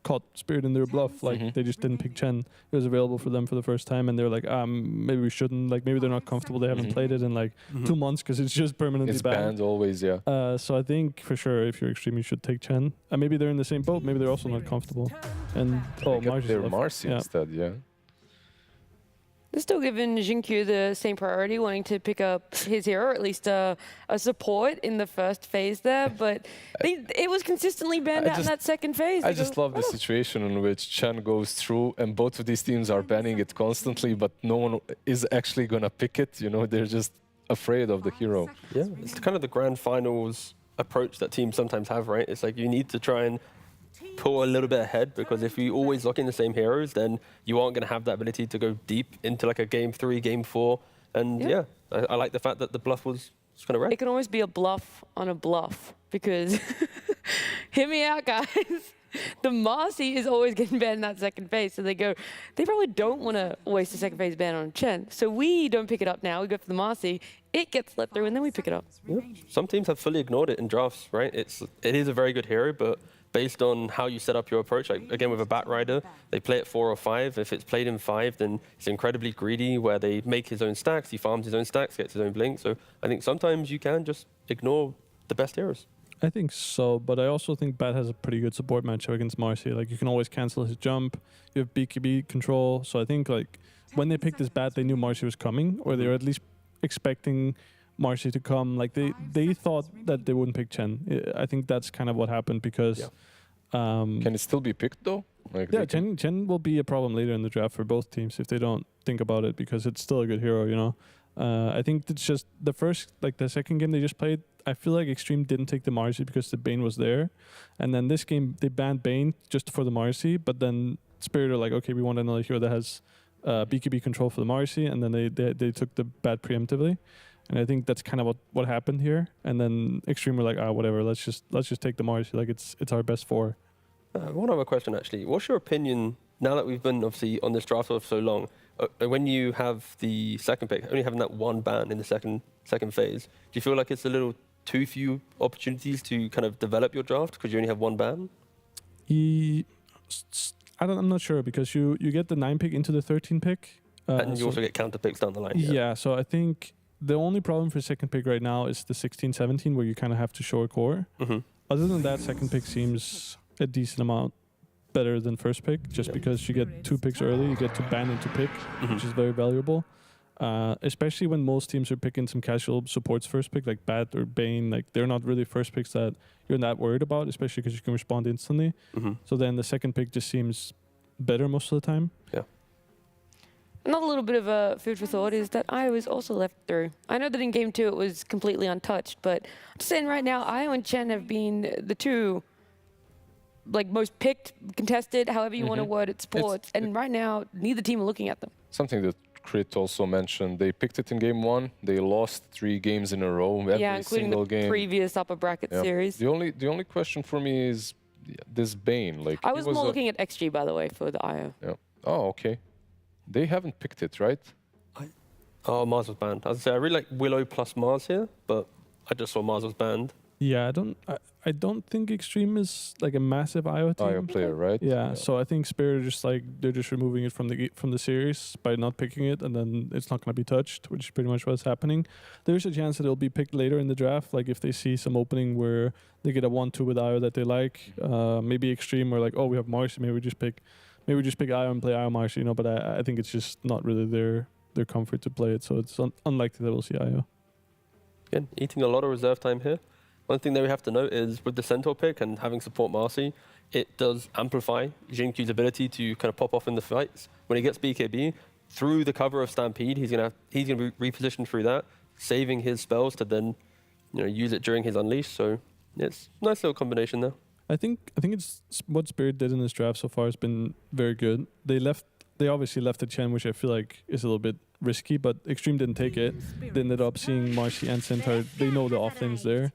caught Spirit in their bluff. Like they just didn't pick Chen. It was available for them for the first time, and they were like, maybe we shouldn't. Like maybe they're not comfortable. They haven't played it in like 2 months because it's just permanently It's banned always, yeah. So I think for sure, if you're Xtreme, you should take Chen. Maybe they're in the same boat. Maybe they're also not comfortable. And Marcy's They're left. Marcy instead, yeah. They're still giving Jinkyu the same priority, wanting to pick up his hero, or at least a support in the first phase there. But it was consistently banned out in that second phase. I just love the situation in which Chen goes through and both of these teams are banning it constantly, but no one is actually going to pick it. You know, they're just afraid of the hero. Yeah, it's kind of the grand finals approach that teams sometimes have, right? It's like you need to try and pull a little bit ahead, because if you always lock in the same heroes, then you aren't going to have that ability to go deep into like a game 3, game 4. And yeah, I like the fact that the bluff was kind of rare. It can always be a bluff on a bluff, because hear me out, guys. The Marcy is always getting banned in that second phase. So they probably don't want to waste a second phase ban on Chen. So we don't pick it up now. We go for the Marcy. It gets let through, and then we pick it up. Yeah. Some teams have fully ignored it in drafts, right? It is a very good hero, but based on how you set up your approach, like again with a Bat Rider, they play it 4 or 5. If it's played in 5, then it's incredibly greedy, where they make his own stacks, he farms his own stacks, gets his own blink. So I think sometimes you can just ignore the best heroes. I think so, but I also think Bat has a pretty good support matchup against Marcy. Like you can always cancel his jump. You have BKB control. So I think like when they picked this Bat, they knew Marcy was coming, or they were at least expecting Marcy to come. Like they thought that they wouldn't pick Chen. I think that's kind of what happened because. Can it still be picked though? Like yeah, Chen will be a problem later in the draft for both teams if they don't think about it, because it's still a good hero, you know. I think it's just the second game they just played, I feel like Xtreme didn't take the Marcy because the Bane was there. And then this game, they banned Bane just for the Marcy, but then Spirit are like, okay, we want another hero that has BKB control for the Marcy, and then they took the Bat preemptively. And I think that's kind of what happened here. And then Xtreme were like, whatever, let's just take the Marcy. Like it's our best 4. One other question, actually. What's your opinion, now that we've been obviously on this draft for so long, when you have the second pick, only having that one ban in the second phase, do you feel like it's a little too few opportunities to kind of develop your draft because you only have one ban? I'm not sure, because you get the 9 pick into the 13 pick. And you also get counter picks down the line. Yeah, so I think the only problem for second pick right now is the 16-17, where you kind of have to show a core. Other than that, second pick seems a decent amount better than first pick, just because you get 2 picks early, you get to ban into pick, which is very valuable. Especially when most teams are picking some casual supports first pick, like Bat or Bane. Like, they're not really first picks that you're not worried about, especially because you can respond instantly. So then the second pick just seems better most of the time. Yeah. Another little bit of a food for thought is that IO was also left through. I know that in game 2 it was completely untouched, but I'm just saying right now, IO and Chen have been the two like most picked, contested, however you want to word it, sports. And right now, neither team are looking at them. Something that Crit also mentioned, they picked it in game 1. They lost 3 games in a row, every including single the game. previous upper bracket series. The only question for me is this Bane. Like, I was more looking at XG, by the way, for the IO. Yeah. Oh, okay. They haven't picked it, right? Oh, MOUZ was banned. As I say, I really like Willow plus MOUZ here, but I just saw MOUZ was banned. Yeah, I don't think Xtreme is like a massive IO team. IO player, right? Yeah, so I think Spirit just like they're just removing it from the series by not picking it, and then it's not going to be touched, which is pretty much what's happening. There's a chance that it'll be picked later in the draft, like if they see some opening where they get a 1-2 with IO that they like, maybe Xtreme or like, oh, we have Marcy, maybe we just pick IO and play IO Marcy, you know. But I think it's just not really their comfort to play it, so it's unlikely that we'll see IO. Again, eating a lot of reserve time here. One thing that we have to note is with the Centaur pick and having support Marcy, it does amplify Jinkyu's ability to kind of pop off in the fights. When he gets BKB, through the cover of Stampede, he's gonna be repositioned through that, saving his spells to then use it during his unleash. So it's a nice little combination there. I think it's what Spirit did in this draft so far has been very good. They obviously left the Chen, which I feel like is a little bit risky, but Xtreme didn't take it. They ended up seeing Marcy and Centaur. They know the offlane's there.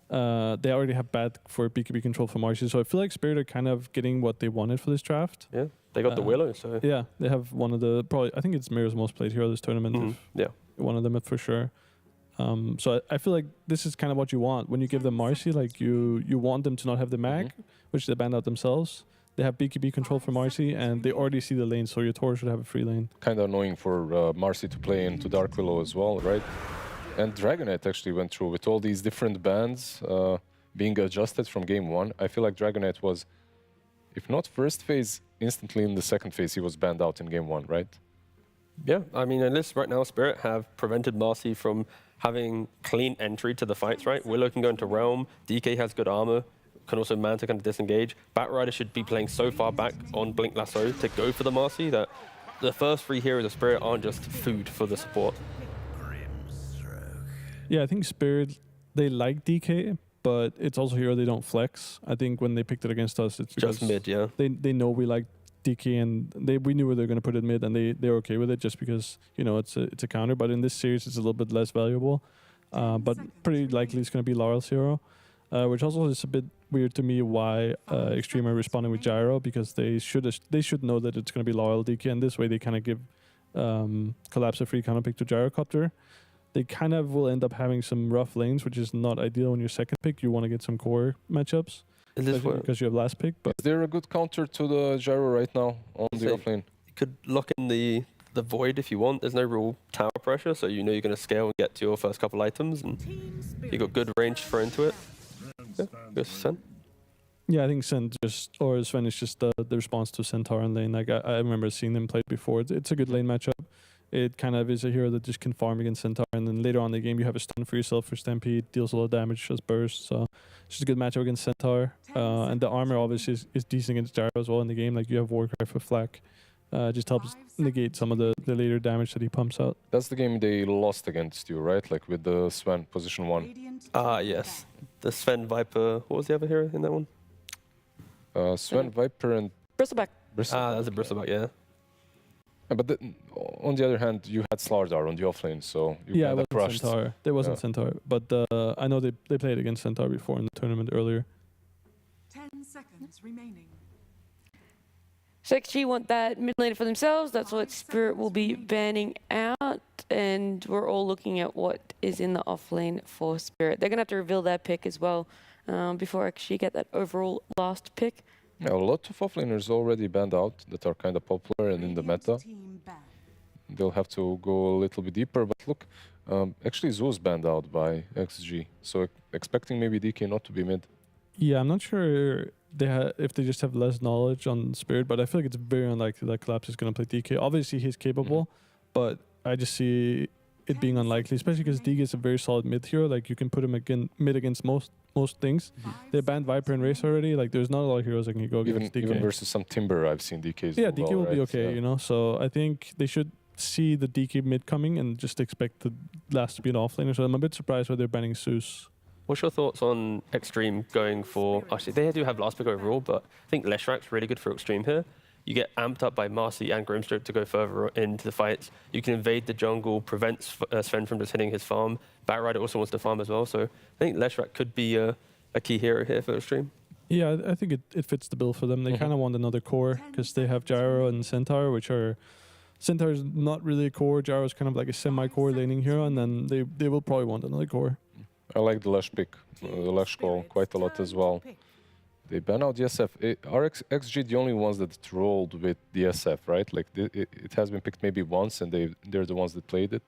They already have bad for BKB control for Marcy, so I feel like Spirit are kind of getting what they wanted for this draft. Yeah, they got the Willow, so... Yeah, they have one of the... Probably, I think it's Mirror's most played hero this tournament. Yeah. One of them for sure. So I feel like this is kind of what you want. When you give them Marcy, like you want them to not have the mag, which they banned out themselves. They have BKB control for Marcy, and they already see the lane, so your Tor should have a free lane. Kind of annoying for Marcy to play into Dark Willow as well, right? And Dragonite actually went through with all these different bans being adjusted from game 1. I feel like Dragonite was, if not first phase, instantly in the second phase he was banned out in game 1, right? Yeah, I mean, at least right now Spirit have prevented Marcy from having clean entry to the fights, right? Willow can go into Realm, DK has good armor, can also Manta kind of disengage. Batrider should be playing so far back on Blink Lasso to go for the Marcy that the first 3 heroes of Spirit aren't just food for the support. Yeah, I think Spirit, they like DK, but it's also hero they don't flex. I think when they picked it against us, it's because just mid, yeah. They know we like DK, and we knew where they're going to put it mid, and they're okay with it just because it's a counter. But in this series, it's a little bit less valuable. But pretty likely it's going to be Laurel's hero, which also is a bit weird to me why Xtreme are responding with Gyro, because they should know that it's going to be Laurel DK, and this way they kind of give Collapse a free counter pick to Gyrocopter. They kind of will end up having some rough lanes, which is not ideal when you're second pick. You want to get some core matchups because you have last pick. But is there a good counter to the Gyro right now on the offlane? You could lock in the Void if you want. There's no real tower pressure, so you know you're going to scale and get to your first couple items, and you got good range for into it. Yeah, good Sen. Yeah, I think Sven is just the response to Centaur and lane. Like I remember seeing them play before. It's a good lane matchup. It kind of is a hero that just can farm against Centaur, and then later on in the game you have a stun for yourself for Stampede, deals a lot of damage as burst. So it's just a good matchup against Centaur. And the armor obviously is decent against Gyro as well in the game. Like you have Warcry for Flak. Just helps negate some of the later damage that he pumps out. That's the game they lost against you, right? Like with the Sven position 1. Yes. The Sven Viper. What was the other hero in that one? Sven Viper and Bristleback. That's a Bristleback, yeah. But on the other hand, you had Slardar on the offlane, so you it wasn't crushed. Centaur. There wasn't Centaur, but I know they played against Centaur before in the tournament earlier. 10 seconds remaining. So XG want that mid lane for themselves. That's what Spirit will be banning out, and we're all looking at what is in the off lane for Spirit. They're gonna have to reveal their pick as well before XG get that overall last pick. Yeah, a lot of offlaners already banned out that are kind of popular and in the meta. They'll have to go a little bit deeper, but look, actually Zeus banned out by XG, so expecting maybe DK not to be mid. Yeah, I'm not sure if they just have less knowledge on Spirit, but I feel like it's very unlikely that Collapse is going to play DK. Obviously, he's capable, but I just see it being unlikely, especially because DK is a very solid mid hero. Like, you can put him mid against most things. They banned Viper and Race already. Like, there's not a lot of heroes that can go against DK. Even versus some Timber, I've seen DKs. Yeah, do DK well, will be right? okay, you know. So I think they should see the DK mid coming and just expect the last to be an offlaner. So I'm a bit surprised why they're banning Zeus. What's your thoughts on Xtreme going for... Actually, they do have last pick overall, but I think Leshrak's really good for Xtreme here. You get amped up by Marcy and Grimstroke to go further into the fights. You can invade the jungle, prevent Sven from just hitting his farm. Batrider also wants to farm as well, so I think Leshrak could be a key hero here for Xtreme. Yeah, I think it fits the bill for them. They kind of want another core because they have Gyro and Centaur, which are... Centaur is not really a core. Gyro is kind of like a semi-core laning hero, and then they will probably want another core. I like the Lesh pick, the Lesh call quite a lot as well. They ban out the SF. Are XG the only ones that rolled with the SF, right? Like it has been picked maybe once, and they're the ones that played it.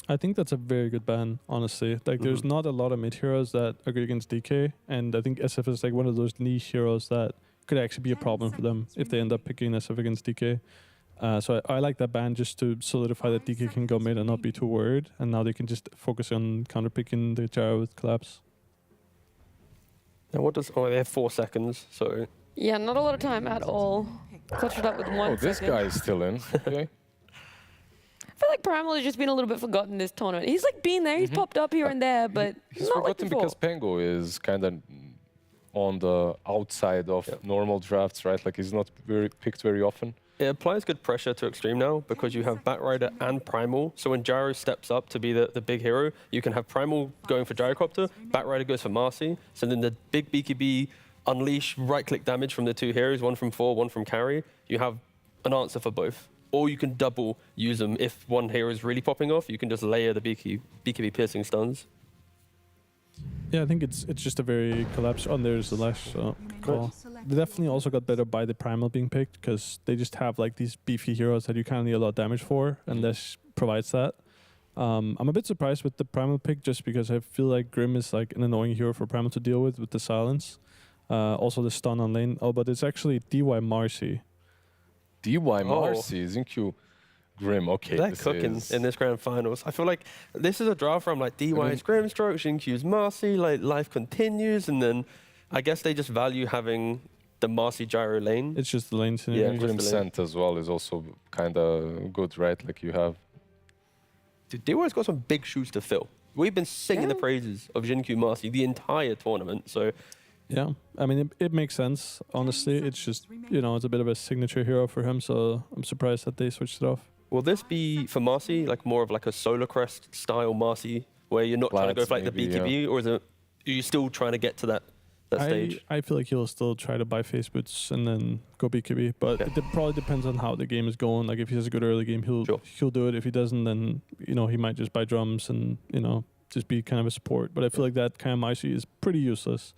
I think that's a very good ban, honestly. Like, there's not a lot of mid heroes that are good against DK, and I think SF is like one of those niche heroes that could actually be a problem for them if they end up picking SF against DK. So I like that ban just to solidify that DK can go mid and not be too worried, and now they can just focus on counterpicking the Gyro with Collapse. Now what does... Oh, they have 4 seconds, so... Yeah, not a lot of time at all. Clutched it up with 1 second. Oh, this guy is still in. Okay. I feel like Primal has just been a little bit forgotten this tournament. He's like been there, he's popped up here and there, but He's not forgotten like before. because Pango is kind of on the outside of normal drafts, right? Like, he's not picked very often. It applies good pressure to Xtreme now because you have Batrider and Primal. So when Gyro steps up to be the big hero, you can have Primal going for Gyrocopter, Batrider goes for Marcy. So then the big BKB unleash right-click damage from the 2 heroes, 1 from 4, 1 from carry. You have an answer for both. Or you can double use them if one hero is really popping off. You can just layer the BKB piercing stuns. Yeah, I think it's just a very collapse. Oh, there's the Lash call. They definitely also got better by the Primal being picked because they just have like these beefy heroes that you kind of need a lot of damage for, and Lash provides that. I'm a bit surprised with the Primal pick just because I feel like Grim is like an annoying hero for Primal to deal with the silence. Also the stun on lane. Oh, but it's actually DY Marcy. DY Marcy, Zinq Grim, okay. They're cooking in this grand finals. I feel like this is a draft from like DY's Grimstroke, Xinq's Marcy, like life continues, and then I guess they just value having the Marcy Gyro lane. It's just the lane synergy. Yeah, Grim Scent as well is also kind of good, right? Like you have... Dude, DY's got some big shoes to fill. We've been singing the praises of Xinq Marcy the entire tournament, so... Yeah, I mean, it makes sense, honestly. It's just, you know, it's a bit of a signature hero for him, so I'm surprised that they switched it off. Will this be, for Marcy, like more of like a Solar Crest style Marcy, where you're not trying to go for like the BKB, or is it, are you still trying to get to that stage? I feel like he'll still try to buy face boots and then go BKB, but it probably depends on how the game is going. Like, if he has a good early game, he'll do it. If he doesn't, then, you know, he might just buy drums and, you know, just be kind of a support. But I feel like that kind of Marcy is pretty useless.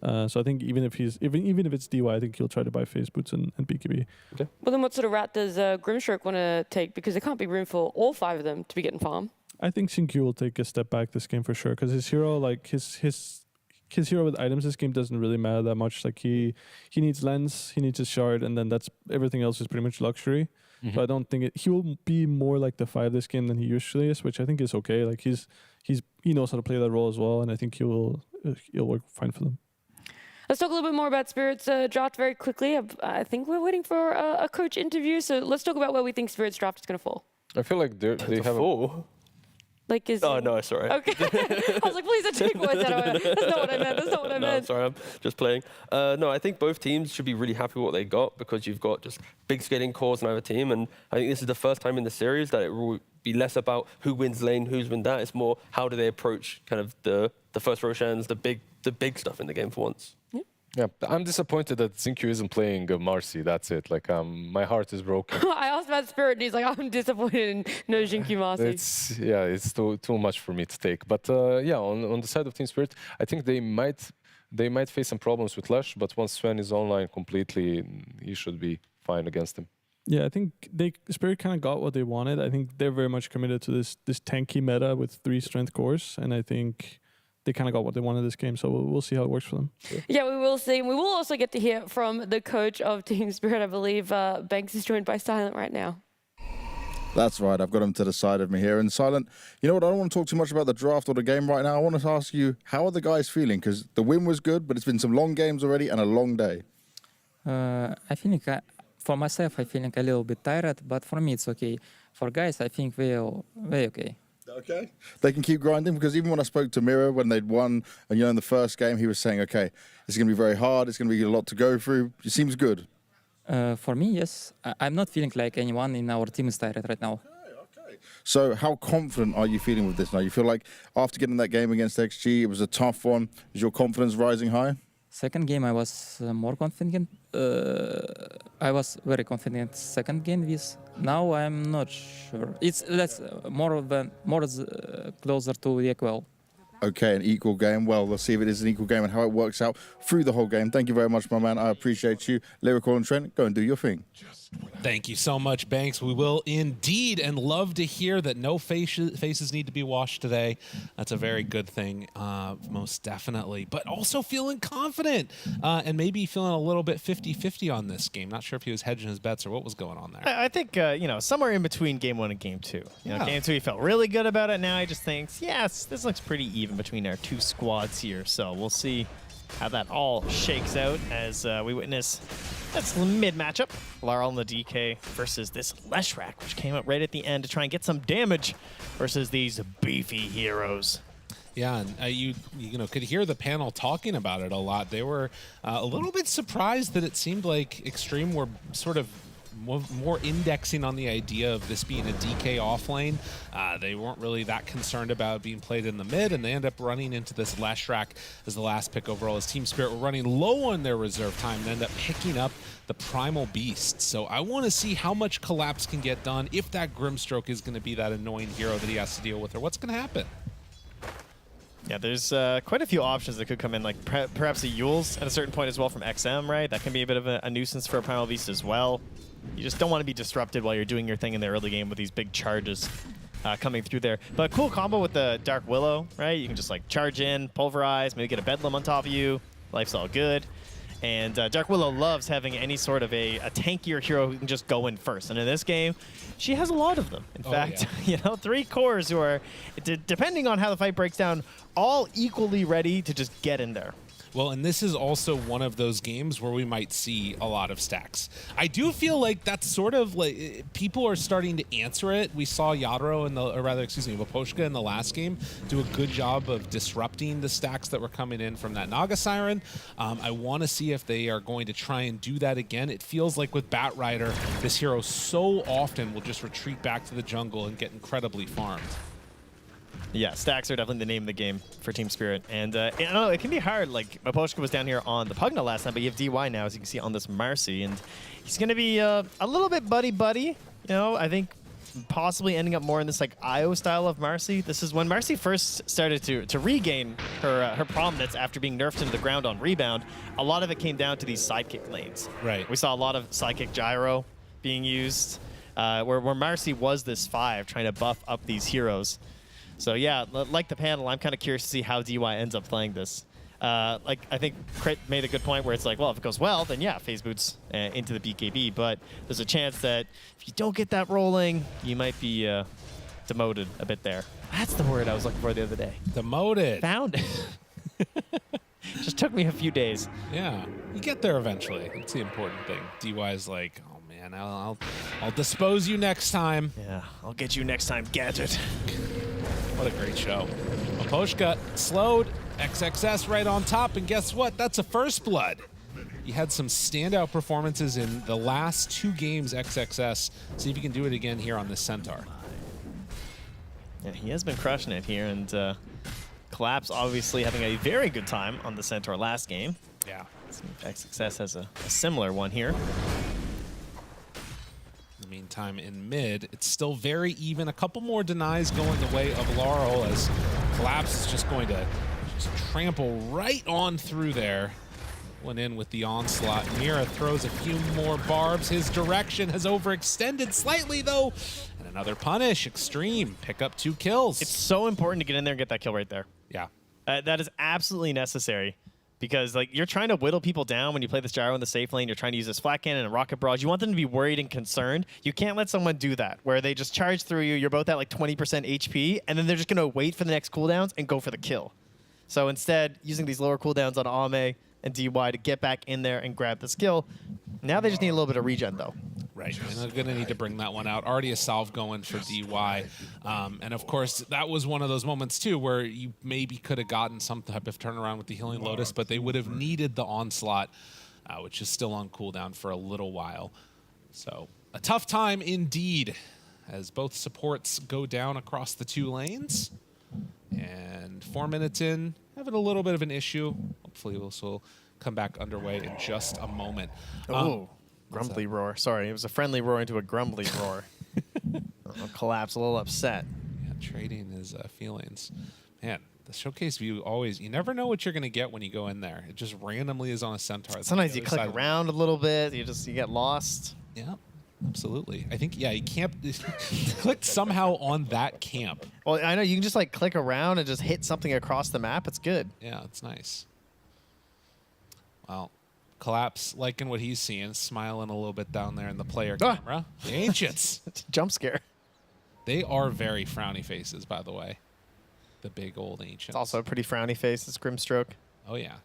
So I think even if it's DY, I think he'll try to buy face boots and BKB. Okay. Well, then what sort of route does Grimstroke want to take? Because there can't be room for all 5 of them to be getting farm. I think Xinq will take a step back this game for sure, because his hero, like his hero with items this game doesn't really matter that much. Like he needs lens, he needs his shard, and then that's everything else is pretty much luxury. So I don't think he will be more like the 5 this game than he usually is, which I think is okay. Like he knows how to play that role as well, and I think he'll work fine for them. Let's talk a little bit more about Spirit's draft very quickly. I think we're waiting for a coach interview, so let's talk about where we think Spirit's draft is going to fall. I feel like they have a... Like is oh no, sorry. Okay, I was like, please don't take words out of it. That's not what I meant. That's not what I meant. No, sorry, I'm just playing. No, I think both teams should be really happy with what they got because you've got just big scaling cores in either team, and I think this is the first time in the series that it will be less about who wins lane, who's win that. It's more how do they approach kind of the first Roshans, the big stuff in the game for once. Yeah, I'm disappointed that Zinq isn't playing Marcy. That's it. Like, my heart is broken. I asked about Spirit, and he's like, I'm disappointed in no Xinq Marcy. It's too much for me to take. But yeah, on the side of Team Spirit, I think they might face some problems with Lash. But once Sven is online completely, he should be fine against him. Yeah, I think Spirit kind of got what they wanted. I think they're very much committed to this tanky meta with 3 strength cores, and I think they kind of got what they wanted this game. So we'll see how it works for them. Yeah, we will see. And we will also get to hear from the coach of Team Spirit. I believe Banks is joined by Silent right now. That's right. I've got him to the side of me here. And Silent, you know what? I don't want to talk too much about the draft or the game right now. I want to ask you, how are the guys feeling? Because the win was good, but it's been some long games already and a long day. I think for myself, I feeling a little bit tired, but for me, it's okay. For guys, I think we're okay. Okay. They can keep grinding, because even when I spoke to Mira when they'd won, and in the first game, he was saying, okay, it's going to be very hard. It's going to be a lot to go through. It seems good. For me, yes. I'm not feeling like anyone in our team is tired right now. Okay. So how confident are you feeling with this now? You feel like after getting that game against XG, it was a tough one. Is your confidence rising high? Second game, I was more confident. I was very confident second game with. Now I'm not sure. It's closer to equal. Okay, an equal game. Well, let's see if it is an equal game and how it works out through the whole game. Thank you very much, my man. I appreciate you. Lyrical and Trent, go and do your thing. Thank you so much, Banks. We will indeed, and love to hear that no faces need to be washed today. That's a very good thing, most definitely. But also feeling confident and maybe feeling a little bit 50-50 on this game. Not sure if he was hedging his bets or what was going on there. I think, somewhere in between game 1 and game 2. Game 2, he felt really good about it. Now he just thinks, yes, this looks pretty even between our two squads here. So we'll see how that all shakes out as we witness this mid matchup. Laral and the DK versus this Leshrac, which came up right at the end to try and get some damage versus these beefy heroes. Yeah, and you could hear the panel talking about it a lot. They were a little bit surprised that it seemed like Xtreme were sort of more indexing on the idea of this being a DK offlane. They weren't really that concerned about being played in the mid, and they end up running into this Leshrac as the last pick overall. As Team Spirit were running low on their reserve time and end up picking up the Primal Beast. So I want to see how much Collapse can get done, if that Grimstroke is going to be that annoying hero that he has to deal with, or what's going to happen. Yeah, there's quite a few options that could come in, like perhaps a Yules at a certain point as well from XM, right? That can be a bit of a nuisance for a Primal Beast as well. You just don't want to be disrupted while you're doing your thing in the early game with these big charges coming through there. But cool combo with the Dark Willow, right? You can just like charge in, pulverize, maybe get a Bedlam on top of you. Life's all good. And Dark Willow loves having any sort of a tankier hero who can just go in first. And in this game, she has a lot of them. In fact, 3 cores who are, depending on how the fight breaks down, all equally ready to just get in there. Well, and this is also one of those games where we might see a lot of stacks. I do feel like that's sort of like people are starting to answer it. We saw Yadro Vaposhka in the last game do a good job of disrupting the stacks that were coming in from that Naga Siren. I want to see if they are going to try and do that again. It feels like with Batrider, this hero so often will just retreat back to the jungle and get incredibly farmed. Yeah, stacks are definitely the name of the game for Team Spirit. And I don't know, it can be hard. Like, Vaposhka was down here on the Pugna last time, but you have DY now, as you can see on this Marcy. And he's going to be a little bit buddy-buddy. I think possibly ending up more in this like IO style of Marcy. This is when Marcy first started to regain her prominence after being nerfed into the ground on rebound. A lot of it came down to these sidekick lanes. Right. We saw a lot of sidekick gyro being used, where Marcy was this 5 trying to buff up these heroes. So yeah, like the panel, I'm kind of curious to see how DY ends up playing this. I think Crit made a good point where it's like, well, if it goes well, then yeah, phase boots into the BKB. But there's a chance that if you don't get that rolling, you might be demoted a bit there. That's the word I was looking for the other day. Demoted. Found it. Just took me a few days. Yeah, you get there eventually. That's the important thing. DY is like, oh man, I'll dispose you next time. Yeah, I'll get you next time, Gadget. What a great show. Vaposhka slowed, XXS right on top, and guess what? That's a first blood. He had some standout performances in the last 2 games, XXS. See if he can do it again here on this Centaur. Yeah, he has been crushing it here, and Collapse obviously having a very good time on the Centaur last game. Yeah. XXS has a similar one here. In the meantime, in mid, it's still very even. A couple more denies going the way of Laurel as Collapse is just going to trample right on through there. Went in with the onslaught. Mira throws a few more barbs. His direction has overextended slightly, though. And another punish. Xtreme pick up 2 kills. It's so important to get in there and get that kill right there. Yeah. That is absolutely necessary. Because like you're trying to whittle people down when you play this gyro in the safe lane. You're trying to use this flat cannon and rocket barrage. You want them to be worried and concerned. You can't let someone do that, where they just charge through you. You're both at like 20% HP, and then they're just going to wait for the next cooldowns and go for the kill. So instead, using these lower cooldowns on Ame and DY to get back in there and grab this kill. Now they just need a little bit of regen, though. Right, and they're going to need to bring that one out. Already a salve going for DY. And of course, that was one of those moments, too, where you maybe could have gotten some type of turnaround with the Healing Lotus, but they would have needed the Onslaught, which is still on cooldown for a little while. So a tough time indeed, as both supports go down across the 2 lanes. And 4 minutes in, having a little bit of an issue. Hopefully this will come back underway in just a moment. Oh. Grumbly roar. Sorry, it was a friendly roar into a grumbly roar. Collapse, a little upset. Yeah, trading his feelings. Man, the showcase view always, you never know what you're going to get when you go in there. It just randomly is on a centaur. Sometimes you click around a little bit, you get lost. Yeah, absolutely. I think, yeah, you can't click somehow on that camp. Well, I know you can just like click around and just hit something across the map. It's good. Yeah, it's nice. Well, Collapse, liking what he's seeing, smiling a little bit down there in the player camera. The Ancients. Jump scare. They are very frowny faces, by the way. The big old Ancients. It's also a pretty frowny face, this Grimstroke. Oh, yeah.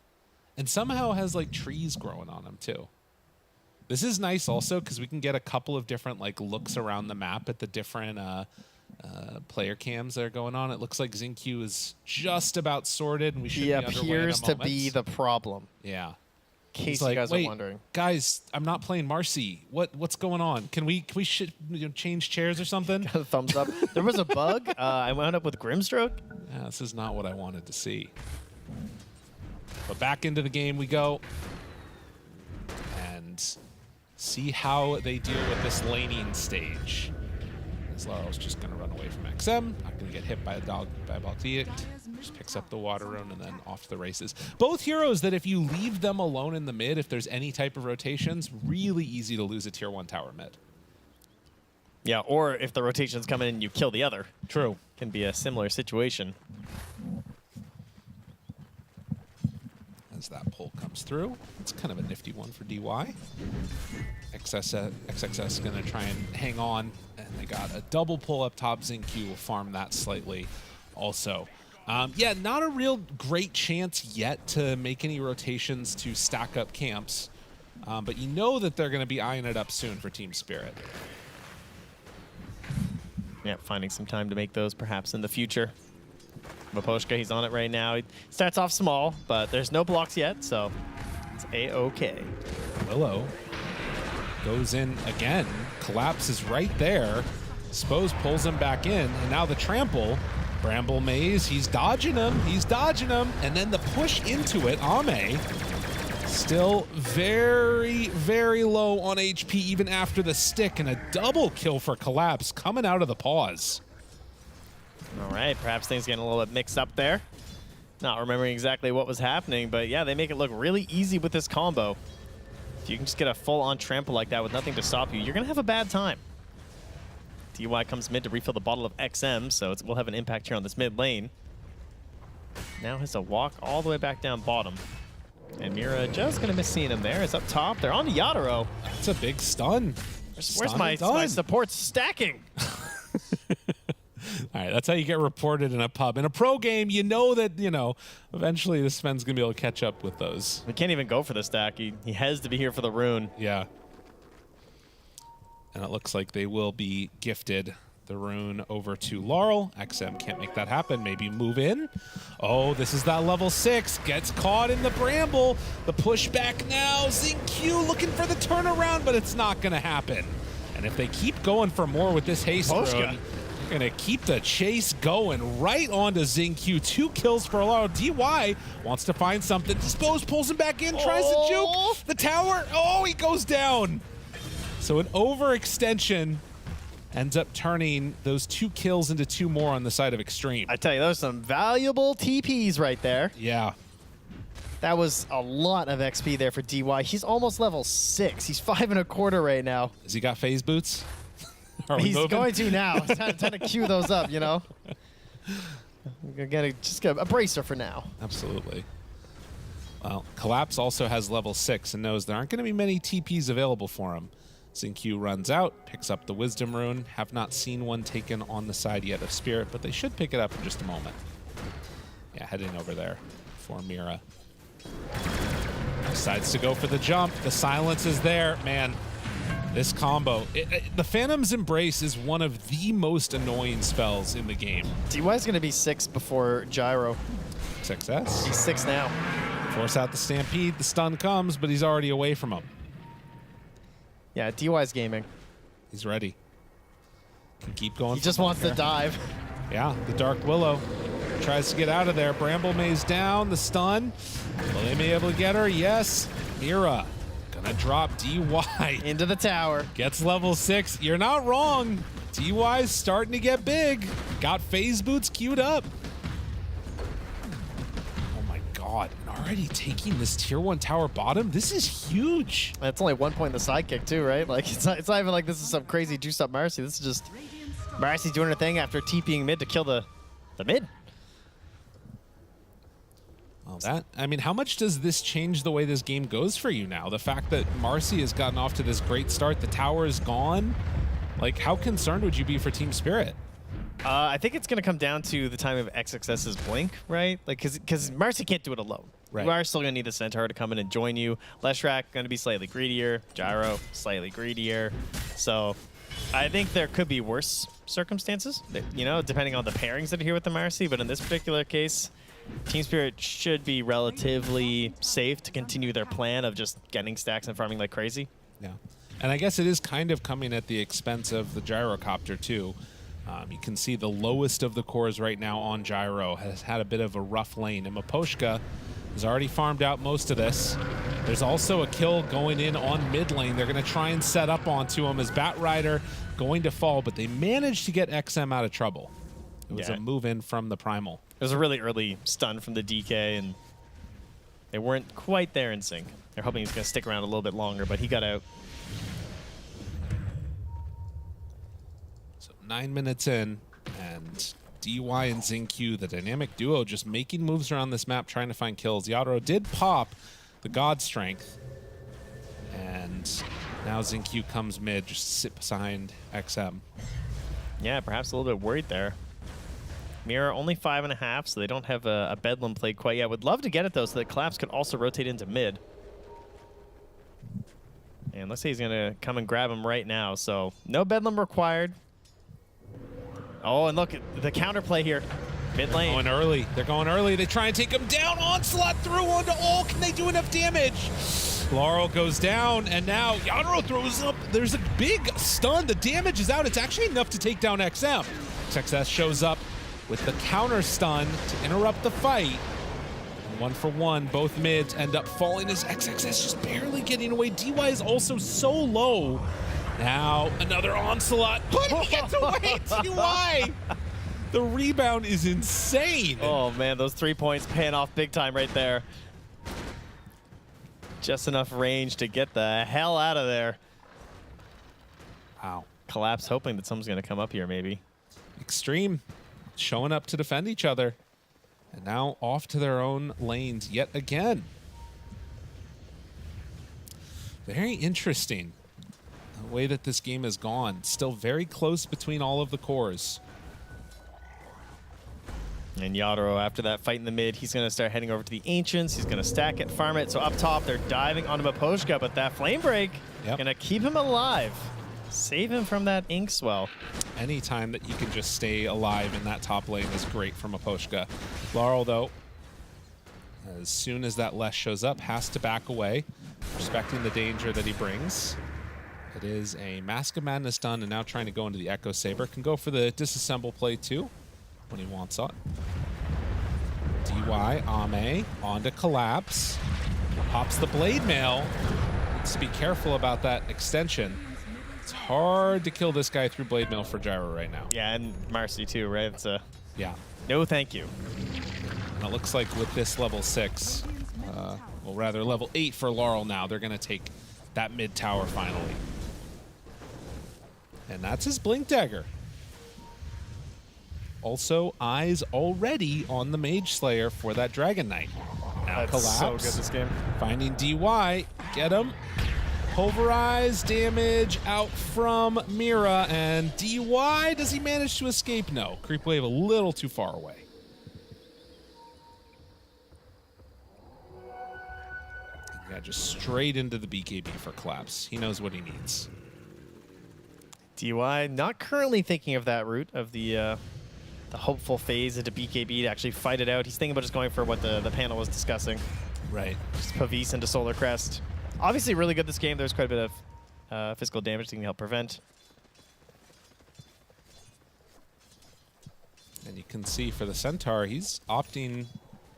And somehow has, like, trees growing on him, too. This is nice also because we can get a couple of different, like, looks around the map at the different player cams that are going on. It looks like XinQ is just about sorted, and we should be underway in a moment. He appears to be the problem. Yeah. In case you guys are wait, wondering. Guys, I'm not playing Marcy. What's going on? Can we change chairs or something? Got a thumbs up. There was a bug. I wound up with Grimstroke. Yeah, this is not what I wanted to see. But back into the game we go. And see how they deal with this laning stage. Laro's just going to run away from XM. Not going to get hit by a Diabolic Edict. Just picks up the water rune and then off to the races. Both heroes that if you leave them alone in the mid, if there's any type of rotations, really easy to lose a tier 1 tower mid. Yeah, or if the rotations come in and you kill the other. True. Can be a similar situation. As that pull comes through, it's kind of a nifty one for DY. XXS going to try and hang on, and they got a double pull up top. XinQ will farm that slightly also. Yeah, not a real great chance yet to make any rotations to stack up camps, but you know that they're going to be eyeing it up soon for Team Spirit. Yeah, finding some time to make those perhaps in the future. Vaposhka, he's on it right now. He starts off small, but there's no blocks yet, so it's A-OK. Willow goes in again. Collapse is right there. Spose pulls him back in, and now the trample. Bramble Maze, he's dodging him. He's dodging him. And then the push into it, Ame, still very, very low on HP even after the stick, and a double kill for Collapse coming out of the pause. All right, perhaps things getting a little bit mixed up there. Not remembering exactly what was happening, but yeah, they make it look really easy with this combo. If you can just get a full-on trample like that with nothing to stop you, you're going to have a bad time. DY comes mid to refill the bottle of XM, so it will have an impact here on this mid lane. Now has to walk all the way back down bottom. And Mira just going to miss seeing him there. It's up top. They're on to Yadaro. That's a big stun. Where's my support stacking? All right, that's how you get reported in a pub. In a pro game, you know that, eventually this Sven's going to be able to catch up with those. We can't even go for the stack. He has to be here for the rune. Yeah. And it looks like they will be gifted the rune over to Laurel. XM can't make that happen. Maybe move in. Oh, this is that level 6. Gets caught in the bramble. The pushback now. XinQ looking for the turnaround, but it's not going to happen. And if they keep going for more with this haste rune, going to keep the chase going right onto XinQ. 2 kills for Laurel. DY wants to find something. Dispose pulls him back in, tries to juke. The tower. Oh, he goes down. So an overextension ends up turning those 2 kills into 2 more on the side of Xtreme. I tell you, those are some valuable TPs right there. Yeah. That was a lot of XP there for DY. He's almost level 6. He's 5 1/4 right now. Has he got phase boots? He's going to now. It's time to queue those up, We're gonna just get a bracer for now. Absolutely. Well, Collapse also has level 6 and knows there aren't going to be many TPs available for him. Xingqiu runs out, picks up the Wisdom Rune. Have not seen one taken on the side yet of Spirit, but they should pick it up in just a moment. Yeah, heading over there for Mira. Decides to go for the jump. The silence is there. Man, this combo. The Phantom's Embrace is one of the most annoying spells in the game. DY's going to be 6 before Gyro. 6S? He's 6 now. Force out the Stampede. The stun comes, but he's already away from him. Yeah, DY's gaming. He's ready. Can keep going. He just wants to dive. Yeah, the Dark Willow tries to get out of there. Bramble Maze down, the stun. Will they be able to get her? Yes. Mira gonna drop DY. Into the tower. Gets level 6. You're not wrong. DY's starting to get big. Got phase boots queued up. Oh my god. And already taking this tier 1 tower bottom? This is huge. That's only 1 point in the sidekick too, right? Like it's not even like this is some crazy juiced up Marcy. This is just Marcy doing her thing after TPing mid to kill the mid. Well, I mean, how much does this change the way this game goes for you now? The fact that Marcy has gotten off to this great start, the tower is gone. Like, how concerned would you be for Team Spirit? I think it's going to come down to the time of XXS's blink, right? Like, because Marcy can't do it alone. Right. You are still going to need the Centaur to come in and join you. Leshrac going to be slightly greedier. Gyro slightly greedier. So I think there could be worse circumstances, you know, depending on the pairings that are here with the Marcy. But in this particular case, Team Spirit should be relatively safe to continue their plan of just getting stacks and farming like crazy. Yeah. And I guess it is kind of coming at the expense of the Gyrocopter, too. You can see the lowest of the cores right now on Gyro has had a bit of a rough lane. And Maposhka has already farmed out most of this. There's also a kill going in on mid lane. They're going to try and set up onto him as Batrider going to fall, but they managed to get XM out of trouble. It was a move in from the Primal. It was a really early stun from the DK, and they weren't quite there in sync. They're hoping he's going to stick around a little bit longer, but he got out. So 9 minutes in, and DY and Xingqiu, the dynamic duo, just making moves around this map, trying to find kills. Yadro did pop the God Strength, and now Xingqiu comes mid, just sit behind XM. Yeah, perhaps a little bit worried there. Mira only 5.5, so they don't have a Bedlam play quite yet. Would love to get it, though, so that Collapse could also rotate into mid. And let's say he's going to come and grab him right now, so no Bedlam required. Oh, and look, the counterplay here. Mid lane. Going early. They're going early. They try and take him down. Onslaught through onto all. Can they do enough damage? Laurel goes down, and now Yadro throws up. There's a big stun. The damage is out. It's actually enough to take down XM. XS shows up with the counter stun to interrupt the fight. And 1 for 1, both mids end up falling as XXS just barely getting away. DY is also so low. Now another onslaught, but he gets away. DY. The rebound is insane. Oh man, those 3 points paying off big time right there. Just enough range to get the hell out of there. Wow. Collapse hoping that someone's going to come up here maybe. Xtreme showing up to defend each other. And now off to their own lanes yet again. Very interesting the way that this game has gone. Still very close between all of the cores. And Yadro, after that fight in the mid, he's going to start heading over to the Ancients. He's going to stack it, farm it. So up top, they're diving onto Maposhka, but that Flame Break going to keep him alive. Save him from that ink swell. Anytime that you can just stay alive in that top lane is great from Maposhka. Laurel, though, as soon as that Lesh shows up, has to back away, respecting the danger that he brings. It is a Mask of Madness done, and now trying to go into the Echo Saber. Can go for the disassemble play, too, when he wants it. DY, Ame, onto Collapse. Pops the Blade Mail. Needs to be careful about that extension. It's hard to kill this guy through Blade Mail for Gyro right now. Yeah, and Marcy too, right? It's a yeah. No, thank you. And it looks like with this level 6, well, rather level 8 for Laurel now, they're going to take that mid tower finally. And that's his Blink Dagger. Also, eyes already on the Mage Slayer for that Dragon Knight. Now That's Collapse. so good this game. Finding DY. Get him. Pulverize damage out from Mira. And DY, does he manage to escape? No. Creep Wave a little too far away. Yeah, just straight into the BKB for Collapse. He knows what he needs. DY not currently thinking of that route of the hopeful phase into BKB to actually fight it out. He's thinking about just going for what the panel was discussing. Right. Just Pavise into Solar Crest. Obviously really good this game. There's quite a bit of physical damage that can help prevent. And you can see for the Centaur, he's opting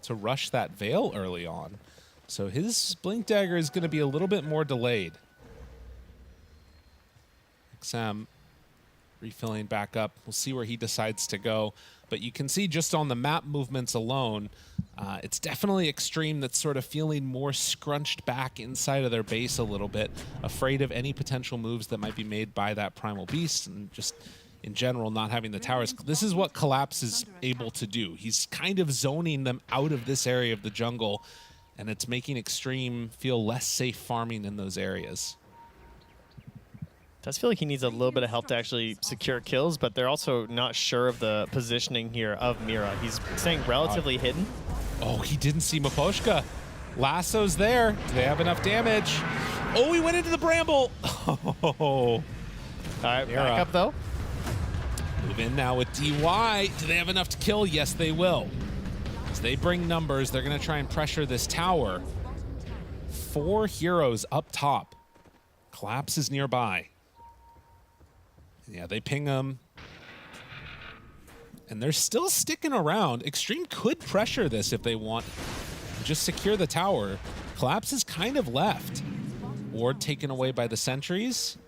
to rush that Veil early on. So his Blink Dagger is going to be a little bit more delayed. XM refilling back up. We'll see where he decides to go. But you can see just on the map movements alone, it's definitely Xtreme that's sort of feeling more scrunched back inside of their base a little bit, afraid of any potential moves that might be made by that Primal Beast, and just in general not having the towers. This is what Collapse is able to do. He's kind of zoning them out of this area of the jungle, and it's making Xtreme feel less safe farming in those areas. Does feel like he needs a little bit of help to actually secure kills, but they're also not sure of the positioning here of Mira. He's staying relatively hidden. Oh, he didn't see Miposhka. Lasso's there. Do they have enough damage? Oh, he went into the bramble. Oh. All right, back up though. Move in now with DY. Do they have enough to kill? Yes, they will. As they bring numbers, they're going to try and pressure this tower. 4 heroes up top. Collapse is nearby. Yeah, they ping them. And they're still sticking around. Xtreme could pressure this if they want. Just secure the tower. Collapse is kind of left. Ward taken away by the sentries.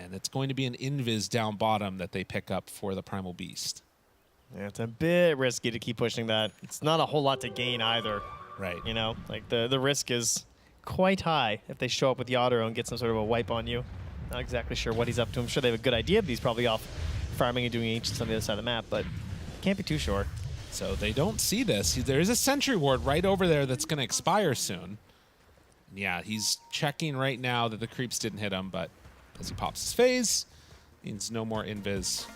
And it's going to be an invis down bottom that they pick up for the Primal Beast. Yeah, it's a bit risky to keep pushing that. It's not a whole lot to gain either. Right. You know, like the risk is quite high if they show up with Yadro and get some sort of a wipe on you. Not exactly sure what he's up to. I'm sure they have a good idea, but he's probably off farming and doing ancients on the other side of the map, but can't be too sure. So they don't see this. There is a sentry ward right over there that's going to expire soon. Yeah, he's checking right now that the creeps didn't hit him, but as he pops his phase, means no more invis.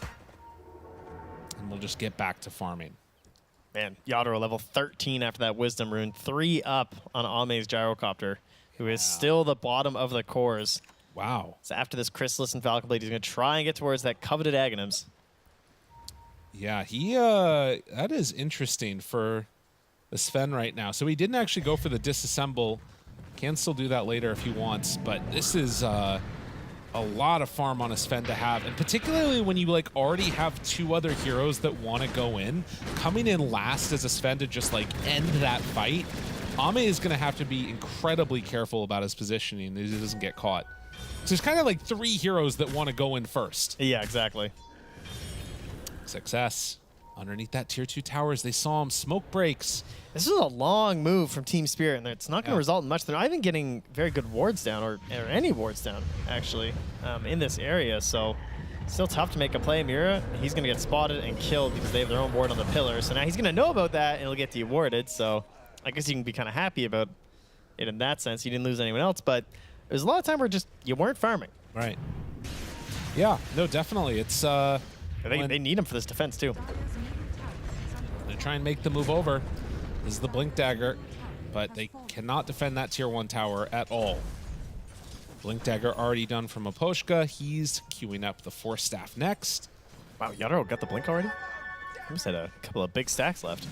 And we'll just get back to farming. Man, Yadro level 13 after that Wisdom Rune. 3 up on Ame's Gyrocopter, who is still the bottom of the cores. Wow. So after this Chrysalis and Falcon Blade, he's going to try and get towards that coveted Aghanims. Yeah, that is interesting for the Sven right now. So he didn't actually go for the disassemble. Can still do that later if he wants, but this is a lot of farm on a Sven to have, and particularly when you like already have 2 other heroes that want to go in. Coming in last as a Sven to just like end that fight, Ame is going to have to be incredibly careful about his positioning that he doesn't get caught. So there's kind of like 3 heroes that want to go in first. Yeah, exactly. Success. Underneath that tier 2 towers, they saw him. Smoke breaks. This is a long move from Team Spirit, and it's not going to result in much. They're not even getting very good wards down, or any wards down, actually, in this area. So still tough to make a play. Mira, he's going to get spotted and killed because they have their own ward on the pillar. So now he's going to know about that, and he'll get dewarded. So I guess you can be kind of happy about it in that sense. You didn't lose anyone else, but there's a lot of time where just you weren't farming. Right. Yeah, no, definitely. It's they need him for this defense too. They try and make the move over. This is the Blink Dagger, but they cannot defend that tier 1 tower at all. Blink Dagger already done from Miposhka. He's queuing up the Force Staff next. Wow, Yadro got the Blink already? He must have had a couple of big stacks left.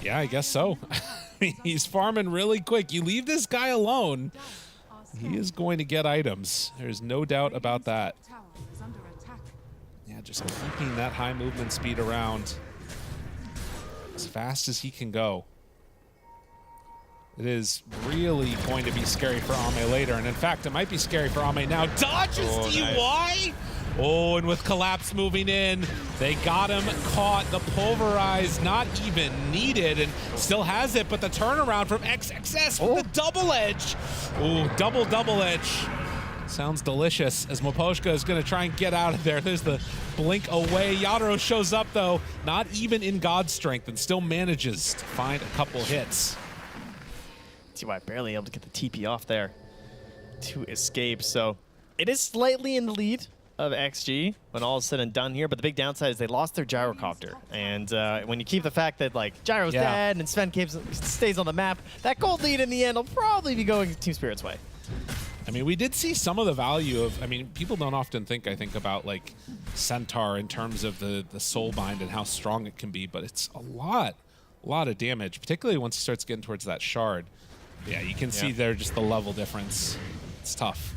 Yeah, I guess so. He's farming really quick. You leave this guy alone, he is going to get items. There's no doubt about that. Yeah, just keeping that high movement speed around as fast as he can go. It is really going to be scary for Ame later, and in fact, it might be scary for Ame now. Dodges DY! Nice. Oh, and with Collapse moving in, they got him caught. The Pulverize not even needed, and still has it, but the turnaround from XXS with the double edge. Oh, double edge. Sounds delicious as Moposhka is going to try and get out of there. There's the blink away. Yadro shows up, though, not even in God's strength, and still manages to find a couple hits. TY barely able to get the TP off there to escape. So it is slightly in the lead of XG when all is said and done here, but the big downside is they lost their gyrocopter. And when you keep the fact that like Gyro's dead and Sven stays on the map, that gold lead in the end will probably be going Team Spirit's way. I mean, we did see some of the value of, I mean, people don't often think, I think, about like Centaur in terms of the soul bind and how strong it can be, but it's a lot of damage, particularly once it starts getting towards that shard. Yeah, you can see there just the level difference. It's tough.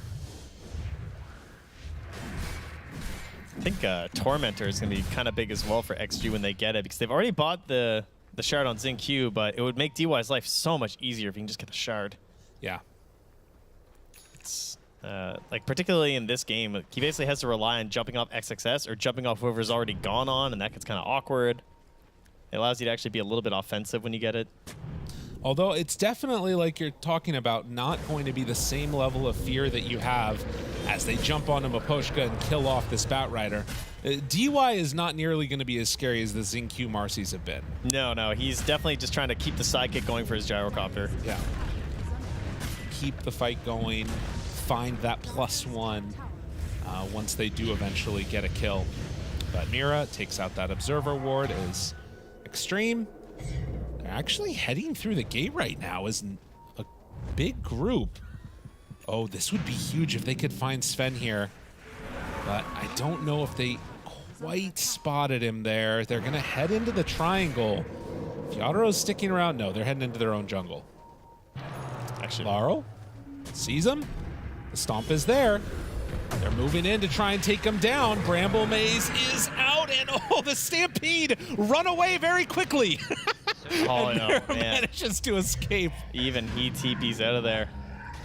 I think Tormentor is going to be kind of big as well for XG when they get it, because they've already bought the shard on XinQ, but it would make DY's life so much easier if you can just get the shard. Yeah. It's like particularly in this game, he basically has to rely on jumping off XXS or jumping off whoever's already gone on, and that gets kind of awkward. It allows you to actually be a little bit offensive when you get it. Although it's definitely, like you're talking about, not going to be the same level of fear that you have as they jump onto Moposhka and kill off this Batrider. DY is not nearly going to be as scary as the XinQ Marcy's have been. No, he's definitely just trying to keep the sidekick going for his gyrocopter. Yeah. Keep the fight going, find that +1 once they do eventually get a kill. But Mira takes out that Observer ward as Xtreme. They're actually heading through the gate right now as a big group. Oh, this would be huge if they could find Sven here. But I don't know if they quite spotted him there. They're going to head into the triangle. If Yadaro's sticking around, no, they're heading into their own jungle. Actually, Laro sees him. The stomp is there. They're moving in to try and take him down. Bramble Maze is out, and oh, the Stampede run away very quickly. Oh, no, man. Manages to escape. Even he TP's out of there.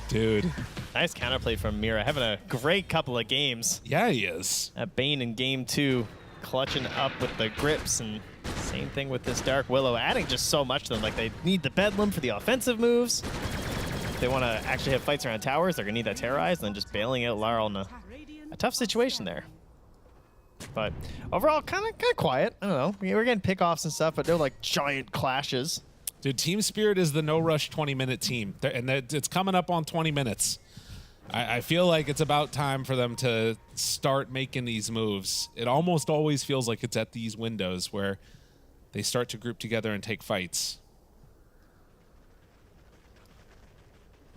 Dude. Nice counterplay from Mira. Having a great couple of games. Yeah, he is. At Bane in game 2, clutching up with the grips, and same thing with this Dark Willow, adding just so much to them. Like, they need the Bedlam for the offensive moves. If they want to actually have fights around towers, they're going to need that Terrorize, and then just bailing out Lara on a tough situation there. But overall, kind of quiet. I don't know. We're getting pickoffs and stuff, but they're like giant clashes. Dude, Team Spirit is the no-rush 20-minute team, and it's coming up on 20 minutes. I feel like it's about time for them to start making these moves. It almost always feels like it's at these windows where they start to group together and take fights.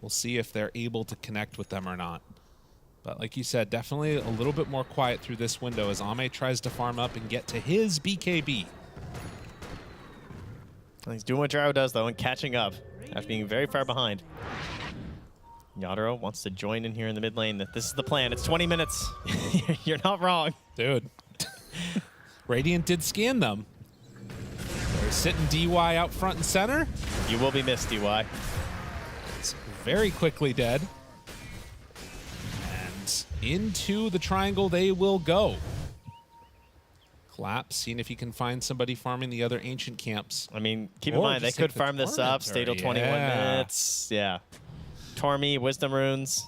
We'll see if they're able to connect with them or not. But like you said, definitely a little bit more quiet through this window as Ame tries to farm up and get to his BKB. He's doing what Gyro does, though, and catching up after being very far behind. Yadro wants to join in here in the mid lane. This is the plan. It's 20 minutes. You're not wrong. Dude. Radiant did scan them. They're sitting DY out front and center. You will be missed, DY. It's very quickly dead. And into the triangle they will go. Collapse, seeing if he can find somebody farming the other ancient camps. I mean, keep in mind, they could farm this up, stay till 21 minutes. Yeah. Tormy, Wisdom Runes.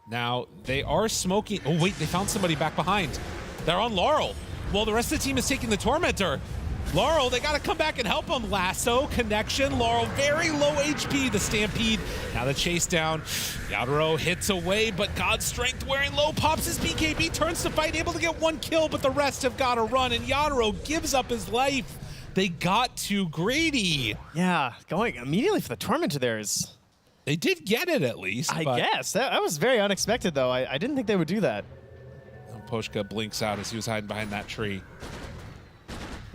Now, they are smoking. Oh, wait, they found somebody back behind. They're on Laurel. Well, the rest of the team is taking the Tormentor. Laurel, they got to come back and help him. Lasso, connection. Laurel, very low HP. The Stampede. Now the chase down. Yadro hits away, but God's Strength wearing low pops his BKB, turns to fight, able to get one kill, but the rest have got to run, and Yadro gives up his life. They got too greedy. Yeah, going immediately for the Tormentor there is... They did get it at least. I guess. That was very unexpected, though. I didn't think they would do that. Poshka blinks out as he was hiding behind that tree.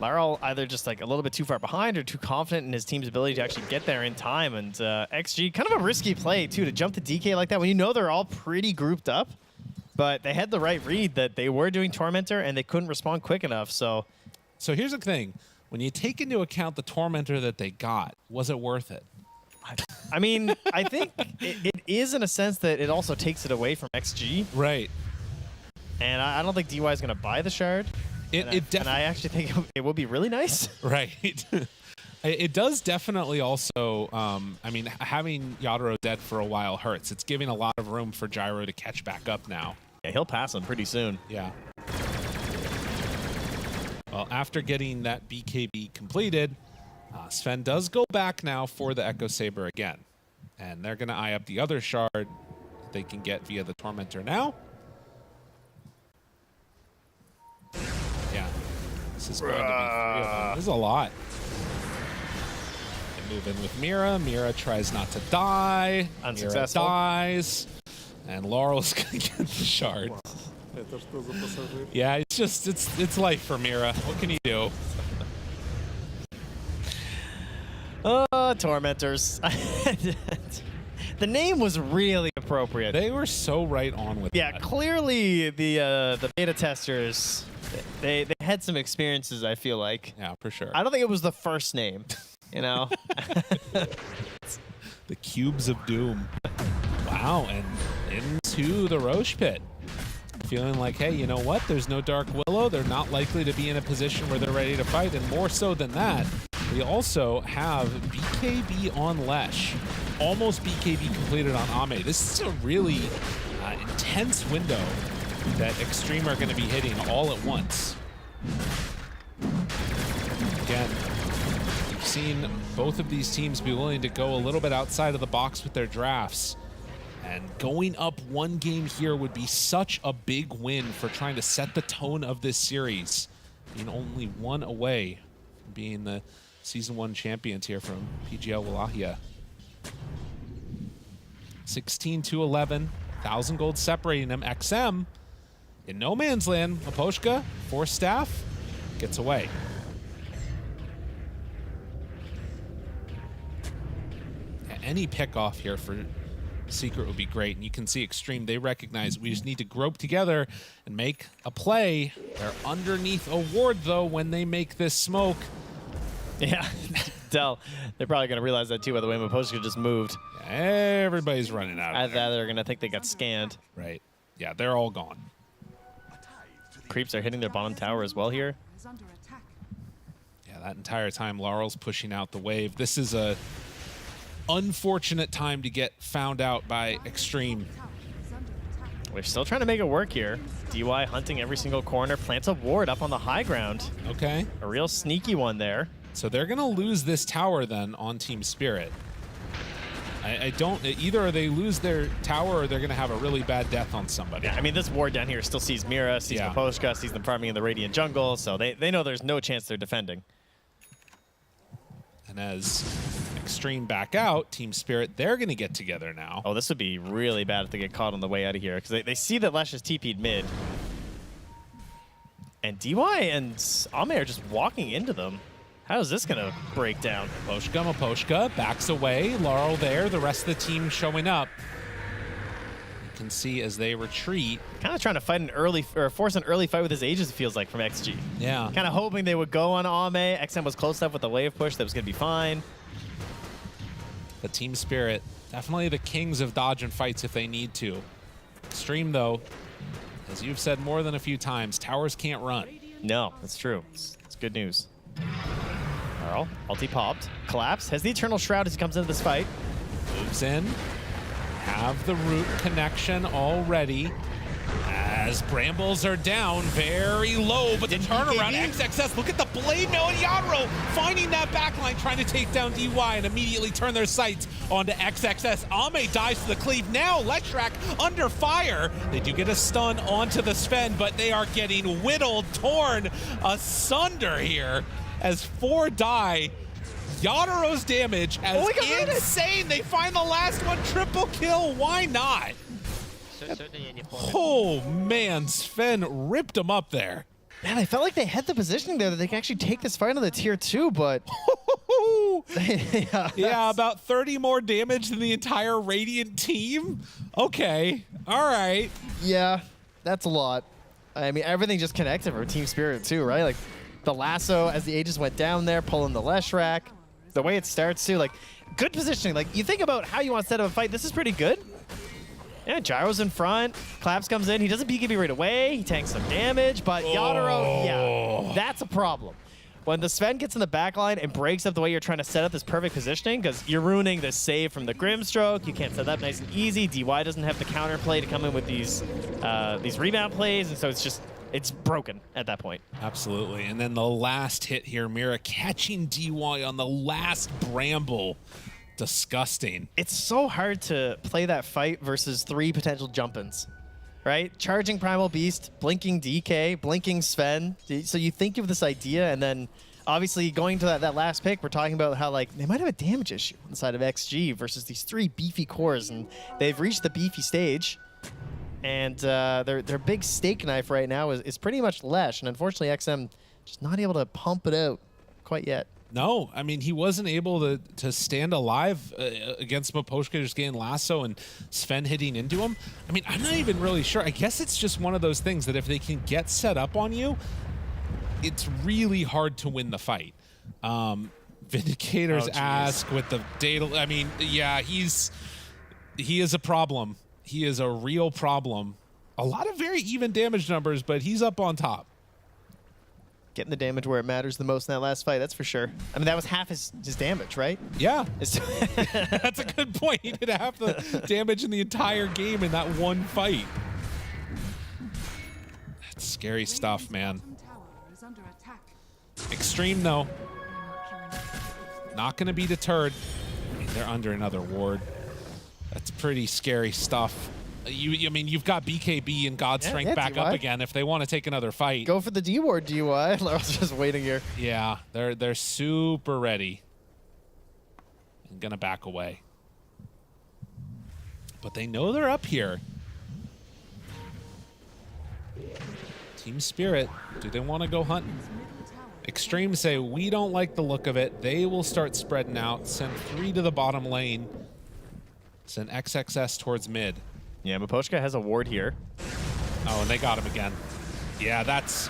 Laral either just like a little bit too far behind or too confident in his team's ability to actually get there in time. And XG, kind of a risky play, too, to jump to DK like that when you know they're all pretty grouped up. But they had the right read that they were doing Tormentor and they couldn't respond quick enough. So here's the thing. When you take into account the Tormentor that they got, was it worth it? I mean, I think it is in a sense that it also takes it away from XG. Right. And I don't think DY is going to buy the shard. And I actually think it would be really nice. Right. It does definitely also, I mean, having Yadro dead for a while hurts. It's giving a lot of room for Gyro to catch back up now. Yeah, he'll pass him pretty soon. Yeah. Well, after getting that BKB completed, Sven does go back now for the Echo Saber again. And they're going to eye up the other shard they can get via the Tormentor now. Yeah. This is going to be 3 of them. This is a lot. They move in with Mira. Mira tries not to die. Unsuccessful. Mira dies. And Laurel's going to get the shard. Yeah, it's just, it's life for Mira. What can you do? Tormentors. The name was really appropriate. They were so right on with Yeah, that. clearly the beta testers, they had some experiences, I feel like. Yeah, for sure. I don't think it was the first name, you know? The Cubes of Doom. Wow, and into the Roche Pit. Feeling like, hey, you know what? There's no Dark Willow. They're not likely to be in a position where they're ready to fight. And more so than that, we also have BKB on Lesh. Almost BKB completed on Ame. This is a really intense window that Xtreme are going to be hitting all at once. Again, we've seen both of these teams be willing to go a little bit outside of the box with their drafts. And going up one game here would be such a big win for trying to set the tone of this series. Being only one away from being the Season 1 champions here from PGL Wallachia. 16-11, 1,000 gold separating them. XM in no man's land. Maposhka, 4 staff, gets away. Any pick off here for Secret would be great, and you can see Xtreme, they recognize we just need to grope together and make a play. They're underneath a ward, though, when they make this smoke. Yeah, Dell, they're probably going to realize that, too, by the way Maposhka just moved. Everybody's running out of there. They're going to think they got scanned. Right. Yeah, they're all gone. Creeps are hitting their bottom tower as well here. Yeah, that entire time, Laurel's pushing out the wave. This is a unfortunate time to get found out by Xtreme. We're still trying to make it work here. DY hunting every single corner, plants a ward up on the high ground. Okay. A real sneaky one there. So they're going to lose this tower then on Team Spirit. I don't, either they lose their tower or they're going to have a really bad death on somebody. Yeah, I mean, this ward down here still sees Mira, sees Maposhka, sees them farming in the Radiant jungle, so they know there's no chance they're defending. And as Xtreme back out, Team Spirit, they're going to get together now. Oh, this would be really bad if they get caught on the way out of here, because they see that Lesh is TP'd mid. And DY and Ame are just walking into them. How is this going to break down? Maposhka backs away. Laurel there, the rest of the team showing up. You can see as they retreat. Kind of trying to fight an early, or force an early fight with his Aegis, it feels like, from XG. Yeah. Kind of hoping they would go on Ame. XM was close enough with the wave push that was going to be fine. The Team Spirit, definitely the kings of dodge and fights if they need to. Xtreme, though, as you've said more than a few times, towers can't run. No, that's true. It's good news. Carl, ulti popped. Collapse, has the Eternal Shroud as he comes into this fight. Moves in. Have the root connection already. As Brambles are down very low, but the turnaround, XXS, look at the blade mail and Yadro finding that backline, trying to take down DY and immediately turn their sights onto XXS. Ame dives to the cleave. Now Leshrak under fire. They do get a stun onto the Sven, but they are getting whittled, torn asunder here as 4 die. Yadaro's damage as insane. They find the last one, triple kill. Why not? Oh man, Sven ripped him up there. Man, I felt like they had the positioning there that they could actually take this fight on the tier 2, but yeah, about 30 more damage than the entire Radiant team. Okay, all right. Yeah, that's a lot. I mean, everything just connected for Team Spirit too, right? Like the lasso as the Aegis went down there, pulling the Leshrak. The way it starts too, like good positioning. Like you think about how you want to set up a fight, this is pretty good. Yeah, Gyro's in front. Claps comes in. He doesn't BKB right away. He tanks some damage, but Yadro, yeah, that's a problem. when the Sven gets in the back line and breaks up the way you're trying to set up this perfect positioning, because you're ruining the save from the Grimstroke. You can't set that up nice and easy. DY doesn't have the counterplay to come in with these rebound plays, and so it's broken at that point. Absolutely. And then the last hit here, Mira catching DY on the last bramble. Disgusting. It's so hard to play that fight versus 3 potential jump-ins, right? Charging Primal Beast, blinking DK, blinking Sven. So you think of this idea, and then obviously going to that last pick, we're talking about how like they might have a damage issue inside of XG versus these 3 beefy cores, and they've reached the beefy stage. And their big steak knife right now is pretty much Lesh, and unfortunately XM just not able to pump it out quite yet. No, I mean, he wasn't able to stand alive against Maposhka just getting lasso and Sven hitting into him. I mean, I'm not even really sure. I guess it's just one of those things that if they can get set up on you, it's really hard to win the fight. Vindicators ask with the data. I mean, yeah, he is a problem. He is a real problem. A lot of very even damage numbers, but he's up on top. Getting the damage where it matters the most in that last fight, that's for sure. I mean, that was half his damage, right? Yeah. That's a good point. He did half the damage in the entire game in that one fight. That's scary stuff, man. Xtreme, though. Not going to be deterred. I mean, they're under another ward. That's pretty scary stuff. I mean, you've got BKB and God Strength back up again if they want to take another fight. Go for the D ward, DY. Laurel's just waiting here. Yeah, they're super ready. And gonna back away. But they know they're up here. Team Spirit, do they want to go hunting? Xtreme say, we don't like the look of it. They will start spreading out, send 3 to the bottom lane, send XXS towards mid. Yeah, Maposhka has a ward here. Oh, and they got him again. Yeah, that's...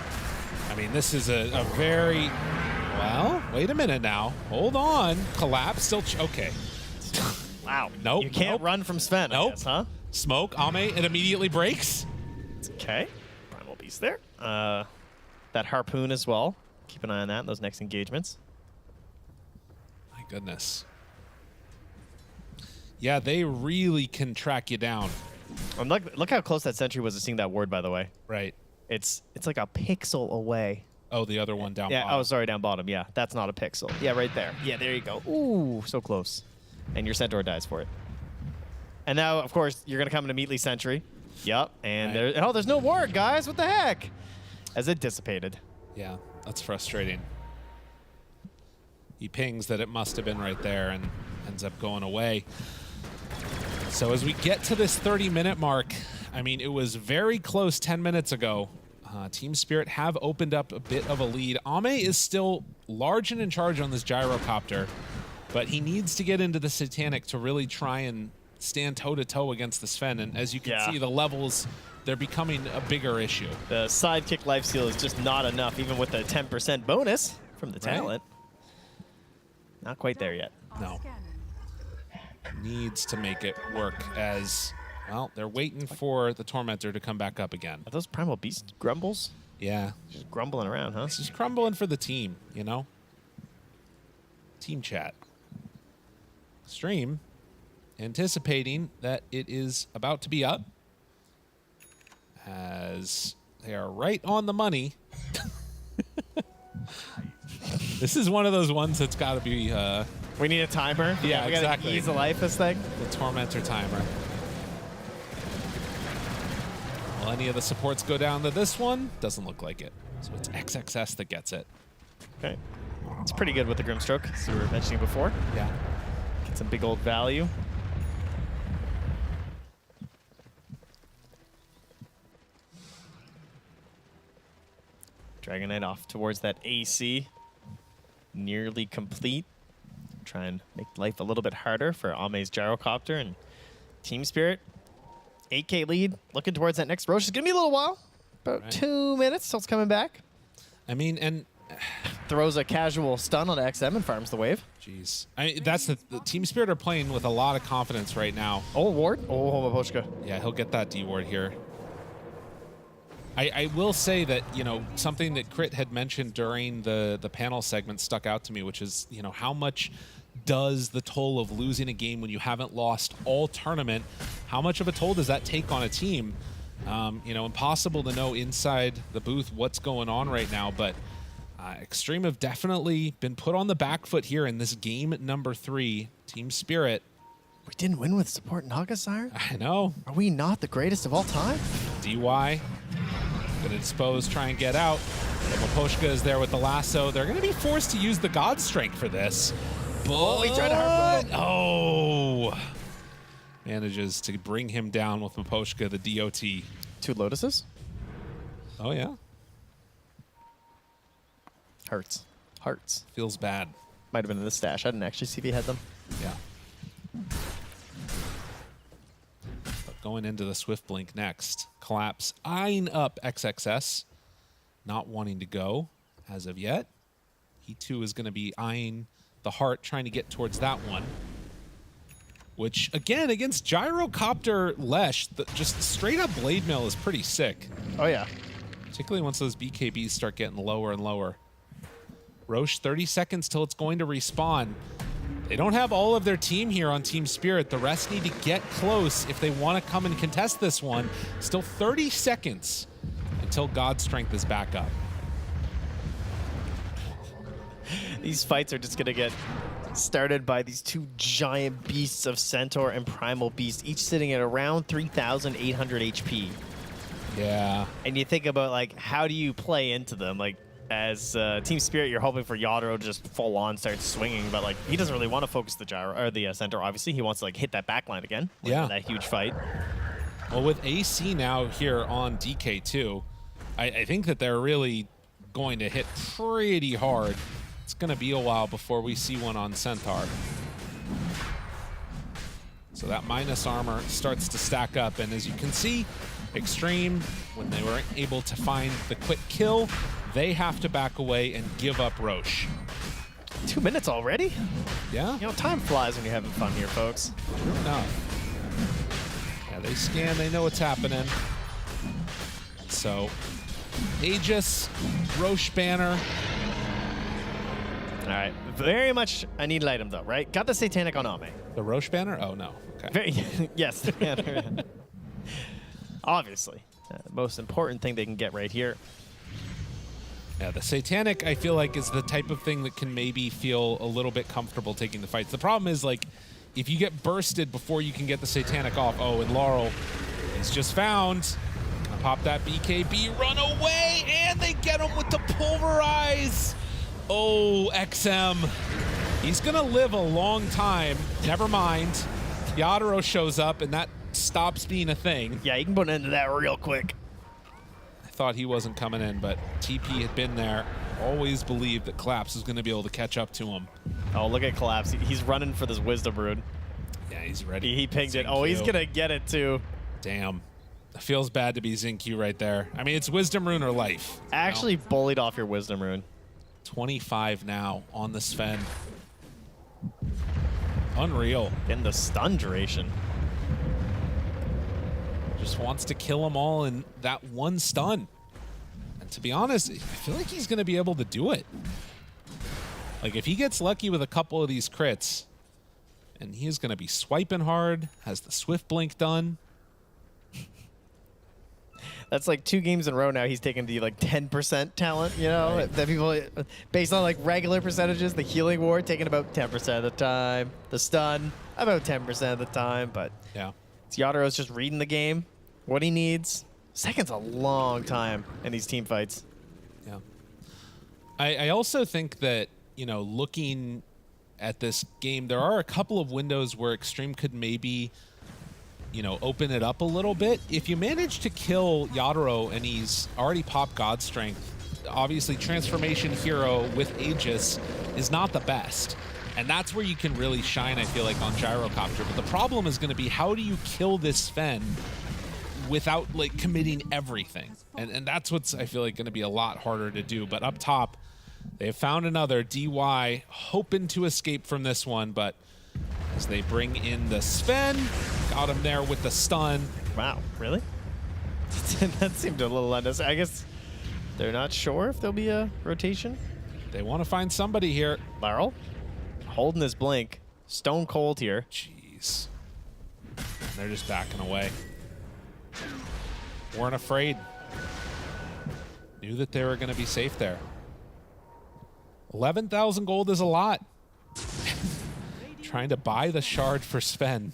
I mean, this is a very... Well, wait a minute now. Hold on. Collapse still... Okay. Wow. Nope. You can't run from Sven, I guess, huh? Smoke. Ame, it immediately breaks. It's okay. Primal Beast there. That Harpoon as well. Keep an eye on that in those next engagements. My goodness. Yeah, they really can track you down. Look how close that sentry was to seeing that ward, by the way. Right. It's like a pixel away. Oh, the other one down bottom. Oh, sorry, down bottom. Yeah, that's not a pixel. Yeah, right there. Yeah, there you go. Ooh, so close. And your Centaur dies for it. And now, of course, you're going to come into immediately sentry. Yep, and there's no ward, guys. What the heck? As it dissipated. Yeah, that's frustrating. He pings that it must have been right there and ends up going away. So as we get to this 30-minute mark, I mean, it was very close 10 minutes ago. Team Spirit have opened up a bit of a lead. Ame is still large and in charge on this gyrocopter, but he needs to get into the Satanic to really try and stand toe-to-toe against the Sven. And as you can see, the levels, they're becoming a bigger issue. The sidekick lifesteal is just not enough, even with a 10% bonus from the talent. Not quite there yet. No. Needs to make it work as, well, they're waiting for the Tormentor to come back up again. Are those Primal Beast grumbles? Yeah. Just grumbling around, huh? It's just grumbling for the team, you know? Team chat. Xtreme anticipating that it is about to be up as they are right on the money. This is one of those ones that's got to be... we need a timer? Yeah, we exactly. Gotta ease the life this thing? The Tormentor timer. Will any of the supports go down to this one? Doesn't look like it. So it's XXS that gets it. Okay. It's pretty good with the Grimstroke, as we were mentioning before. Yeah. Get some big old value. Dragon Knight off towards that AC. Nearly complete. Try and make life a little bit harder for Ame's gyrocopter and Team Spirit. 8K lead, looking towards that next Roche. It's going to be a little while. About 2 minutes till it's coming back. I mean, and... Throws a casual stun on XM and farms the wave. Jeez. That's the Team Spirit are playing with a lot of confidence right now. Oh, ward? Oh, Maposhka. Yeah, he'll get that D ward here. I will say that, you know, something that Crit had mentioned during the panel segment stuck out to me, which is, you know, how much does the toll of losing a game when you haven't lost all tournament, how much of a toll does that take on a team? You know, impossible to know inside the booth what's going on right now, but Xtreme have definitely been put on the back foot here in this game number 3, Team Spirit. We didn't win with support Nagasire? I know. Are we not the greatest of all time? DY gonna dispose, try and get out. Maposhka is there with the lasso. They're gonna be forced to use the God Strength for this. But, he tried to hard play. Oh! Manages to bring him down with Maposhka, the DOT. 2 Lotuses? Oh, yeah. Hurts. Hearts. Feels bad. Might have been in the stash. I didn't actually see if he had them. Yeah. But going into the Swift Blink next. Collapse eyeing up XXS. Not wanting to go as of yet. He too is going to be eyeing the heart, trying to get towards that one. Which, again, against Gyrocopter Lesh, just straight up Blade Mail is pretty sick. Oh, yeah. Particularly once those BKBs start getting lower and lower. Roche, 30 seconds till it's going to respawn. They don't have all of their team here on Team Spirit. The rest need to get close if they want to come and contest this one. Still 30 seconds until God Strength is back up. These fights are just going to get started by these 2 giant beasts of Centaur and Primal Beast, each sitting at around 3,800 HP. Yeah. And you think about, like, how do you play into them? Like, as Team Spirit, you're hoping for Yadro just full on starts swinging, but like he doesn't really want to focus the gyro or the Centaur. Obviously, he wants to like hit that backline again. Yeah, that huge fight. Well, with AC now here on DK2, I think that they're really going to hit pretty hard. It's going to be a while before we see one on Centaur. So that minus armor starts to stack up, and as you can see, Xtreme, when they were able to find the quick kill, they have to back away and give up Roche. 2 minutes already? Yeah. You know, time flies when you're having fun here, folks. True enough. Yeah, they scan, they know what's happening. So, Aegis, Roche banner. All right, very much a needed item though, right? Got the Satanic on Ame. The Roche banner? Oh, no. Okay. Yes, the banner. Obviously, the most important thing they can get right here. Yeah, the Satanic, I feel like, is the type of thing that can maybe feel a little bit comfortable taking the fights. The problem is, like, if you get bursted before you can get the Satanic off, oh, and Laurel is just found. Gonna pop that BKB, run away, and they get him with the Pulverize. Oh, XM. He's gonna live a long time. Never mind. Yadro shows up, and that stops being a thing. Yeah, you can put an end to that real quick. Thought he wasn't coming in, but TP had been there. Always believed that Collapse was going to be able to catch up to him. Oh, look at Collapse. He's running for this Wisdom Rune. Yeah, he's ready. He pinged it. Oh, he's going to get it too. Damn. It feels bad to be Zinq right there. I mean, it's Wisdom Rune or life. Actually bullied off your Wisdom Rune. 25 now on the Sven. Unreal. In the stun duration. Just wants to kill them all in that one stun. And to be honest, I feel like he's going to be able to do it. Like, if he gets lucky with a couple of these crits, and he is going to be swiping hard, has the Swift Blink done. That's like 2 games in a row now. He's taken the like 10% talent, you know, right. That people, based on like regular percentages, the healing ward taking about 10% of the time, the stun about 10% of the time, but yeah. Yadaro's just reading the game, what he needs. Second's a long time in these team fights. Yeah. I also think that, you know, looking at this game, there are a couple of windows where Xtreme could maybe, you know, open it up a little bit. If you manage to kill Yadro and he's already popped God Strength, obviously Transformation Hero with Aegis is not the best. And that's where you can really shine, I feel like, on Gyrocopter. But the problem is going to be, how do you kill this Sven without, like, committing everything? And that's what's, I feel like, going to be a lot harder to do. But up top, they have found another. DY hoping to escape from this one, but as they bring in the Sven, got him there with the stun. Wow, really? That seemed a little unnecessary. I guess they're not sure if there'll be a rotation. They want to find somebody here. Laurel holding his blink. Stone cold here. Jeez. And they're just backing away. Weren't afraid. Knew that they were going to be safe there. 11,000 gold is a lot. Trying to buy the shard for Sven.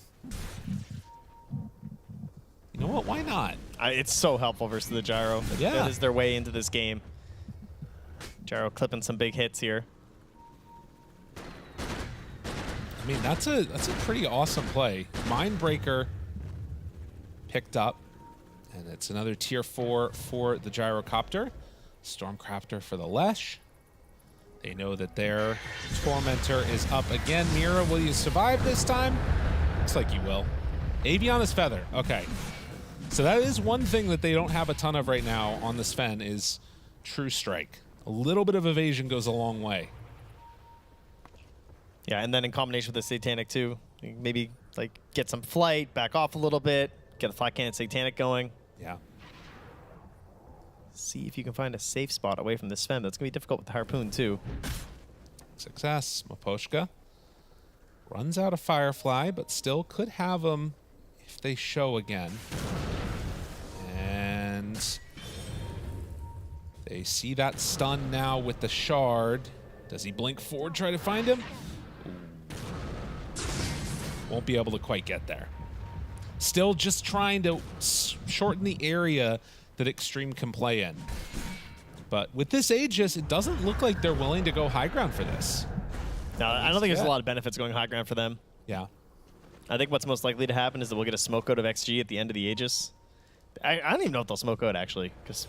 You know what? Why not? It's so helpful versus the Gyro. Yeah. That is their way into this game. Gyro clipping some big hits here. I mean, that's a pretty awesome play. Mindbreaker picked up, and it's another tier 4 for the Gyrocopter. Stormcrafter for the Lesh. They know that their Tormentor is up again. Mira, will you survive this time? Looks like you will. Aviana's Feather. Okay. So that is one thing that they don't have a ton of right now on the Sven is True Strike. A little bit of evasion goes a long way. Yeah, and then in combination with the Satanic too. Maybe like get some flight, back off a little bit, get a flat cannon Satanic going. Yeah. See if you can find a safe spot away from the Sven. That's going to be difficult with the Harpoon too. Success. Maposhka runs out of Firefly, but still could have them if they show again. And they see that stun now with the shard. Does he blink forward, try to find him? Ooh. Won't be able to quite get there. Still just trying to shorten the area that Xtreme can play in. But with this Aegis, it doesn't look like they're willing to go high ground for this. No, I don't think there's a lot of benefits going high ground for them. Yeah. I think what's most likely to happen is that we'll get a smoke out of XG at the end of the Aegis. I don't even know if they'll smoke out, actually, because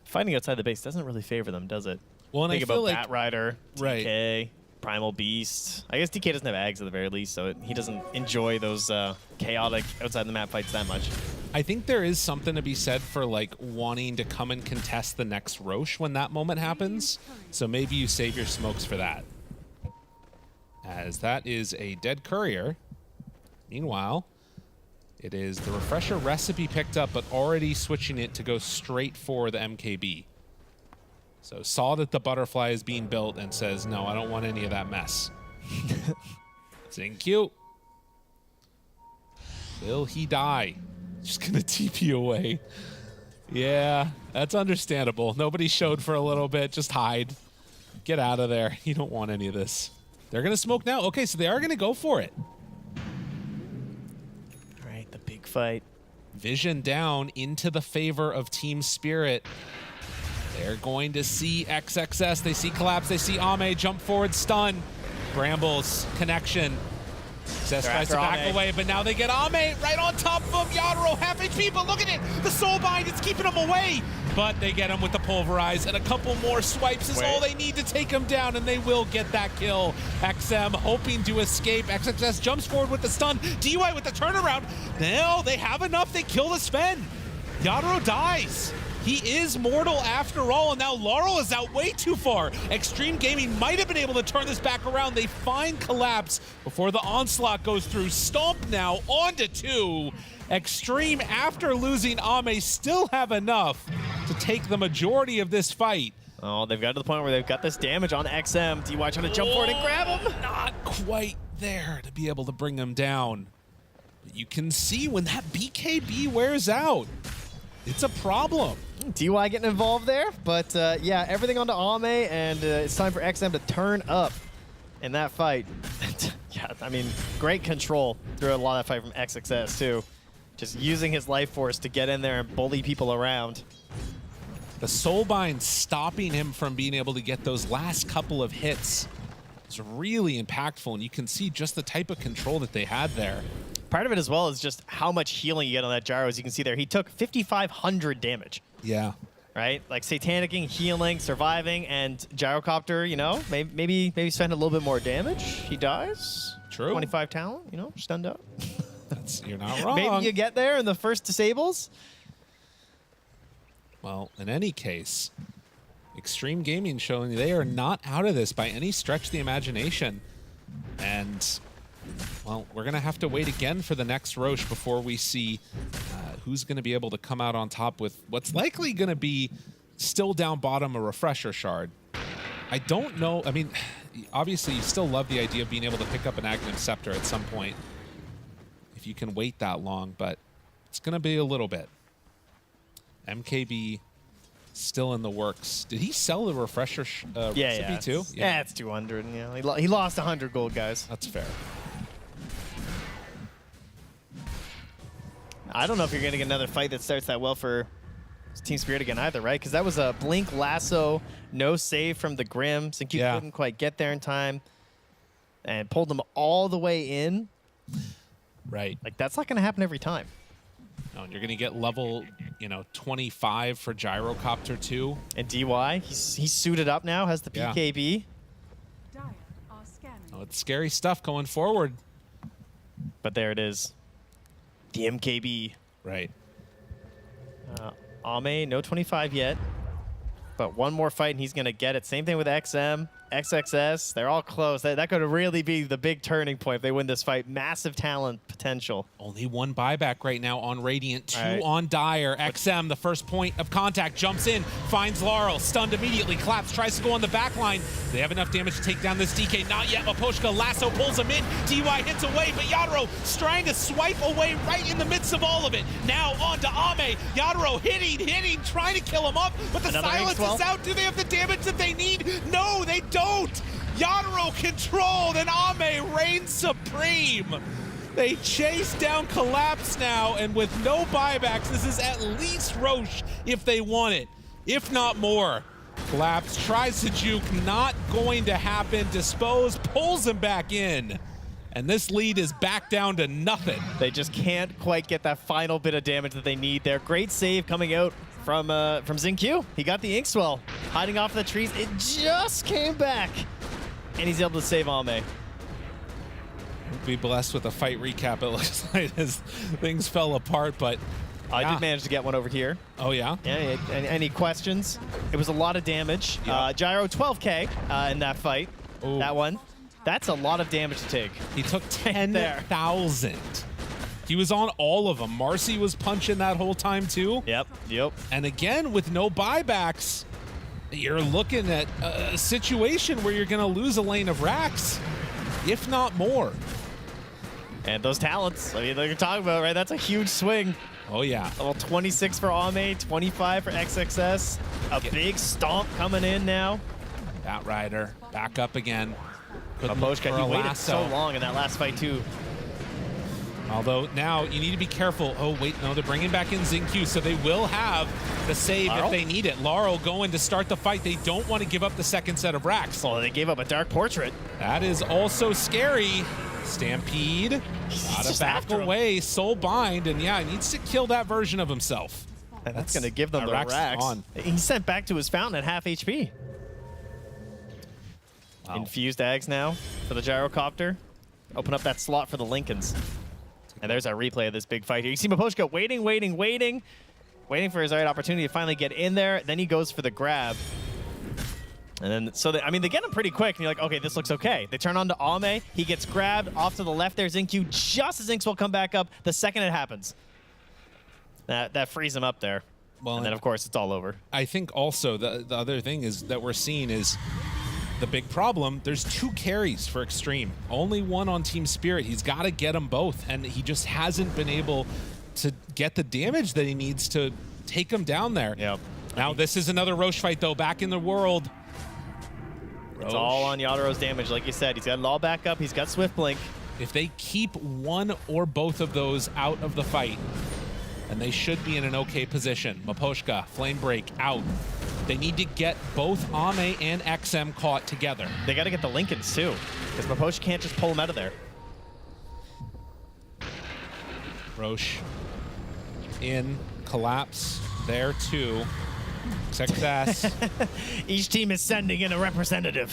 fighting outside the base doesn't really favor them, does it? Well, and think I feel about like, Bat Rider, right. DK, Primal Beast. I guess DK doesn't have Ags at the very least, so he doesn't enjoy those chaotic outside the map fights that much. I think there is something to be said for like wanting to come and contest the next Roche when that moment happens. So maybe you save your smokes for that. As that is a dead courier. Meanwhile, it is the refresher recipe picked up, but already switching it to go straight for the MKB. So saw that the butterfly is being built and says, no, I don't want any of that mess. Thank you. Will he die? Just gonna TP away. Yeah, that's understandable. Nobody showed for a little bit. Just hide. Get out of there. You don't want any of this. They're gonna smoke now. Okay, so they are gonna go for it. All right, the big fight. Vision down into the favor of Team Spirit. They're going to see XXS. They see Collapse. They see Ame. Jump forward, stun. Brambles, connection. XXS tries to back away, but now they get Ame right on top of him. Yadro, half HP, but look at it. The Soulbind, it's keeping him away. But they get him with the Pulverize, and a couple more swipes is all they need to take him down, and they will get that kill. XM hoping to escape. XXS jumps forward with the stun. DY with the turnaround. No, they have enough. They kill the Sven. Yadro dies. He is mortal after all, and now Laurel is out way too far. Xtreme Gaming might have been able to turn this back around. They find Collapse before the onslaught goes through. Stomp now onto 2. Xtreme, after losing Ame, still have enough to take the majority of this fight. Oh, they've got to the point where they've got this damage on XM. DY trying to jump forward and grab him. Not quite there to be able to bring him down. But you can see when that BKB wears out, it's a problem. DY getting involved there, but yeah, everything onto Ame, and it's time for XM to turn up in that fight. Yeah, I mean, great control through a lot of fight from XXS too. Just using his life force to get in there and bully people around. The Soulbind stopping him from being able to get those last couple of hits is really impactful, and you can see just the type of control that they had there. Part of it as well is just how much healing you get on that gyro. As you can see there, he took 5,500 damage. Yeah. Right? Like Satanicing, healing, surviving, and Gyrocopter, you know, maybe spend a little bit more damage. He dies. True. 25 talent, you know, stunned up. You're not wrong. Maybe you get there in the first disables. Well, in any case, Xtreme Gaming showing they are not out of this by any stretch of the imagination. And, well, we're going to have to wait again for the next Roche before we see who's going to be able to come out on top with what's likely going to be still down bottom a refresher shard. I don't know. I mean, obviously, you still love the idea of being able to pick up an Aghanim Scepter at some point if you can wait that long, but it's going to be a little bit. MKB still in the works. Did he sell the refresher recipe too? Yeah, it's 200. You know, he lost 100 gold, guys. That's fair. I don't know if you're going to get another fight that starts that well for Team Spirit again either, right? Because that was a blink lasso, no save from the Grim. Xingqiu couldn't quite get there in time and pulled them all the way in. Right. Like, that's not going to happen every time. No, and you're going to get level, 25 for Gyrocopter too. And DY, he's suited up now, has the PKB. Oh, it's scary stuff going forward. But there it is. The MKB. Right. Ame, no 25 yet. But one more fight and he's going to get it. Same thing with XM, XXS. They're all close. That could really be the big turning point if they win this fight. Massive talent potential. Only one buyback right now on Radiant, two on Dire. XM, the first point of contact, jumps in, finds Laurel, stunned immediately. Collapse, tries to go on the back line. They have enough damage to take down this DK. Not yet. Maposhka lasso pulls him in. DY hits away, but Yadro trying to swipe away right in the midst of all of it. Now on to Ame. Yadro hitting, trying to kill him up, but the silence is out. Do they have the damage that they need? No, they don't. Yadro controlled, and Ame reigns supreme. They chase down Collapse now, and with no buybacks, this is at least Roche if they want it, if not more. Collapse tries to juke, not going to happen. Dispose pulls him back in, and this lead is back down to nothing. They just can't quite get that final bit of damage that they need there. Great save coming out from Xingqiu. He got the Inkswell hiding off the trees. It just came back, and he's able to save Ame. Be blessed with a fight recap, it looks like, as things fell apart, but I did manage to get one over here. Oh, yeah? Yeah, any questions? It was a lot of damage. Gyro 12K in that fight. Ooh. That one. That's a lot of damage to take. He took 10,000. He was on all of them. Marcy was punching that whole time, too. Yep. And again, with no buybacks, you're looking at a situation where you're going to lose a lane of racks, if not more. And those talents, I mean, like you're talking about, right? That's a huge swing. Oh, yeah. Level 26 for Ame, 25 for XXS. A big stomp coming in now. Bat Rider back up again. Maposhka, he waited so long in that last fight, too. Although now you need to be careful. Oh, wait, no, they're bringing back in Xingqiu, so they will have the save if they need it. Laurel going to start the fight. They don't want to give up the second set of racks. Oh, they gave up a Dark Portrait. That is also scary. Stampede, gotta back away, soul bind, and yeah, he needs to kill that version of himself. And that's going to give them the racks. He's sent back to his fountain at half HP. Wow. Infused Ags now for the Gyrocopter. Open up that slot for the Lincolns. And there's our replay of this big fight here. You see Maposhka waiting for his right opportunity to finally get in there. Then he goes for the grab. And then, so they get him pretty quick, and you're like, okay, this looks okay. They turn on to Ame. He gets grabbed off to the left there. Xingqiu, just as Inks will come back up the second it happens. That frees him up there. Well, and then, of course, it's all over. I think also the other thing is that we're seeing is the big problem. There's 2 carries for Xtreme. Only one on Team Spirit. He's got to get them both, and he just hasn't been able to get the damage that he needs to take him down there. Yep. Now, this is another Roche fight, though, back in the world. It's all on Yadro's damage, like you said. He's got it all back up. He's got Swift Blink. If they keep one or both of those out of the fight, then they should be in an okay position. Maposhka, Flame Break, out. They need to get both Ame and XM caught together. They got to get the Lincolns, too, because Maposhka can't just pull them out of there. Roche in, Collapse there, too. Success. Each team is sending in a representative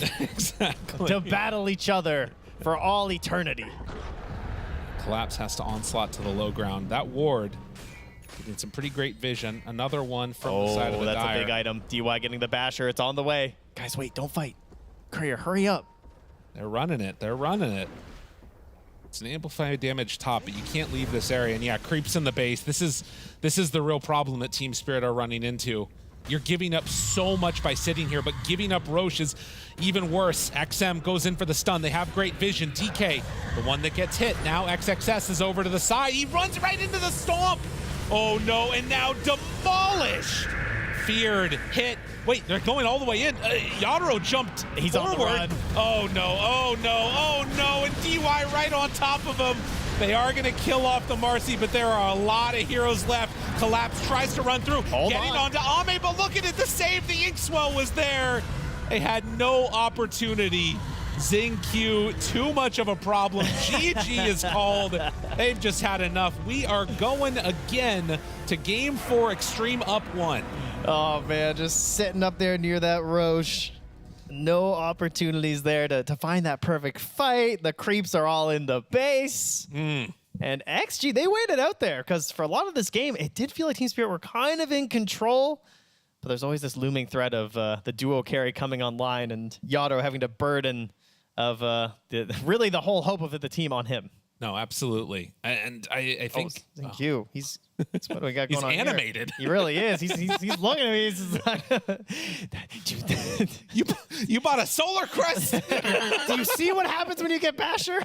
to battle each other for all eternity. Collapse has to onslaught to the low ground. That ward did some pretty great vision. Another one from the side of the that's Dire. A big item. DY getting the basher. It's on the way. Guys, wait, don't fight. Courier, hurry up. They're running it. They're running it. It's an amplified damage top, but you can't leave this area. And yeah, creeps in the base. This is the real problem that Team Spirit are running into. You're giving up so much by sitting here, but giving up Roche is even worse. XM goes in for the stun. They have great vision. TK, the one that gets hit. Now XXS is over to the side. He runs right into the stomp. Oh no, and now demolished. Feared, hit. Wait, they're going all the way in. Yadro jumped He's forward. on the run. Oh no, oh no, oh no, and DY right on top of him. They are going to kill off the Marcy, but there are a lot of heroes left. Collapse tries to run through, getting onto Ame, but look at it, the save, the Inkswell was there. They had no opportunity. XingQ, too much of a problem. GG is called. They've just had enough. We are going again to game 4, Xtreme up 1. Oh man, just sitting up there near that Roche. No opportunities there to find that perfect fight. The creeps are all in the base. And XG, they waited out there because for a lot of this game, it did feel like Team Spirit were kind of in control. But there's always this looming threat of the duo carry coming online and Yadro having to burden of really the whole hope of the team on him. No, absolutely. And I think... Thank you. He's what do we got he's going on animated. Here? He really is. He's looking at me. He's just like, you bought a Solar Crest? Do you see what happens when you get Basher?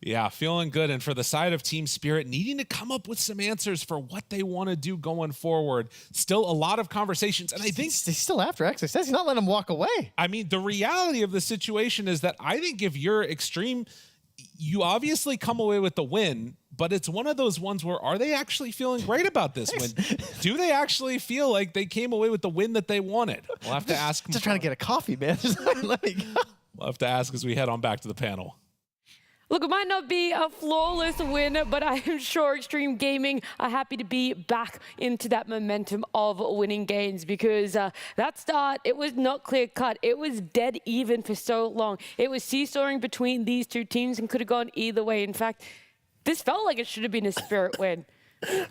Yeah, feeling good. And for the side of Team Spirit, needing to come up with some answers for what they want to do going forward. Still a lot of conversations. And I think he's still after XXS. He's not letting him walk away. I mean, the reality of the situation is that I think if you're Xtreme, you obviously come away with the win, but it's one of those ones where are they actually feeling great about this win? Do they actually feel like they came away with the win that they wanted? We'll have to ask. Just trying to get a coffee, man. Just let me go. We'll have to ask as we head on back to the panel. Look, it might not be a flawless win, but I am sure Xtreme Gaming are happy to be back into that momentum of winning games because that start, it was not clear-cut. It was dead even for so long. It was seesawing between these two teams and could have gone either way. In fact, this felt like it should have been a Spirit win.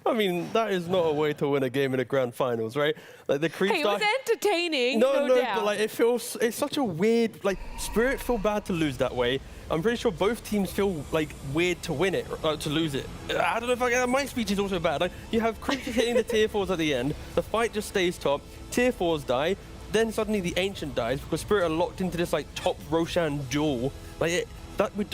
I mean, that is not a way to win a game in the grand finals, right? Like the creep. Hey, it was entertaining. No, doubt. but like it's such a weird. Like Spirit feel bad to lose that way. I'm pretty sure both teams feel like weird to win it, to lose it. I don't know if my speech is also bad. Like you have creeps hitting the tier 4s at the end. The fight just stays top. Tier 4s die. Then suddenly the Ancient dies because Spirit are locked into this like top Roshan duel. Like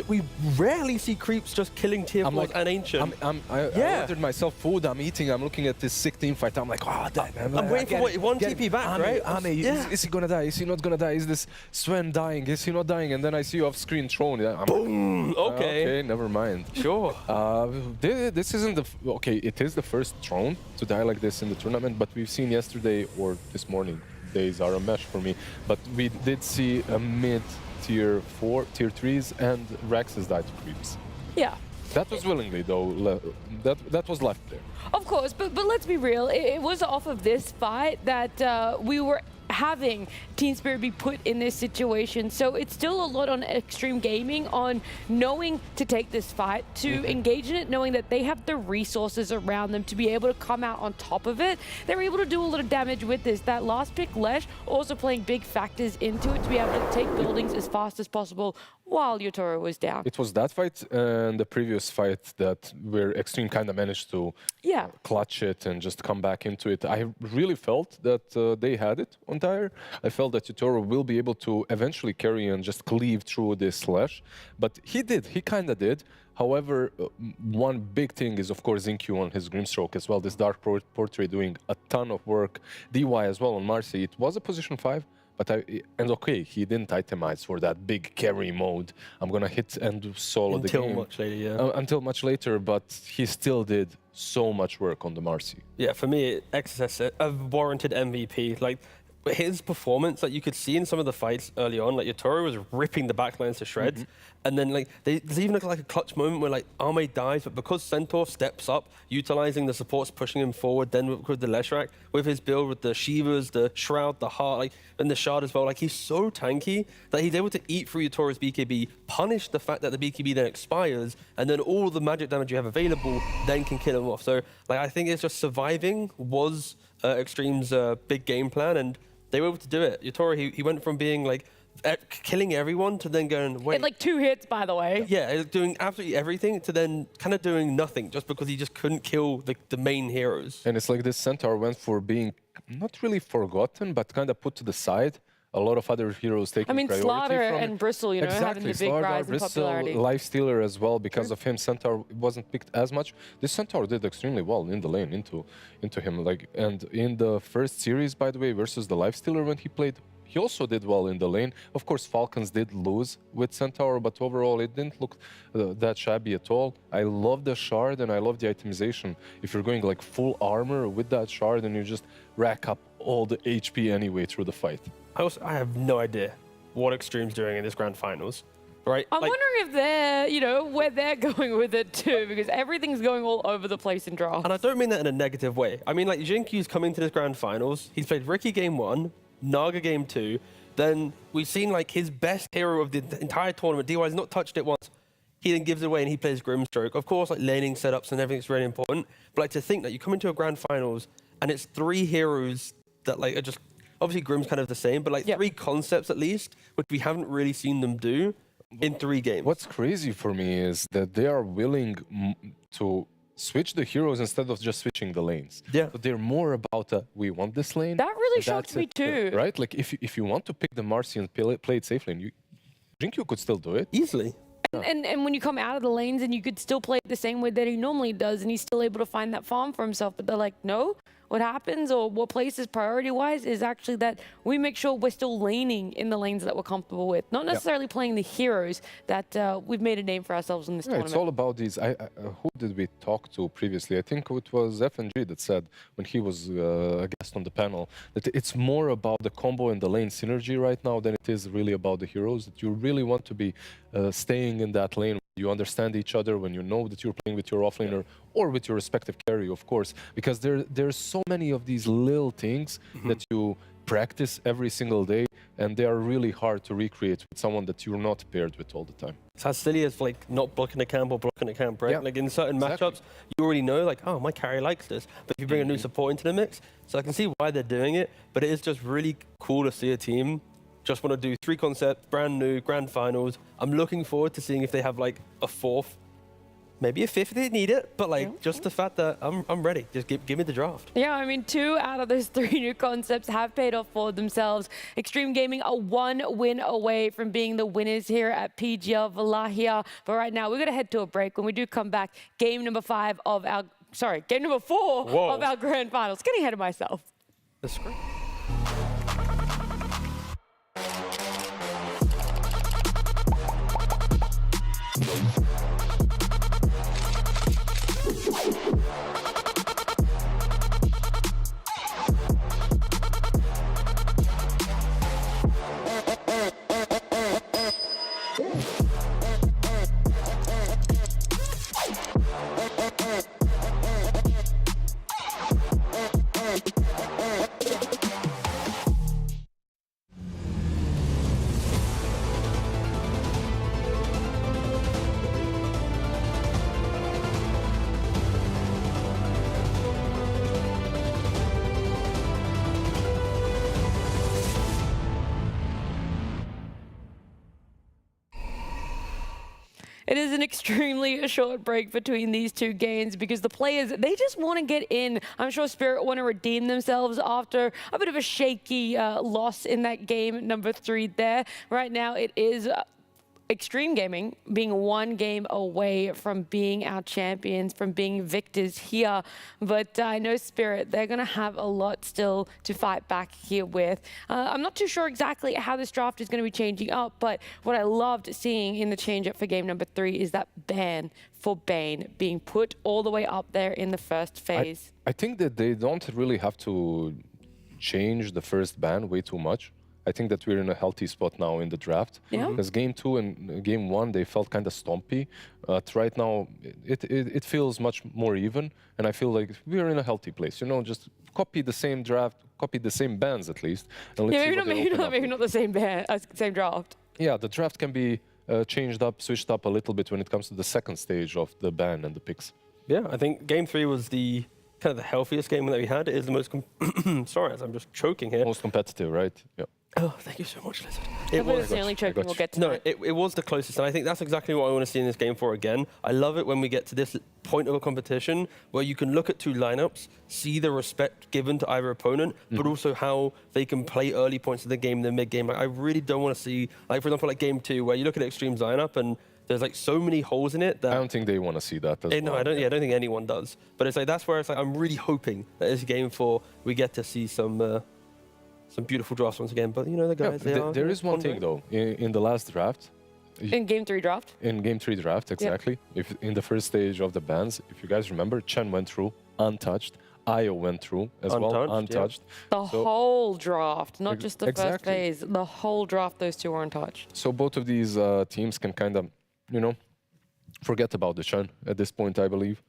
we rarely see creeps just killing tier 4s and Ancient. I ordered myself food. I'm eating. I'm looking at this sick team fight. I'm like, oh, damn. I'm waiting for one TP back, right? Is he gonna die? Is he not gonna die? Is this Sven dying? Is he not dying? And then I see you off screen thrown. Boom. Okay, never mind. Sure. This isn't okay. It is the first drone to die like this in the tournament, but we've seen yesterday or this morning. Days are a mesh for me, but we did see a mid tier 4, tier 3s, and Rexes died to creeps. Yeah. That was willingly, though. That was left there. Of course, but let's be real. It was off of this fight that we were having Team Spirit be put in this situation. So it's still a lot on Xtreme Gaming on knowing to take this fight, to engage in it, knowing that they have the resources around them to be able to come out on top of it. They were able to do a lot of damage with this. That last pick, Lesh, also playing big factors into it to be able to take buildings as fast as possible while Yotaro was down. It was that fight and the previous fight that where Xtreme kind of managed to clutch it and just come back into it. I really felt that they had it on tire. I felt that Yotaro will be able to eventually carry and just cleave through this slash. But he did. He kind of did. However, one big thing is, of course, XingQ on his Grimstroke as well. This Dark Portrait doing a ton of work. DY as well on Marcy. It was a position 5. But okay, he didn't itemize for that big carry mode. I'm gonna hit and solo the game. Until much later, yeah. Until much later, but he still did so much work on the Marcy. Yeah, for me, XSS, a warranted MVP. Like, his performance, like you could see in some of the fights early on, like Yotaro was ripping the backlines to shreds. And then like there's even like a clutch moment where like Ame dies, but because Centaur steps up, utilizing the supports, pushing him forward, then with the Leshrac, with his build with the Shivas, the Shroud, the Heart, like, and the Shard as well, like he's so tanky that he's able to eat through Yotoro's BKB, punish the fact that the BKB then expires, and then all the magic damage you have available then can kill him off. So like I think it's just surviving was Xtreme's big game plan, and they were able to do it. Yotaro, he went from being like killing everyone to then going, wait. It like 2 hits, by the way. Yeah, doing absolutely everything to then kind of doing nothing just because he just couldn't kill the main heroes. And it's like this Centaur went for being not really forgotten, but kind of put to the side. A lot of other heroes taking priority Slaughter from and Bristle, you know, having the big Slaughter, rise in Bristle, popularity. Lifestealer as well. Because of him, Centaur wasn't picked as much. This Centaur did extremely well in the lane into him. And in the first series, by the way, versus the Lifestealer when he played, he also did well in the lane. Of course, Falcons did lose with Centaur, but overall it didn't look that shabby at all. I love the shard and I love the itemization. If you're going like full armor with that shard and you just rack up all the HP anyway through the fight. I have no idea what Xtreme's doing in this grand finals, right? I'm wondering if they're, you know, where they're going with it too, because everything's going all over the place in draft. And I don't mean that in a negative way. I mean, like, Jinkyu's coming to this grand finals. He's played Ricky game 1, Naga game 2. Then we've seen, like, his best hero of the entire tournament. DY's not touched it once. He then gives it away and he plays Grimstroke. Of course, like, laning setups and everything's really important. But, like, to think that you come into a grand finals and it's 3 heroes that, like, are just... Obviously, Grim's kind of the same, but like 3 concepts at least, which we haven't really seen them do in 3 games. What's crazy for me is that they are willing to switch the heroes instead of just switching the lanes. Yeah. But they're more about, we want this lane. That really shocked me too. Right? Like, if you want to pick the Marcy and play it safe lane, Jinkyu could still do it. Easily. And when you come out of the lanes and you could still play it the same way that he normally does, and he's still able to find that farm for himself, but they're like, no. What happens or what places priority-wise is actually that we make sure we're still laning in the lanes that we're comfortable with, not necessarily playing the heroes that we've made a name for ourselves in this tournament. It's all about these. Who did we talk to previously? I think it was FNG that said when he was a guest on the panel that it's more about the combo and the lane synergy right now than it is really about the heroes. That you really want to be staying in that lane. You understand each other when you know that you're playing with your offlaner or with your respective carry, of course, because there's so many of these little things that you practice every single day, and they are really hard to recreate with someone that you're not paired with all the time. It's as silly as like not blocking a camp or blocking a camp, right? Like in certain matchups, you already know like, oh, my carry likes this. But if you bring a new support into the mix, so I can see why they're doing it, but it is just really cool to see a team just want to do 3 concepts, brand new, grand finals. I'm looking forward to seeing if they have like a 4th, maybe a 5th if they need it, but like just the fact that I'm ready. Just give me the draft. Yeah, I mean, 2 out of those 3 new concepts have paid off for themselves. Xtreme Gaming are 1 win away from being the winners here at PGL Wallachia. But right now, we're going to head to a break. When we do come back, game number 4 of our grand finals. Getting ahead of myself. That's great. It is an extremely short break between these 2 games because the players, they just want to get in. I'm sure Spirit want to redeem themselves after a bit of a shaky loss in that game number 3 there. Right now, it is Xtreme Gaming being 1 game away from being our champions, from being victors here. But I know Spirit, they're going to have a lot still to fight back here with. I'm not too sure exactly how this draft is going to be changing up, but what I loved seeing in the change-up for game number 3 is that ban for Bane being put all the way up there in the first phase. I think that they don't really have to change the first ban way too much. I think that we're in a healthy spot now in the draft. Because game 2 and game 1, they felt kind of stompy. Right now, it feels much more even. And I feel like we're in a healthy place. You know, just copy the same draft, copy the same bans at least. And let's see maybe not the same same draft. Yeah, the draft can be changed up, switched up a little bit when it comes to the second stage of the ban and the picks. Yeah, I think game 3 was the kind of the healthiest game that we had. It is the most, sorry, I'm just choking here. Most competitive, right? Yeah. Oh, thank you so much, Lizard. It was the only trophy we'll get No, tonight. it was the closest, and I think that's exactly what I want to see in this game for again. I love it when we get to this point of a competition where you can look at two lineups, see the respect given to either opponent, but also how they can play early points of the game, the mid-game. Like, I really don't want to see, like, for example, like Game 2, where you look at Xtreme's lineup and there's like so many holes in it that I don't think they want to see that as well. No, I don't think anyone does. But it's like that's where it's like I'm really hoping that this Game 4 we get to see some beautiful drafts once again. But you know the guys. There is one thing though in the last draft. In Game 3 draft? In Game 3 draft, exactly. If in the first stage of the bans, if you guys remember, Chen went through untouched. Io went through as well, untouched. The whole draft, not just the first exactly. phase. The whole draft, those two were untouched. So both of these teams can kind of, forget about the Chen at this point, I believe.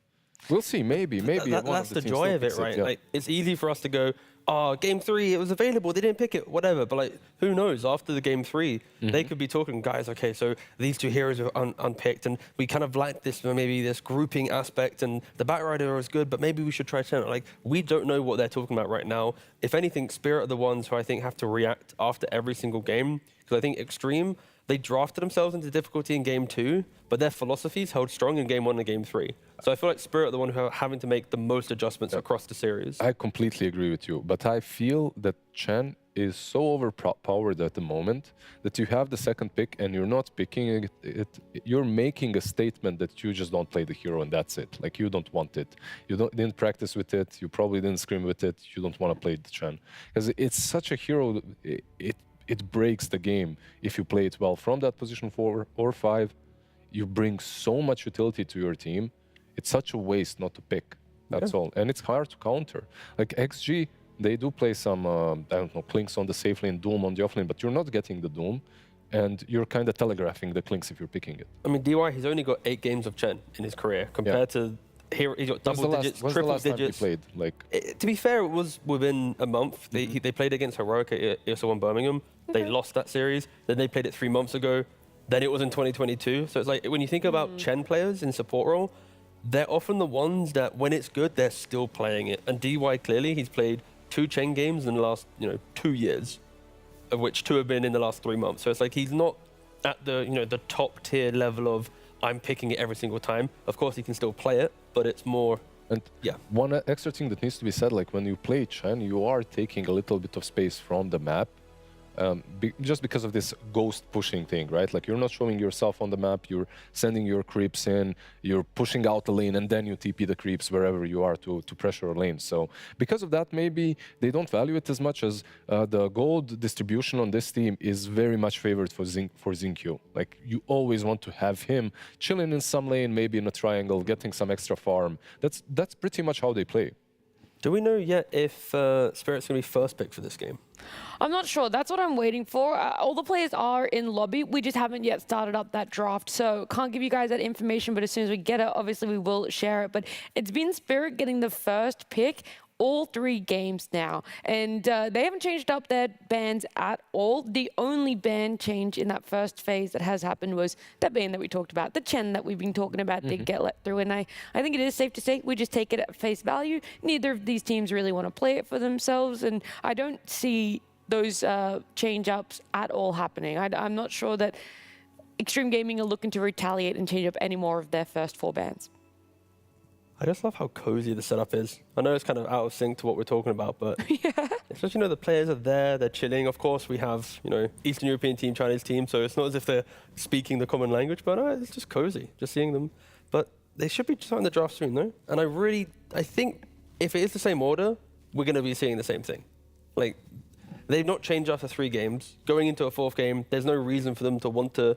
We'll see, maybe. That's the joy of it, right? Like, it's easy for us to go, oh, Game 3, it was available, they didn't pick it, whatever. But like, who knows? After the Game 3, they could be talking, guys, okay, so these two heroes are unpicked, and we kind of like this, maybe this grouping aspect, and the Batrider is good, but maybe we should try Chen. Like, we don't know what they're talking about right now. If anything, Spirit are the ones who I think have to react after every single game, because I think Xtreme, they drafted themselves into difficulty in Game 2, but their philosophies held strong in Game 1 and Game 3. So I feel like Spirit are the one who are having to make the most adjustments across the series. I completely agree with you, but I feel that Chen is so overpowered at the moment that you have the second pick and you're not picking it. You're making a statement that you just don't play the hero and that's it. Like, you don't want it. You didn't practice with it. You probably didn't scrim with it. You don't want to play the Chen. Because it's such a hero, it breaks the game if you play it well. From that position 4 or 5, you bring so much utility to your team. It's such a waste not to pick. That's all. And it's hard to counter. Like XG, they do play some, I don't know, Clinks on the safe lane, Doom on the off lane, but you're not getting the Doom. And you're kind of telegraphing the Clinks if you're picking it. I mean, DY, he's only got 8 games of Chen in his career compared to here. He's got double digits, triple digits. Time he played? Like, to be fair, it was within a month. They played against Heroic at ESL1 Birmingham. They lost that series. Then they played it 3 months ago. Then it was in 2022. So it's like when you think about Chen players in support role, they're often the ones that when it's good, they're still playing it. And DY, clearly, he's played 2 Chen games in the last 2 years, of which 2 have been in the last 3 months. So it's like he's not at the the top tier level of I'm picking it every single time. Of course, he can still play it, but it's more. And one extra thing that needs to be said, like when you play Chen, you are taking a little bit of space from the map. Just because of this ghost pushing thing, right? Like, you're not showing yourself on the map, you're sending your creeps in, you're pushing out the lane, and then you TP the creeps wherever you are to pressure a lane. So because of that, maybe they don't value it as much as the gold distribution on this team is very much favored for Xingqiu. Like, you always want to have him chilling in some lane, maybe in a triangle, getting some extra farm. That's pretty much how they play. Do we know yet if Spirit's going to be first pick for this game? I'm not sure. That's what I'm waiting for. All the players are in lobby. We just haven't yet started up that draft, so can't give you guys that information, but as soon as we get it, obviously we will share it. But it's been Spirit getting the first pick all 3 games now, and they haven't changed up their bans at all. The only ban change in that first phase that has happened was that ban that we talked about, the Chen that we've been talking about did get let through, and I think it is safe to say we just take it at face value. Neither of these teams really want to play it for themselves, and I don't see those change-ups at all happening. I'm not sure that Xtreme Gaming are looking to retaliate and change up any more of their first 4 bans. I just love how cozy the setup is. I know it's kind of out of sync to what we're talking about, but especially, the players are there, they're chilling. Of course, we have, Eastern European team, Chinese team, so it's not as if they're speaking the common language, but it's just cozy, just seeing them. But they should be starting the draft soon, though. And I think if it is the same order, we're going to be seeing the same thing. Like, they've not changed after 3 games. Going into a 4th game, there's no reason for them to want to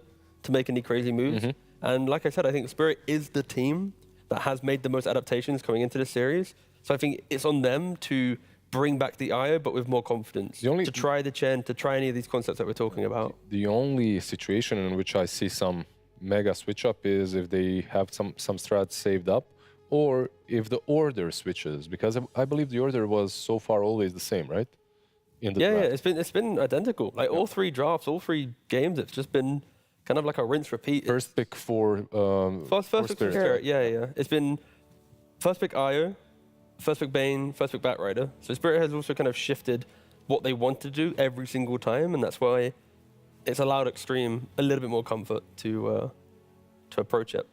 make any crazy moves. And like I said, I think Spirit is the team that has made the most adaptations coming into the series. So I think it's on them to bring back the IO, but with more confidence. To try the Chen, to try any of these concepts that we're talking about. The only situation in which I see some mega switch up is if they have some strats saved up, or if the order switches, because I believe the order was so far always the same, right? In the draft. It's been identical. Like all 3 drafts, all 3 games, it's just been kind of like a rinse repeat. First pick for first pick for Spirit. Yeah. It's been first pick Io, first pick Bane, first pick Batrider. So Spirit has also kind of shifted what they want to do every single time, and that's why it's allowed Xtreme a little bit more comfort to approach it.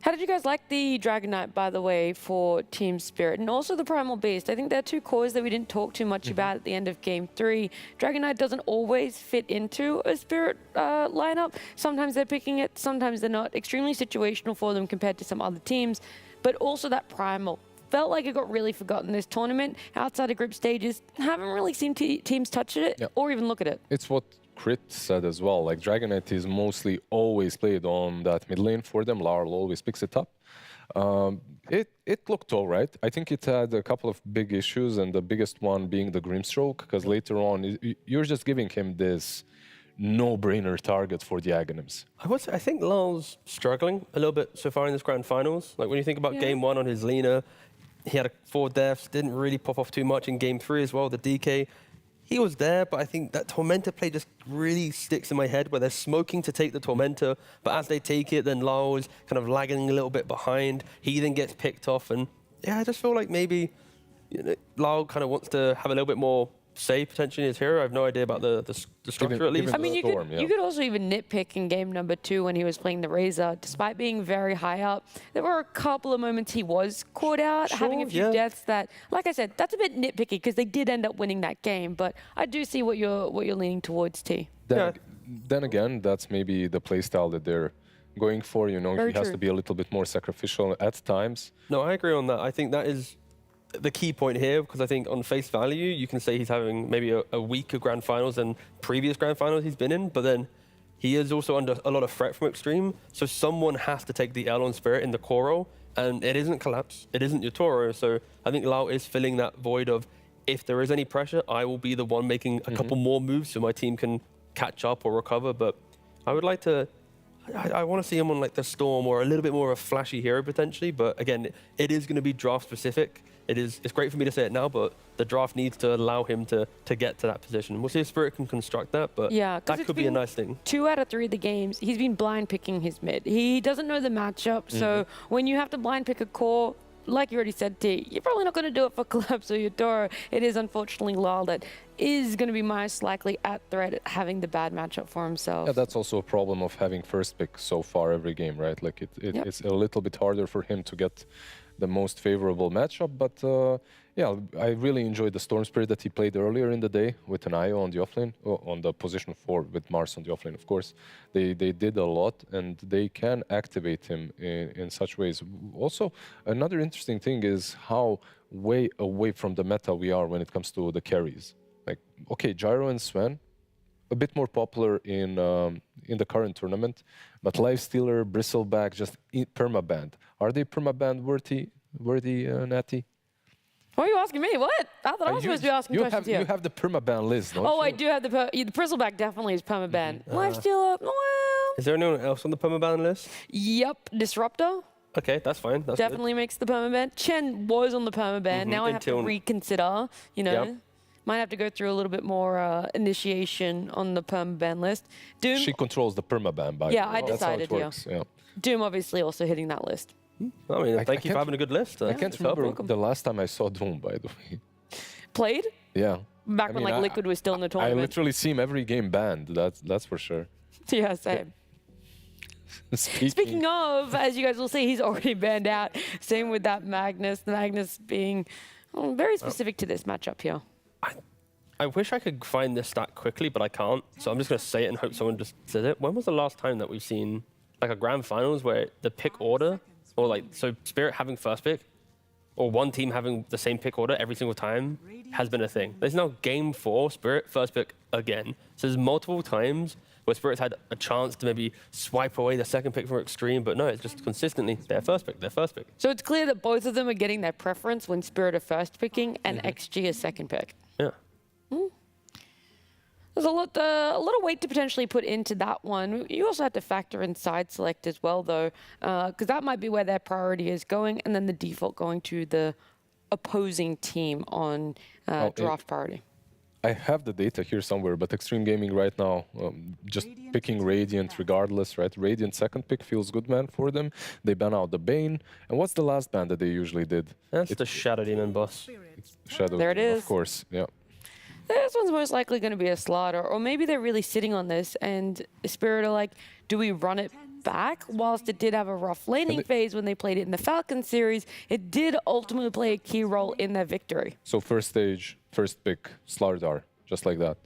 How did you guys like the Dragon Knight, by the way, for Team Spirit, and also the Primal Beast? I think they're two cores that we didn't talk too much about at the end of Game 3. Dragon Knight doesn't always fit into a Spirit lineup. Sometimes they're picking it, sometimes they're not. Extremely situational for them compared to some other teams, but also that Primal. Felt like it got really forgotten this tournament. Outside of group stages, haven't really seen teams touch it or even look at it. It's what Crit said as well. Like Dragon Knight is mostly always played on that mid lane for them. Larl always picks it up. It looked all right. I think it had a couple of big issues, and the biggest one being the Grimstroke, because later on you're just giving him this no-brainer target for the Aghanims. I think Larl's struggling a little bit so far in this grand finals. Like when you think about Game 1 on his Lina, he had 4 deaths, didn't really pop off too much in Game 3 as well, the DK. He was there, but I think that Tormentor play just really sticks in my head, where they're smoking to take the Tormentor, but as they take it, then Larl is kind of lagging a little bit behind. He then gets picked off, and yeah, I just feel like maybe Larl kind of wants to have a little bit more say potentially in his hero. I have no idea about the structure at least. I mean, you could also even nitpick in game number 2 when he was playing the Razor. Despite being very high up, there were a couple of moments he was caught out, having a few deaths that, like I said, that's a bit nitpicky because they did end up winning that game. But I do see what you're leaning towards, T. Then again, that's maybe the playstyle that they're going for. You know, he has to be a little bit more sacrificial at times. No, I agree on that. I think that is the key point here, because I think on face value, you can say he's having maybe a weaker grand finals than previous grand finals he's been in, but then he is also under a lot of threat from Xtreme, so someone has to take the L on Spirit in the core role, and it isn't Collapse, it isn't Yotoro, so I think Lau is filling that void of, if there is any pressure, I will be the one making a couple more moves so my team can catch up or recover, but I would like to, I want to see him on like the Storm or a little bit more of a flashy hero potentially, but again, it is going to be draft specific. It's great for me to say it now, but the draft needs to allow him to get to that position. We'll see if Spirit can construct that, but that could be a nice thing. 2 out of 3 of the games, he's been blind picking his mid. He doesn't know the matchup, so when you have to blind pick a core, like you already said, T, you're probably not going to do it for Collapse or Yotoro. It is unfortunately Larl that is going to be most likely at threat at having the bad matchup for himself. Yeah, that's also a problem of having first pick so far every game, right? Like it's a little bit harder for him to get the most favorable matchup, but yeah, I really enjoyed the Storm Spirit that he played earlier in the day with an IO on the offlane, on the position 4 with Mars on the offlane, of course. They did a lot, and they can activate him in such ways. Also, another interesting thing is how way away from the meta we are when it comes to the carries. Like, okay, Gyro and Sven, a bit more popular in the current tournament, but Lifestealer, Bristleback, just permabanned. Are they permaband worthy, Natty? Why are you asking me? What? I thought I was supposed to be asking questions here. You have the permaban list, don't you? Oh, I do have the Bristleback definitely is permaban. Lifestealer, well. Is there anyone else on the permaban list? Yep, Disruptor. Okay, that's fine. That's definitely makes the permaban. Chen was on the permaban. Now I have to reconsider, you know. Yep. Might have to go through a little bit more initiation on the permaban list. Doom. She controls the permaban, by the way. I decided, yeah. Doom obviously also hitting that list. I mean, thank you for having a good list. I can't remember the last time I saw Doom, by the way. Played? Yeah. Back when like Liquid was still in the tournament. I literally see him every game banned. That's for sure. Yeah, same. Speaking of, as you guys will see, he's already banned out. Same with that Magnus. The Magnus being very specific to this matchup here. I wish I could find this stat quickly, but I can't. So I'm just going to say it and hope someone just says it. When was the last time that we've seen like a grand finals where the pick order, or like, so Spirit having first pick, or one team having the same pick order every single time has been a thing. There's now game 4, Spirit first pick again. So there's multiple times where Spirit's had a chance to maybe swipe away the second pick from Xtreme, but no, it's just consistently their first pick, their first pick. So it's clear that both of them are getting their preference when Spirit are first picking and XG is second pick. Yeah. There's a lot of weight to potentially put into that one. You also have to factor in side select as well, though, because that might be where their priority is going, and then the default going to the opposing team on draft priority. I have the data here somewhere, but Xtreme Gaming right now, just picking Radiant regardless, right? Radiant second pick feels good, man, for them. They ban out the Bane. And what's the last ban that they usually did? That's the Shadow Demon boss. Shadow There it Demon, is. of course, yeah. This one's most likely going to be a slaughter, or maybe they're really sitting on this and Spirit are like, do we run it back? Whilst it did have a rough laning phase when they played it in the Falcons series, it did ultimately play a key role in their victory. So first stage, first pick, Slardar, just like that.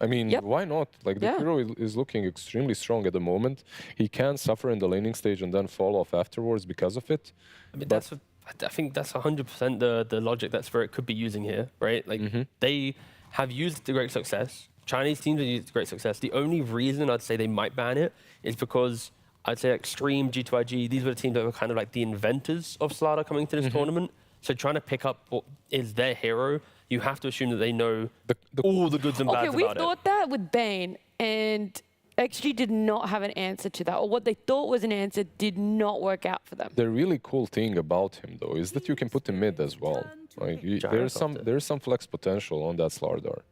I mean, why not? Like, the hero is looking extremely strong at the moment. He can suffer in the laning stage and then fall off afterwards because of it. I mean, I think that's 100% the logic that Spirit could be using here, right? Like, they have used it to great success. Chinese teams have used it to great success. The only reason I'd say they might ban it is because I'd say Xtreme, G2IG, these were the teams that were kind of like the inventors of Slardar coming to this tournament. So trying to pick up what is their hero, you have to assume that they know all the goods and bads Okay, we about thought that with Bane, and XG did not have an answer to that, or what they thought was an answer did not work out for them. The really cool thing about him, though, is that you can put him mid as well. Like, there's some flex potential on that Slardar.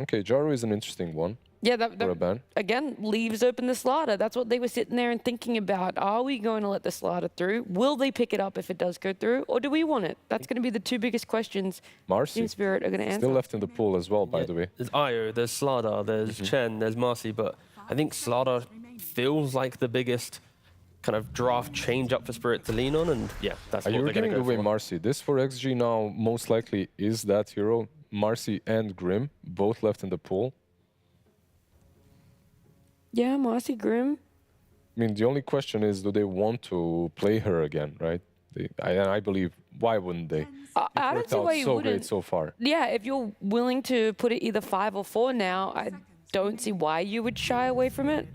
Okay, Jaru is an interesting one. Yeah, for a ban. again, leaves open the slaughter. That's what they were sitting there and thinking about. Are we going to let the slaughter through? Will they pick it up if it does go through? Or do we want it? That's going to be the two biggest questions Marcy, Team Spirit are going to answer. still left in the pool as well, by the way. There's Io, there's Slardar, there's Chen, there's Marcy, but I think Slardar feels like the biggest kind of draft change up for Spirit to lean on, and yeah, that's what You're they're going giving to go away for. Marcy. This for XG now most likely is that hero. Marcy and Grim, both left in the pool. Yeah, Marcy Grim. I mean, the only question is, do they want to play her again, right? I believe, why wouldn't they? I don't Worked see out why you so wouldn't. great so far. Yeah, if you're willing to put it either 5 or 4 now, I don't see why you would shy away from it.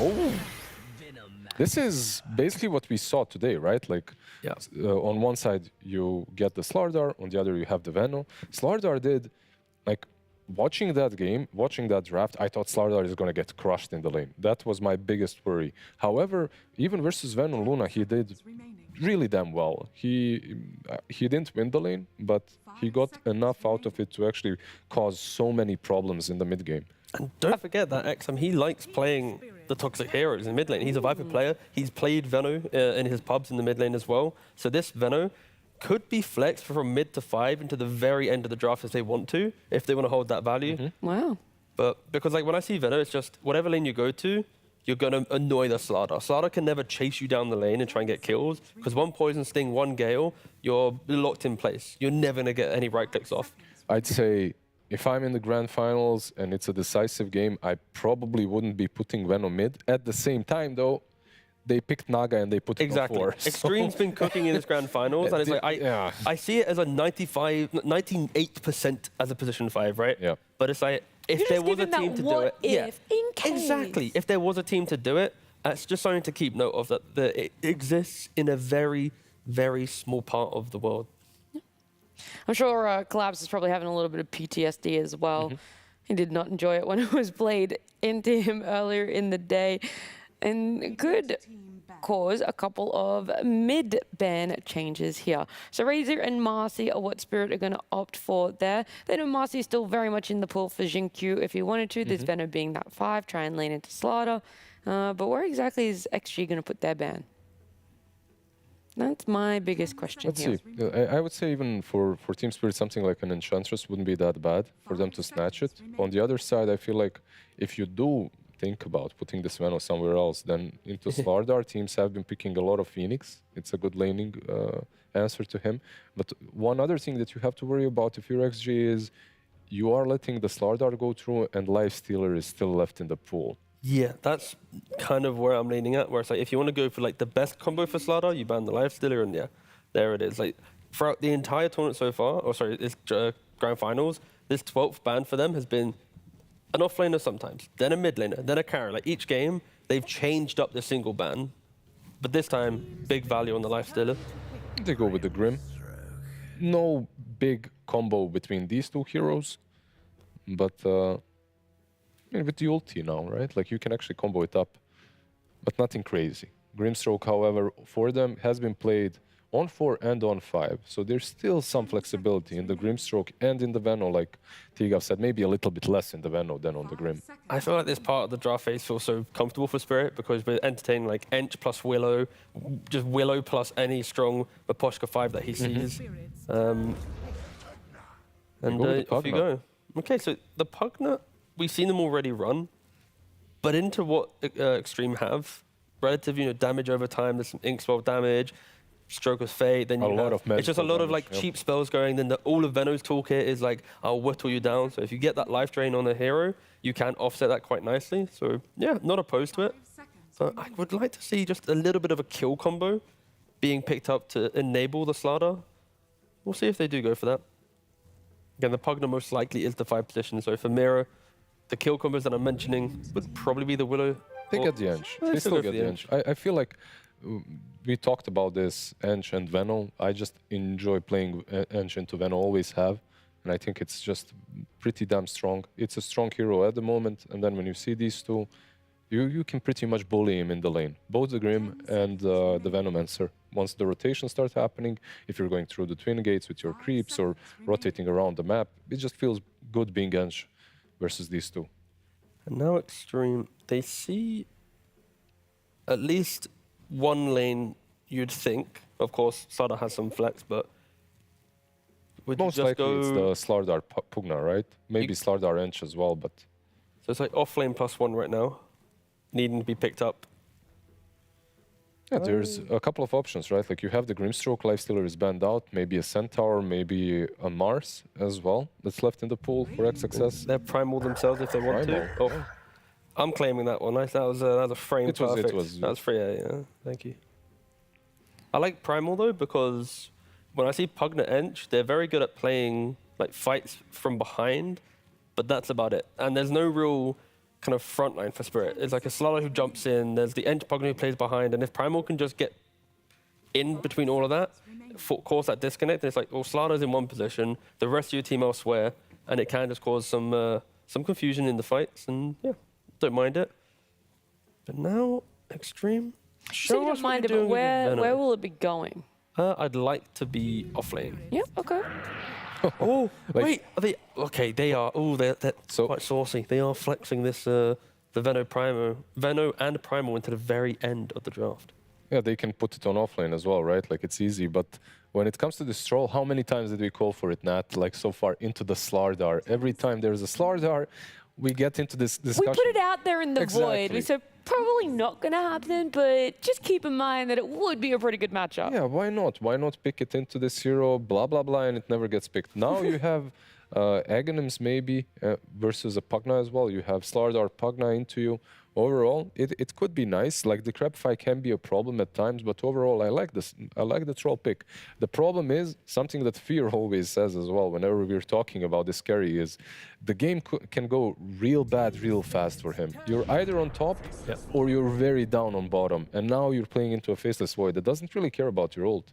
Oh, this is basically what we saw today, right? Like, on one side you get the Slardar, on the other you have the Venom. Slardar did, like, watching that game, watching that draft, I thought Slardar is going to get crushed in the lane. That was my biggest worry. However, even versus Venom Luna, he did really damn well. He didn't win the lane, but he got enough out of it to actually cause so many problems in the mid game. And don't forget that XM, he likes playing the toxic heroes in mid lane. He's a Viper player. He's played Veno in his pubs in the mid lane as well. So this Veno could be flexed from mid to 5 into the very end of the draft if they want to, if they want to hold that value. Wow. But because like when I see Veno, it's just whatever lane you go to, you're going to annoy the Slardar. Slardar can never chase you down the lane and try and get kills, because one Poison Sting, one Gale, you're locked in place. You're never going to get any right clicks off. I'd say if I'm in the grand finals and it's a decisive game, I probably wouldn't be putting Venom mid. At the same time, though, they picked Naga and they put it on 4. Extreme's been cooking in this grand finals, and it's like I see it as a 98% as a position 5, right? Yeah. But it's like if there was a team to do it, exactly. If there was a team to do it, that's just something to keep note of, that it exists in a very, very small part of the world. I'm sure Collapse is probably having a little bit of PTSD as well. He did not enjoy it when it was played into him earlier in the day. And could cause a couple of mid-ban changes here. So Razor and Marcy are what Spirit are going to opt for there. They know Marcy is still very much in the pool for Xingqiu if he wanted to. There's Venom being that 5, try and lean into Slaughter. But where exactly is XG going to put their ban? That's my biggest question Let's here. see. I would say even for Team Spirit, something like an Enchantress wouldn't be that bad for them to snatch it. On the other side, I feel like if you do think about putting this Venom somewhere else, then into Slardar, teams have been picking a lot of Phoenix. It's a good laning answer to him. But one other thing that you have to worry about if you're XG is you are letting the Slardar go through and Lifestealer is still left in the pool. Yeah, that's kind of where I'm leaning at, where it's like if you want to go for like the best combo for Slardar, you ban the Lifestealer, and yeah, there it is. Like throughout the entire tournament so far, this grand finals, this 12th ban for them has been an offlaner sometimes, then a mid laner, then a carry. Like each game, they've changed up the single ban, but this time, big value on the Lifestealer. They go with the Grim. No big combo between these two heroes, but with the ulti now, right? Like you can actually combo it up, but nothing crazy. Grimstroke, however, for them has been played on 4 and on 5. So there's still some flexibility in the Grimstroke and in the Veno, like Tigav said, maybe a little bit less in the Veno than on the Grim. I feel like this part of the draft phase feels so comfortable for Spirit because we're entertaining like Ench plus Willow, just Willow plus any strong Maposhka 5 that he sees. Off you go. Okay, so the Pugna, we've seen them already run, but into what Xtreme have, relative damage over time, there's some Inkswell damage, Stroke of Fate, then it's just a lot of like cheap spells going, then all of Veno's toolkit is like, I'll whittle you down. So if you get that life drain on a hero, you can offset that quite nicely. So yeah, not opposed to it. But I would like to see just a little bit of a kill combo being picked up to enable the Slardar. We'll see if they do go for that. Again, the Pugna most likely is the 5 position. So for Mira, the kill combos that I'm mentioning would probably be the Willow. They get the Ench. They still get the Ench. I feel like we talked about this Ench and Veno. I just enjoy playing Ench into Veno, always have. And I think it's just pretty damn strong. It's a strong hero at the moment. And then when you see these two, you can pretty much bully him in the lane. Both the Grim and the Venomancer. Once the rotation starts happening, if you're going through the twin gates with your creeps or rotating around the map, it just feels good being Ench versus these two. And now Xtreme, they see at least one lane, you'd think. Of course, Slardar has some flex, but would most you just likely go... it's the Slardar Pugna, right? Maybe Slardar Ench as well, but... So it's like off lane +1 right now, needing to be picked up. Yeah, there's a couple of options, right? Like you have the Grimstroke, Lifestealer is banned out, maybe a Centaur, maybe a Mars as well that's left in the pool for XXS. They're Primal themselves if they want to. Oh, I'm claiming that one. That was a frame perfect. That was free, yeah. Thank you. I like Primal though because when I see Pugna Ench, they're very good at playing like fights from behind, but that's about it. And there's no real kind of front line for Spirit. It's like a Slardar who jumps in, there's the Ench Pugna who plays behind, and if Primal can just get in between all of that, cause that disconnect, it's like, well, Slardar's in one position, the rest of your team elsewhere, and it can just cause some confusion in the fights, and yeah, don't mind it. But now, Xtreme, So you don't mind it, but where will it be going? I'd like to be off lane. Yeah, okay. Oh, wait, are they? Okay, they are. Oh, they're quite saucy. They are flexing this the Veno and Primal into the very end of the draft. Yeah, they can put it on offlane as well, right? Like it's easy, but when it comes to this troll, how many times did we call for it, Nat? Like so far into the Slardar. Every time there's a Slardar, we get into this discussion. We put it out there in the void. We said probably not going to happen, but just keep in mind that it would be a pretty good matchup. Yeah, why not? Why not pick it into this hero, blah, blah, blah, and it never gets picked. Now you have Aghanims maybe versus a Pugna as well. You have Slardar Pugna into you. Overall, it could be nice. Like the Crabify can be a problem at times, but overall, I like this. I like the troll pick. The problem is something that Fear always says as well. Whenever we're talking about this carry, is the game can go real bad, real fast for him. You're either on top or you're very down on bottom, and now you're playing into a Faceless Void that doesn't really care about your ult.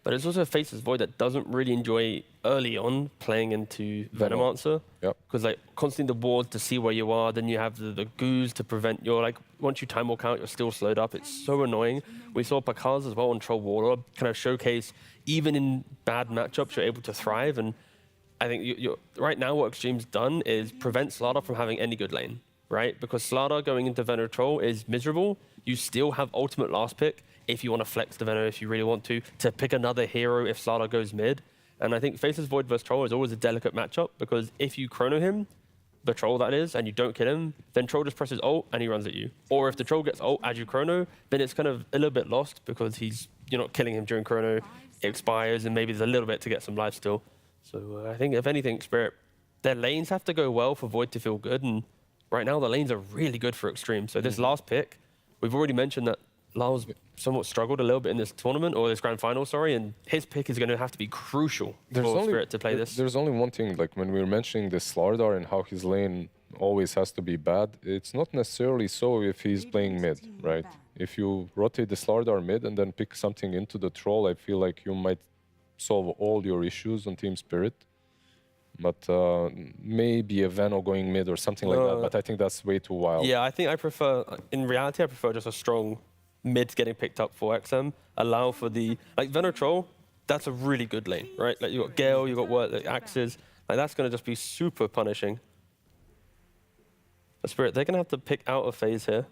But it's also a Faceless Void that doesn't really enjoy early on playing into Venomancer. Yep. Because like constantly the ward to see where you are, then you have the goos to prevent your like once you time walk out, you're still slowed up. It's so annoying. We saw Pakaz as well on Troll Warlord kind of showcase even in bad matchups you're able to thrive. And I think you're right now what Xtreme's done is prevent Slardar from having any good lane, right? Because Slardar going into Veno Troll is miserable. You still have ultimate last pick if you want to flex the Veno, if you really want to pick another hero if Slardar goes mid. And I think Faceless Void versus Troll is always a delicate matchup because if you chrono him, the Troll that is, and you don't kill him, then Troll just presses ult and he runs at you. Or if the Troll gets ult as you chrono, then it's kind of a little bit lost because you're not killing him during chrono, it expires, and maybe there's a little bit to get some life still. So I think if anything, Spirit, their lanes have to go well for Void to feel good, and right now the lanes are really good for Xtreme. So this last pick, we've already mentioned that Lao's somewhat struggled a little bit in this tournament, or this grand final, sorry, and his pick is going to have to be crucial for Spirit to play this. There's only one thing, like when we were mentioning this Slardar and how his lane always has to be bad, it's not necessarily so if he's playing mid, right? If you rotate the Slardar mid and then pick something into the Troll, I feel like you might solve all your issues on Team Spirit. But maybe a Veno going mid or something like that, but I think that's way too wild. Yeah, I think I prefer, in reality, I prefer just a strong mids getting picked up for XM allow for the, like Venom, that's a really good lane, right? Like you got Gale, you got what, like Axes, like that's gonna just be super punishing. But Spirit, they're gonna have to pick out a phase here.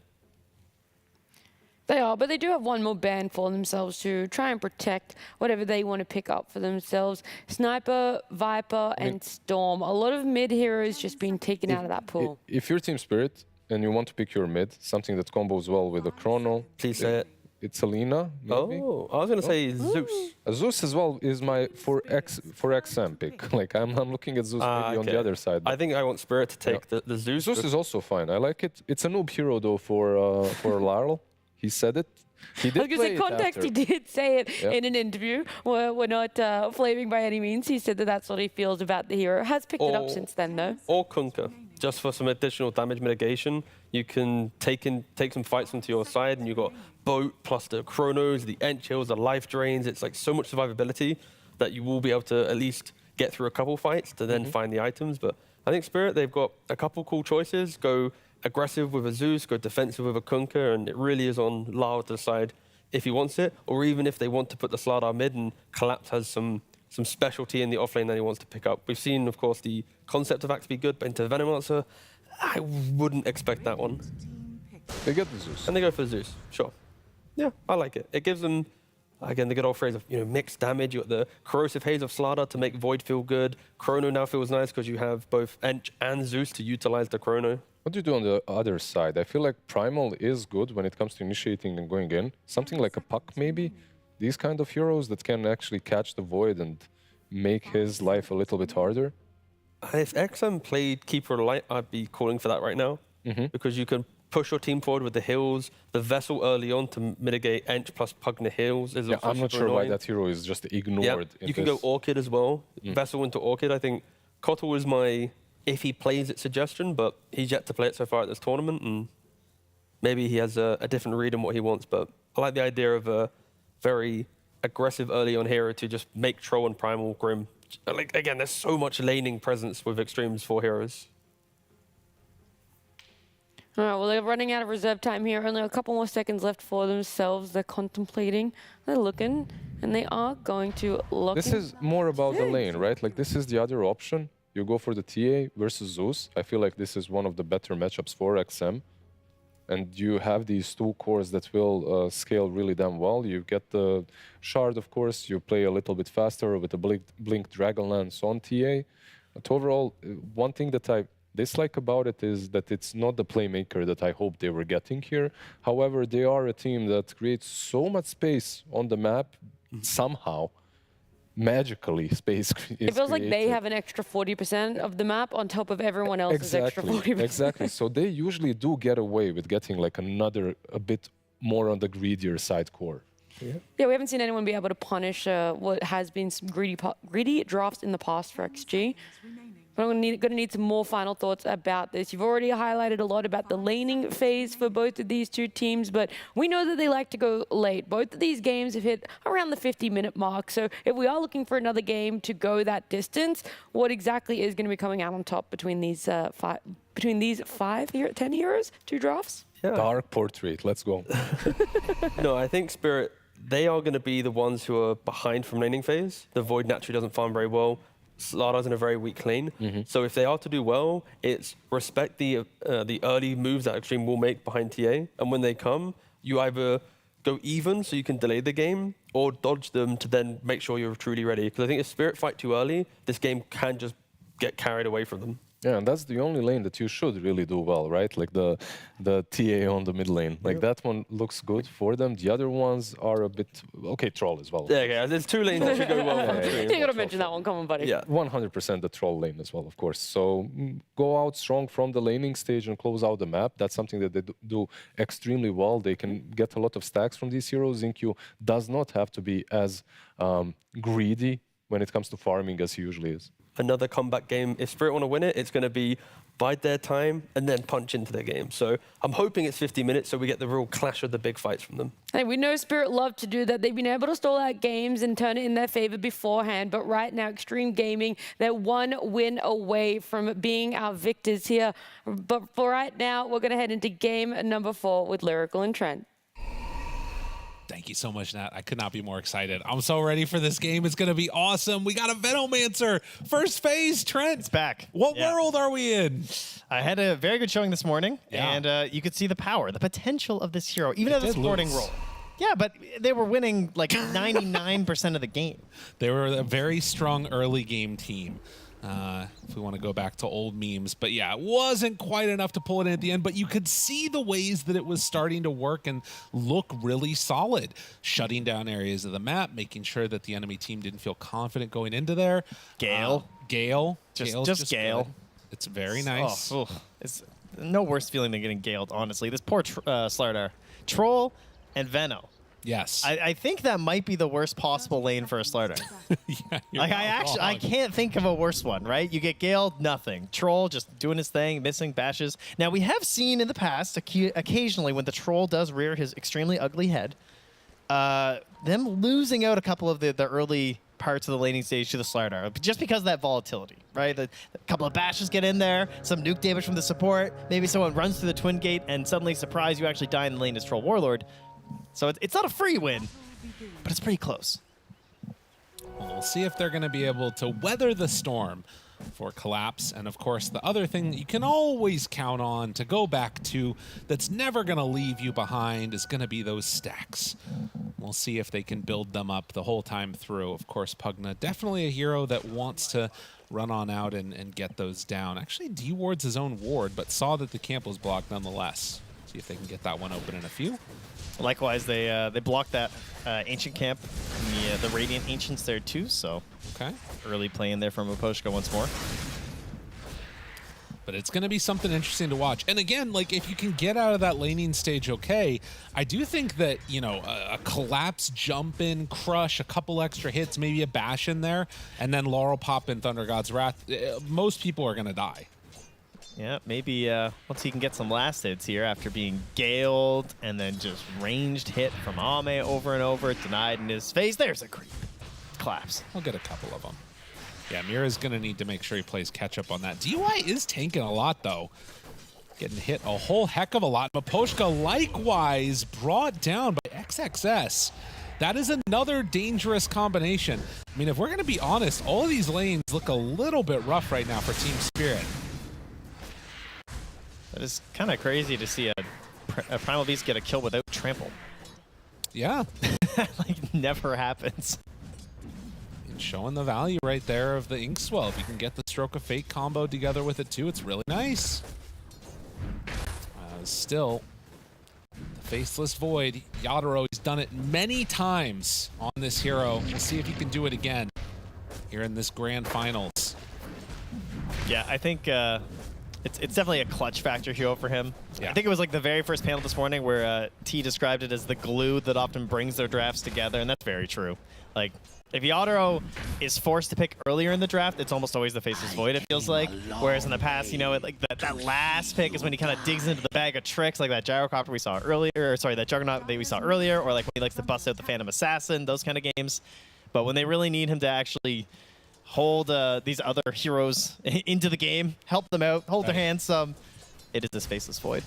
They are, but they do have one more ban for themselves to try and protect whatever they want to pick up for themselves. Sniper, Viper, and Storm. A lot of mid heroes just being taken out of that pool. If you're Team Spirit and you want to pick your mid, something that combos well with a Chrono. Please say it. It's Alina, maybe? Oh, I was going to say Zeus. Zeus as well is my for XM pick. Like I'm looking at Zeus maybe on the other side. I think I want Spirit to take the Zeus. Zeus is also fine. I like it. It's a noob hero though for Larl. He said it. He did I was going to say context, he did say it in an interview. We're not flaming by any means. He said that that's what he feels about the hero. Has picked it up since then, though. Or Kunkka, just for some additional damage mitigation. You can take some fights into your side, and you've got Boat plus the Chronos, the Ench Hills, the life drains. It's like so much survivability that you will be able to at least get through a couple fights to then find the items. But I think Spirit, they've got a couple cool choices. Go aggressive with a Zeus, go defensive with a Kunkka, and it really is on Lau to decide if he wants it, or even if they want to put the Slardar mid and Collapse has some specialty in the offlane that he wants to pick up. We've seen, of course, the concept of Axe be good, but into Venomancer, I wouldn't expect that one. They get the Zeus. And they go for the Zeus, sure. Yeah, I like it. It gives them, again, the good old phrase of mixed damage. You got the corrosive haze of Slardar to make Void feel good. Chrono now feels nice because you have both Ench and Zeus to utilize the Chrono. What do you do on the other side? I feel like Primal is good when it comes to initiating and going in. Something like a Puck, maybe? These kind of heroes that can actually catch the Void and make his life a little bit harder. If XM played Keeper of the Light, I'd be calling for that right now. Because you can push your team forward with the heals, the Vessel early on to mitigate Ench plus Pugna heals. Is I'm not sure why that hero is just ignored. Yeah, you can go Orchid as well. Vessel into Orchid. I think Kotal is my, if he plays it, suggestion, but he's yet to play it so far at this tournament, and maybe he has a different read on what he wants. But I like the idea of a very aggressive early on hero to just make Troll and Primal Grim. Like again, there's so much laning presence with Xtreme's 4 heroes. All right, well, they're running out of reserve time here. Only a couple more seconds left for themselves. They're contemplating, they're looking, and they are going to lock This is more about the lane, right? Like, this is the other option. You go for the TA versus Zeus. I feel like this is one of the better matchups for XM. And you have these 2 cores that will scale really damn well. You get the Shard, of course. You play a little bit faster with the Blink Dragonlance on TA. But overall, one thing that I dislike about it is that it's not the playmaker that I hoped they were getting here. However, they are a team that creates so much space on the map, somehow, magically, space is It feels like they created. have an extra 40% of the map on top of everyone else's extra 40%. Exactly. So they usually do get away with getting like a bit more on the greedier side core. Yeah, we haven't seen anyone be able to punish what has been some greedy drafts in the past for XG. But I'm going to need some more final thoughts about this. You've already highlighted a lot about the laning phase for both of these 2 teams, but we know that they like to go late. Both of these games have hit around the 50-minute mark. So if we are looking for another game to go that distance, what exactly is going to be coming out on top between these 10 heroes, 2 drafts? Yeah. Dark Portrait, let's go. No, I think Spirit, they are going to be the ones who are behind from laning phase. The Void naturally doesn't farm very well. Slardar's in a very weak lane. So if they are to do well, it's respect the early moves that Xtreme will make behind TA. And when they come, you either go even so you can delay the game, or dodge them to then make sure you're truly ready. Because I think if Spirit fight too early, this game can just get carried away from them. Yeah, and that's the only lane that you should really do well, right? Like the TA on the mid lane. Like that one looks good for them. The other ones are a bit... Okay, Troll as well. Yeah, there's 2 lanes that should go well. You got to mention that one. Come on, buddy. Yeah, 100% the Troll lane as well, of course. So go out strong from the laning stage and close out the map. That's something that they do extremely well. They can get a lot of stacks from these heroes. Zinq does not have to be as greedy when it comes to farming as he usually is. Another comeback game. If Spirit want to win it, it's going to be bide their time and then punch into their game. So I'm hoping it's 50 minutes so we get the real clash of the big fights from them. Hey, we know Spirit love to do that. They've been able to stall out games and turn it in their favor beforehand. But right now, Xtreme Gaming, they're 1 win away from being our victors here. But for right now, we're going to head into game number 4 with Lyrical and Trent. Thank you so much, Nat. I could not be more excited. I'm so ready for this game. It's going to be awesome. We got a Venomancer. First phase, Trent. It's back. What world are we in? I had a very good showing this morning, and you could see the power, the potential of this hero, even at the supporting role. Yeah, but they were winning like 99% of the game. They were a very strong early game team. If we want to go back to old memes. But yeah, it wasn't quite enough to pull it in at the end, but you could see the ways that it was starting to work and look really solid. Shutting down areas of the map, making sure that the enemy team didn't feel confident going into there. Gale. Gale. Just Gale. Good. It's very nice. Oh, it's no worse feeling than getting galed, honestly. This poor Slardar. Troll and Veno. Yes. I think that might be the worst possible lane for a Slardar. I can't think of a worse one, right? You get galed, nothing. Troll just doing his thing, missing bashes. Now, we have seen in the past, occasionally, when the Troll does rear his extremely ugly head, them losing out a couple of the early parts of the laning stage to the Slardar, just because of that volatility, right? A couple of bashes get in there, some nuke damage from the support, maybe someone runs through the Twin Gate, and suddenly, surprise, you actually die in the lane as Troll Warlord. So it's not a free win, but it's pretty close. Well, we'll see if they're going to be able to weather the storm for Collapse. And of course, the other thing that you can always count on to go back to that's never going to leave you behind is going to be those stacks. We'll see if they can build them up the whole time through. Of course, Pugna, definitely a hero that wants to run on out and get those down. Actually, D-wards his own ward, but saw that the camp was blocked nonetheless. See if they can get that one open in a few. Likewise, they blocked that Ancient camp, and the Radiant Ancients there too, so early play in there from Miposhka once more. But it's going to be something interesting to watch. And again, like if you can get out of that laning stage okay, I do think that, you know, a Collapse, jump in, crush, a couple extra hits, maybe a bash in there, and then Laurel pop in Thunder God's Wrath, most people are going to die. Yeah, maybe once he can get some last hits here after being galed and then just ranged hit from Ame over and over, denied in his face. There's a creep. Collapse. I'll get a couple of them. Yeah, Mira's going to need to make sure he plays catch up on that. DUI is tanking a lot, though. Getting hit a whole heck of a lot. Miposhka likewise brought down by XXS. That is another dangerous combination. I mean, if we're going to be honest, all of these lanes look a little bit rough right now for Team Spirit. That is kind of crazy to see a Primal Beast get a kill without trample. Yeah. Like, never happens. And showing the value right there of the Inkswell. If you can get the Stroke of Fate combo together with it too, it's really nice. Still, the Faceless Void, Yadoro, he's done it many times on this hero. We'll see if he can do it again here in this grand finals. Yeah, I think it's definitely a clutch factor hero for him. Yeah. I think it was like the very first panel this morning where T described it as the glue that often brings their drafts together, and that's very true. Like, if Yadoro is forced to pick earlier in the draft, it's almost always the Faceless Void, it feels like. Whereas in the past, you know, like that last pick is when he kind of digs into the bag of tricks, like that Gyrocopter we saw earlier, or sorry, that Juggernaut that we saw earlier, or like when he likes to bust out the Phantom Assassin, those kind of games. But when they really need him to actually hold these other heroes into the game, help them out, hold their hands, it is this Faceless Void.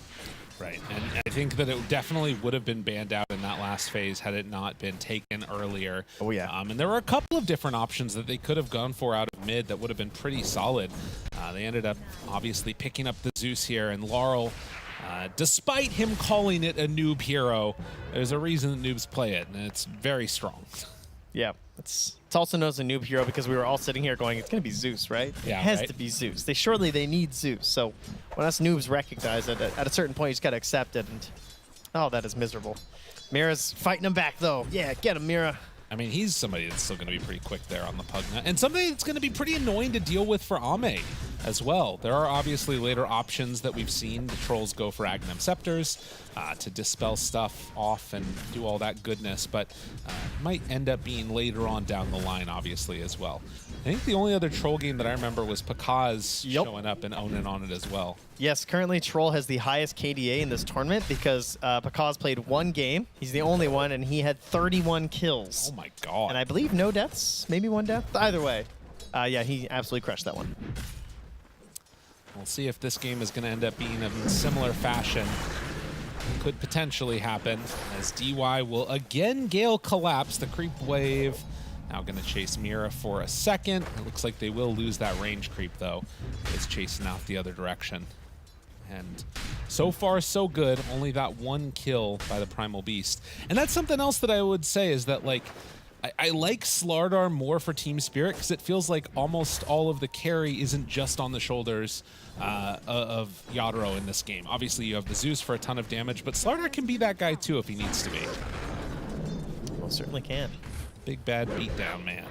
Right, and I think that it definitely would have been banned out in that last phase had it not been taken earlier. Oh yeah. And there were a couple of different options that they could have gone for out of mid that would have been pretty solid. They ended up obviously picking up the Zeus here, and Laurel, despite him calling it a noob hero, there's a reason that noobs play it, and it's very strong. Yeah, it's also known as a noob hero because we were all sitting here going, it's going to be Zeus, right? Yeah, it has right? to be Zeus. Surely they need Zeus. So when us noobs recognize it, at a certain point, you just got to accept it. And oh, that is miserable. Mira's fighting him back, though. Yeah, get him, Mira. I mean, he's somebody that's still going to be pretty quick there on the Pugna, and somebody that's going to be pretty annoying to deal with for Ame as well. There are obviously later options that we've seen. The Trolls go for Aghanim Scepters to dispel stuff off and do all that goodness, but might end up being later on down the line, obviously, as well. I think the only other Troll game that I remember was Pakaz showing up and owning on it as well. Yes, currently Troll has the highest KDA in this tournament because Pakaz played one game. He's the only one, and he had 31 kills. Oh my god. And I believe no deaths, maybe one death. Either way, yeah, he absolutely crushed that one. We'll see if this game is going to end up being in similar fashion. could potentially happen as DY will again Gale collapse. The creep wave now going to chase Mira for a second. It looks like they will lose that range creep though. It's chasing out the other direction. And so far so good, only that one kill by the Primal Beast. And that's something else that I would say is that like, I like Slardar more for Team Spirit because it feels like almost all of the carry isn't just on the shoulders of Yadro in this game. Obviously, you have the Zeus for a ton of damage, but Slardar can be that guy too if he needs to be. Well, certainly can. Big bad beatdown man.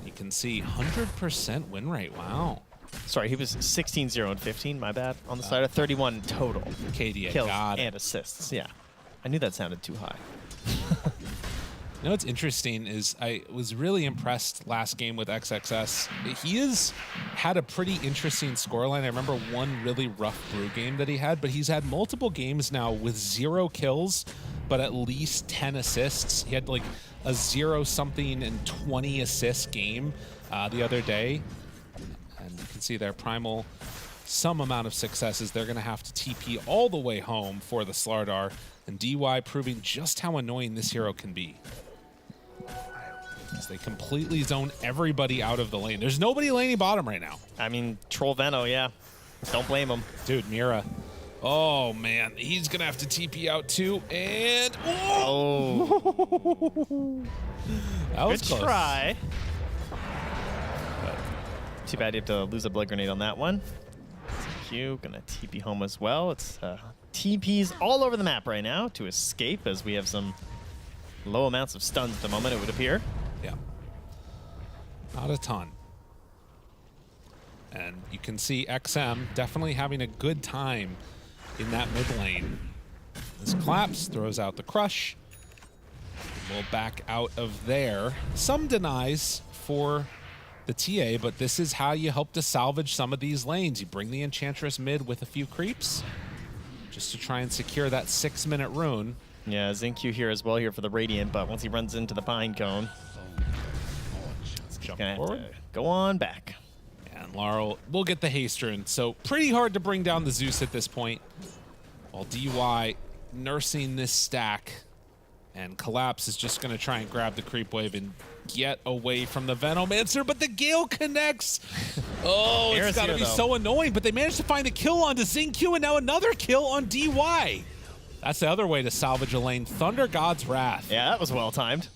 You can see 100% win rate. Wow. Sorry, he was 16, 0, and 15. My bad. On the side of 31 total. KDA kills got it. and assists. Yeah. I knew that sounded too high. You know what's interesting is I was really impressed last game with XXS. He has had a pretty interesting scoreline. I remember one really rough brew game that he had, but he's had multiple games now with 0 kills, but at least 10 assists. He had like a 0-something and 20 assist game the other day. And you can see their Primal, some amount of successes. They're going to have to TP all the way home for the Slardar. And DY proving just how annoying this hero can be. As they completely zone everybody out of the lane. There's nobody laning bottom right now. I mean, Troll Veno, yeah. Don't blame him. Dude, Mira. Oh, man. He's going to have to TP out too. And... Oh! That was Good close. try. But too bad you have to lose a blood grenade on that one. Q gonna TP home as well. It's TPs all over the map right now to escape as we have some low amounts of stuns at the moment, it would appear. Yeah. Not a ton. And you can see XM definitely having a good time in that mid lane. This collapse throws out the crush. We'll back out of there. Some denies for the TA, but this is how you hope to salvage some of these lanes. You bring the Enchantress mid with a few creeps just to try and secure that 6-minute rune. Yeah, Zinq here as well here for the Radiant, but once he runs into the Pine Cone, jump gonna forward. have to go on back. And Laurel will get the haste rune, so pretty hard to bring down the Zeus at this point. While DY nursing this stack, and Collapse is just going to try and grab the creep wave and get away from the Venomancer, but the Gale connects. Oh, it's got to be so annoying, but they managed to find a kill onto Zinq and now another kill on DY. That's the other way to salvage a lane. Thunder God's Wrath. Yeah, that was well timed.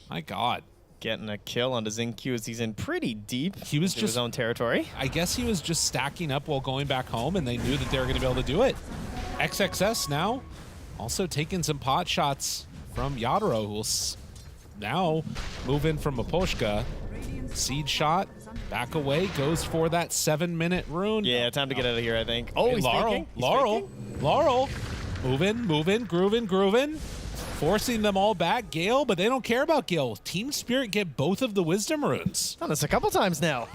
My God. Getting a kill onto Zinq as he's in pretty deep he was into just his own territory. I guess he was just stacking up while going back home, and they knew that they were going to be able to do it. XXS now also taking some pot shots from Yadro, who will now move in from Maposhka. Seed shot, back away, goes for that 7-minute rune. Yeah, time to get out of here, I think. Oh, hey, he's faking. Laurel. Moving, grooving. Forcing them all back. Gale, but they don't care about Gale. Team Spirit get both of the Wisdom runes. Done this a couple times now.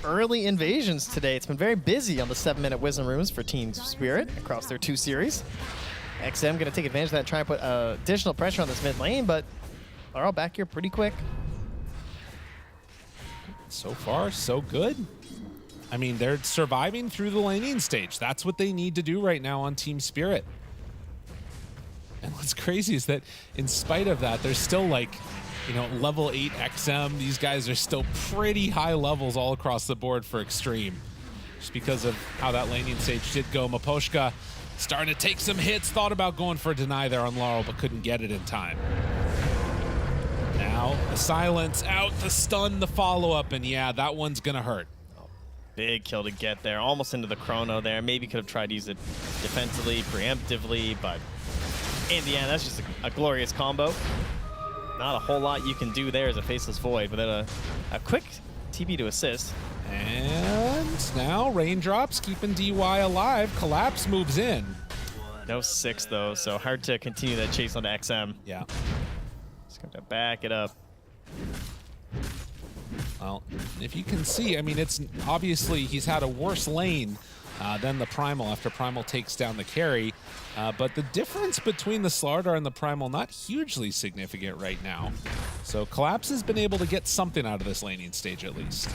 Early invasions today. It's been very busy on the 7-minute Wisdom runes for Team Spirit across their 2 series. XM going to take advantage of that and try and put additional pressure on this mid lane, but they're all back here pretty quick. So far, so good. I mean, they're surviving through the laning stage. That's what they need to do right now on Team Spirit. And what's crazy is that in spite of that, there's still like, you know, level 8 XM. These guys are still pretty high levels all across the board for Xtreme. Just because of how that laning stage did go. Maposhka starting to take some hits. Thought about going for a deny there on Laurel, but couldn't get it in time. Now, the silence out, the stun, the follow-up, and yeah, that one's going to hurt. Big kill to get there. Almost into the chrono there. Maybe could have tried to use it defensively, preemptively, but in the end, that's just a glorious combo. Not a whole lot you can do there as a Faceless Void without a quick TP to assist. And now Raindrops keeping DY alive. Collapse moves in. No 6 though, so hard to continue that chase onto XM. Yeah. Just going to back it up. Well, if you can see, I mean, it's obviously he's had a worse lane than the Primal after Primal takes down the carry. But the difference between the Slardar and the Primal not hugely significant right now. So Collapse has been able to get something out of this laning stage at least.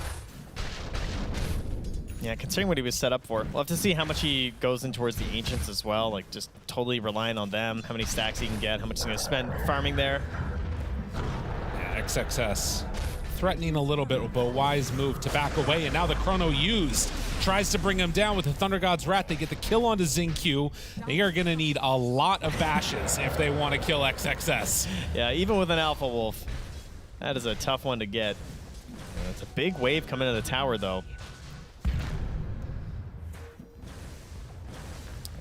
Yeah, considering what he was set up for. We'll have to see how much he goes in towards the Ancients as well, like just totally relying on them, how many stacks he can get, how much he's going to spend farming there. Yeah, XXS threatening a little bit, but a wise move to back away, and now the Chrono used. Tries to bring him down with the Thunder God's Wrath. They get the kill onto Xingqiu. They are going to need a lot of bashes if they want to kill XXS. Yeah, even with an Alpha Wolf, that is a tough one to get. It's a big wave coming into the tower, though.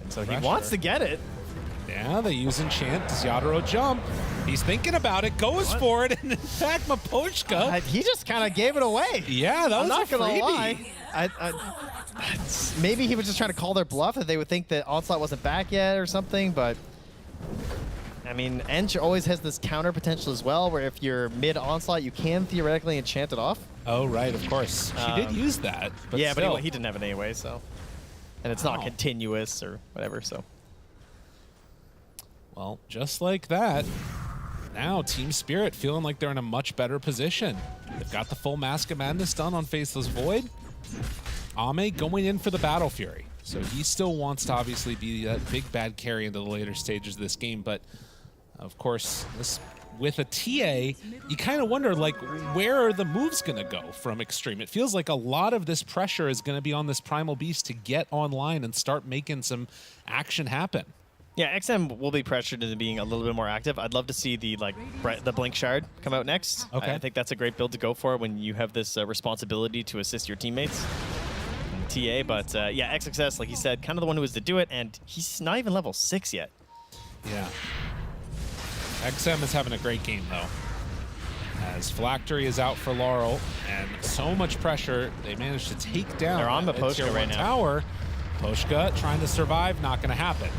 And so he wants to get it. Yeah, they use Enchant. Does Yadro jump? He's thinking about it, goes for it, and in fact, Mapochka. He just kind of gave it away. Yeah, that was not a gonna freebie. lie. Maybe he was just trying to call their bluff, that they would think that Onslaught wasn't back yet or something, but I mean, Ench always has this counter potential as well, where if you're mid-Onslaught, you can theoretically enchant it off. Oh, right, of course. She did use that, but yeah, still. but he didn't have it anyway, so. And it's not continuous or whatever, so. Well, just like that, now Team Spirit feeling like they're in a much better position. They've got the full Mask of Madness done on Faceless Void. Ame going in for the Battle Fury. So he still wants to obviously be that big bad carry into the later stages of this game, but of course, with a TA, you kind of wonder, like, where are the moves going to go from Xtreme? It feels like a lot of this pressure is going to be on this Primal Beast to get online and start making some action happen. Yeah, XM will be pressured into being a little bit more active. I'd love to see the Blink Shard come out next. Okay. I think that's a great build to go for when you have this responsibility to assist your teammates in TA. But yeah, XXS, like you said, kind of the one who was to do it, and he's not even level 6 yet. Yeah. XM is having a great game, though. As Phylactery is out for Laurel, and so much pressure, they managed to take down They're on the that Poshka tier right 1 now. tower. Poshka trying to survive, not going to happen.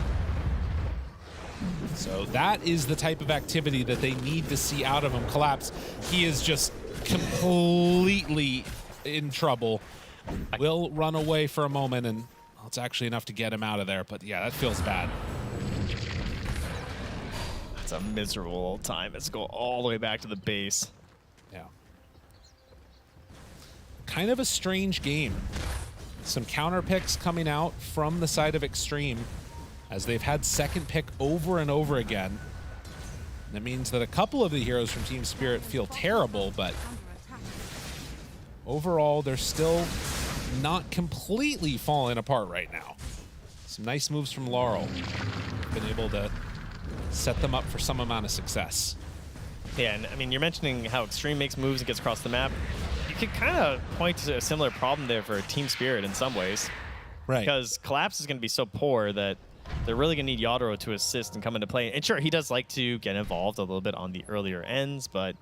So that is the type of activity that they need to see out of him. Collapse. He is just completely in trouble. Will run away for a moment, and well, it's actually enough to get him out of there. But yeah, that feels bad. It's a miserable old time. Let's go all the way back to the base. Yeah. Kind of a strange game. Some counter picks coming out from the side of Xtreme, as they've had second pick over and over again. That means that a couple of the heroes from Team Spirit feel terrible, but overall, they're still not completely falling apart right now. Some nice moves from Laurel. Been able to set them up for some amount of success. Yeah, and I mean, you're mentioning how Xtreme makes moves and gets across the map. You could kind of point to a similar problem there for Team Spirit in some ways. Right. Because Collapse is going to be so poor that they're really going to need Yadro to assist and come into play. And sure, he does like to get involved a little bit on the earlier ends, but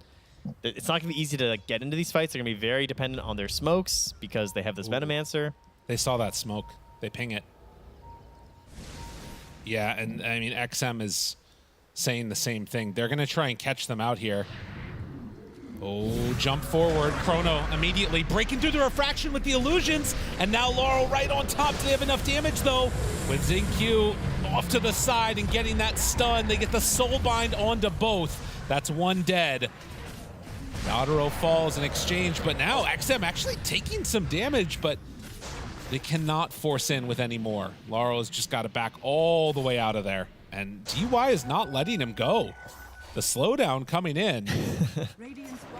it's not going to be easy to get into these fights. They're going to be very dependent on their smokes because they have this Venomancer. They saw that smoke. They ping it. Yeah, and I mean, XM is saying the same thing. They're going to try and catch them out here. Oh, jump forward. Chrono immediately breaking through the refraction with the illusions. And now Laurel right on top. Do they have enough damage, though? With Xingqiu off to the side and getting that stun, they get the soulbind onto both. That's one dead. Yadro falls in exchange, but now XM actually taking some damage, but they cannot force in with any more. Laurel has just got to back all the way out of there. And DY is not letting him go. The slowdown coming in.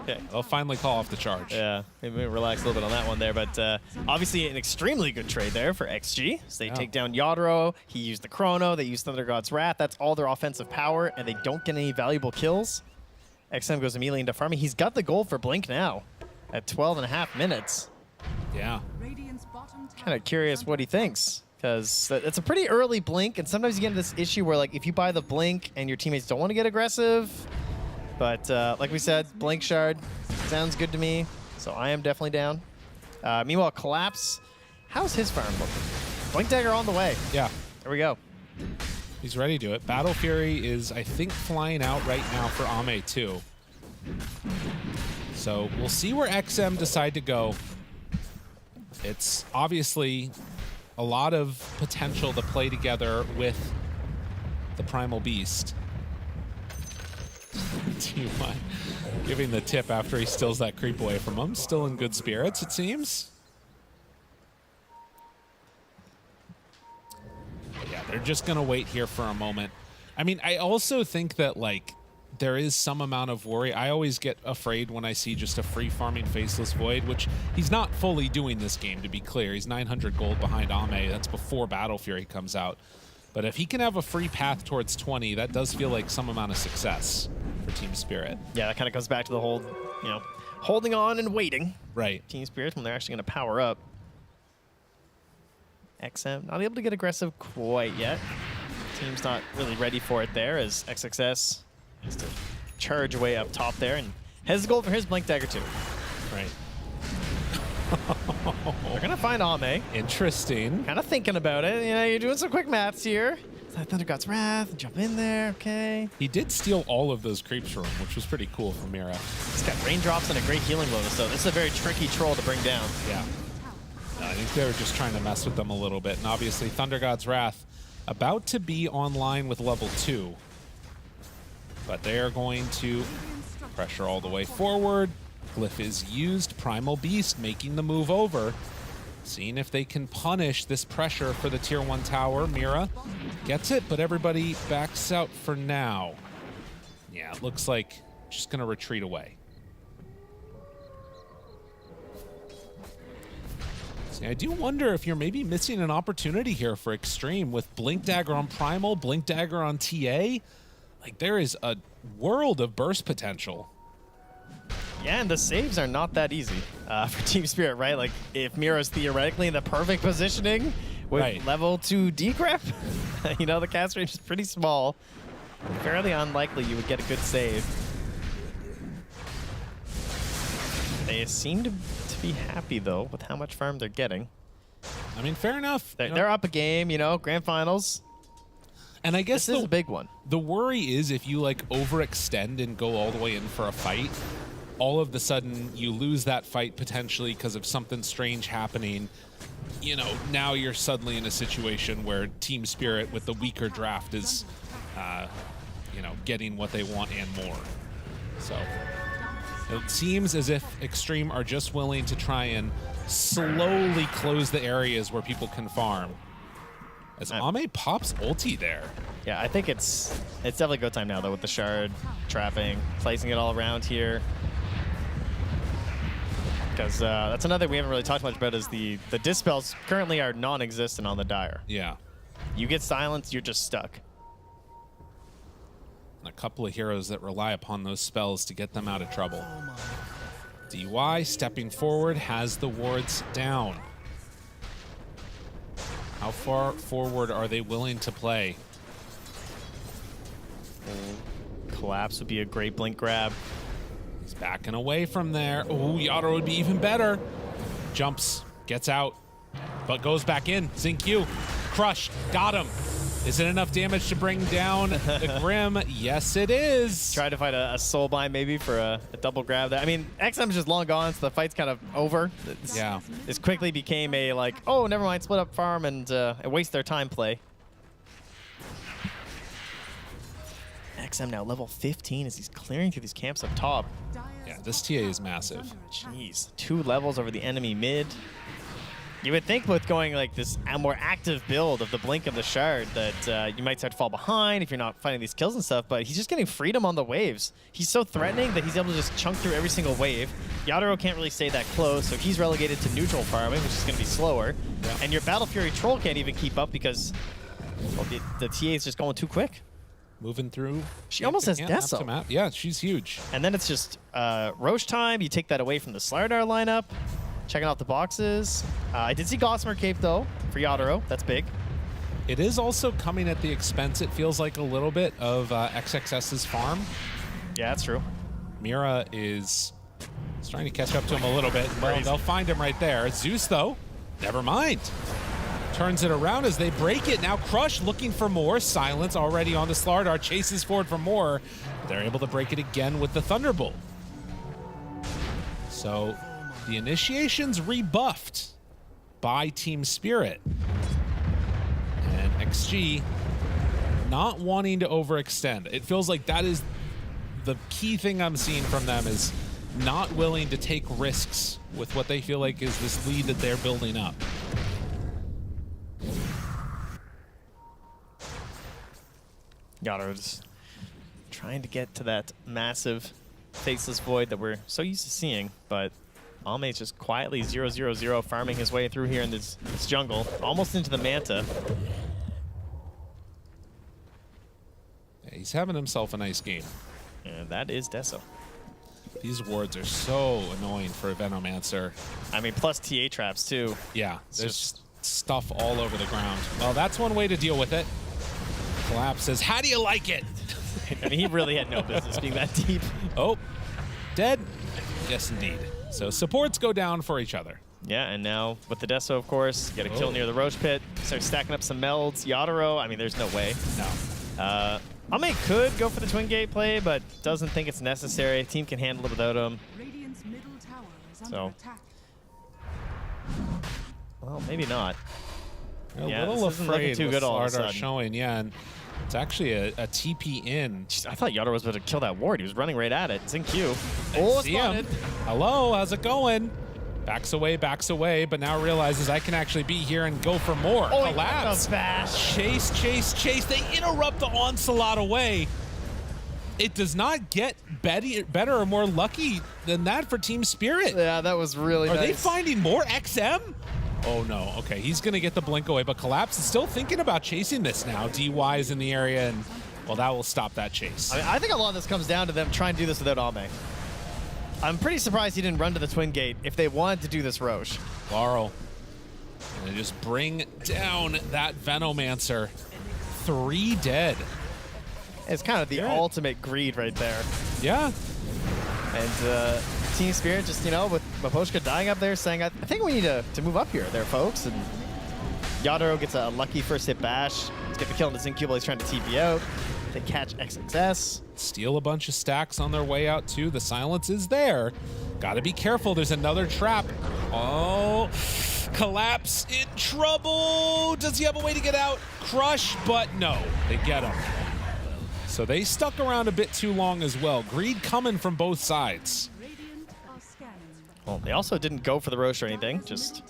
Okay. They'll finally call off the charge. Yeah, maybe relax a little bit on that one there, but obviously an extremely good trade there for XG. So they take down Yadro, he used the Chrono, they used Thunder God's Wrath, that's all their offensive power, and they don't get any valuable kills. XM goes immediately into farming. He's got the gold for Blink now at 12.5 minutes. Yeah. Kind of curious what he thinks, because it's a pretty early Blink, and sometimes you get into this issue where, like, if you buy the Blink and your teammates don't want to get aggressive, but like we said, Blink Shard sounds good to me, so I am definitely down. Meanwhile, Collapse, how's his farm looking? Blink Dagger on the way. Yeah. There we go. He's ready to do it. Battle Fury is, I think, flying out right now for Ame, too. So we'll see where XM decide to go. It's obviously a lot of potential to play together with the Primal Beast. Do you mind giving the tip after he steals that creep away from him? Still in good spirits, it seems. They're just going to wait here for a moment. I mean, I also think that, like, there is some amount of worry. I always get afraid when I see just a free farming Faceless Void, which he's not fully doing this game, to be clear. He's 900 gold behind Ame. That's before Battle Fury comes out. But if he can have a free path towards 20, that does feel like some amount of success for Team Spirit. Yeah, that kind of goes back to the whole, you know, holding on and waiting. Right. Team Spirit when they're actually going to power up. XM not able to get aggressive quite yet. Team's not really ready for it there as XXS has to charge away up top there and has the gold for his Blink Dagger too. Right. They're going to find Ame. Interesting. Kind of thinking about it. You know, you're doing some quick maths here. Thunder God's Wrath, jump in there, okay. He did steal all of those creeps from him, which was pretty cool for Mira. He's got raindrops and a great healing bonus, though. This is a very tricky troll to bring down. Yeah. I think they were just trying to mess with them a little bit. And obviously, Thunder God's Wrath about to be online with level 2. But they are going to pressure all the way forward. Glyph is used. Primal Beast making the move over. Seeing if they can punish this pressure for the tier 1 tower. Mira gets it, but everybody backs out for now. Yeah, it looks like just going to retreat away. See, I do wonder if you're maybe missing an opportunity here for Xtreme with Blink Dagger on Primal, Blink Dagger on TA. Like, there is a world of burst potential. Yeah, and the saves are not that easy for Team Spirit, right? Like, if Mira's theoretically in the perfect positioning with level 2 degrip, you know, the cast range is pretty small. Fairly unlikely you would get a good save. They seem to be happy, though, with how much farm they're getting. I mean, fair enough. They're up a game, you know, grand finals. And I guess this is a big one. The worry is if you, like, overextend and go all the way in for a fight, all of a sudden you lose that fight potentially because of something strange happening. You know, now you're suddenly in a situation where Team Spirit with the weaker draft is, you know, getting what they want and more. So it seems as if Xtreme are just willing to try and slowly close the areas where people can farm. As Ame pops ulti there. Yeah, I think it's definitely go time now, though, with the shard, trapping, placing it all around here. Because that's another thing we haven't really talked much about is the dispels currently are non-existent on the Dire. Yeah. You get silenced, you're just stuck. A couple of heroes that rely upon those spells to get them out of trouble. DY stepping forward has the wards down. How far forward are they willing to play? Collapse would be a great blink grab. He's backing away from there. Oh, Yara would be even better. Jumps, gets out, but goes back in. Zinq, crush, got him. Is it enough damage to bring down the Grim? Yes, it is. Try to fight a soulbind maybe for a double grab there. I mean, XM's just long gone, so the fight's kind of over. Yeah. This quickly became a like, oh, never mind, split up farm and waste their time play. XM now level 15 as he's clearing through these camps up top. Yeah, this TA is massive. Jeez, 2 levels over the enemy mid. You would think with going like this a more active build of the Blink of the Shard that you might start to fall behind if you're not finding these kills and stuff, but he's just getting freedom on the waves. He's so threatening that he's able to just chunk through every single wave. Yadaro can't really stay that close, so he's relegated to neutral farming, which is going to be slower. Yeah. And your Battle Fury Troll can't even keep up because well, the TA is just going too quick. Moving through. She almost has Deso. Yeah, she's huge. And then it's just Roche time. You take that away from the Slardar lineup. Checking out the boxes. I did see Gossamer Cape, though, for Yadaro. That's big. It is also coming at the expense, it feels like, a little bit of XXS's farm. Yeah, that's true. Mira is trying to catch up to him a little bit. Well, they'll find him right there. Zeus, though, never mind. Turns it around as they break it. Now Crush looking for more. Silence already on the Slardar. Chases forward for more. They're able to break it again with the Thunderbolt. So the initiation's rebuffed by Team Spirit. And XG not wanting to overextend. It feels like that is the key thing I'm seeing from them is not willing to take risks with what they feel like is this lead that they're building up. Yadaro's trying to get to that massive faceless void that we're so used to seeing, but Alme's just quietly 0-0-0 farming his way through here in this jungle, almost into the Manta. Yeah, he's having himself a nice game. And that is Deso. These wards are so annoying for a Venomancer. I mean, plus TA traps too. Yeah, there's stuff all over the ground. Well, that's one way to deal with it. Collapse says, how do you like it? I mean, he really had no business being that deep. Oh, dead? Yes, indeed. So supports go down for each other. Yeah, and now with the Deso, of course, get a kill near the Roche pit. Start stacking up some melds. Yadaro, I mean, there's no way. No. Ame could go for the Twin Gate play, but doesn't think it's necessary. Team can handle it without him. Radiant's middle tower is under So, attack. well, maybe not. A Yeah, little this isn't looking afraid too with good all of a Slardar sudden. showing, yeah, and it's actually a TP in. Jeez, I thought Yadaro was about to kill that ward. He was running right at it. It's in queue. Oh, see him. Hello, how's it going? Backs away, but now realizes I can actually be here and go for more. Oh, Collapse. Chase. They interrupt the onslaught away. It does not get better or more lucky than that for Team Spirit. Yeah, that was really nice. Are they nice. finding more XM? Oh no, okay, he's gonna get the blink away, but Collapse is still thinking about chasing this now. DY is in the area, and well, that will stop that chase. I mean, I think a lot of this comes down to them trying to do this without Ame. I'm pretty surprised he didn't run to the Twin Gate if they wanted to do this Roche. Laro gonna just bring down that Venomancer. 3 dead. It's kind of the ultimate greed right there. Yeah. And Team Spirit just, you know, with Maposhka dying up there saying, I think we need to move up here there, folks. And Yadaro gets a lucky first hit bash. Let's get the kill on the Zincu while he's trying to TP out. They catch XXS. Steal a bunch of stacks on their way out too. The silence is there. Gotta be careful, there's another trap. Oh, Collapse in trouble. Does he have a way to get out? Crush, but no, they get him. So they stuck around a bit too long as well. Greed coming from both sides. Well, they also didn't go for the Roche or anything. Just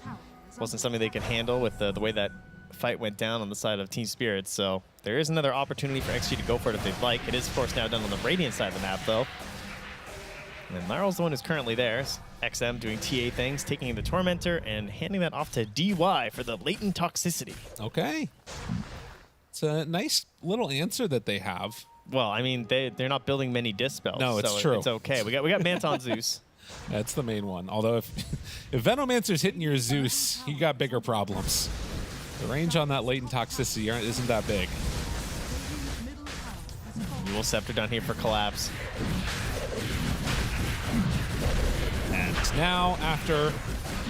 wasn't something they could handle with the way that fight went down on the side of Team Spirit. So there is another opportunity for XG to go for it if they'd like. It is, of course, now done on the Radiant side of the map, though. And then Lyro's the one who's currently there. XM doing TA things, taking the Tormentor and handing that off to DY for the latent toxicity. Okay. It's a nice little answer that they have. Well, I mean, they're not building many Dispels. No, it's so true. It's okay. We got Manta on Zeus. That's the main one. Although if Venomancer's hitting your Zeus, you got bigger problems. The range on that latent toxicity isn't that big. Dual Scepter down here for Collapse. And now, after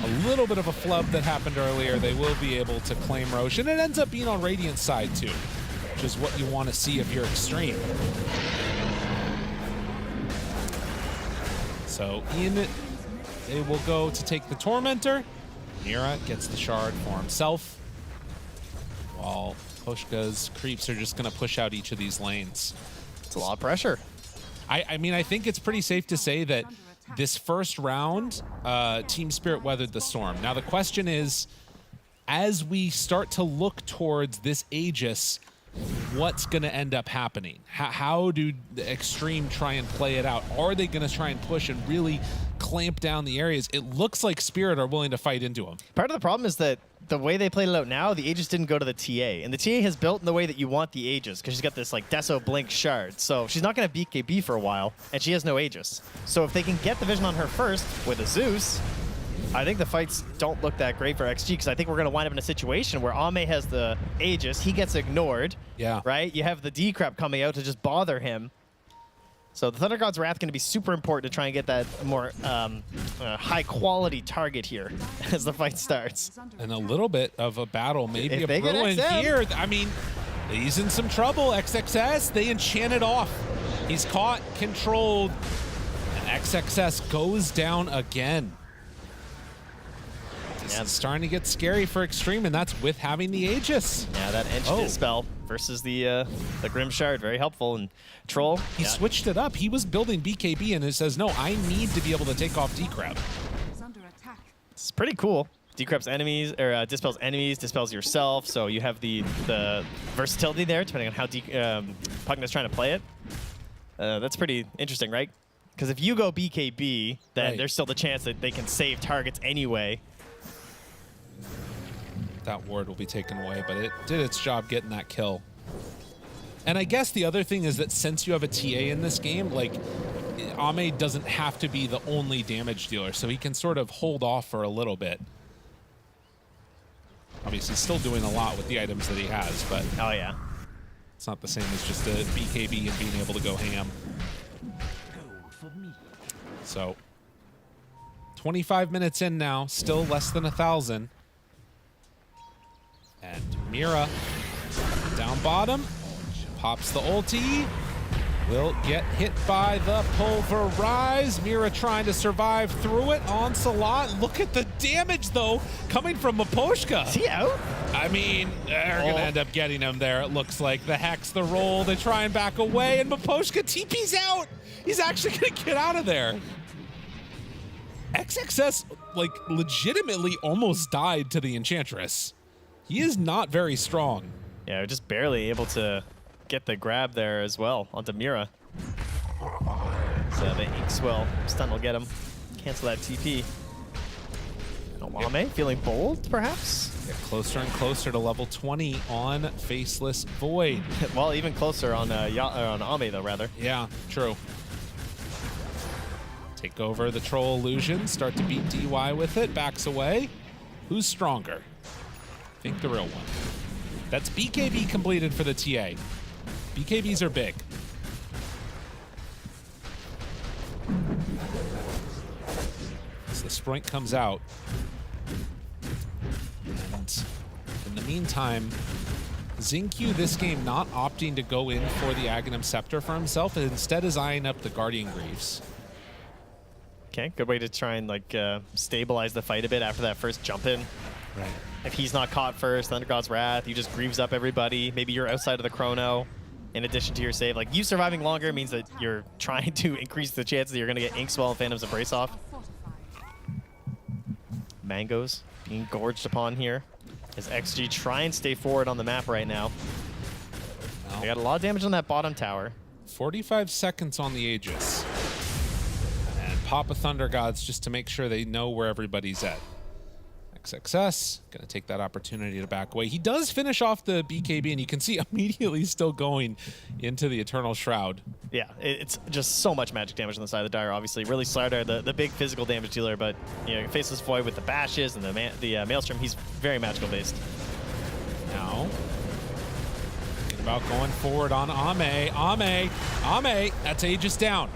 a little bit of a flub that happened earlier, they will be able to claim Roche. And it ends up being on Radiant's side too, which is what you want to see if you're Xtreme. So in they will go to take the Tormentor. Mira gets the shard for himself, while Poshka's creeps are just going to push out each of these lanes. It's a lot of pressure. I mean, I think it's pretty safe to say that this first round, Team Spirit weathered the storm. Now the question is, as we start to look towards this Aegis, what's going to end up happening? How do the Xtreme try and play it out? Are they going to try and push and really clamp down the areas? It looks like Spirit are willing to fight into them. Part of the problem is that the way they played it out now, the Aegis didn't go to the TA. And the TA has built in the way that you want the Aegis, because she's got this like Deso Blink shard. So she's not going to beat KB for a while, and she has no Aegis. So if they can get the vision on her first with a Zeus, I think the fights don't look that great for XG, because I think we're going to wind up in a situation where Ame has the Aegis, he gets ignored, right? You have the D-Crab coming out to just bother him. So the Thunder God's Wrath going to be super important to try and get that more high-quality target here as the fight starts. And a little bit of a battle, maybe If a they get Bruin XM. here. I mean, he's in some trouble. XXS, they enchant it off. He's caught, controlled, and XXS goes down again. This is starting to get scary for Xtreme, and that's with having the Aegis. Yeah, that Ench Dispel versus the Grim Shard, very helpful. And Troll, he switched it up. He was building BKB, and it says, no, I need to be able to take off D-Crab. It's pretty cool. decrypts enemies, or dispels enemies, dispels yourself, so you have the versatility there, depending on how Pugna's trying to play it. That's pretty interesting, right? Because if you go BKB, then there's still the chance that they can save targets anyway. That ward will be taken away, but it did its job getting that kill. And I guess the other thing is that since you have a TA in this game, like, Ame doesn't have to be the only damage dealer, so he can sort of hold off for a little bit. Obviously, still doing a lot with the items that he has, but oh yeah, it's not the same as just a BKB and being able to go ham. So, 25 minutes in now, still less than 1,000. And Mira down bottom, pops the ulti, will get hit by the pulverize. Mira trying to survive through it. Onslaught. Look at the damage, though, coming from Miposhka. Is he out? I mean, they're going to end up getting him there, it looks like. The Hex, the roll, they try and back away, and Miposhka TP's out. He's actually going to get out of there. XXS, like, legitimately almost died to the Enchantress. He is not very strong. Yeah, just barely able to get the grab there as well onto Mira. So the Inkswell stun will get him. Cancel that TP. Ame feeling bold, perhaps? Get closer and closer to level 20 on Faceless Void. Well, even closer on Ame, though, rather. Yeah, true. Take over the Troll Illusion, start to beat DY with it, backs away. Who's stronger? I think the real one. That's BKB completed for the TA. BKBs are big. As the sprint comes out. And in the meantime, Xingqiu this game not opting to go in for the Aghanim Scepter for himself, and instead is eyeing up the Guardian Greaves. Okay, good way to try and like stabilize the fight a bit after that first jump in. Right. If he's not caught first, Thunder God's Wrath, you just Greaves up everybody. Maybe you're outside of the chrono in addition to your save. Like, you surviving longer means that you're trying to increase the chances that you're going to get Inkswell and Phantom's Embrace off. Mangoes being gorged upon here as XG try and stay forward on the map right now. They got a lot of damage on that bottom tower. 45 seconds on the Aegis. And pop a Thunder Gods just to make sure they know where everybody's at. XXS, gonna take that opportunity to back away. He does finish off the BKB, and you can see immediately still going into the Eternal Shroud. Yeah, it's just so much magic damage on the side of the Dire, obviously. Really Slardar, the big physical damage dealer, but you know, Faceless Void with the bashes and the Maelstrom, he's very magical based. Now, thinking about going forward on Ame. Ame, that's Aegis down.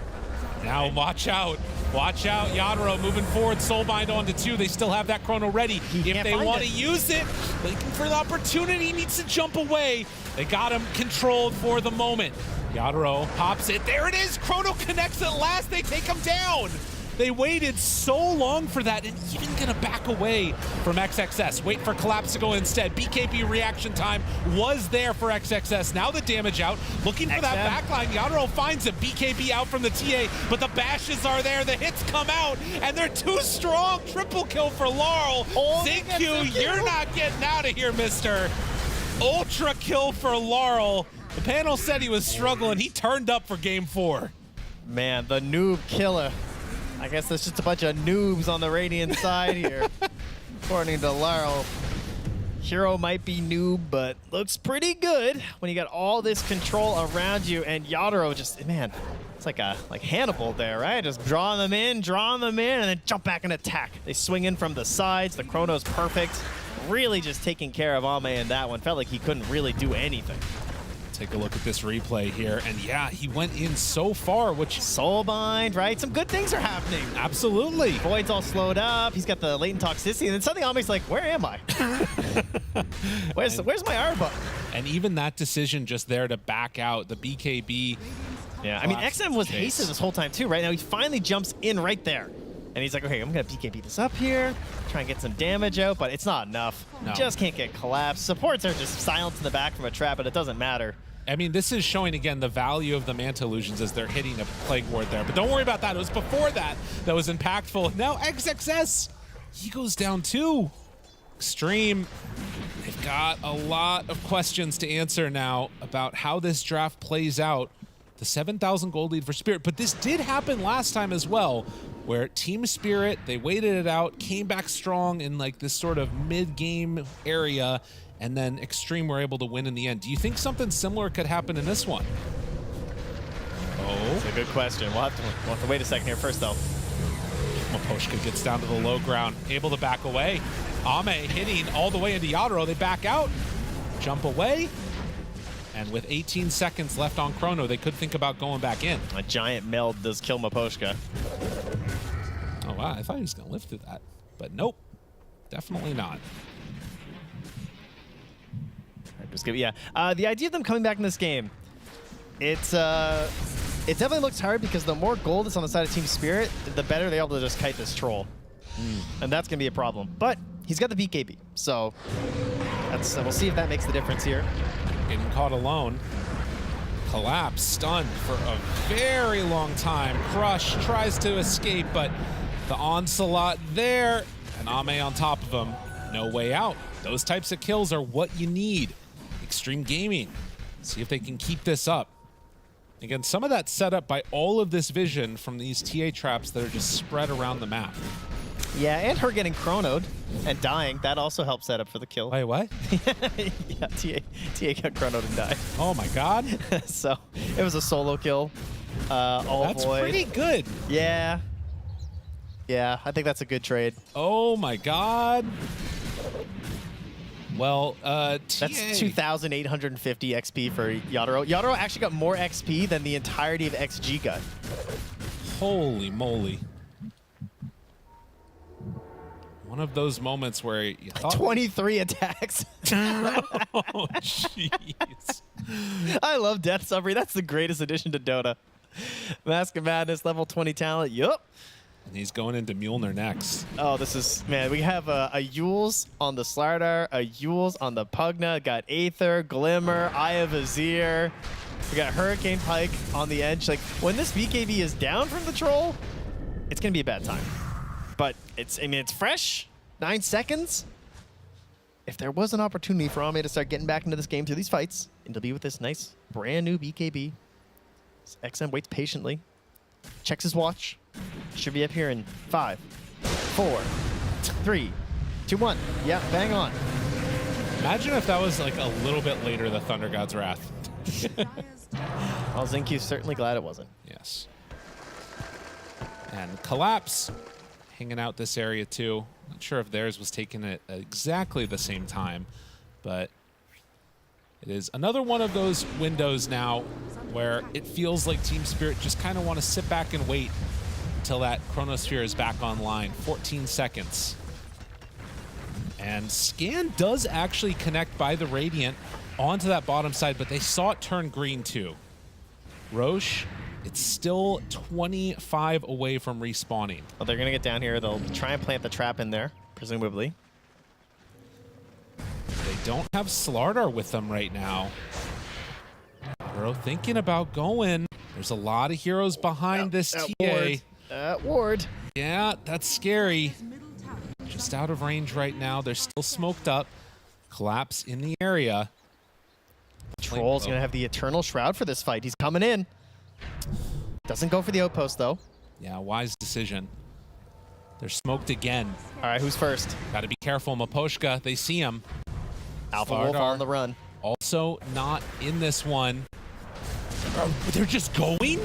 Now watch out. Watch out, Yadro moving forward, Soulbind onto 2. They still have that chrono ready. If they want to use it, looking for the opportunity, he needs to jump away. They got him controlled for the moment. Yadro pops it. There it is. Chrono connects at last. They take him down. They waited so long for that, and even gonna back away from XXS. Wait for Collapse to go instead. BKB reaction time was there for XXS. Now the damage out. Looking for that backline. Yadro finds a BKB out from the TA, but the bashes are there. The hits come out, and they're too strong. Triple kill for Laurel. Xingqiu, you're not getting out of here, mister. Ultra kill for Laurel. The panel said he was struggling. He turned up for game 4. Man, the noob killer. I guess there's just a bunch of noobs on the Radiant side here. According to Laurel, Hero might be noob, but looks pretty good when you got all this control around you. And Yadro just, man, it's like Hannibal there, right? Just drawing them in, and then jump back and attack. They swing in from the sides. The chrono's perfect. Really just taking care of Ame in that one. Felt like he couldn't really do anything. Take a look at this replay here, and yeah, he went in so far, which... Soulbind, right? Some good things are happening. Absolutely. Void's all slowed up. He's got the latent toxicity, and then suddenly Ame's like, where am I? Where's my R button? And even that decision just there to back out, the BKB... Yeah, I mean, XM was hasted this whole time too, right? Now he finally jumps in right there. And he's like, okay, I'm going to BKB this up here, try and get some damage out, but it's not enough. No. Just can't get collapsed. Supports are just silenced in the back from a trap, but it doesn't matter. I mean, this is showing, again, the value of the Manta Illusions as they're hitting a Plague Ward there. But don't worry about that. It was before that that was impactful. Now XXS, he goes down too. Xtreme, they've got a lot of questions to answer now about how this draft plays out. The 7,000 gold lead for Spirit, but this did happen last time as well, where Team Spirit, they waited it out, came back strong in like this sort of mid-game area, and then Xtreme were able to win in the end. Do you think something similar could happen in this one? Oh. That's a good question. We'll have to wait a second here first, though. Maposhka gets down to the low ground, able to back away. Ame hitting all the way into Yadro. They back out, jump away, and with 18 seconds left on Chrono, they could think about going back in. A giant meld does kill Maposhka. Oh, wow. I thought he was going to live through that, but nope. Definitely not. Just give, yeah. The idea of them coming back in this game, it definitely looks hard because the more gold is on the side of Team Spirit, the better they're able to just kite this troll. And that's going to be a problem. But he's got the BKB, so we'll see if that makes the difference here. Getting caught alone. Collapse, stunned for a very long time. Crush tries to escape, but the onslaught there, and Ame on top of him. No way out. Those types of kills are what you need. Xtreme Gaming, see if they can keep this up. Again, some of that set up by all of this vision from these TA traps that are just spread around the map. Yeah, and her getting chronoed and dying, that also helps set up for the kill. Wait, what? Yeah, TA got chronoed and died. Oh my god. So, it was a solo kill. All That's void. pretty good. Yeah. Yeah, I think that's a good trade. Oh my god. Well, that's 2,850 XP for Yadro. Yadro actually got more XP than the entirety of XG got. Holy moly. One of those moments where you thought 23 attacks. Oh, jeez. I love Death Summary. That's the greatest addition to Dota. Mask of Madness, level 20 talent. Yup. And he's going into Mjolnir next. Oh, this is, man, we have a Yules on the Slardar, a Yules on the Pugna, got Aether, Glimmer, Eye of Azir. We got Hurricane Pike on the edge. Like, when this BKB is down from the troll, it's going to be a bad time. But it's, I mean, it's fresh, 9 seconds. If there was an opportunity for Ame to start getting back into this game through these fights, it'll be with this nice, brand new BKB. XM waits patiently, checks his watch. Should be up here in 5, 4, 3, 2, 1. Yeah, bang on. Imagine if that was like a little bit later, the Thunder God's Wrath. Well, Zinky's certainly glad it wasn't. Yes. And Collapse hanging out this area too. Not sure if theirs was taken at exactly the same time, but it is another one of those windows now where it feels like Team Spirit just kind of want to sit back and wait until that Chronosphere is back online. 14 seconds. And Scan does actually connect by the Radiant onto that bottom side, but they saw it turn green too. Roche, it's still 25 away from respawning. Well, they're going to get down here. They'll try and plant the trap in there, presumably. They don't have Slardar with them right now. Bro, thinking about going. There's a lot of heroes behind this TA. Ward. Yeah, that's scary. Just out of range right now. They're still smoked up. Collapse in the area. Troll's going to have the Eternal Shroud for this fight. He's coming in. Doesn't go for the outpost, though. Yeah, wise decision. They're smoked again. All right, who's first? Got to be careful. Maposhka, they see him. Alpha Wolf on the run. Also not in this one. They're just going?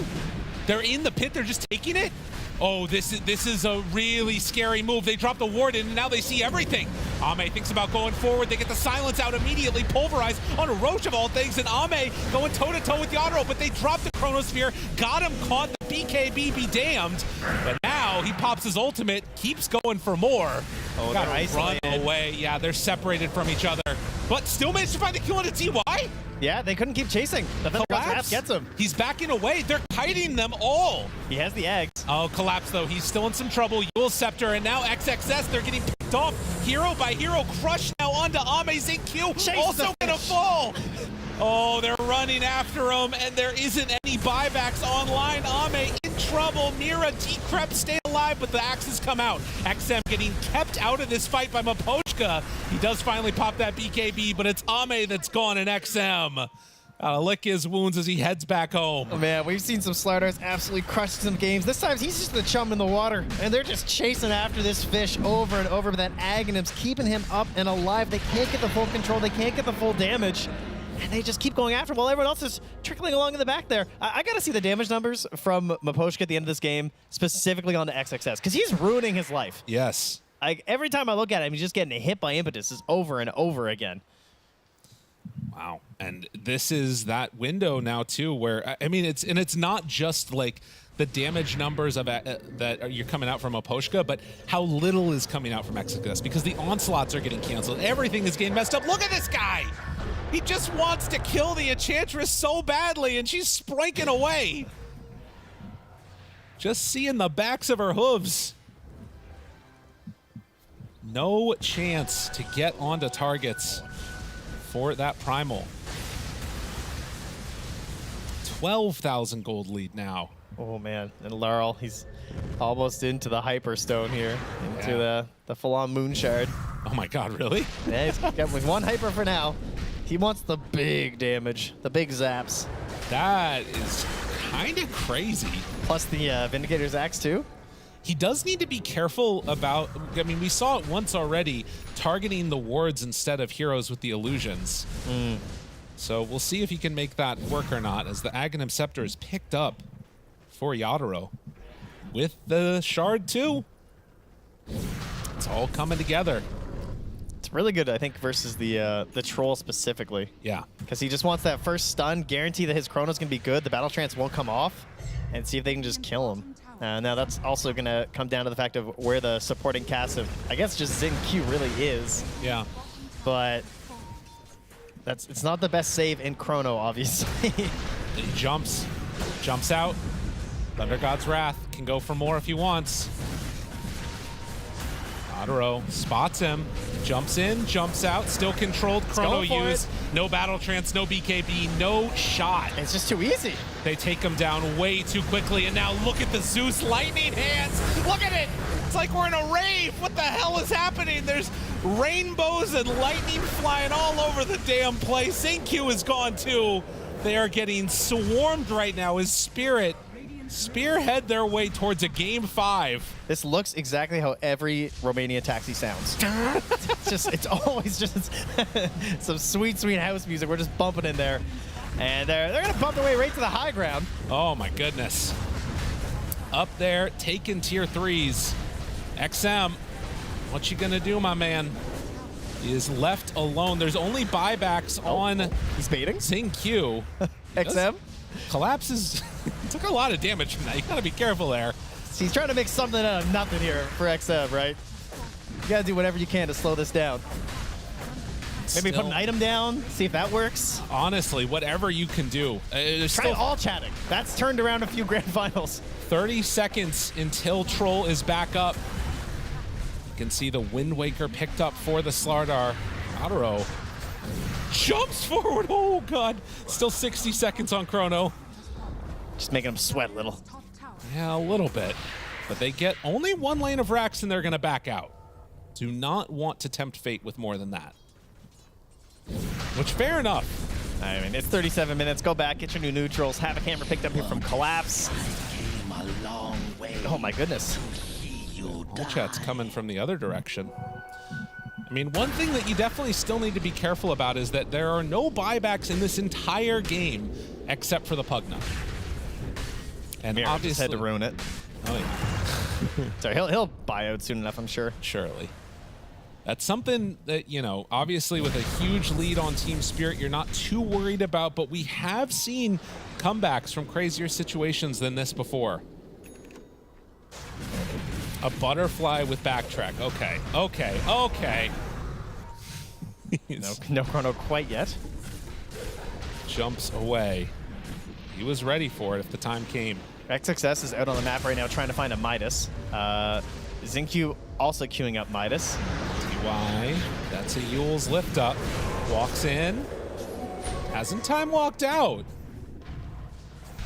They're in the pit, they're just taking it? Oh, this is a really scary move. They drop the Warden, and now they see everything. Ame thinks about going forward. They get the silence out immediately, pulverized on a Roche of all things, and Ame going toe-to-toe with Yadro, but they drop the Chronosphere, got him caught, the BKB be damned, but now he pops his ultimate, keeps going for more. Oh, gotta they're run isolated. away. Yeah, they're separated from each other, but still managed to find the kill on a TY. Yeah, they couldn't keep chasing. The Thunder God's Wrath gets him. He's backing away. They're kiting them all. He has the eggs. Oh, Collapse, though. He's still in some trouble. Yule Scepter, and now XXS. They're getting picked off hero by hero. Crush now onto Ame's InQ. Also gonna fall. Oh, they're running after him, and there isn't any buybacks online. Ame in trouble. Mira, Decrep stay alive, but the axes come out. XM getting kept out of this fight by Maposhka. Maposhka. He does finally pop that BKB, but it's Ame that's gone in XM. Gotta lick his wounds as he heads back home. Oh man, we've seen some Slardars absolutely crush some games. This time he's just the chum in the water, and they're just chasing after this fish over and over, but that Aghanim's keeping him up and alive. They can't get the full control, they can't get the full damage, and they just keep going after him while everyone else is trickling along in the back there. I gotta see the damage numbers from Maposhka at the end of this game, specifically on the XXS, because he's ruining his life. Yes. Like, every time I look at him, he's just getting hit by impetuses over and over again. Wow. And this is that window now too where, I mean, it's not just like the damage numbers of that you're coming out from Maposhka, but how little is coming out from XXS, because the onslaughts are getting canceled. Everything is getting messed up. Look at this guy. He just wants to kill the Enchantress so badly, and she's sprinking away. Just seeing the backs of her hooves. No chance to get onto targets for that Primal. 12,000 gold lead now. Oh man, and Laurel, he's almost into the Hyperstone here, into the full-on Moonshard. Oh my god, really? Yeah, he's got with one Hyper for now. He wants the big damage, the big zaps. That is kind of crazy. Plus the Vindicator's Axe too. He does need to be careful about, I mean, we saw it once already, targeting the wards instead of heroes with the illusions. So we'll see if he can make that work or not, as the Aghanim Scepter is picked up for Yadaro with the Shard too. It's all coming together. It's really good, I think, versus the Troll specifically. Yeah. Because he just wants that first stun, guarantee that his Chrono's going to be good, the Battle Trance won't come off, and see if they can just kill him. Now that's also going to come down to the fact of where the supporting cast of, I guess, just Xin Q really is. Yeah. But it's not the best save in Chrono, obviously. He jumps out. Thunder God's Wrath can go for more if he wants. Adaro spots him, jumps in, jumps out, still controlled, Chrono use, no Battle Trance, no BKB, no shot. It's just too easy. They take him down way too quickly, and now look at the Zeus lightning hands. Look at it! It's like we're in a rave. What the hell is happening? There's rainbows and lightning flying all over the damn place. Q is gone too. They are getting swarmed right now as Spirit spearhead their way towards a game 5. This looks exactly how every Romania taxi sounds. It's always just some sweet, sweet house music. We're just bumping in there. And they're going to bump their way right to the high ground. Oh my goodness. Up there, taking tier 3s. XM, what you gonna do, my man? He is left alone. There's only buybacks on he's baiting Xin Q. XM collapses. Took a lot of damage from that. You gotta be careful there. He's trying to make something out of nothing here for XM, right? You gotta do whatever you can to slow this down. Maybe put an item down, see if that works. Honestly, whatever you can do. Try all chatting. That's turned around a few grand finals. 30 seconds until Troll is back up. You can see the Wind Waker picked up for the Slardar. Adaro jumps forward. Oh god. Still 60 seconds on Chrono. Just making him sweat a little. Yeah, a little bit. But they get only one lane of racks and they're going to back out. Do not want to tempt fate with more than that. Which, fair enough. I mean, it's 37 minutes. Go back, get your new neutrals. Have a hammer picked up here from Collapse. Oh my goodness. Chat's coming from the other direction. I mean, one thing that you definitely still need to be careful about is that there are no buybacks in this entire game except for the Pugna. And Mira obviously just had to ruin it. Oh yeah. Sorry, he'll buy out soon enough, I'm sure. Surely. That's something that, you know, obviously with a huge lead on Team Spirit, you're not too worried about, but we have seen comebacks from crazier situations than this before. A butterfly with backtrack. Okay, okay, okay. No Chrono quite yet. Jumps away. He was ready for it if the time came. XXS is out on the map right now trying to find a Midas. Xingqiu also queuing up Midas. TY, that's a Yule's lift up. Walks in. Hasn't time walked out.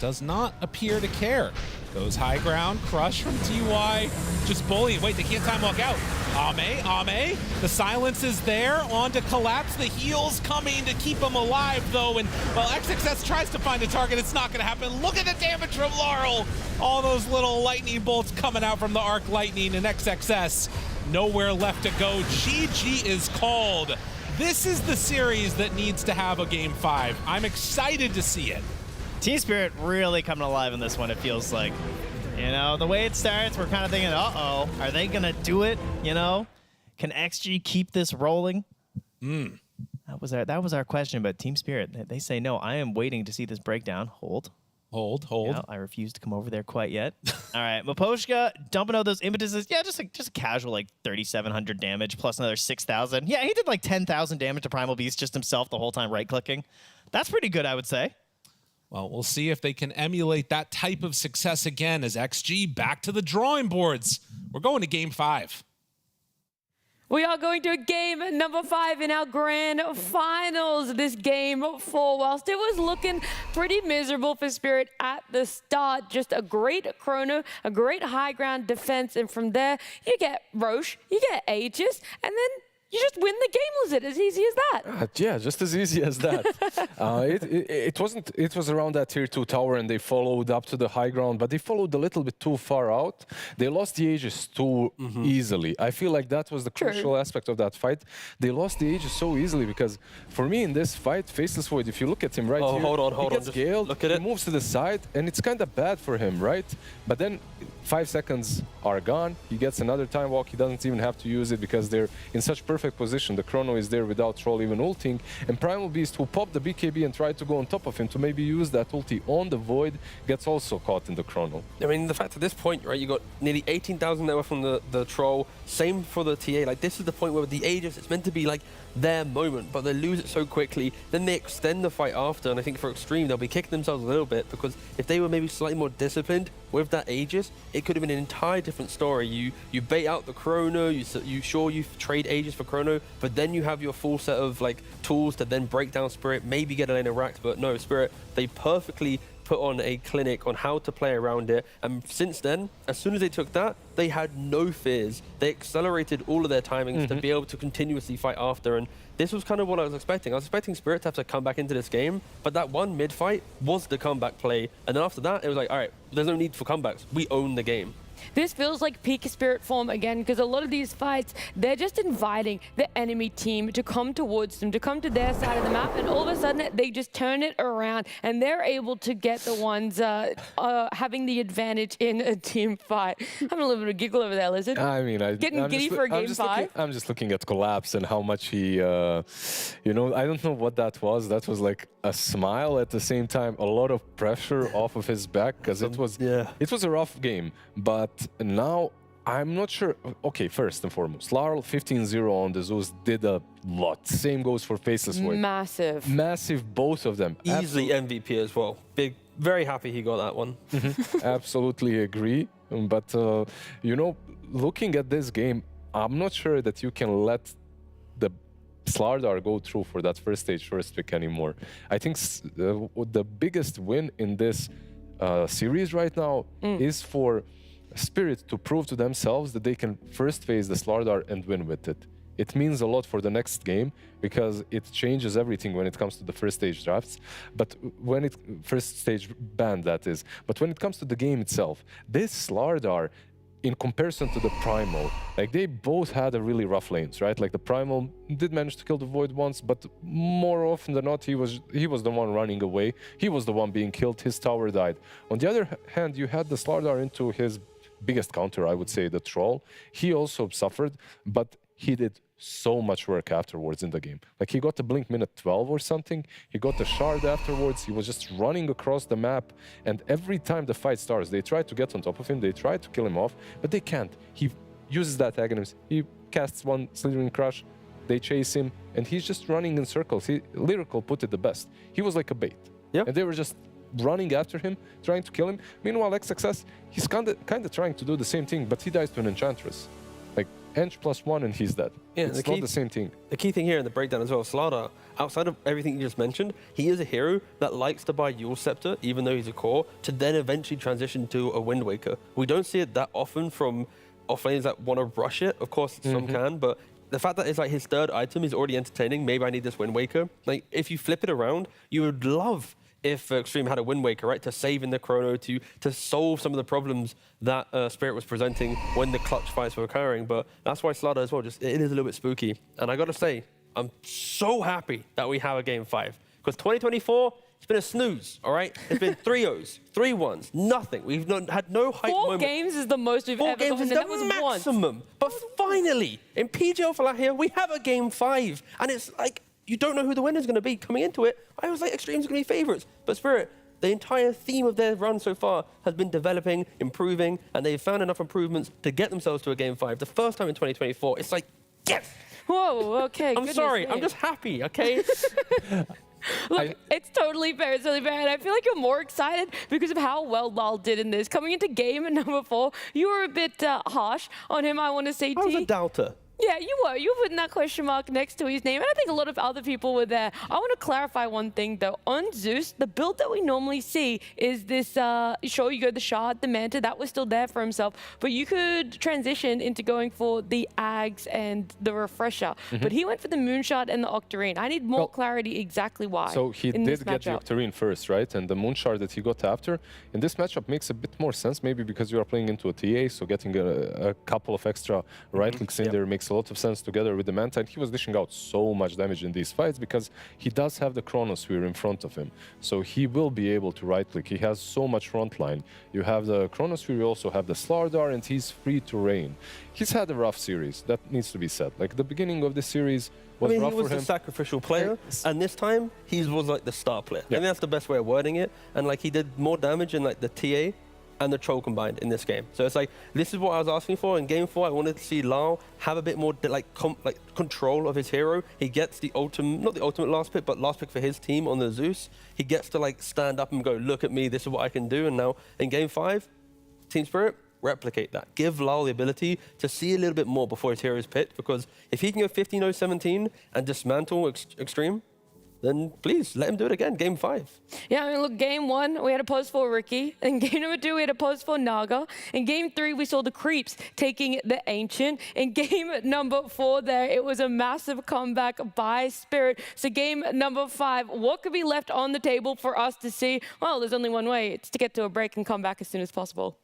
Does not appear to care. Goes high ground, crush from TY, just bullying. Wait, they can't time walk out. Ame, the silence is there, on to collapse, the heals coming to keep him alive though, and well, XXS tries to find a target, it's not gonna happen. Look at the damage from Laurel! All those little lightning bolts coming out from the Arc Lightning, and XXS, nowhere left to go. GG is called. This is the series that needs to have a Game 5. I'm excited to see it. Team Spirit really coming alive in this one, it feels like. You know, the way it starts, we're kind of thinking, uh-oh, are they going to do it? You know, can XG keep this rolling? That was our question, but Team Spirit, they say, no, I am waiting to see this breakdown. Hold. Yeah, I refuse to come over there quite yet. All right, Maposhka dumping out those impetuses. Yeah, just a casual, like, 3,700 damage plus another 6,000. Yeah, he did like 10,000 damage to Primal Beast just himself the whole time right-clicking. That's pretty good, I would say. Well, we'll see if they can emulate that type of success again as XG back to the drawing boards. We're going to Game 5. We are going to game number 5 in our grand finals. This game 4, whilst it was looking pretty miserable for Spirit at the start, just a great chrono, a great high ground defense, and from there you get Roche, you get Aegis, and then you just win the game, was it? As easy as that? Yeah, just as easy as that. It was around that tier 2 tower and they followed up to the high ground, but they followed a little bit too far out. They lost the Aegis too easily. I feel like that was the crucial aspect of that fight. They lost the Aegis so easily because for me in this fight, Faceless Void, if you look at him right here, hold on. He gets scaled, look at he it. moves to the side, and it's kind of bad for him, right? But then 5 seconds are gone. He gets another time walk. He doesn't even have to use it because they're in such perfect position. The chrono is there without Troll even ulting. And Primal Beast, who popped the BKB and tried to go on top of him to maybe use that ulti on the Void, gets also caught in the chrono. I mean, the fact at this point, right, you got nearly 18,000 net worth from the Troll. Same for the TA. Like, this is the point where the Aegis, it's meant to be like their moment, but they lose it so quickly. Then they extend the fight after, and I think for Xtreme, they'll be kicking themselves a little bit because if they were maybe slightly more disciplined with that Aegis, it could have been an entire different story. You bait out the chrono, you trade Aegis for chrono, but then you have your full set of like tools to then break down Spirit, maybe get a lane of racks, but no, Spirit, they perfectly put on a clinic on how to play around it, and since then, as soon as they took that, they had no fears. They accelerated all of their timings to be able to continuously fight after, and this was kind of what I was expecting. I was expecting Spirit to have to come back into this game, but that one mid-fight was the comeback play, and then after that, it was like, all right, there's no need for comebacks. We own the game. This feels like peak Spirit form again, because a lot of these fights, they're just inviting the enemy team to come towards them, to come to their side of the map, and all of a sudden they just turn it around and they're able to get the ones having the advantage in a team fight. I'm having a little bit of a giggle over there, Lizard. I mean, getting giddy for a game 5. I'm just looking at Collapse and how much he, you know, I don't know what that was. That was like a smile at the same time, a lot of pressure off of his back because it was a rough game, but now I'm not sure. Okay, first and foremost, Laurel 15-0 on the Zeus did a lot. Same goes for Faceless Void. Massive, both of them. Easily MVP as well. Big, very happy he got that one. Absolutely agree. But, you know, looking at this game, I'm not sure that you can let the Slardar go through for that first stage first pick anymore. I think the biggest win in this series right now is for Spirit to prove to themselves that they can first phase the Slardar and win with it. It means a lot for the next game because it changes everything when it comes to the first stage drafts. But when first stage ban, that is. But when it comes to the game itself, this Slardar, in comparison to the Primal, like they both had a really rough lanes, right? Like the Primal did manage to kill the Void once, but more often than not, he was the one running away. He was the one being killed. His tower died. On the other hand, you had the Slardar into his biggest counter, I would say, the Troll. He also suffered, but he did so much work afterwards in the game. Like he got the blink minute 12 or something, he got the shard afterwards, he was just running across the map, and every time the fight starts, they try to get on top of him, they try to kill him off, but they can't. He uses that agonist, he casts one Slithering Crush, they chase him, and he's just running in circles. Lyrical put it the best. He was like a bait. And they were just running after him, trying to kill him. Meanwhile, XXS, he's kind of trying to do the same thing, but he dies to an Enchantress. Like, Ench +1 and he's dead. Yeah, it's not the same thing. The key thing here in the breakdown as well, Slardar, outside of everything you just mentioned, he is a hero that likes to buy Yule Scepter, even though he's a core, to then eventually transition to a Wind Waker. We don't see it that often from offlaners that want to rush it. Of course, some can, but the fact that it's like his third item is already entertaining. Maybe I need this Wind Waker. Like, if you flip it around, you would love if Xtreme had a Wind Waker, right, to save in the chrono, to solve some of the problems that Spirit was presenting when the clutch fights were occurring. But that's why Slardar as well, just it is a little bit spooky. And I got to say, I'm so happy that we have a Game 5. Because 2024, it's been a snooze, all right? It's been 3-0s, 3-1s, nothing. We've had no hype moment. 4 games is the most we've ever games gotten, is and the that was maximum. once. But finally, in PGL Wallachia, we have a Game 5. And it's like, you don't know who the winner's going to be coming into it. I was like, Xtreme's going to be favourites. But Spirit, the entire theme of their run so far has been developing, improving, and they've found enough improvements to get themselves to a Game 5. The first time in 2024, it's like, yes! Whoa, okay. I'm sorry, I'm just happy, okay? Look, it's totally fair, it's totally fair. And I feel like you're more excited because of how well Lal did in this. Coming into game at number 4, you were a bit harsh on him, I want to say. I was a doubter. Yeah, you were. You were putting that question mark next to his name, and I think a lot of other people were there. I want to clarify one thing, though. On Zeus, the build that we normally see is this, sure, you go the Shard, the Manta, that was still there for himself, but you could transition into going for the Ags and the Refresher. But he went for the Moonshard and the Octarine. I need more clarity exactly why. So he did get the Octarine first, right? And the Moonshard that he got after, in this matchup makes a bit more sense, maybe because you are playing into a TA, so getting a couple of extra right clicks in there makes a lot of sense together with the Manta, and he was dishing out so much damage in these fights because he does have the Chronosphere in front of him. So he will be able to right-click. He has so much front line. You have the Chronosphere, you also have the Slardar, and he's free to rain. He's had a rough series, that needs to be said. Like, the beginning of the series was rough for him. He was the sacrificial player, and this time, he was like the star player. I think that's the best way of wording it. And like, he did more damage in like the TA and the Troll combined in this game. So it's like, this is what I was asking for. In Game 4, I wanted to see Lal have a bit more control of his hero. He gets the ultimate, not the ultimate last pick, but last pick for his team on the Zeus. He gets to like stand up and go, look at me, this is what I can do. And now in Game 5, Team Spirit, replicate that. Give Lal the ability to see a little bit more before his hero is picked, because if he can go 15-0-17 and dismantle Xtreme, then please let him do it again, Game 5. Yeah, I mean, look, Game 1, we had a post for Ricky. In Game number 2, we had a post for Naga. In Game 3, we saw the Creeps taking the Ancient. In Game number 4 there, it was a massive comeback by Spirit. So Game number 5, what could be left on the table for us to see? Well, there's only one way. It's to get to a break and come back as soon as possible.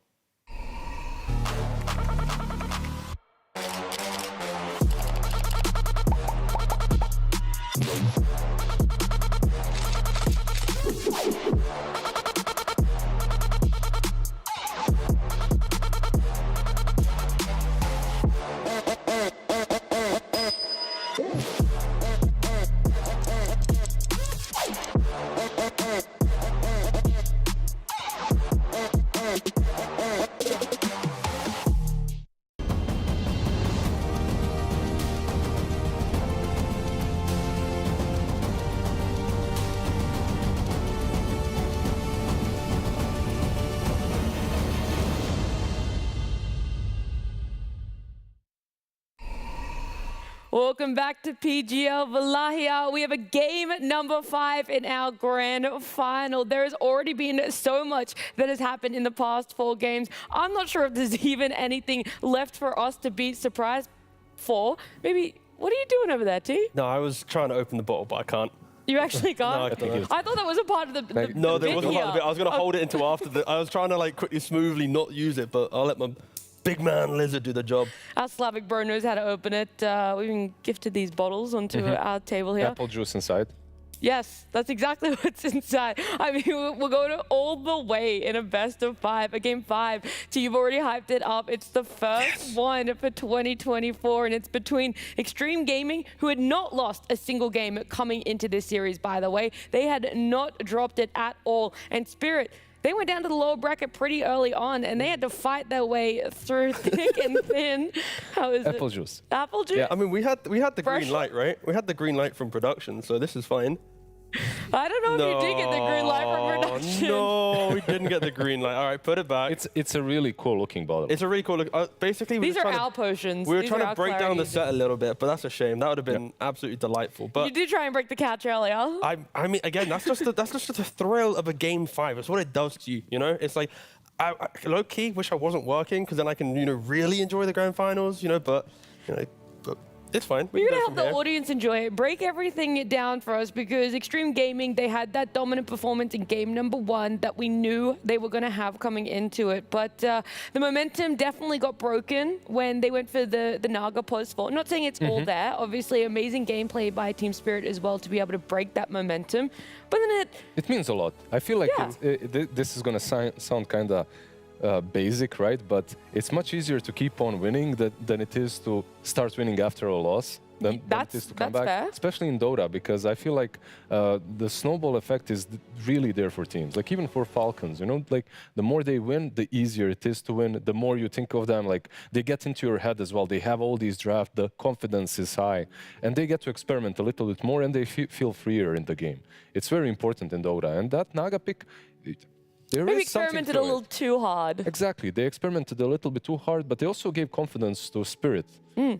Welcome back to PGL Wallachia. We have a game number 5 in our grand final. There has already been so much that has happened in the past 4 games. I'm not sure if there's even anything left for us to be surprised for. Maybe, what are you doing over there, T? No, I was trying to open the bottle, but I can't. You actually can't? No, I thought that was a part of the No, there bit wasn't part of the here. bit. I was going to hold it until after the... I was trying to like quickly, smoothly not use it, but I'll let my big man Lizard do the job. Our Slavic bro knows how to open it. We've been gifted these bottles onto our table here. Apple juice inside. Yes, that's exactly what's inside. I mean, we're going all the way in a best of 5, a Game 5. So you've already hyped it up. It's the first one for 2024, and it's between Xtreme Gaming, who had not lost a single game coming into this series, by the way. They had not dropped it at all. And Spirit, they went down to the lower bracket pretty early on, and they had to fight their way through thick and thin. How is Apple it? juice. Apple juice? Yeah, I mean, we had the Fresh? green light, right? We had the green light from production, so this is fine. I don't know if you did get the green light from production. No, we didn't get the green light. All right, put it back. It's a really cool looking bottle. It's a really cool look. Basically, These are our potions. We were These trying are to our break down the clarities. set a little bit, but that's a shame. That would have been absolutely delightful. But You did try and break the catch earlier. I mean, again, that's just the thrill of a game 5. It's what it does to you. You know, it's like I low key wish I wasn't working because then I can really enjoy the grand finals. But but it's fine. We're can going to go help from the here. audience enjoy it. Break everything down for us because Xtreme Gaming, they had that dominant performance in game number 1 that we knew they were going to have coming into it. But the momentum definitely got broken when they went for the Naga pause for. Not saying it's all there. Obviously, amazing gameplay by Team Spirit as well to be able to break that momentum. But then it means a lot. I feel like this is going to sound kind of basic, right? But it's much easier to keep on winning than it is to start winning after a loss. Than it is to come back, fair. especially in Dota, because I feel like the snowball effect is really there for teams. Like even for Falcons, like the more they win, the easier it is to win. The more you think of them, like they get into your head as well. They have all these drafts, the confidence is high, and they get to experiment a little bit more, and they feel freer in the game. It's very important in Dota, and that Naga pick. maybe experimented a little too hard. Exactly. They experimented a little bit too hard, but they also gave confidence to Spirit.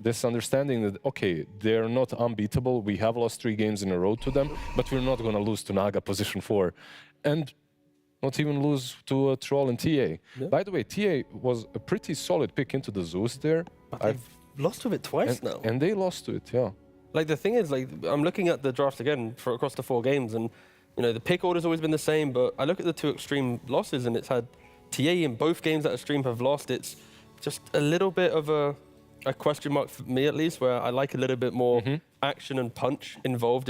This understanding that, okay, they're not unbeatable. We have lost 3 games in a row to them, but we're not going to lose to Naga position 4. And not even lose to Troll and TA. Yeah. By the way, TA was a pretty solid pick into the Zeus there. But they've lost to it twice now. And they lost to it, yeah. Like the thing is, like I'm looking at the draft again for across the 4 games, and the pick order's always been the same. But I look at the 2 Xtreme losses, and it's had TA in both games that Xtreme have lost. It's just a little bit of a question mark for me, at least, where I like a little bit more action and punch involved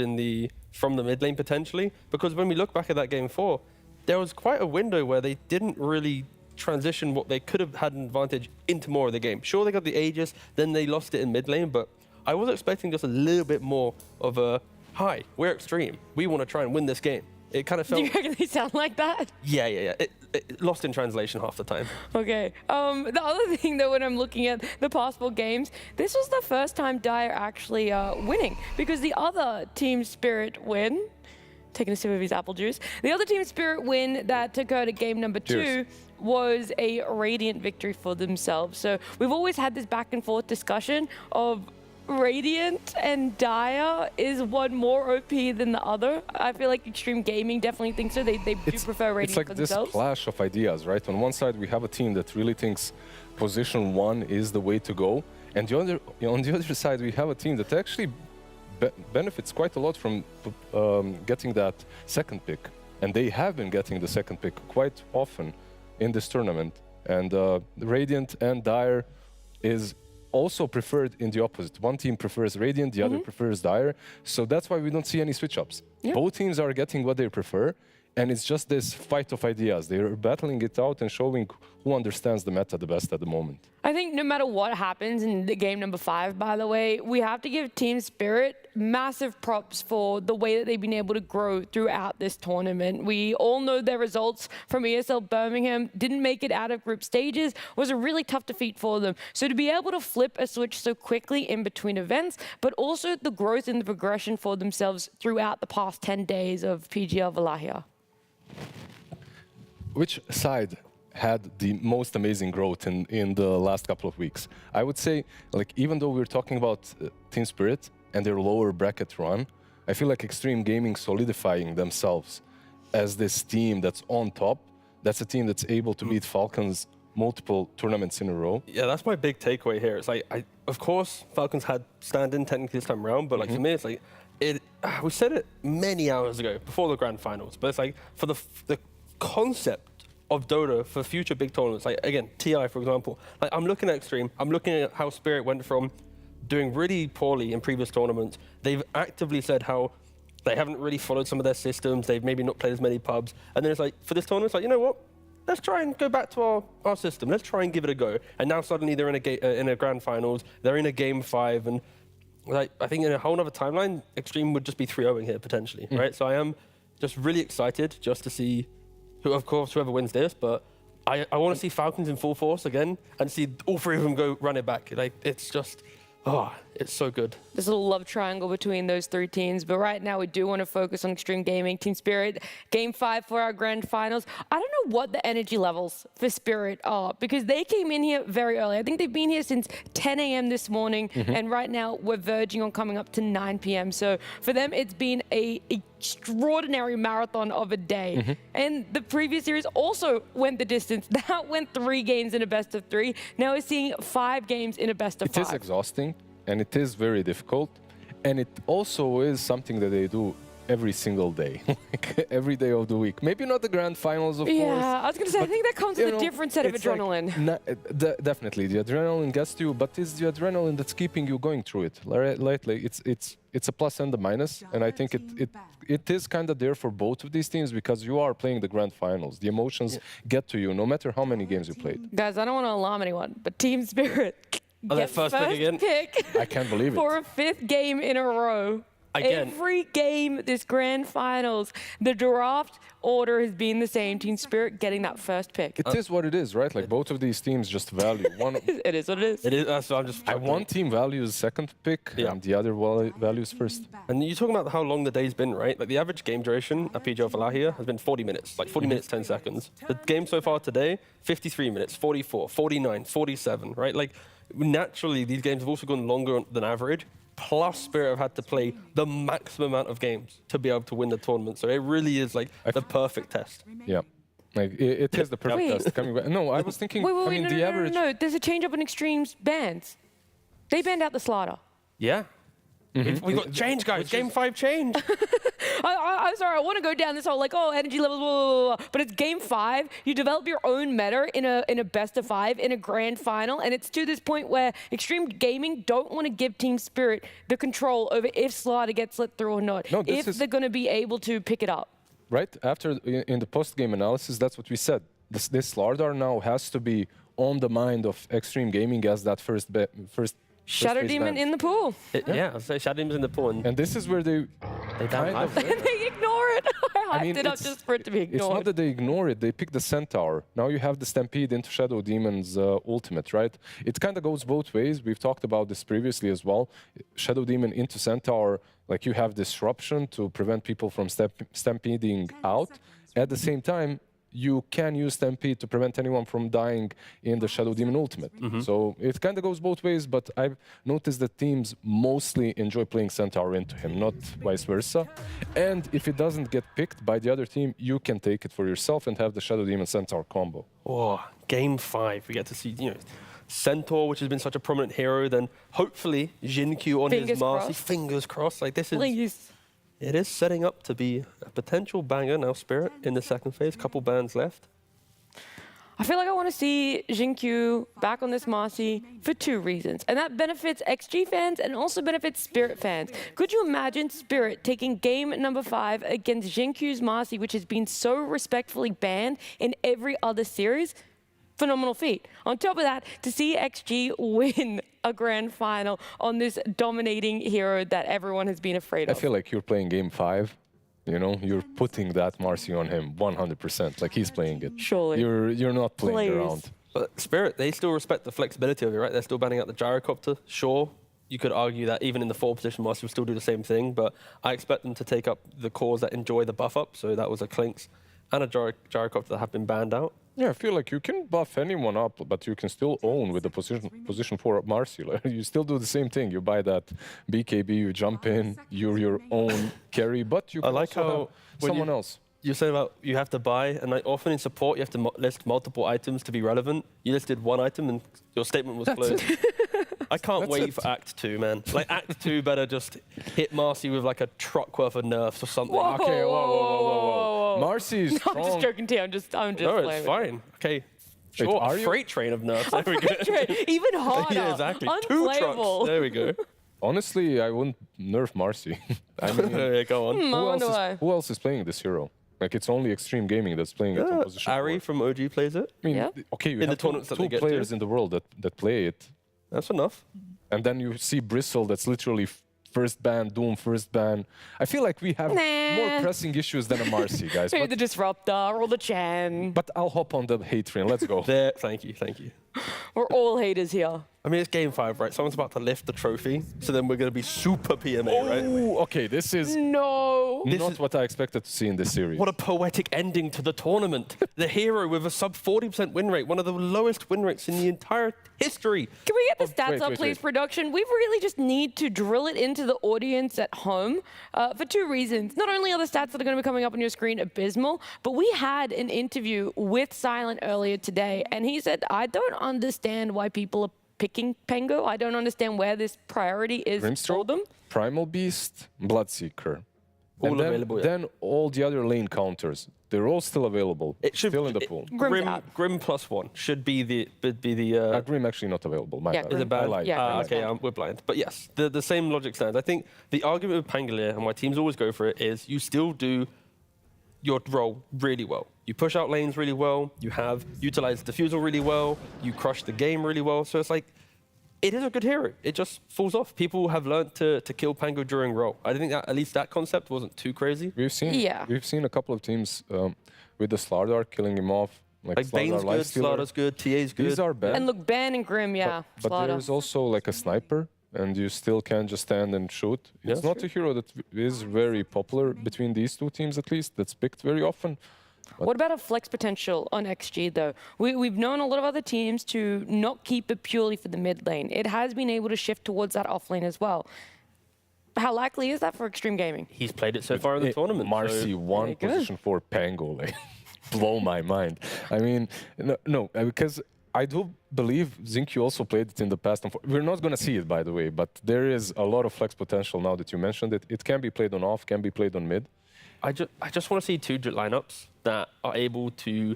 from the mid lane potentially. Because when we look back at that game 4, there was quite a window where they didn't really transition what they could have had an advantage into more of the game. Sure, they got the Aegis, then they lost it in mid lane, but I was expecting just a little bit more of a, hi, we're Xtreme. We want to try and win this game. It kind of felt... Do you reckon they sound like that? Yeah. It lost in translation half the time. Okay. The other thing, though, when I'm looking at the past 4 games, this was the first time Dire actually winning, because the other Team Spirit win, taking a sip of his apple juice, the other Team Spirit win that took out at game number 2 Cheers. was a Radiant victory for themselves. So we've always had this back and forth discussion of Radiant and Dire, is one more OP than the other? I feel like Xtreme Gaming definitely thinks so. They do prefer Radiant It's like for this themselves. clash of ideas, right? On one side, we have a team that really thinks position 1 is the way to go. And on the other side, we have a team that actually benefits quite a lot from getting that second pick. And they have been getting the second pick quite often in this tournament. And Radiant and Dire is also preferred in the opposite. One team prefers Radiant, the other prefers Dire. So that's why we don't see any switch-ups. Yeah. Both teams are getting what they prefer, and it's just this fight of ideas. They're battling it out and showing who understands the meta the best at the moment. I think no matter what happens in the game number 5, by the way, we have to give Team Spirit massive props for the way that they've been able to grow throughout this tournament. We all know their results from ESL Birmingham. Didn't make it out of group stages. Was a really tough defeat for them. So to be able to flip a switch so quickly in between events, but also the growth and the progression for themselves throughout the past 10 days of PGL Wallachia. Which side had the most amazing growth in the last couple of weeks? I would say, like, even though we're talking about Team Spirit and their lower bracket run, I feel like Xtreme Gaming solidifying themselves as this team that's on top. That's a team that's able to beat Falcons multiple tournaments in a row. Yeah, that's my big takeaway here. It's like, of course, Falcons had stand-in technically this time around, but like for me, it's like, we said it many hours ago before the grand finals, but it's like for the concept of Dota for future big tournaments, like again, TI for example, like I'm looking at Xtreme, I'm looking at how Spirit went from doing really poorly in previous tournaments. They've actively said how they haven't really followed some of their systems, they've maybe not played as many pubs, and then it's like, for this tournament, it's like, you know what? Let's try and go back to our system. Let's try and give it a go. And now suddenly they're in a grand finals, they're in a game 5, and like I think in a whole other timeline, Xtreme would just be 3-0ing here potentially, right? So I am just really excited just to see whoever wins this, but I want to see Falcons in full force again and see all 3 of them go run it back. Like it's just, It's so good. This little love triangle between those three teams. But right now, we do want to focus on Xtreme Gaming, Team Spirit, Game 5 for our grand finals. I don't know what the energy levels for Spirit are, because they came in here very early. I think they've been here since 10 a.m. this morning, and right now we're verging on coming up to 9 p.m. So for them, it's been a extraordinary marathon of a day. And the previous series also went the distance. That went 3 games in a best of 3. Now we're seeing 5 games in a best of 5. It is exhausting. And it is very difficult, and it also is something that they do every single day, like every day of the week. Maybe not the grand finals, of course. Yeah, I was going to say, I think that comes with a different set of adrenaline. Like, definitely, the adrenaline gets to you, but it's the adrenaline that's keeping you going through it. Lately, it's a plus and a minus, and I think it is kind of there for both of these teams, because you are playing the grand finals. The emotions get to you, no matter how many games you played. Guys, I don't want to alarm anyone, but Team Spirit Get first pick again? I can't believe it. For a 5th game in a row. Again. Every game this grand finals, the draft order has been the same. Team Spirit getting that first pick. It is what it is, right? Like both of these teams just value one. It is what it is. It is. So one team values second pick, and the other values first. And you're talking about how long the day's been, right? Like the average game duration at PGL Wallachia has been 40 minutes, like 40 minutes, 10 seconds. The game so far today, 53 minutes, 44, 49, 47, right? Like naturally, these games have also gone longer than average. Plus, Spirit have had to play the maximum amount of games to be able to win the tournament. So it really is like the perfect test. Yeah. Like it is the perfect test. Coming back. No, I was thinking, I mean, the average... No, there's a change up in Xtreme's bans. They banned out the slider. Yeah. We got change, guys. Game 5 change. I'm sorry, I want to go down this whole like, oh, energy levels, blah, blah, blah, but it's Game 5. You develop your own meta in a best of 5 in a grand final, and it's to this point where Xtreme Gaming don't want to give Team Spirit the control over if slider gets let through or not, No, if they're going to be able to pick it up. Right after in the post-game analysis, that's what we said. This slider now has to be on the mind of Xtreme Gaming as that first Shadow Demon in the pool. Yeah, I'll say Shadow Demon's in the pool. And this is where they kind of... they ignore it. I hyped it up just for it to be ignored. It's not that they ignore it, they pick the Centaur. Now you have the Stampede into Shadow Demon's ultimate, right? It kind of goes both ways. We've talked about this previously as well. Shadow Demon into Centaur, like you have disruption to prevent people from stampeding out. At the same time, you can use Stampede to prevent anyone from dying in the Shadow Demon ultimate. So it kind of goes both ways, but I've noticed that teams mostly enjoy playing Centaur into him, not vice versa. And if it doesn't get picked by the other team, you can take it for yourself and have the Shadow Demon Centaur combo. Oh, Game 5, we get to see, Centaur, which has been such a prominent hero, then hopefully Jinkyu on his Marcy. Fingers crossed. Like this is... Please. It is setting up to be a potential banger now, Spirit, in the second phase. Couple bans left. I feel like I want to see Jinkyu back on this Marcy for 2 reasons. And that benefits XG fans and also benefits Spirit fans. Could you imagine Spirit taking game number 5 against Jinkyu's Marcy, which has been so respectfully banned in every other series? Phenomenal feat. On top of that, to see XG win a grand final on this dominating hero that everyone has been afraid of. I feel like you're playing Game 5. You're putting that Marcy on him 100%. Like he's playing it. Surely. You're not playing around. But Spirit, they still respect the flexibility of it, right? They're still banning out the gyrocopter. Sure, you could argue that even in the 4 position, Marcy will still do the same thing, but I expect them to take up the cores that enjoy the buff up. So that was a Clinks and a gyrocopter that have been banned out. Yeah, I feel like you can buff anyone up, but you can still own with the position 4 Marcy. You still do the same thing. You buy that BKB, you jump in, you're your own carry, but you can also have someone else. You said about you have to buy, and like often in support, you have to list multiple items to be relevant. You listed 1 item, and your statement was closed. I can't wait for Act 2, man. Like Act 2 better just hit Marcy with like a truck worth of nerfs or something. Whoa, okay, whoa. Marcy's strong. No, I'm just joking, T. I'm just no, it's fine. Okay. Sure, a freight train of nerfs. There we go. Even harder. Yeah, exactly. 2 trucks. There we go. Honestly, I wouldn't nerf Marcy. I mean, yeah, go on. Who else is playing this hero? Like it's only Xtreme Gaming that's playing it in position. Ari from OG plays it. I mean, okay, you have two players in the world that play it. That's enough. And then you see Bristle that's literally first ban, Doom first ban. I feel like we have more pressing issues than a Marcy, guys. Maybe the Disruptor or the Chen. But I'll hop on the hate train. Let's go. Thank you. We're all haters here. I mean, it's game 5, right? Someone's about to lift the trophy, so then we're going to be super PMA, right? Oh, okay, this is No. not what I expected to see in this series. What a poetic ending to the tournament. The hero with a sub 40% win rate, one of the lowest win rates in the entire history. Can we get the stats wait, up, wait, please, wait. production? We really just need to drill it into the audience at home for 2 reasons. Not only are the stats that are going to be coming up on your screen abysmal, but we had an interview with Silent earlier today, and he said, I don't understand why people are picking Pango. I don't understand where this priority is for them. Primal Beast, Bloodseeker. All And then, available, yeah. Then all the other lane counters, they're all still available. It should still in the pool. Grim +1 should be the Grim actually not available. My Yeah, bad. Is it bad? I lied. Yeah, I lied. Okay, we're blind. But yes, the same logic stands. I think the argument with Pangolier and why teams always go for it is you still do your role really well. You push out lanes really well. You have utilized diffusal really well. You crush the game really well. So it's like, it is a good hero. It just falls off. People have learned to kill Pango during role. I think that at least that concept wasn't too crazy. We've seen a couple of teams with the Slardar killing him off. Like Bane's good, Slardar's good, TA's good. These are bad. And look, Ben and Grim, yeah. But Slaughter. there's also like a sniper, and you still can't just stand and shoot. It's not a hero that is very popular between these 2 teams, at least. That's picked very often. What about a flex potential on XG, though? We've known a lot of other teams to not keep it purely for the mid lane. It has been able to shift towards that off lane as well. How likely is that for Xtreme Gaming? He's played it so far in the tournament. Marcy so 1 position for Pango. Like, blow my mind. I mean, no, because I do believe Zinky also played it in the past. We're not going to see it, by the way, but there is a lot of flex potential now that you mentioned it. It can be played on off, can be played on mid. I just want to see 2 lineups that are able to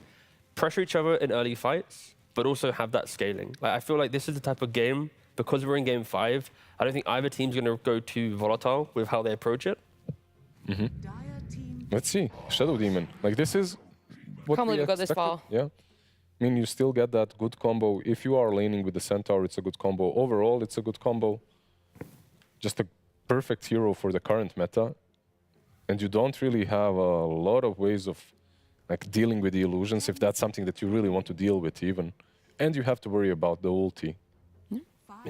pressure each other in early fights, but also have that scaling. Like, I feel like this is the type of game, because we're in game 5, I don't think either team's going to go too volatile with how they approach it. Let's see. Shadow Demon. Like, this is what Can't believe we got this expected. far. Yeah. I mean, you still get that good combo. If you are laning with the Centaur, it's a good combo. Overall, it's a good combo. Just a perfect hero for the current meta. And you don't really have a lot of ways of like dealing with the illusions, if that's something that you really want to deal with even. And you have to worry about the ulti.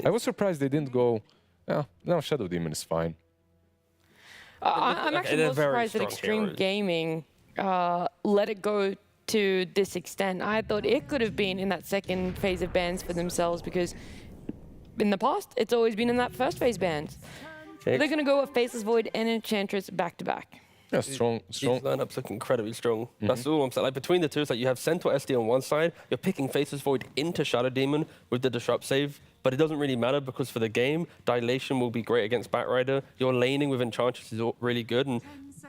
I was surprised they didn't go, yeah, no, Shadow Demon is fine. I'm actually more surprised that Xtreme heroes. Gaming let it go to this extent. I thought it could have been in that second phase of bans for themselves, because in the past, it's always been in that first phase bans. They're going to go with Faceless Void and Enchantress back to back. Yeah, strong. These lineups look incredibly strong. That's all I'm saying. Like, between the two, it's like you have Centaur SD on one side, you're picking Faceless Void into Shadow Demon with the Disrupt save, but it doesn't really matter because for the game, Dilation will be great against Batrider. Your laning with Enchantress is really good, and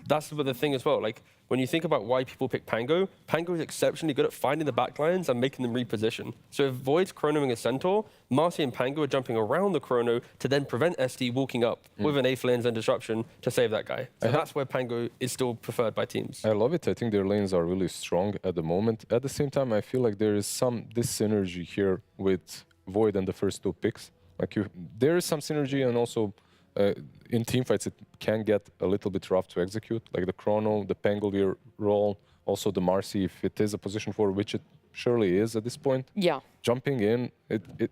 that's the thing as well. Like, when you think about why people pick Pango, Pango is exceptionally good at finding the backlines and making them reposition. So if Void's chronoing a Centaur, Marcy and Pango are jumping around the chrono to then prevent SD walking up with an 8th lanes and disruption to save that guy. So that's where Pango is still preferred by teams. I love it. I think their lanes are really strong at the moment. At the same time, I feel like there is some synergy here with Void and the first 2 picks. Like, there is some synergy, and also in teamfights, it can get a little bit rough to execute, like the Chrono, the Pangolier role, also the Marcy, if it is a position for which it surely is at this point. Yeah. Jumping in,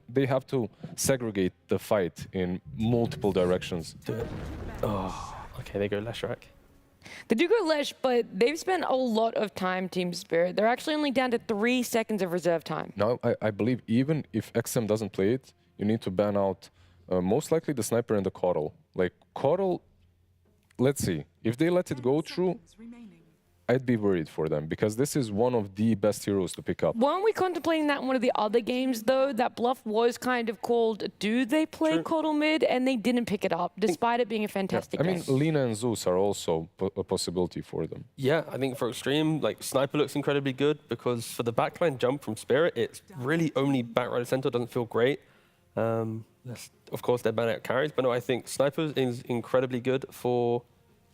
they have to segregate the fight in multiple directions. Oh, okay, they go Leshrac. They do go Lesh, but they've spent a lot of time, Team Spirit. They're actually only down to 3 seconds of reserve time. Now, I believe even if XM doesn't play it, you need to ban out most likely the Sniper and the Coddle. Like, Coddle, let's see. If they let it go through, I'd be worried for them, because this is one of the best heroes to pick up. Weren't we contemplating that in one of the other games, though? That bluff was kind of called, do they play Coddle mid? And they didn't pick it up, despite it being a fantastic I mean, game. Lina and Zeus are also a possibility for them. Yeah, I think for Xtreme, like, Sniper looks incredibly good, because for the backline jump from Spirit, it's really only Batrider Centaur doesn't feel great. Of course, they're banning out carries, but no, I think Sniper is incredibly good for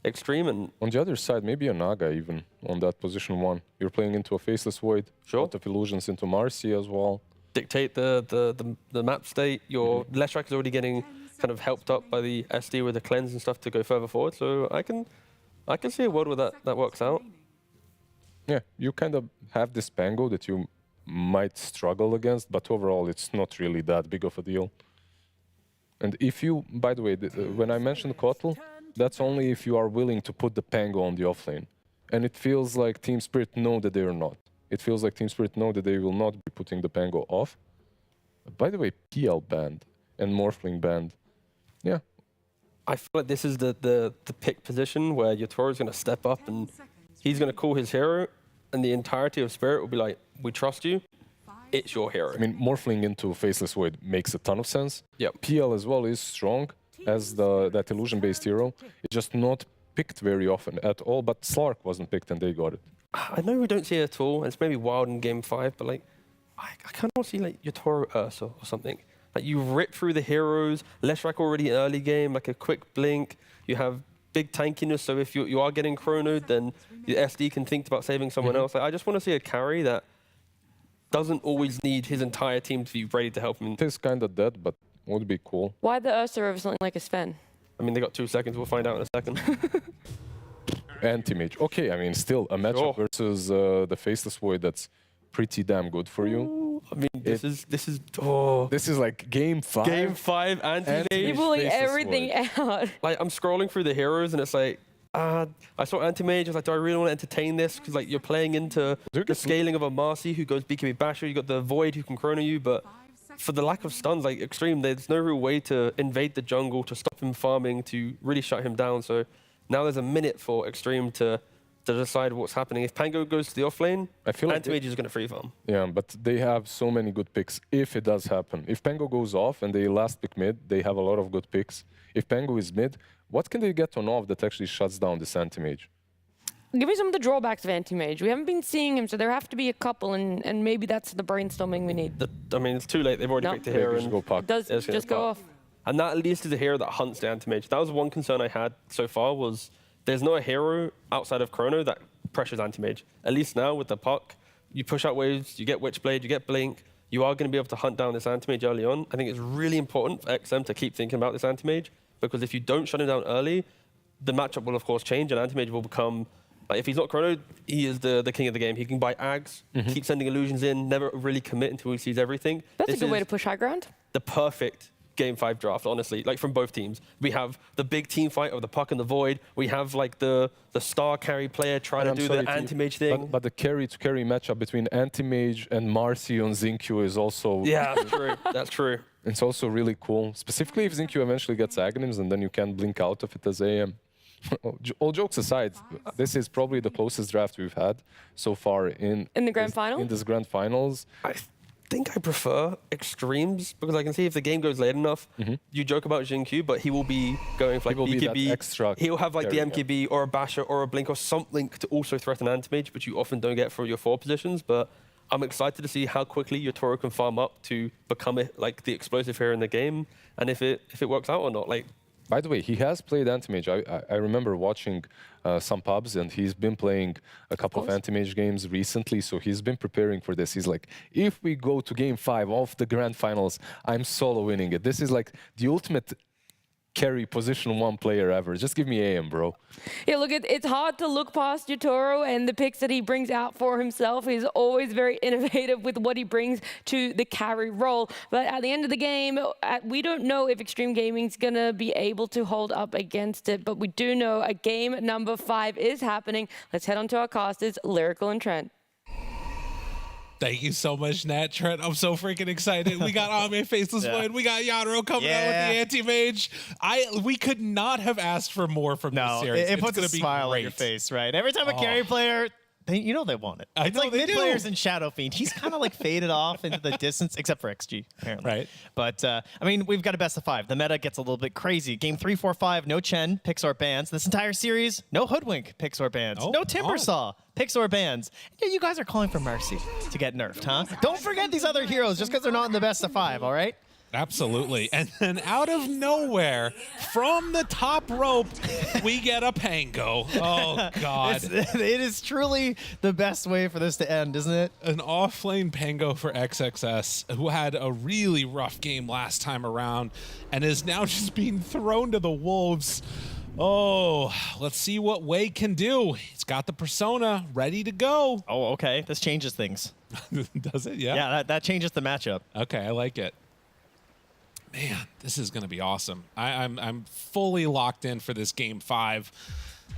Xtreme. And on the other side, maybe a Naga even on that position 1. You're playing into a Faceless Void, a lot of illusions into Marcy as well. Dictate the map state. Your Leshrac is already getting kind of helped up by the SD with the cleanse and stuff to go further forward. So I can see a world where that works out. Yeah, you kind of have this Pango that you might struggle against, but overall it's not really that big of a deal. And if you, by the way, when I mentioned Kotl, that's only if you are willing to put the Pango on the offlane. And it feels like Team Spirit know that they are not. It feels like Team Spirit know that they will not be putting the Pango off. By the way, PL banned and Morphling banned. Yeah. I feel like this is the pick position where Yatoro is going to step up and he's going to call his hero, and the entirety of Spirit will be like, we trust you, it's your hero. I mean, Morphling into Faceless Void makes a ton of sense. Yep. PL as well is strong as that illusion-based hero. It's just not picked very often at all, but Slark wasn't picked and they got it. I know we don't see it at all. It's maybe wild in Game 5, but like, I kind of want to see like Yatoro Ursa or something. Like you rip through the heroes, Leshrac already early game, like a quick blink. You have big tankiness, so if you are getting chronoed, then the SD can think about saving someone else. Like, I just want to see a carry that doesn't always need his entire team to be ready to help him. It is kind of dead, but would be cool. Why the Ursa over something like a Sven? I mean, they got 2 seconds. We'll find out in a second. Anti-mage. Okay, I mean, still a matchup versus the Faceless Void that's pretty damn good for you. I mean, this is like Game 5. Game 5 anti-mage. You're pulling everything out. Like, I'm scrolling through the heroes and it's like, I saw anti-mage. I was like, do I really want to entertain this? Because like you're playing into the scaling of a Marcy who goes BKB Basher. You got the Void who can chrono you, but for the lack of stuns, like Xtreme, there's no real way to invade the jungle, to stop him farming, to really shut him down. So now there's a minute for Xtreme to decide what's happening. If Pango goes to the offlane, I feel like anti-mage is going to free farm. Yeah, but they have so many good picks if it does happen. If Pango goes off and they last pick mid, they have a lot of good picks. If Pango is mid, what can they get on off that actually shuts down this anti-mage? Give me some of the drawbacks of anti-mage. We haven't been seeing him, so there have to be a couple, and maybe that's the brainstorming we need. I mean, it's too late. They've already picked a hero. Just go off. And that at least is a hero that hunts the anti-mage. That was one concern I had so far, was there's no hero outside of Chrono that pressures anti-mage. At least now with the puck, you push out waves, you get Witchblade, you get Blink, you are going to be able to hunt down this anti-mage early on. I think it's really important for XM to keep thinking about this anti-mage, because if you don't shut him down early, the matchup will of course change and anti-mage will become, like if he's not chronoed, he is the king of the game. He can buy Ags, keep sending illusions in, never really commit until he sees everything. That's a good way to push high ground. The perfect Game 5 draft, honestly, like from both teams. We have the big team fight of the puck and the void. We have like the star carry player trying to do the anti-mage thing. But the carry-to-carry matchup between anti-mage and Marcy on Xingqiu is also... Yeah, that's true. That's true. It's also really cool, specifically if Xingqiu eventually gets Aghanims and then you can blink out of it as AM. All jokes aside, this is probably the closest draft we've had so far in the grand final. In this grand finals, I think I prefer Xtremes because I can see if the game goes late enough, you joke about Xingqiu, but he will be going for like BKB. He'll have like the MKB or a Basher or a Blink or something to also threaten anti-mage, which you often don't get for your 4 positions. But I'm excited to see how quickly Yatoro can farm up to become like the explosive hero in the game, and if it works out or not. Like, by the way, he has played anti-mage. I remember watching some pubs, and he's been playing a couple of anti-mage games recently, so he's been preparing for this. He's like, if we go to Game 5 of the grand finals, I'm solo winning it. This is like the ultimate carry position 1 player ever. Just give me AM, bro. Yeah, look, it's hard to look past Yatoro and the picks that he brings out for himself. He's always very innovative with what he brings to the carry role. But at the end of the game, we don't know if Xtreme Gaming's going to be able to hold up against it, but we do know a game number 5 is happening. Let's head on to our casters, Lyrical and Trent. Thank you so much, Nat. Trent, I'm so freaking excited. We got Ame Faceless Void. We got Yatoro coming out with the anti-mage. We could not have asked for more from this series. It puts a smile on your face, right? Every time a carry player, they want it. It's like mid players in Shadow Fiend. He's kind of like faded off into the distance, except for XG, apparently. Right. But, I mean, we've got a best of 5. The meta gets a little bit crazy. Game 3, 4, 5, no Chen, picks or bans. This entire series, no Hoodwink, picks or bans. No Timbersaw, picks or bans. Yeah, you guys are calling for Mercy to get nerfed, huh? Don't forget these other heroes just because they're not in the best of 5, all right? Absolutely. And then out of nowhere, from the top rope, we get a Pango. Oh, God. It is truly the best way for this to end, isn't it? An off-lane Pango for XXS, who had a really rough game last time around and is now just being thrown to the wolves. Oh, let's see what Wei can do. He's got the persona ready to go. Oh, okay. This changes things. Does it? Yeah. Yeah, that changes the matchup. Okay, I like it. Man, this is going to be awesome. I'm fully locked in for this game 5.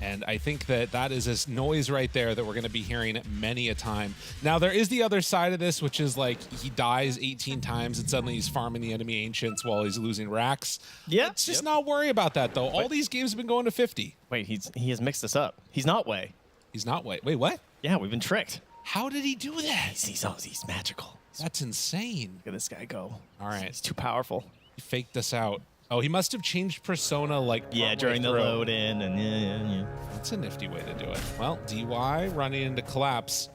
And I think that is this noise right there that we're going to be hearing many a time. Now, there is the other side of this, which is like he dies 18 times and suddenly he's farming the enemy ancients while he's losing racks. Yeah. Let's just not worry about that, though. All these games have been going to 50. Wait, he has mixed this up. He's not Wei. He's not Wei. Wait, what? Yeah, we've been tricked. How did he do that? He's magical. That's insane. Look at this guy go. All right. He's too powerful. He faked us out. Oh, he must have changed persona like during the load in and yeah. That's a nifty way to do it. Well, DY running into collapse.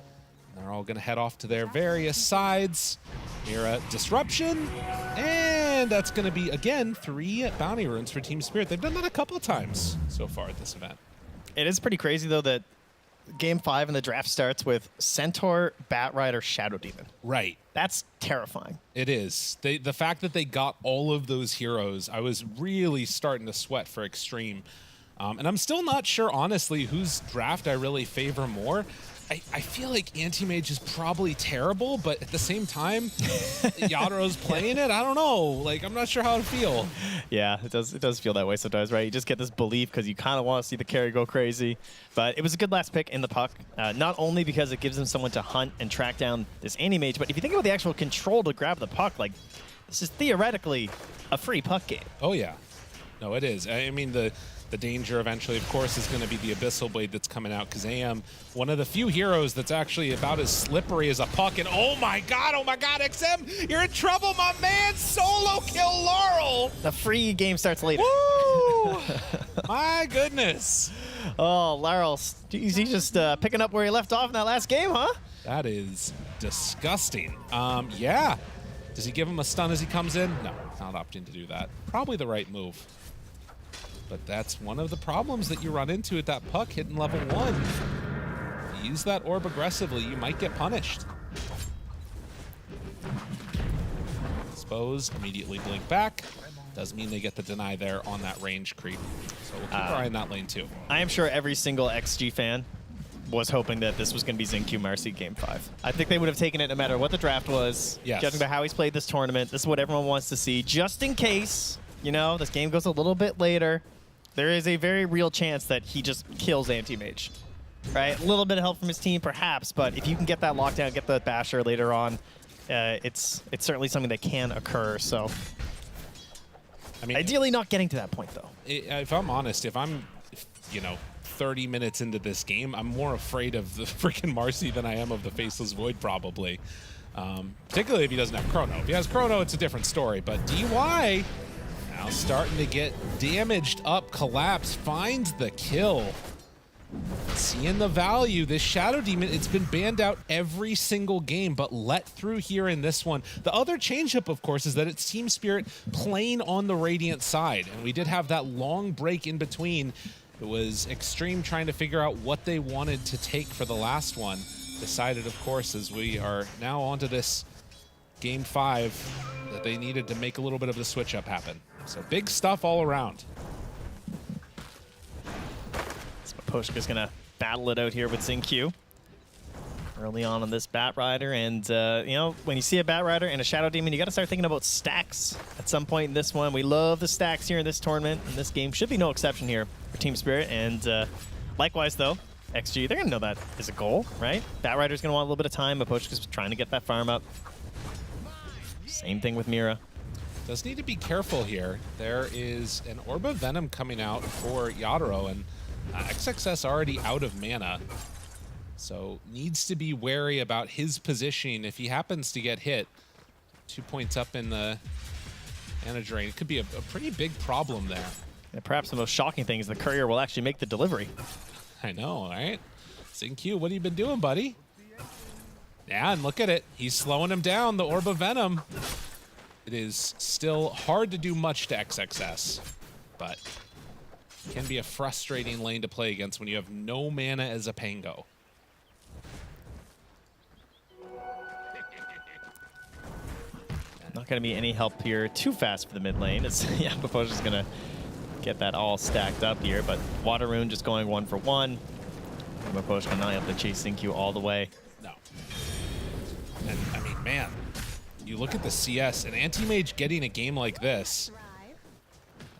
They're all going to head off to their various sides. Mira disruption, and that's going to be again 3 bounty runes for Team Spirit. They've done that a couple of times so far at this event. It is pretty crazy though that Game 5 in the draft starts with Centaur, Batrider, Shadow Demon. Right. That's terrifying. It is. The fact that they got all of those heroes, I was really starting to sweat for Xtreme. And I'm still not sure, honestly, whose draft I really favor more. I feel like Anti-Mage is probably terrible, but at the same time, Yadaro's playing it. I don't know. Like, I'm not sure how to feel. Yeah, it does feel that way sometimes, right? You just get this belief because you kind of want to see the carry go crazy. But it was a good last pick in the puck, not only because it gives them someone to hunt and track down this Anti-Mage, but if you think about the actual control to grab the puck, like, this is theoretically a free puck game. Oh, yeah. No, it is. I mean, the danger eventually, of course, is going to be the Abyssal Blade that's coming out, because AM, one of the few heroes that's actually about as slippery as a puck. And oh my God, XM, you're in trouble, my man. Solo kill Laurel. The free game starts later. Woo! My goodness. Oh, Laurel, he's just picking up where he left off in that last game, huh? That is disgusting. Yeah. Does he give him a stun as he comes in? No, not opting to do that. Probably the right move. But that's one of the problems that you run into at that puck hitting level 1. If you use that orb aggressively, you might get punished. Expose, immediately blink back. Does mean they get the deny there on that range creep. So we'll keep our eye on that lane too. I am sure every single XG fan was hoping that this was going to be XinQ Marcy Game 5. I think they would have taken it no matter what the draft was. Yes. Judging by how he's played this tournament, this is what everyone wants to see. Just in case, you know, this game goes a little bit later, there is a very real chance that he just kills Anti-Mage. Right? A little bit of help from his team, perhaps, but if you can get that lockdown, get the Basher later on, it's certainly something that can occur. So, I mean, ideally not getting to that point, though. If I'm honest, if I'm, you know, 30 minutes into this game, I'm more afraid of the freaking Marcy than I am of the Faceless Void, probably. Particularly if he doesn't have Chrono. If he has Chrono, it's a different story. But DY now starting to get damaged up. Collapse finds the kill. Seeing the value, this Shadow Demon, it's been banned out every single game, but let through here in this one. The other change-up, of course, is that it's Team Spirit playing on the Radiant side, and we did have that long break in between. It was Xtreme trying to figure out what they wanted to take for the last one. Decided, of course, as we are now onto this Game 5, that they needed to make a little bit of the switch-up happen. So big stuff all around. Poshka's gonna battle it out here with XinQ early on this Batrider, and you know, when you see a Batrider and a Shadow Demon, you got to start thinking about stacks at some point in this one. We love the stacks here in this tournament, and this game should be no exception here for Team Spirit. And likewise, though, XG, they're gonna know that is a goal, right? Batrider's gonna want a little bit of time, but Poshka's trying to get that farm up. Same thing with Mira. Does need to be careful here. There is an Orb of Venom coming out for Yadaro, and XXS already out of mana, so needs to be wary about his positioning if he happens to get hit. 2 points up in the mana drain. It could be a pretty big problem there. And perhaps the most shocking thing is the courier will actually make the delivery. I know, right? XinQ, what have you been doing, buddy? Yeah, and look at it. He's slowing him down, the Orb of Venom. It is still hard to do much to XXS, but can be a frustrating lane to play against when you have no mana as a Pango. Not going to be any help here too fast for the mid lane. It's, yeah, Baposh's going to get that all stacked up here, but Water Rune just going 1 for 1. Baposh not able to chase XinQ all the way. No. And I mean, man, you look at the CS, and Anti-Mage getting a game like this,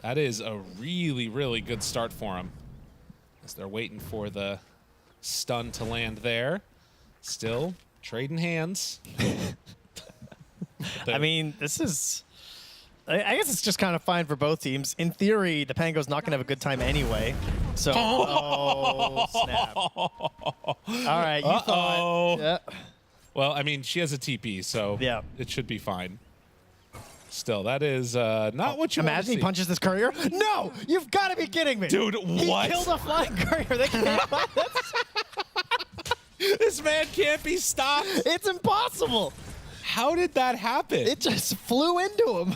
that is a really, really good start for him. As they're waiting for the stun to land there. Still trading hands. I mean, this is... I guess it's just kind of fine for both teams. In theory, the Pango's not going to have a good time anyway. So, oh, snap. All right, you thought. Yeah. Well, I mean, she has a TP, so yeah, it should be fine. Still, that is not what you imagine he punches this courier. No, you've got to be kidding me, dude. What? He killed a flying courier. They can't find This man can't be stopped. It's impossible. How did that happen? It just flew into him.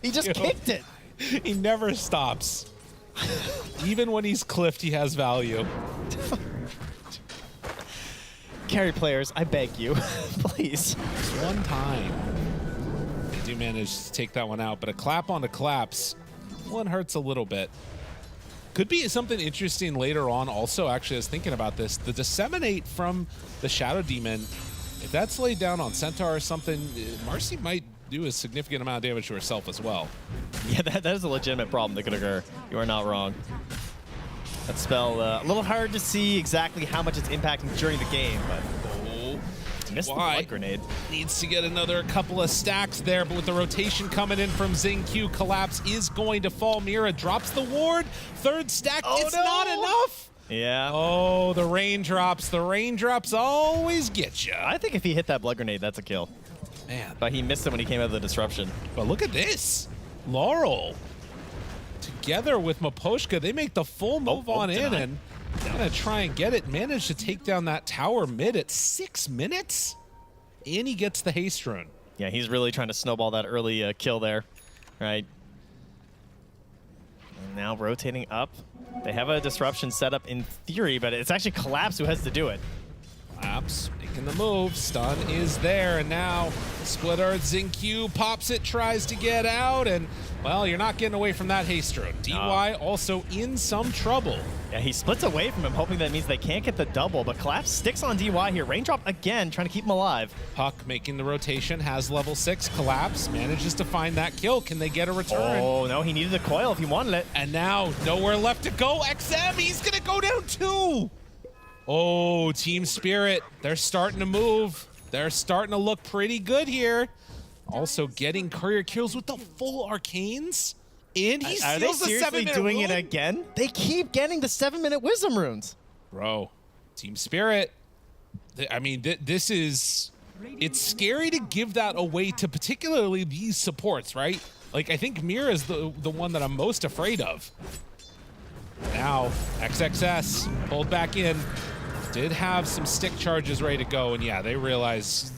He just kicked it. He never stops. Even when he's cliffed, he has value. Carry players, I beg you, please. Just one time. They do manage to take that one out, but a clap on a collapse, one hurts a little bit. Could be something interesting later on also, actually, I was thinking about this. The Disseminate from the Shadow Demon, if that's laid down on Centaur or something, Marcy might do a significant amount of damage to herself as well. Yeah, that is a legitimate problem that could occur. You are not wrong. That spell, a little hard to see exactly how much it's impacting during the game, but missed the blood grenade. Needs to get another couple of stacks there, but with the rotation coming in from Xingqiu, Collapse is going to fall. Mira drops the ward. Third stack, it's not enough. Yeah. Oh, the raindrops. The raindrops always get you. I think if he hit that blood grenade, that's a kill. Man. But he missed it when he came out of the disruption. But look at this. Laurel, together with Maposhka, they make the full move on in and gonna try and get it. Managed to take down that tower mid at 6 minutes. And he gets the haste rune. Yeah, he's really trying to snowball that early kill there, right? And now rotating up. They have a disruption set up in theory, but it's actually Collapse who has to do it. Collapse making the move. Stun is there, and now Split Earth, Xingqiu pops it, tries to get out, and, well, you're not getting away from that haste rune. DY also in some trouble. Yeah, he splits away from him, hoping that means they can't get the double, but Collapse sticks on DY here. Raindrop again, trying to keep him alive. Puck making the rotation, has level 6. Collapse manages to find that kill. Can they get a return? Oh, no, he needed a coil if he wanted it. And now, nowhere left to go. XM, he's gonna go down 2. Oh, Team Spirit, they're starting to move. They're starting to look pretty good here. Also getting courier kills with the full arcanes. And he Are they steals the seriously 7-minute doing rune? it again? They keep getting the 7-minute wisdom runes. Bro, Team Spirit, I mean, this is... It's scary to give that away to particularly these supports, right? Like, I think Mira is the one that I'm most afraid of. Now, XXS pulled back in. Did have some stick charges ready to go, and yeah, they realize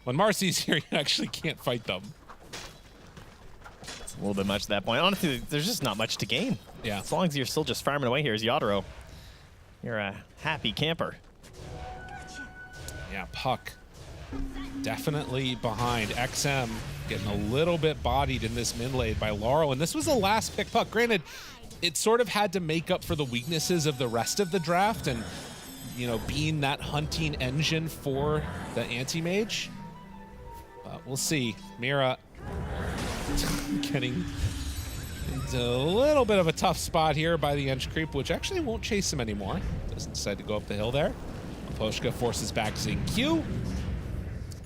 when Marcy's here, you actually can't fight them. It's a little bit much at that point. Honestly, there's just not much to gain. Yeah. As long as you're still just farming away here as Yadro. You're a happy camper. Yeah, Puck definitely behind. XM getting a little bit bodied in this mid lane by Laurel, and this was the last pick Puck. Granted, it sort of had to make up for the weaknesses of the rest of the draft and, you know, being that hunting engine for the anti-mage. But we'll see. Mira getting into a little bit of a tough spot here by the Ench Creep, which actually won't chase him anymore. Doesn't decide to go up the hill there. Poshka forces back Xingqiu.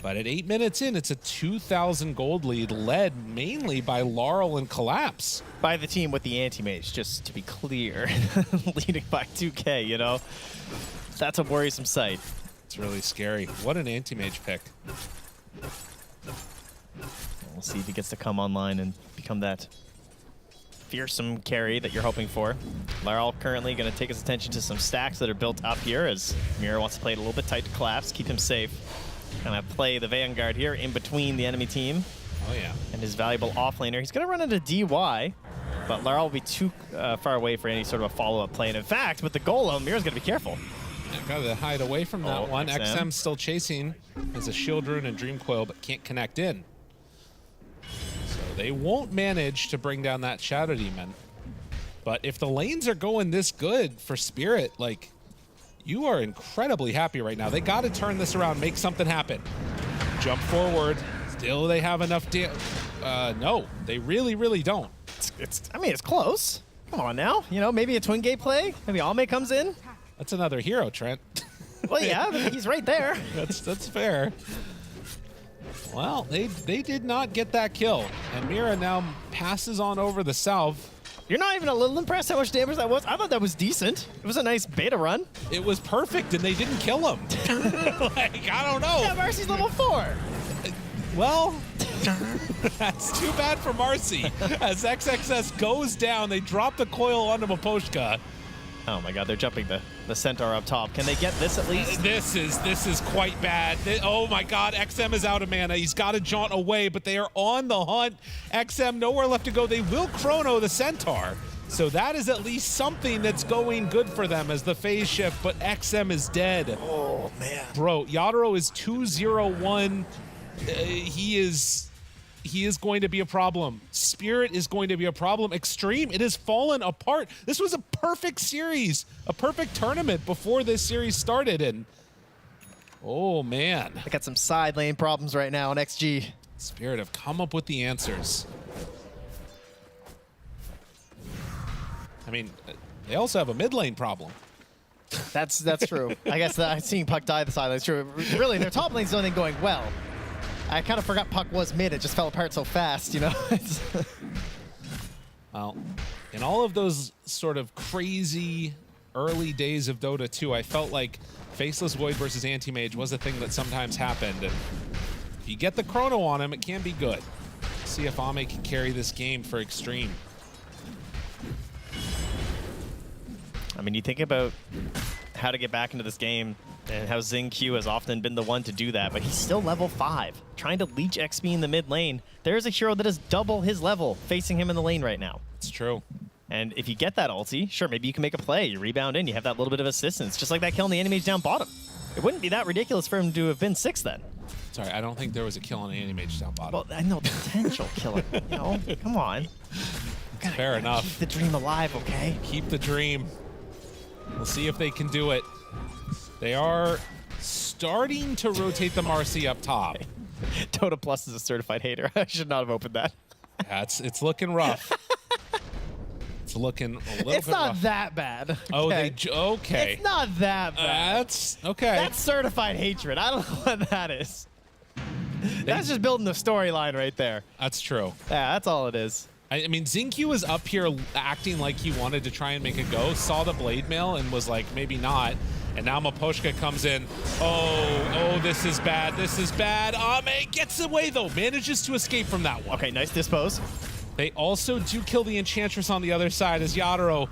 But at 8 minutes in, it's a 2,000 gold lead led mainly by Laurel and Collapse. By the team with the anti-mage, just to be clear. Leading by 2K, you know? That's a worrisome sight. It's really scary. What an anti-mage pick. We'll see if he gets to come online and become that fearsome carry that you're hoping for. Laurel currently going to take his attention to some stacks that are built up here as Mira wants to play it a little bit tight to Collapse, keep him safe. Gonna play the Vanguard here in between the enemy team. Oh yeah. And his valuable offlaner. He's gonna run into DY, but Laurel will be too far away for any sort of a follow-up play. And in fact, with the Golem, Mira's gonna be careful. Gotta hide away from that one. XM. XM still chasing. Has a Shield Rune and Dream Coil, but can't connect in. So they won't manage to bring down that Shadow Demon. But if the lanes are going this good for Spirit, like, you are incredibly happy right now. They got to turn this around, make something happen. jump forward. Still, they have enough no, they really, really don't. I mean, it's close. Come on now. You know, maybe a twin gate play. Maybe Ame comes in. That's another hero, Trent. Well, yeah, he's right there. That's fair. Well, they did not get that kill. And Mira now passes on over the south. You're not even a little impressed how much damage that was? I thought that was decent. It was a nice beta run. It was perfect, and they didn't kill him. Like, I don't know. Yeah, Marcy's level 4. Well, that's too bad for Marcy. As XXS goes down, they drop the coil onto Maposhka. Oh my god, they're jumping the centaur up top. Can they get this at least? This is quite bad. Oh my god, XM is out of mana. He's got to jaunt away, but they are on the hunt. XM nowhere left to go. They will chrono the centaur. So that is at least something that's going good for them as the phase shift, but XM is dead. Oh man. Bro, Yadro is 2-0-1. He is going to be a problem. Spirit is going to be a problem. Xtreme, it has fallen apart. This was a perfect series, a perfect tournament before this series started. And oh man. I got some side lane problems right now on XG. Spirit have come up with the answers. I mean, they also have a mid lane problem. That's true. I guess that seeing Puck die the side lane is true. Really, their top lane's the only thing going well. I kind of forgot Puck was mid. It just fell apart so fast, you know? Well, in all of those sort of crazy early days of Dota 2, I felt like Faceless Void versus Anti-Mage was a thing that sometimes happened. And if you get the chrono on him, it can be good. See if Ame can carry this game for Xtreme. I mean, you think about how to get back into this game and how XingQ has often been the one to do that, but he's still level 5, trying to leech XP in the mid lane. There's a hero that is double his level facing him in the lane right now. It's true. And if you get that ulti, sure, maybe you can make a play. You rebound in, you have that little bit of assistance, just like that kill on the enemies down bottom. It wouldn't be that ridiculous for him to have been 6 then. Sorry, I don't think there was a kill on the Anti-Mage down bottom. Well, I know, potential killer, you know? Come on. Fair enough. Keep the dream alive, okay? Keep the dream. We'll see if they can do it. They are starting to rotate the Marcy up top. Dota Plus is a certified hater. I should not have opened that. Yeah, it's looking rough. It's looking a little It's bit not rough. that bad. Oh, okay. It's not that bad. That's okay. That's certified hatred. I don't know what that is. That's just building the storyline right there. That's true. Yeah, that's all it is. I mean, XingQ was up here acting like he wanted to try and make a go, saw the blade mail and was like, maybe not. And now Maposhka comes in. Oh, this is bad. This is bad. Ame gets away, though. Manages to escape from that one. Okay, nice dispose. They also do kill the Enchantress on the other side as Yadro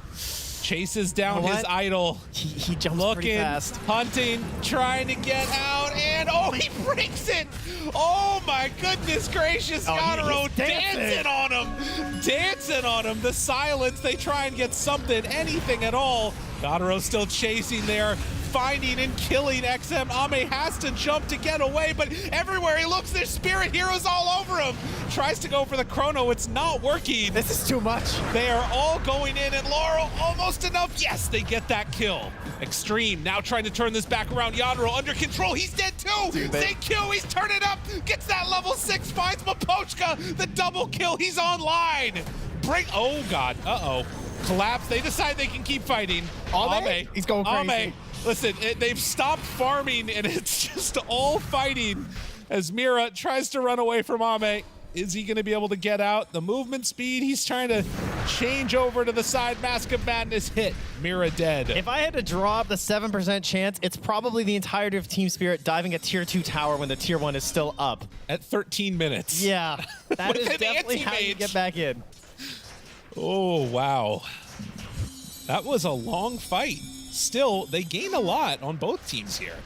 chases down his idol. He jumps pretty looking, fast. hunting, trying to get out, and oh, he breaks it! Oh my goodness gracious, Yadro dancing on him! Dancing on him, the silence, they try and get something, anything at all. Yadro still chasing there, finding and killing XM. Ame has to jump to get away, but everywhere he looks, there's spirit heroes all over him. Tries to go for the chrono, it's not working. This is too much. They are all going in, and Laurel almost enough. Yes, they get that kill. Xtreme now trying to turn this back around. Yadro under control, he's dead too. XingQ, he's turning up, gets that level 6, finds Mapochka, the double kill, he's online. Oh God, Collapse, they decide they can keep fighting. Ame, he's going crazy. Ame, listen, they've stopped farming and it's just all fighting as Mira tries to run away from Ame. Is he gonna be able to get out? The movement speed, he's trying to change over to the side. Mask of Madness hit, Mira dead. If I had to draw up the 7% chance, it's probably the entirety of Team Spirit diving a tier 2 tower when the tier 1 is still up. At 13 minutes. Yeah, that is definitely how you get back in. Oh, wow. That was a long fight. Still, they gained a lot on both teams here.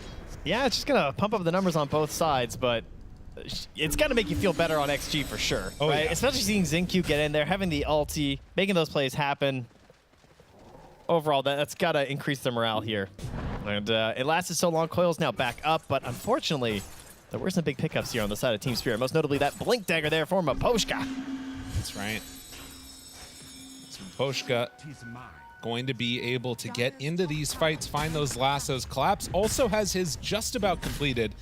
Yeah, it's just gonna pump up the numbers on both sides, but it's gonna make you feel better on XG for sure, right? Yeah. Especially seeing XingQ get in there, having the ulti, making those plays happen. Overall, that's gotta increase their morale here. And it lasted so long, Coil's now back up, but unfortunately, there were some big pickups here on the side of Team Spirit, most notably that Blink Dagger there for Maposhka. That's right. Maposhka going to be able to get into these fights, find those lassos. Collapse also has his just about completed.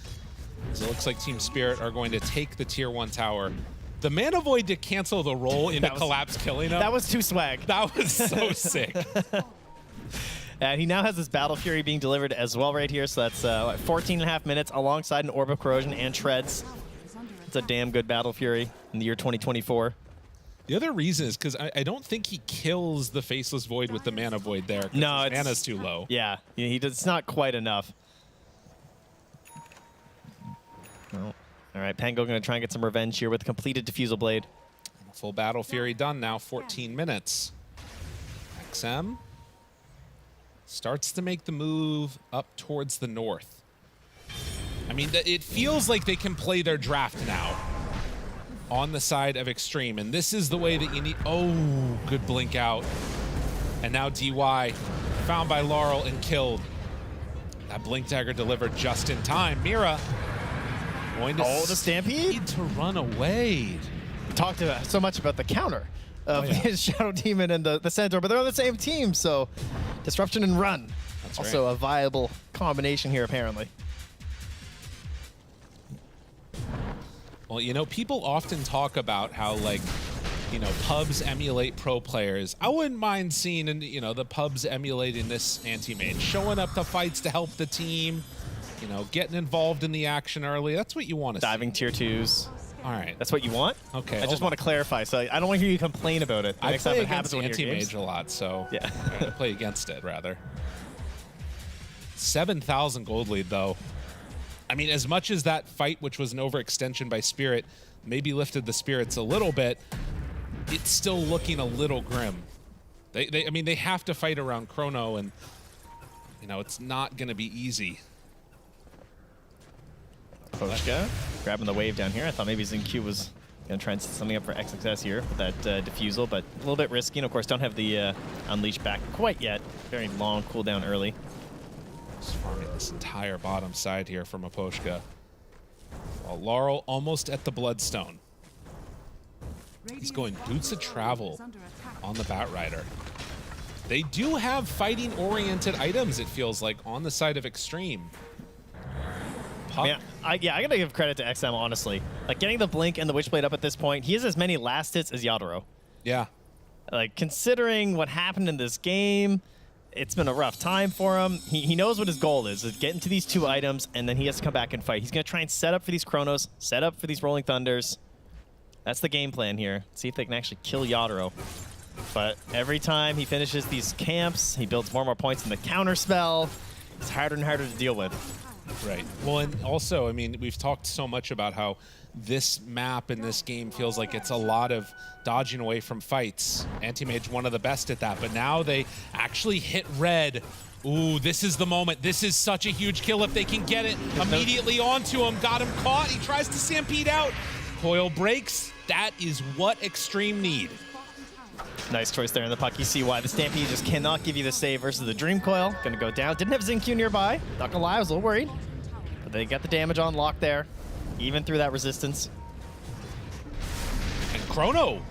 So it looks like Team Spirit are going to take the tier 1 tower. The Mana Void to cancel the roll into collapse killing him. That was too swag. That was so sick. He now has his Battle Fury being delivered as well right here, so that's 14.5 minutes alongside an Orb of Corrosion and Treads. It's a damn good Battle Fury in the year 2024. The other reason is because I don't think he kills the Faceless Void with the Mana Void there. No, his mana's too low. Yeah, it's not quite enough. Well, all right, Pango going to try and get some revenge here with a completed Diffusal Blade. Full Battle Fury done now, 14 minutes. XM starts to make the move up towards the north. I mean, it feels like they can play their draft now on the side of Xtreme, and this is the way that you need. Oh, good blink out. And now DY found by Laurel and killed. That blink dagger delivered just in time. Mira going to the Stampede to run away. We talked so much about the counter of his Shadow Demon and the Centaur, but they're on the same team, so disruption and run. That's also a viable combination here, apparently. Well, you know, people often talk about how, like, you know, pubs emulate pro players. I wouldn't mind seeing, you know, the pubs emulating this anti-mage, showing up to fights to help the team, you know, getting involved in the action early. That's what you want to see. Diving tier 2s. All right. That's what you want? Okay. I just want to clarify, so I don't want to hear you complain about it. I Next time play it happens against when you're anti-mage a lot, so yeah. I play against it, rather. 7,000 gold lead, though. I mean, as much as that fight, which was an overextension by Spirit, maybe lifted the spirits a little bit, it's still looking a little grim. I mean, they have to fight around Chrono, and, you know, it's not going to be easy. Poshka grabbing the wave down here. I thought maybe ZinQ was going to try and set something up for XXS here with that Diffusal, but a little bit risky. And, of course, don't have the Unleash back quite yet. Very long cooldown early. Just farming this entire bottom side here from Aposhka. While Laurel almost at the Bloodstone. He's going Boots of Travel on the Batrider. They do have fighting-oriented items, it feels like, on the side of Xtreme. Yeah, I gotta give credit to XM, honestly. Like, getting the Blink and the Witchblade up at this point, he has as many last hits as Yadoro. Yeah. Like, considering what happened in this game, it's been a rough time for him. He knows what his goal is get into these 2 items, and then he has to come back and fight. He's going to try and set up for these Chronos, set up for these Rolling Thunders. That's the game plan here. See if they can actually kill Yadoro. But every time he finishes these camps, he builds more and more points in the counter spell. It's harder and harder to deal with. Right. Well, and also, I mean, we've talked so much about how this map in this game feels like it's a lot of dodging away from fights. Anti-Mage one of the best at that, but now they actually hit red. Ooh, this is the moment. This is such a huge kill if they can get it immediately onto him. Got him caught. He tries to stampede out. Coil breaks. That is what Xtreme need. Nice choice there in the puck. You see why the Stampede just cannot give you the save versus the Dream Coil. Gonna go down. Didn't have ZinQ nearby. Not gonna lie, I was a little worried. But they got the damage on lock there, even through that resistance. And Chrono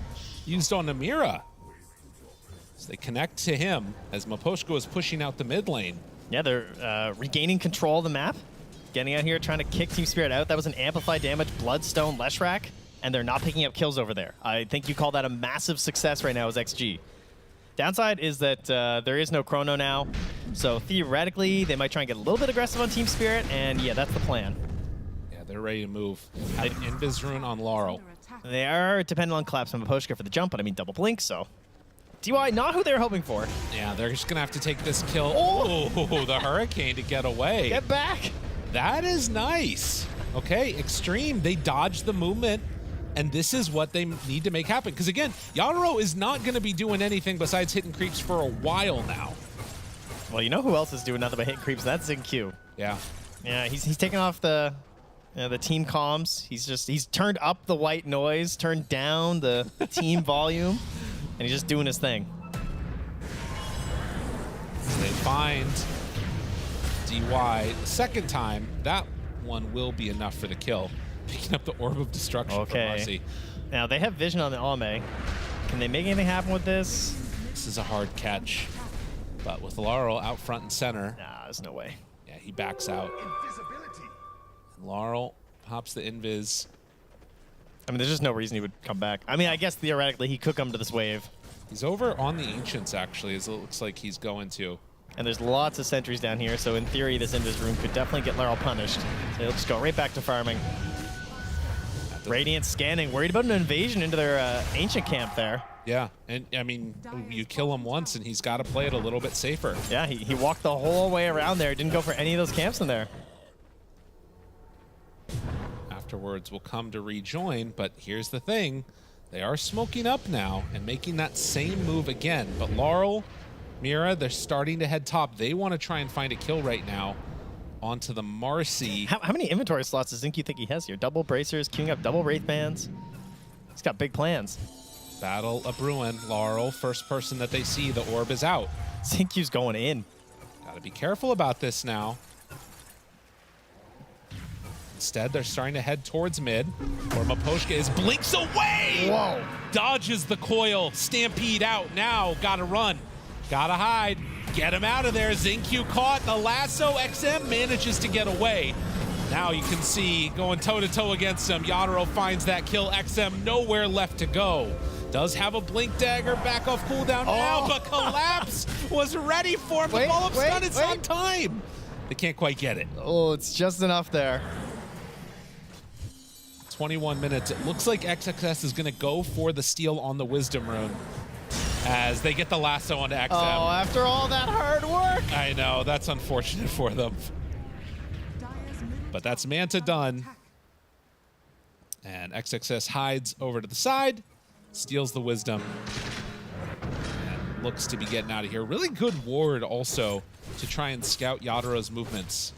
used on Namira. So they connect to him as Maposhko is pushing out the mid lane. Yeah, they're regaining control of the map. Getting out here, trying to kick Team Spirit out. That was an amplified damage, Bloodstone, Leshrac. And they're not picking up kills over there. I think you call that a massive success right now as XG. Downside is that there is no Chrono now, so theoretically they might try and get a little bit aggressive on Team Spirit, and yeah, that's the plan. Yeah, they're ready to move. Have an Invis Rune on Laurel. They are dependent on Collapse and Maposhka for the jump, but I mean double blink, so. DY, not who they were hoping for. Yeah, they're just gonna have to take this kill. Oh, the Hurricane to get away. Get back. That is nice. Okay, Xtreme, they dodged the movement. And this is what they need to make happen. Because again, Yadoro is not going to be doing anything besides hitting creeps for a while now. Well, you know who else is doing nothing but hitting creeps? That's ZinQ. Yeah. Yeah, he's taking off the team comms. He's turned up the white noise, turned down the team volume, and he's just doing his thing. So they find DY the second time. That one will be enough for the kill. Picking up the Orb of Destruction from Marcy. Now, they have vision on the Ame. Can they make anything happen with this? This is a hard catch. But with Laurel out front and center. Nah, there's no way. Yeah, he backs out. Laurel pops the invis. I mean, there's just no reason he would come back. I mean, I guess theoretically he could come to this wave. He's over on the Ancients, actually, as it looks like he's going to. And there's lots of sentries down here, so in theory, this invis room could definitely get Laurel punished. So he'll just go right back to farming. Radiant scanning, worried about an invasion into their Ancient camp there. Yeah, and I mean, you kill him once and he's got to play it a little bit safer. Yeah, he walked the whole way around there, didn't go for any of those camps in there. Afterwards will come to rejoin, but here's the thing. They are smoking up now and making that same move again. But Laurel, Mira, they're starting to head top. They want to try and find a kill right now onto the Marcy. How many inventory slots does Zinc you think he has here? Double bracers, queuing up double Wraith Bands. He's got big plans. Battle a Bruin. Laurel, first person that they see, the orb is out. Zincu's going in. Gotta be careful about this now. Instead, they're starting to head towards mid, where Miposhka is blinks away! Whoa! Dodges the coil. Stampede out now. Gotta run. Gotta hide. Get him out of there. Zincu caught the lasso. XM manages to get away. Now you can see going toe-to-toe against him. Yadaro finds that kill. XM nowhere left to go. Does have a blink dagger back off cooldown now, but Collapse was ready for him. The follow-up stun, it's on time. They can't quite get it. Oh, it's just enough there. 21 minutes. It looks like XXS is going to go for the steal on the Wisdom Rune as they get the lasso onto XM. Oh, after all that hard work. I know, that's unfortunate for them. But that's Manta done. And XXS hides over to the side, steals the Wisdom, and looks to be getting out of here. Really good ward also to try and scout Yadaro's movements.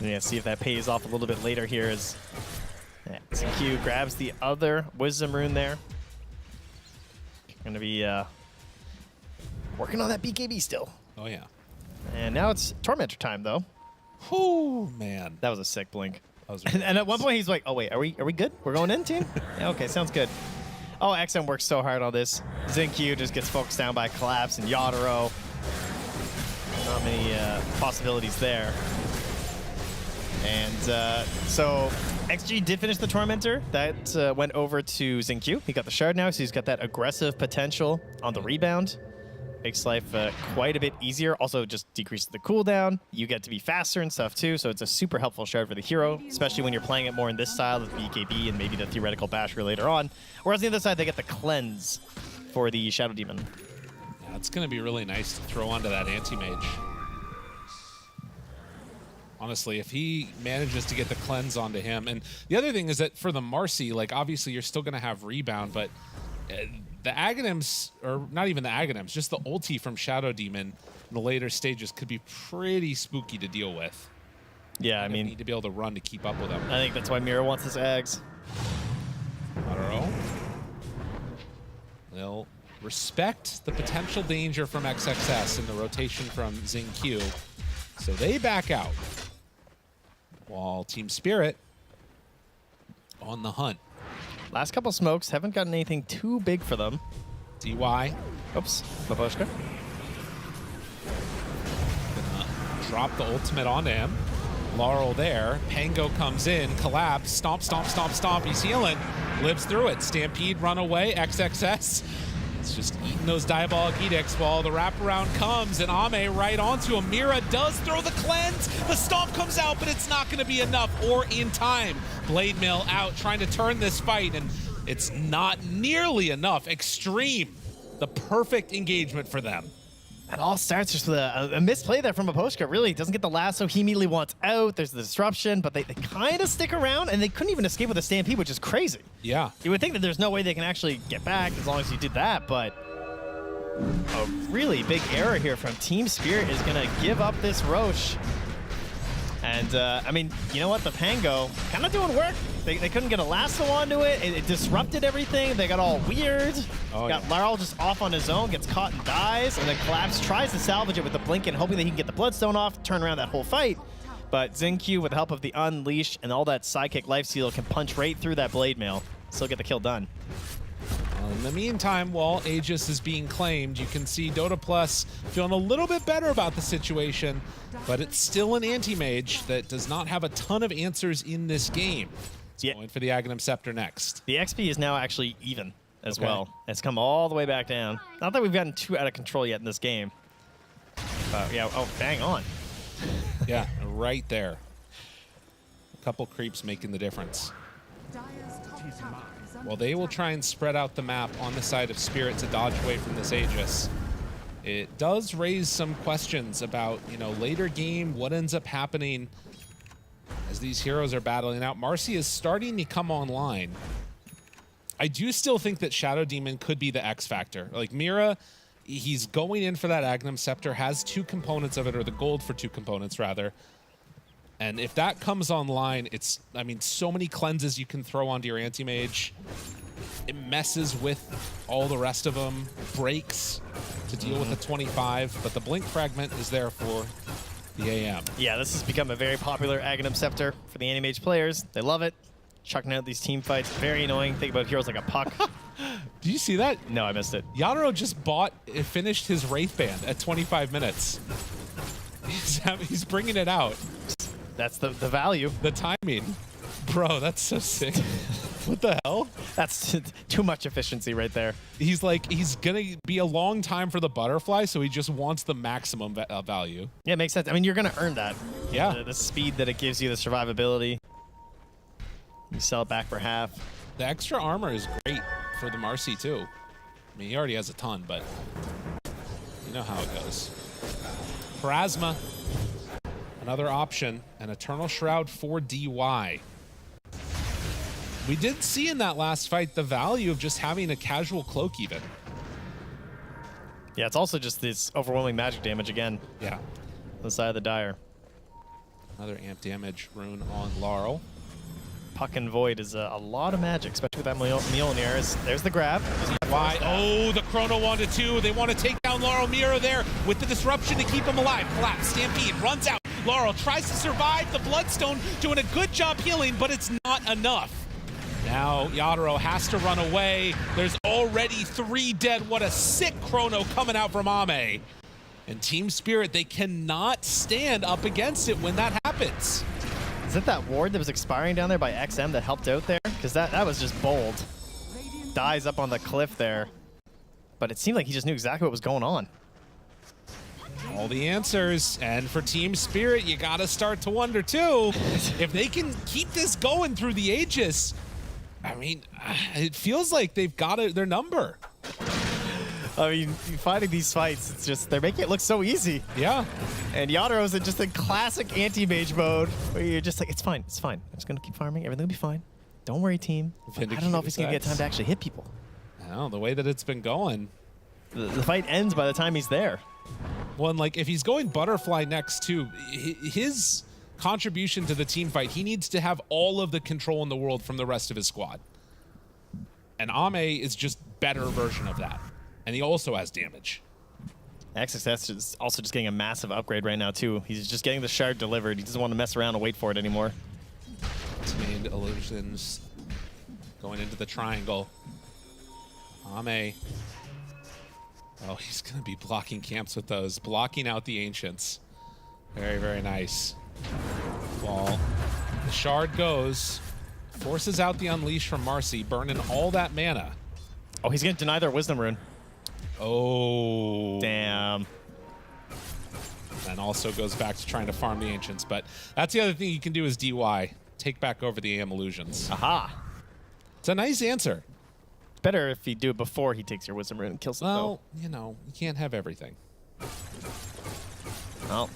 Yeah, see if that pays off a little bit later here as Zincu grabs the other Wisdom Rune there. Gonna be working on that BKB still. Oh yeah. And now it's Tormentor time though. Oh man. That was a sick blink. That was and at one point he's like, oh wait, are we good? We're going in, team? Yeah, okay, sounds good. Oh, XM works so hard on this. Zincu just gets focused down by Collapse and Yadaro. Not many possibilities there. And so XG did finish the Tormentor. That went over to Zincu. He got the shard now, so he's got that aggressive potential on the rebound. Makes life quite a bit easier. Also just decreases the cooldown. You get to be faster and stuff too, so it's a super helpful shard for the hero, especially when you're playing it more in this style of BKB and maybe the theoretical Basher later on. Whereas on the other side, they get the Cleanse for the Shadow Demon. Yeah, it's going to be really nice to throw onto that anti-mage. Honestly, if he manages to get the cleanse onto him. And the other thing is that for the Marcy, like obviously you're still going to have rebound, but the Aghanims, or not even the Aghanims, just the ulti from Shadow Demon in the later stages could be pretty spooky to deal with. Yeah, I mean, need to be able to run to keep up with him. I think that's why Mira wants his Ags. I don't know. They'll respect the potential danger from XXS in the rotation from Zincu, so they back out. While Team Spirit on the hunt. Last couple smokes haven't gotten anything too big for them. DY. Oops, Miposhka. Gonna drop the ultimate onto him. Laurel there. Pango comes in. Collapse. Stomp, stomp, stomp, stomp. He's healing. Lives through it. Stampede, run away. XXS. It's just eating those Diabolic Edicts while the wraparound comes, and Ame right onto him. Mira does throw the cleanse. The stomp comes out, but it's not going to be enough or in time. Blade Mail out, trying to turn this fight, and it's not nearly enough. Xtreme, the perfect engagement for them. It all starts just with a misplay there from Miposhka. Really doesn't get the lasso. He immediately wants out. There's the disruption, but they kind of stick around, and they couldn't even escape with a stampede, which is crazy. Yeah. You would think that there's no way they can actually get back as long as you did that, but a really big error here from Team Spirit is going to give up this Roche. And, I mean, you know what? The Pango kind of doing work. They couldn't get a lasso onto it. It disrupted everything. They got all weird. Oh, got Laurel just off on his own, gets caught and dies, and then Collapse tries to salvage it with the blink and hoping that he can get the Bloodstone off, turn around that whole fight. But Zincu, with the help of the Unleash and all that sidekick life steal, can punch right through that Blade Mail. Still get the kill done. Well, In the meantime, while Aegis is being claimed, you can see Dota Plus feeling a little bit better about the situation, but it's still an anti-mage that does not have a ton of answers in this game. It's going for the Aghanim Scepter next. The XP is now actually even as well. It's come all the way back down. Not that we've gotten too out of control yet in this game. But yeah, oh, bang on. Yeah, right there. A couple creeps making the difference. Well, they will try and spread out the map on the side of Spirit to dodge away from this Aegis. It does raise some questions about, you know, later game, what ends up happening as these heroes are battling out. Marcy is starting to come online. I do still think that Shadow Demon could be the X factor. Like Mira, he's going in for that Aghanim Scepter, has 2 components of it, or the gold for 2 components rather. And if that comes online, it's, I mean, so many cleanses you can throw onto your anti-mage. It messes with all the rest of them, breaks to deal with the 25, but the Blink Fragment is there for the AM. Yeah, this has become a very popular Aghanim Scepter for the anti-mage players. They love it. Chucking out these team fights, very annoying. Think about heroes like a Puck. Do you see that? No, I missed it. Yadro just finished his Wraith Band at 25 minutes. He's bringing it out. That's the value. The timing. Bro, that's so sick. What the hell? That's too much efficiency right there. He's like, he's going to be a long time for the butterfly, so he just wants the maximum value. Yeah, it makes sense. I mean, you're going to earn that. Yeah. The speed that it gives you, the survivability. You sell it back for half. The extra armor is great for the Marcy, too. I mean, he already has a ton, but you know how it goes. Pharasma, another option, an Eternal Shroud for DY. We did see in that last fight the value of just having a casual cloak even. Yeah, it's also just this overwhelming magic damage again. Yeah. On the side of the Dire. Another amp damage rune on Laurel. Puck and Void is a lot of magic, especially with that Mjolnir. There's the grab. Why? Oh, the Chrono 1-2. They want to take down Laurel Mira there with the disruption to keep him alive. Collapse. Stampede runs out. Laurel tries to survive. The Bloodstone doing a good job healing, but it's not enough. Now Yadro has to run away. There's already 3 dead. What a sick Chrono coming out from Ame. And Team Spirit, they cannot stand up against it when that happens. Is it that ward that was expiring down there by XM that helped out there? Because that was just bold. Dies up on the cliff there. But it seemed like he just knew exactly what was going on. All the answers. And for Team Spirit, you got to start to wonder, too, if they can keep this going through the Aegis. I mean, it feels like they've got their number. I mean, fighting these fights, it's just, they're making it look so easy. Yeah. And Yadro's in just in classic anti-mage mode, where you're just like, it's fine, it's fine. I'm just going to keep farming. Everything will be fine. Don't worry, team. I don't know if he's going to get time to actually hit people. No, the way that it's been going. The fight ends by the time he's there. Well, and like, if he's going Butterfly next, too, his contribution to the team fight, he needs to have all of the control in the world from the rest of his squad. And Ame is just better version of that. And he also has damage. XXS is also just getting a massive upgrade right now, too. He's just getting the shard delivered. He doesn't want to mess around and wait for it anymore. Command illusions going into the triangle. Ame. Oh, he's going to be blocking camps with those. Blocking out the Ancients. Very, very nice. Well, the shard goes. Forces out the Unleash from Marcy, burning all that mana. Oh, he's going to deny their Wisdom Rune. Oh. Damn. And also goes back to trying to farm the Ancients. But that's the other thing you can do is DY. Take back over the AM illusions. Aha. It's a nice answer. Better if you do it before he takes your Wisdom Rune and kills it, well, you know, you can't have everything. Well,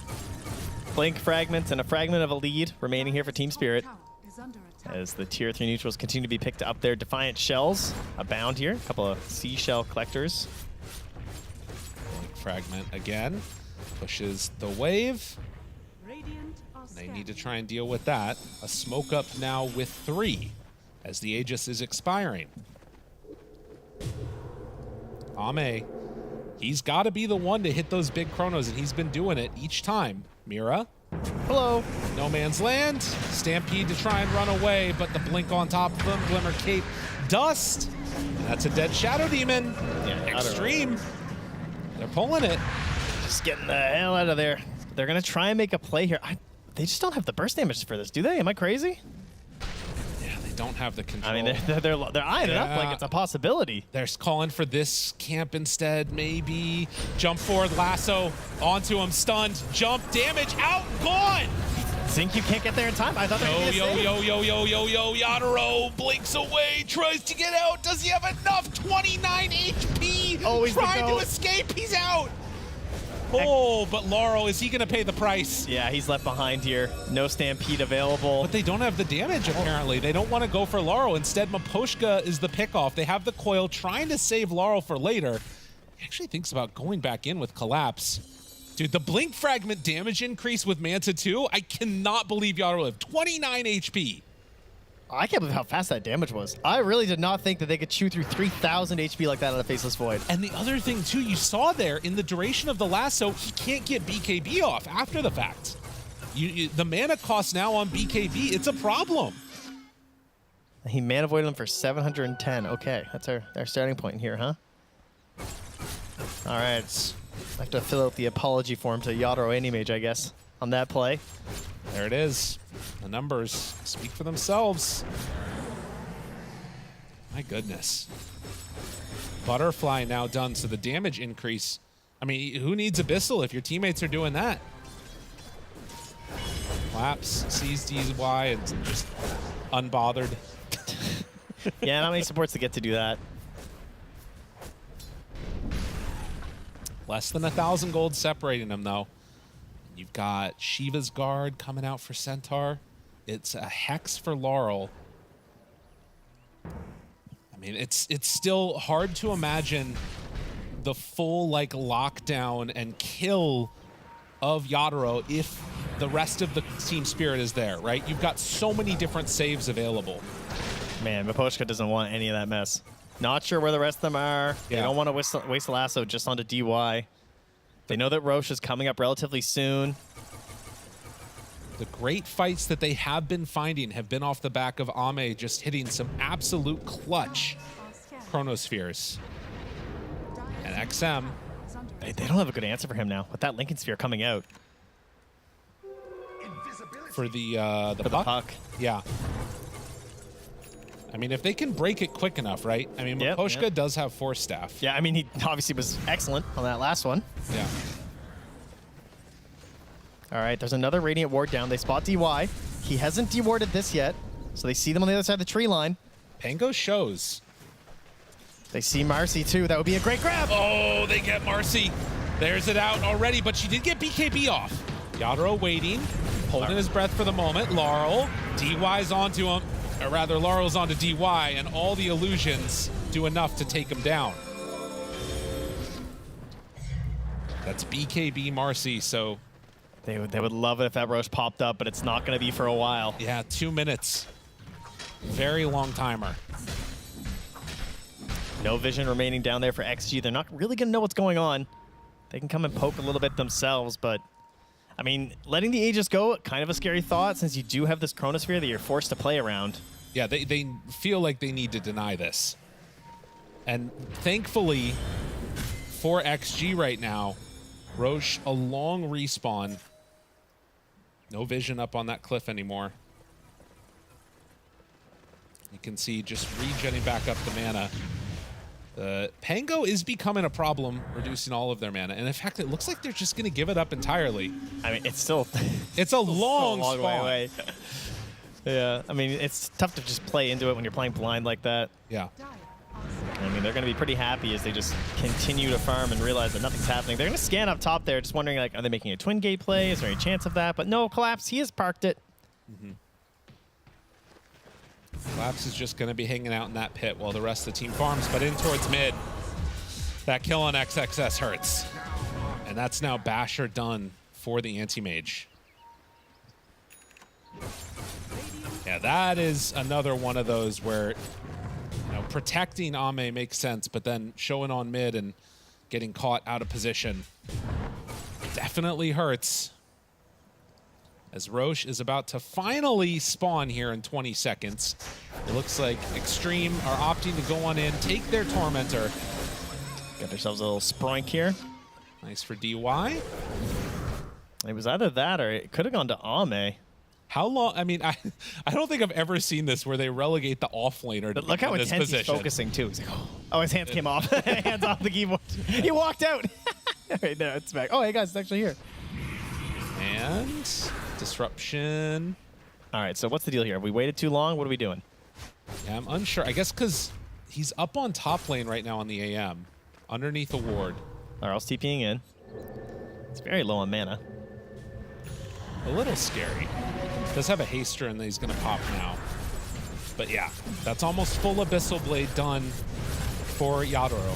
Blink Fragment and a fragment of a lead remaining here for Team Spirit. As the tier 3 neutrals continue to be picked up there. Defiant Shells abound here. A couple of seashell collectors. Blink Fragment again. Pushes the wave. They need to try and deal with that. A smoke up now with 3 as the Aegis is expiring. Ame, he's got to be the one to hit those big chronos, and he's been doing it each time. Mira. Hello. No man's land. Stampede to try and run away, but the blink on top of him. Glimmer Cape. Dust. That's a dead Shadow Demon. Yeah, Xtreme. They're pulling it. Just getting the hell out of there. They're going to try and make a play here. They just don't have the burst damage for this, do they? Am I crazy? Yeah, they don't have the control. I mean, they're eyeing it up like it's a possibility. They're calling for this camp instead, maybe. Jump forward, lasso onto him, stunned. Jump, damage, out, gone! Think you can't get there in time? I thought they were Yo, Yadaro blinks away, tries to get out. Does he have enough? 29 HP. Always trying to escape. He's out. Oh, but Laurel, is he going to pay the price? Yeah, he's left behind here. No Stampede available. But they don't have the damage, apparently. They don't want to go for Laurel. Instead, Miposhka is the pickoff. They have the coil, trying to save Laurel for later. He actually thinks about going back in with Collapse. Dude, the Blink Fragment damage increase with Manta 2, I cannot believe Yadaro lived. 29 HP. I can't believe how fast that damage was. I really did not think that they could chew through 3,000 HP like that on a Faceless Void. And the other thing, too, you saw there, in the duration of the lasso, he can't get BKB off after the fact. The mana cost now on BKB, it's a problem. He mana voided him for 710. Okay, that's our starting point here, huh? All right. I have to fill out the apology form to Yadaro Animage, I guess, on that play. There it is. The numbers speak for themselves. My goodness. Butterfly now done, so the damage increase. I mean, who needs Abyssal if your teammates are doing that? Collapse, sees DY, and just unbothered. Yeah, not many supports to get to do that. Less than 1,000 gold separating them, though. You've got Shiva's Guard coming out for Centaur. It's a Hex for Laurel. I mean, it's still hard to imagine the full like lockdown and kill of Yadaro if the rest of the team spirit is there, right? You've got so many different saves available. Man, Miposhka doesn't want any of that mess. Not sure where the rest of them are. They don't want to waste a lasso just onto DY. They know that Roche is coming up relatively soon. The great fights that they have been finding have been off the back of Ame just hitting some absolute clutch chronospheres. And XM. They don't have a good answer for him now with that Lincoln Sphere coming out. For the puck? Yeah. I mean, if they can break it quick enough, right? I mean, Miposhka does have Force Staff. Yeah, I mean, he obviously was excellent on that last one. Yeah. All right, there's another Radiant Ward down. They spot DY. He hasn't dewarded this yet, so they see them on the other side of the tree line. Pango shows. They see Marcy, too. That would be a great grab. Oh, they get Marcy. There's it out already, but she did get BKB off. Yadaro waiting, holding his breath for the moment. Laurel, DY's onto him. Or rather, Laurel's onto DY, and all the illusions do enough to take him down. That's BKB Marcy, so... They would love it if that Roche popped up, but it's not going to be for a while. Yeah, 2 minutes. Very long timer. No vision remaining down there for XG. They're not really going to know what's going on. They can come and poke a little bit themselves, but... I mean, letting the Aegis go, kind of a scary thought since you do have this Chronosphere that you're forced to play around. Yeah, they feel like they need to deny this. And thankfully, for XG right now, Roche, a long respawn. No vision up on that cliff anymore. You can see just regenning back up the mana. Pango is becoming a problem, reducing all of their mana. And in fact, it looks like they're just going to give it up entirely. I mean, it's still... It's a long way spawn. away. Yeah, I mean, it's tough to just play into it when you're playing blind like that. Yeah. I mean, they're going to be pretty happy as they just continue to farm and realize that nothing's happening. They're going to scan up top there, just wondering, like, are they making a twin gate play? Is there any chance of that? But no, Collapse, he has parked it. Collapse is just going to be hanging out in that pit while the rest of the team farms, but in towards mid. That kill on XXS hurts. And that's now Basher done for the Anti-Mage. Yeah, that is another one of those where, you know, protecting Ame makes sense, but then showing on mid and getting caught out of position definitely hurts. as Roche is about to finally spawn here in 20 seconds. It looks like Xtreme are opting to go on in, take their Tormentor. Got themselves a little Sproink here. Nice for DY. It was either that or it could have gone to Ame. How long? I mean, I don't think I've ever seen this where they relegate the offlaner to look how this intense position. he's focusing too. He's like, oh, his hands came off. Hands off the keyboard. He walked out. Right there, it's back. Oh, hey guys, it's actually here. And disruption. All right, so what's the deal here? Have we waited too long? What are we doing? Yeah, I'm unsure. I guess because he's up on top lane right now on the AM, underneath a ward. Laral's TPing in. It's very low on mana. A little scary. Does have a haster and he's going to pop now. But yeah, that's almost full Abyssal Blade done for Yadoro.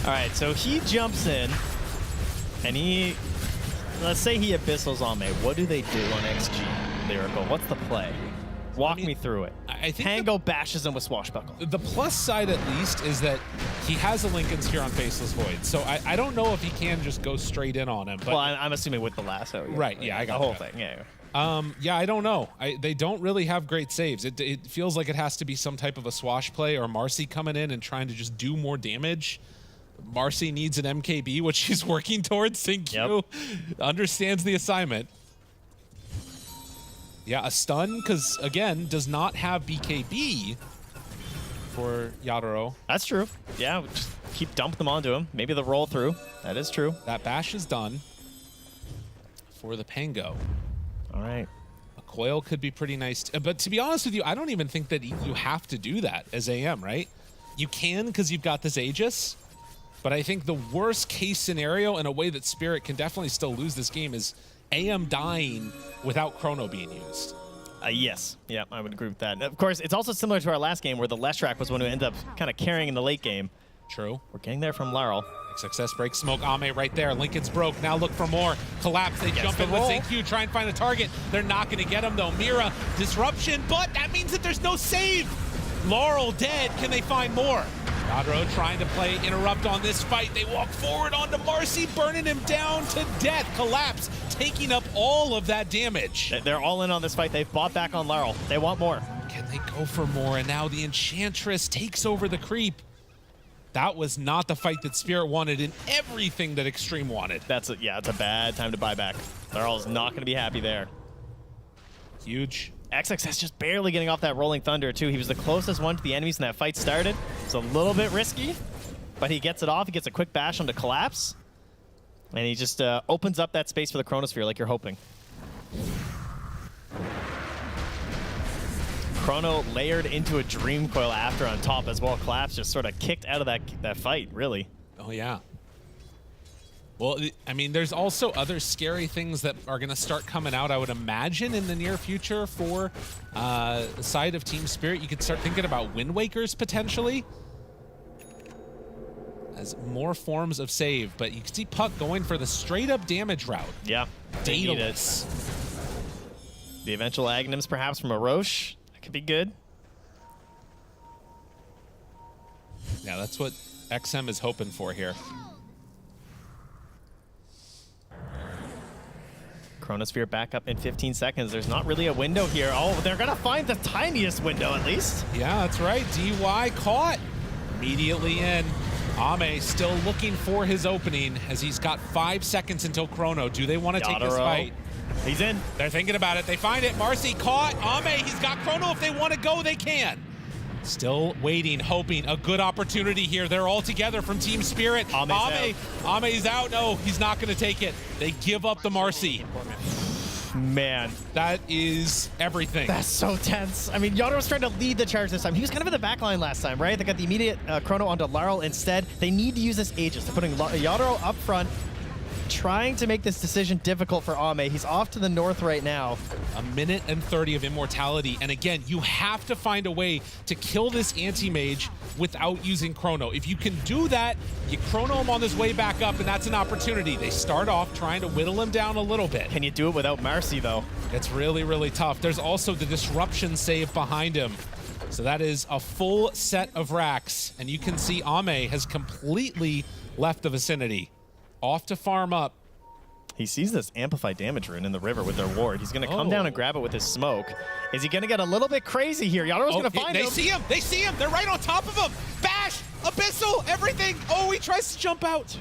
All right, so he jumps in, and let's say he Abyssals Ame. What do they do on XG Lyrical? What's the play? Walk me through it. I think Tango bashes him with Swashbuckle. The plus side, at least, is that he has a Lincoln's here on Faceless Void. So I don't know if he can just go straight in on him. But well, I'm assuming with the lasso. Yeah. Right, yeah, I got the whole that. thing. Yeah. Yeah, I don't know. They don't really have great saves. It feels like it has to be some type of a swash play or Marcy coming in and trying to just do more damage. Marcy needs an MKB, which she's working towards. Thank you. Understands the assignment. Yeah, a stun, because, again, does not have BKB for Yadoro. That's true. Yeah, just keep dumping them onto him. Maybe the roll through. That is true. That bash is done for the Pango. All right. A coil could be pretty nice. But to be honest with you, I don't even think that you have to do that as AM, right? You can because you've got this Aegis. But I think the worst case scenario and a way that Spirit can definitely still lose this game is AM dying without Chrono being used. Yes. Yeah, I would agree with that. Of course, it's also similar to our last game where the Leshrac was one who ended up kind of carrying in the late game. True. We're getting there from Laral. Success break smoke. Ame right there. Lincoln's broke. Now look for more. Collapse. They jump in with ZQ. Try and find a target. They're not going to get him, though. Mira, disruption, but that means that there's no save. Laurel dead. Can they find more? Yadro trying to play interrupt on this fight. They walk forward onto Marcy, burning him down to death. Collapse, taking up all of that damage. They're all in on this fight. They've bought back on Laurel. They want more. Can they go for more? And now the Enchantress takes over the creep. That was not the fight that Spirit wanted and everything that Xtreme wanted. It's a bad time to buy back. Laurel's not going to be happy there. Huge. XXS just barely getting off that Rolling Thunder, too. He was the closest one to the enemies when that fight started. It's a little bit risky, but he gets it off. He gets a quick bash onto Collapse, and he just opens up that space for the Chronosphere like you're hoping. Chrono layered into a Dream Coil after on top as well. Collapse just sort of kicked out of that fight, really. Oh, yeah. Well, I mean, there's also other scary things that are going to start coming out, I would imagine, in the near future for the side of Team Spirit. You could start thinking about Wind Wakers, potentially, as more forms of save. But you can see Puck going for the straight-up damage route. Yeah. Daedalus. The eventual Aghanims, perhaps, from a Roche. That could be good. Yeah, that's what XM is hoping for here. Chronosphere back up in 15 seconds. There's not really a window here. Oh, they're going to find the tiniest window at least. Yeah, that's right. DY caught. Immediately in. Ame still looking for his opening as he's got 5 seconds until Chrono. Do they want to take this fight? He's in. They're thinking about it. They find it. Marcy caught. Ame, he's got Chrono. If they want to go, they can. Still waiting, hoping a good opportunity here. They're all together from Team Spirit. Ame's out. No, he's not going to take it. They give up the Marcy. Man. That is everything. That's so tense. I mean, Yadro was trying to lead the charge this time. He was kind of in the back line last time, right? They got the immediate Chrono onto Laurel instead. They need to use this Aegis. They're putting Yadro up front, trying to make this decision difficult for Ame. He's off to the north right now. 1 minute and 30 of immortality. And again, you have to find a way to kill this anti-mage without using Chrono. If you can do that, you Chrono him on his way back up, and that's an opportunity. They start off trying to whittle him down a little bit. Can you do it without Marcy, though? It's really, really tough. There's also the disruption save behind him. So that is a full set of racks. And you can see Ame has completely left the vicinity. Off to farm up. He sees this amplified damage rune in the river with their ward. He's going to come down and grab it with his smoke. Is he going to get a little bit crazy here? Yadaro's going to find him. They see him. They see him. They're right on top of him. Bash, Abyssal, everything. Oh, he tries to jump out.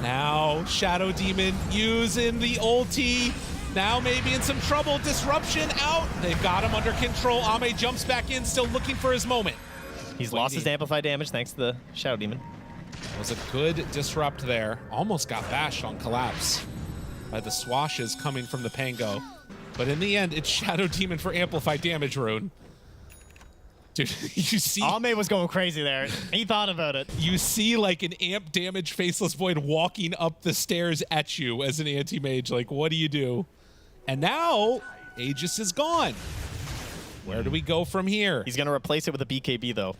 Now Shadow Demon using the ulti. Now maybe in some trouble. Disruption out. They've got him under control. Ame jumps back in, still looking for his moment. He's lost his amplified damage thanks to the Shadow Demon. It was a good disrupt there. Almost got bashed on collapse by the swashes coming from the Pango. But in the end, it's Shadow Demon for amplified damage rune. Dude, you see... Ame was going crazy there. He thought about it. You see like an amp damage Faceless Void walking up the stairs at you as an anti-mage. Like, what do you do? And now, Aegis is gone. Where do we go from here? He's going to replace it with a BKB, though.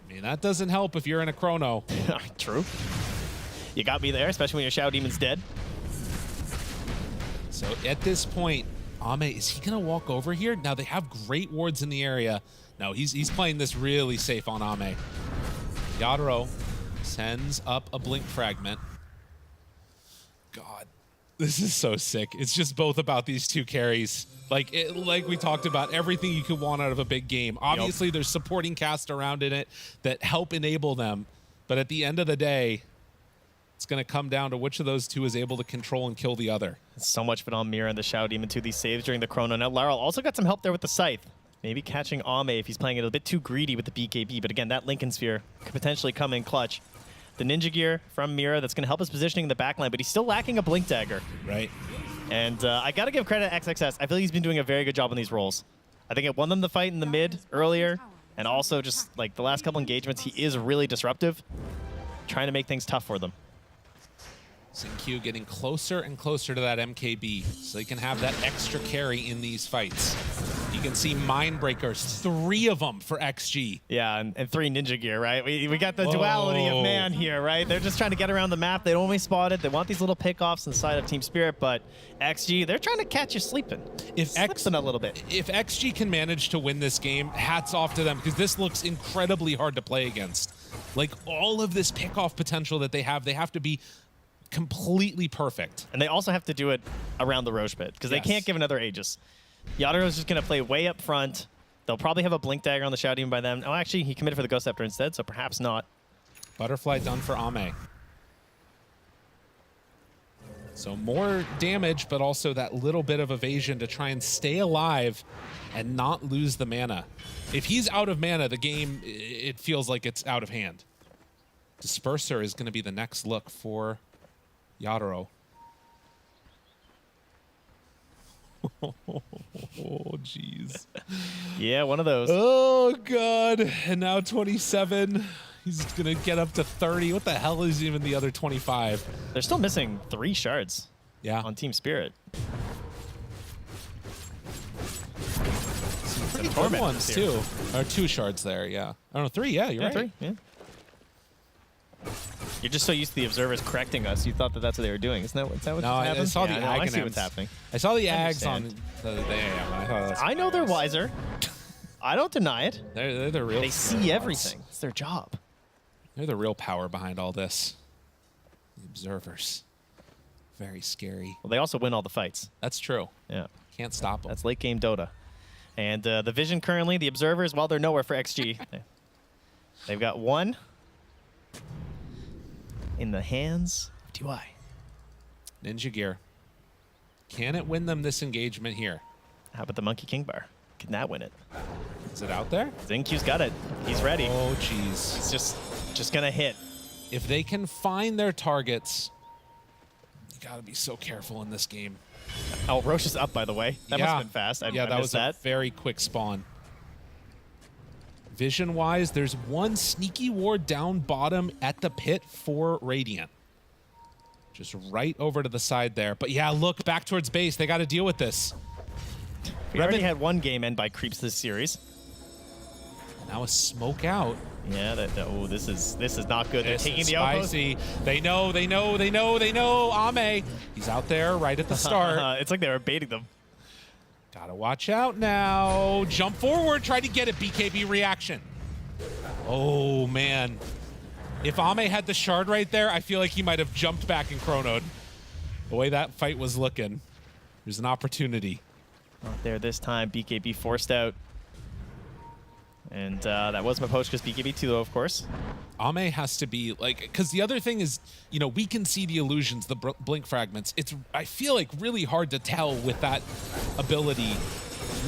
I mean, that doesn't help if you're in a chrono. True. You got me there, especially when your Shadow Demon's dead. So at this point, Ame, is he going to walk over here? Now, they have great wards in the area. No, he's playing this really safe on Ame. Yadaro sends up a Blink Fragment. God, this is so sick. It's just both about these two carries. Like we talked about, everything you could want out of a big game. Obviously, there's supporting cast around in it that help enable them. But at the end of the day, it's going to come down to which of those two is able to control and kill the other. So much of it on Mira and the Shadow Demon to these saves during the chrono. Now, Laral also got some help there with the Scythe. Maybe catching Ame if he's playing it a bit too greedy with the BKB. But again, that Lincoln Sphere could potentially come in clutch. The Ninja Gear from Mira, that's going to help his positioning in the backline, but he's still lacking a Blink Dagger. Right. And I got to give credit to XXS. I feel like he's been doing a very good job on these roles. I think it won them the fight in the mid earlier, and also just like the last couple engagements, he is really disruptive, trying to make things tough for them. XinQ getting closer and closer to that MKB, so they can have that extra carry in these fights. You can see Mind Breakers, 3 of them for XG. Yeah, and 3 Ninja Gear, right? We got the duality of man here, right? They're just trying to get around the map. They don't only spot it. They want these little pickoffs inside of Team Spirit, but XG, they're trying to catch you sleeping. Slipping a little bit. If XG can manage to win this game, hats off to them, because this looks incredibly hard to play against. Like, all of this pickoff potential that they have to be completely perfect. And they also have to do it around the Roche pit, because they can't give another Aegis. Yadaro's just going to play way up front. They'll probably have a Blink Dagger on the Shadow Demon by then. Oh, actually, he committed for the Ghost Scepter instead, so perhaps not. Butterfly done for Ame. So more damage, but also that little bit of evasion to try and stay alive and not lose the mana. If he's out of mana, the game, it feels like it's out of hand. Disperser is going to be the next look for Yadaro. Oh, jeez. Yeah, one of those. Oh, God. And now 27. He's going to get up to 30. What the hell is even the other 25? They're still missing 3 shards on Team Spirit. Some pretty good ones, too. Or 2 shards there, yeah. I don't know, 3, yeah, you're right. 3, yeah. You're just so used to the observers correcting us, you thought that that's what they were doing. Isn't that what's happening? I saw the I see what's happening. I saw the Ags on the I know they're wiser. I don't deny it. They're the real. They see everything. It's their job. They're the real power behind all this. The observers. Very scary. Well, they also win all the fights. That's true. Yeah. Can't stop them. That's late game Dota. And the Vision currently, the observers, well, they're nowhere for XG. They've got 1 in the hands of DY. Ninja Gear. Can it win them this engagement here? How about the Monkey King Bar? Can that win it? Is it out there? XinQ's got it. He's ready. Oh, jeez. He's just going to hit. If they can find their targets, you got to be so careful in this game. Oh, Roche is up, by the way. That must have been fast. I that was a very quick spawn. Vision-wise, there's 1 sneaky ward down bottom at the pit for Radiant. Just right over to the side there. But yeah, look, back towards base. They got to deal with this. We already had 1 game end by creeps this series. Now a smoke out. Yeah, oh, this is not good. They're taking the spicy. They know. Ame, he's out there right at the start. It's like they were baiting them. Gotta watch out now. Jump forward, try to get a BKB reaction. Oh, man. If Ame had the shard right there, I feel like he might have jumped back and chronoed. The way that fight was looking, there's an opportunity. Not there this time. BKB forced out. And that was Miposhka's BKB too, though, of course. Ame has to be like, because the other thing is, you know, we can see the illusions, the blink fragments. It's, I feel like, really hard to tell with that ability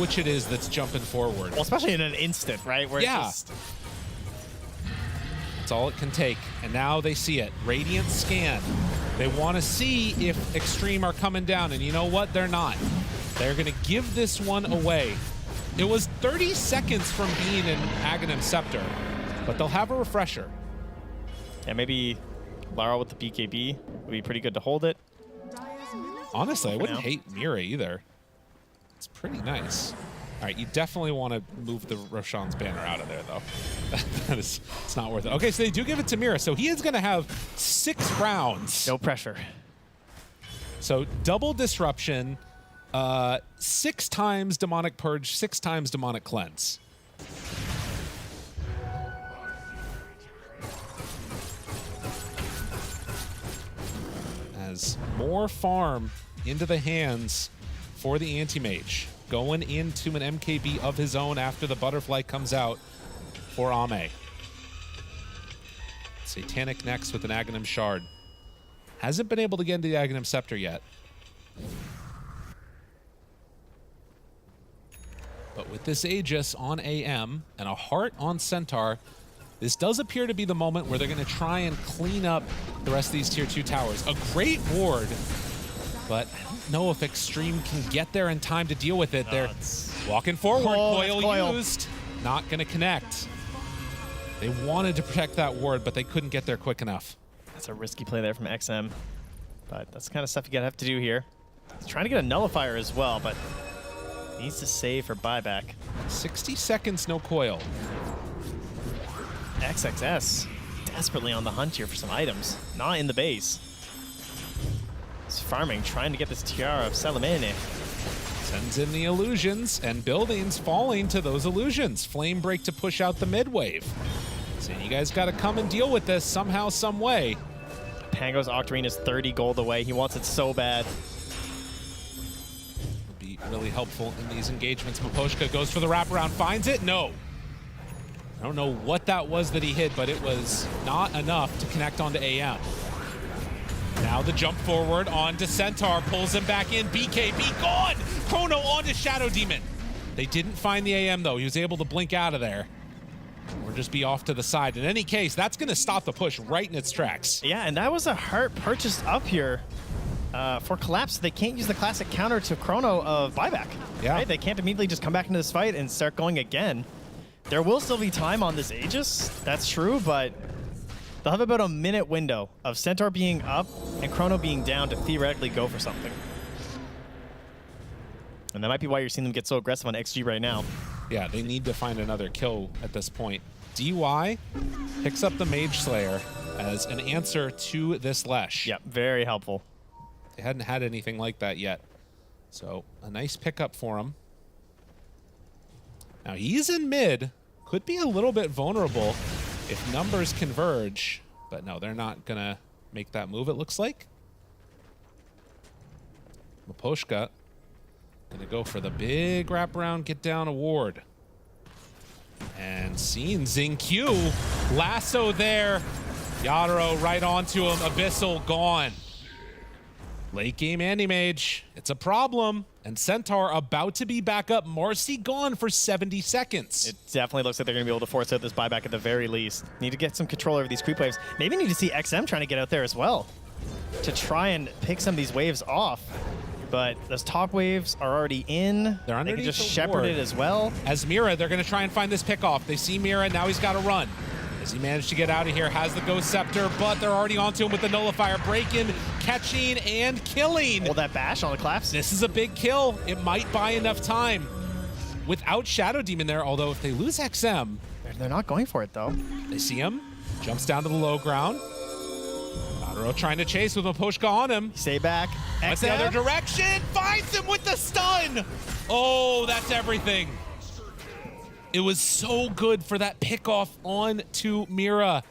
which it is that's jumping forward. Well, especially in an instant, right? Where yeah. It's just... That's all it can take. And now they see it. Radiant scan. They want to see if Xtreme are coming down. And you know what? They're not. They're going to give this one away. It was 30 seconds from being an Aghanim Scepter, but they'll have a refresher. And maybe Lara with the BKB would be pretty good to hold it. Honestly, I wouldn't hate Mira either. It's pretty nice. All right, you definitely want to move the Roshan's banner out of there, though. It's not worth it. Okay, so they do give it to Mira, so he is going to have 6 rounds. No pressure. So double disruption, 6 times Demonic Purge, 6 times Demonic Cleanse. As more farm into the hands for the Anti-Mage. Going into an MKB of his own after the butterfly comes out for Ame. Satanic next with an Aghanim Shard. Hasn't been able to get into the Aghanim Scepter yet. But with this Aegis on AM and a heart on Centaur, this does appear to be the moment where they're going to try and clean up the rest of these tier 2 towers. A great ward, but I don't know if Xtreme can get there in time to deal with it. They're walking forward, coil used, not going to connect. They wanted to protect that ward, but they couldn't get there quick enough. That's a risky play there from XM, but that's the kind of stuff you gotta have to do here. He's trying to get a nullifier as well, but needs to save for buyback. 60 seconds, no coil. XXS desperately on the hunt here for some items, not in the base. He's farming, trying to get this Tiara of Salamene. Sends in the illusions, and buildings falling to those illusions. Flame break to push out the mid wave. So you guys got to come and deal with this somehow, some way. Pango's Octarine is 30 gold away. He wants it so bad. Would be really helpful in these engagements. Miposhka goes for the wraparound, finds it. No. I don't know what that was that he hit, but it was not enough to connect onto AM. Now the jump forward onto Centaur, pulls him back in. BKB gone! Chrono onto Shadow Demon. They didn't find the AM though. He was able to blink out of there. Or just be off to the side. In any case, that's going to stop the push right in its tracks. Yeah, and that was a heart purchased up here for Collapse. They can't use the classic counter to Chrono of buyback. Yeah. Right? They can't immediately just come back into this fight and start going again. There will still be time on this Aegis, that's true, but they'll have about a minute window of Centaur being up and Chrono being down to theoretically go for something. And that might be why you're seeing them get so aggressive on XG right now. Yeah, they need to find another kill at this point. DY picks up the Mage Slayer as an answer to this Lesh. Yep, very helpful. They hadn't had anything like that yet. So a nice pickup for him. Now he's in mid. Could be a little bit vulnerable if numbers converge. But no, they're not going to make that move, it looks like. Miposhka going to go for the big wraparound, get down award. And seeing Xingqiu lasso there. Yadro right onto him. Abyssal gone. Late game Anti-Mage. It's a problem. And Centaur about to be back up. Marcy gone for 70 seconds. It definitely looks like they're going to be able to force out this buyback at the very least. Need to get some control over these creep waves. Maybe need to see XM trying to get out there as well to try and pick some of these waves off. But those top waves are already in. They're underneath. They can just shepherd it as well. As Mira, they're going to try and find this pick off. They see Mira, now he's got to run. As he managed to get out of here, has the Ghost Scepter, but they're already onto him with the Nullifier. Breaking, catching, and killing. Well, that bash on the Collapse. This is a big kill. It might buy enough time. Without Shadow Demon there, although if they lose XM... They're not going for it, though. They see him. Jumps down to the low ground. Adoro trying to chase with Miposhka on him. Stay back. What's the other direction? Finds him with the stun! Oh, that's everything. It was so good for that pickoff on to Mira.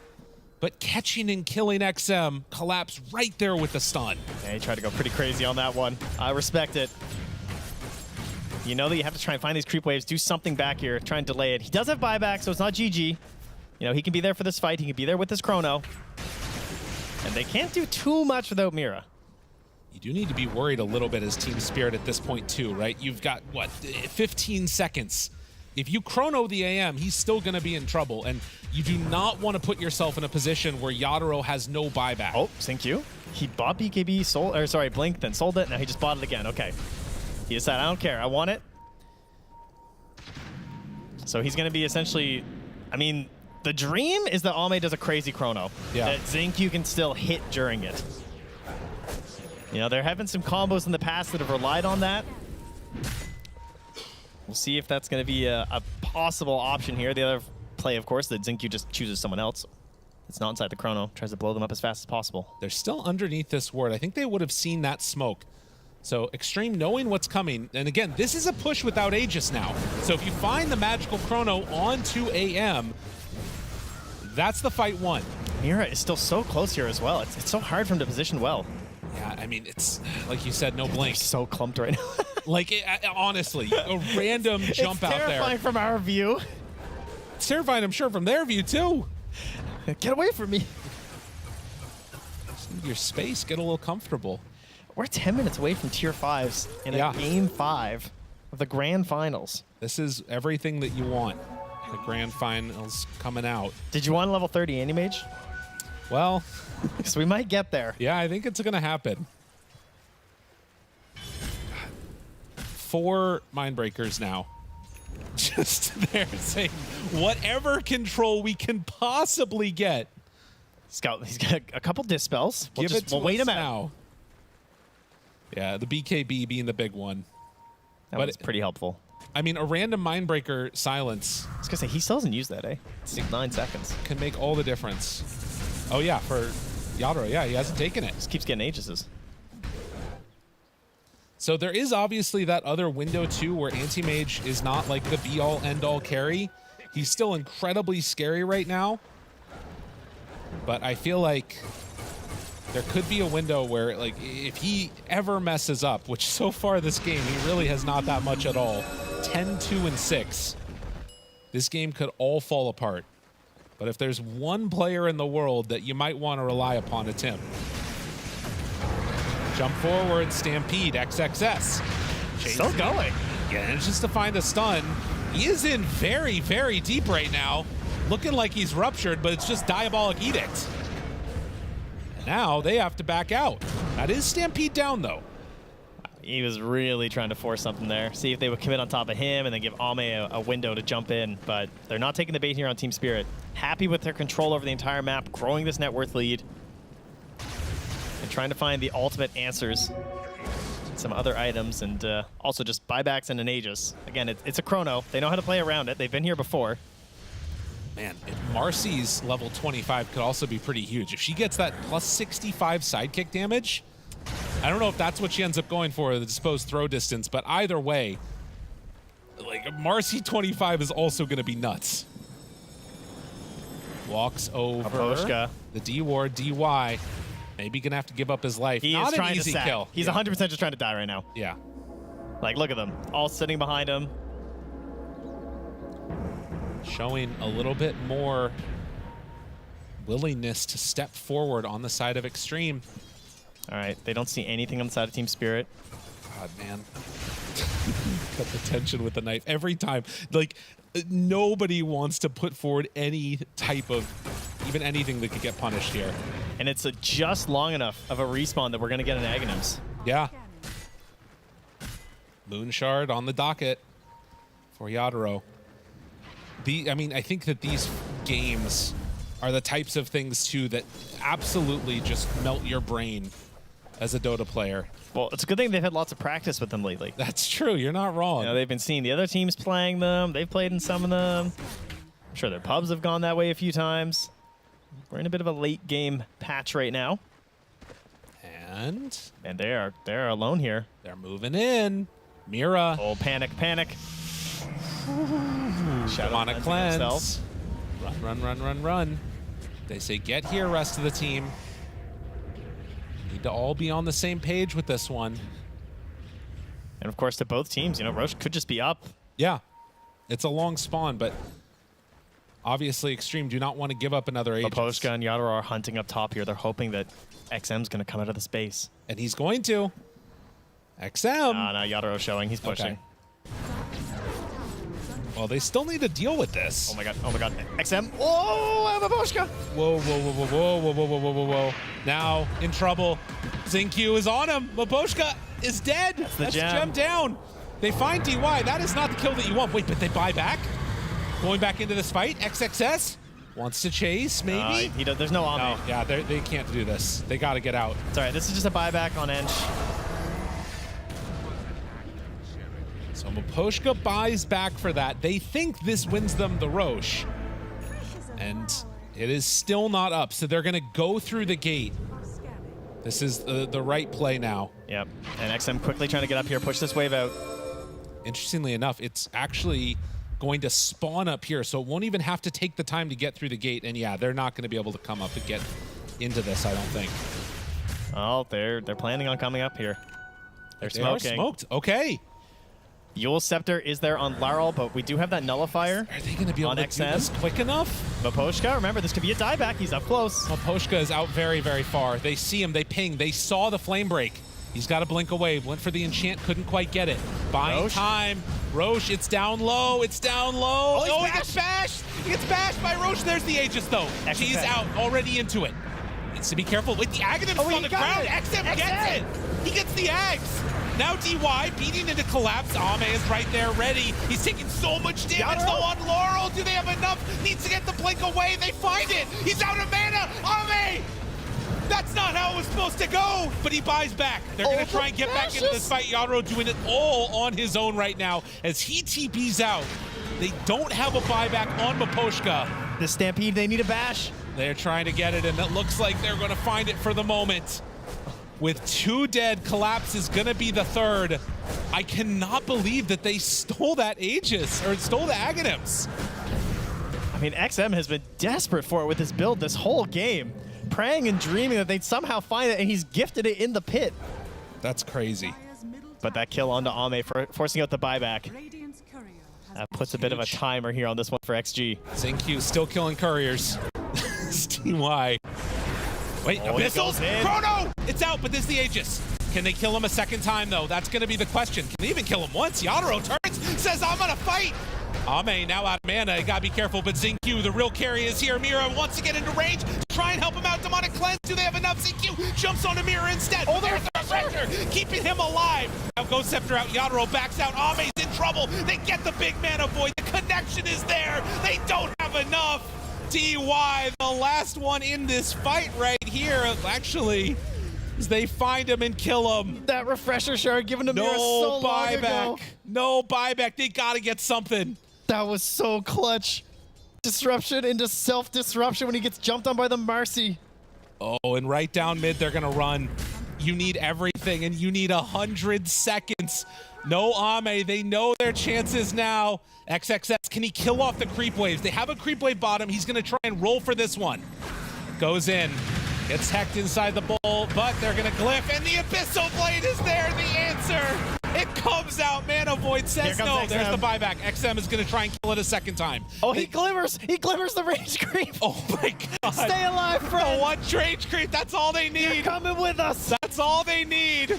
but catching and killing XM, collapse right there with the stun. Yeah, he tried to go pretty crazy on that one. I respect it. You know that you have to try and find these creep waves, do something back here, try and delay it. He does have buyback, so it's not GG. You know, he can be there for this fight. He can be there with his chrono. And they can't do too much without Mira. You do need to be worried a little bit as Team Spirit at this point too, right? You've got, what, 15 seconds. If you chrono the AM, he's still going to be in trouble, and you do not want to put yourself in a position where Yadaro has no buyback. Oh, thank you. He bought BKB, sold, or sorry, blinked, then sold it. Now he just bought it again. Okay. He decided, I don't care. I want it. So he's going to be essentially, I mean, the dream is that Ame does a crazy chrono. Yeah. That Xingqiu can still hit during it. You know, there have been some combos in the past that have relied on that. We'll see if that's going to be a possible option here. The other play, of course, that Xingqiu just chooses someone else. It's not inside the chrono. Tries to blow them up as fast as possible. They're still underneath this ward. I think they would have seen that smoke. So Xtreme knowing what's coming. And again, this is a push without Aegis now. So if you find the magical chrono onto AM, that's the fight won. Mira is still so close here as well. It's so hard for him to position well. Yeah, I mean, it's, like you said, no blink. So clumped right now. Like, honestly, a random jump out there. It's terrifying from our view. It's terrifying, I'm sure, from their view, too. Get away from me. Just need your space, get a little comfortable. We're 10 minutes away from tier 5s in a game 5 of the grand finals. This is everything that you want. The grand finals coming out. Did you want a level 30 Animage? Well, so we might get there. Yeah, I think it's going to happen. 4 Mindbreakers now. Just there saying, whatever control we can possibly get. He's got a couple dispels. We'll wait him out. Now. Yeah, the BKB being the big one. That was pretty helpful. I mean, a random Mindbreaker silence. I was going to say, he still hasn't used that, eh? It's 9 seconds. Can make all the difference. Oh, yeah, for Yadaro, yeah, he hasn't taken it. Just keeps getting Aegises. So there is obviously that other window, too, where Anti-Mage is not like the be-all, end-all carry. He's still incredibly scary right now. But I feel like there could be a window where, like, if he ever messes up, which so far this game, he really has not that much at all, 10, 2, and 6, this game could all fall apart. But if there's one player in the world that you might want to rely upon, it's him. Jump forward, Stampede, XXS. Still going. Manages to find a stun. He is in very, very deep right now. Looking like he's ruptured, but it's just Diabolic Edict. And now they have to back out. That is Stampede down, though. He was really trying to force something there. See if they would commit on top of him and then give Ame a window to jump in. But they're not taking the bait here on Team Spirit. Happy with their control over the entire map, growing this net worth lead. And trying to find the ultimate answers. Some other items and also just buybacks and an Aegis. Again, it's a chrono. They know how to play around it. They've been here before. Man, if Marcy's level 25 could also be pretty huge. If she gets that plus 65 sidekick damage, I don't know if that's what she ends up going for, the disposed throw distance, but either way, like, Marcy 25 is also going to be nuts. Walks over Aposhka. The D ward, DY. Maybe gonna have to give up his life. He Not is trying an easy to sack. kill. He's 100% just trying to die right now. Yeah. Like, look at them, all sitting behind him. Showing a little bit more willingness to step forward on the side of Xtreme. All right, they don't see anything on the side of Team Spirit. God, man. Cut the tension with the knife every time. Like, nobody wants to put forward any type of, even anything that could get punished here. And it's just long enough of a respawn that we're going to get an Aghanims. Yeah. Moonshard on the docket for Yadaro. I mean, I think that these games are the types of things, too, that absolutely just melt your brain as a Dota player. Well, it's a good thing they've had lots of practice with them lately. That's true. You're not wrong. You know, they've been seeing the other teams playing them. They've played in some of them. I'm sure their pubs have gone that way a few times. We're in a bit of a late game patch right now. And they're alone here. They're moving in. Mira. Oh, panic. Demonic cleanse. Run. They say, get here, rest of the team. Need to all be on the same page with this one. And of course, to both teams, you know, Roche could just be up. Yeah, it's a long spawn, but obviously Xtreme do not want to give up another Aegis. Maposhka and Yadro are hunting up top here. They're hoping that XM's going to come out of the space. And he's going to. XM. No, Yadro showing. He's pushing. Okay. Well, they still need to deal with this. Oh my god, XM. Oh, Maposhka. Whoa, whoa, whoa, whoa, whoa, whoa, whoa, whoa, whoa, whoa. Now, in trouble. Xingqiu is on him. Maposhka is dead. That's the gem down. They find DY. That is not the kill that you want. Wait, but they buy back? Going back into this fight. XXS wants to chase, maybe? There's no Ame. No, yeah, they can't do this. They got to get out. It's all right. This is just a buyback on Ench. So Maposhka buys back for that. They think this wins them the Roche. And it is still not up, so they're going to go through the gate. This is the right play now. Yep, and XM quickly trying to get up here, push this wave out. Interestingly enough, it's actually going to spawn up here, so it won't even have to take the time to get through the gate. And yeah, they're not going to be able to come up and get into this, I don't think. Oh, they're planning on coming up here. They're They smoking. are smoked. Okay. Eul's Scepter is there on Laral, but we do have that nullifier. Are they going to be able on to XM. do this quick enough? Maposhka, remember, this could be a dieback. He's up close. Maposhka is out very, very far. They see him. They ping. They saw the flame break. He's got to blink away. Went for the enchant. Couldn't quite get it. Buying Roche. time. Roche, it's down low. It's down low. Oh, he gets bashed. He gets bashed by Roche. There's the Aegis, though. She's out. Already into it. Needs to be careful. Wait, the Aghanim's on the ground. XM gets it. He gets the Ags. Now DY beating into collapse. Ame is right there ready. He's taking so much damage though on Laurel. Do they have enough? Needs to get the blink away. They find it. He's out of mana. Ame! That's not how it was supposed to go. But he buys back. They're going to try and get back into this fight. Yadro doing it all on his own right now as he TPs out. They don't have a buyback on Maposhka. The Stampede, they need a bash. They're trying to get it, and it looks like they're going to find it for the moment. With 2 dead, Collapse is going to be the 3rd. I cannot believe that they stole that Aegis, or stole the Aghanims. I mean, XM has been desperate for it with his build this whole game. Praying and dreaming that they'd somehow find it, and he's gifted it in the pit. That's crazy. But that kill onto Ame, forcing out the buyback. That puts a bit of a timer here on this one for XG. Xingqiu still killing couriers. DY. Wait, Abyssals? Chrono! It's out, but this is the Aegis. Can they kill him a second time, though? That's going to be the question. Can they even kill him once? Yadro turns, says, I'm going to fight. Ame now out of mana. You got to be careful, but Xingqiu, the real carry, is here. Mira wants to get into range. Try and help him out. Demonic Cleanse. Do they have enough? Xingqiu jumps on Mira instead. Oh, there's the pressure, keeping him alive. Now goes Scepter out. Yadro backs out. Ame's in trouble. They get the big mana void. The connection is there. They don't have enough. DY, the last one in this fight right here, actually, as they find him and kill him. That refresher shard given to Mira so long ago. No buyback. They got to get something. That was so clutch. Disruption into self-disruption when he gets jumped on by the Marcy. Oh, and right down mid, they're going to run. You need everything, and you need 100 seconds. No Ame. They know their chances now. XXS, can he kill off the creep waves? They have a creep wave bottom. He's going to try and roll for this one. Goes in. Gets hecked inside the bowl, but they're going to glyph, and the Abyssal Blade is there, the answer. It comes out. Mana Void says no. XM. There's the buyback. XM is going to try and kill it a second time. Oh, he glimmers. He glimmers the rage creep. Oh, my God. Stay alive, friend. The one rage creep. That's all they need. You're coming with us. That's all they need.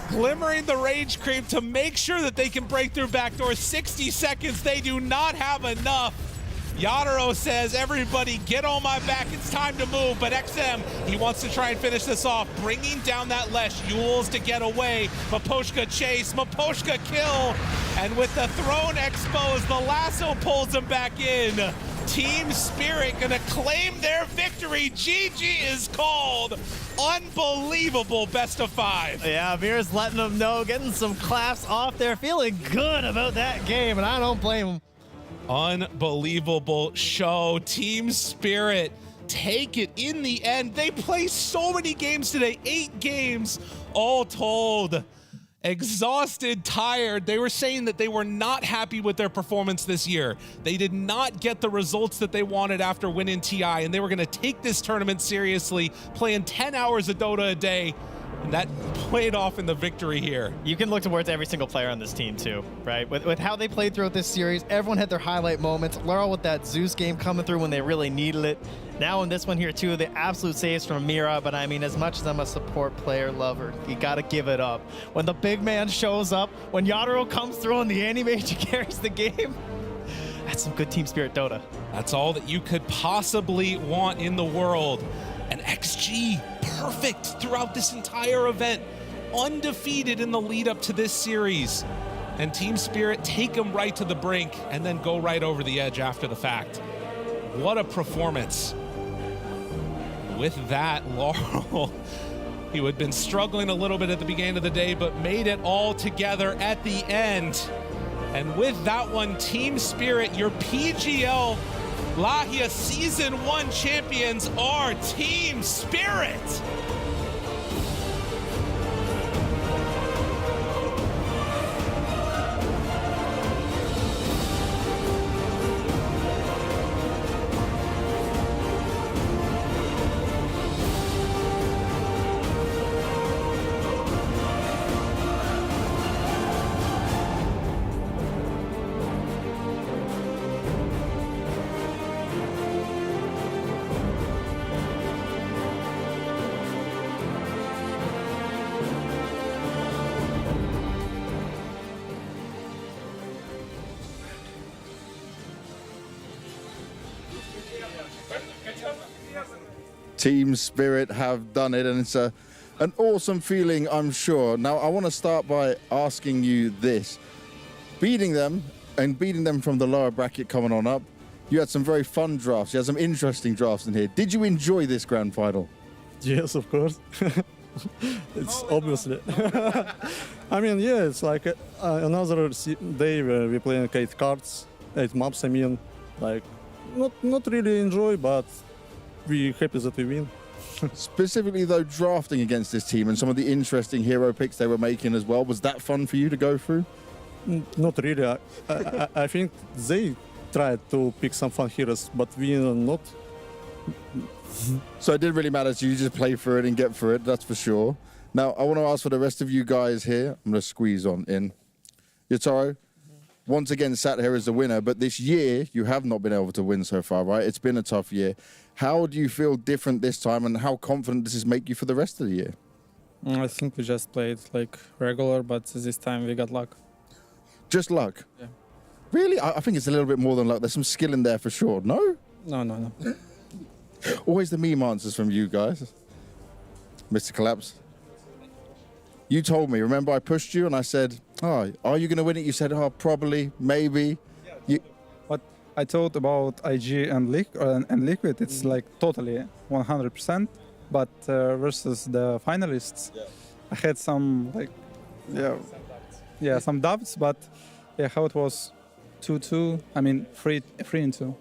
Glimmering the rage creep to make sure that they can break through backdoor. 60 seconds. They do not have enough. Yadro says, everybody get on my back, it's time to move, but XM, he wants to try and finish this off, bringing down that Lesh. Yules to get away, Maposhka chase, Maposhka kill, and with the throne exposed, the lasso pulls him back in. Team Spirit gonna claim their victory. GG is called. Unbelievable best of 5. Yeah, Mira's letting them know, getting some claps off there, feeling good about that game, and I don't blame him. Unbelievable show. Team Spirit take it in the end. They play so many games today, 8 games all told. exhausted, tired. They were saying that they were not happy with their performance this year. They did not get the results that they wanted after winning TI, and they were going to take this tournament seriously, playing 10 hours of Dota a day, and that played off in the victory here. You can look towards every single player on this team too, right? With how they played throughout this series, everyone had their highlight moments. Laurel with that Zeus game coming through when they really needed it. Now in this one here too, the absolute saves from Mira, but I mean, as much as I'm a support player lover, you gotta give it up. When the big man shows up, when Yadro comes through and the Animage carries the game, that's some good team spirit Dota. That's all that you could possibly want in the world. And XG, perfect throughout this entire event, undefeated in the lead up to this series. And Team Spirit take them right to the brink and then go right over the edge after the fact. What a performance. With that, Laurel, who had been struggling a little bit at the beginning of the day, but made it all together at the end. And with that one, Team Spirit, your PGL Wallachia Season 1 champions are Team Spirit. Team Spirit have done it, and it's an awesome feeling, I'm sure. Now, I want to start by asking you this. Beating them, and beating them from the lower bracket coming on up, you had some very fun drafts. You had some interesting drafts in here. Did you enjoy this grand final? Yes, of course. It's obviously. I mean, yeah, it's like another day where we play 8 cards, 8 maps. I mean, like, not really enjoy, but we're happy that we win. Specifically, though, drafting against this team and some of the interesting hero picks they were making as well, was that fun for you to go through? Not really. I think they tried to pick some fun heroes, but we are not. So it didn't really matter to you, just play through it and get through it, that's for sure. Now, I want to ask for the rest of you guys here. I'm going to squeeze on in. Yotaro, once again sat here as the winner, but this year you have not been able to win so far, right? It's been a tough year. How do you feel different this time, and how confident does this make you for the rest of the year? I think we just played like regular, but this time we got luck. Just luck? Yeah. Really? I think it's a little bit more than luck. There's some skill in there for sure. No? No. Always the meme answers from you guys. Mr. Collapse. You told me, remember I pushed you and I said, oh, are you going to win it? You said, oh, probably, maybe. What I thought about IG and Liquid, it's like totally 100%. But versus the finalists, I had some some doubts. But how it was 2-2. I mean 3-2.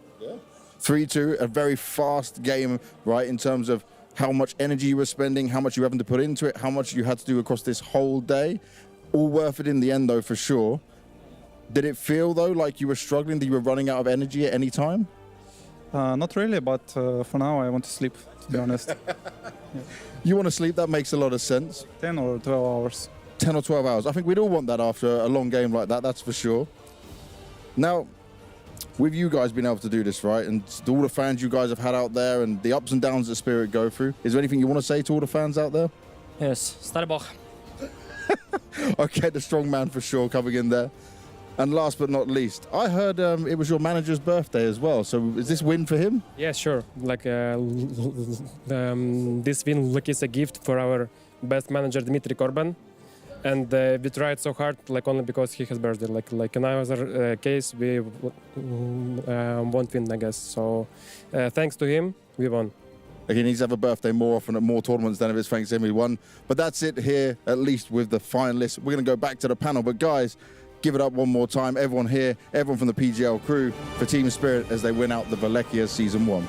3-2, a very fast game, right, in terms of how much energy you were spending, how much you were having to put into it, how much you had to do across this whole day. All worth it in the end, though, for sure. Did it feel, though, like you were struggling, that you were running out of energy at any time? Not really, but for now I want to sleep, to be honest. You want to sleep? That makes a lot of sense. 10 or 12 hours. 10 or 12 hours. I think we'd all want that after a long game like that, that's for sure. Now, with you guys being able to do this, right, and all the fans you guys have had out there and the ups and downs that Spirit go through, is there anything you want to say to all the fans out there? Yes, Starbuck. Okay, the strong man for sure coming in there. And last but not least, I heard it was your manager's birthday as well. So is this win for him? Yeah, sure. Like this win is a gift for our best manager, Dmitry Korban. And we tried so hard, like only because he has birthday. Like in our case, we won't win, I guess. So thanks to him, we won. He needs to have a birthday more often at more tournaments than if it's thanks to him we won. But that's it here, at least with the finalists. We're going to go back to the panel. But guys, give it up one more time. Everyone here, everyone from the PGL crew for Team Spirit as they win out the Wallachia Season 1.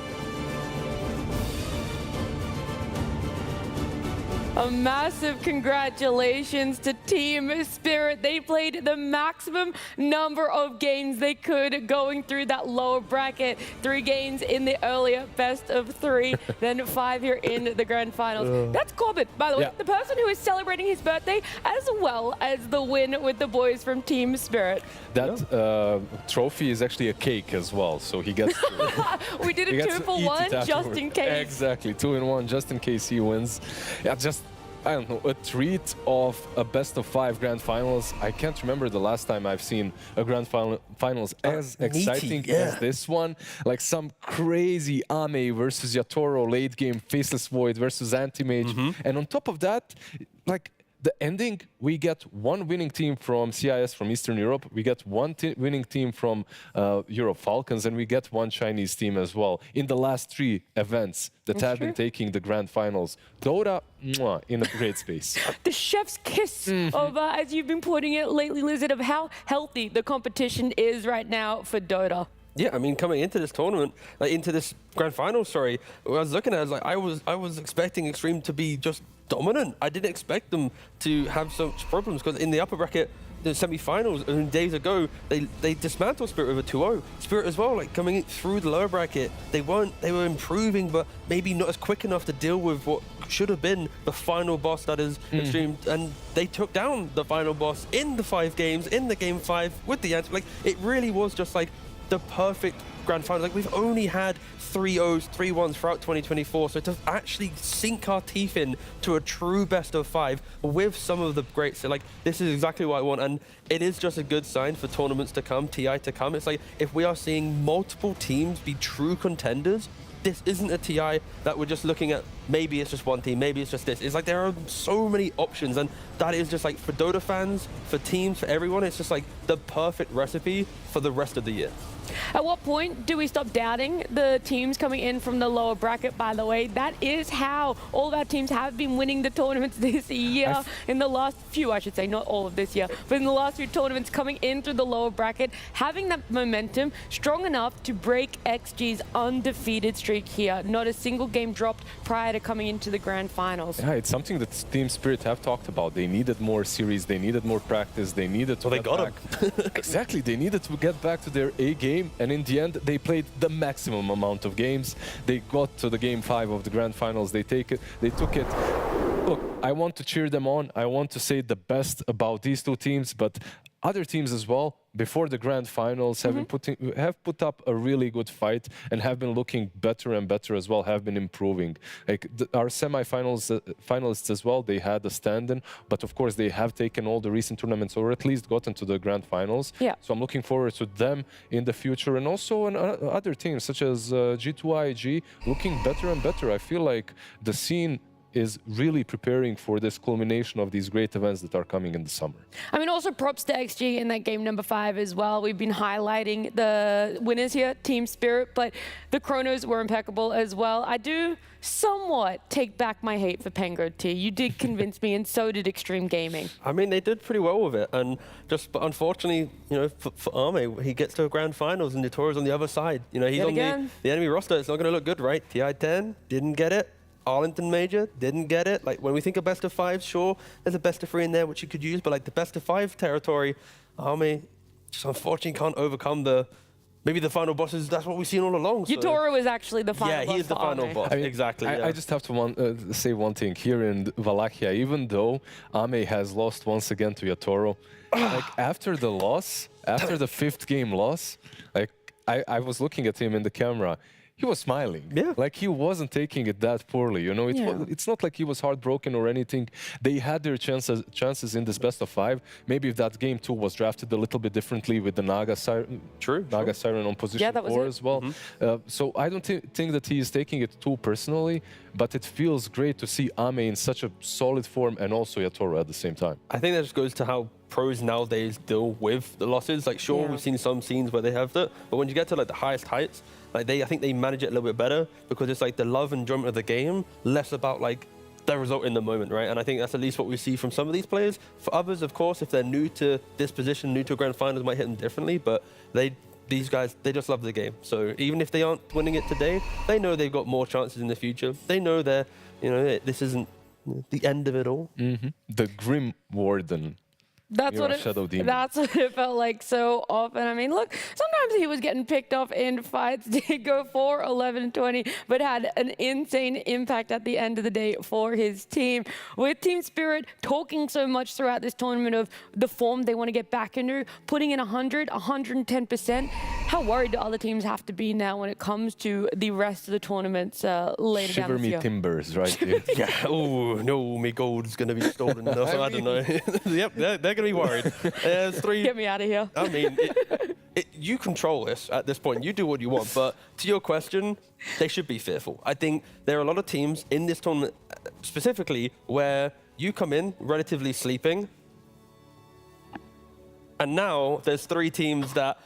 A massive congratulations to Team Spirit. They played the maximum number of games they could going through that lower bracket. 3 games in the earlier best of 3, then 5 here in the grand finals. That's Corbin, by the way, the person who is celebrating his birthday as well as the win with the boys from Team Spirit. That trophy is actually a cake as well, so he gets We did a 2-for-1 just in case. Exactly, 2-in-1 just in case he wins. Yeah, just, I don't know, a treat of a best of 5 grand finals. I can't remember the last time I've seen a grand finals as exciting as this one. Like some crazy Ame versus Yatoro late game, Faceless Void versus Anti-Mage. And on top of that, like, the ending, we get 1 winning team from CIS from Eastern Europe, we get 1 winning team from Europe Falcons, and we get 1 Chinese team as well in the last 3 events that have been taking the grand finals. Dota, in a great space. The chef's kiss of, as you've been putting it lately, Lizard, of how healthy the competition is right now for Dota. Yeah, I mean, coming into this tournament, like into this grand final, sorry, I was looking at it, like I was expecting Xtreme to be just dominant. I didn't expect them to have such problems because in the upper bracket, the semi-finals, days ago, they dismantled Spirit with a 2-0. Spirit as well, like coming through the lower bracket, they were improving, but maybe not as quick enough to deal with what should have been the final boss that is Xtreme, and they took down the final boss in the 5 games, in the game 5 with the answer. Like it really was just like the perfect grand final. Like we've only had 3-0s, 3-1s throughout 2024, so to actually sink our teeth in to a true best of 5 with some of the greats, so like this is exactly what I want, and it is just a good sign for tournaments to come, TI to come. It's like if we are seeing multiple teams be true contenders, this isn't a TI that we're just looking at, maybe it's just 1 team, maybe it's just this. It's like there are so many options, and that is just like for Dota fans, for teams, for everyone, it's just like the perfect recipe for the rest of the year. At what point do we stop doubting the teams coming in from the lower bracket, by the way? That is how all of our teams have been winning the tournaments this year. In the last few, I should say, not all of this year, but in the last few tournaments coming in through the lower bracket, having that momentum strong enough to break XG's undefeated streak here. Not a single game dropped prior to coming into the grand finals. Yeah, it's something that Team Spirit have talked about. They needed more series, they needed more practice, they needed to get back. Exactly, they needed to get back to their A game, and in the end, they played the maximum amount of games. They got to the game 5 of the grand finals. They took it. Look, I want to cheer them on. I want to say the best about these 2 teams, but other teams as well, before the grand finals, have put up a really good fight and have been looking better and better as well, have been improving. Like our finalists as well, they had a stand-in, but of course they have taken all the recent tournaments, or at least gotten to the grand finals. Yeah. So I'm looking forward to them in the future, and also other teams such as G2IG looking better and better. I feel like the scene is really preparing for this culmination of these great events that are coming in the summer. I mean, also props to XG in that game number 5 as well. We've been highlighting the winners here, Team Spirit, but the chronos were impeccable as well. I do somewhat take back my hate for Pengo T. You did convince me, and so did Xtreme Gaming. I mean, they did pretty well with it, and but unfortunately, you know, for Ame, he gets to a grand finals, and Nitoro's on the other side. You know, he's on the enemy roster. It's not going to look good, right? TI10 didn't get it. Arlington Major didn't get it. Like when we think of best of 5, sure, there's a best of 3 in there which you could use, but like the best of 5 territory, Ame just unfortunately can't overcome maybe the final bosses. That's what we've seen all along. So. Yatoro is actually the final boss. Yeah, he is the final boss. I mean, exactly. I just have to say one thing here in Wallachia. Even though Ame has lost once again to Yatoro, like after the loss, after the 5th game loss, like I was looking at him in the camera. He was smiling. Yeah. Like he wasn't taking it that poorly, you know. It's not like he was heartbroken or anything. They had their chances in this best of 5. Maybe if that game 2 was drafted a little bit differently with the Naga Siren, Naga Siren on position 4 as well. So I don't think that he is taking it too personally, but it feels great to see Ame in such a solid form, and also Yatoro at the same time. I think that just goes to how pros nowadays deal with the losses. Like sure, we've seen some scenes where they have that, but when you get to like the highest heights, like I think they manage it a little bit better, because it's like the love and enjoyment of the game, less about like the result in the moment, right? And I think that's at least what we see from some of these players. For others, of course, if they're new to this position, new to a grand finals, might hit them differently, but these guys, they just love the game. So even if they aren't winning it today, they know they've got more chances in the future. They know this isn't the end of it all. The Grim Warden. That's You're what a Shadow Demon. That's what it felt like so often. I mean, look, sometimes he was getting picked off in fights, did go for 11-20, but had an insane impact at the end of the day for his team. With Team Spirit talking so much throughout this tournament of the form they want to get back into, putting in 100, 110%, how worried do other teams have to be now when it comes to the rest of the tournaments later down Shiver this me year? timbers, right? Dude? Yeah. Oh no, my gold's gonna be stolen. No, I don't know. Yep, they're gonna be worried. There's 3. Get me out of here. I mean, you control this at this point. You do what you want. But to your question, they should be fearful. I think there are a lot of teams in this tournament, specifically, where you come in relatively sleeping, and now there's 3 teams that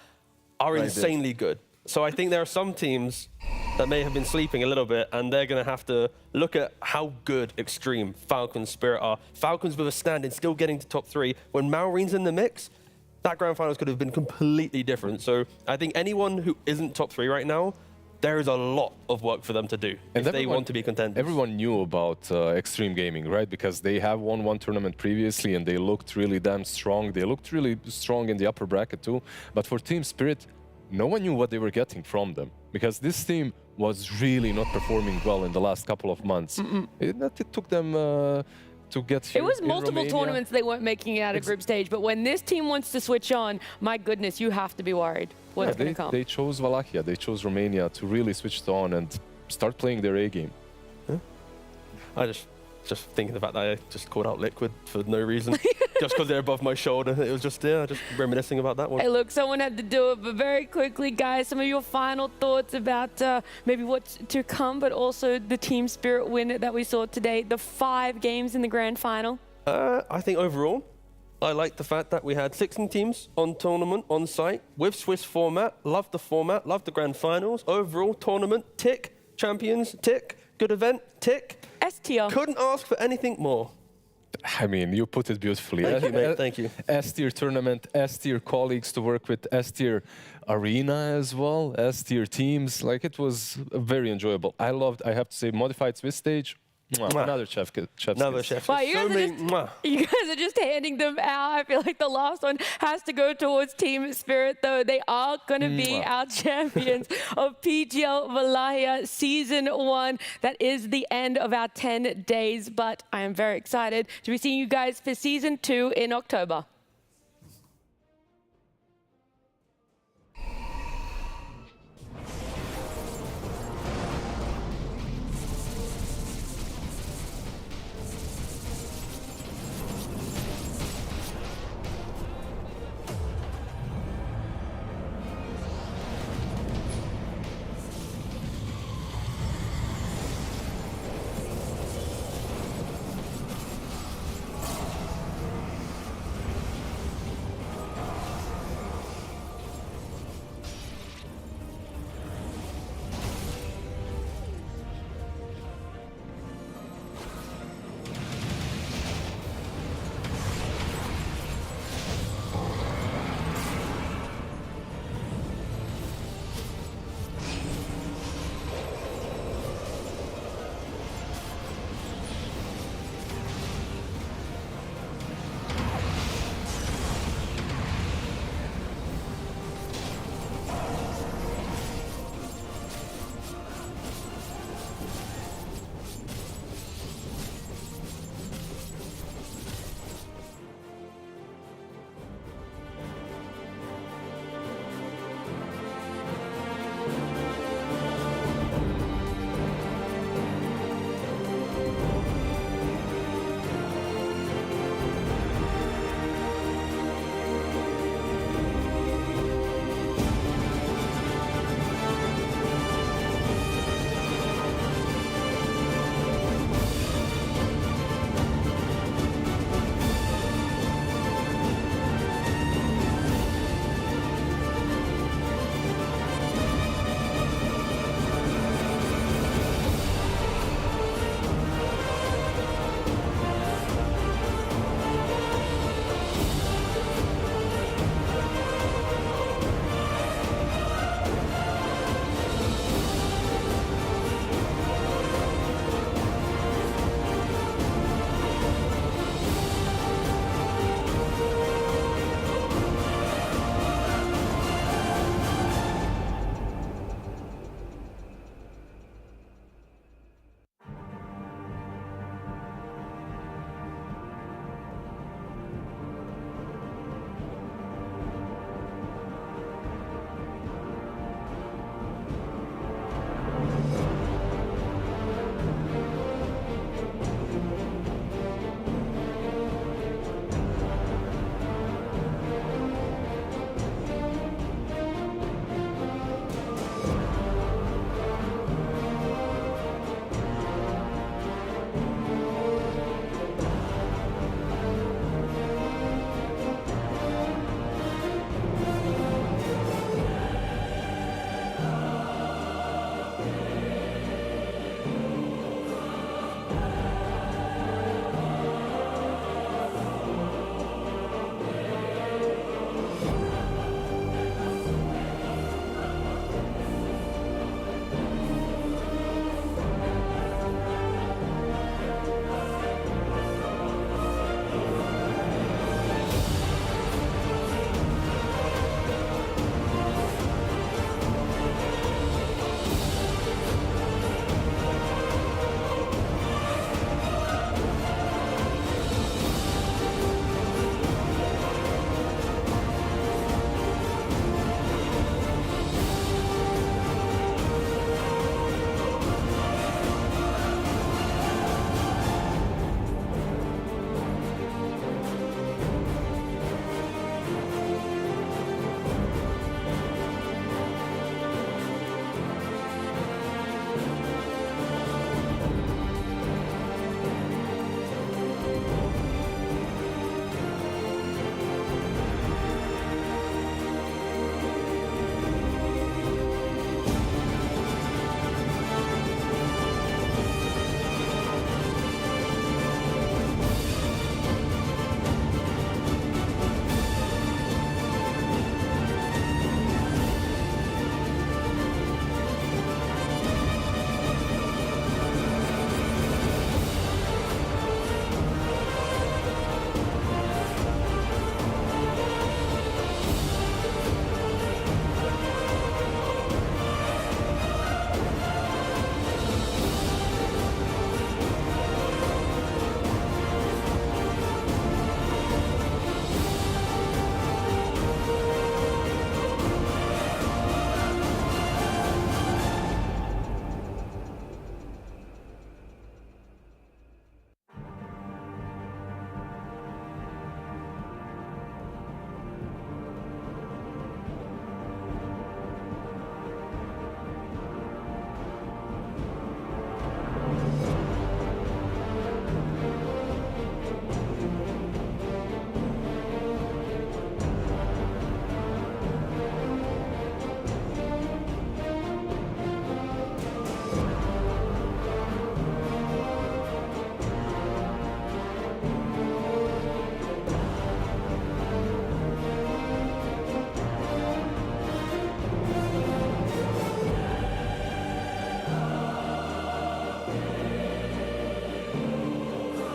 are insanely good. So I think there are some teams that may have been sleeping a little bit, and they're going to have to look at how good Xtreme, Falcons, Spirit are. Falcons with a stand-in, still getting to top 3. When Maureen's in the mix, that grand finals could have been completely different. So I think anyone who isn't top 3 right now, there is a lot of work for them to do if they want to be contenders. Everyone knew about Xtreme Gaming, right? Because they have won one tournament previously and they looked really damn strong. They looked really strong in the upper bracket too. But for Team Spirit, no one knew what they were getting from them, because this team was really not performing well in the last couple of months. It took them to get here. It was in multiple Romania. tournaments they weren't making it out of group stage, but when this team wants to switch on, my goodness, you have to be worried what's going to come. They chose Wallachia, they chose Romania to really switch it on and start playing their A game. I just thinking the fact that I just called out Liquid for no reason, just because they're above my shoulder. It was just, yeah, just reminiscing about that one. Hey, look, someone had to do it, but very quickly, guys, some of your final thoughts about maybe what's to come, but also the Team Spirit win that we saw today, the 5 games in the grand final. I think overall, I like the fact that we had 16 teams on tournament, on site, with Swiss format. Loved the format, loved the grand finals. Overall, tournament, tick. Champions, tick. Good event, tick. S-tier. Couldn't ask for anything more. I mean, you put it beautifully. Thank you, mate. Thank you. S-tier tournament, S-tier colleagues to work with, S-tier arena as well, S-tier teams. Like, it was very enjoyable. I have to say, modified Swiss stage. Another chef's kiss. Wow, you guys are just handing them out. I feel like the last one has to go towards Team Spirit, though. They are going to be our champions of PGL Wallachia Season 1. That is the end of our 10 days, but I am very excited to be seeing you guys for Season 2 in October.